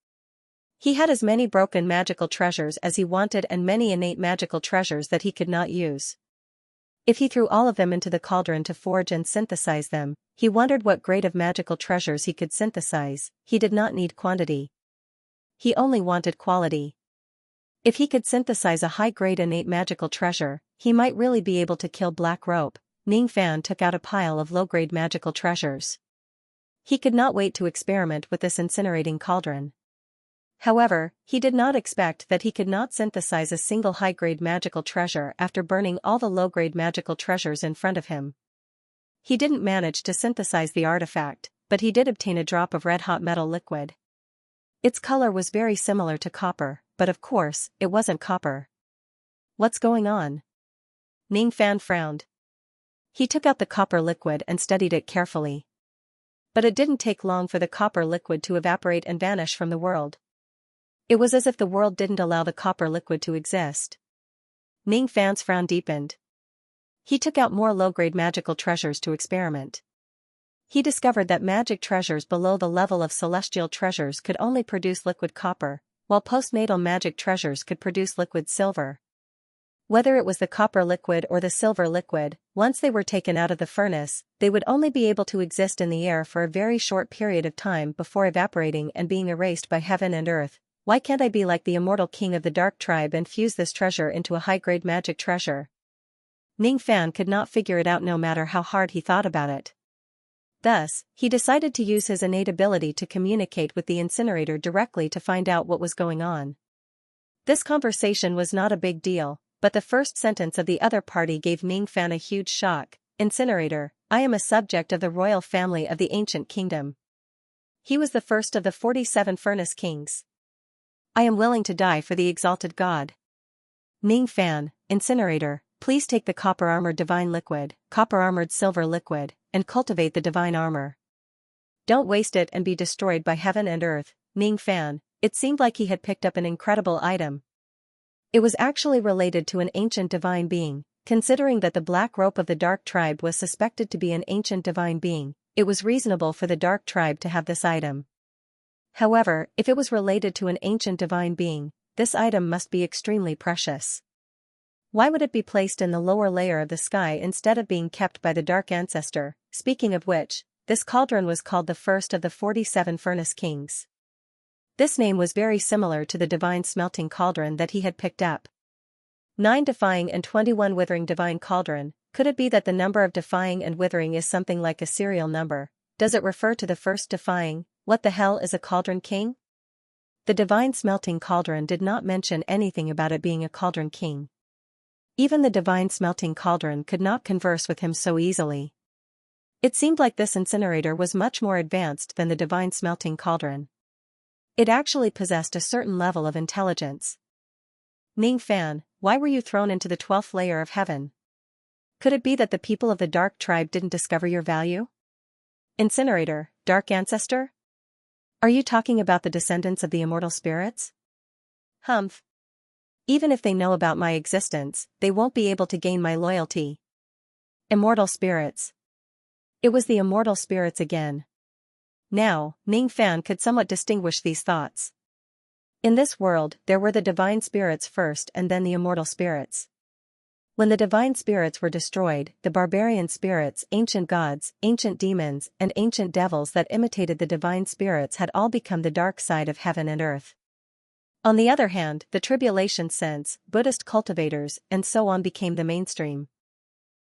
He had as many broken magical treasures as he wanted and many innate magical treasures that he could not use. If he threw all of them into the cauldron to forge and synthesize them, he wondered what grade of magical treasures he could synthesize. He did not need quantity. He only wanted quality. If he could synthesize a high-grade innate magical treasure, he might really be able to kill Black Rope. Ningfan took out a pile of low-grade magical treasures. He could not wait to experiment with this incinerating cauldron. However, he did not expect that he could not synthesize a single high-grade magical treasure after burning all the low-grade magical treasures in front of him. He didn't manage to synthesize the artifact, but he did obtain a drop of red-hot metal liquid. Its color was very similar to copper, but of course, it wasn't copper. What's going on? Ningfan frowned. He took out the copper liquid and studied it carefully. But it didn't take long for the copper liquid to evaporate and vanish from the world. It was as if the world didn't allow the copper liquid to exist. Ningfan's frown deepened. He took out more low-grade magical treasures to experiment. He discovered that magic treasures below the level of celestial treasures could only produce liquid copper, while postnatal magic treasures could produce liquid silver. Whether it was the copper liquid or the silver liquid, once they were taken out of the furnace, they would only be able to exist in the air for a very short period of time before evaporating and being erased by heaven and earth. Why can't I be like the immortal king of the dark tribe and fuse this treasure into a high-grade magic treasure? Ningfan could not figure it out no matter how hard he thought about it. Thus, he decided to use his innate ability to communicate with the incinerator directly to find out what was going on. This conversation was not a big deal, but the first sentence of the other party gave Ning Fan a huge shock. Incinerator, I am a subject of the royal family of the ancient kingdom. He was the first of the 47 furnace kings. I am willing to die for the exalted god. Ning Fan, Incinerator, please take the copper-armored divine liquid, copper-armored silver liquid, and cultivate the divine armor. Don't waste it and be destroyed by heaven and earth. Ning Fan, it seemed like he had picked up an incredible item. It was actually related to an ancient divine being. Considering that the Black Rope of the Dark Tribe was suspected to be an ancient divine being, it was reasonable for the Dark Tribe to have this item. However, if it was related to an ancient divine being, this item must be extremely precious. Why would it be placed in the lower layer of the sky instead of being kept by the Dark Ancestor? Speaking of which, this cauldron was called the first of the 47 furnace kings. This name was very similar to the divine smelting cauldron that he had picked up. 9 defying and 21 withering divine cauldron. Could it be that the number of defying and withering is something like a serial number? Does it refer to the first defying? What the hell is a cauldron king? The divine smelting cauldron did not mention anything about it being a cauldron king. Even the divine smelting cauldron could not converse with him so easily. It seemed like this incinerator was much more advanced than the divine smelting cauldron. It actually possessed a certain level of intelligence. Ning Fan, why were you thrown into the 12th layer of heaven? Could it be that the people of the Dark Tribe didn't discover your value? Incinerator, Dark Ancestor? Are you talking about the descendants of the immortal spirits? Humph. Even if they know about my existence, they won't be able to gain my loyalty. Immortal spirits. It was the immortal spirits again. Now, Ning Fan could somewhat distinguish these thoughts. In this world, there were the divine spirits first and then the immortal spirits. When the divine spirits were destroyed, the barbarian spirits, ancient gods, ancient demons, and ancient devils that imitated the divine spirits had all become the dark side of heaven and earth. On the other hand, the tribulation sense, Buddhist cultivators, and so on became the mainstream.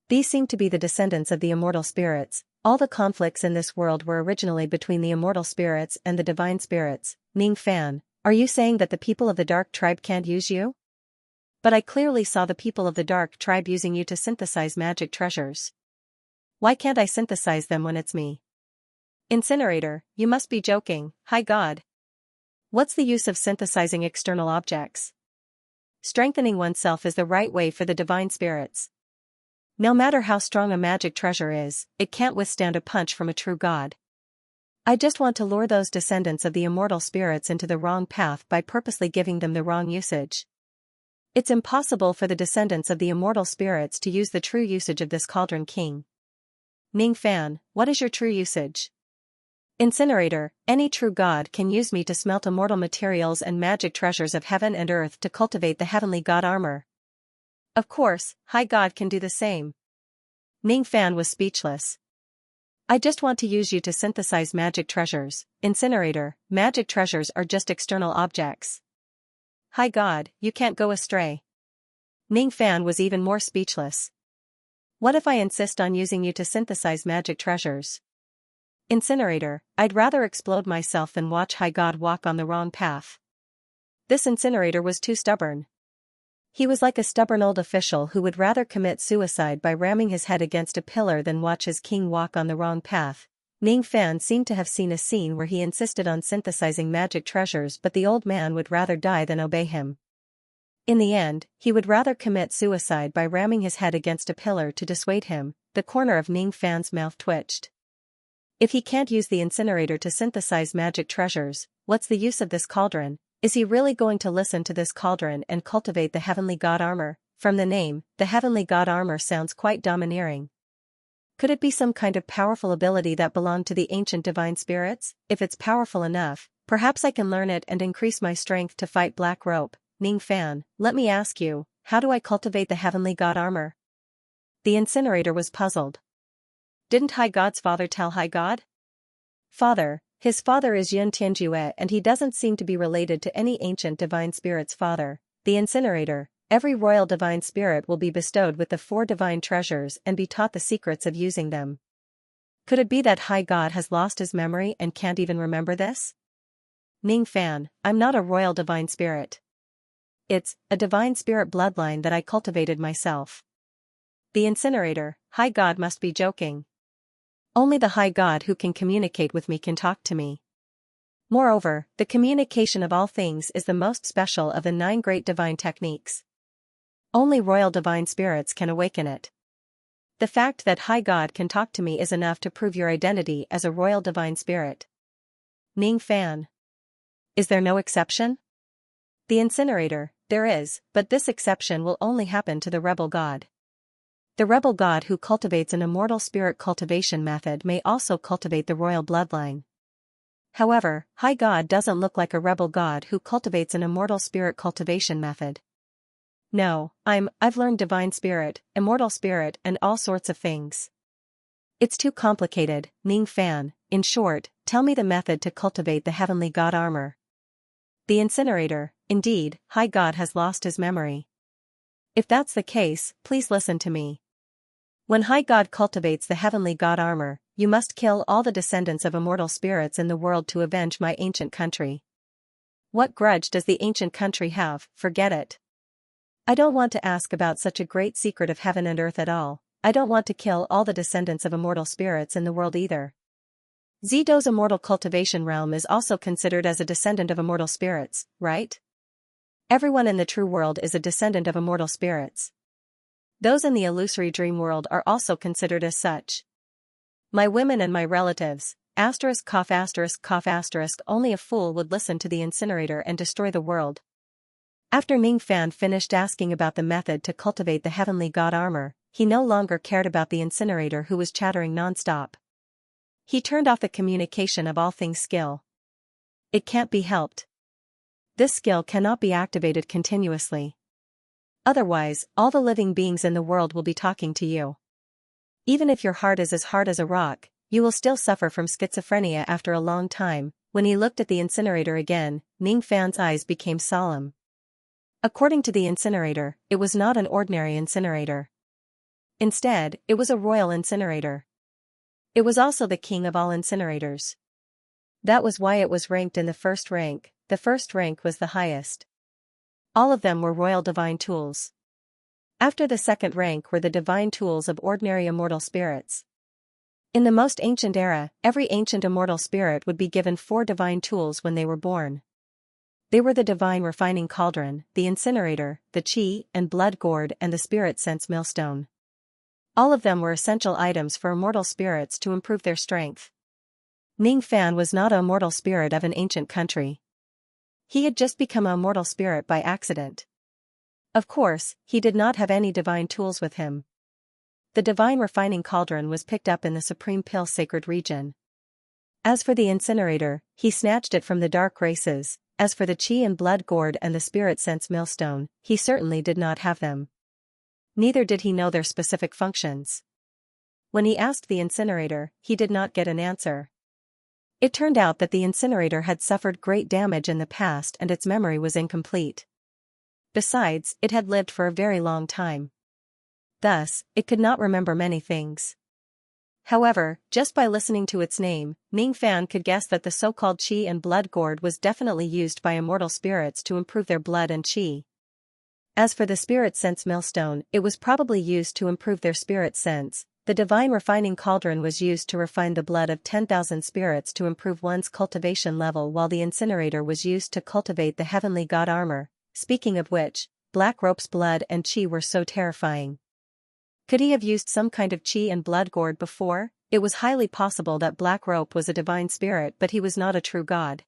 These seemed to be the descendants of the immortal spirits. All the conflicts in this world were originally between the immortal spirits and the divine spirits. Ning Fan, are you saying that the people of the Dark Tribe can't use you? But I clearly saw the people of the Dark Tribe using you to synthesize magic treasures. Why can't I synthesize them when it's me? Incinerator, you must be joking, high god. What's the use of synthesizing external objects? Strengthening oneself is the right way for the divine spirits. No matter how strong a magic treasure is, it can't withstand a punch from a true god. I just want to lure those descendants of the immortal spirits into the wrong path by purposely giving them the wrong usage. It's impossible for the descendants of the immortal spirits to use the true usage of this cauldron king. Ning Fan, what is your true usage? Incinerator, any true god can use me to smelt immortal materials and magic treasures of heaven and earth to cultivate the heavenly god armor. Of course, high god can do the same. Ning Fan was speechless. I just want to use you to synthesize magic treasures. Incinerator, magic treasures are just external objects. High god, you can't go astray. Ning Fan was even more speechless. What if I insist on using you to synthesize magic treasures? Incinerator, I'd rather explode myself than watch high god walk on the wrong path. This incinerator was too stubborn. He was like a stubborn old official who would rather commit suicide by ramming his head against a pillar than watch his king walk on the wrong path. Ning Fan seemed to have seen a scene where he insisted on synthesizing magic treasures, but the old man would rather die than obey him. In the end, he would rather commit suicide by ramming his head against a pillar to dissuade him. The corner of Ning Fan's mouth twitched. If he can't use the incinerator to synthesize magic treasures, what's the use of this cauldron? Is he really going to listen to this cauldron and cultivate the heavenly god armor? From the name, the heavenly god armor sounds quite domineering. Could it be some kind of powerful ability that belonged to the ancient divine spirits? If it's powerful enough, perhaps I can learn it and increase my strength to fight Black Rope. Ning Fan, let me ask you, how do I cultivate the heavenly god armor? The incinerator was puzzled. Didn't High God's father tell High God? Father, his father is Xianxia and he doesn't seem to be related to any ancient divine spirit's father. The incinerator, every royal divine spirit will be bestowed with the 4 divine treasures and be taught the secrets of using them. Could it be that High God has lost his memory and can't even remember this? Ning Fan, I'm not a royal divine spirit. It's a divine spirit bloodline that I cultivated myself. The incinerator, High God must be joking. Only the High God who can communicate with me can talk to me. Moreover, the communication of all things is the most special of the 9 great divine techniques. Only royal divine spirits can awaken it. The fact that High God can talk to me is enough to prove your identity as a royal divine spirit. Ning Fan. Is there no exception? The incinerator, there is, but this exception will only happen to the rebel god. The rebel god who cultivates an immortal spirit cultivation method may also cultivate the royal bloodline. However, High God doesn't look like a rebel god who cultivates an immortal spirit cultivation method. No, I've learned divine spirit, immortal spirit and all sorts of things. It's too complicated, Ning Fan. In short, tell me the method to cultivate the heavenly god armor. The incinerator, indeed, High God has lost his memory. If that's the case, please listen to me. When High God cultivates the heavenly god armor, you must kill all the descendants of immortal spirits in the world to avenge my ancient country. What grudge does the ancient country have? Forget it. I don't want to ask about such a great secret of heaven and earth at all. I don't want to kill all the descendants of immortal spirits in the world either. Zido's immortal cultivation realm is also considered as a descendant of immortal spirits, right? Everyone in the true world is a descendant of immortal spirits. Those in the illusory dream world are also considered as such. My women and my relatives, cough, only a fool would listen to the incinerator and destroy the world. After Ning Fan finished asking about the method to cultivate the heavenly god armor, he no longer cared about the incinerator who was chattering non-stop. He turned off the communication of all things skill. It can't be helped. This skill cannot be activated continuously. Otherwise, all the living beings in the world will be talking to you. Even if your heart is as hard as a rock, you will still suffer from schizophrenia after a long time. When he looked at the incinerator again, Ning Fan's eyes became solemn. According to the incinerator, it was not an ordinary incinerator. Instead, it was a royal incinerator. It was also the king of all incinerators. That was why it was ranked in the first rank. The first rank was the highest. All of them were royal divine tools. After the second rank were the divine tools of ordinary immortal spirits. In the most ancient era, every ancient immortal spirit would be given 4 divine tools when they were born. They were the divine refining cauldron, the incinerator, the chi and blood gourd and the spirit sense millstone. All of them were essential items for immortal spirits to improve their strength. Ning Fan was not a immortal spirit of an ancient country. He had just become a immortal spirit by accident. Of course, he did not have any divine tools with him. The divine refining cauldron was picked up in the Supreme Pill sacred region. As for the incinerator, he snatched it from the dark races. As for the chi and blood gourd and the spirit sense millstone, he certainly did not have them. Neither did he know their specific functions. When he asked the incinerator, he did not get an answer. It turned out that the incinerator had suffered great damage in the past and its memory was incomplete. Besides, it had lived for a very long time. Thus, it could not remember many things. However, just by listening to its name, Ning Fan could guess that the so-called chi and blood gourd was definitely used by immortal spirits to improve their blood and chi. As for the spirit sense millstone, it was probably used to improve their spirit sense. The divine refining cauldron was used to refine the blood of 10,000 spirits to improve one's cultivation level, while the incinerator was used to cultivate the heavenly god armor. Speaking of which, Black Rope's blood and chi were so terrifying. Could he have used some kind of chi and blood gourd before? It was highly possible that Black Rope was a divine spirit, but he was not a true god.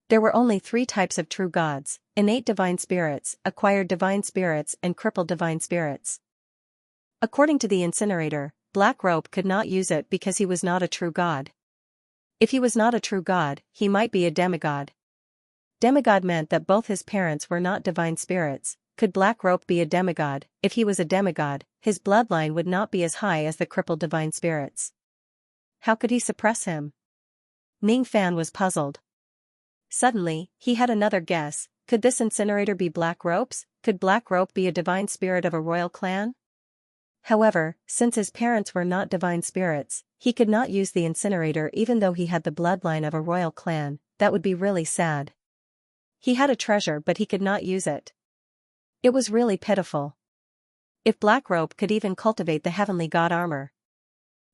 There were only 3 types of true gods: innate divine spirits, acquired divine spirits and crippled divine spirits. According to the incinerator, Black Rope could not use it because he was not a true god. If he was not a true god, he might be a demigod. Demigod meant that both his parents were not divine spirits. Could Black Rope be a demigod? If he was a demigod, his bloodline would not be as high as the crippled divine spirits. How could he suppress him? Ning Fan was puzzled. Suddenly, he had another guess. Could this incinerator be Black Rope's? Could Black Rope be a divine spirit of a royal clan? However, since his parents were not divine spirits, he could not use the incinerator even though he had the bloodline of a royal clan. That would be really sad. He had a treasure but he could not use it. It was really pitiful. If Blackrobe could even cultivate the heavenly god armor,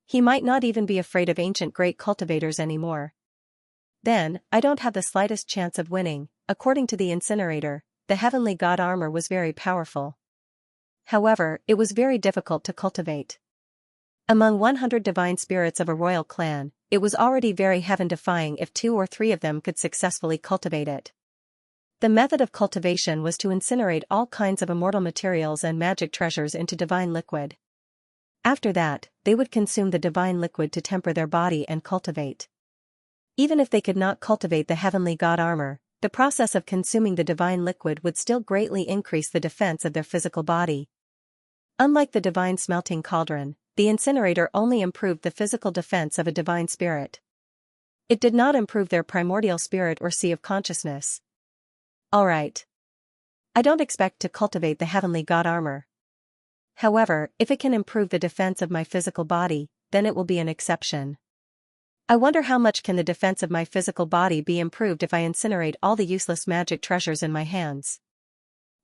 he might not even be afraid of ancient great cultivators anymore. Then, I don't have the slightest chance of winning. According to the incinerator, the heavenly god armor was very powerful. However, it was very difficult to cultivate. Among 100 divine spirits of a royal clan, it was already very heaven-defying if 2 or 3 of them could successfully cultivate it. The method of cultivation was to incinerate all kinds of immortal materials and magic treasures into divine liquid. After that, they would consume the divine liquid to temper their body and cultivate. Even if they could not cultivate the heavenly god armor, the process of consuming the divine liquid would still greatly increase the defense of their physical body. Unlike the divine smelting cauldron, the incinerator only improved the physical defense of a divine spirit. It did not improve their primordial spirit or sea of consciousness. Alright. I don't expect to cultivate the heavenly god armor. However, if it can improve the defense of my physical body, then it will be an exception. I wonder how much can the defense of my physical body be improved if I incinerate all the useless magic treasures in my hands.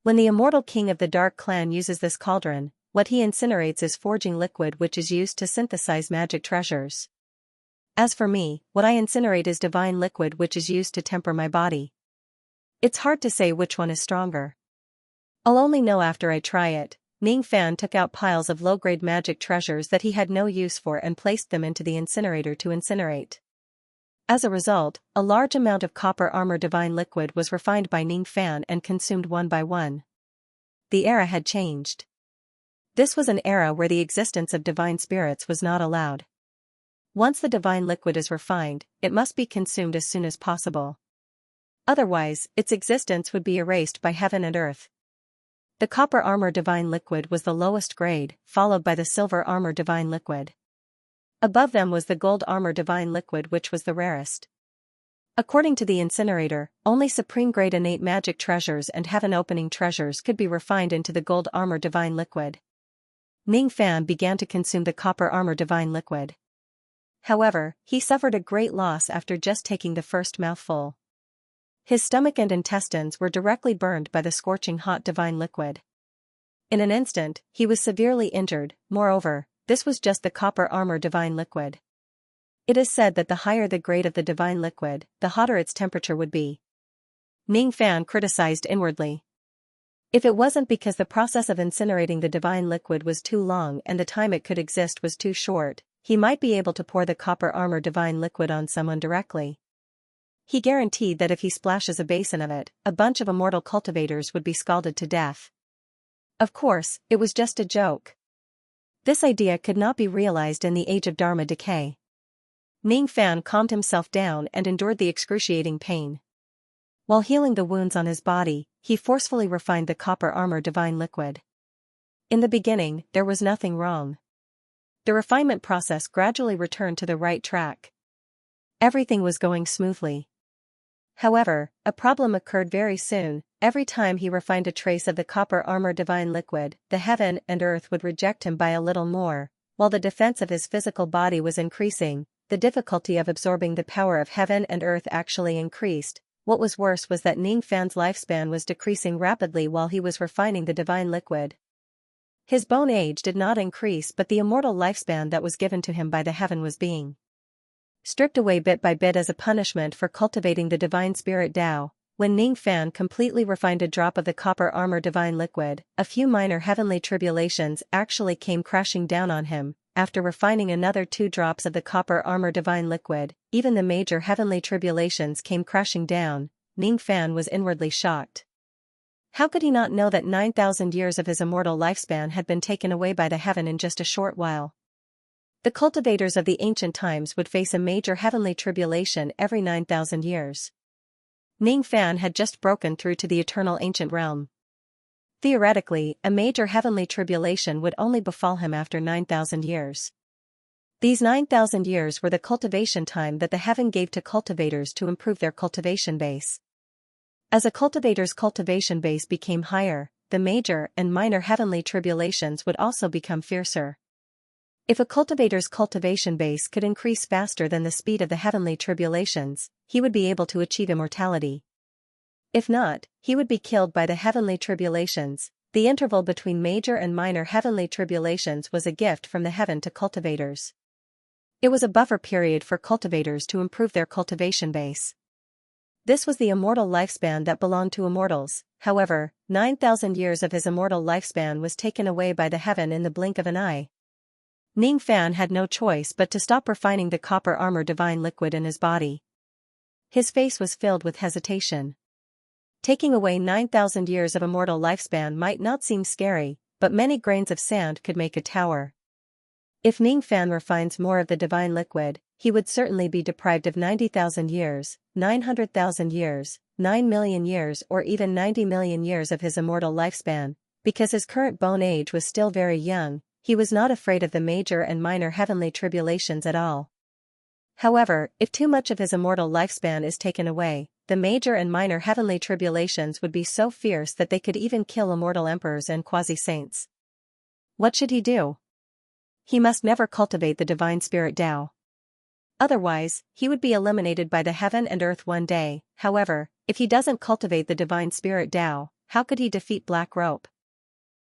When the immortal king of the Dark Clan uses this cauldron, what he incinerates is forging liquid which is used to synthesize magic treasures. As for me, what I incinerate is divine liquid which is used to temper my body. It's hard to say which one is stronger. I'll only know after I try it. Ning Fan took out piles of low-grade magic treasures that he had no use for and placed them into the incinerator to incinerate. As a result, a large amount of copper armor divine liquid was refined by Ning Fan and consumed one by one. The era had changed. This was an era where the existence of divine spirits was not allowed. Once the divine liquid is refined, it must be consumed as soon as possible. Otherwise, its existence would be erased by heaven and earth. The copper armor divine liquid was the lowest grade, followed by the silver armor divine liquid. Above them was the gold armor divine liquid which was the rarest. According to the incinerator, only supreme grade innate magic treasures and heaven-opening treasures could be refined into the gold armor divine liquid. Ning Fan began to consume the copper armor divine liquid. However, he suffered a great loss after just taking the first mouthful. His stomach and intestines were directly burned by the scorching hot divine liquid. In an instant, he was severely injured. Moreover, this was just the copper armor divine liquid. It is said that the higher the grade of the divine liquid, the hotter its temperature would be. Ning Fan criticized inwardly. If it wasn't because the process of incinerating the divine liquid was too long and the time it could exist was too short, he might be able to pour the copper armor divine liquid on someone directly. He guaranteed that if he splashes a basin of it, a bunch of immortal cultivators would be scalded to death. Of course, it was just a joke. This idea could not be realized in the age of Dharma decay. Ning Fan calmed himself down and endured the excruciating pain. While healing the wounds on his body, he forcefully refined the copper armor divine liquid. In the beginning, there was nothing wrong. The refinement process gradually returned to the right track. Everything was going smoothly. However, a problem occurred very soon. Every time he refined a trace of the copper armor divine liquid, the heaven and earth would reject him by a little more. While the defense of his physical body was increasing, the difficulty of absorbing the power of heaven and earth actually increased. What was worse was that Ning Fan's lifespan was decreasing rapidly while he was refining the divine liquid. His bone age did not increase, but the immortal lifespan that was given to him by the heaven was being stripped away bit by bit as a punishment for cultivating the divine spirit Tao. When Ning Fan completely refined a drop of the copper armor divine liquid, a few minor heavenly tribulations actually came crashing down on him. After refining another 2 drops of the copper armor divine liquid, even the major heavenly tribulations came crashing down. Ning Fan was inwardly shocked. How could he not know that 9,000 years of his immortal lifespan had been taken away by the heaven in just a short while? The cultivators of the ancient times would face a major heavenly tribulation every 9,000 years. Ning Fan had just broken through to the eternal ancient realm. Theoretically, a major heavenly tribulation would only befall him after 9,000 years. These 9,000 years were the cultivation time that the heaven gave to cultivators to improve their cultivation base. As a cultivator's cultivation base became higher, the major and minor heavenly tribulations would also become fiercer. If a cultivator's cultivation base could increase faster than the speed of the heavenly tribulations, he would be able to achieve immortality. If not, he would be killed by the heavenly tribulations. The interval between major and minor heavenly tribulations was a gift from the heaven to cultivators. It was a buffer period for cultivators to improve their cultivation base. This was the immortal lifespan that belonged to immortals. However, 9,000 years of his immortal lifespan was taken away by the heaven in the blink of an eye. Ning Fan had no choice but to stop refining the copper armor divine liquid in his body. His face was filled with hesitation. Taking away 9,000 years of immortal lifespan might not seem scary, but many grains of sand could make a tower. If Ning Fan refines more of the divine liquid, he would certainly be deprived of 90,000 years, 900,000 years, 9 million years or even 90 million years of his immortal lifespan. Because his current bone age was still very young, he was not afraid of the major and minor heavenly tribulations at all. However, if too much of his immortal lifespan is taken away, the major and minor heavenly tribulations would be so fierce that they could even kill immortal emperors and quasi-saints. What should he do? He must never cultivate the divine spirit Tao. Otherwise, he would be eliminated by the heaven and earth one day. However, if he doesn't cultivate the divine spirit Tao, how could he defeat Black Rope?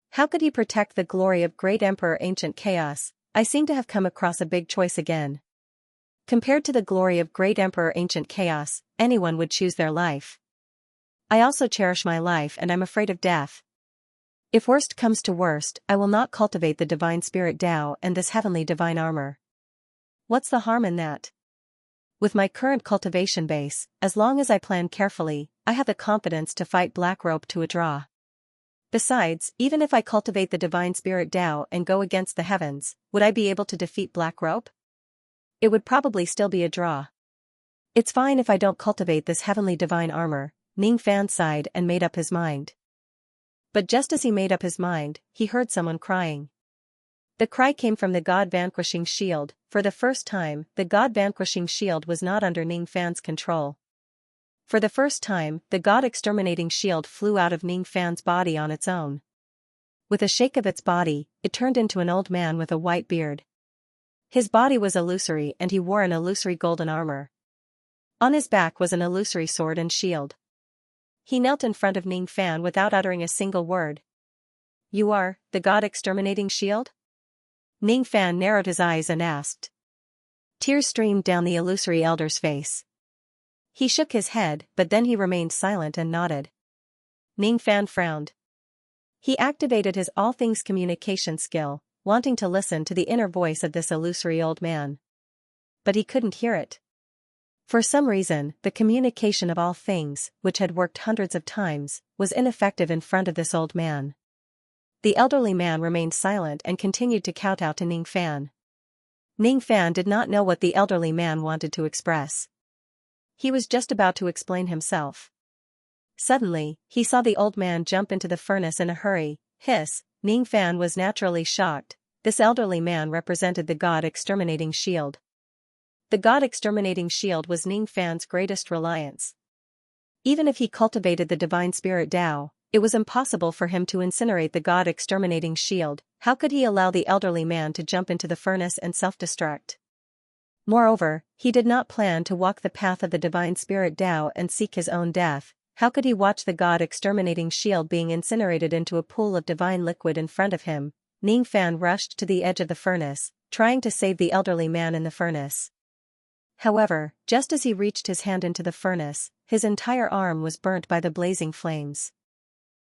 How could he protect the glory of great Emperor Ancient Chaos? I seem to have come across a big choice again. Compared to the glory of great Emperor Ancient Chaos, anyone would choose their life. I also cherish my life and I'm afraid of death. If worst comes to worst, I will not cultivate the divine spirit Tao and this heavenly divine armor. What's the harm in that? With my current cultivation base, as long as I plan carefully, I have the confidence to fight Black Rope to a draw. Besides, even if I cultivate the divine spirit Tao and go against the heavens, would I be able to defeat Black Rope? It would probably still be a draw. It's fine if I don't cultivate this heavenly divine armor, Ning Fan sighed and made up his mind. But just as he made up his mind, he heard someone crying. The cry came from the God-vanquishing shield. For the first time, the God-vanquishing shield was not under Ning Fan's control. For the first time, the God-exterminating shield flew out of Ning Fan's body on its own. With a shake of its body, it turned into an old man with a white beard. His body was illusory and he wore an illusory golden armor. On his back was an illusory sword and shield. He knelt in front of Ning Fan without uttering a single word. "You are the God-exterminating shield?" Ning Fan narrowed his eyes and asked. Tears streamed down the illusory elder's face. He shook his head, but then he remained silent and nodded. Ning Fan frowned. He activated his all things communication skill, wanting to listen to the inner voice of this illusory old man. But he couldn't hear it. For some reason, the communication of all things, which had worked hundreds of times, was ineffective in front of this old man. The elderly man remained silent and continued to kowtow to Ning Fan. Ning Fan did not know what the elderly man wanted to express. He was just about to explain himself. Suddenly, he saw the old man jump into the furnace in a hurry. Hiss! Ning Fan was naturally shocked. This elderly man represented the God-exterminating shield. The God-exterminating shield was Ning Fan's greatest reliance. Even if he cultivated the divine spirit Tao, it was impossible for him to incinerate the God-exterminating shield. How could he allow the elderly man to jump into the furnace and self-destruct? Moreover, he did not plan to walk the path of the divine spirit Tao and seek his own death. How could he watch the God-exterminating shield being incinerated into a pool of divine liquid in front of him? Ning Fan rushed to the edge of the furnace, trying to save the elderly man in the furnace. However, just as he reached his hand into the furnace, his entire arm was burnt by the blazing flames.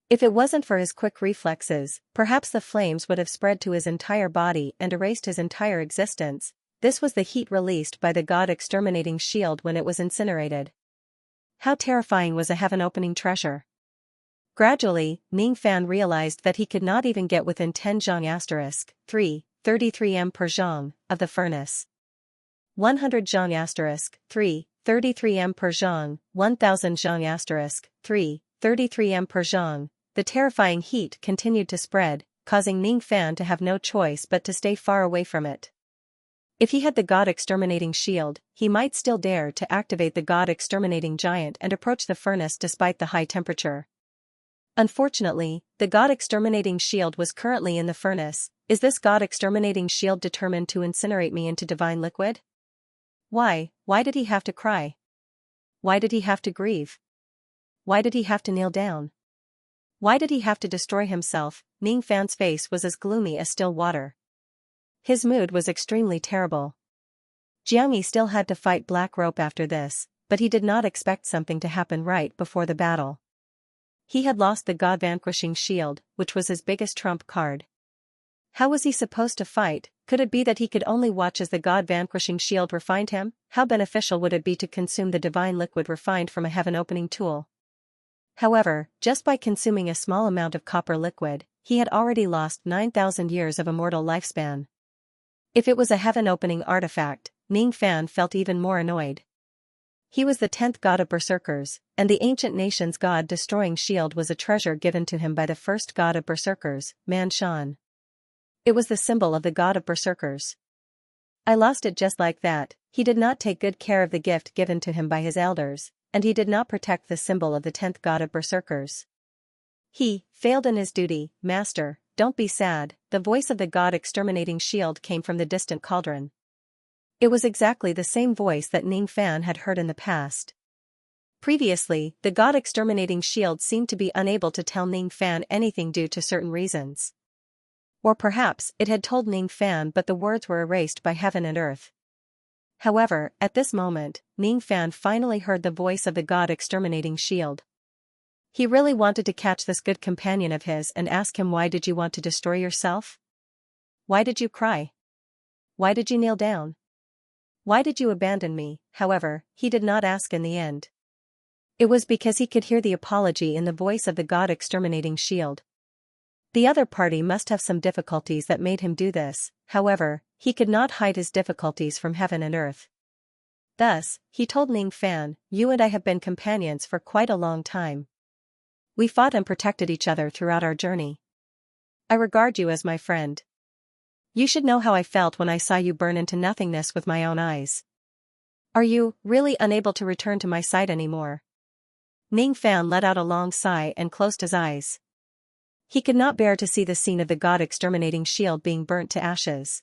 If it wasn't for his quick reflexes, perhaps the flames would have spread to his entire body and erased his entire existence. This was the heat released by the God-exterminating shield when it was incinerated. How terrifying was a heaven-opening treasure! Gradually, Ning Fan realized that he could not even get within 10 zhang *3, 33 m per zhang, of the furnace. 100 zhang *3, 33 m per zhang, 1000 zhang *3, 33 m per zhang. The terrifying heat continued to spread, causing Ning Fan to have no choice but to stay far away from it. If he had the God-exterminating shield, he might still dare to activate the God-exterminating giant and approach the furnace despite the high temperature. Unfortunately, the God-exterminating shield was currently in the furnace. Is this God-exterminating shield determined to incinerate me into divine liquid? Why did he have to cry? Why did he have to grieve? Why did he have to kneel down? Why did he have to destroy himself? Ning Fan's face was as gloomy as still water. His mood was extremely terrible. Xianxia still had to fight Black Rope after this, but he did not expect something to happen right before the battle. He had lost the God-vanquishing shield, which was his biggest trump card. How was he supposed to fight? Could it be that he could only watch as the God-vanquishing shield refined him? How beneficial would it be to consume the divine liquid refined from a heaven-opening tool? However, just by consuming a small amount of copper liquid, he had already lost 9,000 years of immortal lifespan. If it was a heaven-opening artifact, Ning Fan felt even more annoyed. He was the 10th god of berserkers, and the ancient nation's god-destroying shield was a treasure given to him by the first god of berserkers, Man Shan. It was the symbol of the god of berserkers. I lost it just like that. He did not take good care of the gift given to him by his elders, and he did not protect the symbol of the 10th god of berserkers. He failed in his duty. Master, don't be sad. The voice of the god-exterminating shield came from the distant cauldron. It was exactly the same voice that Ning Fan had heard in the past. Previously, the god-exterminating shield seemed to be unable to tell Ning Fan anything due to certain reasons. Or perhaps it had told Ning Fan, but the words were erased by heaven and earth. However, at this moment, Ning Fan finally heard the voice of the god-exterminating shield. He really wanted to catch this good companion of his and ask him, why did you want to destroy yourself? Why did you cry? Why did you kneel down? Why did you abandon me? However, he did not ask in the end. It was because he could hear the apology in the voice of the god-exterminating shield. The other party must have some difficulties that made him do this, however, he could not hide his difficulties from heaven and earth. Thus, he told Ning Fan, you and I have been companions for quite a long time. We fought and protected each other throughout our journey. I regard you as my friend. You should know how I felt when I saw you burn into nothingness with my own eyes. Are you really unable to return to my side anymore? Ning Fan let out a long sigh and closed his eyes. He could not bear to see the scene of the god-exterminating shield being burnt to ashes.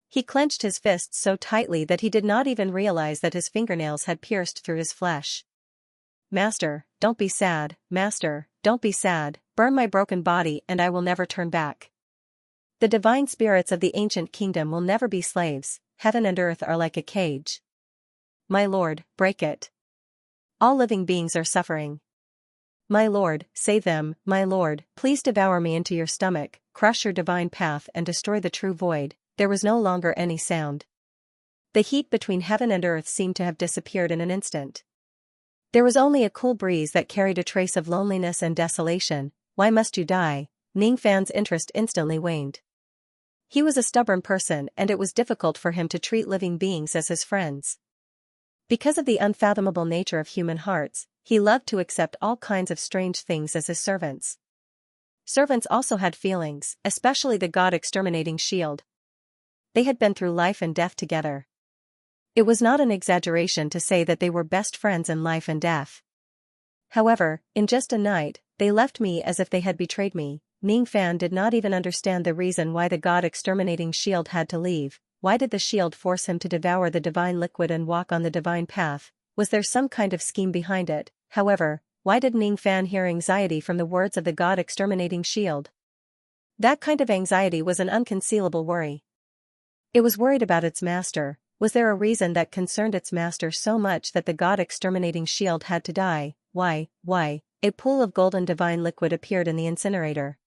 He clenched his fists so tightly that he did not even realize that his fingernails had pierced through his flesh. Master, don't be sad. Master, don't be sad. Burn my broken body and I will never turn back. The divine spirits of the ancient kingdom will never be slaves. Heaven and earth are like a cage. My lord, break it. All living beings are suffering. My lord, save them. My lord, please devour me into your stomach, crush your divine path and destroy the true void. There was no longer any sound. The heat between heaven and earth seemed to have disappeared in an instant. There was only a cool breeze that carried a trace of loneliness and desolation. Why must you die? Ning Fan's interest instantly waned. He was a stubborn person and it was difficult for him to treat living beings as his friends. Because of the unfathomable nature of human hearts, he loved to accept all kinds of strange things as his servants. Servants also had feelings, especially the god-exterminating shield. They had been through life and death together. It was not an exaggeration to say that they were best friends in life and death. However, in just a night, they left me as if they had betrayed me. Ning Fan did not even understand the reason why the god-exterminating shield had to leave. Why did the shield force him to devour the divine liquid and walk on the divine path? Was there some kind of scheme behind it? However, why did Ning Fan hear anxiety from the words of the god-exterminating shield? That kind of anxiety was an unconcealable worry. It was worried about its master. Was there a reason that concerned its master so much that the god-exterminating shield had to die? Why? A pool of golden divine liquid appeared in the incinerator.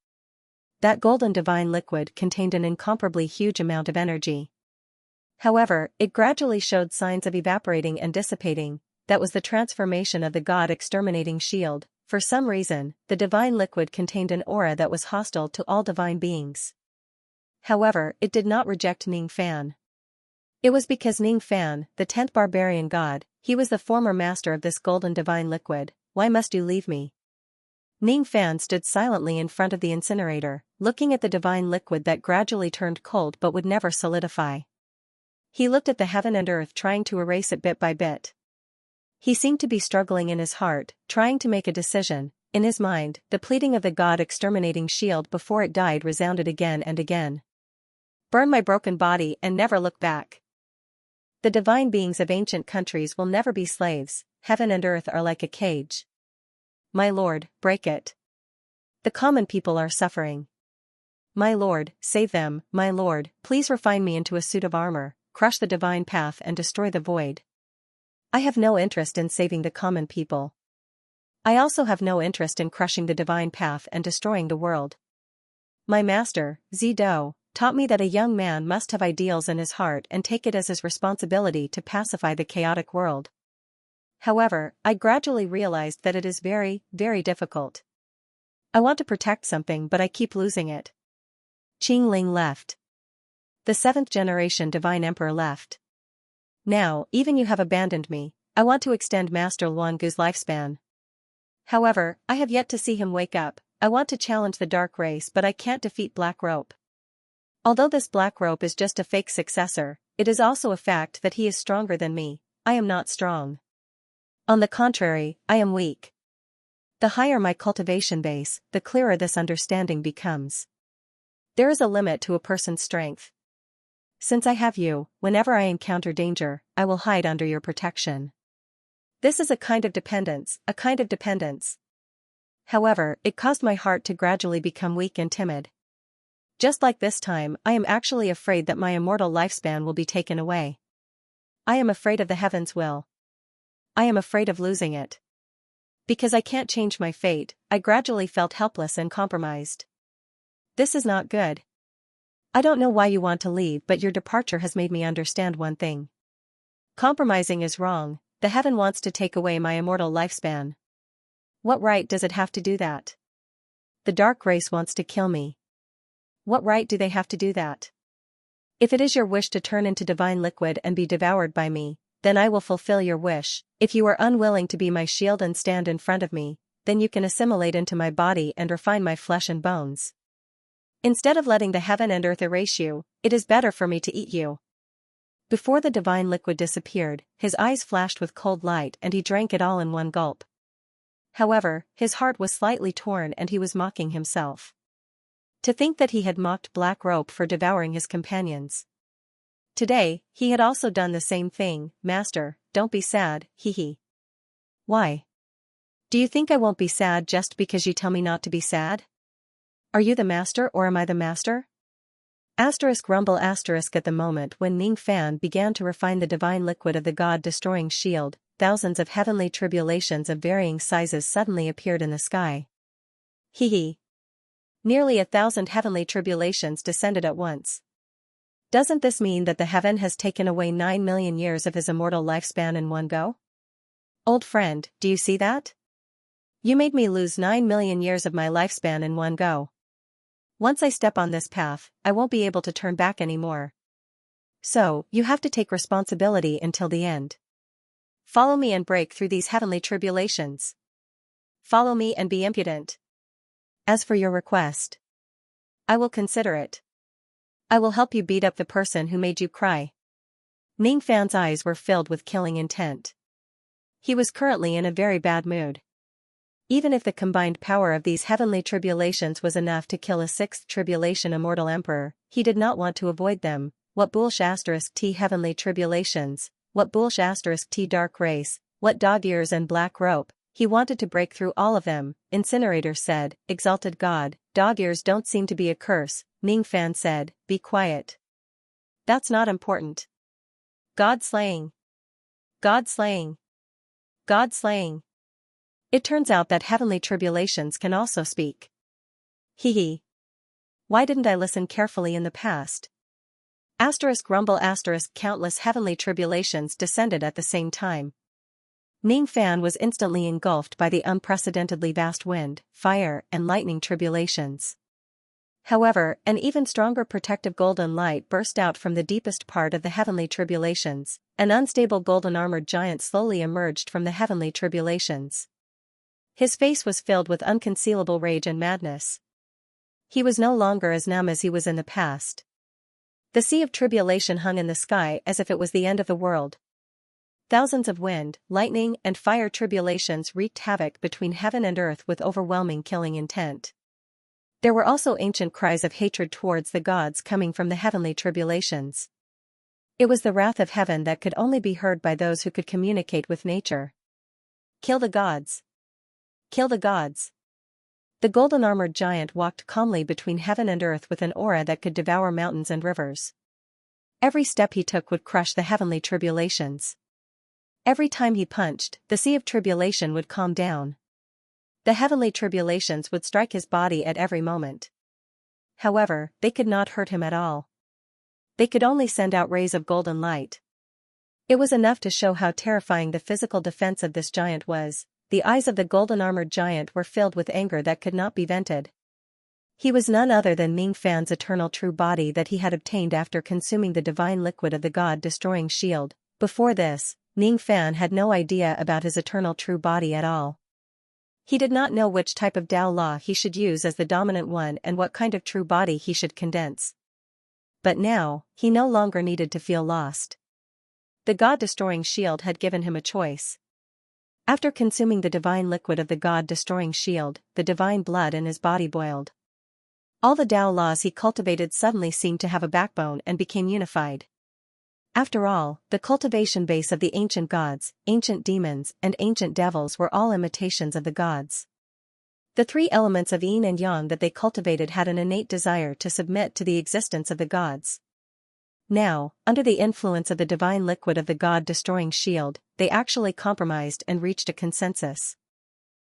That golden divine liquid contained an incomparably huge amount of energy. However, it gradually showed signs of evaporating and dissipating. That was the transformation of the god-exterminating shield. For some reason, the divine liquid contained an aura that was hostile to all divine beings. However, it did not reject Ning Fan. It was because Ning Fan, the 10th barbarian god, he was the former master of this golden divine liquid. Why must you leave me? Ning Fan stood silently in front of the incinerator, looking at the divine liquid that gradually turned cold but would never solidify. He looked at the heaven and earth, trying to erase it bit by bit. He seemed to be struggling in his heart, trying to make a decision. In his mind, the pleading of the god-exterminating shield before it died resounded again and again. Burn my broken body and never look back. The divine beings of ancient countries will never be slaves. Heaven and earth are like a cage. My lord, break it. The common people are suffering. My lord, save them, my lord, please refine me into a suit of armor, crush the divine path and destroy the void. I have no interest in saving the common people. I also have no interest in crushing the divine path and destroying the world. My master, Zido, taught me that a young man must have ideals in his heart and take it as his responsibility to pacify the chaotic world. However, I gradually realized that it is very, very difficult. I want to protect something but I keep losing it. Qingling left. The 7th generation divine emperor left. Now, even you have abandoned me. I want to extend Master Luangu's lifespan. However, I have yet to see him wake up. I want to challenge the dark race but I can't defeat Black Rope. Although this Black Rope is just a fake successor, it is also a fact that he is stronger than me. I am not strong. On the contrary, I am weak. The higher my cultivation base, the clearer this understanding becomes. There is a limit to a person's strength. Since I have you, whenever I encounter danger, I will hide under your protection. This is a kind of dependence, However, it caused my heart to gradually become weak and timid. Just like this time, I am actually afraid that my immortal lifespan will be taken away. I am afraid of the heavens' will. I am afraid of losing it. Because I can't change my fate, I gradually felt helpless and compromised. This is not good. I don't know why you want to leave, but your departure has made me understand one thing. Compromising is wrong. The heaven wants to take away my immortal lifespan. What right does it have to do that? The dark race wants to kill me. What right do they have to do that? If it is your wish to turn into divine liquid and be devoured by me, then I will fulfill your wish. If you are unwilling to be my shield and stand in front of me, then you can assimilate into my body and refine my flesh and bones. Instead of letting the heaven and earth erase you, it is better for me to eat you. Before the divine liquid disappeared, his eyes flashed with cold light and he drank it all in one gulp. However, his heart was slightly torn and he was mocking himself. To think that he had mocked Black Rope for devouring his companions. Today, he had also done the same thing. Master, don't be sad, hee. Why? Do you think I won't be sad just because you tell me not to be sad? Are you the master or am I the master? Rumble at the moment when Ning Fan began to refine the divine liquid of the god-destroying shield, thousands of heavenly tribulations of varying sizes suddenly appeared in the sky. Hee. Nearly 1,000 heavenly tribulations descended at once. Doesn't this mean that the heaven has taken away 9 million years of his immortal lifespan in one go? Old friend, do you see that? You made me lose 9 million years of my lifespan in one go. Once I step on this path, I won't be able to turn back anymore. So, you have to take responsibility until the end. Follow me and break through these heavenly tribulations. Follow me and be impudent. As for your request, I will consider it. I will help you beat up the person who made you cry. Ning Fan's eyes were filled with killing intent. He was currently in a very bad mood. Even if the combined power of these heavenly tribulations was enough to kill a 6th tribulation immortal emperor, he did not want to avoid them. What bullsh t heavenly tribulations, what bullsh t dark race, what dog ears and Black Rope, he wanted to break through all of them. Incinerator said, exalted god, dog ears don't seem to be a curse. Ning Fan said, be quiet. That's not important. God slaying. God slaying. God slaying. It turns out that heavenly tribulations can also speak. Hee. Why didn't I listen carefully in the past? Rumble countless heavenly tribulations descended at the same time. Ning Fan was instantly engulfed by the unprecedentedly vast wind, fire, and lightning tribulations. However, an even stronger protective golden light burst out from the deepest part of the heavenly tribulations. An unstable golden armored giant slowly emerged from the heavenly tribulations. His face was filled with unconcealable rage and madness. He was no longer as numb as he was in the past. The sea of tribulation hung in the sky as if it was the end of the world. Thousands of wind, lightning, and fire tribulations wreaked havoc between heaven and earth with overwhelming killing intent. There were also ancient cries of hatred towards the gods coming from the heavenly tribulations. It was the wrath of heaven that could only be heard by those who could communicate with nature. Kill the gods. Kill the gods. The golden-armored giant walked calmly between heaven and earth with an aura that could devour mountains and rivers. Every step he took would crush the heavenly tribulations. Every time he punched, the sea of tribulation would calm down. The heavenly tribulations would strike his body at every moment. However, they could not hurt him at all. They could only send out rays of golden light. It was enough to show how terrifying the physical defense of this giant was. The eyes of the golden-armored giant were filled with anger that could not be vented. He was none other than Ning Fan's eternal true body that he had obtained after consuming the divine liquid of the god-destroying shield. Before this, Ning Fan had no idea about his eternal true body at all. He did not know which type of Tao law he should use as the dominant one and what kind of true body he should condense. But now, he no longer needed to feel lost. The god-destroying shield had given him a choice. After consuming the divine liquid of the god-destroying shield, the divine blood in his body boiled. All the Tao laws he cultivated suddenly seemed to have a backbone and became unified. After all, the cultivation base of the ancient gods, ancient demons, and ancient devils were all imitations of the gods. The three elements of yin and yang that they cultivated had an innate desire to submit to the existence of the gods. Now, under the influence of the divine liquid of the god-destroying shield, they actually compromised and reached a consensus.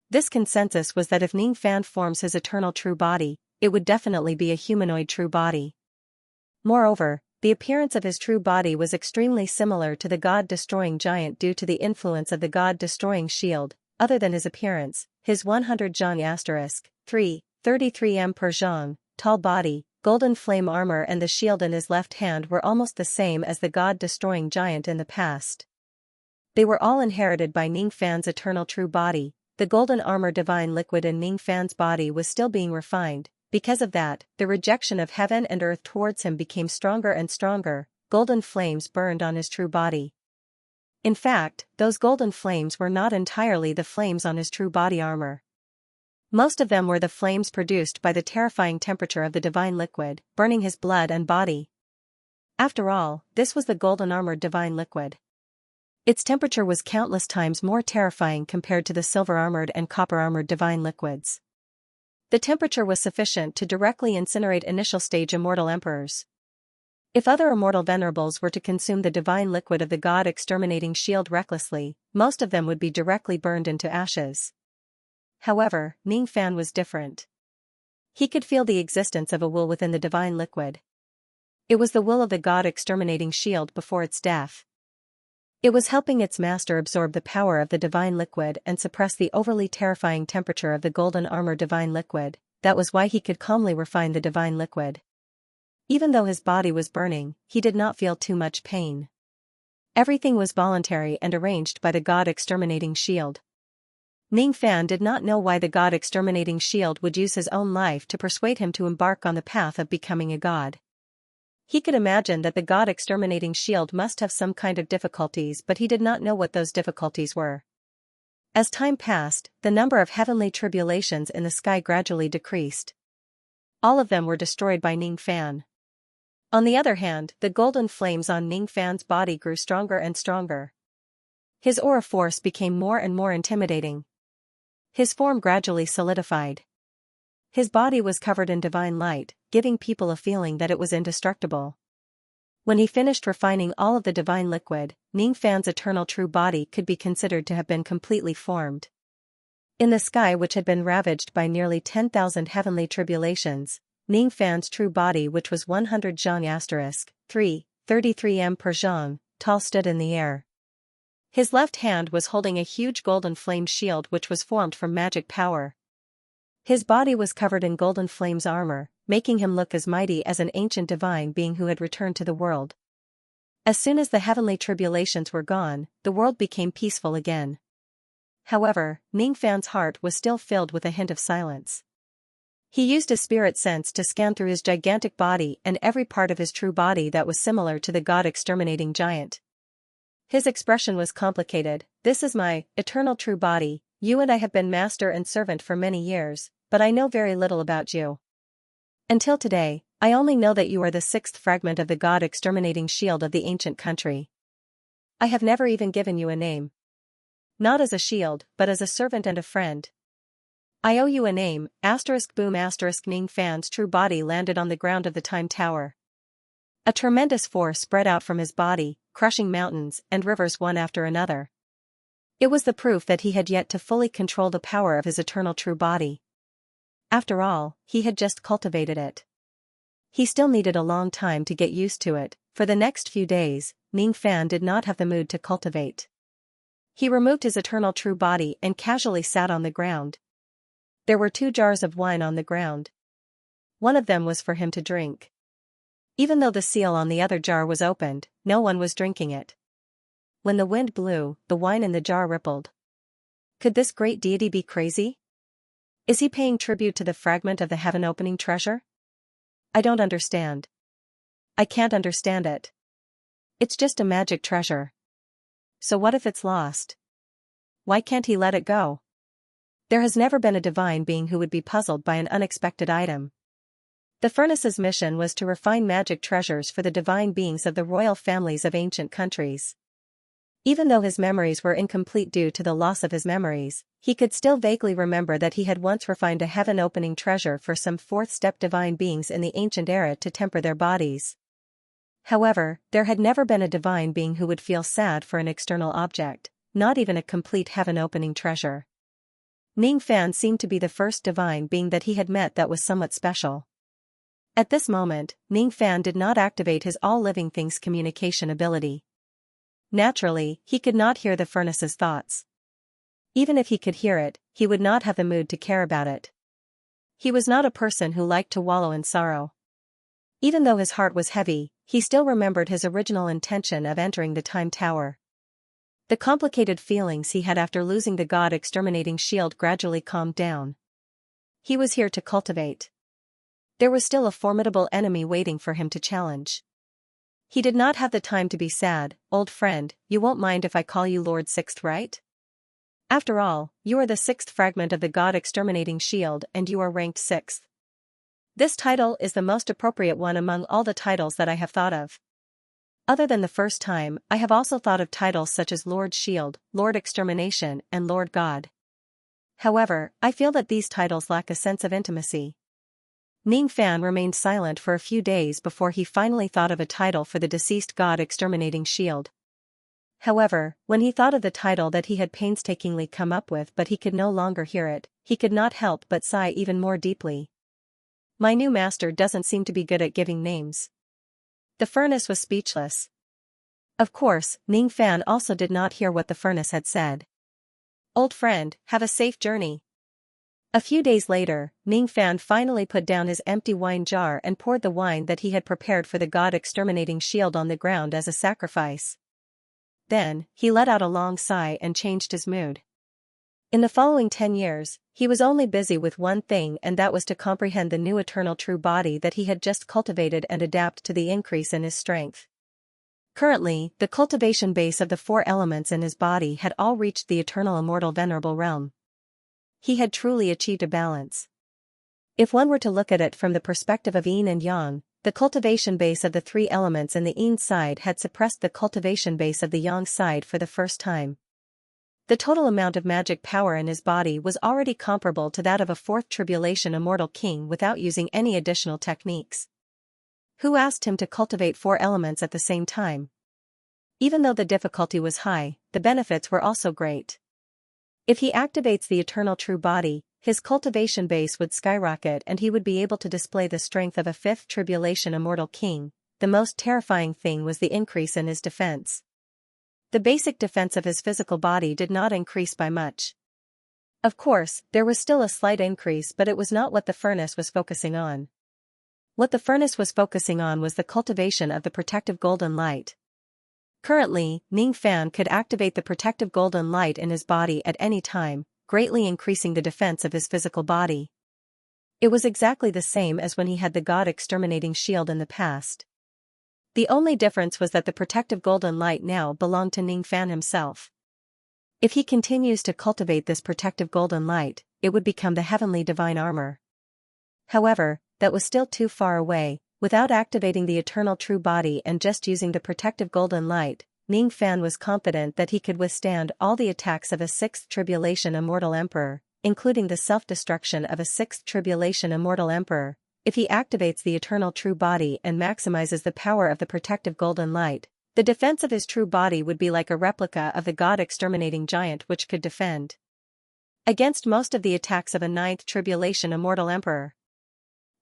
This consensus was that if Ning Fan forms his eternal true body, it would definitely be a humanoid true body. Moreover, the appearance of his true body was extremely similar to the god-destroying giant due to the influence of the god-destroying shield. Other than his appearance, his 100 zhang * 33 m per zhang, tall body, golden flame armor and the shield in his left hand were almost the same as the god-destroying giant in the past. They were all inherited by Ning Fan's eternal true body. The golden armor divine liquid in Ning Fan's body was still being refined. Because of that, the rejection of heaven and earth towards him became stronger and stronger. Golden flames burned on his true body. In fact, those golden flames were not entirely the flames on his true body armor. Most of them were the flames produced by the terrifying temperature of the divine liquid, burning his blood and body. After all, this was the golden-armored divine liquid. Its temperature was countless times more terrifying compared to the silver-armored and copper-armored divine liquids. The temperature was sufficient to directly incinerate initial-stage immortal emperors. If other immortal venerables were to consume the divine liquid of the god-exterminating shield recklessly, most of them would be directly burned into ashes. However, Ning Fan was different. He could feel the existence of a will within the divine liquid. It was the will of the god-exterminating shield before its death. It was helping its master absorb the power of the divine liquid and suppress the overly terrifying temperature of the golden armor divine liquid. That was why he could calmly refine the divine liquid. Even though his body was burning, he did not feel too much pain. Everything was voluntary and arranged by the god-exterminating shield. Ning Fan did not know why the god-exterminating shield would use his own life to persuade him to embark on the path of becoming a god. He could imagine that the god-exterminating shield must have some kind of difficulties, but he did not know what those difficulties were. As time passed, the number of heavenly tribulations in the sky gradually decreased. All of them were destroyed by Ning Fan. On the other hand, the golden flames on Ning Fan's body grew stronger and stronger. His aura force became more and more intimidating. His form gradually solidified. His body was covered in divine light, giving people a feeling that it was indestructible. When he finished refining all of the divine liquid, Ning Fan's eternal true body could be considered to have been completely formed. In the sky, which had been ravaged by nearly 10,000 heavenly tribulations, Ning Fan's true body, which was 100 zhang * 33 m per zhang, tall, stood in the air. His left hand was holding a huge golden flame shield which was formed from magic power. His body was covered in golden flames armor, making him look as mighty as an ancient divine being who had returned to the world. As soon as the heavenly tribulations were gone, the world became peaceful again. However, Ning Fan's heart was still filled with a hint of silence. He used his spirit sense to scan through his gigantic body and every part of his true body that was similar to the god-exterminating giant. His expression was complicated. "This is my eternal true body. You and I have been master and servant for many years, but I know very little about you. Until today, I only know that you are the sixth fragment of the god-exterminating shield of the ancient country. I have never even given you a name. Not as a shield, but as a servant and a friend. I owe you a name, boom Ning Fan's true body landed on the ground of the Time Tower. A tremendous force spread out from his body, crushing mountains and rivers one after another. It was the proof that he had yet to fully control the power of his eternal true body. After all, he had just cultivated it. He still needed a long time to get used to it. For the next few days, Ning Fan did not have the mood to cultivate. He removed his eternal true body and casually sat on the ground. There were 2 jars of wine on the ground. One of them was for him to drink. Even though the seal on the other jar was opened, no one was drinking it. When the wind blew, the wine in the jar rippled. Could this great deity be crazy? Is he paying tribute to the fragment of the heaven-opening treasure? I don't understand. I can't understand it. It's just a magic treasure. So what if it's lost? Why can't he let it go? There has never been a divine being who would be puzzled by an unexpected item. The furnace's mission was to refine magic treasures for the divine beings of the royal families of ancient countries. Even though his memories were incomplete due to the loss of his memories, he could still vaguely remember that he had once refined a heaven-opening treasure for some fourth-step divine beings in the ancient era to temper their bodies. However, there had never been a divine being who would feel sad for an external object, not even a complete heaven-opening treasure. Ning Fan seemed to be the first divine being that he had met that was somewhat special. At this moment, Ning Fan did not activate his all-living things communication ability. Naturally, he could not hear the furnace's thoughts. Even if he could hear it, he would not have the mood to care about it. He was not a person who liked to wallow in sorrow. Even though his heart was heavy, he still remembered his original intention of entering the Time Tower. The complicated feelings he had after losing the God-exterminating shield gradually calmed down. He was here to cultivate. There was still a formidable enemy waiting for him to challenge. He did not have the time to be sad. Old friend, you won't mind if I call you Lord Sixth, right? After all, you are the 6th fragment of the God-exterminating shield and you are ranked 6th. This title is the most appropriate one among all the titles that I have thought of. Other than the first time, I have also thought of titles such as Lord Shield, Lord Extermination, and Lord God. However, I feel that these titles lack a sense of intimacy. Ning Fan remained silent for a few days before he finally thought of a title for the deceased God-exterminating shield. However, when he thought of the title that he had painstakingly come up with but he could no longer hear it, he could not help but sigh even more deeply. My new master doesn't seem to be good at giving names. The furnace was speechless. Of course, Ning Fan also did not hear what the furnace had said. Old friend, have a safe journey. A few days later, Ning Fan finally put down his empty wine jar and poured the wine that he had prepared for the God-exterminating shield on the ground as a sacrifice. Then, he let out a long sigh and changed his mood. In the following 10 years, he was only busy with one thing, and that was to comprehend the new eternal true body that he had just cultivated and adapt to the increase in his strength. Currently, the cultivation base of the 4 elements in his body had all reached the eternal immortal venerable realm. He had truly achieved a balance. If one were to look at it from the perspective of yin and yang, the cultivation base of the 3 elements in the yin side had suppressed the cultivation base of the yang side for the first time. The total amount of magic power in his body was already comparable to that of a 4th tribulation immortal king without using any additional techniques. Who asked him to cultivate 4 elements at the same time? Even though the difficulty was high, the benefits were also great. If he activates the eternal true body, his cultivation base would skyrocket and he would be able to display the strength of a 5th tribulation immortal king. The most terrifying thing was the increase in his defense. The basic defense of his physical body did not increase by much. Of course, there was still a slight increase, but it was not what the furnace was focusing on. What the furnace was focusing on was the cultivation of the protective golden light. Currently, Ning Fan could activate the protective golden light in his body at any time, greatly increasing the defense of his physical body. It was exactly the same as when he had the God-exterminating shield in the past. The only difference was that the protective golden light now belonged to Ning Fan himself. If he continues to cultivate this protective golden light, it would become the heavenly divine armor. However, that was still too far away. Without activating the eternal true body and just using the protective golden light, Ning Fan was confident that he could withstand all the attacks of a 6th tribulation immortal emperor, including the self-destruction of a sixth tribulation immortal emperor, if he activates the eternal true body and maximizes the power of the protective golden light. The defense of his true body would be like a replica of the god-exterminating giant which could defend against most of the attacks of a ninth tribulation immortal emperor.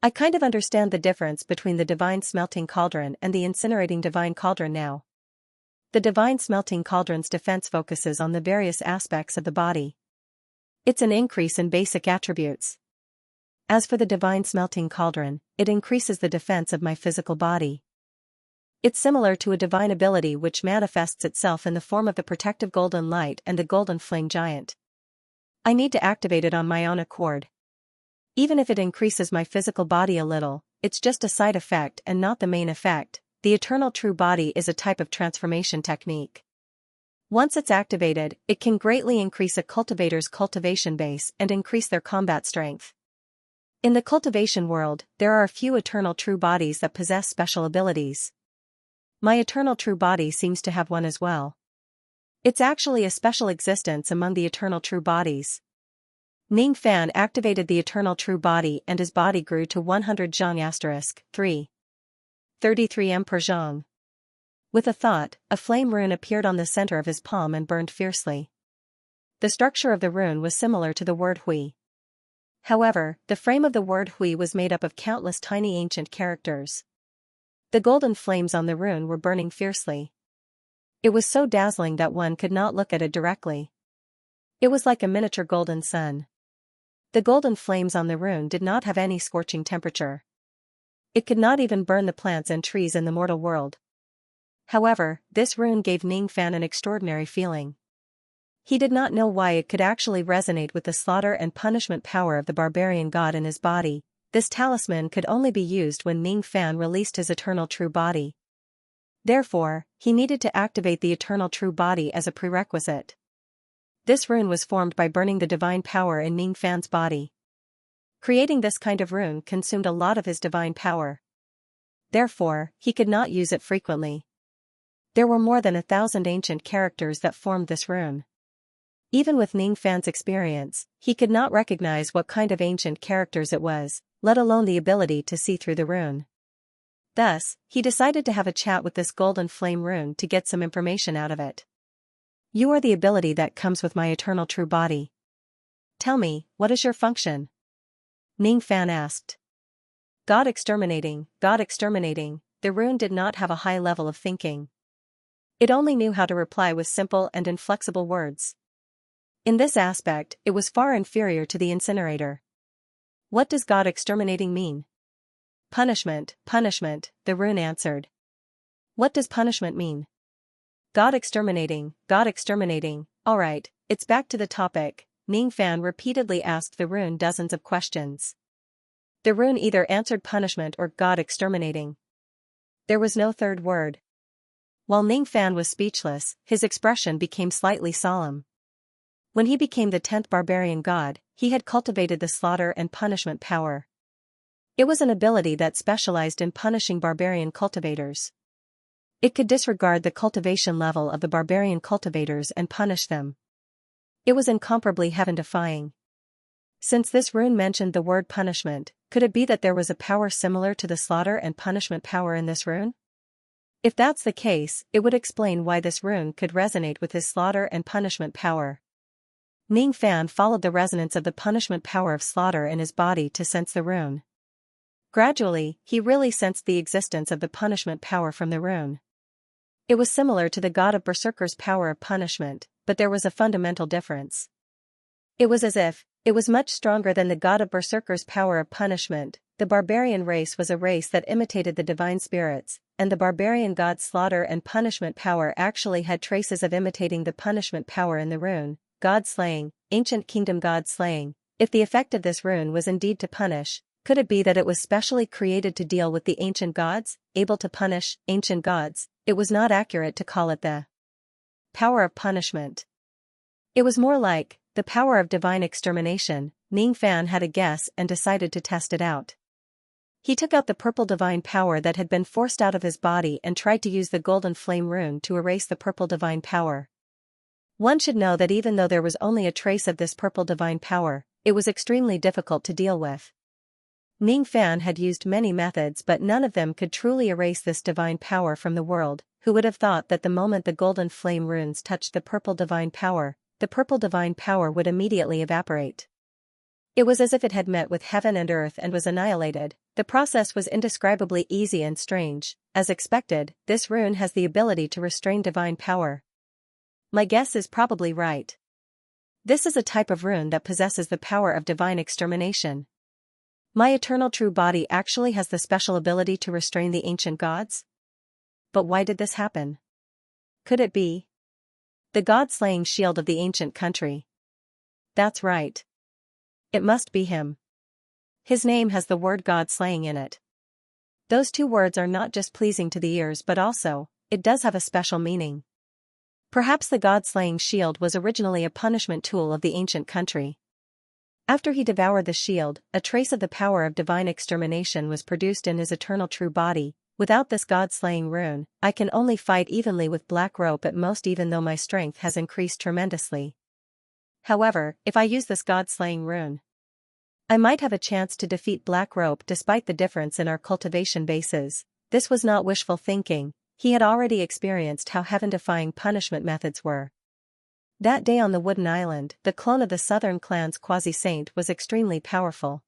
I kind of understand the difference between the divine smelting cauldron and the incinerating divine cauldron now. The divine smelting cauldron's defense focuses on the various aspects of the body. It's an increase in basic attributes. As for the divine smelting cauldron, it increases the defense of my physical body. It's similar to a divine ability which manifests itself in the form of the protective golden light and the golden flame giant. I need to activate it on my own accord. Even if it increases my physical body a little, it's just a side effect and not the main effect. The eternal true body is a type of transformation technique. Once it's activated, it can greatly increase a cultivator's cultivation base and increase their combat strength. In the cultivation world, there are a few eternal true bodies that possess special abilities. My eternal true body seems to have one as well. It's actually a special existence among the eternal true bodies. Ning Fan activated the eternal true body and his body grew to 100 zhang *3. 33 Emperor Zhang. With a thought, a flame rune appeared on the center of his palm and burned fiercely. The structure of the rune was similar to the word Hui. However, the frame of the word Hui was made up of countless tiny ancient characters. The golden flames on the rune were burning fiercely. It was so dazzling that one could not look at it directly. It was like a miniature golden sun. The golden flames on the rune did not have any scorching temperature. It could not even burn the plants and trees in the mortal world. However, this rune gave Ning Fan an extraordinary feeling. He did not know why it could actually resonate with the slaughter and punishment power of the barbarian god in his body. This talisman could only be used when Ning Fan released his eternal true body. Therefore, he needed to activate the eternal true body as a prerequisite. This rune was formed by burning the divine power in Ning Fan's body. Creating this kind of rune consumed a lot of his divine power. Therefore, he could not use it frequently. There were more than 1,000 ancient characters that formed this rune. Even with Ning Fan's experience, he could not recognize what kind of ancient characters it was, let alone the ability to see through the rune. Thus, he decided to have a chat with this golden flame rune to get some information out of it. You are the ability that comes with my eternal true body. Tell me, what is your function? Ning Fan asked. God exterminating, the rune did not have a high level of thinking. It only knew how to reply with simple and inflexible words. In this aspect, it was far inferior to the incinerator. What does God exterminating mean? Punishment, the rune answered. What does punishment mean? God exterminating, alright, it's back to the topic. Ning Fan repeatedly asked the rune dozens of questions. The rune either answered punishment or God exterminating. There was no third word. While Ning Fan was speechless, his expression became slightly solemn. When he became the 10th barbarian god, he had cultivated the slaughter and punishment power. It was an ability that specialized in punishing barbarian cultivators. It could disregard the cultivation level of the barbarian cultivators and punish them. It was incomparably heaven-defying. Since this rune mentioned the word punishment, could it be that there was a power similar to the slaughter and punishment power in this rune? If that's the case, it would explain why this rune could resonate with his slaughter and punishment power. Ning Fan followed the resonance of the punishment power of slaughter in his body to sense the rune. Gradually, he really sensed the existence of the punishment power from the rune. It was similar to the god of Berserker's power of punishment, but there was a fundamental difference. It was as if it was much stronger than the god of Berserker's power of punishment. The barbarian race was a race that imitated the divine spirits, and the barbarian god's slaughter and punishment power actually had traces of imitating the punishment power in the rune. God slaying, ancient kingdom god slaying. If the effect of this rune was indeed to punish, could it be that it was specially created to deal with the ancient gods, able to punish ancient gods? It was not accurate to call it the power of punishment. It was more like the power of divine extermination. Ning Fan had a guess and decided to test it out. He took out the purple divine power that had been forced out of his body and tried to use the golden flame rune to erase the purple divine power. One should know that even though there was only a trace of this purple divine power, it was extremely difficult to deal with. Ning Fan had used many methods, but none of them could truly erase this divine power from the world. Who would have thought that the moment the golden flame runes touched the purple divine power would immediately evaporate? It was as if it had met with heaven and earth and was annihilated. The process was indescribably easy and strange. As expected, this rune has the ability to restrain divine power. My guess is probably right. This is a type of rune that possesses the power of divine extermination. My eternal true body actually has the special ability to restrain the ancient gods? But why did this happen? Could it be the god-slaying shield of the ancient country? That's right. It must be him. His name has the word god-slaying in it. Those two words are not just pleasing to the ears, but also, it does have a special meaning. Perhaps the god-slaying shield was originally a punishment tool of the ancient country. After he devoured the shield, a trace of the power of divine extermination was produced in his eternal true body. Without this god-slaying rune, I can only fight evenly with Black Rope at most, even though my strength has increased tremendously. However, if I use this god-slaying rune, I might have a chance to defeat Black Rope despite the difference in our cultivation bases. This was not wishful thinking. He had already experienced how heaven-defying punishment methods were. That day on the Wooden Island, the clone of the Southern Clan's Quasi-Saint was extremely powerful.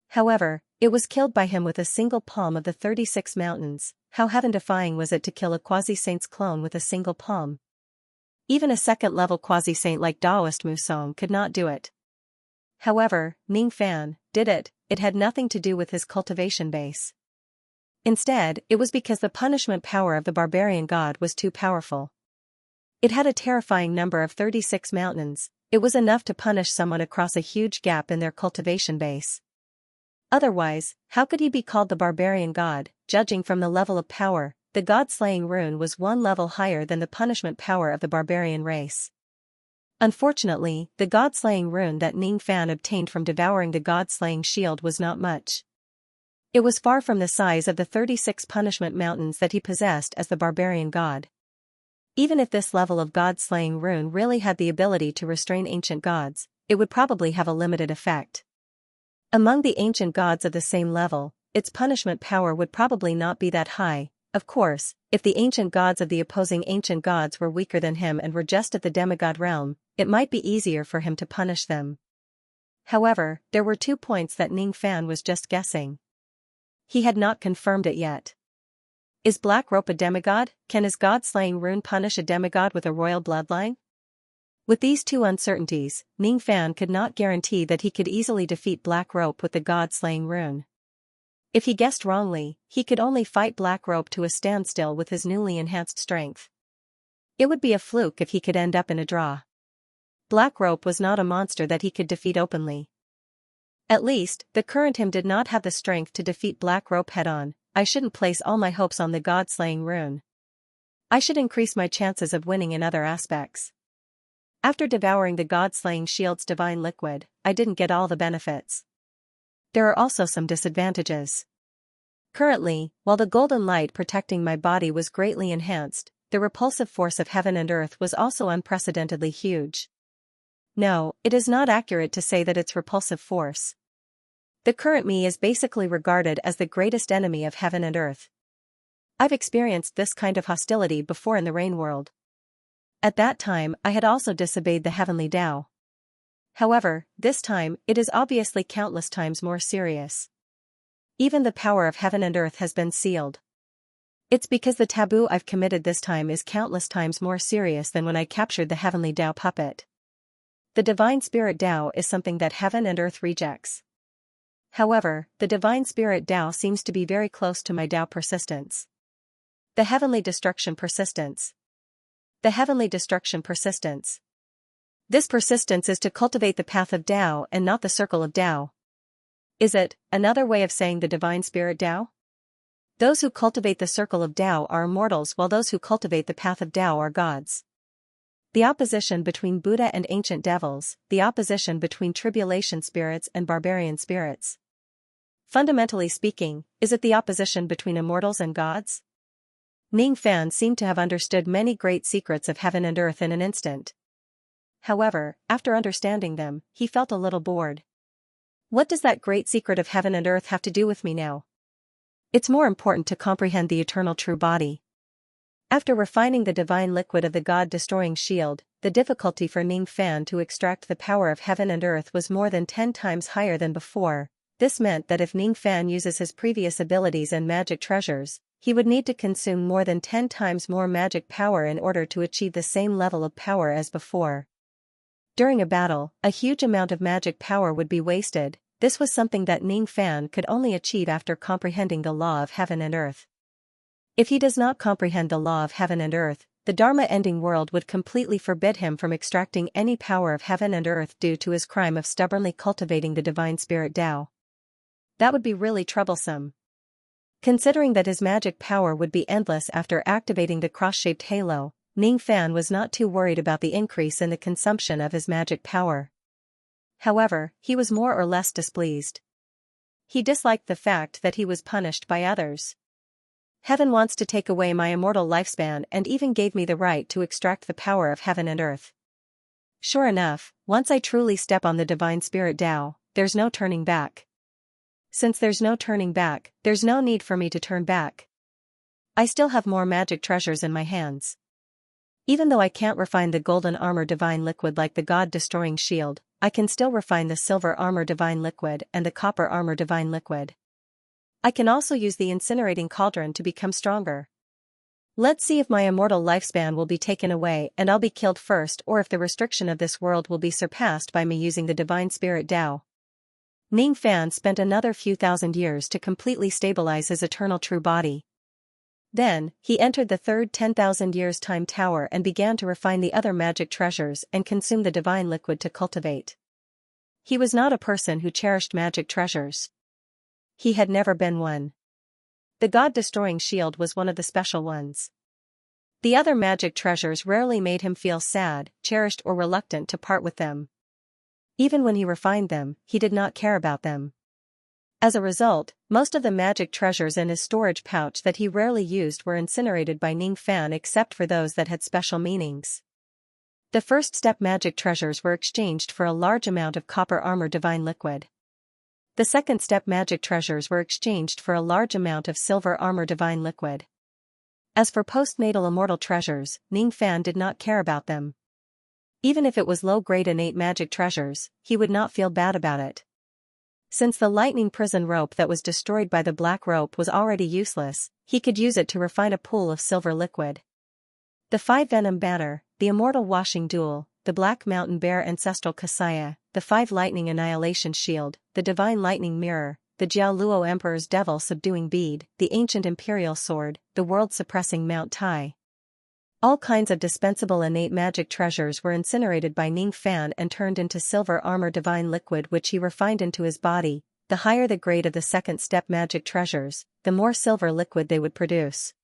However, it was killed by him with a single palm of the 36 mountains. How heaven-defying was it to kill a Quasi-Saint's clone with a single palm? Even a second-level Quasi-Saint like Daoist Musong could not do it. However, Ning Fan did it. It had nothing to do with his cultivation base. Instead, it was because the punishment power of the barbarian god was too powerful. It had a terrifying number of 36 mountains. It was enough to punish someone across a huge gap in their cultivation base. Otherwise, how could he be called the barbarian god? Judging from the level of power, the god-slaying rune was one level higher than the punishment power of the barbarian race. Unfortunately, the god-slaying rune that Ning Fan obtained from devouring the god-slaying shield was not much. It was far from the size of the 36 punishment mountains that he possessed as the barbarian god. Even if this level of god-slaying rune really had the ability to restrain ancient gods, it would probably have a limited effect. Among the ancient gods of the same level, its punishment power would probably not be that high. Of course, if the ancient gods of the opposing ancient gods were weaker than him and were just at the demigod realm, it might be easier for him to punish them. However, there were 2 points that Ning Fan was just guessing. He had not confirmed it yet. Is Black Rope a demigod? Can his god-slaying rune punish a demigod with a royal bloodline? With these 2 uncertainties, Ning Fan could not guarantee that he could easily defeat Black Rope with the god-slaying rune. If he guessed wrongly, he could only fight Black Rope to a standstill with his newly enhanced strength. It would be a fluke if he could end up in a draw. Black Rope was not a monster that he could defeat openly. At least, the current him did not have the strength to defeat Black Rope head-on. I shouldn't place all my hopes on the god-slaying rune. I should increase my chances of winning in other aspects. After devouring the god-slaying shield's divine liquid, I didn't get all the benefits. There are also some disadvantages. Currently, while the golden light protecting my body was greatly enhanced, the repulsive force of heaven and earth was also unprecedentedly huge. No, it is not accurate to say that it's repulsive force. The current me is basically regarded as the greatest enemy of heaven and earth. I've experienced this kind of hostility before in the rain world. At that time, I had also disobeyed the heavenly Tao. However, this time, it is obviously countless times more serious. Even the power of heaven and earth has been sealed. It's because the taboo I've committed this time is countless times more serious than when I captured the heavenly Tao puppet. The divine spirit Tao is something that heaven and earth rejects. However, the divine spirit Tao seems to be very close to my Tao persistence. The heavenly destruction persistence. The heavenly destruction persistence. This persistence is to cultivate the path of Tao and not the circle of Tao. Is it another way of saying the divine spirit Tao? Those who cultivate the circle of Tao are immortals, while those who cultivate the path of Tao are gods. The opposition between Buddha and ancient devils, the opposition between tribulation spirits and barbarian spirits. Fundamentally speaking, is it the opposition between immortals and gods? Ning Fan seemed to have understood many great secrets of heaven and earth in an instant. However, after understanding them, he felt a little bored. What does that great secret of heaven and earth have to do with me now? It's more important to comprehend the eternal true body. After refining the divine liquid of the God-destroying shield, the difficulty for Ning Fan to extract the power of heaven and earth was more than 10 times higher than before. This meant that if Ning Fan uses his previous abilities and magic treasures, he would need to consume more than 10 times more magic power in order to achieve the same level of power as before. During a battle, a huge amount of magic power would be wasted. This was something that Ning Fan could only achieve after comprehending the law of heaven and earth. If he does not comprehend the law of heaven and earth, the Dharma-ending world would completely forbid him from extracting any power of heaven and earth due to his crime of stubbornly cultivating the divine spirit Tao. That would be really troublesome. Considering that his magic power would be endless after activating the cross-shaped halo, Ning Fan was not too worried about the increase in the consumption of his magic power. However, he was more or less displeased. He disliked the fact that he was punished by others. Heaven wants to take away my immortal lifespan and even gave me the right to extract the power of heaven and earth. Sure enough, once I truly step on the divine spirit Tao, there's no turning back. Since there's no turning back, there's no need for me to turn back. I still have more magic treasures in my hands. Even though I can't refine the golden armor divine liquid like the God-destroying shield, I can still refine the silver armor divine liquid and the copper armor divine liquid. I can also use the incinerating cauldron to become stronger. Let's see if my immortal lifespan will be taken away and I'll be killed first, or if the restriction of this world will be surpassed by me using the divine spirit Tao. Ning Fan spent another few thousand years to completely stabilize his eternal true body. Then, he entered the third 10,000 years time tower and began to refine the other magic treasures and consume the divine liquid to cultivate. He was not a person who cherished magic treasures. He had never been one. The God-destroying shield was one of the special ones. The other magic treasures rarely made him feel sad, cherished or reluctant to part with them. Even when he refined them, he did not care about them. As a result, most of the magic treasures in his storage pouch that he rarely used were incinerated by Ning Fan except for those that had special meanings. The first step magic treasures were exchanged for a large amount of copper armor divine liquid. The second step magic treasures were exchanged for a large amount of silver armor divine liquid. As for postnatal immortal treasures, Ning Fan did not care about them. Even if it was low-grade innate magic treasures, he would not feel bad about it. Since the lightning prison rope that was destroyed by the black rope was already useless, he could use it to refine a pool of silver liquid. The 5 venom banner, the immortal washing duel, the black mountain bear ancestral Xianxia, the 5 lightning annihilation shield, the divine lightning mirror, the Jiao Luo emperor's devil subduing bead, the ancient imperial sword, the world suppressing Mount Tai. All kinds of dispensable innate magic treasures were incinerated by Ning Fan and turned into silver armor divine liquid, which he refined into his body. The higher the grade of the second step magic treasures, the more silver liquid they would produce.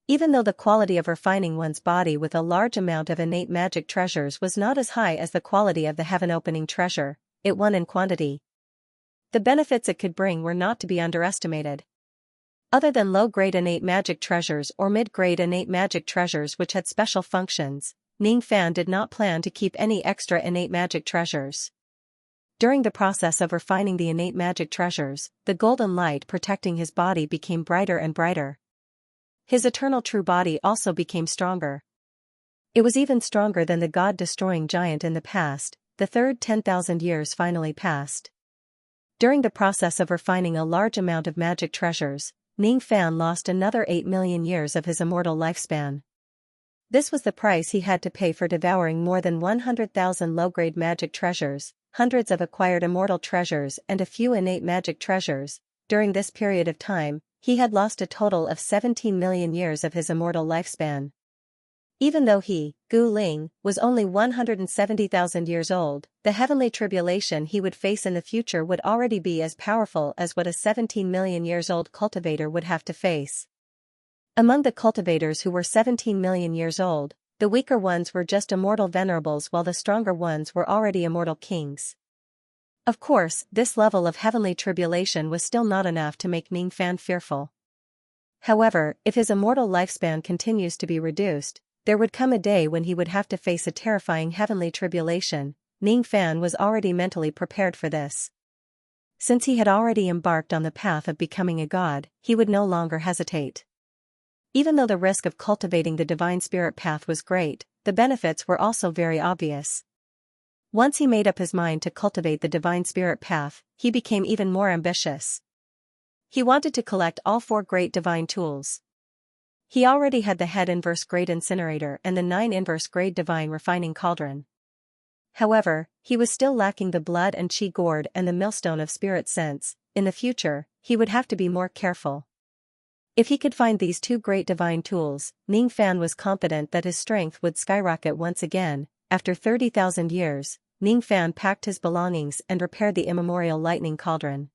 Even though the quality of refining one's body with a large amount of innate magic treasures was not as high as the quality of the heaven-opening treasure, it won in quantity. The benefits it could bring were not to be underestimated. Other than low-grade innate magic treasures or mid-grade innate magic treasures which had special functions, Ning Fan did not plan to keep any extra innate magic treasures. During the process of refining the innate magic treasures, the golden light protecting his body became brighter and brighter. His eternal true body also became stronger. It was even stronger than the god-destroying giant in the past. The third 10,000 years finally passed. During the process of refining a large amount of magic treasures, Ning Fan lost another 8 million years of his immortal lifespan. This was the price he had to pay for devouring more than 100,000 low-grade magic treasures, hundreds of acquired immortal treasures and a few innate magic treasures. During this period of time, he had lost a total of 17 million years of his immortal lifespan. Even though he, Gu Ling, was only 170,000 years old, the heavenly tribulation he would face in the future would already be as powerful as what a 17 million years old cultivator would have to face. Among the cultivators who were 17 million years old, the weaker ones were just immortal venerables while the stronger ones were already immortal kings. Of course, this level of heavenly tribulation was still not enough to make Ning Fan fearful. However, if his immortal lifespan continues to be reduced, there would come a day when he would have to face a terrifying heavenly tribulation. Ning Fan was already mentally prepared for this. Since he had already embarked on the path of becoming a god, he would no longer hesitate. Even though the risk of cultivating the divine spirit path was great, the benefits were also very obvious. Once he made up his mind to cultivate the divine spirit path, he became even more ambitious. He wanted to collect all 4 great divine tools. He already had the head inverse grade incinerator and the 9 inverse grade divine refining cauldron. However, he was still lacking the blood and chi gourd and the millstone of spirit sense. In the future, he would have to be more careful. If he could find these 2 great divine tools, Ning Fan was confident that his strength would skyrocket once again. After 30,000 years, Ning Fan packed his belongings and repaired the immemorial lightning cauldron.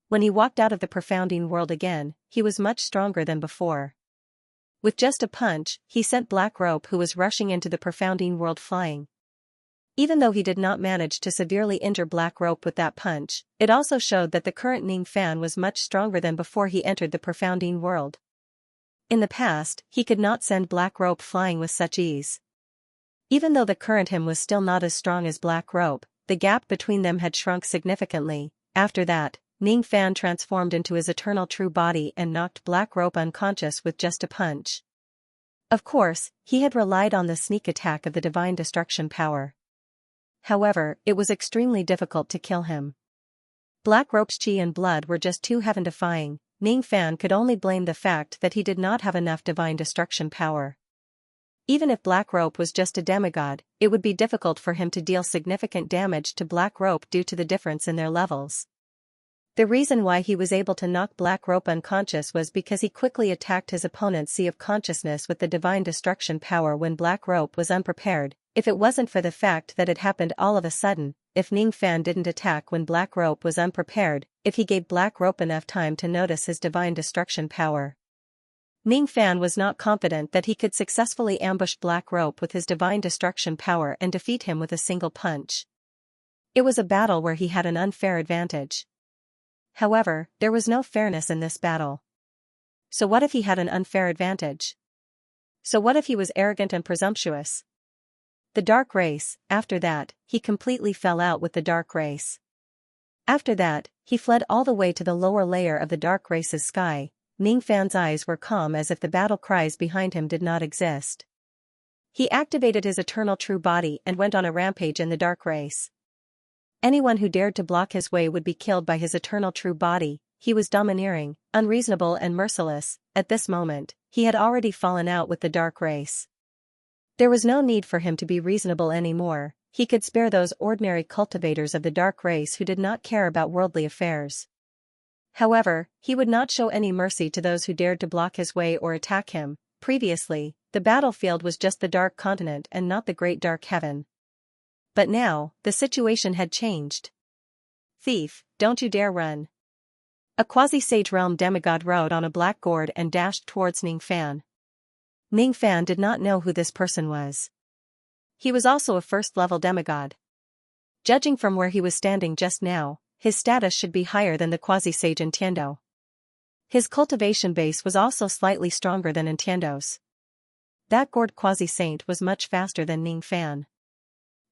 When he walked out of the profounding world again, he was much stronger than before. With just a punch, he sent Black Rope, who was rushing into the profounding world, flying. Even though he did not manage to severely injure Black Rope with that punch, it also showed that the current Ning Fan was much stronger than before he entered the profounding world. In the past, he could not send Black Rope flying with such ease. Even though the current him was still not as strong as Black Rope, the gap between them had shrunk significantly. After that, Ning Fan transformed into his eternal true body and knocked Black Rope unconscious with just a punch. Of course, he had relied on the sneak attack of the divine destruction power. However, it was extremely difficult to kill him. Black Rope's chi and blood were just too heaven-defying. Ning Fan could only blame the fact that he did not have enough divine destruction power. Even if Black Rope was just a demigod, it would be difficult for him to deal significant damage to Black Rope due to the difference in their levels. The reason why he was able to knock Black Rope unconscious was because he quickly attacked his opponent's sea of consciousness with the divine destruction power when Black Rope was unprepared. If it wasn't for the fact that it happened all of a sudden, if Ning Fan didn't attack when Black Rope was unprepared, if he gave Black Rope enough time to notice his divine destruction power. Ning Fan was not confident that he could successfully ambush Black Rope with his divine destruction power and defeat him with a single punch. It was a battle where he had an unfair advantage. However, there was no fairness in this battle. So what if he had an unfair advantage? So what if he was arrogant and presumptuous? The dark race. After that, he completely fell out with the dark race. After that, he fled all the way to the lower layer of the dark race's sky. Ning Fan's eyes were calm as if the battle cries behind him did not exist. He activated his eternal true body and went on a rampage in the dark race. Anyone who dared to block his way would be killed by his eternal true body. He was domineering, unreasonable and merciless. At this moment, he had already fallen out with the dark race. There was no need for him to be reasonable anymore. He could spare those ordinary cultivators of the dark race who did not care about worldly affairs. However, he would not show any mercy to those who dared to block his way or attack him. Previously, the battlefield was just the dark continent and not the great dark heaven. But now, the situation had changed. Thief, don't you dare run. A quasi-sage realm demigod rode on a black gourd and dashed towards Ning Fan. Ning Fan did not know who this person was. He was also a first-level demigod. Judging from where he was standing just now, his status should be higher than the quasi-sage Entiendo. His cultivation base was also slightly stronger than Entiendo's. That gourd quasi-saint was much faster than Ning Fan.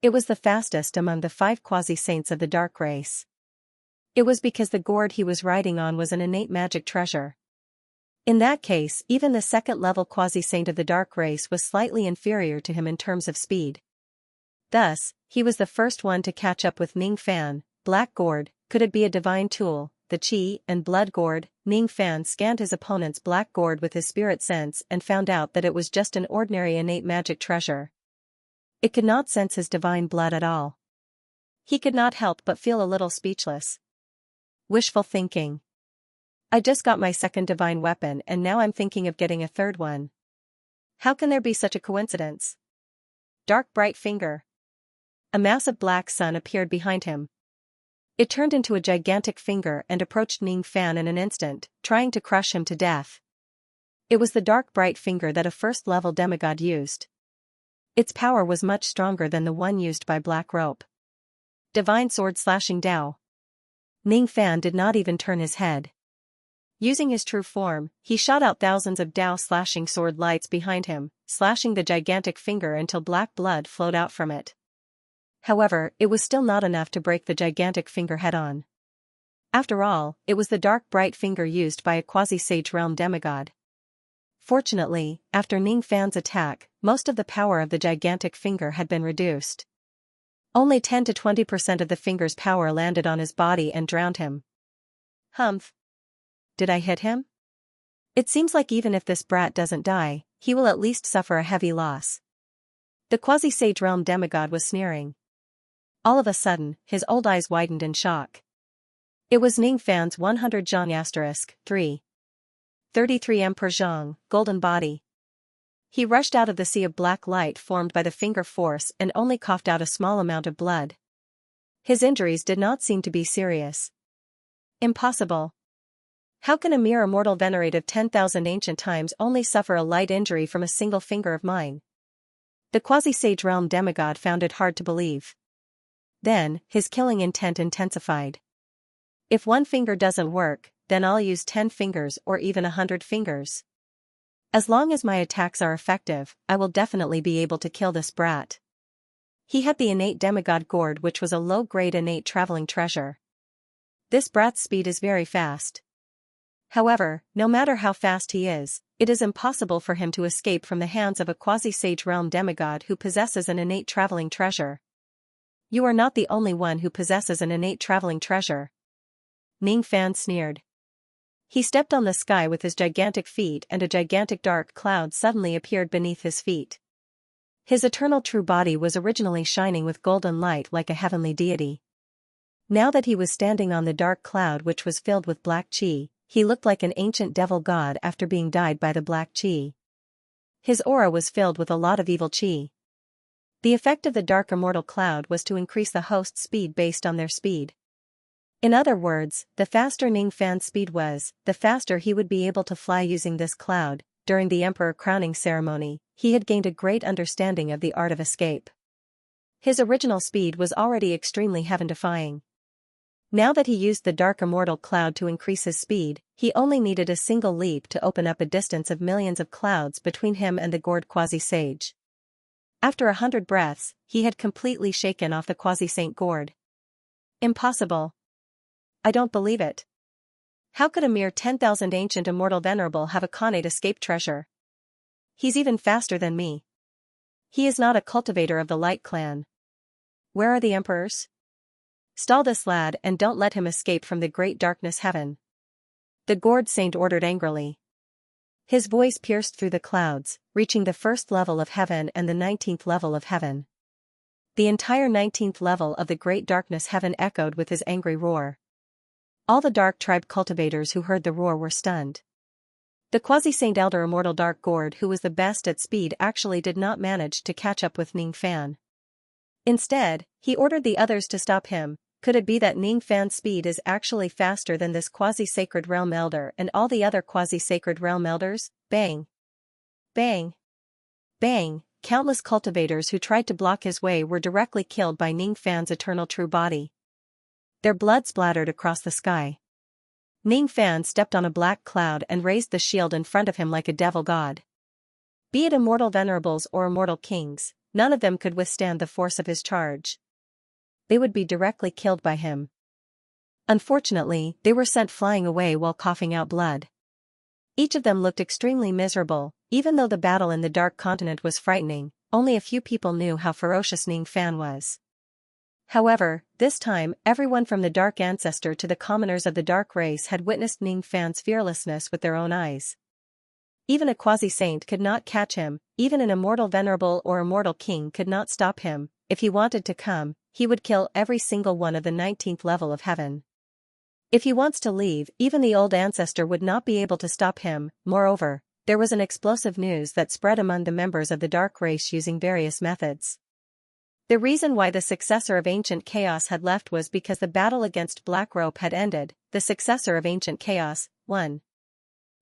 It was the fastest among the 5 quasi-saints of the dark race. It was because the gourd he was riding on was an innate magic treasure. In that case, even the second-level quasi-saint of the dark race was slightly inferior to him in terms of speed. Thus, he was the first one to catch up with Ning Fan. Black gourd, could it be a divine tool? The chi and blood gourd. Ning Fan scanned his opponent's black gourd with his spirit sense and found out that it was just an ordinary innate magic treasure. It could not sense his divine blood at all. He could not help but feel a little speechless. Wishful thinking. I just got my second divine weapon and now I'm thinking of getting a third one. How can there be such a coincidence? Dark bright finger. A massive black sun appeared behind him. It turned into a gigantic finger and approached Ning Fan in an instant, trying to crush him to death. It was the dark bright finger that a first-level demigod used. Its power was much stronger than the one used by Black Rope. Divine sword slashing Dao. Ning Fan did not even turn his head. Using his true form, he shot out thousands of Dao slashing sword lights behind him. slashing the gigantic finger until black blood flowed out from it. However, it was still not enough to break the gigantic finger head-on. After all, it was the dark bright finger used by a quasi-sage realm demigod. Fortunately, after Ning Fan's attack, most of the power of the gigantic finger had been reduced. Only 10 to 20% of the finger's power landed on his body and drowned him. Humph. Did I hit him? It seems like even if this brat doesn't die, he will at least suffer a heavy loss. The quasi-sage realm demigod was sneering. All of a sudden, his old eyes widened in shock. It was Ning Fan's 100 Xianxia 3. 33 Emperor Zhang, golden body. He rushed out of the sea of black light formed by the finger force and only coughed out a small amount of blood. His injuries did not seem to be serious. Impossible. How can a mere immortal venerate of 10,000 ancient times only suffer a light injury from a single finger of mine? The quasi-sage realm demigod found it hard to believe. Then, his killing intent intensified. If one finger doesn't work, then I'll use 10 fingers or even 100 fingers. As long as my attacks are effective, I will definitely be able to kill this brat. He had the innate demigod gourd, which was a low-grade innate traveling treasure. This brat's speed is very fast. However, no matter how fast he is, it is impossible for him to escape from the hands of a quasi-sage realm demigod who possesses an innate traveling treasure. You are not the only one who possesses an innate traveling treasure. Ning Fan sneered. He stepped on the sky with his gigantic feet and a gigantic dark cloud suddenly appeared beneath his feet. His eternal true body was originally shining with golden light like a heavenly deity. Now that he was standing on the dark cloud which was filled with black chi, he looked like an ancient devil god after being dyed by the black chi. His aura was filled with a lot of evil chi. The effect of the dark immortal cloud was to increase the host's speed based on their speed. In other words, the faster Ning Fan's speed was, the faster he would be able to fly using this cloud. During the emperor crowning ceremony, he had gained a great understanding of the art of escape. His original speed was already extremely heaven-defying. Now that he used the dark immortal cloud to increase his speed, he only needed a single leap to open up a distance of millions of clouds between him and the gourd quasi-sage. After 100 breaths, he had completely shaken off the quasi-saint gourd. Impossible. I don't believe it. How could a mere 10,000 ancient immortal venerable have a connate escape treasure? He's even faster than me. He is not a cultivator of the Light Clan. Where are the emperors? Stall this lad and don't let him escape from the great darkness heaven. The gourd saint ordered angrily. His voice pierced through the clouds, reaching the first level of heaven and the 19th level of heaven. The entire 19th level of the great darkness heaven echoed with his angry roar. All the dark tribe cultivators who heard the roar were stunned. The quasi-saint elder immortal dark gourd who was the best at speed actually did not manage to catch up with Ning Fan. Instead, he ordered the others to stop him. Could it be that Ning Fan's speed is actually faster than this quasi-sacred realm elder and all the other quasi-sacred realm elders? Bang! Bang! Bang! Countless cultivators who tried to block his way were directly killed by Ning Fan's eternal true body. Their blood splattered across the sky. Ning Fan stepped on a black cloud and raised the shield in front of him like a devil god. Be it immortal venerables or immortal kings, none of them could withstand the force of his charge. They would be directly killed by him. Unfortunately, they were sent flying away while coughing out blood. Each of them looked extremely miserable. Even though the battle in the Dark Continent was frightening, only a few people knew how ferocious Ning Fan was. However, this time, everyone from the Dark Ancestor to the commoners of the Dark Race had witnessed Ning Fan's fearlessness with their own eyes. Even a quasi-saint could not catch him, even an immortal venerable or immortal king could not stop him. If he wanted to come, he would kill every single one of the 19th level of heaven. If he wants to leave, even the old ancestor would not be able to stop him. Moreover, there was an explosive news that spread among the members of the Dark Race using various methods. The reason why the successor of Ancient Chaos had left was because the battle against Black Rope had ended. The successor of Ancient Chaos won.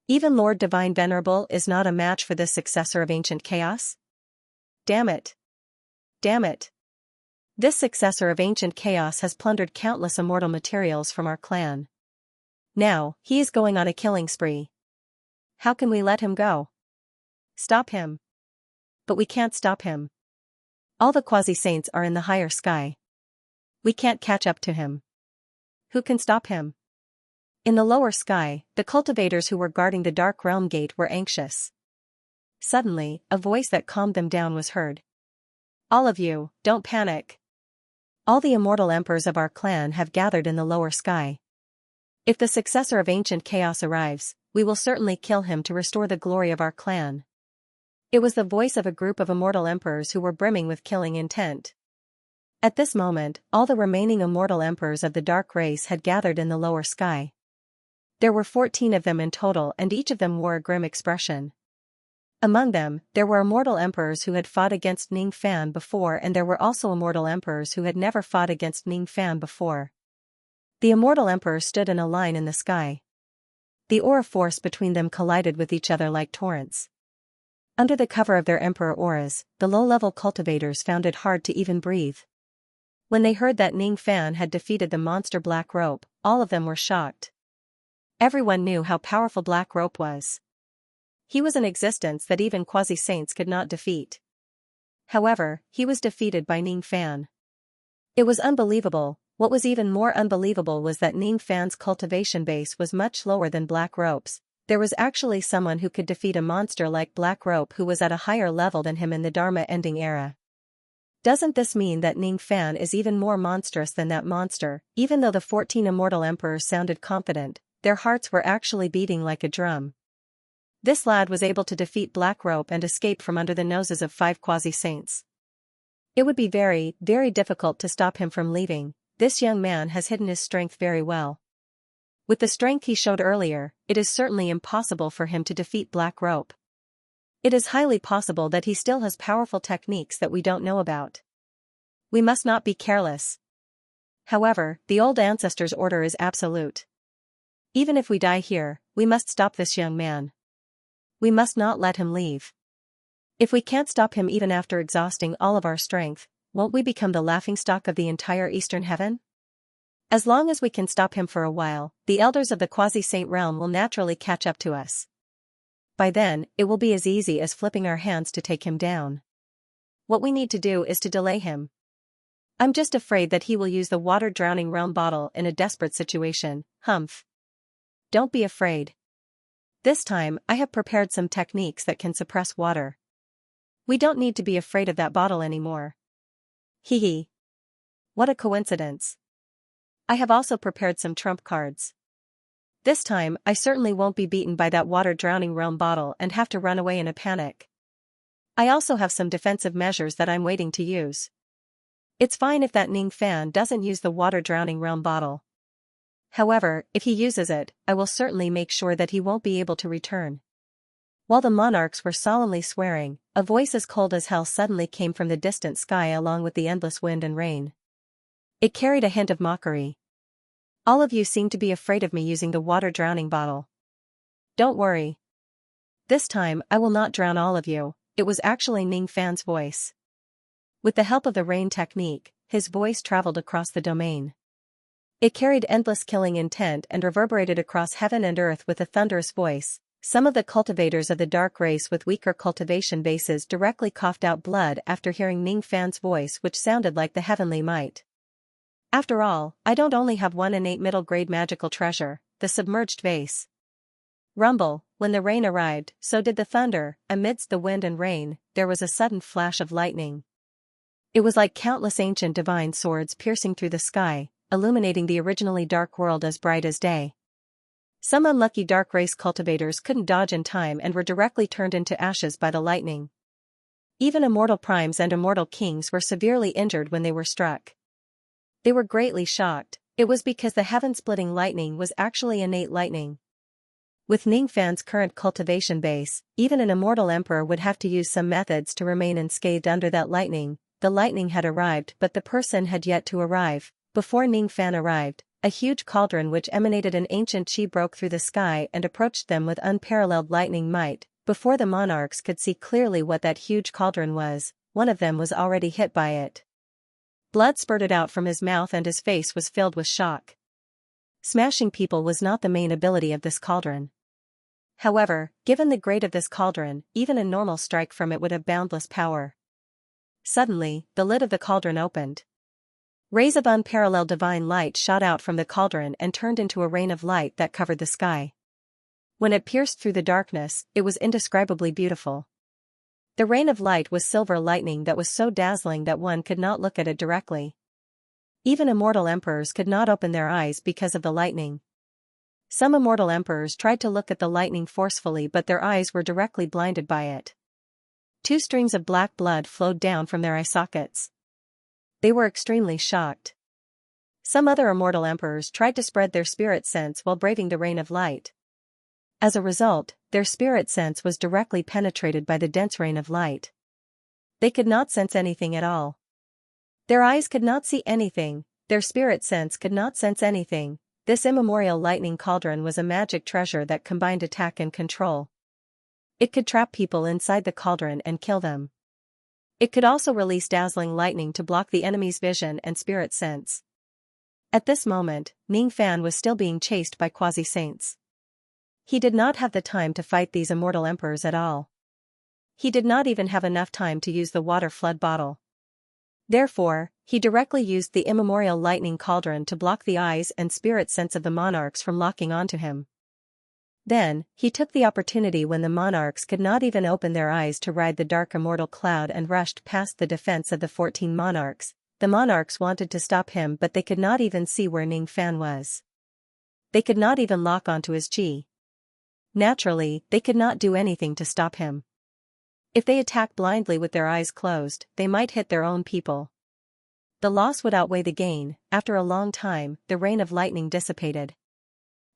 Even Lord Divine Venerable is not a match for this successor of Ancient Chaos? Damn it. Damn it. This successor of Ancient Chaos has plundered countless immortal materials from our clan. Now, he is going on a killing spree. How can we let him go? Stop him. But we can't stop him. All the quasi-saints are in the higher sky. We can't catch up to him. Who can stop him? In the lower sky, the cultivators who were guarding the dark realm gate were anxious. Suddenly, a voice that calmed them down was heard. All of you, don't panic. All the immortal emperors of our clan have gathered in the lower sky. If the successor of ancient chaos arrives, we will certainly kill him to restore the glory of our clan. It was the voice of a group of immortal emperors who were brimming with killing intent. At this moment, all the remaining immortal emperors of the dark race had gathered in the lower sky. There were 14 of them in total, and each of them wore a grim expression. Among them, there were immortal emperors who had fought against Ning Fan before, and there were also immortal emperors who had never fought against Ning Fan before. The immortal emperors stood in a line in the sky. The aura force between them collided with each other like torrents. Under the cover of their emperor auras, the low-level cultivators found it hard to even breathe. When they heard that Ning Fan had defeated the monster Black Rope, all of them were shocked. Everyone knew how powerful Black Rope was. He was an existence that even quasi-saints could not defeat. However, he was defeated by Ning Fan. It was unbelievable. What was even more unbelievable was that Ning Fan's cultivation base was much lower than Black Rope's. There was actually someone who could defeat a monster like Black Rope who was at a higher level than him in the Dharma ending era. Doesn't this mean that Ning Fan is even more monstrous than that monster? Even though the 14 immortal emperors sounded confident, their hearts were actually beating like a drum. This lad was able to defeat Black Rope and escape from under the noses of 5 quasi-saints. It would be very, very difficult to stop him from leaving. This young man has hidden his strength very well. With the strength he showed earlier, it is certainly impossible for him to defeat Black Rope. It is highly possible that he still has powerful techniques that we don't know about. We must not be careless. However, the old ancestors' order is absolute. Even if we die here, we must stop this young man. We must not let him leave. If we can't stop him even after exhausting all of our strength, won't we become the laughingstock of the entire Eastern Heaven? As long as we can stop him for a while, the elders of the quasi-saint realm will naturally catch up to us. By then, it will be as easy as flipping our hands to take him down. What we need to do is to delay him. I'm just afraid that he will use the water-drowning realm bottle in a desperate situation. Humph. Don't be afraid. This time, I have prepared some techniques that can suppress water. We don't need to be afraid of that bottle anymore. Hee hee. What a coincidence. I have also prepared some trump cards. This time, I certainly won't be beaten by that water-drowning realm bottle and have to run away in a panic. I also have some defensive measures that I'm waiting to use. It's fine if that Ning Fan doesn't use the water-drowning realm bottle. However, if he uses it, I will certainly make sure that he won't be able to return. While the monarchs were solemnly swearing, a voice as cold as hell suddenly came from the distant sky along with the endless wind and rain. It carried a hint of mockery. All of you seem to be afraid of me using the water-drowning bottle. Don't worry. This time, I will not drown all of you. It was actually Ning Fan's voice. With the help of the rain technique, his voice traveled across the domain. It carried endless killing intent and reverberated across heaven and earth with a thunderous voice. Some of the cultivators of the dark race with weaker cultivation bases directly coughed out blood after hearing Ning Fan's voice, which sounded like the heavenly might. After all, I don't only have one innate middle-grade magical treasure, the submerged vase. Rumble, when the rain arrived, so did the thunder. Amidst the wind and rain, there was a sudden flash of lightning. It was like countless ancient divine swords piercing through the sky, illuminating the originally dark world as bright as day. Some unlucky dark race cultivators couldn't dodge in time and were directly turned into ashes by the lightning. Even immortal primes and immortal kings were severely injured when they were struck. They were greatly shocked. It was because the heaven-splitting lightning was actually innate lightning. With Ning Fan's current cultivation base, even an immortal emperor would have to use some methods to remain unscathed under that lightning. The lightning had arrived, but the person had yet to arrive. Before Ning Fan arrived, a huge cauldron which emanated an ancient chi broke through the sky and approached them with unparalleled lightning might. Before the monarchs could see clearly what that huge cauldron was, one of them was already hit by it. Blood spurted out from his mouth and his face was filled with shock. Smashing people was not the main ability of this cauldron. However, given the grade of this cauldron, even a normal strike from it would have boundless power. Suddenly, the lid of the cauldron opened. Rays of unparalleled divine light shot out from the cauldron and turned into a rain of light that covered the sky. When it pierced through the darkness, it was indescribably beautiful. The rain of light was silver lightning that was so dazzling that one could not look at it directly. Even immortal emperors could not open their eyes because of the lightning. Some immortal emperors tried to look at the lightning forcefully, but their eyes were directly blinded by it. 2 streams of black blood flowed down from their eye sockets. They were extremely shocked. Some other immortal emperors tried to spread their spirit sense while braving the rain of light. As a result, their spirit sense was directly penetrated by the dense rain of light. They could not sense anything at all. Their eyes could not see anything, their spirit sense could not sense anything. This immemorial lightning cauldron was a magic treasure that combined attack and control. It could trap people inside the cauldron and kill them. It could also release dazzling lightning to block the enemy's vision and spirit sense. At this moment, Ning Fan was still being chased by quasi-saints. He did not have the time to fight these immortal emperors at all. He did not even have enough time to use the water flood bottle. Therefore, he directly used the immemorial lightning cauldron to block the eyes and spirit sense of the monarchs from locking onto him. Then, he took the opportunity when the monarchs could not even open their eyes to ride the dark immortal cloud and rushed past the defense of the 14 monarchs. The monarchs wanted to stop him, but they could not even see where Ning Fan was. They could not even lock onto his chi. Naturally, they could not do anything to stop him. If they attacked blindly with their eyes closed, they might hit their own people. The loss would outweigh the gain. After a long time, the rain of lightning dissipated.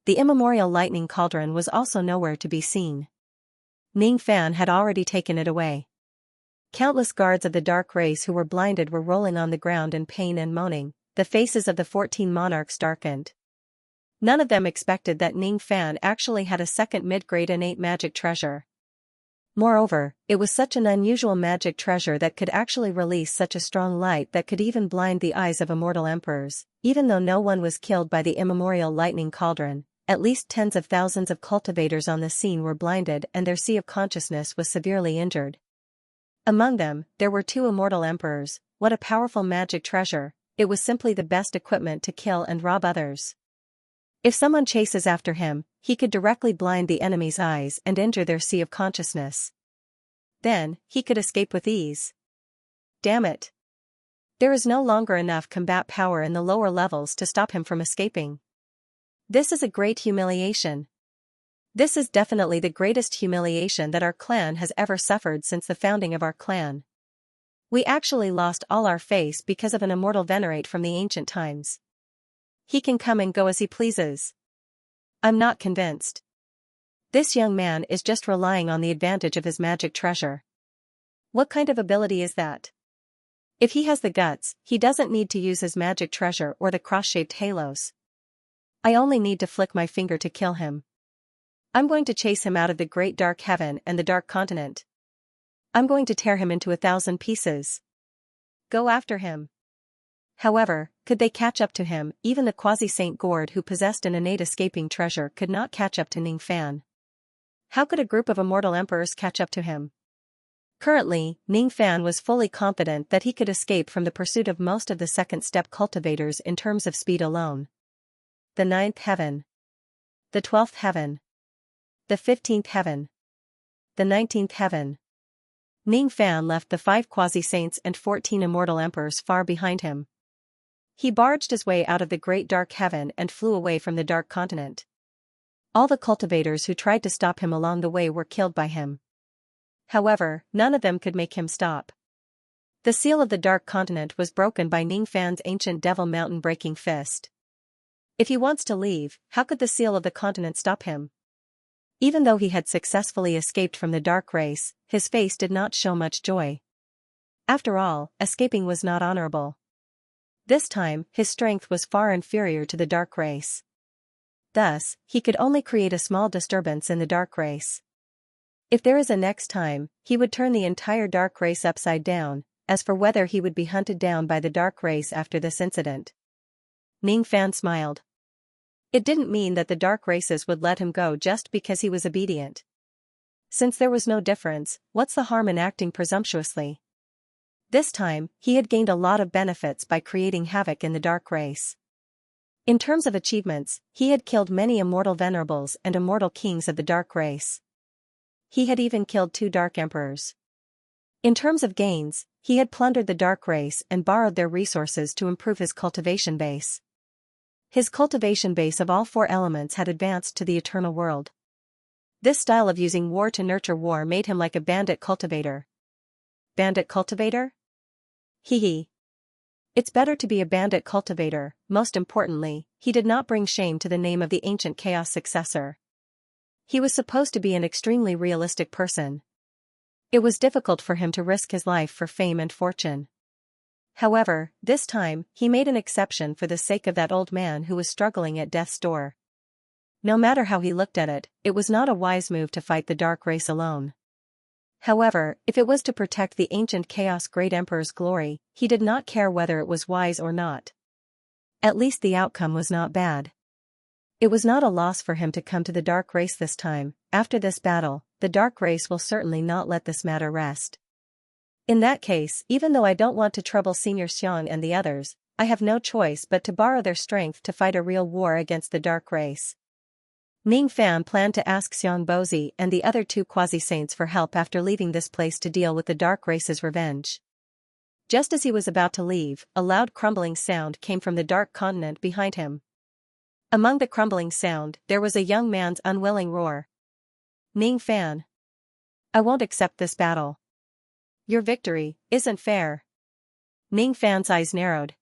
The immemorial lightning cauldron was also nowhere to be seen. Ning Fan had already taken it away. Countless guards of the dark race who were blinded were rolling on the ground in pain and moaning. The faces of the 14 monarchs darkened. None of them expected that Ning Fan actually had a second mid-grade innate magic treasure. Moreover, it was such an unusual magic treasure that could actually release such a strong light that could even blind the eyes of immortal emperors. Even though no one was killed by the immemorial lightning cauldron, at least tens of thousands of cultivators on the scene were blinded and their sea of consciousness was severely injured. Among them, there were 2 immortal emperors. What a powerful magic treasure! It was simply the best equipment to kill and rob others. If someone chases after him, he could directly blind the enemy's eyes and injure their sea of consciousness. Then, he could escape with ease. Damn it! There is no longer enough combat power in the lower levels to stop him from escaping. This is a great humiliation. This is definitely the greatest humiliation that our clan has ever suffered since the founding of our clan. We actually lost all our face because of an immortal venerate from the ancient times. He can come and go as he pleases. I'm not convinced. This young man is just relying on the advantage of his magic treasure. What kind of ability is that? If he has the guts, he doesn't need to use his magic treasure or the cross-shaped halos. I only need to flick my finger to kill him. I'm going to chase him out of the great dark heaven and the dark continent. I'm going to tear him into 1,000 pieces. Go after him. However, could they catch up to him? Even the quasi-saint Gord who possessed an innate escaping treasure could not catch up to Ning Fan. How could a group of immortal emperors catch up to him? Currently, Ning Fan was fully confident that he could escape from the pursuit of most of the second-step cultivators in terms of speed alone. The 9th heaven. The 12th heaven. The 15th heaven. The 19th heaven. Ning Fan left the 5 quasi-saints and 14 immortal emperors far behind him. He barged his way out of the great dark heaven and flew away from the dark continent. All the cultivators who tried to stop him along the way were killed by him. However, none of them could make him stop. The seal of the dark continent was broken by Ning Fan's ancient devil mountain breaking fist. If he wants to leave, how could the seal of the continent stop him? Even though he had successfully escaped from the dark race, his face did not show much joy. After all, escaping was not honorable. This time, his strength was far inferior to the dark race. Thus, he could only create a small disturbance in the dark race. If there is a next time, he would turn the entire dark race upside down. As for whether he would be hunted down by the dark race after this incident, Ning Fan smiled. It didn't mean that the dark races would let him go just because he was obedient. Since there was no difference, what's the harm in acting presumptuously? This time, he had gained a lot of benefits by creating havoc in the dark race. In terms of achievements, he had killed many immortal venerables and immortal kings of the dark race. He had even killed 2 dark emperors. In terms of gains, he had plundered the dark race and borrowed their resources to improve his cultivation base. His cultivation base of all 4 elements had advanced to the eternal world. This style of using war to nurture war made him like a bandit cultivator. Bandit cultivator? Hee. It's better to be a bandit cultivator. Most importantly, he did not bring shame to the name of the ancient chaos successor. He was supposed to be an extremely realistic person. It was difficult for him to risk his life for fame and fortune. However, this time, he made an exception for the sake of that old man who was struggling at death's door. No matter how he looked at it, it was not a wise move to fight the dark race alone. However, if it was to protect the ancient chaos great emperor's glory, he did not care whether it was wise or not. At least the outcome was not bad. It was not a loss for him to come to the dark race this time. After this battle, the dark race will certainly not let this matter rest. In that case, even though I don't want to trouble Senior Xiang and the others, I have no choice but to borrow their strength to fight a real war against the dark race. Ning Fan planned to ask Xiang Bozi and the other 2 quasi-saints for help after leaving this place to deal with the dark race's revenge. Just as he was about to leave, a loud crumbling sound came from the dark continent behind him. Among the crumbling sound, there was a young man's unwilling roar. Ning Fan. I won't accept this battle. Your victory isn't fair. Ning Fan's eyes narrowed.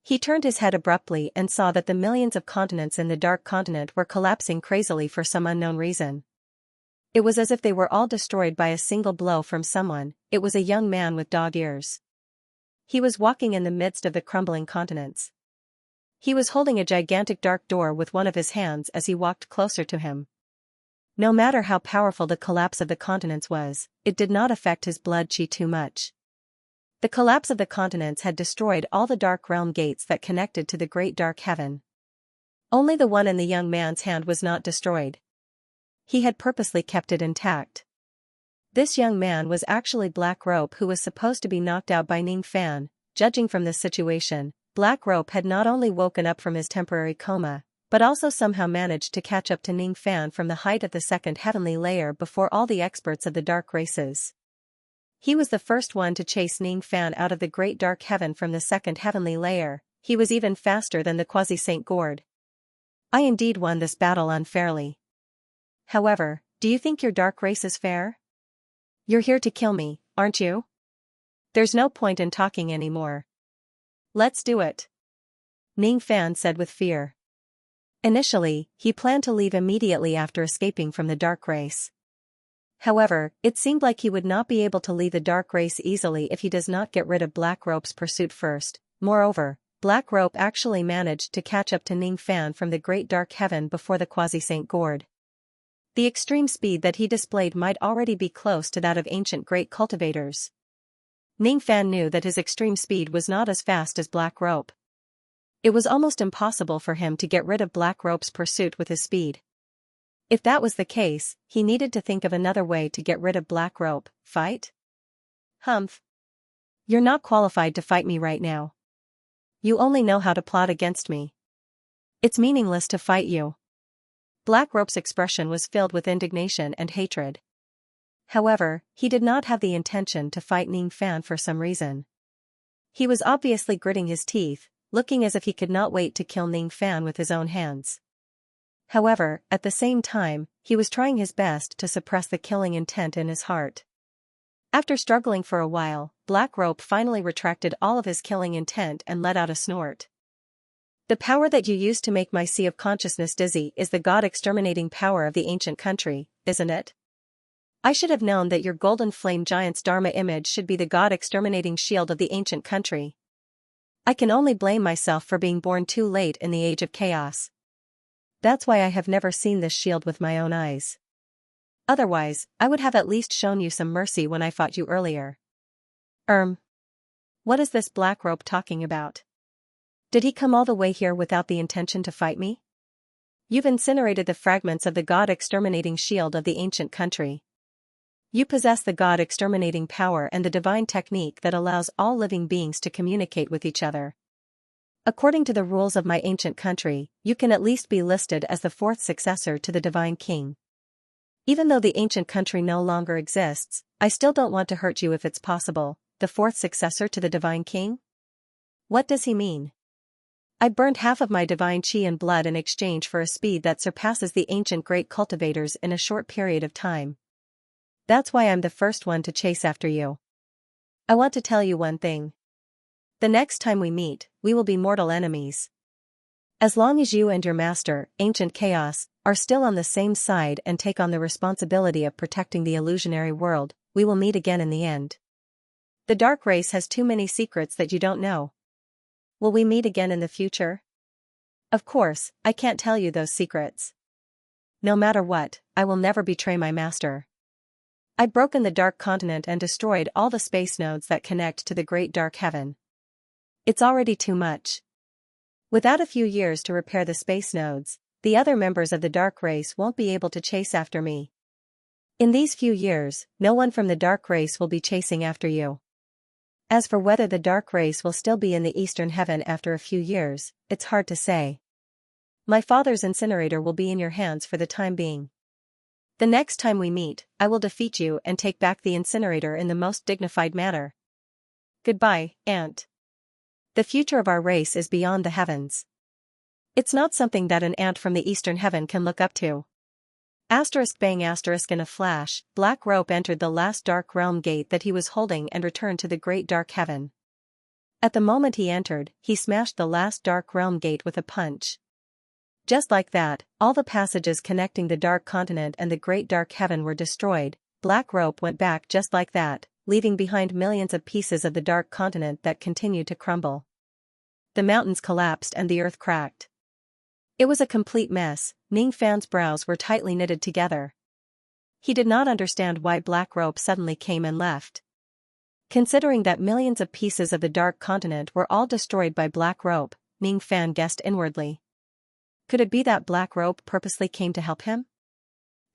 He turned his head abruptly and saw that the millions of continents in the dark continent were collapsing crazily for some unknown reason. It was as if they were all destroyed by a single blow from someone. It was a young man with dog ears. He was walking in the midst of the crumbling continents. He was holding a gigantic dark door with one of his hands as he walked closer to him. No matter how powerful the collapse of the continents was, it did not affect his blood chi too much. The collapse of the continents had destroyed all the dark realm gates that connected to the great dark heaven. Only the one in the young man's hand was not destroyed. He had purposely kept it intact. This young man was actually Black Rope, who was supposed to be knocked out by Ning Fan. Judging from this situation, Black Rope had not only woken up from his temporary coma, but also somehow managed to catch up to Ning Fan from the height of the 2nd heavenly layer before all the experts of the dark races. He was the first one to chase Ning Fan out of the great dark heaven from the 2nd heavenly layer. He was even faster than the quasi-saint Gord. I indeed won this battle unfairly. However, do you think your dark race is fair? You're here to kill me, aren't you? There's no point in talking anymore. Let's do it. Ning Fan said with fear. Initially, he planned to leave immediately after escaping from the dark race. However, it seemed like he would not be able to leave the dark race easily if he does not get rid of Black Rope's pursuit first. Moreover, Black Rope actually managed to catch up to Ning Fan from the great dark heaven before the quasi-saint Gord. The extreme speed that he displayed might already be close to that of ancient great cultivators. Ning Fan knew that his extreme speed was not as fast as Black Rope. It was almost impossible for him to get rid of Black Rope's pursuit with his speed. If that was the case, he needed to think of another way to get rid of Black Rope. Fight? Humph. You're not qualified to fight me right now. You only know how to plot against me. It's meaningless to fight you. Black Rope's expression was filled with indignation and hatred. However, he did not have the intention to fight Ning Fan for some reason. He was obviously gritting his teeth, looking as if he could not wait to kill Ning Fan with his own hands. However, at the same time, he was trying his best to suppress the killing intent in his heart. After struggling for a while, Black Rope finally retracted all of his killing intent and let out a snort. The power that you used to make my sea of consciousness dizzy is the god-exterminating power of the ancient country, isn't it? I should have known that your golden flame giant's Dharma image should be the god-exterminating shield of the ancient country. I can only blame myself for being born too late in the age of chaos. That's why I have never seen this shield with my own eyes. Otherwise, I would have at least shown you some mercy when I fought you earlier. What is this Black Rope talking about? Did he come all the way here without the intention to fight me? You've incinerated the fragments of the God-exterminating shield of the ancient country. You possess the God-exterminating power and the divine technique that allows all living beings to communicate with each other. According to the rules of my ancient country, you can at least be listed as the fourth successor to the divine king. Even though the ancient country no longer exists, I still don't want to hurt you if it's possible. The fourth successor to the divine king? What does he mean? I burned half of my divine chi and blood in exchange for a speed that surpasses the ancient great cultivators in a short period of time. That's why I'm the first one to chase after you. I want to tell you one thing. The next time we meet, we will be mortal enemies. As long as you and your master, Ancient Chaos, are still on the same side and take on the responsibility of protecting the illusionary world, we will meet again in the end. The dark race has too many secrets that you don't know. Will we meet again in the future? Of course, I can't tell you those secrets. No matter what, I will never betray my master. I've broken the dark continent and destroyed all the space nodes that connect to the great dark heaven. It's already too much. Without a few years to repair the space nodes, the other members of the dark race won't be able to chase after me. In these few years, no one from the dark race will be chasing after you. As for whether the dark race will still be in the eastern heaven after a few years, it's hard to say. My father's incinerator will be in your hands for the time being. The next time we meet, I will defeat you and take back the incinerator in the most dignified manner. Goodbye, Aunt. The future of our race is beyond the heavens. It's not something that an ant from the eastern heaven can look up to. Bang in a flash, Black Rope entered the last dark realm gate that he was holding and returned to the great dark heaven. At the moment he entered, he smashed the last dark realm gate with a punch. Just like that, all the passages connecting the dark continent and the great dark heaven were destroyed. Black Rope went back just like that, leaving behind millions of pieces of the dark continent that continued to crumble. The mountains collapsed and the earth cracked. It was a complete mess. Ning Fan's brows were tightly knitted together. He did not understand why Black Rope suddenly came and left. Considering that millions of pieces of the dark continent were all destroyed by Black Rope, Ning Fan guessed inwardly. Could it be that Black Rope purposely came to help him?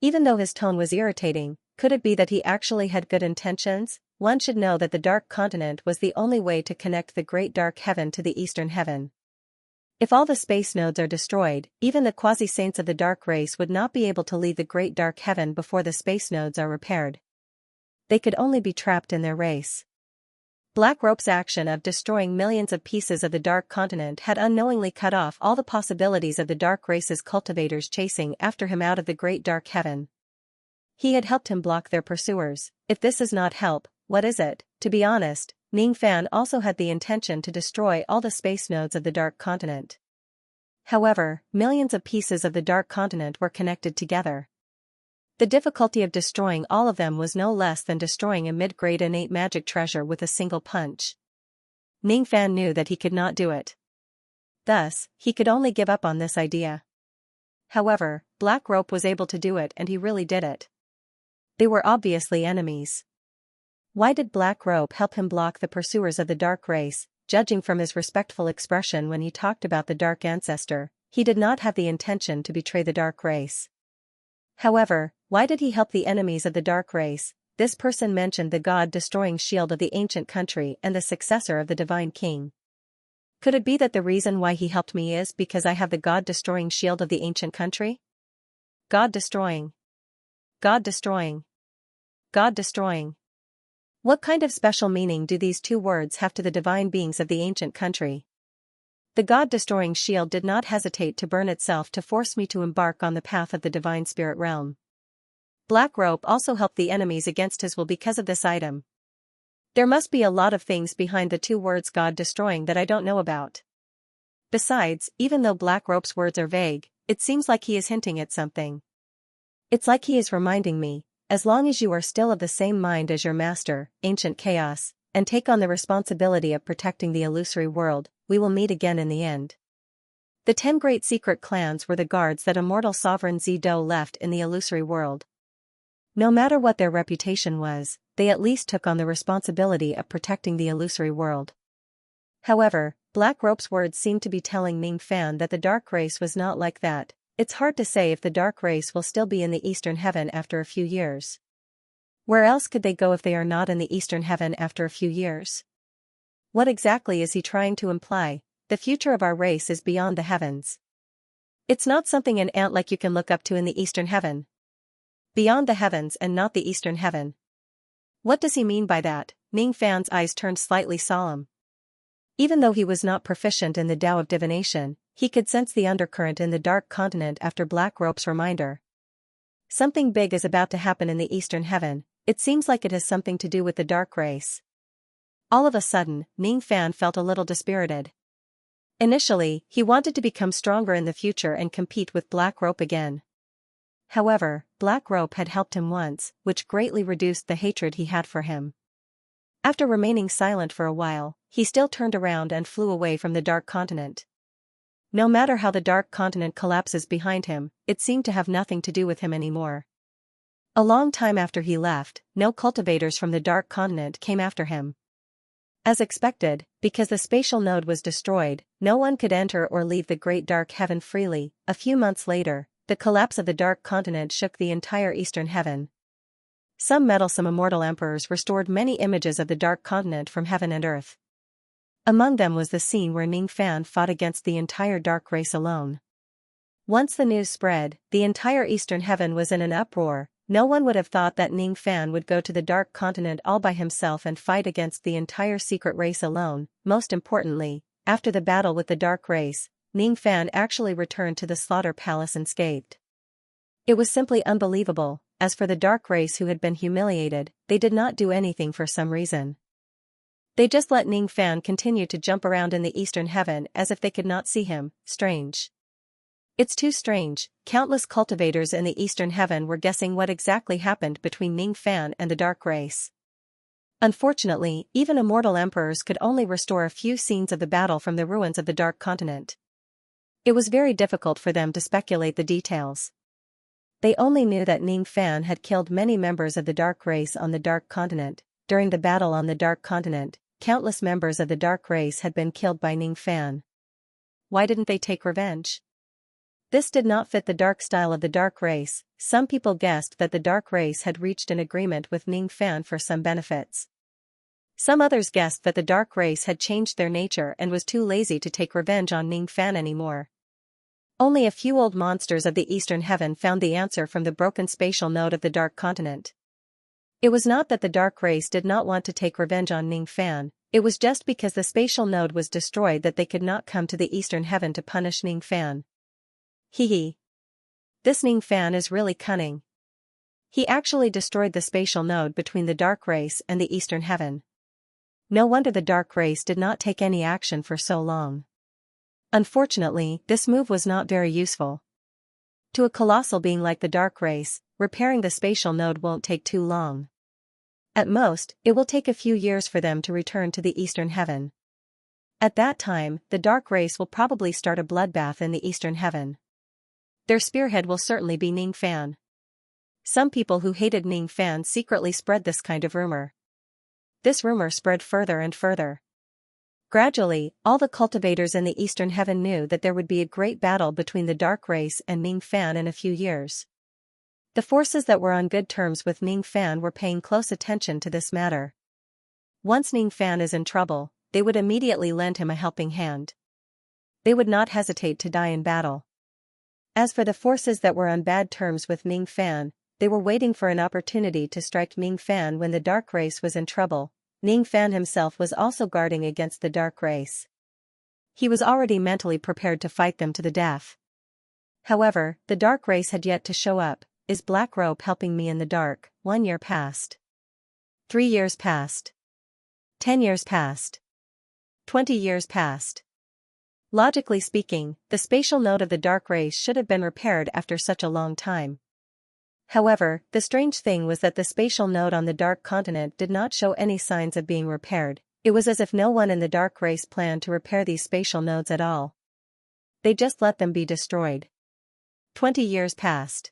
Even though his tone was irritating, could it be that he actually had good intentions? One should know that the dark continent was the only way to connect the great dark heaven to the eastern heaven. If all the space nodes are destroyed, even the quasi-saints of the dark race would not be able to leave the great dark heaven before the space nodes are repaired. They could only be trapped in their race. Black Rope's action of destroying millions of pieces of the dark continent had unknowingly cut off all the possibilities of the dark race's cultivators chasing after him out of the great dark heaven. He had helped him block their pursuers. If this is not help, what is it? To be honest, Ning Fan also had the intention to destroy all the space nodes of the dark continent. However, millions of pieces of the dark continent were connected together. The difficulty of destroying all of them was no less than destroying a mid-grade innate magic treasure with a single punch. Ning Fan knew that he could not do it. Thus, he could only give up on this idea. However, Black Rope was able to do it and he really did it. They were obviously enemies. Why did Black Rope help him block the pursuers of the dark race? Judging from his respectful expression when he talked about the dark ancestor, he did not have the intention to betray the dark race. However, why did he help the enemies of the dark race? This person mentioned the god-destroying shield of the ancient country and the successor of the divine king. Could it be that the reason why he helped me is because I have the god-destroying shield of the ancient country? God-destroying. God-destroying. God-destroying. What kind of special meaning do these two words have to the divine beings of the ancient country? The god-destroying shield did not hesitate to burn itself to force me to embark on the path of the divine spirit realm. Black Rope also helped the enemies against his will because of this item. There must be a lot of things behind the two words god-destroying that I don't know about. Besides, even though Black Rope's words are vague, it seems like he is hinting at something. It's like he is reminding me, as long as you are still of the same mind as your master, Ancient Chaos, and take on the responsibility of protecting the illusory world, we will meet again in the end. The 10 great secret clans were the guards that immortal sovereign Zido left in the illusory world. No matter what their reputation was, they at least took on the responsibility of protecting the illusory world. However, Black Rope's words seemed to be telling Ning Fan that the dark race was not like that. It's hard to say if the dark race will still be in the eastern heaven after a few years. Where else could they go if they are not in the eastern heaven after a few years? What exactly is he trying to imply? The future of our race is beyond the heavens. It's not something an ant like you can look up to in the eastern heaven. Beyond the heavens and not the eastern heaven. What does he mean by that? Ning Fan's eyes turned slightly solemn. Even though he was not proficient in the Tao of divination, he could sense the undercurrent in the dark continent after Black Rope's reminder. Something big is about to happen in the eastern heaven. It seems like it has something to do with the dark race. All of a sudden, Ning Fan felt a little dispirited. Initially, he wanted to become stronger in the future and compete with Black Rope again. However, Black Rope had helped him once, which greatly reduced the hatred he had for him. After remaining silent for a while, he still turned around and flew away from the dark continent. No matter how the dark continent collapses behind him, it seemed to have nothing to do with him anymore. A long time after he left, no cultivators from the dark continent came after him. As expected, because the spatial node was destroyed, no one could enter or leave the great dark heaven freely. A few months later, the collapse of the dark continent shook the entire eastern heaven. Some meddlesome immortal emperors restored many images of the dark continent from heaven and earth. Among them was the scene where Ning Fan fought against the entire dark race alone. Once the news spread, the entire eastern heaven was in an uproar. No one would have thought that Ning Fan would go to the dark continent all by himself and fight against the entire secret race alone. Most importantly, after the battle with the dark race, Ning Fan actually returned to the slaughter palace unscathed. It was simply unbelievable. As for the dark race who had been humiliated, they did not do anything for some reason. They just let Ning Fan continue to jump around in the eastern heaven as if they could not see him. Strange. It's too strange. Countless cultivators in the eastern heaven were guessing what exactly happened between Ning Fan and the dark race. Unfortunately, even immortal emperors could only restore a few scenes of the battle from the ruins of the dark continent. It was very difficult for them to speculate the details. They only knew that Ning Fan had killed many members of the dark race on the dark continent. During the battle on the dark continent, countless members of the dark race had been killed by Ning Fan. Why didn't they take revenge? This did not fit the dark style of the dark race. Some people guessed that the dark race had reached an agreement with Ning Fan for some benefits. Some others guessed that the dark race had changed their nature and was too lazy to take revenge on Ning Fan anymore. Only a few old monsters of the eastern heaven found the answer from the broken spatial node of the dark continent. It was not that the dark race did not want to take revenge on Ning Fan, it was just because the spatial node was destroyed that they could not come to the eastern heaven to punish Ning Fan. Hee. This Ning Fan is really cunning. He actually destroyed the spatial node between the dark race and the eastern heaven. No wonder the dark race did not take any action for so long. Unfortunately, this move was not very useful. To a colossal being like the dark race, repairing the spatial node won't take too long. At most, it will take a few years for them to return to the eastern heaven. At that time, the dark race will probably start a bloodbath in the eastern heaven. Their spearhead will certainly be Ning Fan. Some people who hated Ning Fan secretly spread this kind of rumor. This rumor spread further and further. Gradually, all the cultivators in the eastern heaven knew that there would be a great battle between the dark race and Ning Fan in a few years. The forces that were on good terms with Ning Fan were paying close attention to this matter. Once Ning Fan is in trouble, they would immediately lend him a helping hand. They would not hesitate to die in battle. As for the forces that were on bad terms with Ning Fan, they were waiting for an opportunity to strike Ning Fan when the dark race was in trouble. Ning Fan himself was also guarding against the dark race. He was already mentally prepared to fight them to the death. However, the dark race had yet to show up. Is Black Rope helping me in the dark? 1 year passed. 3 years passed. 10 years passed. 20 years passed. Logically speaking, the spatial node of the dark race should have been repaired after such a long time. However, the strange thing was that the spatial node on the dark continent did not show any signs of being repaired. It was as if no one in the dark race planned to repair these spatial nodes at all. They just let them be destroyed. 20 years passed.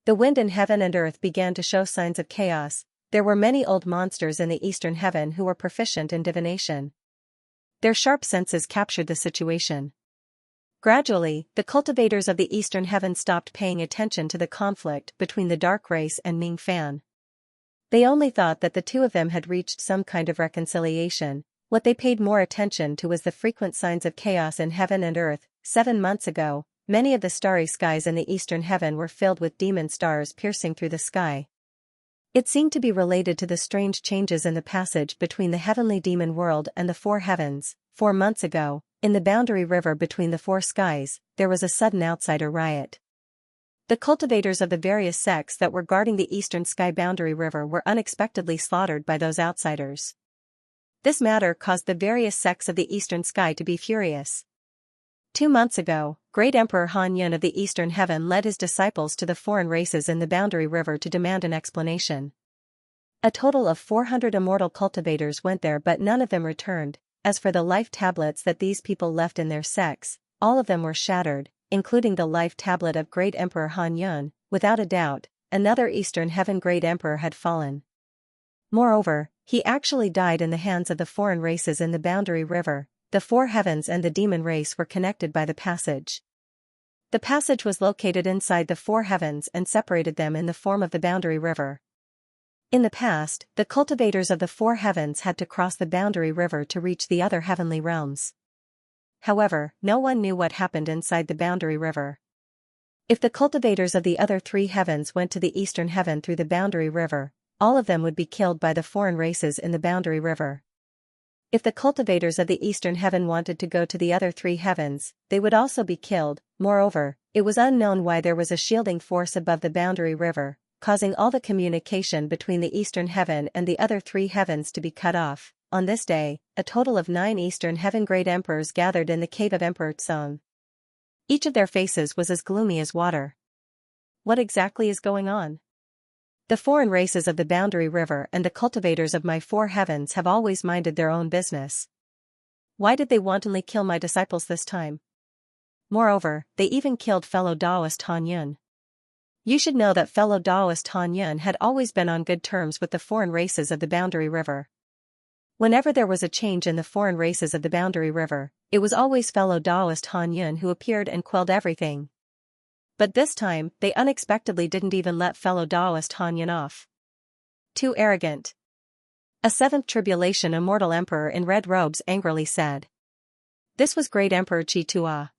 The wind in heaven and earth began to show signs of chaos. There were many old monsters in the eastern heaven who were proficient in divination. Their sharp senses captured the situation. Gradually, the cultivators of the eastern heaven stopped paying attention to the conflict between the dark race and Ning Fan. They only thought that the two of them had reached some kind of reconciliation. What they paid more attention to was the frequent signs of chaos in heaven and earth. 7 months ago, many of the starry skies in the eastern heaven were filled with demon stars piercing through the sky. It seemed to be related to the strange changes in the passage between the heavenly demon world and the four heavens. 4 months ago, in the boundary river between the four skies, there was a sudden outsider riot. The cultivators of the various sects that were guarding the eastern sky boundary river were unexpectedly slaughtered by those outsiders. This matter caused the various sects of the eastern sky to be furious. 2 months ago, Great Emperor Han Yun of the eastern heaven led his disciples to the foreign races in the boundary river to demand an explanation. A total of 400 immortal cultivators went there, but none of them returned. As for the life tablets that these people left in their sects, all of them were shattered, including the life tablet of Great Emperor Han Yun. Without a doubt, another eastern heaven Great Emperor had fallen. Moreover, he actually died in the hands of the foreign races in the boundary river. The four heavens and the demon race were connected by the passage. The passage was located inside the four heavens and separated them in the form of the boundary river. In the past, the cultivators of the four heavens had to cross the boundary river to reach the other heavenly realms. However, no one knew what happened inside the boundary river. If the cultivators of the other three heavens went to the eastern heaven through the boundary river, all of them would be killed by the foreign races in the boundary river. If the cultivators of the eastern heaven wanted to go to the other three heavens, they would also be killed. Moreover, it was unknown why there was a shielding force above the boundary river, causing all the communication between the eastern heaven and the other three heavens to be cut off. On this day, a total of 9 eastern heaven great emperors gathered in the cave of Emperor Tsong. Each of their faces was as gloomy as water. What exactly is going on? The foreign races of the boundary river and the cultivators of my four heavens have always minded their own business. Why did they wantonly kill my disciples this time? Moreover, they even killed fellow Taoist Han Yun. You should know that fellow Taoist Han Yun had always been on good terms with the foreign races of the boundary river. Whenever there was a change in the foreign races of the boundary river, it was always fellow Taoist Han Yun who appeared and quelled everything. But this time, they unexpectedly didn't even let fellow Taoist Han Yun off. Too arrogant. A seventh tribulation immortal emperor in red robes angrily said. This was Great Emperor Chi Tua.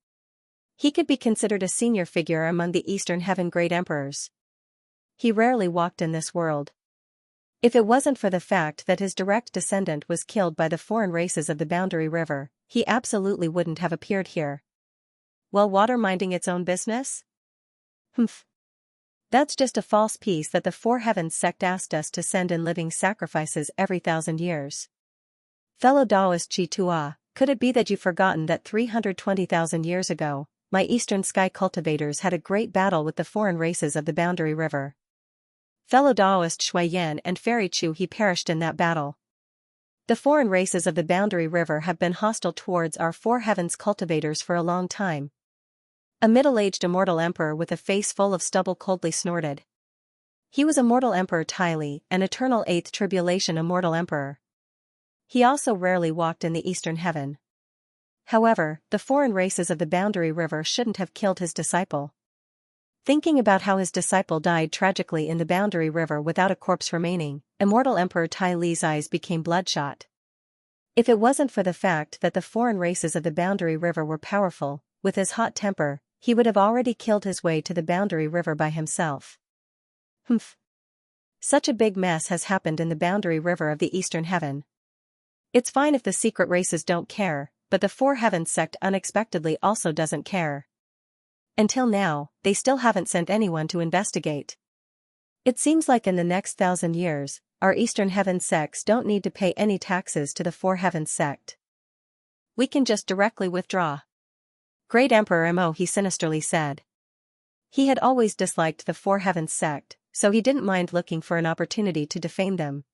He could be considered a senior figure among the Eastern Heaven great emperors. He rarely walked in this world. If it wasn't for the fact that his direct descendant was killed by the foreign races of the boundary river, he absolutely wouldn't have appeared here. Well, water minding its own business? Humph. That's just a false peace that the Four Heavens sect asked us to send in living sacrifices every 1,000 years. Fellow Taoist Chi Tua, could it be that you've forgotten that 320,000 years ago, my eastern sky cultivators had a great battle with the foreign races of the boundary river? Fellow Taoist Shui Yan and Fairy Chu, he perished in that battle. The foreign races of the boundary river have been hostile towards our Four Heavens cultivators for a long time. A middle-aged immortal emperor with a face full of stubble coldly snorted. He was Immortal Emperor Tai Li, an eternal 8th tribulation immortal emperor. He also rarely walked in the eastern heaven. However, the foreign races of the boundary river shouldn't have killed his disciple. Thinking about how his disciple died tragically in the boundary river without a corpse remaining, Immortal Emperor Tai Li's eyes became bloodshot. If it wasn't for the fact that the foreign races of the boundary river were powerful, with his hot temper, he would have already killed his way to the boundary river by himself. Humph. Such a big mess has happened in the boundary river of the eastern heaven. It's fine if the secret races don't care, but the Four Heavens sect unexpectedly also doesn't care. Until now, they still haven't sent anyone to investigate. It seems like in the next 1,000 years, our eastern heaven sects don't need to pay any taxes to the Four Heavens sect. We can just directly withdraw. Great Emperor Mo, he sinisterly said. He had always disliked the Four Heavens sect, so he didn't mind looking for an opportunity to defame them.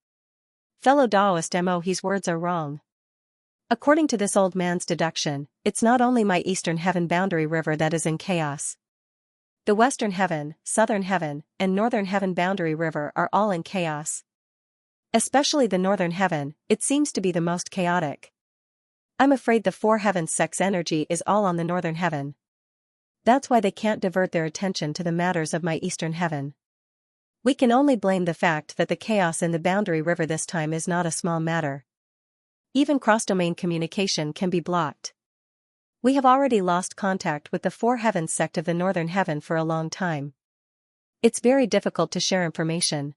Fellow Taoist Mo, his words are wrong. According to this old man's deduction, it's not only my eastern heaven boundary river that is in chaos. The western heaven, southern heaven, and northern heaven boundary river are all in chaos. Especially the northern heaven, it seems to be the most chaotic. I'm afraid the Four Heavens sect's energy is all on the northern heaven. That's why they can't divert their attention to the matters of my eastern heaven. We can only blame the fact that the chaos in the boundary river this time is not a small matter. Even cross-domain communication can be blocked. We have already lost contact with the Four Heavens sect of the Northern Heaven for a long time. It's very difficult to share information.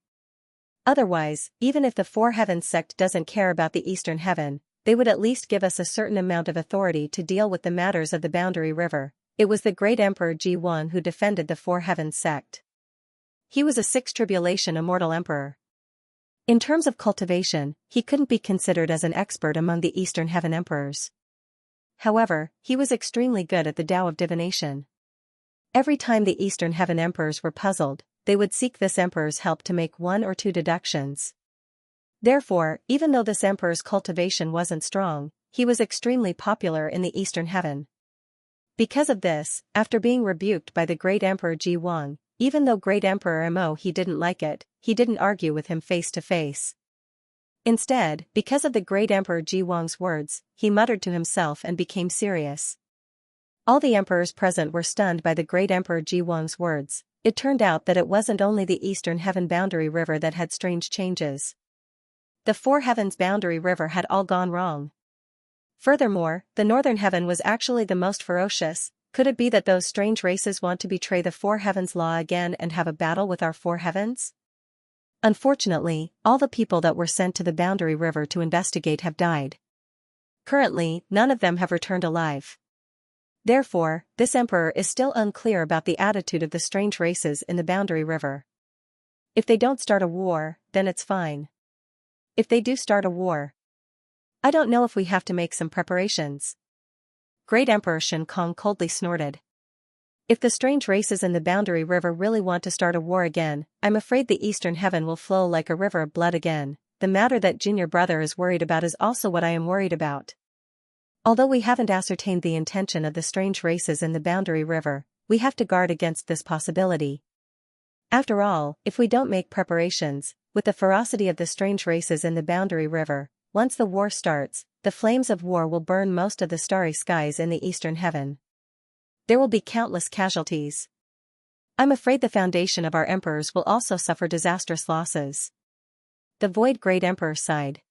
Otherwise, even if the Four Heavens sect doesn't care about the Eastern Heaven, they would at least give us a certain amount of authority to deal with the matters of the boundary river. It was the great Emperor Ji1 who defended the Four Heavens sect. He was a sixth tribulation immortal emperor. In terms of cultivation, he couldn't be considered as an expert among the Eastern Heaven emperors. However, he was extremely good at the Tao of divination. Every time the Eastern Heaven emperors were puzzled, they would seek this emperor's help to make one or two deductions. Therefore, even though this emperor's cultivation wasn't strong, he was extremely popular in the Eastern Heaven. Because of this, after being rebuked by the great Emperor Ji Wang, even though great Emperor Mo he didn't like it, he didn't argue with him face to face. Instead, because of the great Emperor Ji Wang's words, he muttered to himself and became serious. All the emperors present were stunned by the great Emperor Ji Wang's words. It turned out that it wasn't only the Eastern Heaven boundary river that had strange changes. The Four Heavens boundary river had all gone wrong. Furthermore, the Northern Heaven was actually the most ferocious. Could it be that those strange races want to betray the Four Heavens law again and have a battle with our Four Heavens? Unfortunately, all the people that were sent to the boundary river to investigate have died. Currently, none of them have returned alive. Therefore, this emperor is still unclear about the attitude of the strange races in the boundary river. If they don't start a war, then it's fine. If they do start a war, I don't know if we have to make some preparations. Great Emperor Shen Kong coldly snorted. If the strange races in the boundary river really want to start a war again, I'm afraid the Eastern Heaven will flow like a river of blood again. The matter that Junior Brother is worried about is also what I am worried about. Although we haven't ascertained the intention of the strange races in the boundary river, we have to guard against this possibility. After all, if we don't make preparations, with the ferocity of the strange races in the boundary river, once the war starts, the flames of war will burn most of the starry skies in the Eastern Heaven. There will be countless casualties. I'm afraid the foundation of our emperors will also suffer disastrous losses. The Void Great Emperor sighed.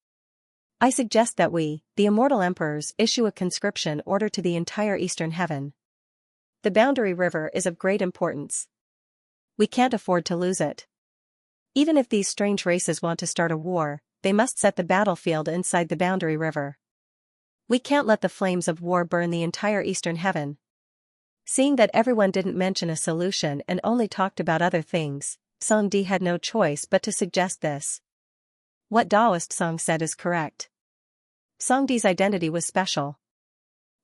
I suggest that we, the immortal emperors, issue a conscription order to the entire Eastern Heaven. The boundary river is of great importance. We can't afford to lose it. Even if these strange races want to start a war, they must set the battlefield inside the boundary river. We can't let the flames of war burn the entire Eastern Heaven. Seeing that everyone didn't mention a solution and only talked about other things, Song Di had no choice but to suggest this. What Taoist Song said is correct. Song Di's identity was special.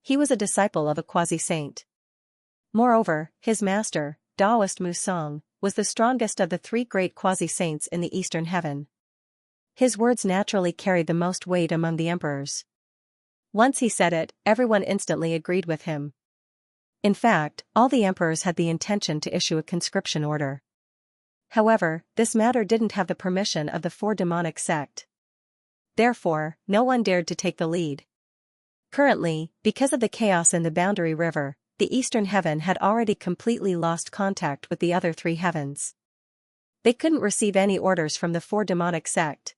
He was a disciple of a quasi-saint. Moreover, his master, Taoist Mu Song, was the strongest of the three great quasi-saints in the Eastern Heaven. His words naturally carried the most weight among the emperors. Once he said it, everyone instantly agreed with him. In fact, all the emperors had the intention to issue a conscription order. However, this matter didn't have the permission of the Four Demonic sect. Therefore, no one dared to take the lead. Currently, because of the chaos in the boundary river, the Eastern Heaven had already completely lost contact with the other three heavens. They couldn't receive any orders from the Four Demonic sect.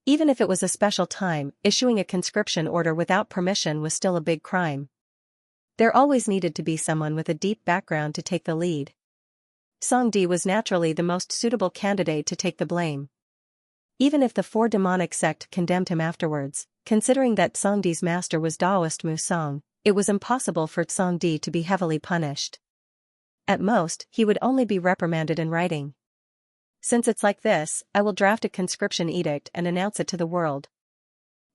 Even if it was a special time, issuing a conscription order without permission was still a big crime. There always needed to be someone with a deep background to take the lead. Song Di was naturally the most suitable candidate to take the blame. Even if the Four Demonic sect condemned him afterwards, considering that Song Di's master was Taoist Mu Song, it was impossible for Song Di to be heavily punished. At most, he would only be reprimanded in writing. Since it's like this, I will draft a conscription edict and announce it to the world.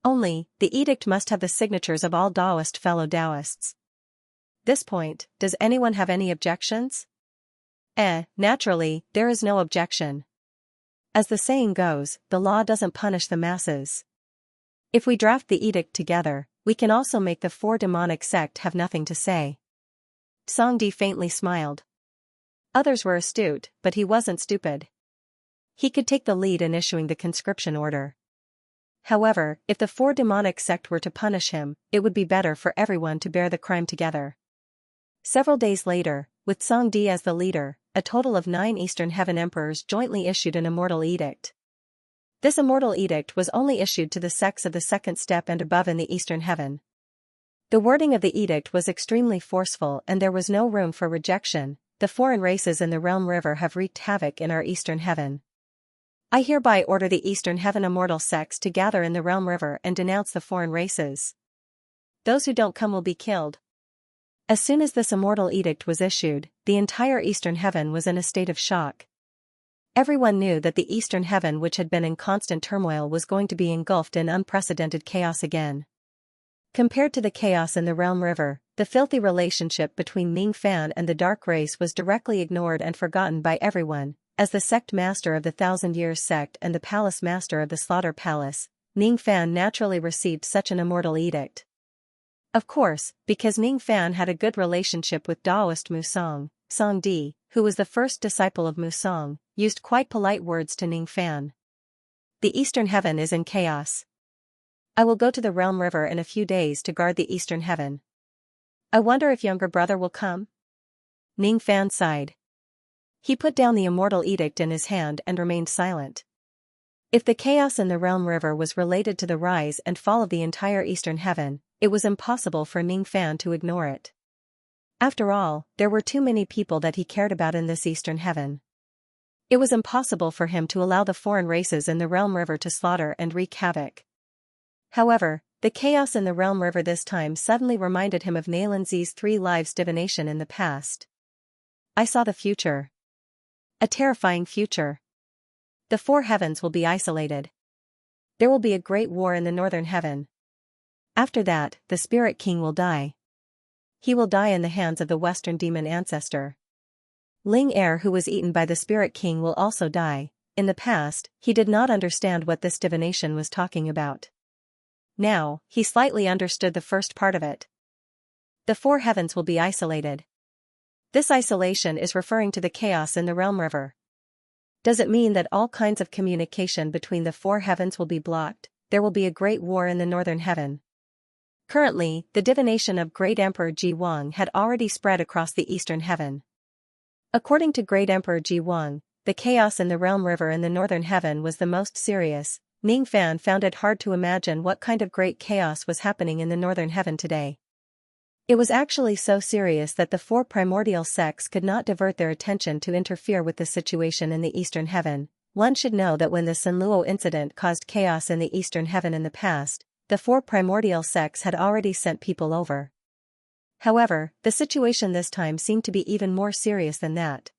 Only, the edict must have the signatures of all Taoist fellow Taoists. This point, does anyone have any objections? Naturally, there is no objection. As the saying goes, the law doesn't punish the masses. If we draft the edict together, we can also make the Four Demonic sect have nothing to say. Song Di faintly smiled. Others were astute, but he wasn't stupid. He could take the lead in issuing the conscription order. However, if the Four Demonic sect were to punish him, it would be better for everyone to bear the crime together. Several days later, with Songdi as the leader, a total of 9 Eastern Heaven emperors jointly issued an immortal edict. This immortal edict was only issued to the sects of the second step and above in the Eastern Heaven. The wording of the edict was extremely forceful and there was no room for rejection. The foreign races in the Realm River have wreaked havoc in our Eastern Heaven. I hereby order the Eastern Heaven immortal sects to gather in the Realm River and denounce the foreign races. Those who don't come will be killed. As soon as this immortal edict was issued, the entire Eastern Heaven was in a state of shock. Everyone knew that the Eastern Heaven, which had been in constant turmoil, was going to be engulfed in unprecedented chaos again. Compared to the chaos in the Realm River, the filthy relationship between Ning Fan and the Dark Race was directly ignored and forgotten by everyone. As the sect master of the Thousand Years sect and the palace master of the Slaughter Palace, Ning Fan naturally received such an immortal edict. Of course, because Ning Fan had a good relationship with Taoist Musong, Songdi, who was the first disciple of Musong, used quite polite words to Ning Fan. The Eastern Heaven is in chaos. I will go to the Realm River in a few days to guard the Eastern Heaven. I wonder if younger brother will come? Ning Fan sighed. He put down the immortal edict in his hand and remained silent. If the chaos in the Realm River was related to the rise and fall of the entire Eastern Heaven, it was impossible for Ning Fan to ignore it. After all, there were too many people that he cared about in this Eastern Heaven. It was impossible for him to allow the foreign races in the Realm River to slaughter and wreak havoc. However, the chaos in the Realm River this time suddenly reminded him of Nalanzi's 3 lives divination in the past. I saw the future. A terrifying future. The 4 heavens will be isolated. There will be a great war in the Northern Heaven. After that, the Spirit King will die. He will die in the hands of the Western Demon Ancestor. Ling Er, who was eaten by the Spirit King, will also die. In the past, he did not understand what this divination was talking about. Now, he slightly understood the first part of it. The 4 heavens will be isolated. This isolation is referring to the chaos in the Realm River. Does it mean that all kinds of communication between the 4 heavens will be blocked? There will be a great war in the Northern Heaven. Currently, the divination of Great Emperor Ji Wang had already spread across the Eastern Heaven. According to Great Emperor Ji Wang, the chaos in the Realm River in the Northern Heaven was the most serious. Ning Fan found it hard to imagine what kind of great chaos was happening in the Northern Heaven today. It was actually so serious that the 4 primordial sects could not divert their attention to interfere with the situation in the Eastern Heaven. One should know that when the Sanluo incident caused chaos in the Eastern Heaven in the past, the 4 primordial sects had already sent people over. However, the situation this time seemed to be even more serious than that.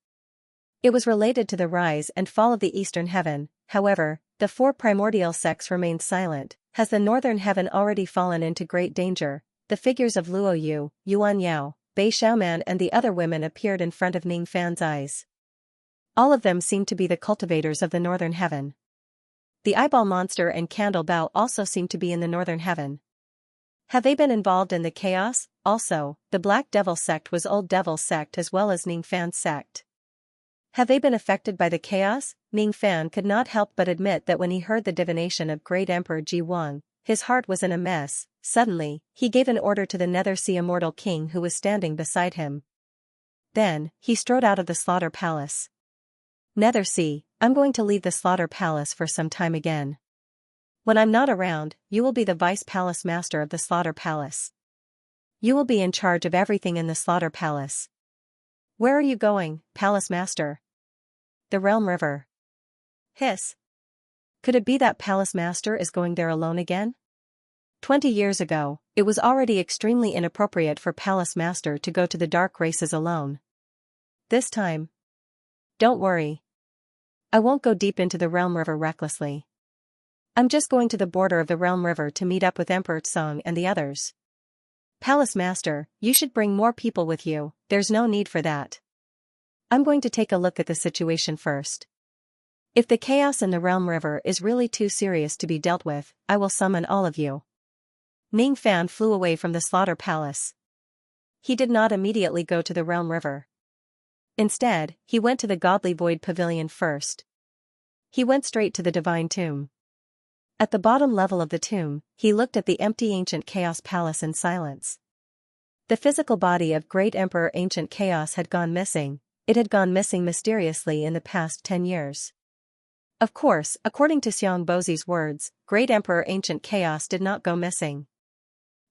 It was related to the rise and fall of the Eastern Heaven. However, the 4 primordial sects remained silent. Has the Northern Heaven already fallen into great danger? The figures of Luo Yu, Yuan Yao, Bei Xiaoman and the other women appeared in front of Ning Fan's eyes. All of them seemed to be the cultivators of the Northern Heaven. The eyeball monster and candle bow also seemed to be in the Northern Heaven. Have they been involved in the chaos? Also, the Black Devil sect was Old Devil's sect as well as Ning Fan's sect. Have they been affected by the chaos? Ning Fan could not help but admit that when he heard the divination of Great Emperor Ji Wang, his heart was in a mess. Suddenly, he gave an order to the Nether Sea Immortal King who was standing beside him. Then, he strode out of the Slaughter Palace. Nether Sea, I'm going to leave the Slaughter Palace for some time again. When I'm not around, you will be the Vice Palace Master of the Slaughter Palace. You will be in charge of everything in the Slaughter Palace. Where are you going, Palace Master? The Realm River. Hiss. Could it be that Palace Master is going there alone again? 20 years ago, it was already extremely inappropriate for Palace Master to go to the Dark Races alone. This time. Don't worry. I won't go deep into the Realm River recklessly. I'm just going to the border of the Realm River to meet up with Emperor Song and the others. Palace Master, you should bring more people with you. There's no need for that. I'm going to take a look at the situation first. If the chaos in the Realm River is really too serious to be dealt with, I will summon all of you. Ning Fan flew away from the Slaughter Palace. He did not immediately go to the Realm River. Instead, he went to the Godly Void Pavilion first. He went straight to the Divine Tomb. At the bottom level of the tomb, he looked at the empty ancient Chaos Palace in silence. The physical body of Great Emperor Ancient Chaos had gone missing. It had gone missing mysteriously in the past 10 years. Of course, according to Xianbozi's words, Great Emperor Ancient Chaos did not go missing.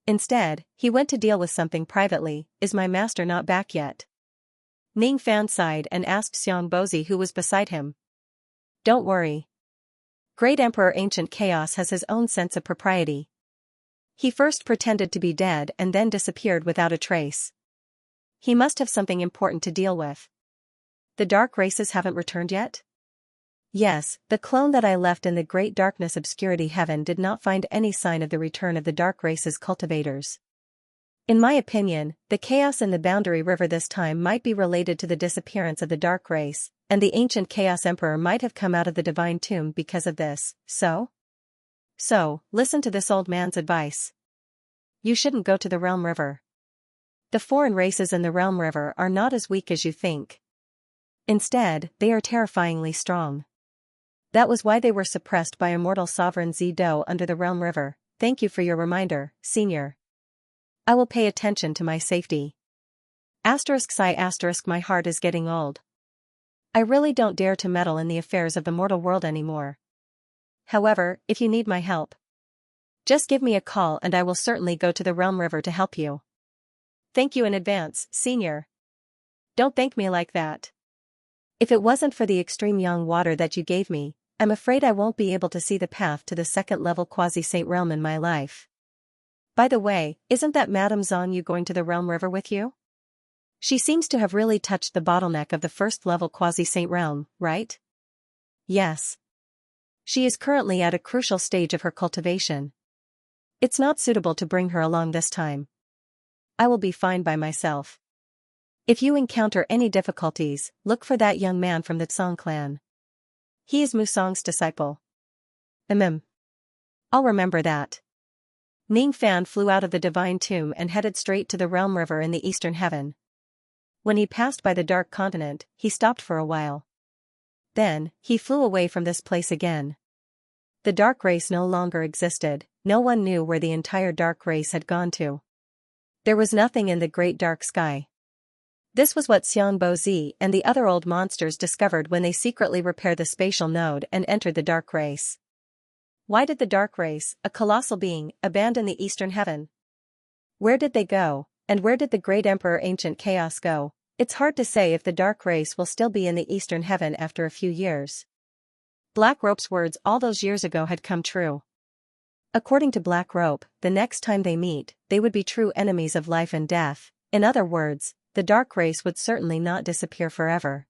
Instead, he went to deal with something privately. Is my master not back yet? Ning Fan sighed and asked Xianbozi who was beside him. Don't worry. Great Emperor Ancient Chaos has his own sense of propriety. He first pretended to be dead and then disappeared without a trace. He must have something important to deal with. The dark races haven't returned yet? Yes, the clone that I left in the great darkness obscurity heaven did not find any sign of the return of the dark races cultivators. In my opinion, the chaos in the Boundary River this time might be related to the disappearance of the dark race, and the ancient Chaos Emperor might have come out of the divine tomb because of this. So, listen to this old man's advice. You shouldn't go to the Realm River. The foreign races in the Realm River are not as weak as you think. Instead, they are terrifyingly strong. That was why they were suppressed by immortal sovereign Zido under the Realm River. Thank you for your reminder, Senior. I will pay attention to my safety. ****My heart is getting old. I really don't dare to meddle in the affairs of the mortal world anymore. However, if you need my help, just give me a call and I will certainly go to the Realm River to help you. Thank you in advance, Senior. Don't thank me like that. If it wasn't for the extreme young water that you gave me, I'm afraid I won't be able to see the path to the second-level quasi-saint realm in my life. By the way, isn't that Madame Zhang going to the Realm River with you? She seems to have really touched the bottleneck of the first-level quasi-saint realm, right? Yes. She is currently at a crucial stage of her cultivation. It's not suitable to bring her along this time. I will be fine by myself. If you encounter any difficulties, look for that young man from the Tsang clan. He is Musong's disciple. I'll remember that. Ning Fan flew out of the divine tomb and headed straight to the Realm River in the eastern heaven. When he passed by the Dark Continent, he stopped for a while. Then, he flew away from this place again. The dark race no longer existed. No one knew where the entire dark race had gone to. There was nothing in the great dark sky. This was what Xianbozi and the other old monsters discovered when they secretly repaired the spatial node and entered the dark race. Why did the dark race, a colossal being, abandon the eastern heaven? Where did they go, and where did the great Emperor Ancient Chaos go? It's hard to say if the dark race will still be in the eastern heaven after a few years. Black Rope's words all those years ago had come true. According to Black Rope, the next time they meet, they would be true enemies of life and death. In other words, the dark race would certainly not disappear forever.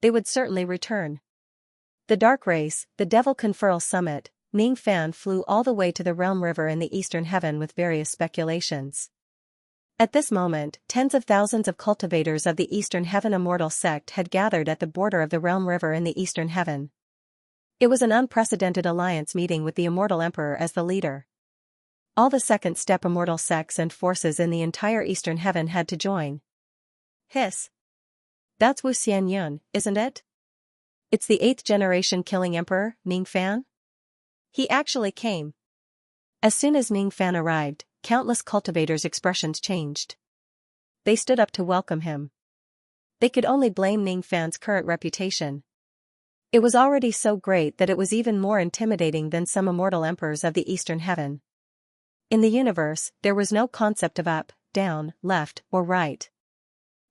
They would certainly return. The dark race, the Devil Conferral Summit. Ning Fan flew all the way to the Realm River in the eastern heaven with various speculations. At this moment, tens of thousands of cultivators of the Eastern Heaven Immortal Sect had gathered at the border of the Realm River in the Eastern Heaven. It was an unprecedented alliance meeting with the Immortal Emperor as the leader. All the second-step immortal sects and forces in the entire Eastern Heaven had to join. Hiss. That's Wu Xianyun, isn't it? It's the 8th-generation killing emperor, Ning Fan? He actually came. As soon as Ning Fan arrived, countless cultivators' expressions changed. They stood up to welcome him. They could only blame Ning Fan's current reputation. It was already so great that it was even more intimidating than some immortal emperors of the Eastern Heaven. In the universe, there was no concept of up, down, left, or right.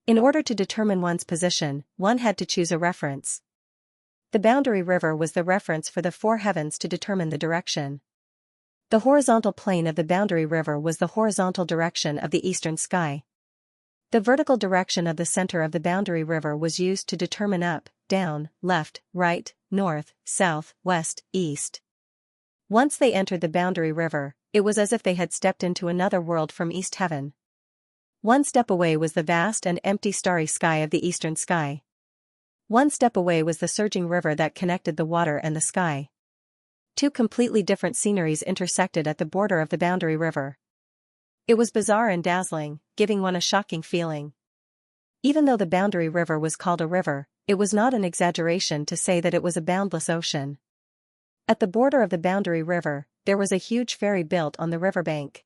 In order to determine one's position, one had to choose a reference. The Boundary River was the reference for the four heavens to determine the direction. The horizontal plane of the Boundary River was the horizontal direction of the eastern sky. The vertical direction of the center of the Boundary River was used to determine up, down, left, right, north, south, west, east. Once they entered the Boundary River, it was as if they had stepped into another world from East Heaven. One step away was the vast and empty starry sky of the eastern sky. One step away was the surging river that connected the water and the sky. Two completely different sceneries intersected at the border of the Boundary River. It was bizarre and dazzling, giving one a shocking feeling. Even though the Boundary River was called a river, it was not an exaggeration to say that it was a boundless ocean. At the border of the Boundary River, there was a huge ferry built on the riverbank.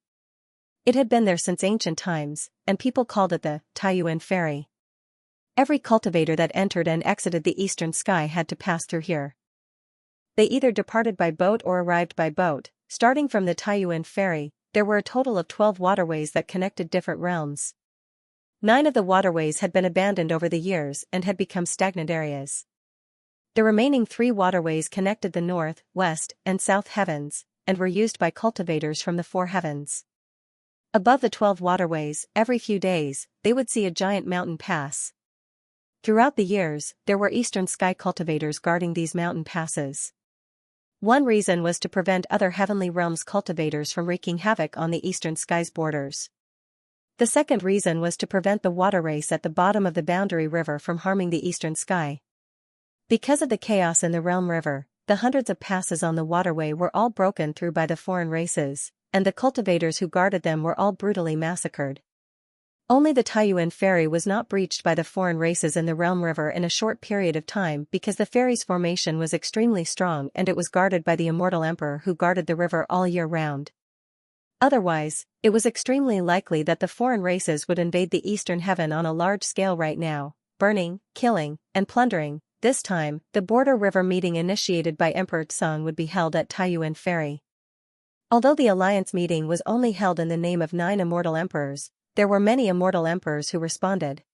It had been there since ancient times, and people called it the Taiyuan Ferry. Every cultivator that entered and exited the eastern sky had to pass through here. They either departed by boat or arrived by boat. Starting from the Taiyuan Ferry, there were a total of 12 waterways that connected different realms. 9 of the waterways had been abandoned over the years and had become stagnant areas. The remaining 3 waterways connected the north, west, and south heavens, and were used by cultivators from the 4 heavens. Above the 12 waterways, every few days, they would see a giant mountain pass. Throughout the years, there were eastern sky cultivators guarding these mountain passes. One reason was to prevent other heavenly realms cultivators from wreaking havoc on the eastern sky's borders. The second reason was to prevent the water race at the bottom of the boundary river from harming the eastern sky. Because of the chaos in the realm river, the hundreds of passes on the waterway were all broken through by the foreign races, and the cultivators who guarded them were all brutally massacred. Only the Taiyuan Ferry was not breached by the foreign races in the realm river in a short period of time because the ferry's formation was extremely strong and it was guarded by the immortal emperor who guarded the river all year round. Otherwise, it was extremely likely that the foreign races would invade the eastern heaven on a large scale right now, burning, killing, and plundering. This time, the border river meeting initiated by Emperor Tsang would be held at Taiyuan Ferry. Although the alliance meeting was only held in the name of 9 immortal emperors, there were many immortal emperors who responded.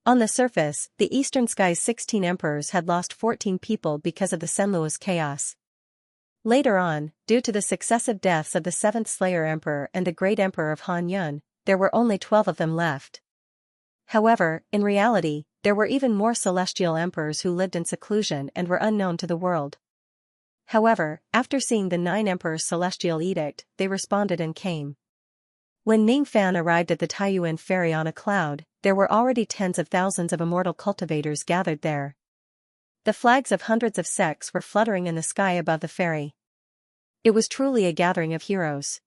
On the surface, the eastern sky's 16 emperors had lost 14 people because of the Senluo's chaos. Later on, due to the successive deaths of the 7th Slayer Emperor and the Great Emperor of Han Yun, there were only 12 of them left. However, in reality, there were even more celestial emperors who lived in seclusion and were unknown to the world. However, after seeing the 9 emperors' celestial edict, they responded and came. When Ning Fan arrived at the Taiyuan Ferry on a cloud, there were already tens of thousands of immortal cultivators gathered there. The flags of hundreds of sects were fluttering in the sky above the ferry. It was truly a gathering of heroes.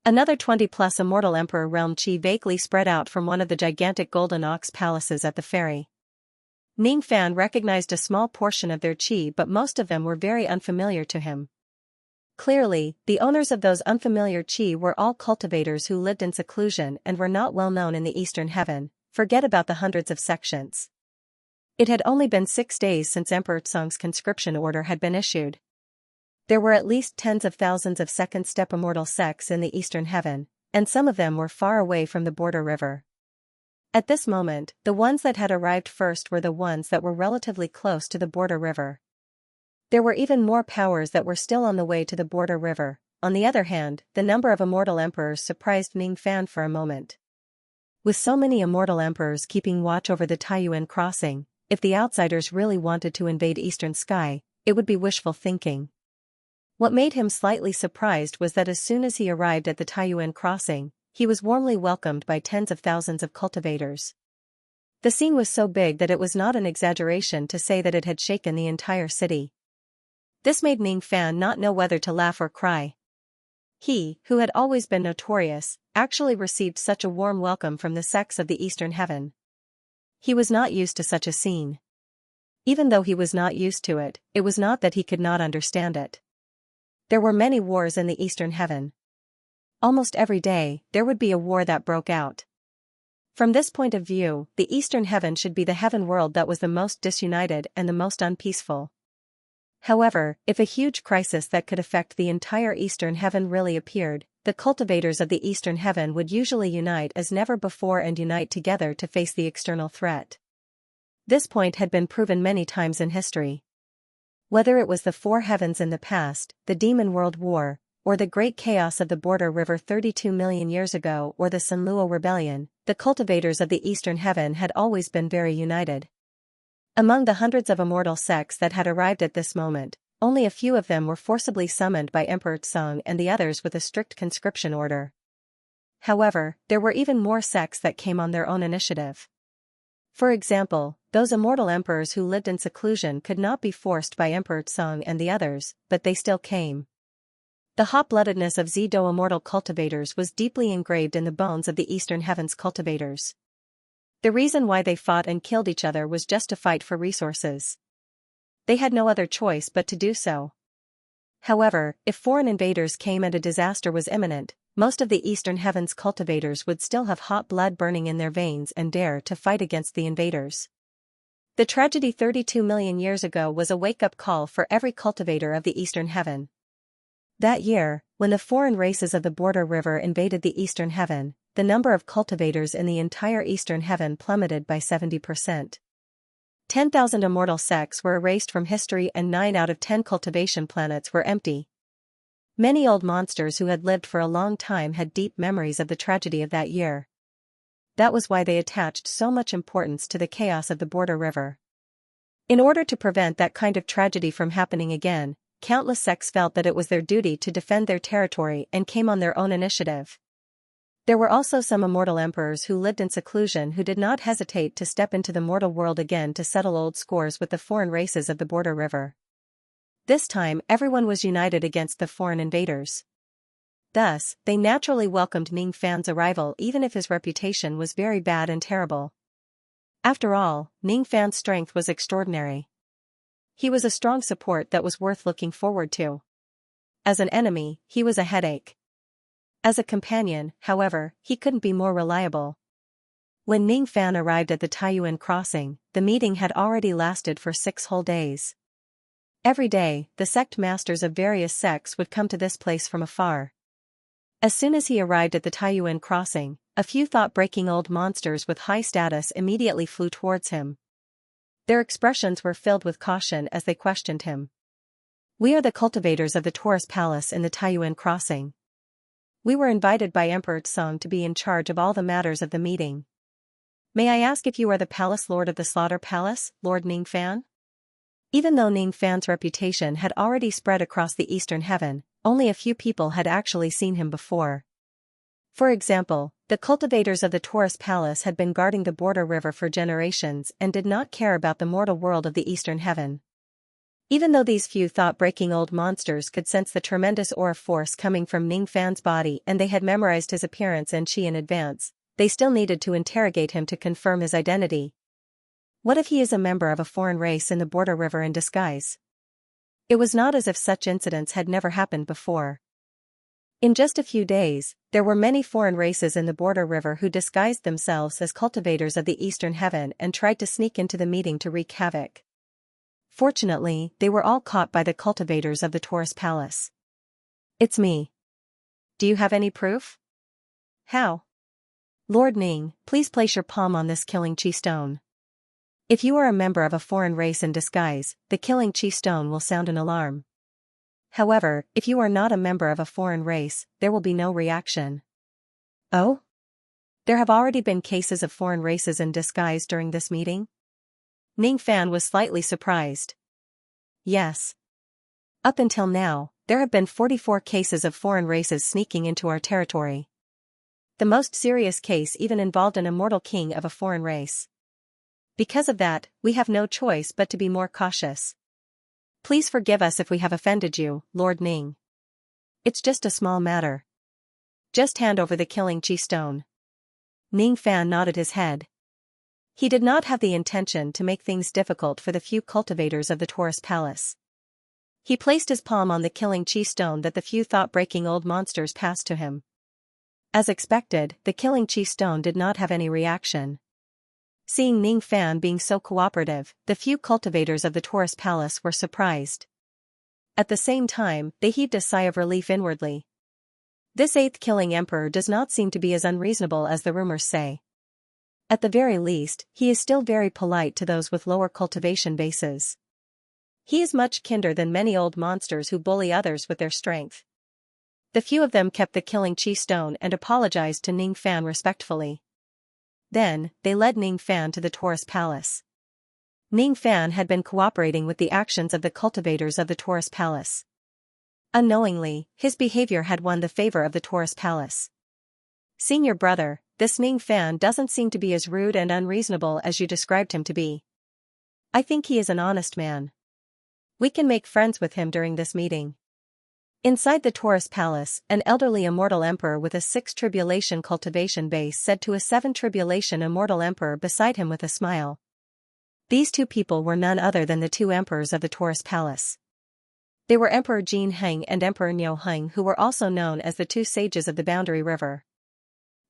Another 20+ immortal emperor realm chi vaguely spread out from one of the gigantic golden ox palaces at the ferry. Ning Fan recognized a small portion of their chi, but most of them were very unfamiliar to him. Clearly, the owners of those unfamiliar chi were all cultivators who lived in seclusion and were not well known in the eastern heaven. Forget about the hundreds of sections. It had only been 6 days since Emperor Tsang's conscription order had been issued. There were at least tens of thousands of second-step immortal sects in the eastern heaven, and some of them were far away from the border river. At this moment, the ones that had arrived first were the ones that were relatively close to the border river. There were even more powers that were still on the way to the border river. On the other hand, the number of immortal emperors surprised Ning Fan for a moment. With so many immortal emperors keeping watch over the Taiyuan crossing, if the outsiders really wanted to invade eastern sky, it would be wishful thinking. What made him slightly surprised was that as soon as he arrived at the Taiyuan crossing, he was warmly welcomed by tens of thousands of cultivators. The scene was so big that it was not an exaggeration to say that it had shaken the entire city. This made Ning Fan not know whether to laugh or cry. He, who had always been notorious, actually received such a warm welcome from the sects of the eastern heaven. He was not used to such a scene. Even though he was not used to it, it was not that he could not understand it. There were many wars in the eastern heaven. Almost every day, there would be a war that broke out. From this point of view, the eastern heaven should be the heaven world that was the most disunited and the most unpeaceful. However, if a huge crisis that could affect the entire eastern heaven really appeared, the cultivators of the eastern heaven would usually unite as never before and unite together to face the external threat. This point had been proven many times in history. Whether it was the 4 heavens in the past, the Demon World War, or the Great Chaos of the Border River 32 million years ago, or the Senluo Rebellion, the cultivators of the eastern heaven had always been very united. Among the hundreds of immortal sects that had arrived at this moment, only a few of them were forcibly summoned by Emperor Tsang and the others with a strict conscription order. However, there were even more sects that came on their own initiative. For example, those immortal emperors who lived in seclusion could not be forced by Emperor Tsang and the others, but they still came. The hot-bloodedness of Zido immortal cultivators was deeply engraved in the bones of the eastern heavens cultivators. The reason why they fought and killed each other was just to fight for resources. They had no other choice but to do so. However, if foreign invaders came and a disaster was imminent, most of the Eastern Heavens cultivators would still have hot blood burning in their veins and dare to fight against the invaders. The tragedy 32 million years ago was a wake-up call for every cultivator of the Eastern Heaven. That year, when the foreign races of the border river invaded the Eastern Heaven, the number of cultivators in the entire Eastern Heaven plummeted by 70%. 10,000 immortal sects were erased from history and 9 out of 10 cultivation planets were empty. Many old monsters who had lived for a long time had deep memories of the tragedy of that year. That was why they attached so much importance to the chaos of the border river. In order to prevent that kind of tragedy from happening again, countless sects felt that it was their duty to defend their territory and came on their own initiative. There were also some immortal emperors who lived in seclusion who did not hesitate to step into the mortal world again to settle old scores with the foreign races of the border river. This time everyone was united against the foreign invaders. Thus, they naturally welcomed Ning Fan's arrival even if his reputation was very bad and terrible. After all, Ning Fan's strength was extraordinary. He was a strong support that was worth looking forward to. As an enemy, he was a headache. As a companion, however, he couldn't be more reliable. When Ning Fan arrived at the Taiyuan crossing, the meeting had already lasted for 6 whole days. Every day, the sect masters of various sects would come to this place from afar. As soon as he arrived at the Taiyuan crossing, a few thought-breaking old monsters with high status immediately flew towards him. Their expressions were filled with caution as they questioned him. "We are the cultivators of the Taurus Palace in the Taiyuan crossing. We were invited by Emperor Tsong to be in charge of all the matters of the meeting. May I ask if you are the Palace Lord of the Slaughter Palace, Lord Ning Fan?" Even though Ning Fan's reputation had already spread across the Eastern Heaven, only a few people had actually seen him before. For example, the cultivators of the Taurus Palace had been guarding the border river for generations and did not care about the mortal world of the Eastern Heaven. Even though these few thought-breaking old monsters could sense the tremendous aura force coming from Ning Fan's body and they had memorized his appearance and chi in advance, they still needed to interrogate him to confirm his identity. What if he is a member of a foreign race in the border river in disguise? It was not as if such incidents had never happened before. In just a few days, there were many foreign races in the border river who disguised themselves as cultivators of the Eastern Heaven and tried to sneak into the meeting to wreak havoc. Fortunately, they were all caught by the cultivators of the Taurus Palace. "It's me. Do you have any proof?" "How?" "Lord Ning, please place your palm on this killing chi stone. If you are a member of a foreign race in disguise, the killing chi stone will sound an alarm. However, if you are not a member of a foreign race, there will be no reaction." "Oh? There have already been cases of foreign races in disguise during this meeting?" Ning Fan was slightly surprised. "Yes. Up until now, there have been 44 cases of foreign races sneaking into our territory. The most serious case even involved an immortal king of a foreign race. Because of that, we have no choice but to be more cautious. Please forgive us if we have offended you, Lord Ning. It's just a small matter. Just hand over the killing chi stone." Ning Fan nodded his head. He did not have the intention to make things difficult for the few cultivators of the Taurus Palace. He placed his palm on the killing chi stone that the few thought-breaking old monsters passed to him. As expected, the killing chi stone did not have any reaction. Seeing Ning Fan being so cooperative, the few cultivators of the Taurus Palace were surprised. At the same time, they heaved a sigh of relief inwardly. This 8th killing emperor does not seem to be as unreasonable as the rumors say. At the very least, he is still very polite to those with lower cultivation bases. He is much kinder than many old monsters who bully others with their strength. The few of them kept the killing chi stone and apologized to Ning Fan respectfully. Then, they led Ning Fan to the Taurus Palace. Ning Fan had been cooperating with the actions of the cultivators of the Taurus Palace. Unknowingly, his behavior had won the favor of the Taurus Palace. "Seeing your brother, this Ning Fan doesn't seem to be as rude and unreasonable as you described him to be. I think he is an honest man. We can make friends with him during this meeting." Inside the Taurus Palace, an elderly immortal emperor with a 6 tribulation cultivation base said to a 7 tribulation immortal emperor beside him with a smile. These two people were none other than the 2 emperors of the Taurus Palace. They were Emperor Jin Heng and Emperor Niu Heng, who were also known as the two sages of the Boundary River.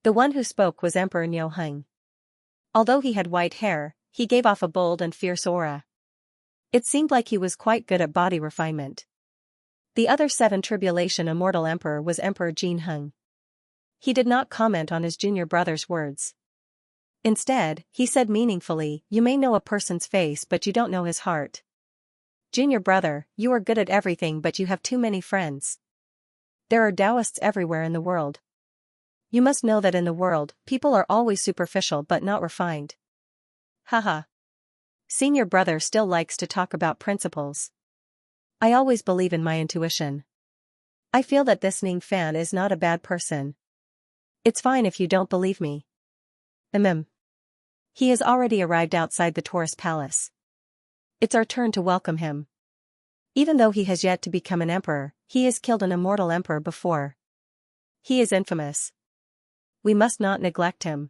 The one who spoke was Emperor Niu Heng. Although he had white hair, he gave off a bold and fierce aura. It seemed like he was quite good at body refinement. The other seven tribulation immortal emperor was Emperor Jin Heng. He did not comment on his junior brother's words. Instead, he said meaningfully, "You may know a person's face but you don't know his heart. Junior brother, you are good at everything but you have too many friends. There are Taoists everywhere in the world. You must know that in the world, people are always superficial but not refined." Haha. Senior brother still likes to talk about principles. I always believe in my intuition. I feel that this Ning Fan is not a bad person. It's fine if you don't believe me. He has already arrived outside the tourist palace. It's our turn to welcome him. Even though he has yet to become an emperor, he has killed an immortal emperor before. He is infamous. We must not neglect him.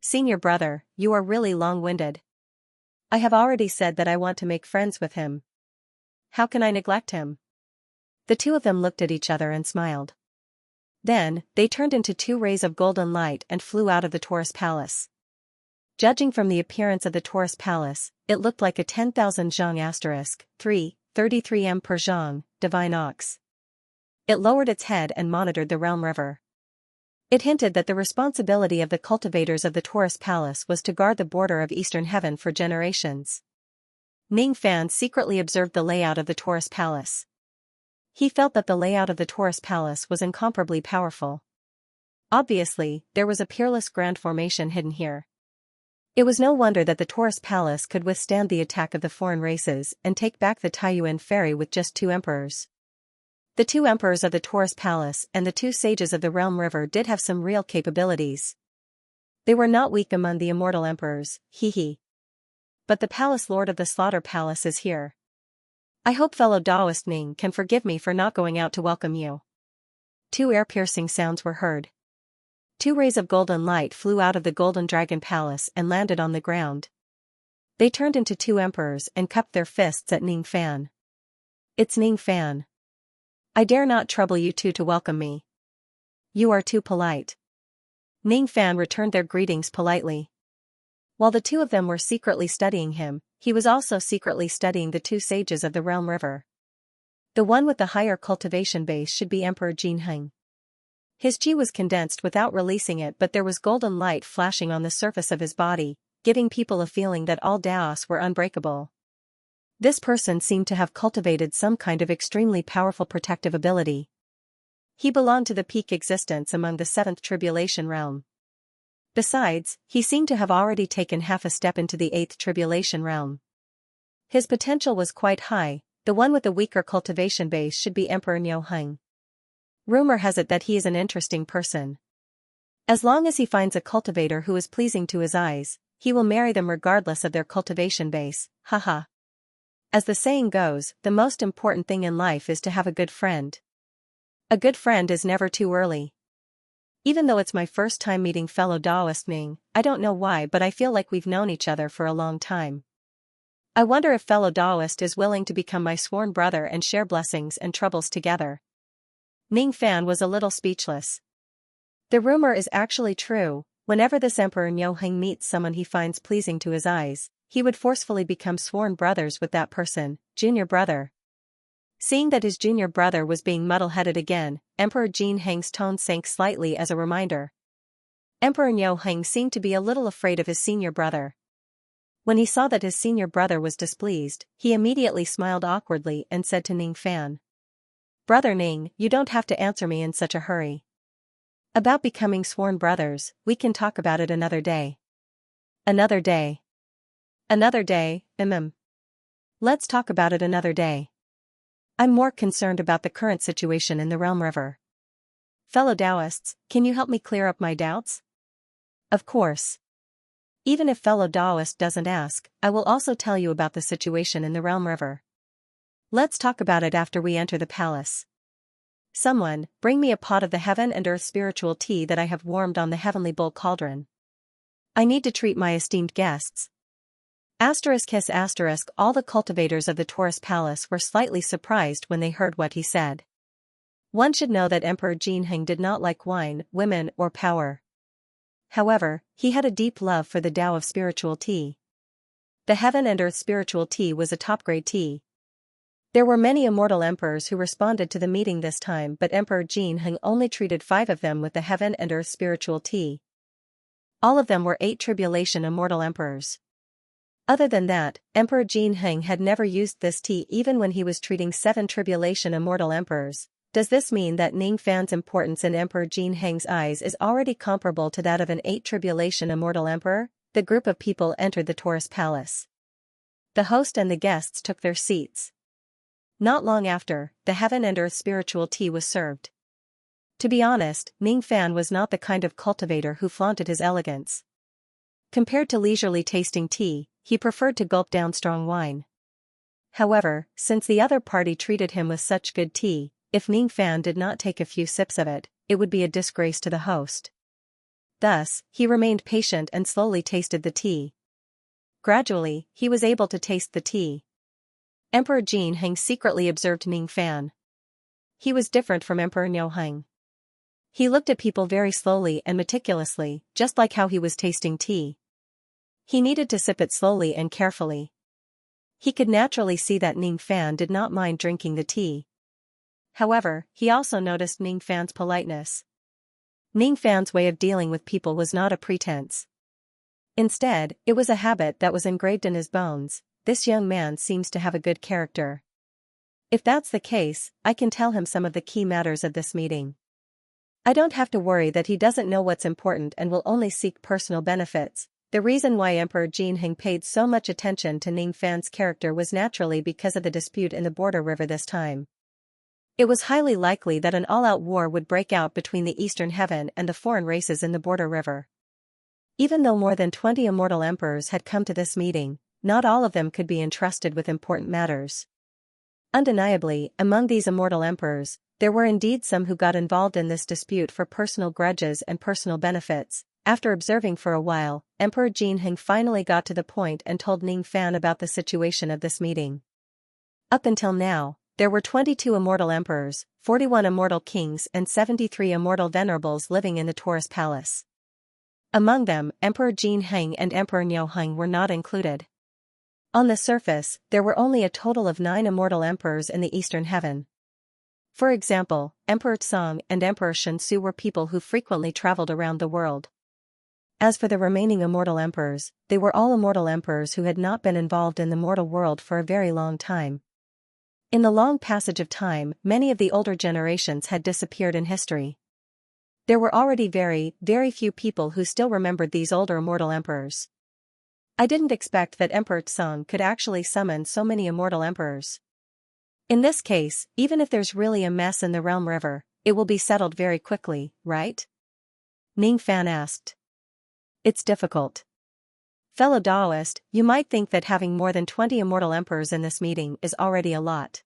Senior brother, you are really long-winded. I have already said that I want to make friends with him. How can I neglect him? The two of them looked at each other and smiled. Then, they turned into two rays of golden light and flew out of the tourist palace. Judging from the appearance of the tourist palace, it looked like a 10,000 zhang * 33 m per zhang, divine ox. It lowered its head and monitored the realm river. It hinted that the responsibility of the cultivators of the tourist palace was to guard the border of eastern heaven for generations. Ning Fan secretly observed the layout of the tourist palace. He felt that the layout of the tourist palace was incomparably powerful. Obviously, there was a peerless grand formation hidden here. It was no wonder that the tourist palace could withstand the attack of the foreign races and take back the Taiyuan ferry with just two emperors. The two emperors of the tourist palace and the two sages of the realm river did have some real capabilities. They were not weak among the immortal emperors, hee. But the palace lord of the slaughter palace is here. I hope fellow Taoist Ning can forgive me for not going out to welcome you. Two ear-piercing sounds were heard. Two rays of golden light flew out of the Golden Dragon Palace and landed on the ground. They turned into two emperors and cupped their fists at Ning Fan. It's Ning Fan. I dare not trouble you two to welcome me. You are too polite. Ning Fan returned their greetings politely. While the two of them were secretly studying him, he was also secretly studying the two sages of the realm river. The one with the higher cultivation base should be Emperor Jin Heng. His chi was condensed without releasing it, but there was golden light flashing on the surface of his body, giving people a feeling that all Daos were unbreakable. This person seemed to have cultivated some kind of extremely powerful protective ability. He belonged to the peak existence among the seventh tribulation realm. Besides, he seemed to have already taken half a step into the eighth tribulation realm. His potential was quite high. The one with the weaker cultivation base should be Emperor Niu Heng. Rumor has it that he is an interesting person. As long as he finds a cultivator who is pleasing to his eyes, he will marry them regardless of their cultivation base, haha. As the saying goes, the most important thing in life is to have a good friend. A good friend is never too early. Even though it's my first time meeting fellow Taoist Ning, I don't know why, but I feel like we've known each other for a long time. I wonder if fellow Taoist is willing to become my sworn brother and share blessings and troubles together. Ning Fan was a little speechless. The rumor is actually true. Whenever this Emperor Niu Heng meets someone he finds pleasing to his eyes, he would forcefully become sworn brothers with that person, junior brother. Seeing that his junior brother was being muddle-headed again, Emperor Jin Heng's tone sank slightly as a reminder. Emperor Niu Heng seemed to be a little afraid of his senior brother. When he saw that his senior brother was displeased, he immediately smiled awkwardly and said to Ning Fan, "Brother Ning, you don't have to answer me in such a hurry. About becoming sworn brothers, we can talk about it another day." Another day. Another day, Let's talk about it another day. I'm more concerned about the current situation in the realm river. Fellow Taoists, can you help me clear up my doubts? Of course. Even if fellow Taoist doesn't ask, I will also tell you about the situation in the realm river. Let's talk about it after we enter the palace. Someone, bring me a pot of the heaven and earth spiritual tea that I have warmed on the heavenly bowl cauldron. I need to treat my esteemed guests. All the cultivators of the tourist palace were slightly surprised when they heard what he said. One should know that Emperor Jinheng did not like wine, women, or power. However, he had a deep love for the Tao of spiritual tea. The heaven and earth spiritual tea was a top-grade tea. There were many immortal emperors who responded to the meeting this time, but Emperor Jinheng only treated 5 of them with the heaven and earth spiritual tea. All of them were 8 tribulation immortal emperors. Other than that, Emperor Jinheng had never used this tea even when he was treating 7 tribulation immortal emperors. Does this mean that Ning Fan's importance in Emperor Jinheng's eyes is already comparable to that of an 8 tribulation immortal emperor? The group of people entered the tourist palace. The host and the guests took their seats. Not long after, the heaven and earth spiritual tea was served. To be honest, Ning Fan was not the kind of cultivator who flaunted his elegance. Compared to leisurely tasting tea, he preferred to gulp down strong wine. However, since the other party treated him with such good tea, if Ning Fan did not take a few sips of it, it would be a disgrace to the host. Thus, he remained patient and slowly tasted the tea. Gradually, he was able to taste the tea. Emperor Jinheng secretly observed Ning Fan. He was different from Emperor Nyoheng. He looked at people very slowly and meticulously, just like how he was tasting tea. He needed to sip it slowly and carefully. He could naturally see that Ning Fan did not mind drinking the tea. However, he also noticed Ning Fan's politeness. Ning Fan's way of dealing with people was not a pretense. Instead, it was a habit that was engraved in his bones. This young man seems to have a good character. If that's the case, I can tell him some of the key matters of this meeting. I don't have to worry that he doesn't know what's important and will only seek personal benefits. The reason why Emperor Jinheng paid so much attention to Ning Fan's character was naturally because of the dispute in the border river this time. It was highly likely that an all-out war would break out between the Eastern Heaven and the foreign races in the border river. Even though more than 20 immortal emperors had come to this meeting, not all of them could be entrusted with important matters. Undeniably, among these immortal emperors, there were indeed some who got involved in this dispute for personal grudges and personal benefits. After observing for a while, Emperor Jinheng finally got to the point and told Ning Fan about the situation of this meeting. Up until now, there were 22 immortal emperors, 41 immortal kings and 73 immortal venerables living in the tourist palace. Among them, Emperor Jinheng and Emperor Nyoheng were not included. On the surface, there were only a total of 9 immortal emperors in the Eastern Heaven. For example, Emperor Tsong and Emperor Xianxia were people who frequently traveled around the world. As for the remaining immortal emperors, they were all immortal emperors who had not been involved in the mortal world for a very long time. In the long passage of time, many of the older generations had disappeared in history. There were already very, very few people who still remembered these older immortal emperors. I didn't expect that Emperor Tsong could actually summon so many immortal emperors. In this case, even if there's really a mess in the realm river, it will be settled very quickly, right? Ning Fan asked. It's difficult. Fellow Taoist, you might think that having more than 20 immortal emperors in this meeting is already a lot.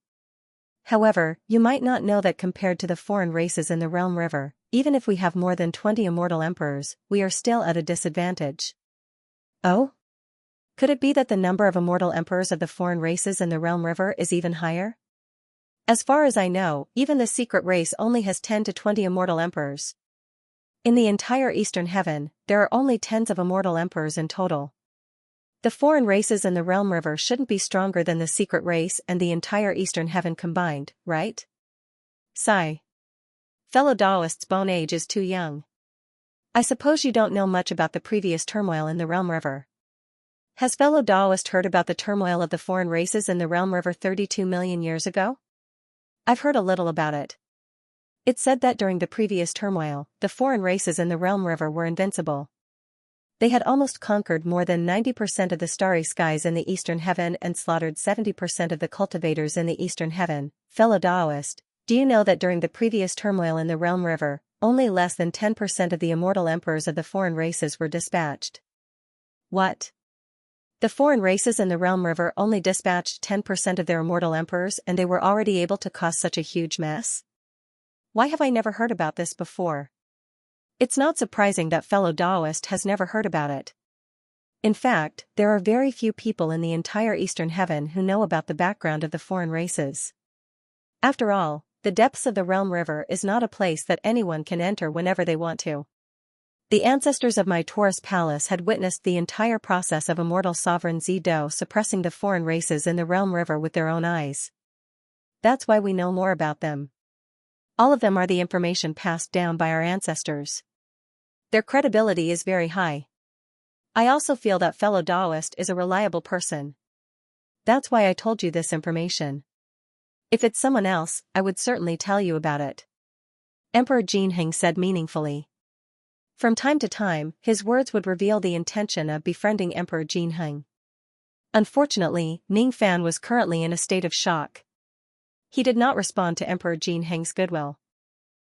However, you might not know that compared to the foreign races in the realm river, even if we have more than 20 immortal emperors, we are still at a disadvantage. Oh? Could it be that the number of immortal emperors of the foreign races in the realm river is even higher? As far as I know, even the secret race only has 10 to 20 immortal emperors. In the entire Eastern Heaven, there are only tens of immortal emperors in total. The foreign races in the realm river shouldn't be stronger than the secret race and the entire Eastern Heaven combined, right? Sigh. Fellow Taoist's bone age is too young. I suppose you don't know much about the previous turmoil in the realm river. Has fellow Taoist heard about the turmoil of the foreign races in the realm river 32 million years ago? I've heard a little about it. It's said that during the previous turmoil, the foreign races in the realm river were invincible. They had almost conquered more than 90% of the starry skies in the Eastern Heaven and slaughtered 70% of the cultivators in the Eastern Heaven. Fellow Taoist, do you know that during the previous turmoil in the realm river, only less than 10% of the immortal emperors of the foreign races were dispatched? What? The foreign races in the realm river only dispatched 10% of their immortal emperors and they were already able to cause such a huge mess? Why have I never heard about this before? It's not surprising that fellow Taoist has never heard about it. In fact, there are very few people in the entire Eastern Heaven who know about the background of the foreign races. After all, the depths of the Realm River is not a place that anyone can enter whenever they want to. The ancestors of my Taurus palace had witnessed the entire process of immortal sovereign Zido suppressing the foreign races in the Realm River with their own eyes. That's why we know more about them. All of them are the information passed down by our ancestors. Their credibility is very high. I also feel that fellow Taoist is a reliable person. That's why I told you this information. If it's someone else, I would certainly tell you about it. Emperor Jinheng said meaningfully. From time to time, his words would reveal the intention of befriending Emperor Jinheng. Unfortunately, Ningfan was currently in a state of shock. He did not respond to Emperor Jinheng's goodwill.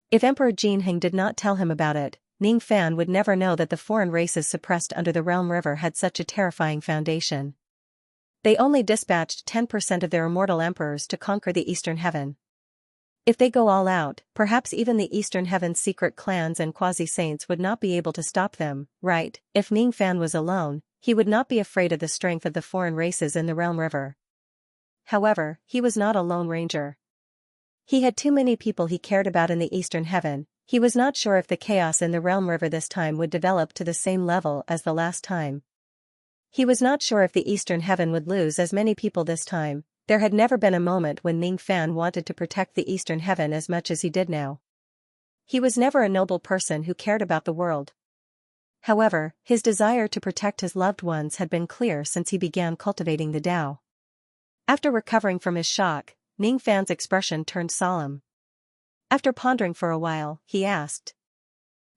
If Emperor Jinheng did not tell him about it, Ningfan would never know that the foreign races suppressed under the Realm River had such a terrifying foundation. They only dispatched 10% of their immortal emperors to conquer the Eastern Heaven. If they go all out, perhaps even the Eastern Heaven's secret clans and quasi-saints would not be able to stop them, right? If Ningfan was alone, he would not be afraid of the strength of the foreign races in the Realm River. However, he was not a lone ranger. He had too many people he cared about in the Eastern Heaven. He was not sure if the chaos in the Realm River this time would develop to the same level as the last time. He was not sure if the Eastern Heaven would lose as many people this time. There had never been a moment when Ningfan wanted to protect the Eastern Heaven as much as he did now. He was never a noble person who cared about the world. However, his desire to protect his loved ones had been clear since he began cultivating the Tao. After recovering from his shock, Ningfan's expression turned solemn. After pondering for a while, he asked.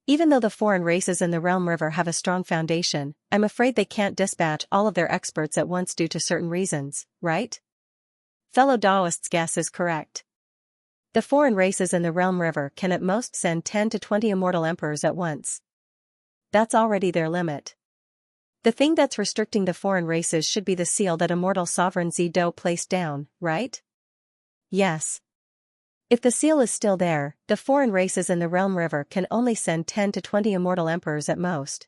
Even though the foreign races in the Realm River have a strong foundation, I'm afraid they can't dispatch all of their experts at once due to certain reasons, right? Fellow Taoist's guess is correct. The foreign races in the Realm River can at most send 10 to 20 immortal emperors at once. That's already their limit. The thing that's restricting the foreign races should be the seal that immortal sovereign Zido placed down, right? Yes. If the seal is still there, the foreign races in the Realm River can only send 10 to 20 immortal emperors at most.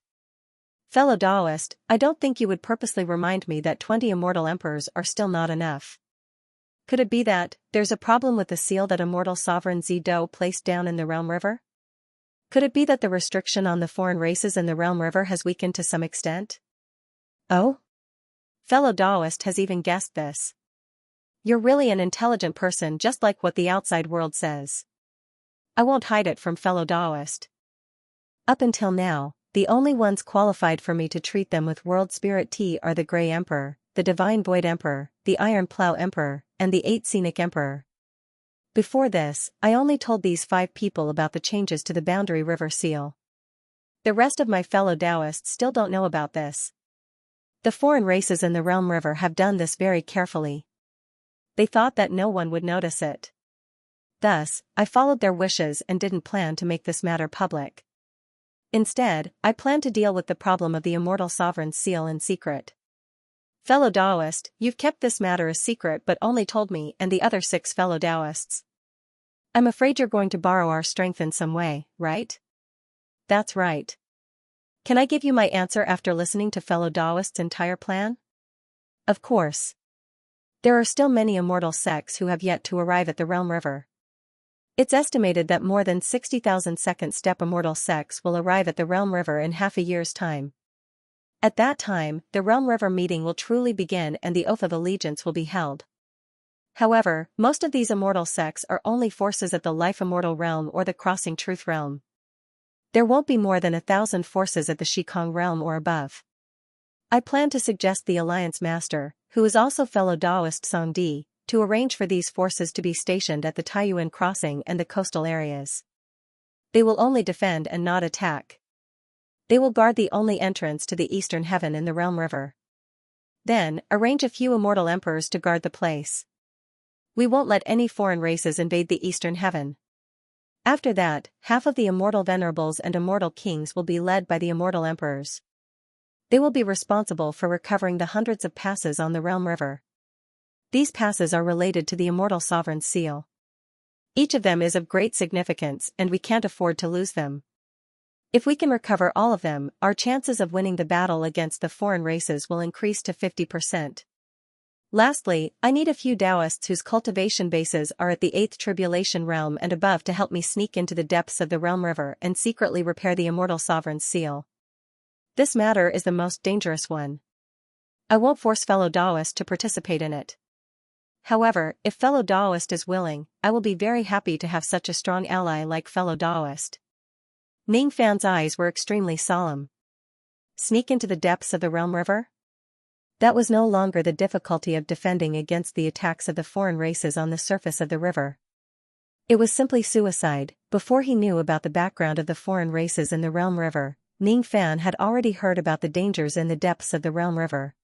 Fellow Taoist, I don't think you would purposely remind me that 20 immortal emperors are still not enough. Could it be that there's a problem with the seal that immortal sovereign Zido placed down in the Realm River? Could it be that the restriction on the foreign races in the Realm River has weakened to some extent? Oh? Fellow Taoist has even guessed this. You're really an intelligent person, just like what the outside world says. I won't hide it from fellow Taoist. Up until now, the only ones qualified for me to treat them with World Spirit Tea are the Grey Emperor, the Divine Void Emperor, the Iron Plow Emperor, and the 8 Scenic Emperor. Before this, I only told these 5 people about the changes to the Boundary River seal. The rest of my fellow Taoists still don't know about this. The foreign races in the Realm River have done this very carefully. They thought that no one would notice it. Thus, I followed their wishes and didn't plan to make this matter public. Instead, I planned to deal with the problem of the immortal sovereign's seal in secret. Fellow Taoist, you've kept this matter a secret but only told me and the other 6 fellow Taoists. I'm afraid you're going to borrow our strength in some way, right? That's right. Can I give you my answer after listening to fellow Taoist's entire plan? Of course. There are still many immortal sects who have yet to arrive at the Realm River. It's estimated that more than 60,000 second step immortal sects will arrive at the Realm River in half a year's time. At that time, the Realm River meeting will truly begin and the Oath of Allegiance will be held. However, most of these immortal sects are only forces at the Life Immortal Realm or the Crossing Truth Realm. There won't be more than 1,000 forces at the Shikong Realm or above. I plan to suggest the Alliance Master, who is also fellow Taoist Song Di, to arrange for these forces to be stationed at the Taiyuan Crossing and the coastal areas. They will only defend and not attack. They will guard the only entrance to the Eastern Heaven in the Realm River. Then, arrange a few immortal emperors to guard the place. We won't let any foreign races invade the Eastern Heaven. After that, half of the immortal venerables and immortal kings will be led by the immortal emperors. They will be responsible for recovering the hundreds of passes on the Realm River. These passes are related to the immortal sovereign's seal. Each of them is of great significance and we can't afford to lose them. If we can recover all of them, our chances of winning the battle against the foreign races will increase to 50%. Lastly, I need a few Taoists whose cultivation bases are at the 8th tribulation realm and above to help me sneak into the depths of the realm river and secretly repair the immortal sovereign's seal. This matter is the most dangerous one. I won't force fellow Taoist to participate in it. However, if fellow Taoist is willing, I will be very happy to have such a strong ally like fellow Taoist. Ning Fan's eyes were extremely solemn. Sneak into the depths of the realm river? That was no longer the difficulty of defending against the attacks of the foreign races on the surface of the river. It was simply suicide. Before he knew about the background of the foreign races in the realm river, Ning Fan had already heard about the dangers in the depths of the realm river.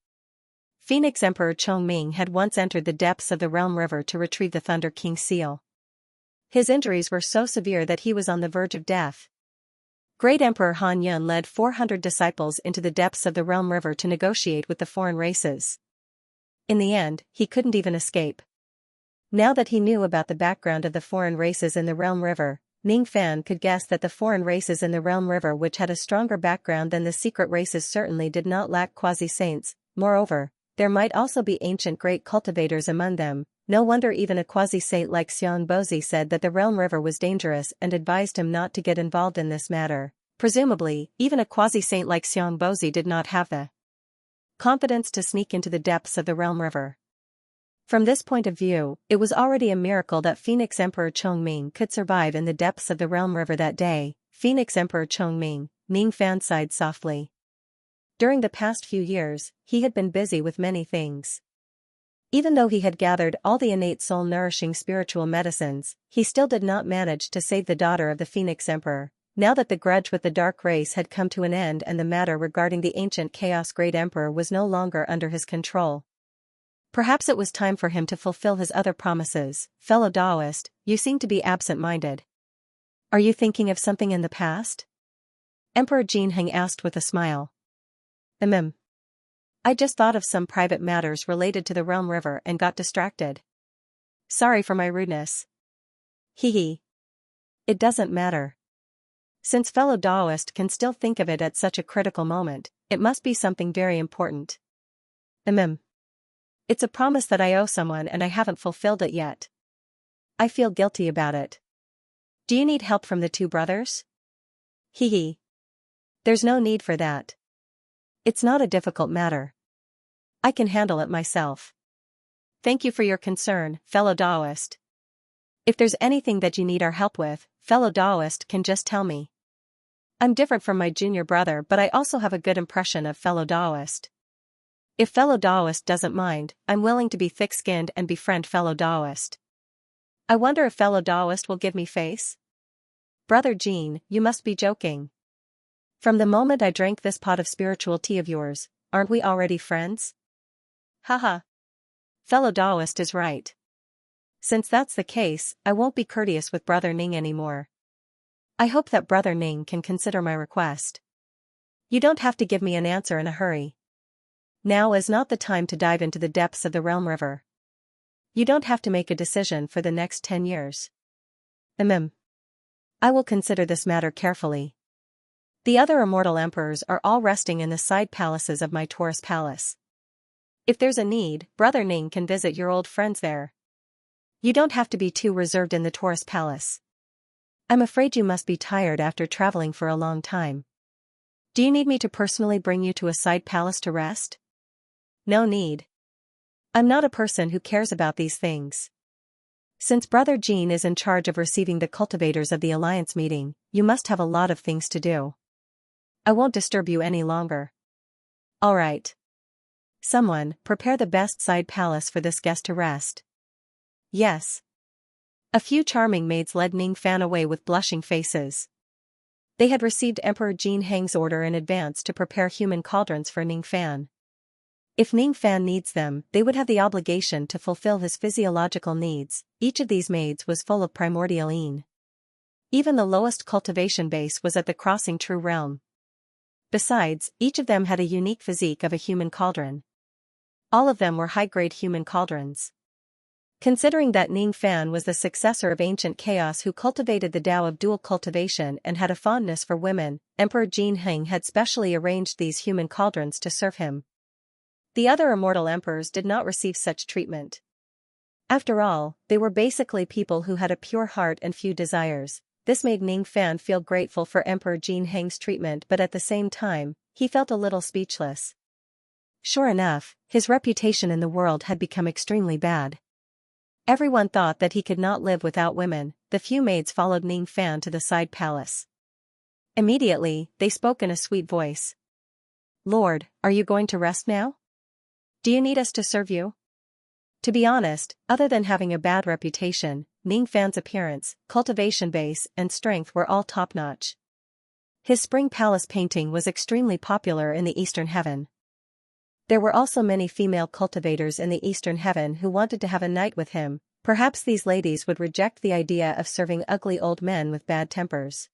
Phoenix Emperor Chongming had once entered the depths of the realm river to retrieve the Thunder King's seal. His injuries were so severe that he was on the verge of death. Great Emperor Han Yun led 400 disciples into the depths of the realm river to negotiate with the foreign races. In the end, he couldn't even escape. Now that he knew about the background of the foreign races in the realm river, Ning Fan could guess that the foreign races in the realm river, which had a stronger background than the secret races, certainly did not lack quasi-saints. Moreover, there might also be ancient great cultivators among them. No wonder even a quasi-saint like Xianxia said that the realm river was dangerous and advised him not to get involved in this matter. Presumably, even a quasi-saint like Xianxia did not have the confidence to sneak into the depths of the realm river. From this point of view, it was already a miracle that Phoenix Emperor Chongming could survive in the depths of the realm river that day. Phoenix Emperor Chongming, Ning Fan sighed softly. During the past few years, he had been busy with many things. Even though he had gathered all the innate soul-nourishing spiritual medicines, he still did not manage to save the daughter of the Phoenix Emperor. Now that the grudge with the Dark Race had come to an end and the matter regarding the ancient Chaos Great Emperor was no longer under his control, perhaps it was time for him to fulfill his other promises. Fellow Taoist, you seem to be absent-minded. Are you thinking of something in the past? Emperor Jinheng asked with a smile. I just thought of some private matters related to the realm river and got distracted. Sorry for my rudeness. Hee. It doesn't matter. Since fellow Taoist can still think of it at such a critical moment, it must be something very important. It's a promise that I owe someone and I haven't fulfilled it yet. I feel guilty about it. Do you need help from the two brothers? Hee. There's no need for that. It's not a difficult matter. I can handle it myself. Thank you for your concern, fellow Taoist. If there's anything that you need our help with, fellow Taoist can just tell me. I'm different from my junior brother, but I also have a good impression of fellow Taoist. If fellow Taoist doesn't mind, I'm willing to be thick-skinned and befriend fellow Taoist. I wonder if fellow Taoist will give me face? Brother Jean, you must be joking. From the moment I drank this pot of spiritual tea of yours, aren't we already friends? Haha. Fellow Taoist is right. Since that's the case, I won't be courteous with Brother Ning anymore. I hope that Brother Ning can consider my request. You don't have to give me an answer in a hurry. Now is not the time to dive into the depths of the realm river. You don't have to make a decision for the next 10 years. I will consider this matter carefully. The other immortal emperors are all resting in the side palaces of my Taurus palace. If there's a need, Brother Ning can visit your old friends there. You don't have to be too reserved in the Taurus palace. I'm afraid you must be tired after traveling for a long time. Do you need me to personally bring you to a side palace to rest? No need. I'm not a person who cares about these things. Since Brother Jean is in charge of receiving the cultivators of the Alliance meeting, you must have a lot of things to do. I won't disturb you any longer. All right. Someone, prepare the best side palace for this guest to rest. Yes. A few charming maids led Ning Fan away with blushing faces. They had received Emperor Jin Heng's order in advance to prepare human cauldrons for Ning Fan. If Ning Fan needs them, they would have the obligation to fulfill his physiological needs. Each of these maids was full of primordial yin. Even the lowest cultivation base was at the crossing true realm. Besides, each of them had a unique physique of a human cauldron. All of them were high-grade human cauldrons. Considering that Ning Fan was the successor of ancient chaos who cultivated the Tao of dual cultivation and had a fondness for women, Emperor Jin Heng had specially arranged these human cauldrons to serve him. The other immortal emperors did not receive such treatment. After all, they were basically people who had a pure heart and few desires. This made Ning Fan feel grateful for Emperor Jin Heng's treatment, but at the same time, he felt a little speechless. Sure enough, his reputation in the world had become extremely bad. Everyone thought that he could not live without women. The few maids followed Ning Fan to the side palace. Immediately, they spoke in a sweet voice. "Lord, are you going to rest now? Do you need us to serve you?" To be honest, other than having a bad reputation, Ning Fan's appearance, cultivation base, and strength were all top-notch. His spring palace painting was extremely popular in the Eastern Heaven. There were also many female cultivators in the Eastern Heaven who wanted to have a night with him. Perhaps these ladies would reject the idea of serving ugly old men with bad tempers.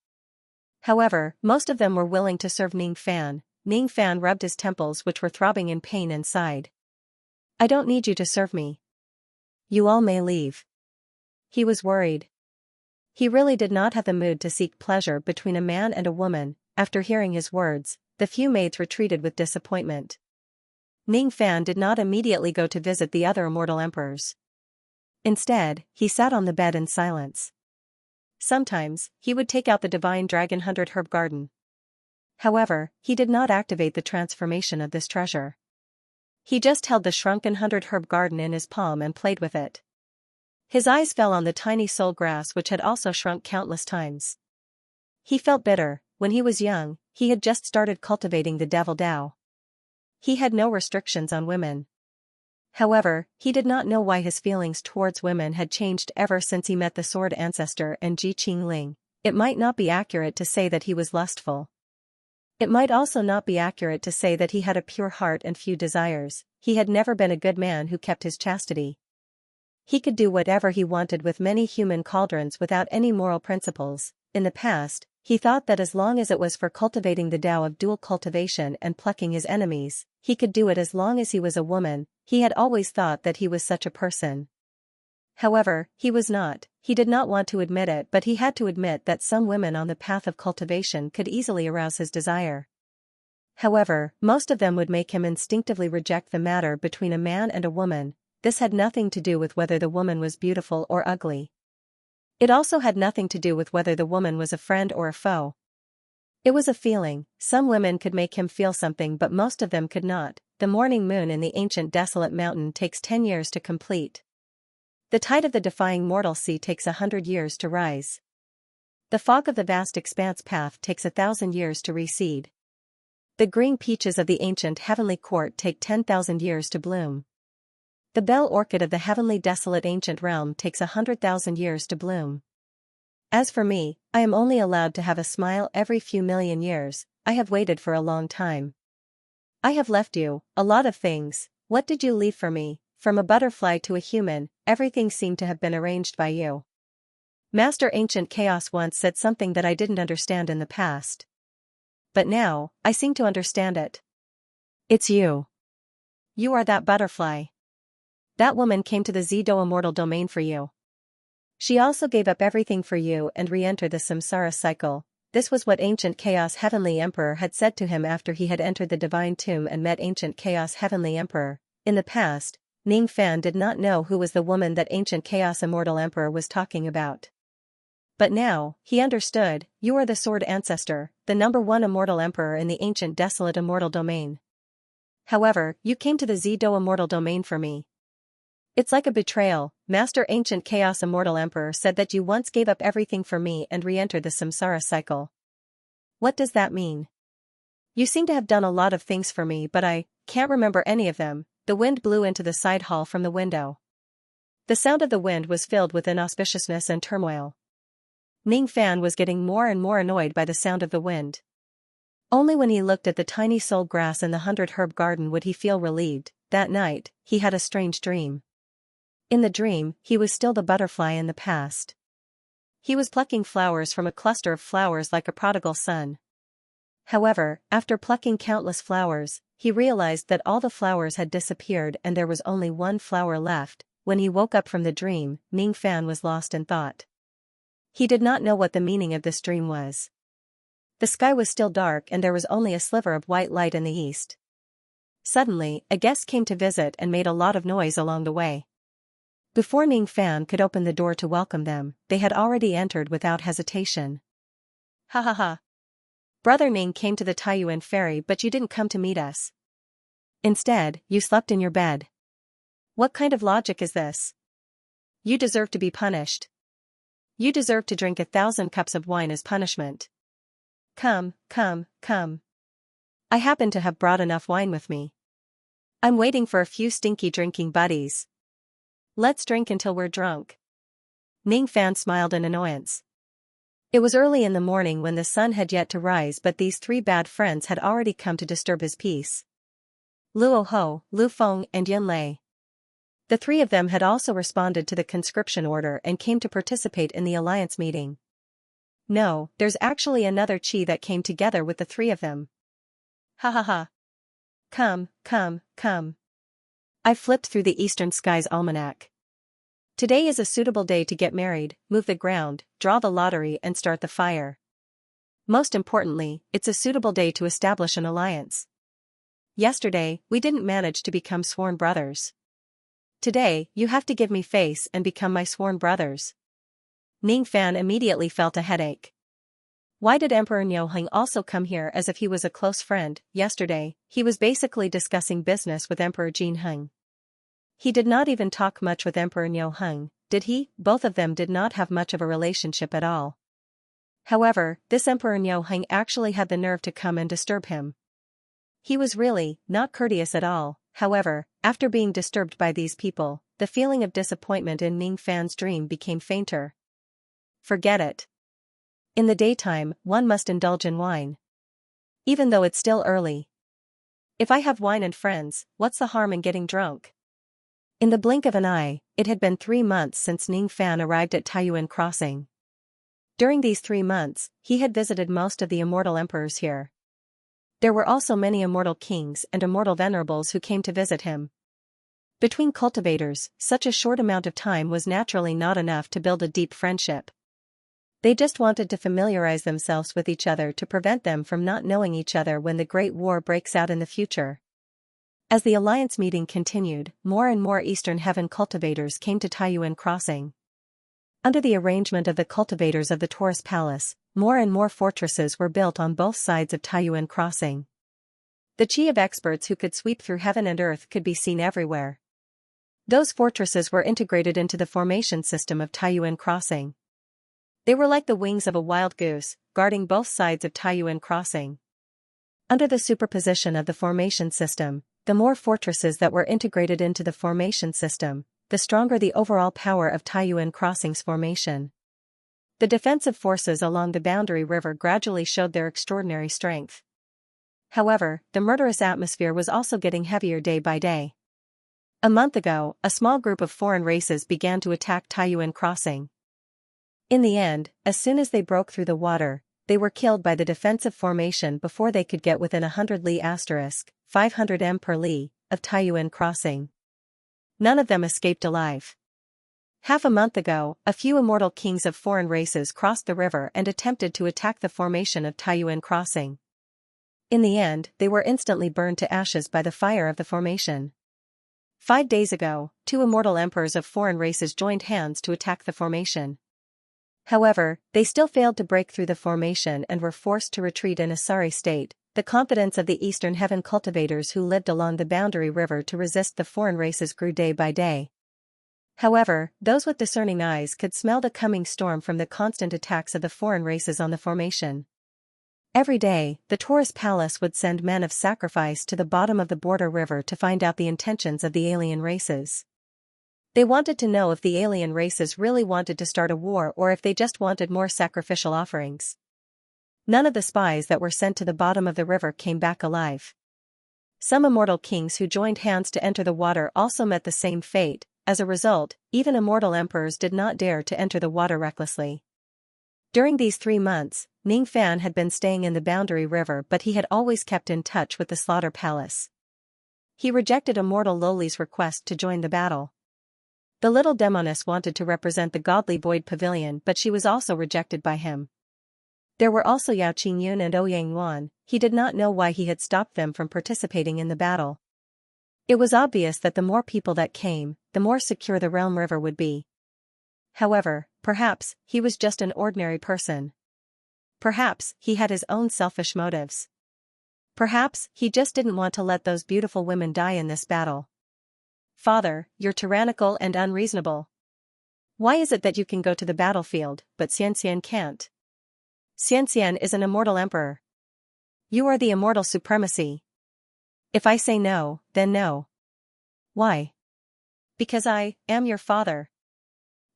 However, most of them were willing to serve Ning Fan. Ning Fan rubbed his temples, which were throbbing in pain, and sighed. "I don't need you to serve me. You all may leave." He was worried. He really did not have the mood to seek pleasure between a man and a woman. After hearing his words, the few maids retreated with disappointment. Ning Fan did not immediately go to visit the other immortal emperors. Instead, he sat on the bed in silence. Sometimes, he would take out the divine dragon 100 herb garden. However, he did not activate the transformation of this treasure. He just held the shrunken 100 herb garden in his palm and played with it. His eyes fell on the tiny soul grass, which had also shrunk countless times. He felt bitter. When he was young, he had just started cultivating the devil Tao. He had no restrictions on women. However, he did not know why his feelings towards women had changed ever since he met the Sword Ancestor and Ji Qingling. It might not be accurate to say that he was lustful. It might also not be accurate to say that he had a pure heart and few desires. He had never been a good man who kept his chastity. He could do whatever he wanted with many human cauldrons without any moral principles. In the past, he thought that as long as it was for cultivating the Tao of dual cultivation and plucking his enemies, he could do it as long as he was a woman. He had always thought that he was such a person. However, he was not. He did not want to admit it, but he had to admit that some women on the path of cultivation could easily arouse his desire. However, most of them would make him instinctively reject the matter between a man and a woman. This had nothing to do with whether the woman was beautiful or ugly. It also had nothing to do with whether the woman was a friend or a foe. It was a feeling. Some women could make him feel something, but most of them could not. The morning moon in the ancient desolate mountain takes 10 years to complete. The tide of the defying mortal sea takes 100 years to rise. The fog of the vast expanse path takes 1,000 years to recede. The green peaches of the ancient heavenly court take 10,000 years to bloom. The bell orchid of the heavenly desolate ancient realm takes 100,000 years to bloom. As for me, I am only allowed to have a smile every few million years. I have waited for a long time. I have left you a lot of things. What did you leave for me? From a butterfly to a human, everything seemed to have been arranged by you. Master Ancient Chaos once said something that I didn't understand in the past. But now, I seem to understand it. It's you. You are that butterfly. That woman came to the Zido immortal domain for you. She also gave up everything for you and re-entered the samsara cycle. This was what Ancient Chaos Heavenly Emperor had said to him after he had entered the Divine Tomb and met Ancient Chaos Heavenly Emperor. In the past, Ning Fan did not know who was the woman that Ancient Chaos Immortal Emperor was talking about. But now, he understood. You are the Sword Ancestor, the #1 Immortal Emperor in the Ancient Desolate Immortal Domain. However, you came to the Zido Immortal Domain for me. It's like a betrayal. Master Ancient Chaos Immortal Emperor said that you once gave up everything for me and re-entered the samsara cycle. What does that mean? You seem to have done a lot of things for me, but I can't remember any of them. The wind blew into the side hall from the window. The sound of the wind was filled with inauspiciousness and turmoil. Ning Fan was getting more and more annoyed by the sound of the wind. Only when he looked at the tiny soul grass in the 100 herb garden would he feel relieved. That night, he had a strange dream. In the dream, he was still the butterfly in the past. He was plucking flowers from a cluster of flowers like a prodigal son. However, after plucking countless flowers, he realized that all the flowers had disappeared and there was only one flower left. when he woke up from the dream, Ning Fan was lost in thought. He did not know what the meaning of this dream was. The sky was still dark and there was only a sliver of white light in the east. Suddenly, a guest came to visit and made a lot of noise along the way. Before Ning Fan could open the door to welcome them, they had already entered without hesitation. Ha ha ha. Brother Ning came to the Taiyuan ferry but you didn't come to meet us. Instead, you slept in your bed. What kind of logic is this? You deserve to be punished. You deserve to drink 1,000 cups of wine as punishment. Come, come, come. I happen to have brought enough wine with me. I'm waiting for a few stinky drinking buddies. Let's drink until we're drunk. Ning Fan smiled in annoyance. It was early in the morning when the sun had yet to rise but these three bad friends had already come to disturb his peace. Luo Ho, Lu Feng and Yun Lei. The three of them had also responded to the conscription order and came to participate in the alliance meeting. No, there's actually another Qi that came together with the three of them. Ha ha ha. Come, come, come. I flipped through the Eastern Skies Almanac. Today is a suitable day to get married, move the ground, draw the lottery and start the fire. Most importantly, it's a suitable day to establish an alliance. Yesterday, we didn't manage to become sworn brothers. Today, you have to give me face and become my sworn brothers. Ning Fan immediately felt a headache. Why did Emperor Nyoheng also come here as if he was a close friend? Yesterday, he was basically discussing business with Emperor Jinheng. He did not even talk much with Emperor Nyoheng, did he? Both of them did not have much of a relationship at all. However, this Emperor Nyoheng actually had the nerve to come and disturb him. He was really not courteous at all. However, after being disturbed by these people, the feeling of disappointment in Ning Fan's dream became fainter. Forget it. In the daytime, one must indulge in wine. Even though it's still early. If I have wine and friends, what's the harm in getting drunk? In the blink of an eye, it had been 3 months since Ning Fan arrived at Taiyuan Crossing. During these 3 months, he had visited most of the immortal emperors here. There were also many immortal kings and immortal venerables who came to visit him. Between cultivators, such a short amount of time was naturally not enough to build a deep friendship. They just wanted to familiarize themselves with each other to prevent them from not knowing each other when the Great War breaks out in the future. As the alliance meeting continued, more and more Eastern Heaven cultivators came to Taiyuan Crossing. Under the arrangement of the cultivators of the Taurus Palace, more and more fortresses were built on both sides of Taiyuan Crossing. The Qi of experts who could sweep through heaven and earth could be seen everywhere. Those fortresses were integrated into the formation system of Taiyuan Crossing. They were like the wings of a wild goose, guarding both sides of Taiyuan Crossing. Under the superposition of the formation system, the more fortresses that were integrated into the formation system, the stronger the overall power of Taiyuan Crossing's formation. The defensive forces along the boundary river gradually showed their extraordinary strength. However, the murderous atmosphere was also getting heavier day by day. A month ago, a small group of foreign races began to attack Taiyuan Crossing. In the end, as soon as they broke through the water, they were killed by the defensive formation before they could get within 100 li * 500 m per li of Taiyuan Crossing. None of them escaped alive. Half a month ago, a few immortal kings of foreign races crossed the river and attempted to attack the formation of Taiyuan Crossing. In the end, they were instantly burned to ashes by the fire of the formation. 5 days ago, 2 immortal emperors of foreign races joined hands to attack the formation. However, they still failed to break through the formation and were forced to retreat in a sorry state. The confidence of the Eastern Heaven cultivators who lived along the boundary river to resist the foreign races grew day by day. However, those with discerning eyes could smell the coming storm from the constant attacks of the foreign races on the formation. Every day, the Taurus Palace would send men of sacrifice to the bottom of the border river to find out the intentions of the alien races. They wanted to know if the alien races really wanted to start a war or if they just wanted more sacrificial offerings. None of the spies that were sent to the bottom of the river came back alive. Some immortal kings who joined hands to enter the water also met the same fate. As a result, even immortal emperors did not dare to enter the water recklessly. During these 3 months, Ning Fan had been staying in the boundary river but he had always kept in touch with the Slaughter Palace. He rejected immortal Loli's request to join the battle. The little demoness wanted to represent the godly void pavilion, but she was also rejected by him. There were also Yao Qingyun and Ouyang Yuan. He did not know why he had stopped them from participating in the battle. It was obvious that the more people that came, the more secure the realm river would be. However, perhaps he was just an ordinary person. Perhaps he had his own selfish motives. Perhaps he just didn't want to let those beautiful women die in this battle. Father, you're tyrannical and unreasonable. Why is it that you can go to the battlefield, but Xianxia can't? Xianxia is an immortal emperor. You are the immortal supremacy. If I say no, then no. Why? Because I am your father.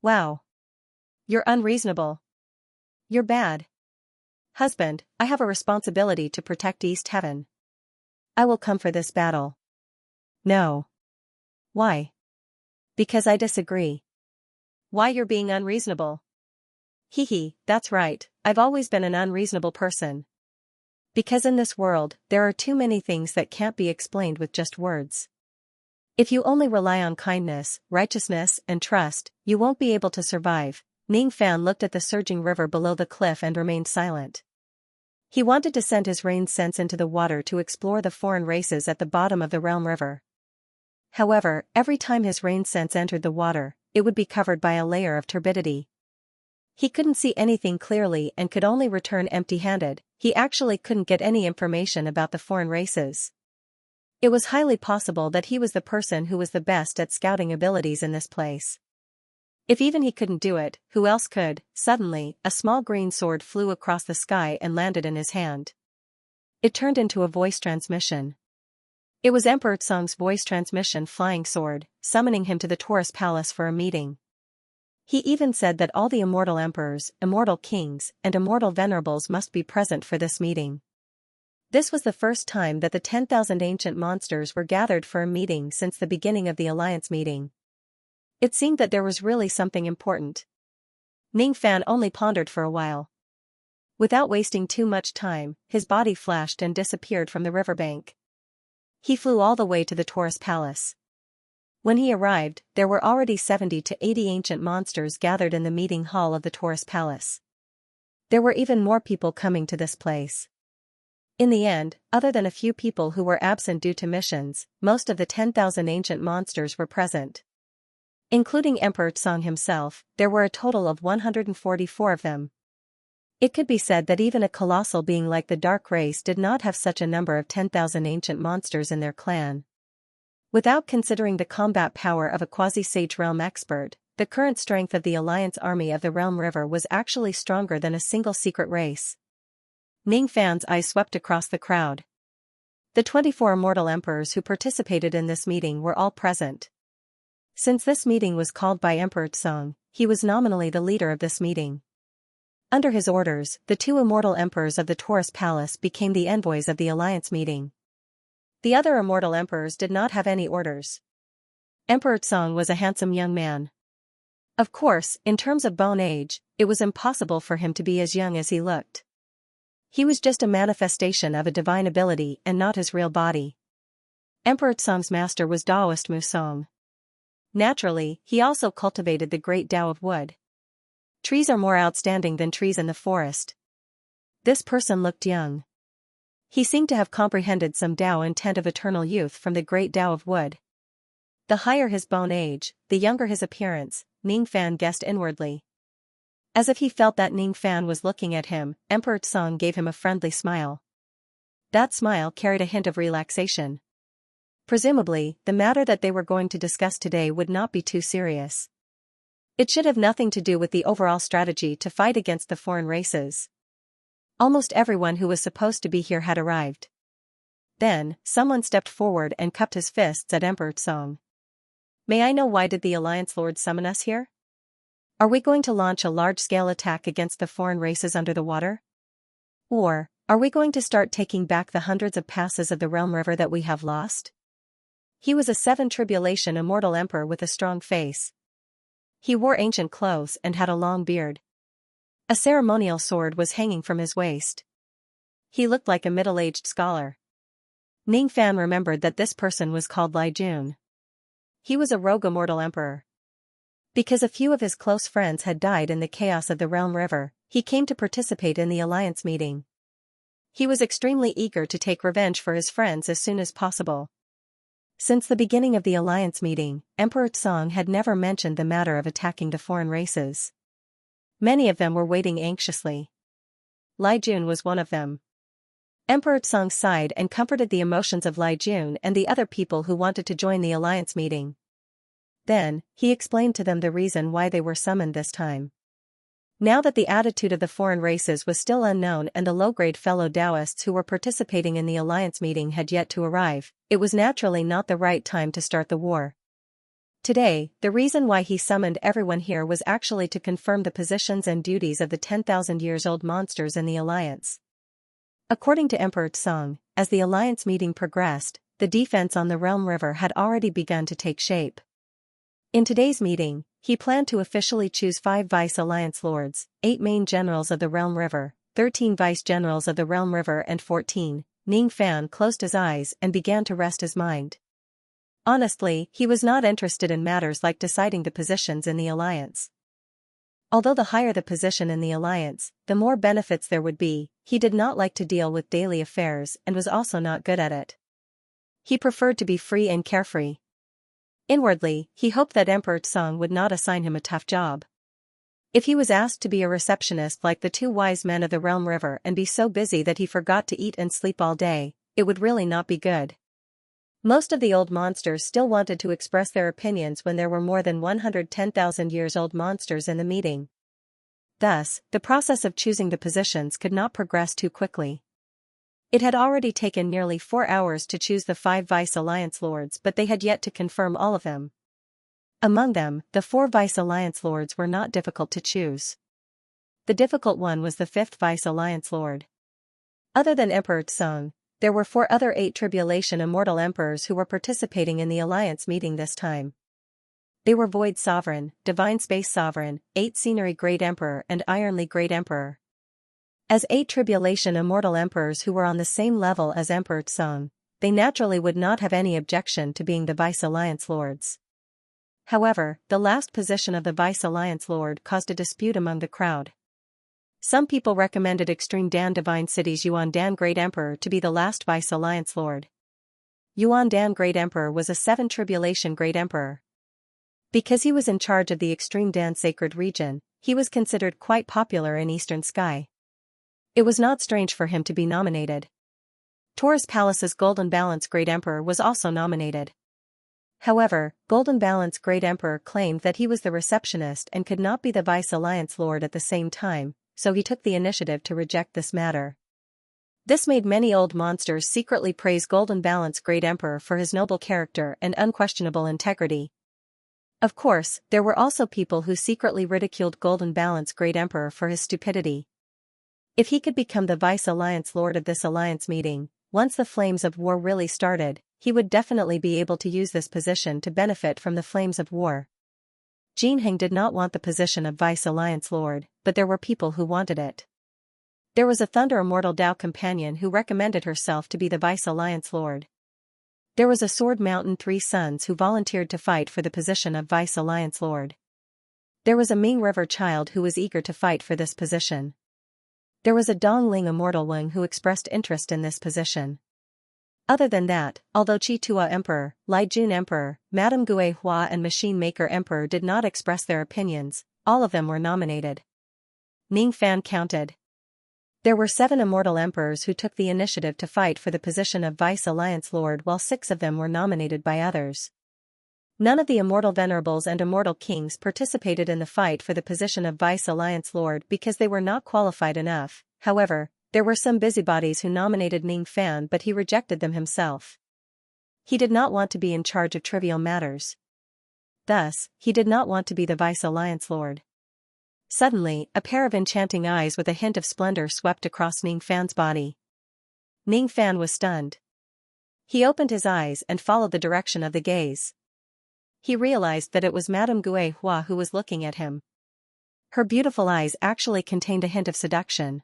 Wow. You're unreasonable. You're bad. Husband, I have a responsibility to protect East Heaven. I will come for this battle. No. Why? Because I disagree. Why you're being unreasonable? Hee, that's right, I've always been an unreasonable person. Because in this world, there are too many things that can't be explained with just words. If you only rely on kindness, righteousness, and trust, you won't be able to survive. Ning Fan looked at the surging river below the cliff and remained silent. He wanted to send his rain sense into the water to explore the foreign races at the bottom of the realm river. However, every time his rain sense entered the water, it would be covered by a layer of turbidity. He couldn't see anything clearly and could only return empty-handed. He actually couldn't get any information about the foreign races. It was highly possible that he was the person who was the best at scouting abilities in this place. If even he couldn't do it, who else could? Suddenly, a small green sword flew across the sky and landed in his hand. It turned into a voice transmission. It was Emperor Tsung's voice transmission flying sword, summoning him to the Taurus Palace for a meeting. He even said that all the immortal emperors, immortal kings, and immortal venerables must be present for this meeting. This was the first time that the 10,000 ancient monsters were gathered for a meeting since the beginning of the alliance meeting. It seemed that there was really something important. Ning Fan only pondered for a while. Without wasting too much time, his body flashed and disappeared from the riverbank. He flew all the way to the Taurus Palace. When he arrived, there were already 70 to 80 ancient monsters gathered in the meeting hall of the Taurus Palace. There were even more people coming to this place. In the end, other than a few people who were absent due to missions, most of the 10,000 ancient monsters were present. Including Emperor Tsung himself, there were a total of 144 of them. It could be said that even a colossal being like the Dark Race did not have such a number of 10,000 ancient monsters in their clan. Without considering the combat power of a quasi-sage realm expert, the current strength of the Alliance army of the Realm River was actually stronger than a single secret race. Ning Fan's eyes swept across the crowd. The 24 immortal emperors who participated in this meeting were all present. Since this meeting was called by Emperor Tsung, he was nominally the leader of this meeting. Under his orders, the 2 immortal emperors of the Taurus Palace became the envoys of the alliance meeting. The other immortal emperors did not have any orders. Emperor Tsung was a handsome young man. Of course, in terms of bone age, it was impossible for him to be as young as he looked. He was just a manifestation of a divine ability and not his real body. Emperor Tsung's master was Taoist Musong. Naturally, he also cultivated the great Tao of wood. Trees are more outstanding than trees in the forest. This person looked young. He seemed to have comprehended some Tao intent of eternal youth from the great Tao of wood. The higher his bone age, the younger his appearance, Ning Fan guessed inwardly. As if he felt that Ning Fan was looking at him, Emperor Tsung gave him a friendly smile. That smile carried a hint of relaxation. Presumably, the matter that they were going to discuss today would not be too serious. It should have nothing to do with the overall strategy to fight against the foreign races. Almost everyone who was supposed to be here had arrived. Then, someone stepped forward and cupped his fists at Emperor Tsung. May I know why did the Alliance Lord summon us here? Are we going to launch a large-scale attack against the foreign races under the water? Or, are we going to start taking back the hundreds of passes of the Realm River that we have lost? He was a 7 Tribulation immortal emperor with a strong face. He wore ancient clothes and had a long beard. A ceremonial sword was hanging from his waist. He looked like a middle-aged scholar. Ning Fan remembered that this person was called Lai Jun. He was a rogue immortal emperor. Because a few of his close friends had died in the chaos of the Realm River, he came to participate in the alliance meeting. He was extremely eager to take revenge for his friends as soon as possible. Since the beginning of the alliance meeting, Emperor Tsong had never mentioned the matter of attacking the foreign races. Many of them were waiting anxiously. Lai Jun was one of them. Emperor Tsong sighed and comforted the emotions of Lai Jun and the other people who wanted to join the alliance meeting. Then, he explained to them the reason why they were summoned this time. Now that the attitude of the foreign races was still unknown and the low-grade fellow Taoists who were participating in the alliance meeting had yet to arrive, it was naturally not the right time to start the war. Today, the reason why he summoned everyone here was actually to confirm the positions and duties of the 10,000 years old monsters in the alliance. According to Emperor Tsong, as the alliance meeting progressed, the defense on the Realm River had already begun to take shape. In today's meeting, he planned to officially choose 5 vice-alliance lords, 8 main generals of the Realm River, 13 vice-generals of the Realm River and 14. Ning Fan closed his eyes and began to rest his mind. Honestly, he was not interested in matters like deciding the positions in the alliance. Although the higher the position in the alliance, the more benefits there would be, he did not like to deal with daily affairs and was also not good at it. He preferred to be free and carefree. Inwardly, he hoped that Emperor Tsong would not assign him a tough job. If he was asked to be a receptionist like the 2 wise men of the Realm River and be so busy that he forgot to eat and sleep all day, it would really not be good. Most of the old monsters still wanted to express their opinions when there were more than 110,000 years old monsters in the meeting. Thus, the process of choosing the positions could not progress too quickly. It had already taken nearly 4 hours to choose the 5 vice-alliance lords, but they had yet to confirm all of them. Among them, the 4 vice-alliance lords were not difficult to choose. The difficult one was the 5th vice-alliance lord. Other than Emperor Tsong, there were 4 other 8 Tribulation Immortal Emperors who were participating in the alliance meeting this time. They were Void Sovereign, Divine Space Sovereign, 8 Scenery Great Emperor and Ironly Great Emperor. As 8 Tribulation Immortal Emperors who were on the same level as Emperor Tsong, they naturally would not have any objection to being the Vice-Alliance Lords. However, the last position of the Vice-Alliance Lord caused a dispute among the crowd. Some people recommended Extreme Dan Divine City's Yuan Dan Great Emperor to be the last Vice-Alliance Lord. Yuan Dan Great Emperor was a 7 Tribulation Great Emperor. Because he was in charge of the Extreme Dan Sacred Region, he was considered quite popular in Eastern Sky. It was not strange for him to be nominated. Taurus Palace's Golden Balance Great Emperor was also nominated. However, Golden Balance Great Emperor claimed that he was the receptionist and could not be the Vice-Alliance Lord at the same time, so he took the initiative to reject this matter. This made many old monsters secretly praise Golden Balance Great Emperor for his noble character and unquestionable integrity. Of course, there were also people who secretly ridiculed Golden Balance Great Emperor for his stupidity. If he could become the Vice-Alliance Lord of this alliance meeting, once the flames of war really started, he would definitely be able to use this position to benefit from the flames of war. Jinheng did not want the position of Vice-Alliance Lord, but there were people who wanted it. There was a Thunder Immortal Dao companion who recommended herself to be the Vice-Alliance Lord. There was a Sword Mountain 3 Sons who volunteered to fight for the position of Vice-Alliance Lord. There was a Ming River child who was eager to fight for this position. There was a Dongling Immortal Wing who expressed interest in this position. Other than that, although Chi Tua Emperor, Lai Jun Emperor, Madame Gue Hua and Machine Maker Emperor did not express their opinions, all of them were nominated. Ning Fan counted. There were 7 Immortal Emperors who took the initiative to fight for the position of Vice-Alliance Lord, while 6 of them were nominated by others. None of the Immortal Venerables and Immortal Kings participated in the fight for the position of Vice-Alliance Lord because they were not qualified enough. However, there were some busybodies who nominated Ning Fan, but he rejected them himself. He did not want to be in charge of trivial matters. Thus, he did not want to be the Vice-Alliance Lord. Suddenly, a pair of enchanting eyes with a hint of splendor swept across Ning Fan's body. Ning Fan was stunned. He opened his eyes and followed the direction of the gaze. He realized that it was Madame Gue Hua who was looking at him. Her beautiful eyes actually contained a hint of seduction.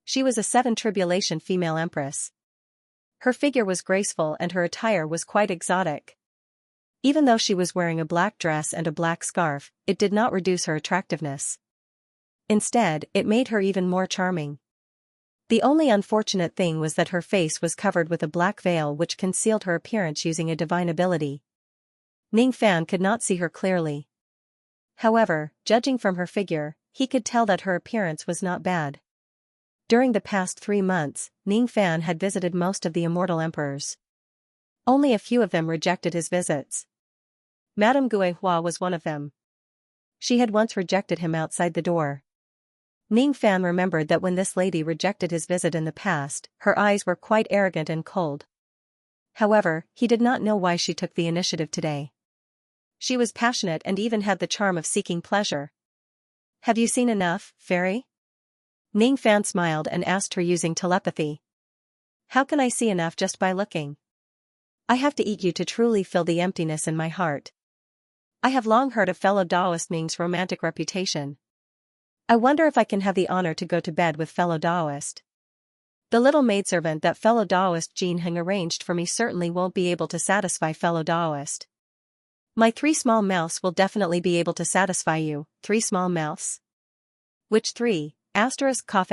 She was a 7 Tribulation female empress. Her figure was graceful and her attire was quite exotic. Even though she was wearing a black dress and a black scarf, it did not reduce her attractiveness. Instead, it made her even more charming. The only unfortunate thing was that her face was covered with a black veil which concealed her appearance using a divine ability. Ning Fan could not see her clearly. However, judging from her figure, he could tell that her appearance was not bad. During the past 3 months, Ning Fan had visited most of the immortal emperors. Only a few of them rejected his visits. Madame Guihua was one of them. She had once rejected him outside the door. Ning Fan remembered that when this lady rejected his visit in the past, her eyes were quite arrogant and cold. However, he did not know why she took the initiative today. She was passionate and even had the charm of seeking pleasure. "Have you seen enough, fairy?" Ning Fan smiled and asked her using telepathy. "How can I see enough just by looking? I have to eat you to truly fill the emptiness in my heart. I have long heard of fellow Taoist Ming's romantic reputation. I wonder if I can have the honor to go to bed with fellow Taoist. The little maidservant that fellow Taoist Jean Heng arranged for me certainly won't be able to satisfy fellow Taoist. My 3 small mouths will definitely be able to satisfy you." 3 small mouths? Which 3? Cough cough.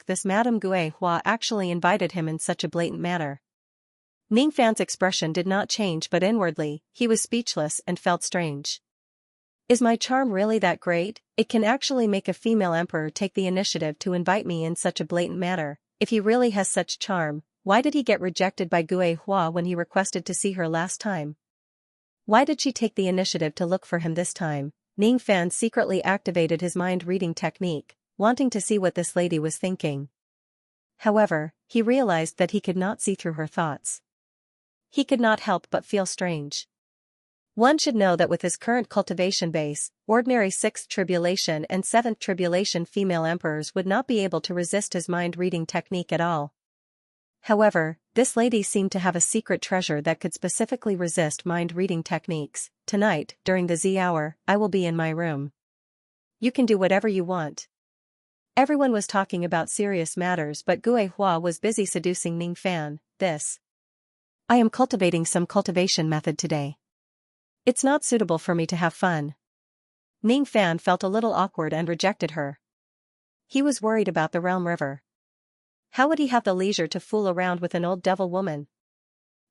This Madame Guihua actually invited him in such a blatant manner. Ning Fan's expression did not change, but inwardly, he was speechless and felt strange. Is my charm really that great? It can actually make a female emperor take the initiative to invite me in such a blatant manner. If he really has such charm, why did he get rejected by Guihua when he requested to see her last time? Why did she take the initiative to look for him this time? Ning Fan secretly activated his mind-reading technique, wanting to see what this lady was thinking. However, he realized that he could not see through her thoughts. He could not help but feel strange. One should know that with his current cultivation base, ordinary 6th tribulation and 7th tribulation female emperors would not be able to resist his mind-reading technique at all. However, this lady seemed to have a secret treasure that could specifically resist mind-reading techniques. "Tonight, during the Z hour, I will be in my room. You can do whatever you want." Everyone was talking about serious matters, but Guihua was busy seducing Ning Fan. I am cultivating some cultivation method today. It's not suitable for me to have fun." Ning Fan felt a little awkward and rejected her. He was worried about the Realm River. How would he have the leisure to fool around with an old devil woman?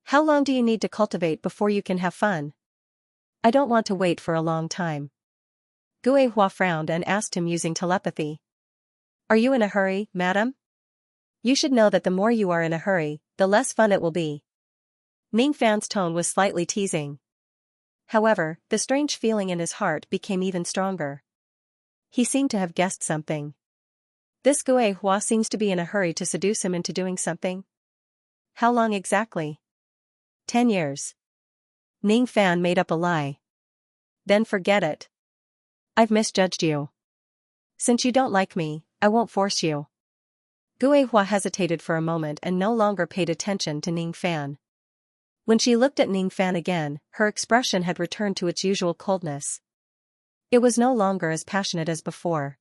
"How long do you need to cultivate before you can have fun?" "I don't want to wait for a long time." Guihua frowned and asked him using telepathy. "Are you in a hurry, madam? You should know that the more you are in a hurry, the less fun it will be." Ning Fan's tone was slightly teasing. However, the strange feeling in his heart became even stronger. He seemed to have guessed something. This Guihua seems to be in a hurry to seduce him into doing something. How long exactly? 10 years. Ning Fan made up a lie. Then forget it. I've misjudged you. Since you don't like me, I won't force you. Guihua hesitated for a moment and no longer paid attention to Ning Fan. When she looked at Ning Fan again, her expression had returned to its usual coldness. It was no longer as passionate as before.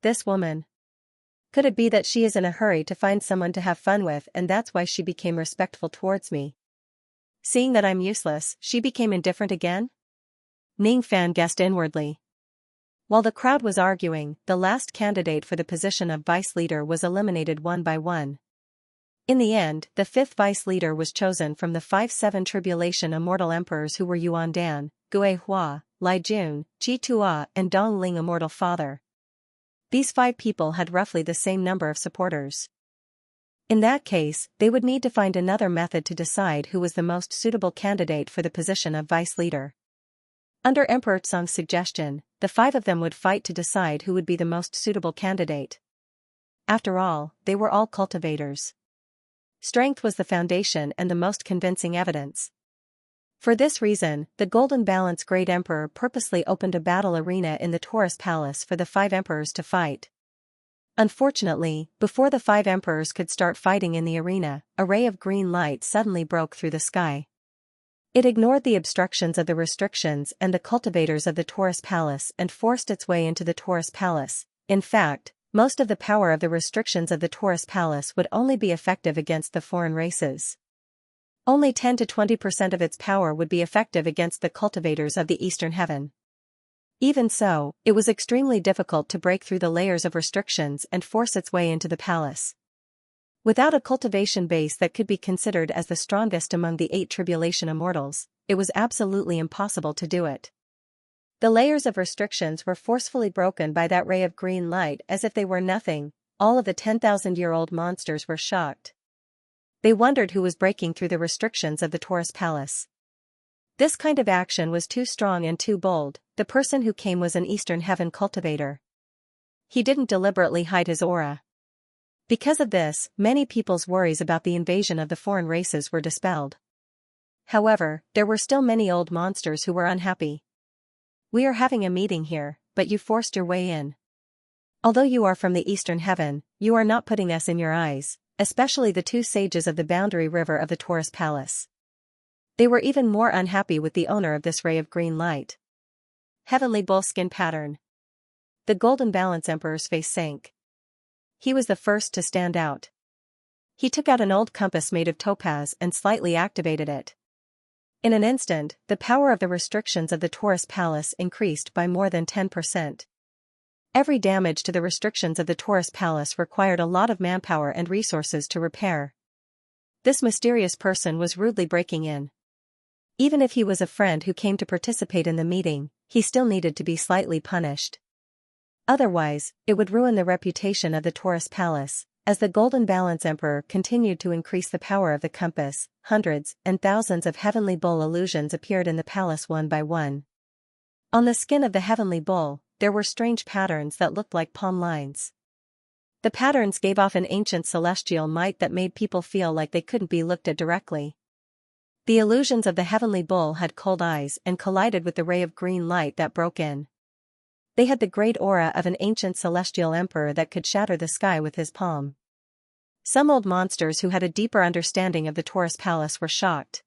This woman. Could it be that she is in a hurry to find someone to have fun with and that's why she became respectful towards me? Seeing that I'm useless, she became indifferent again? Ning Fan guessed inwardly. While the crowd was arguing, the last candidate for the position of vice leader was eliminated one by one. In the end, the 5th vice leader was chosen from the 5-7 tribulation immortal emperors who were Yuan Dan, Guihua, Lai Jun, Qi Tua and Dong Ling immortal father. These 5 people had roughly the same number of supporters. In that case, they would need to find another method to decide who was the most suitable candidate for the position of vice leader. Under Emperor Tsung's suggestion, the 5 of them would fight to decide who would be the most suitable candidate. After all, they were all cultivators. Strength was the foundation and the most convincing evidence. For this reason, the Golden Balance Great Emperor purposely opened a battle arena in the Taurus Palace for the 5 emperors to fight. Unfortunately, before the 5 emperors could start fighting in the arena, a ray of green light suddenly broke through the sky. It ignored the obstructions of the restrictions and the cultivators of the Taurus Palace and forced its way into the Taurus Palace. In fact, most of the power of the restrictions of the Taurus Palace would only be effective against the foreign races. Only 10 to 20% of its power would be effective against the cultivators of the eastern heaven. Even so, it was extremely difficult to break through the layers of restrictions and force its way into the palace. Without a cultivation base that could be considered as the strongest among the 8 tribulation immortals, it was absolutely impossible to do it. The layers of restrictions were forcefully broken by that ray of green light as if they were nothing. All of the 10,000-year-old monsters were shocked. They wondered who was breaking through the restrictions of the Taurus Palace. This kind of action was too strong and too bold. The person who came was an Eastern Heaven cultivator. He didn't deliberately hide his aura. Because of this, many people's worries about the invasion of the foreign races were dispelled. However, there were still many old monsters who were unhappy. "We are having a meeting here, but you forced your way in. Although you are from the Eastern Heaven, you are not putting us in your eyes, especially the 2 sages of the boundary river of the Taurus Palace." They were even more unhappy with the owner of this ray of green light. Heavenly Bull Skin Pattern. The Golden Balance Emperor's face sank. He was the first to stand out. He took out an old compass made of topaz and slightly activated it. In an instant, the power of the restrictions of the Taurus Palace increased by more than 10%. Every damage to the restrictions of the Taurus Palace required a lot of manpower and resources to repair. This mysterious person was rudely breaking in. Even if he was a friend who came to participate in the meeting, he still needed to be slightly punished. Otherwise, it would ruin the reputation of the Taurus Palace. As the Golden Balance Emperor continued to increase the power of the compass, hundreds and thousands of Heavenly Bull illusions appeared in the palace one by one. On the skin of the Heavenly Bull, there were strange patterns that looked like palm lines. The patterns gave off an ancient celestial might that made people feel like they couldn't be looked at directly. The illusions of the Heavenly Bull had cold eyes and collided with the ray of green light that broke in. They had the great aura of an ancient celestial emperor that could shatter the sky with his palm. Some old monsters who had a deeper understanding of the Taurus Palace were shocked.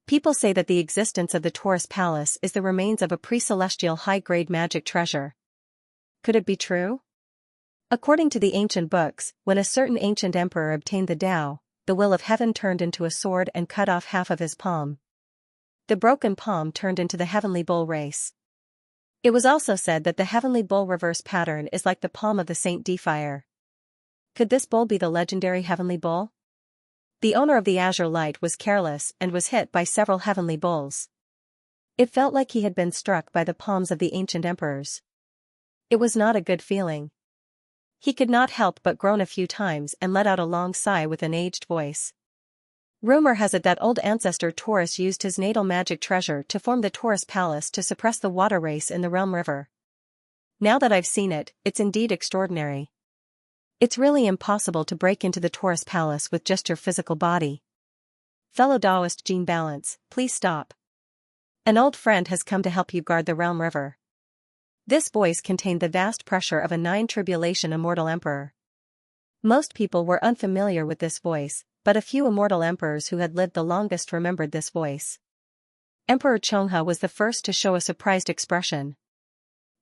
People say that the existence of the Taurus Palace is the remains of a pre-celestial high-grade magic treasure. Could it be true? According to the ancient books, when a certain ancient emperor obtained the Tao, the will of heaven turned into a sword and cut off half of his palm. The broken palm turned into the Heavenly Bull race. It was also said that the Heavenly Bull reverse pattern is like the palm of the Saint Defier. Could this bull be the legendary Heavenly Bull? The owner of the Azure Light was careless and was hit by several Heavenly Bulls. It felt like he had been struck by the palms of the ancient emperors. It was not a good feeling. He could not help but groan a few times and let out a long sigh with an aged voice. Rumor has it that old ancestor Taurus used his natal magic treasure to form the Taurus Palace to suppress the water race in the Realm River. Now that I've seen it, it's indeed extraordinary. It's really impossible to break into the Taurus Palace with just your physical body. Fellow Taoist Gene Balance, please stop. An old friend has come to help you guard the Realm River. This voice contained the vast pressure of a 9 tribulation immortal emperor. Most people were unfamiliar with this voice, but a few immortal emperors who had lived the longest remembered this voice. Emperor Chongha was the first to show a surprised expression.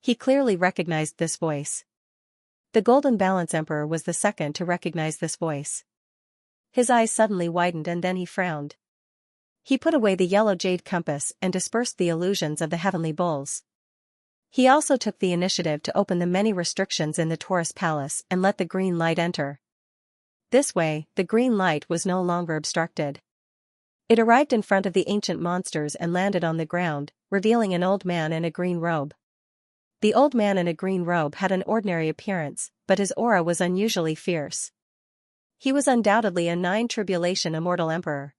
He clearly recognized this voice. The Golden Balance Emperor was the second to recognize this voice. His eyes suddenly widened and then he frowned. He put away the yellow jade compass and dispersed the illusions of the Heavenly Bulls. He also took the initiative to open the many restrictions in the Taurus Palace and let the green light enter. This way, the green light was no longer obstructed. It arrived in front of the ancient monsters and landed on the ground, revealing an old man in a green robe. The old man in a green robe had an ordinary appearance, but his aura was unusually fierce. He was undoubtedly a 9 tribulation immortal emperor.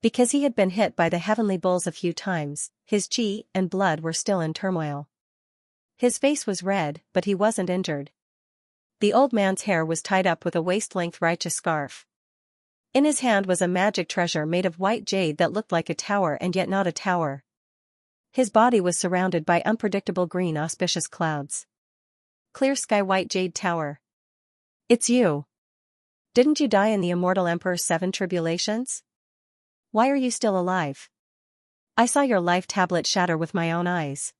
Because he had been hit by the Heavenly Bulls a few times, his chi and blood were still in turmoil. His face was red, but he wasn't injured. The old man's hair was tied up with a waist-length righteous scarf. In his hand was a magic treasure made of white jade that looked like a tower and yet not a tower. His body was surrounded by unpredictable green auspicious clouds. Clear sky white jade tower. It's you. Didn't you die in the immortal emperor's 7 tribulations? Why are you still alive? I saw your life tablet shatter with my own eyes.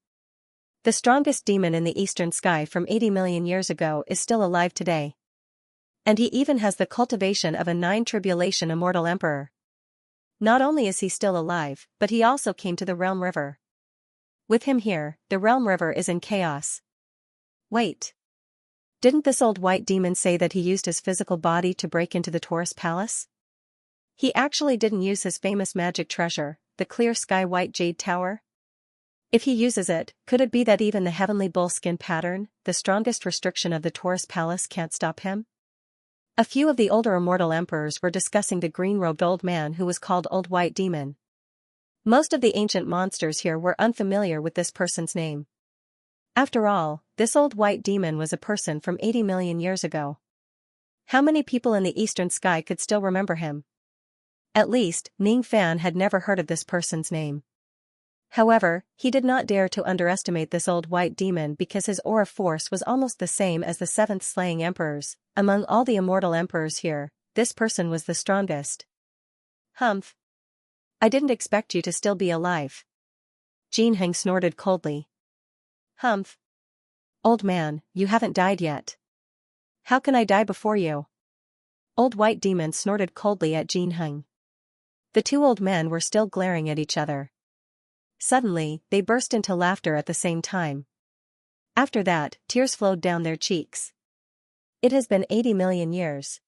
The strongest demon in the eastern sky from 80 million years ago is still alive today. And he even has the cultivation of a 9 tribulation immortal emperor. Not only is he still alive, but he also came to the Realm River. With him here, the Realm River is in chaos. Wait. Didn't this old white demon say that he used his physical body to break into the Taurus Palace? He actually didn't use his famous magic treasure, the clear sky white jade tower? If he uses it, could it be that even the heavenly bull skin pattern, the strongest restriction of the Taurus Palace, can't stop him? A few of the older immortal emperors were discussing the green-robed old man who was called Old White Demon. Most of the ancient monsters here were unfamiliar with this person's name. After all, this old white demon was a person from 80 million years ago. How many people in the eastern sky could still remember him? At least, Ning Fan had never heard of this person's name. However, he did not dare to underestimate this old white demon because his aura force was almost the same as the seventh slaying emperors. Among all the immortal emperors here, this person was the strongest. Humph. I didn't expect you to still be alive. Xianxia snorted coldly. Humph. Old man, you haven't died yet. How can I die before you? Old white demon snorted coldly at Xianxia. The two old men were still glaring at each other. Suddenly, they burst into laughter at the same time. After that, tears flowed down their cheeks. It has been 80 million years.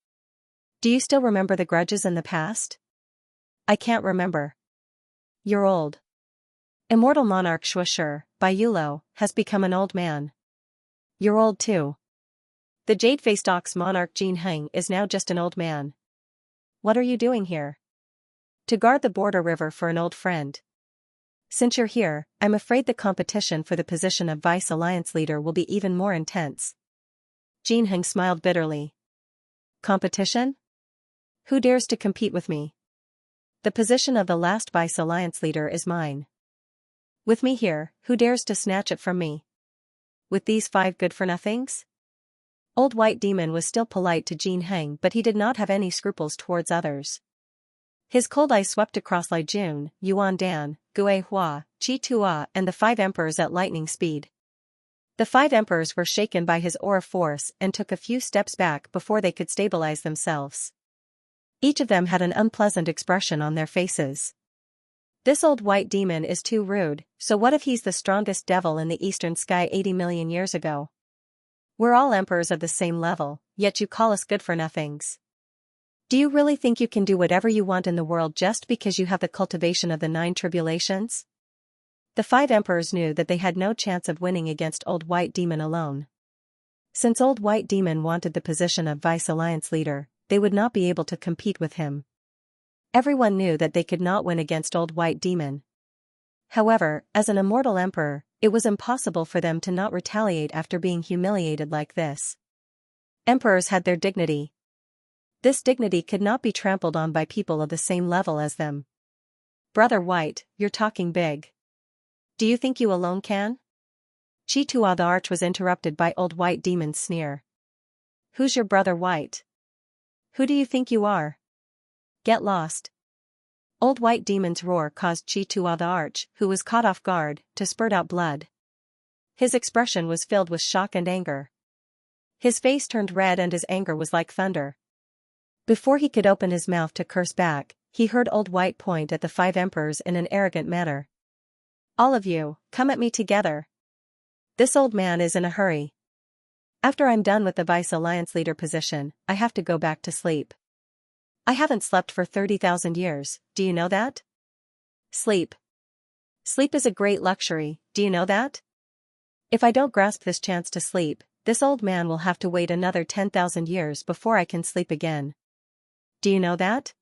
Do you still remember the grudges in the past? I can't remember. You're old. Immortal monarch Shuashur, by Yulo, has become an old man. You're old too. The jade-faced ox monarch Xianxia is now just an old man. What are you doing here? To guard the border river for an old friend. Since you're here, I'm afraid the competition for the position of Vice Alliance leader will be even more intense. Xianxia smiled bitterly. Competition? Who dares to compete with me? The position of the last Vice Alliance leader is mine. With me here, who dares to snatch it from me? With these 5 good-for-nothings? Old White Demon was still polite to Xianxia, but he did not have any scruples towards others. His cold eye swept across Lai Jun, Yuan Dan, Gue Hua, Qi Tua and the 5 emperors at lightning speed. The 5 emperors were shaken by his aura force and took a few steps back before they could stabilize themselves. Each of them had an unpleasant expression on their faces. This old white demon is too rude, so what if he's the strongest devil in the eastern sky 80 million years ago? We're all emperors of the same level, yet you call us good-for-nothings. Do you really think you can do whatever you want in the world just because you have the cultivation of the 9 tribulations? The 5 emperors knew that they had no chance of winning against Old White Demon alone. Since Old White Demon wanted the position of Vice Alliance leader, they would not be able to compete with him. Everyone knew that they could not win against Old White Demon. However, as an immortal emperor, it was impossible for them to not retaliate after being humiliated like this. Emperors had their dignity. This dignity could not be trampled on by people of the same level as them. Brother White, you're talking big. Do you think you alone can? Qi Tua the Arch was interrupted by Old White Demon's sneer. Who's your brother White? Who do you think you are? Get lost. Old White Demon's roar caused Qi Tua the Arch, who was caught off guard, to spurt out blood. His expression was filled with shock and anger. His face turned red and his anger was like thunder. Before he could open his mouth to curse back, he heard Old White point at the 5 emperors in an arrogant manner. All of you, come at me together. This old man is in a hurry. After I'm done with the Vice Alliance leader position, I have to go back to sleep. I haven't slept for 30,000 years, do you know that? Sleep. Sleep is a great luxury, do you know that? If I don't grasp this chance to sleep, this old man will have to wait another 10,000 years before I can sleep again. Do you know that?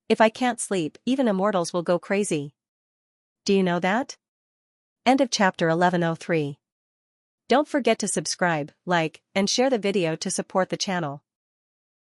If I can't sleep, even immortals will go crazy. Do you know that? End of chapter 1103. Don't forget to subscribe, like, and share the video to support the channel.